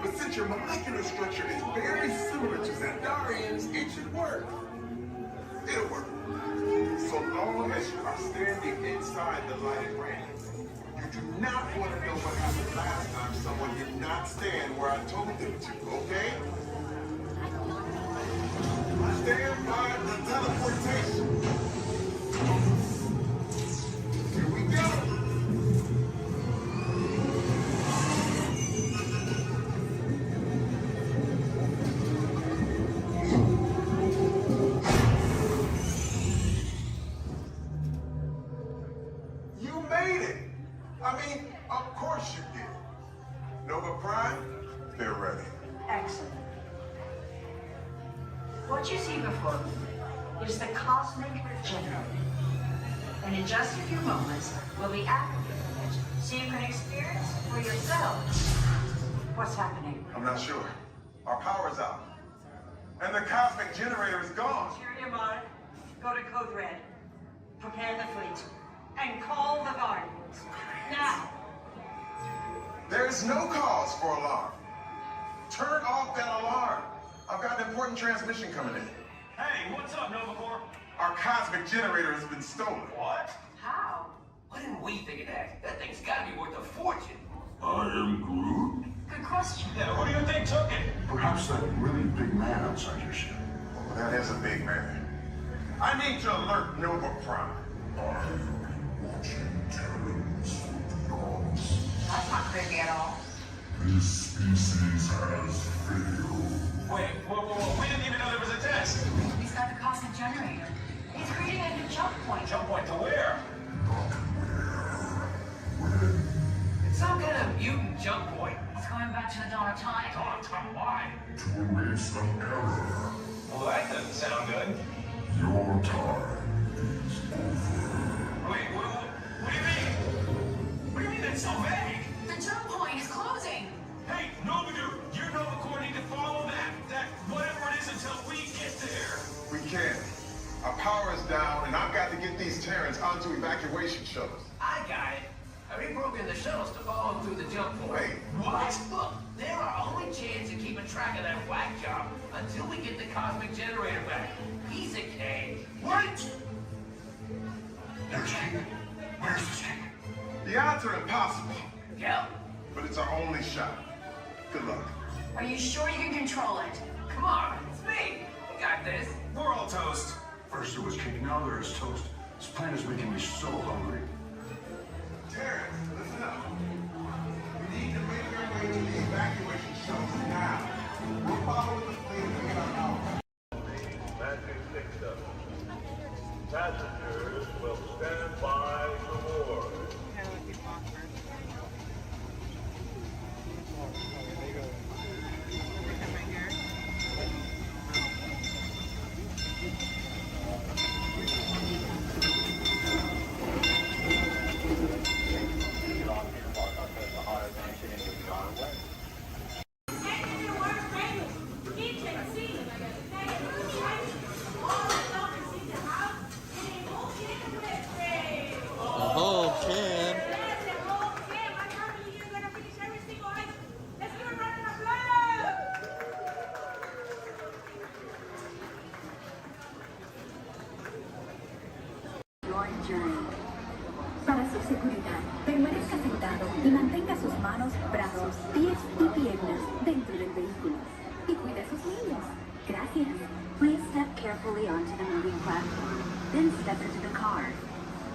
But since your molecular structure is very similar to Xandarians, it should work. It'll work. So long as you are standing inside the lighted ring. You do not want to know what happened last time someone did not stand where I told them to, okay? Stand by the teleportation. Here we go. You made it. I mean, of course you did. Nova Prime, they're ready. Excellent. What you see before you is the cosmic generator. And in just a few moments, we'll be activating it so you can experience for yourself what's happening. I'm not sure. Our power's out. And the cosmic generator is gone. Interior Mod, go to Code Red. Prepare the fleet. And call the Guardians. Now. There is no cause for alarm. Turn off that alarm. I've got an important transmission coming in. Hey, what's up, Nova Corps? Our cosmic generator has been stolen. What? How? Why didn't we think of that? That thing's gotta be worth a fortune. I am Groot. Good question. Yeah, who do you think took it? Perhaps that really big man outside your ship. Oh, that is a big man. I need to alert Nova Prime. That's not creepy at all. This species has failed. Wait, whoa, we didn't even know there was a test. He's got the cosmic generator. He's creating a new jump point. Jump point to where? It's some kind of mutant jump point. It's going back to the dawn of time. Dawn of time, why? To erase an error. Well, that doesn't sound good. Your time is over. Wait, what do you mean? What do you mean that's so vague? The jump point is closing. Hey, Nova Dude, your Nova Corps need to follow that whatever it is until we get there. We can. Our power is down, and I've got to get these Terrans onto evacuation shuttles. I got it. I reprogrammed the shuttles to follow through the jump point. Wait, what? Look, they're our only chance of keeping track of that whack job until we get the cosmic generator back. Piece of cake. What? There's King. Where's this King? the odds are impossible. Yeah. But it's our only shot. Good luck. Are you sure you can control it? Come on, it's me. We got this. We're all toast. First there was cake, now there is toast. This plan is making me so hungry. Terrence, listen up. We need to make our way to the evacuation shelter now. We'll follow the fleet to get our power. Passengers will stand by the board. journey. Para su seguridad, permanezca sentado y mantenga sus manos, brazos, pies y piernas dentro del vehículo. Y cuide a sus niños. Gracias. Please step carefully onto the moving platform, then step into the car.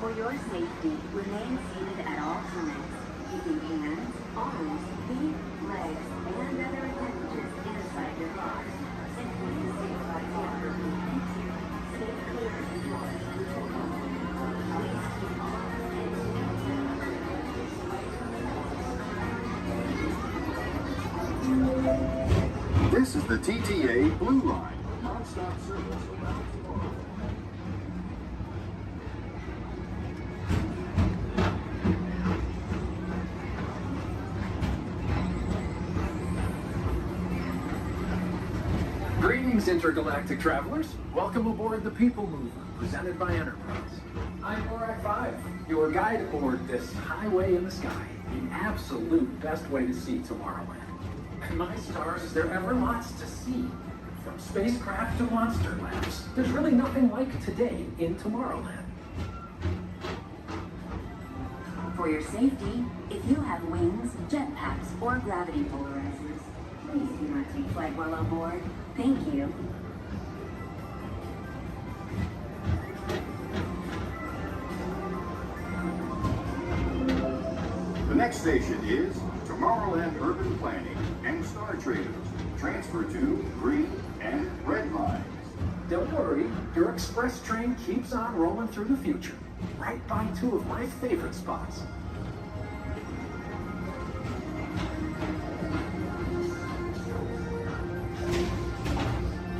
For your safety, remain seated at all times, keeping hands, arms, feet, legs, and other appendages inside your car. And please stay right here. Thank you. Stay clear of the doors until comfortable. Please keep all This is the TTA Blue Line, non-stop service around tomorrow. Greetings, intergalactic travelers. Welcome aboard the People Mover, presented by Enterprise. I'm Borak 5, your guide aboard this highway in the sky, the absolute best way to see Tomorrowland. And my stars, is there ever lots to see? From spacecraft to monster labs, there's really nothing like today in Tomorrowland. For your safety, if you have wings, jetpacks, or gravity polarizers, please do not take flight while on board. Thank you. The next station is Tomorrowland Urban Planning and Star Traders. Transfer to green and red lines. Don't worry, your express train keeps on rolling through the future, right by two of my favorite spots.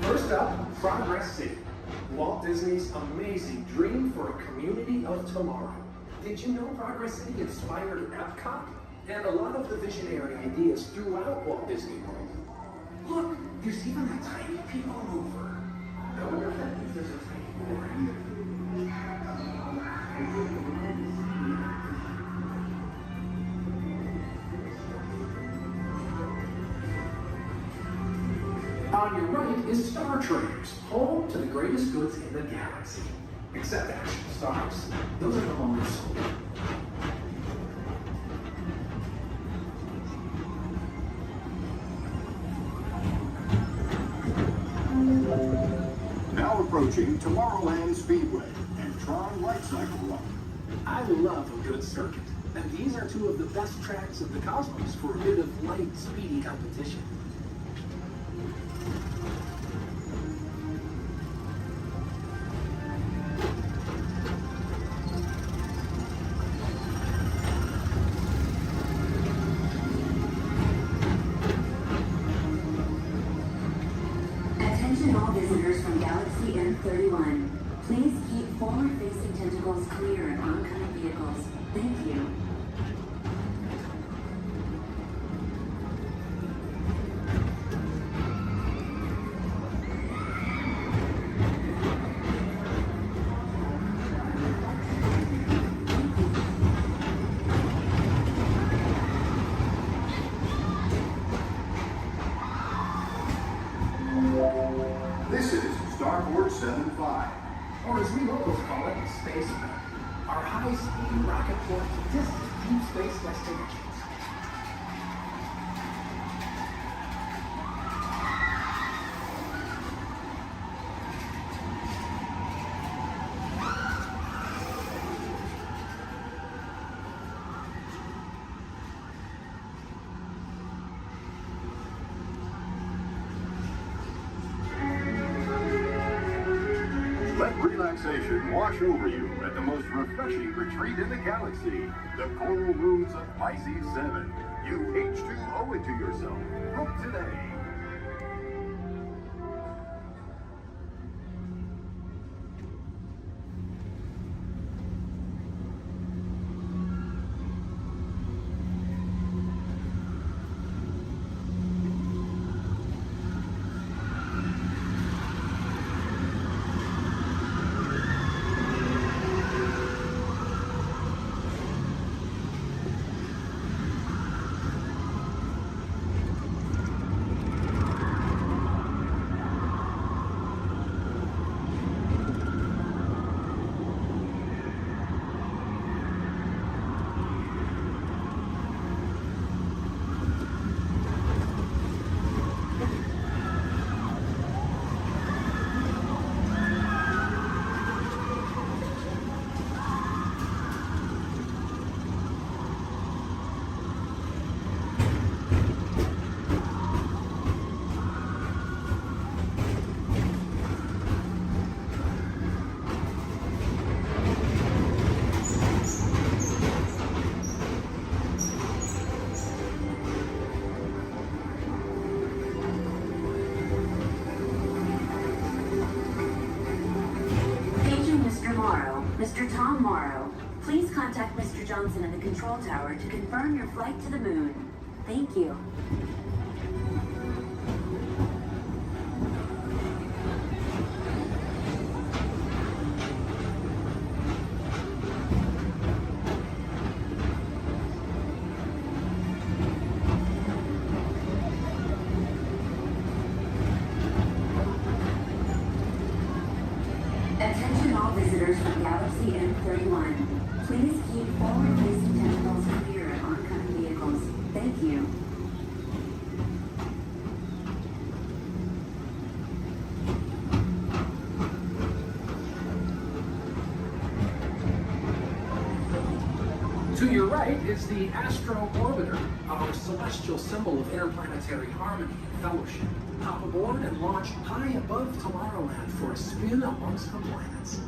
First up, Progress City, Walt Disney's amazing dream for a community of tomorrow. Did you know Progress City inspired Epcot and a lot of the visionary ideas throughout Walt Disney World? Look, there's even a tiny people mover. I wonder if that means there's a tiny board either. On your right is Star Traders, home to the greatest goods in the galaxy. Except actual stars. Those are no longer sold. Now approaching Tomorrowland Speedway and Tron Light Cycle Run. I love a good circuit, and these are two of the best tracks of the cosmos for a bit of light, speedy competition. Attention all visitors from Galaxy M31. Please keep forward-facing tentacles clear of oncoming vehicles. Thank you. This is Starport 75. Or as we locals call it, Spaceman. Our high-speed rocket port to distant deep space destinations. Let relaxation wash over you at the most refreshing retreat in the galaxy, the coral moons of Pisces 7. You H2 owe it to yourself. Book today. Mr. Tom Morrow, please contact Mr. Johnson in the control tower to confirm your flight to the moon. Thank you. Attention all visitors from Galaxy M31. Please keep forward-facing tentacles clear of oncoming vehicles. Thank you. To your right is the Astro Orbiter, our celestial symbol of interplanetary harmony and fellowship. Hop aboard and launch high above Tomorrowland for a spin amongst the planets.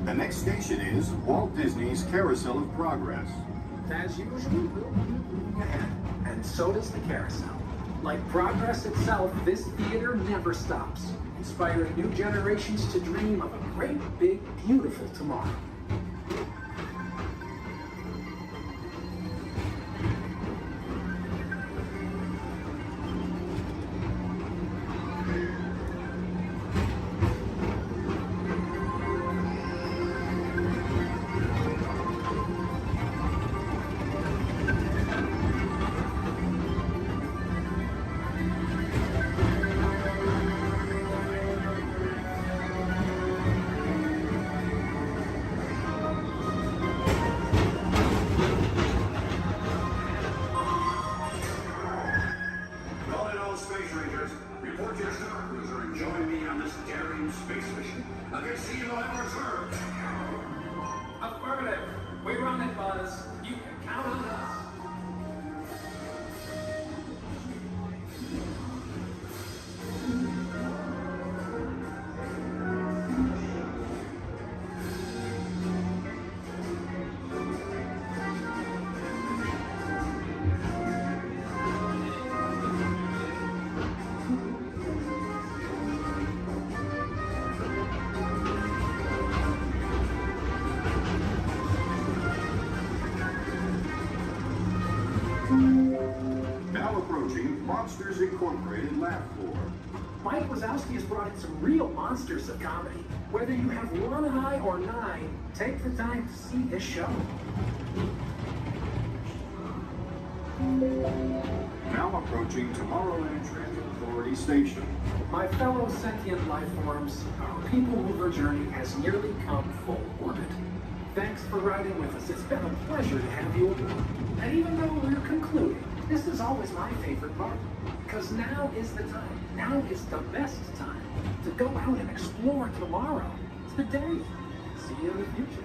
The next station is Walt Disney's Carousel of Progress. As usual, we'll keep moving ahead, and so does the carousel. Like progress itself, this theater never stops, inspiring new generations to dream of a great, big, beautiful tomorrow. Affirmative. We run it, Buzz. You can count on us. Now approaching Monsters Incorporated Laugh Floor. Mike Wazowski has brought in some real monsters of comedy. Whether you have one eye or nine, take the time to see this show. Now approaching Tomorrowland Transit Authority Station. My fellow sentient life forms, our people mover journey has nearly come full orbit. Thanks for riding with us. It's been a pleasure to have you aboard. And even though we're concluding, this is always my favorite part. Because now is the time. Now is the best time to go out and explore tomorrow. Today. See you in the future.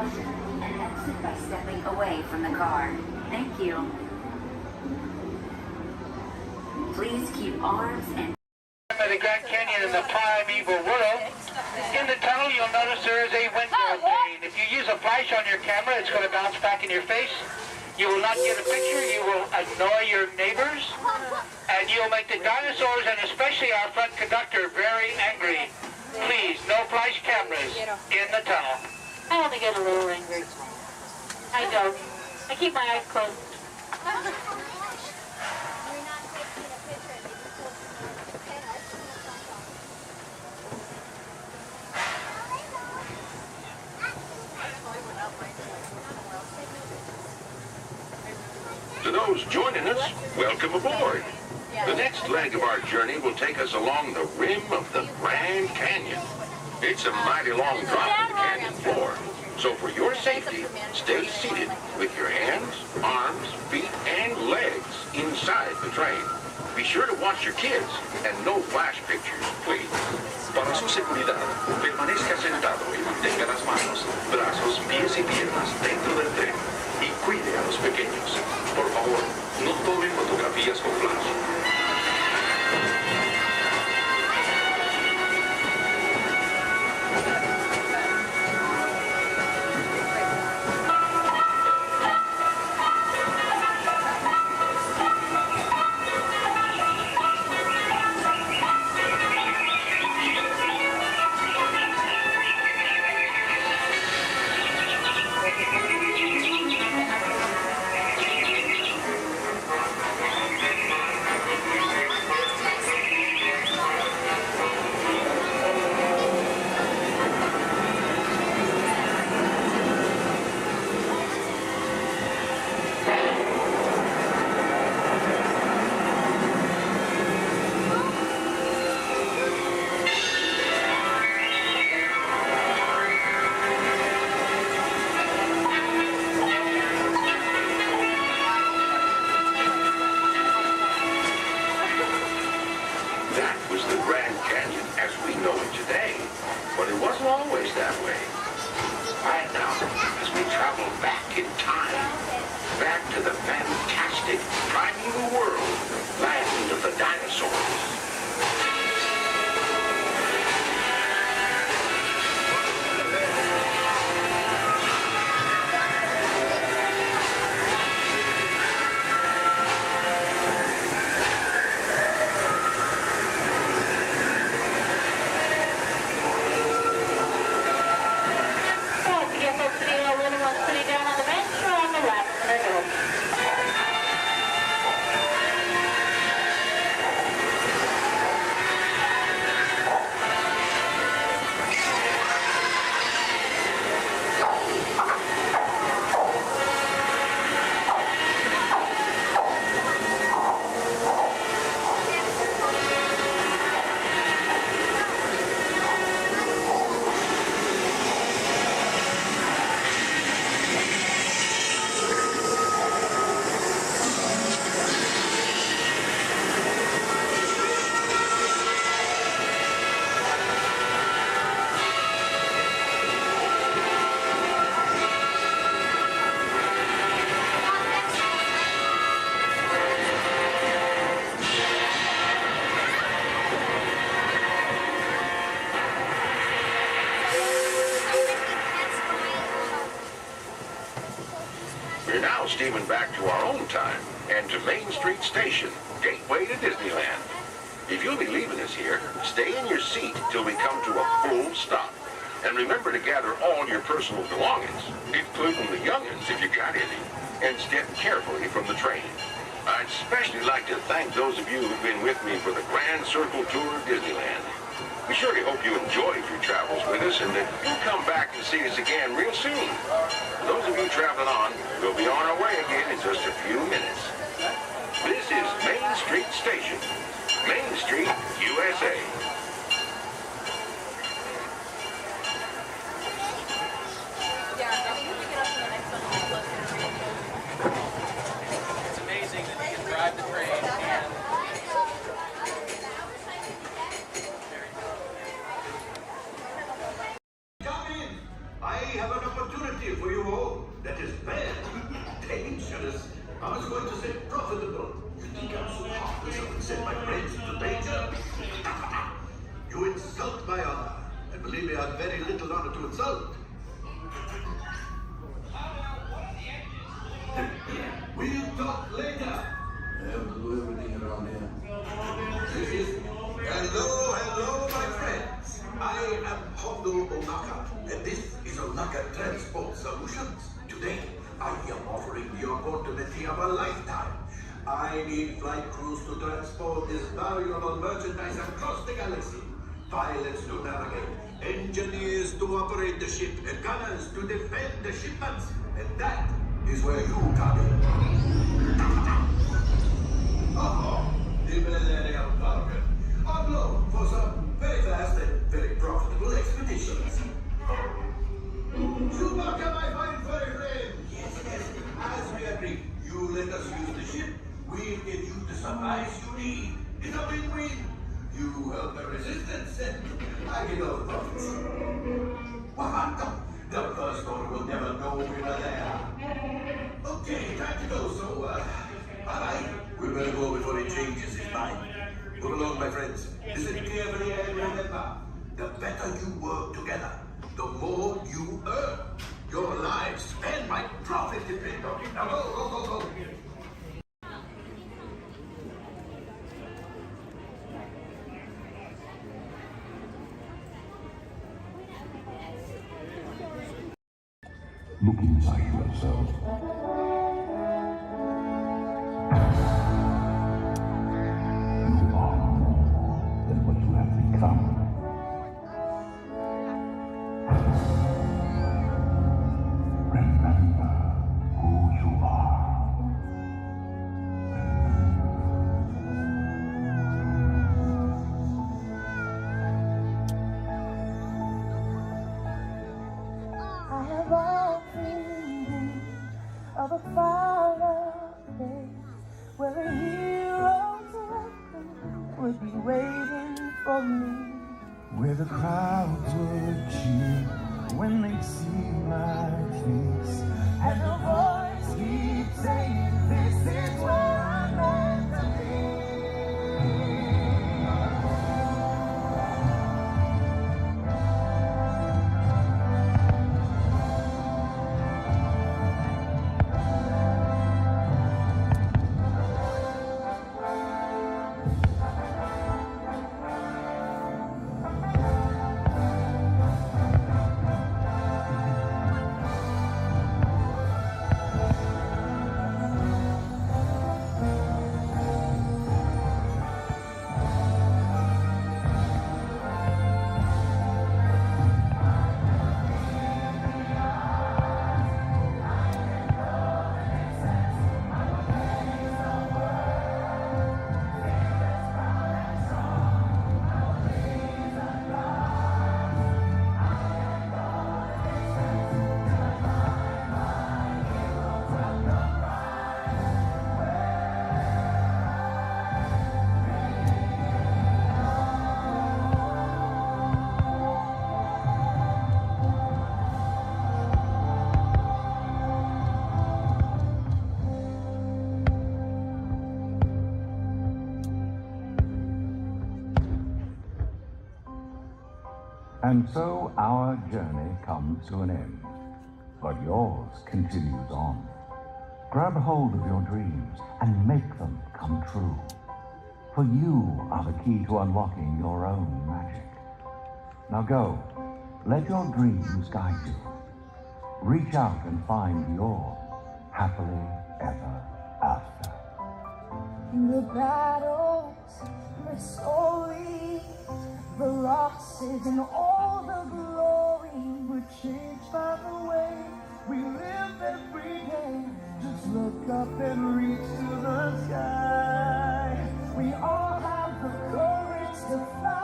And exit by stepping away from the car. Thank you. Please keep arms and... The Grand Canyon in the primeval world. In the tunnel, you'll notice there is a window pane. If you use a flash on your camera, it's going to bounce back in your face. You will not get a picture. You will annoy your neighbors. And you'll make the dinosaurs, and especially our front conductor, very angry. Please, no flash cameras in the tunnel. I only get a little angry. I don't. I keep my eyes closed. To those joining us, welcome aboard. The next leg of our journey will take us along the rim of the Grand Canyon. It's a mighty long drop to the canyon floor, So for your safety, stay seated with your hands, arms, feet, and legs inside the train. Be sure to watch your kids and no flash pictures, please. Para su seguridad, permanezca sentado y mantenga las manos, brazos, pies y piernas dentro del tren y cuide a los pequeños. Por favor, no tomen fotografías con flash. Steaming back to our own time and to Main Street Station, gateway to Disneyland. If you'll be leaving us here, stay in your seat till we come to a full stop. And remember to gather all your personal belongings, including the young'uns if you got any, and step carefully from the train. I'd especially like to thank those of you who've been with me for the Grand Circle Tour of Disneyland. We surely hope you enjoyed your travels with us and that you'll come back and see us again real soon. For those of you traveling on, we'll be on our way again in just a few minutes. This is Main Street Station, Main Street, USA. It's amazing that you can drive the train and I have an opportunity for you all that is bad, dangerous. I was going to say profitable. You think I'm so heartless I would send my friends into danger? You insult my honor. And believe me, I have very little honor to insult. We'll talk later. We'll do everything around here. Hello, my friends. I am Hondo Onaka, and this is Onaka Transport Solutions. Today, I am offering the opportunity of a lifetime. I need flight crews to transport this valuable merchandise across the galaxy. Pilots to navigate, engineers to operate the ship, and gunners to defend the shipments. And that is where you come in. On loan for some very fast and very profitable expeditions. Chewbacca! seats. What? The first one will never know we were there. Okay, time to go, so, alright. We better go before he changes his mind. Move along, my friends. Listen carefully and remember, the better you work together, the more you earn. Your lives and my profit depend on it. Now go. Look inside yourself. You are more than what you have become. Remember who you are. I have often dreamed of a far place where a hero's welcome would be waiting for me. Where the crowds would cheer when they see my face, And the voice keeps saying, this is where I'm meant to be. And so our journey comes to an end, but yours continues on. Grab hold of your dreams and make them come true. For you are the key to unlocking your own magic. Now go, let your dreams guide you. Reach out and find your happily ever after. The battles, the stories, the losses, and all the glory were changed by the way we live every day. Just look up and reach to the sky. We all have the courage to fly.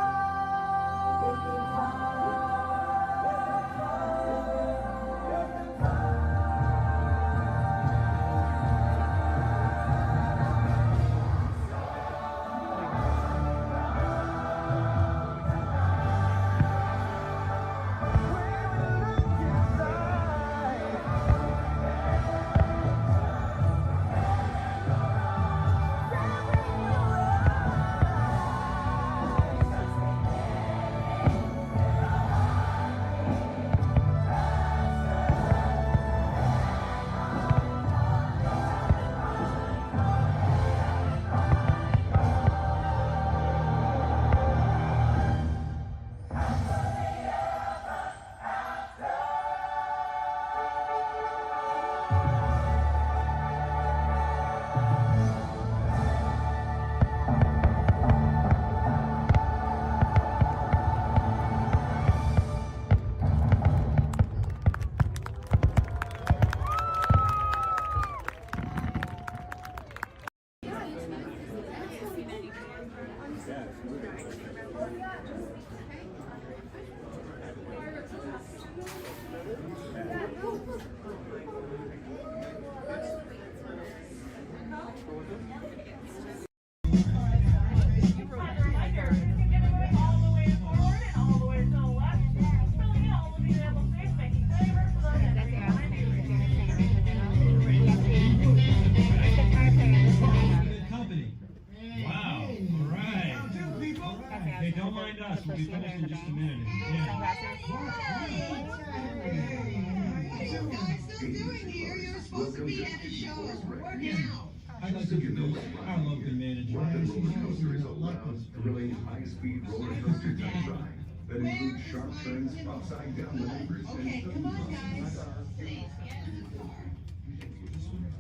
Sunglasses. Supposed to be at the show. Working out. I love the manager. Rocket roller coasters allows thrilling high-speed roller coaster test ride that includes sharp turns, upside down maneuvers, Okay, come on, guys.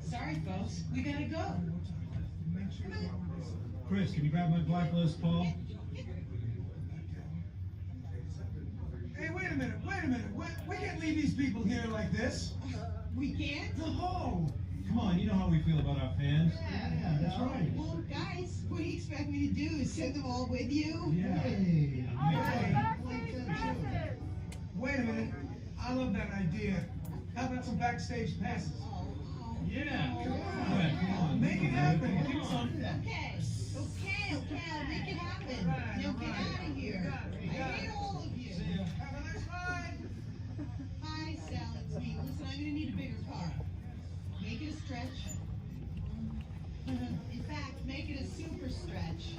Sorry, folks. We gotta go. Come on. Chris, can you grab my blacklist, Paul? Hey, wait a minute. We can't leave these people here like this. We can't? No! Come on, you know how we feel about our fans. Yeah, that's right. Well, guys, what do you expect me to do? Is send them all with you? Yeah. Wait a minute. I love that idea. How about some backstage passes? Yeah. Come on. Make it happen. Give us some. Okay, I'll make it happen. Now get out of here. I hate all of you. Have a nice ride. Hi, Sal, it's me. Listen, I'm gonna need a bigger car. Make it a stretch. In fact, make it a super stretch.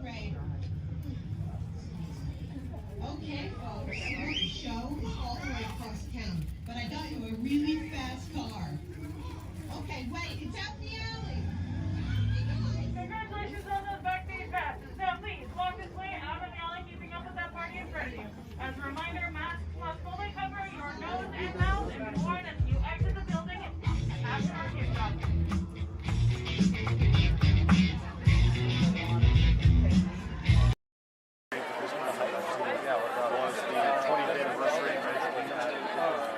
Right. Okay, folks, the show is all the way across town, but I got you a really fast car. Okay, wait, it's out in the alley. Congratulations on those backstage passes. Now please, walk this way out of the alley, keeping up with that party in front of you. As a reminder, masks must fully cover your nose and mouth and be worn as you exit the building after our kickoff.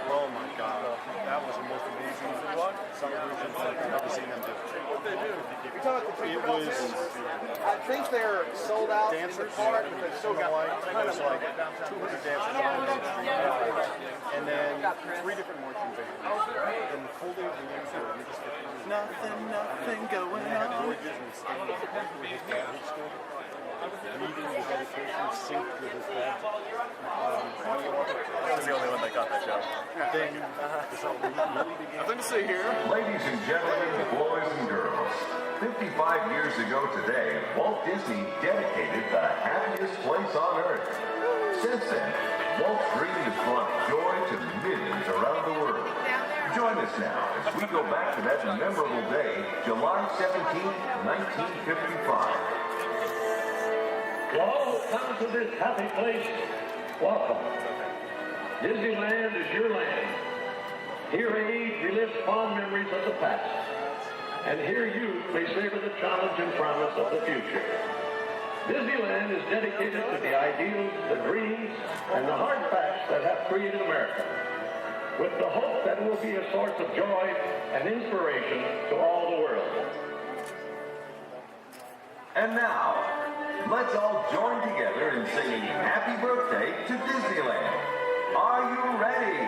Oh my God, that was the most amazing celebration I've ever seen them do. What they do? It was, I think they're sold out dancers, but they still got it was like 200 dancers on the street, and then 3 different marching bands. And the whole day of the answer, you just get nothing going on. George Disney standing with his dad, reading the dedication synced with his dad. I was the only one that got that joke. Then really began. Nothing to see here. Ladies and gentlemen, boys and girls, 55 years ago today, Walt Disney dedicated the happiest place on earth. Since then, Walt's dream has brought joy to millions around the world. Join us now as we go back to that memorable day, July 17, 1955. To all who come to this happy place, welcome. Disneyland is your land. Here age relives fond memories of the past. And here you may savor the challenge and promise of the future. Disneyland is dedicated to the ideals, the dreams, and the hard facts that have created America, with the hope that it will be a source of joy and inspiration to all the world. And now, let's all join together in singing Happy Birthday to Disneyland. Are you ready?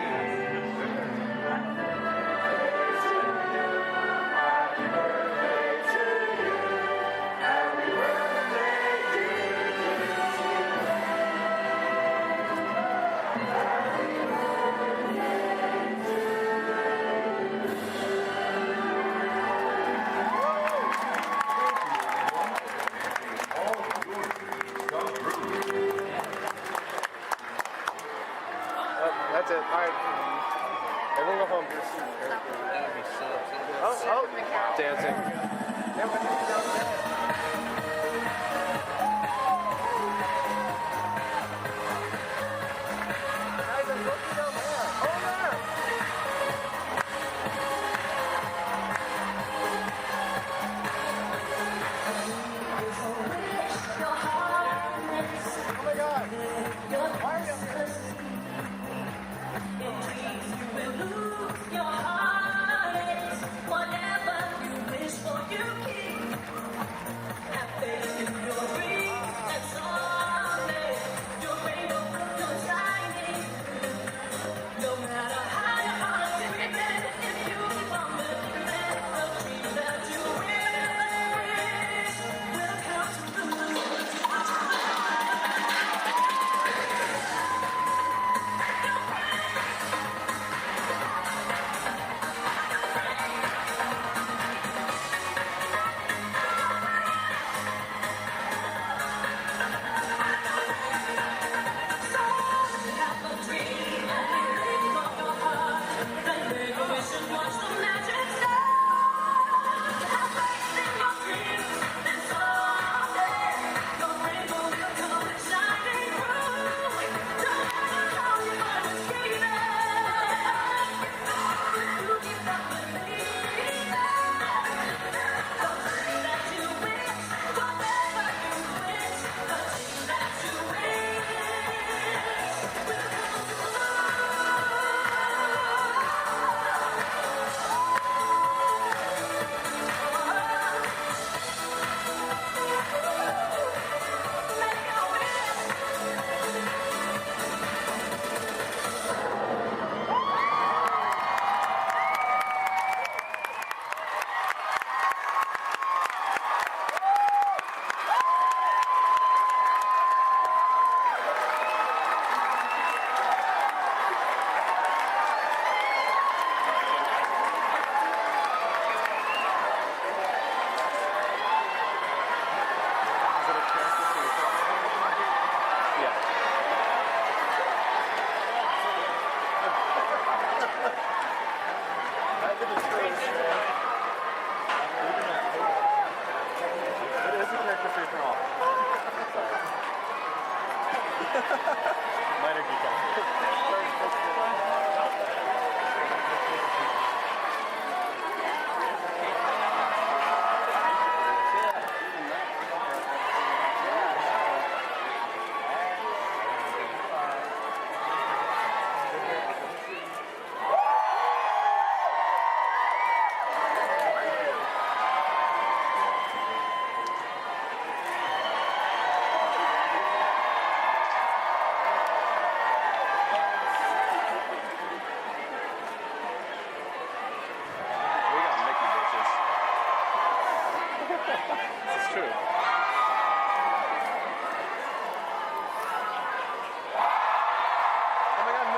That's it. All right. Everyone go home. Oh, dancing. Whatever you wish for, you keep.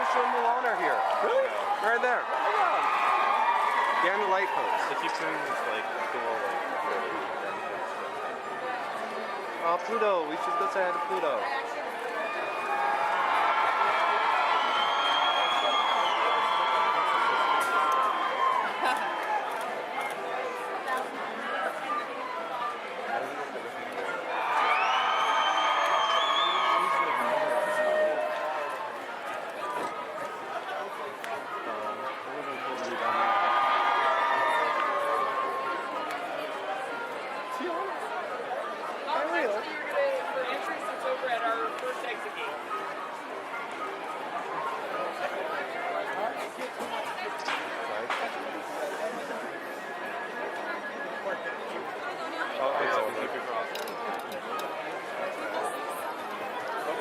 Ursula and Mulan are here. Really? Right there. Behind the light post. They keep doing this like cool Oh, Pluto. We should go say hi to Pluto.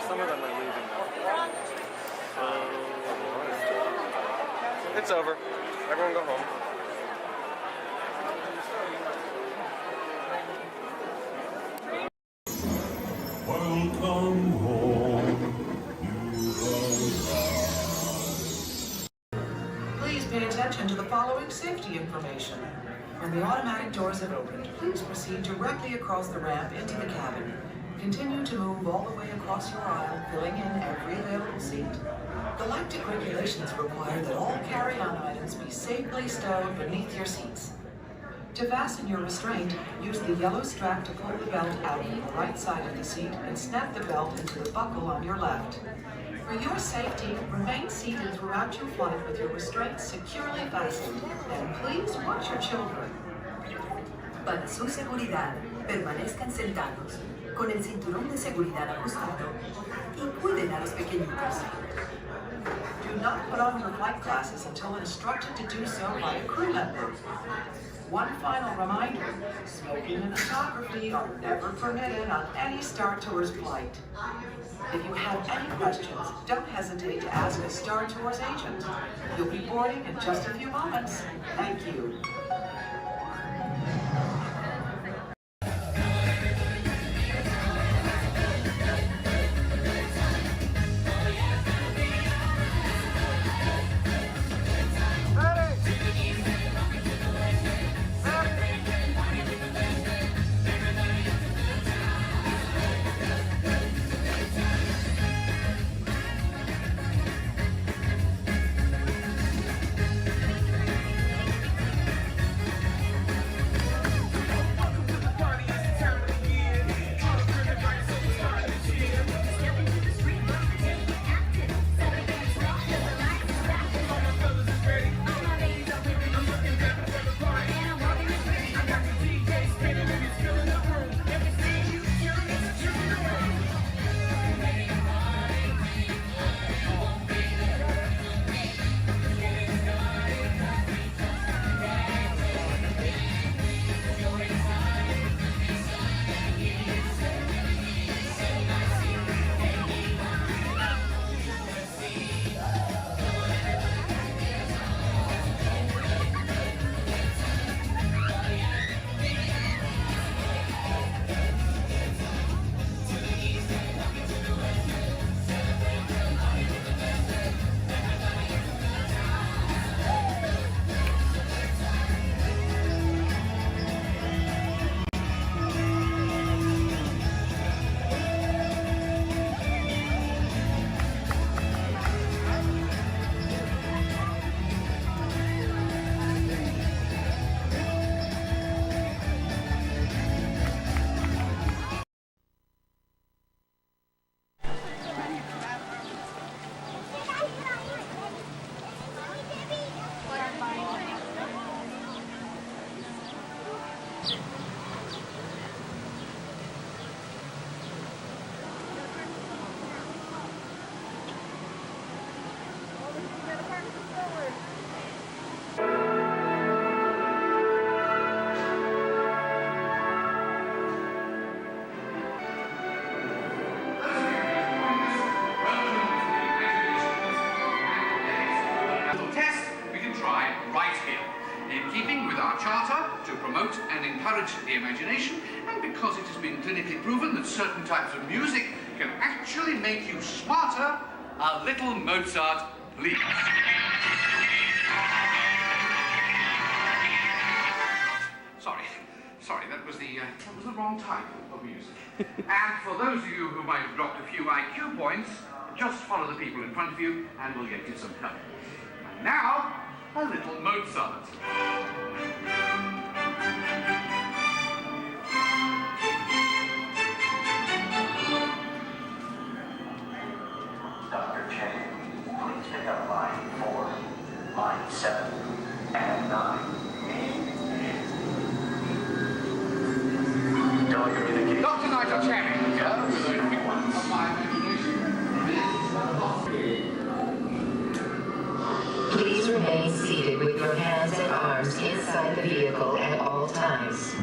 Some of them are leaving now. It's over. Everyone go home. Welcome home. Please pay attention to the following safety information. When the automatic doors have opened, please proceed directly across the ramp into the cabin. Continue to move all the way across your aisle, filling in every available seat. Galactic regulations require that all carry-on items be safely stowed beneath your seats. To fasten your restraint, use the yellow strap to pull the belt out from the right side of the seat and snap the belt into the buckle on your left. For your safety, remain seated throughout your flight with your restraints securely fastened, and please watch your children. Para su seguridad, permanezcan sentados, con el cinturón de seguridad ajustado, y cuiden a los pequeñitos. Do not put on your flight glasses until instructed to do so by a crew member. One final reminder, smoking and photography are never permitted on any Star Tours flight. If you have any questions, don't hesitate to ask a Star Tours agent. You'll be boarding in just a few moments. Thank you. And encourage the imagination, and because it has been clinically proven that certain types of music can actually make you smarter, a little Mozart please. Sorry, that was the wrong type of music. And for those of you who might have dropped a few IQ points, just follow the people in front of you and we'll get you some help. And now, a little Mozart. Dr. Chang, please pick up line 4, line 7, and 9. Dr. Nigel Channing, here with a quick one of my imagination. Please remain seated with your hands and arms inside the vehicle at all times.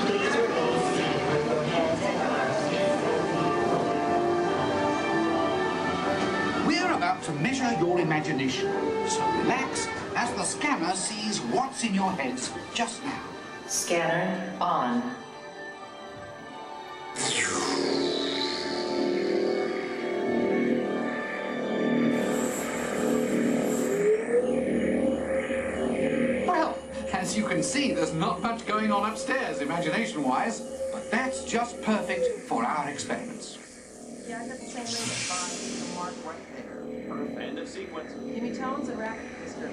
Please remain seated with your hands and arms inside the vehicle. We're about to measure your imagination, so relax as the scanner sees what's in your heads just now. Scanner on. Well, as you can see, there's not much going on upstairs, imagination-wise, but that's just perfect for our experiments. Yeah, I got the same ring at 5. The mark right there. Perfect. End of sequence. Give me tones and rapid history.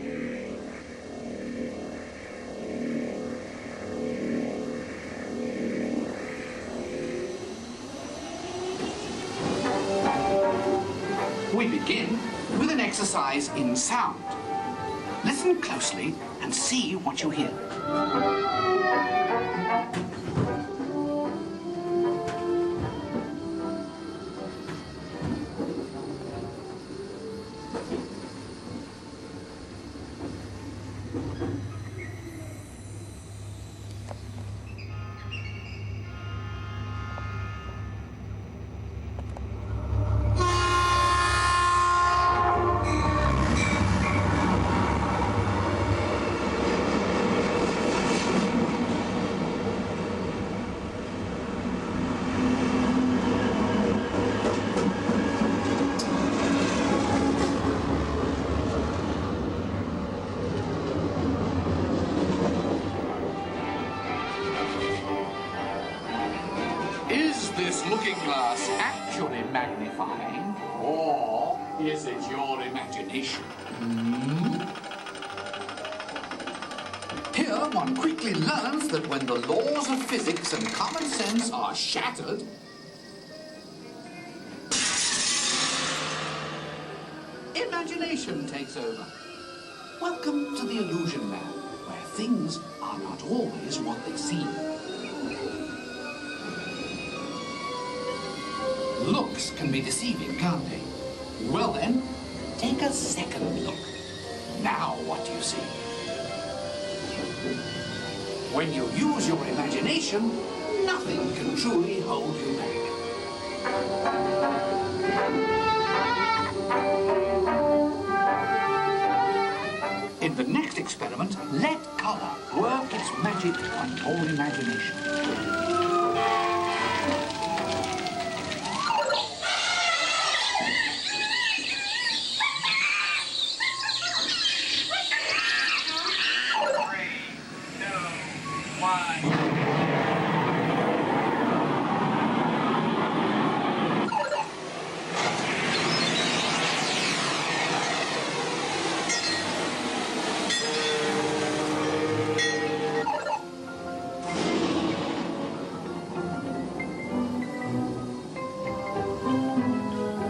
We begin with an exercise in sound. Listen closely and see what you hear. Is this looking glass actually magnifying, or is it your imagination? Here one quickly learns that when the laws of physics and common sense are shattered, imagination takes over. Welcome to the illusion lab, where things are not always what they seem. Looks can be deceiving, can't they? Well then, take a second look. Now what do you see? When you use your imagination, nothing can truly hold you back. In the next experiment, let color work its magic on your imagination.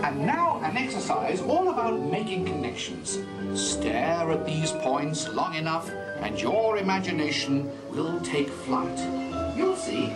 And now an exercise all about making connections. Stare at these points long enough and your imagination will take flight. You'll see.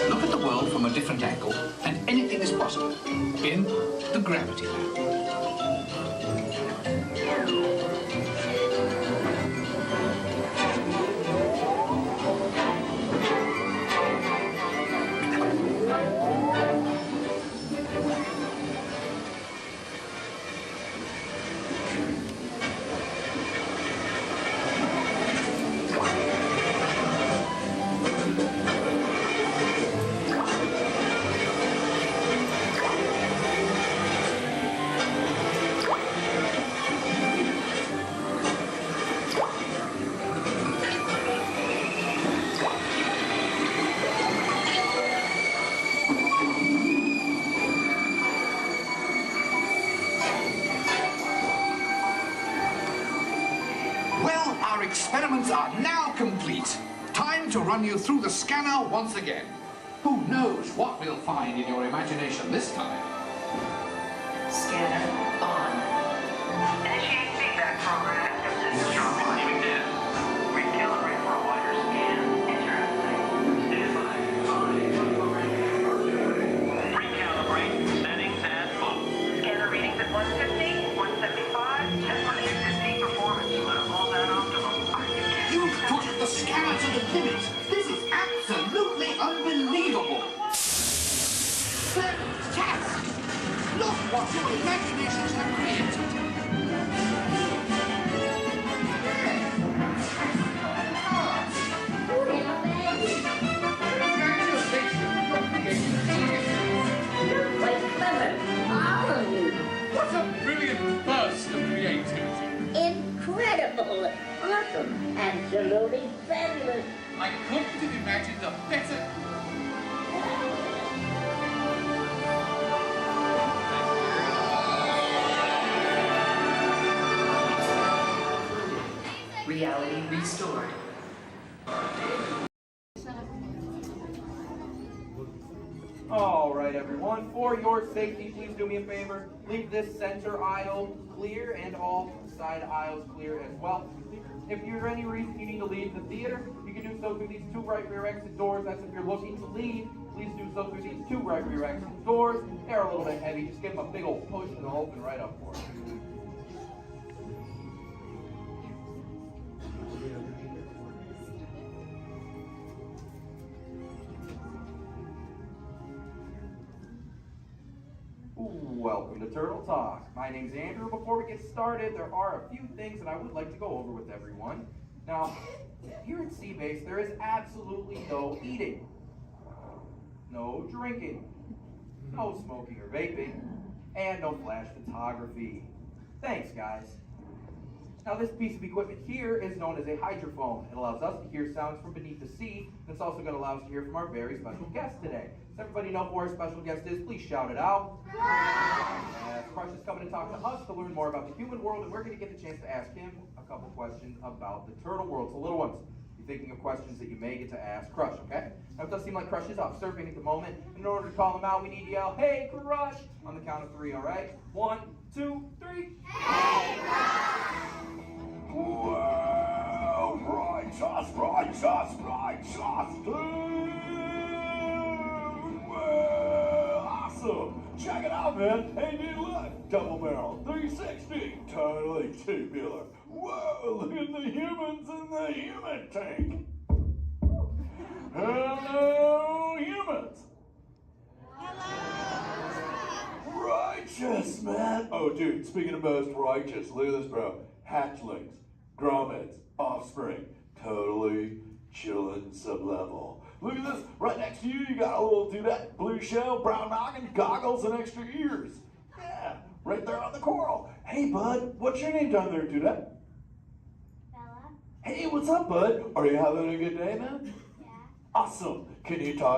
Look at the world from a different angle, and anything is possible. possible in the gravity lab. Well, our experiments are now complete. Time to run you through the scanner once again. Who knows what we'll find in your imagination this time? Scanner on. Initiate feedback program. Control line. Recalibrate for a wider scan. Interesting. Stand by. Recalibrate. Settings at full. Scanner readings at 150, 175, and 150 performance level at optimum. You've pushed the scanner to the limit. This is absolutely unbelievable. Fantastic! Look what your imaginations have created. What a brilliant burst of creativity. Incredible, awesome, absolutely fabulous. I couldn't have imagined a better... Reality restored. All right, everyone. For your safety, please do me a favor. Leave this center aisle clear and all side aisles clear as well. If for any reason you need to leave the theater, you can do so through these two right rear exit doors. That's if you're looking to leave. Please do so through these two right rear exit doors. They're a little bit heavy. Just give them a big old push and they'll open right up for you. Welcome to Turtle Talk. My name's Andrew. Before we get started, there are a few things that I would like to go over with everyone. Now, here at Seabase, there is absolutely no eating, no drinking, no smoking or vaping, and no flash photography. Thanks, guys. Now, this piece of equipment here is known as a hydrophone. It allows us to hear sounds from beneath the sea, and it's also going to allow us to hear from our very special guest today. Does everybody know who our special guest is? Please shout it out. Crush is coming to talk to us to learn more about the human world, and we're going to get the chance to ask him a couple questions about the turtle world. So, little ones, be thinking of questions that you may get to ask Crush, okay? Now, it does seem like Crush is off surfing at the moment. In order to call him out, we need to yell, "Hey, Crush!" on the count of 3, all right? 1, 2, 3. Hey, Crush! Well, righteous, well, awesome. Check it out, man. Hey, dude, look. Double barrel, 360. Totally tubular. Whoa, look at the humans in the human tank. Hello, humans. Hello. Righteous, man. Oh, dude, speaking of most righteous, look at this, bro. Hatchlings, grommets, offspring, totally chillin' sub-level. Look at this, right next to you, you got a little dudette, blue shell, brown noggin, goggles, and extra ears. Yeah, right there on the coral. Hey, bud, what's your name down there, dudette? Bella. Hey, what's up, bud? Are you having a good day, man? Yeah. Awesome. Can you talk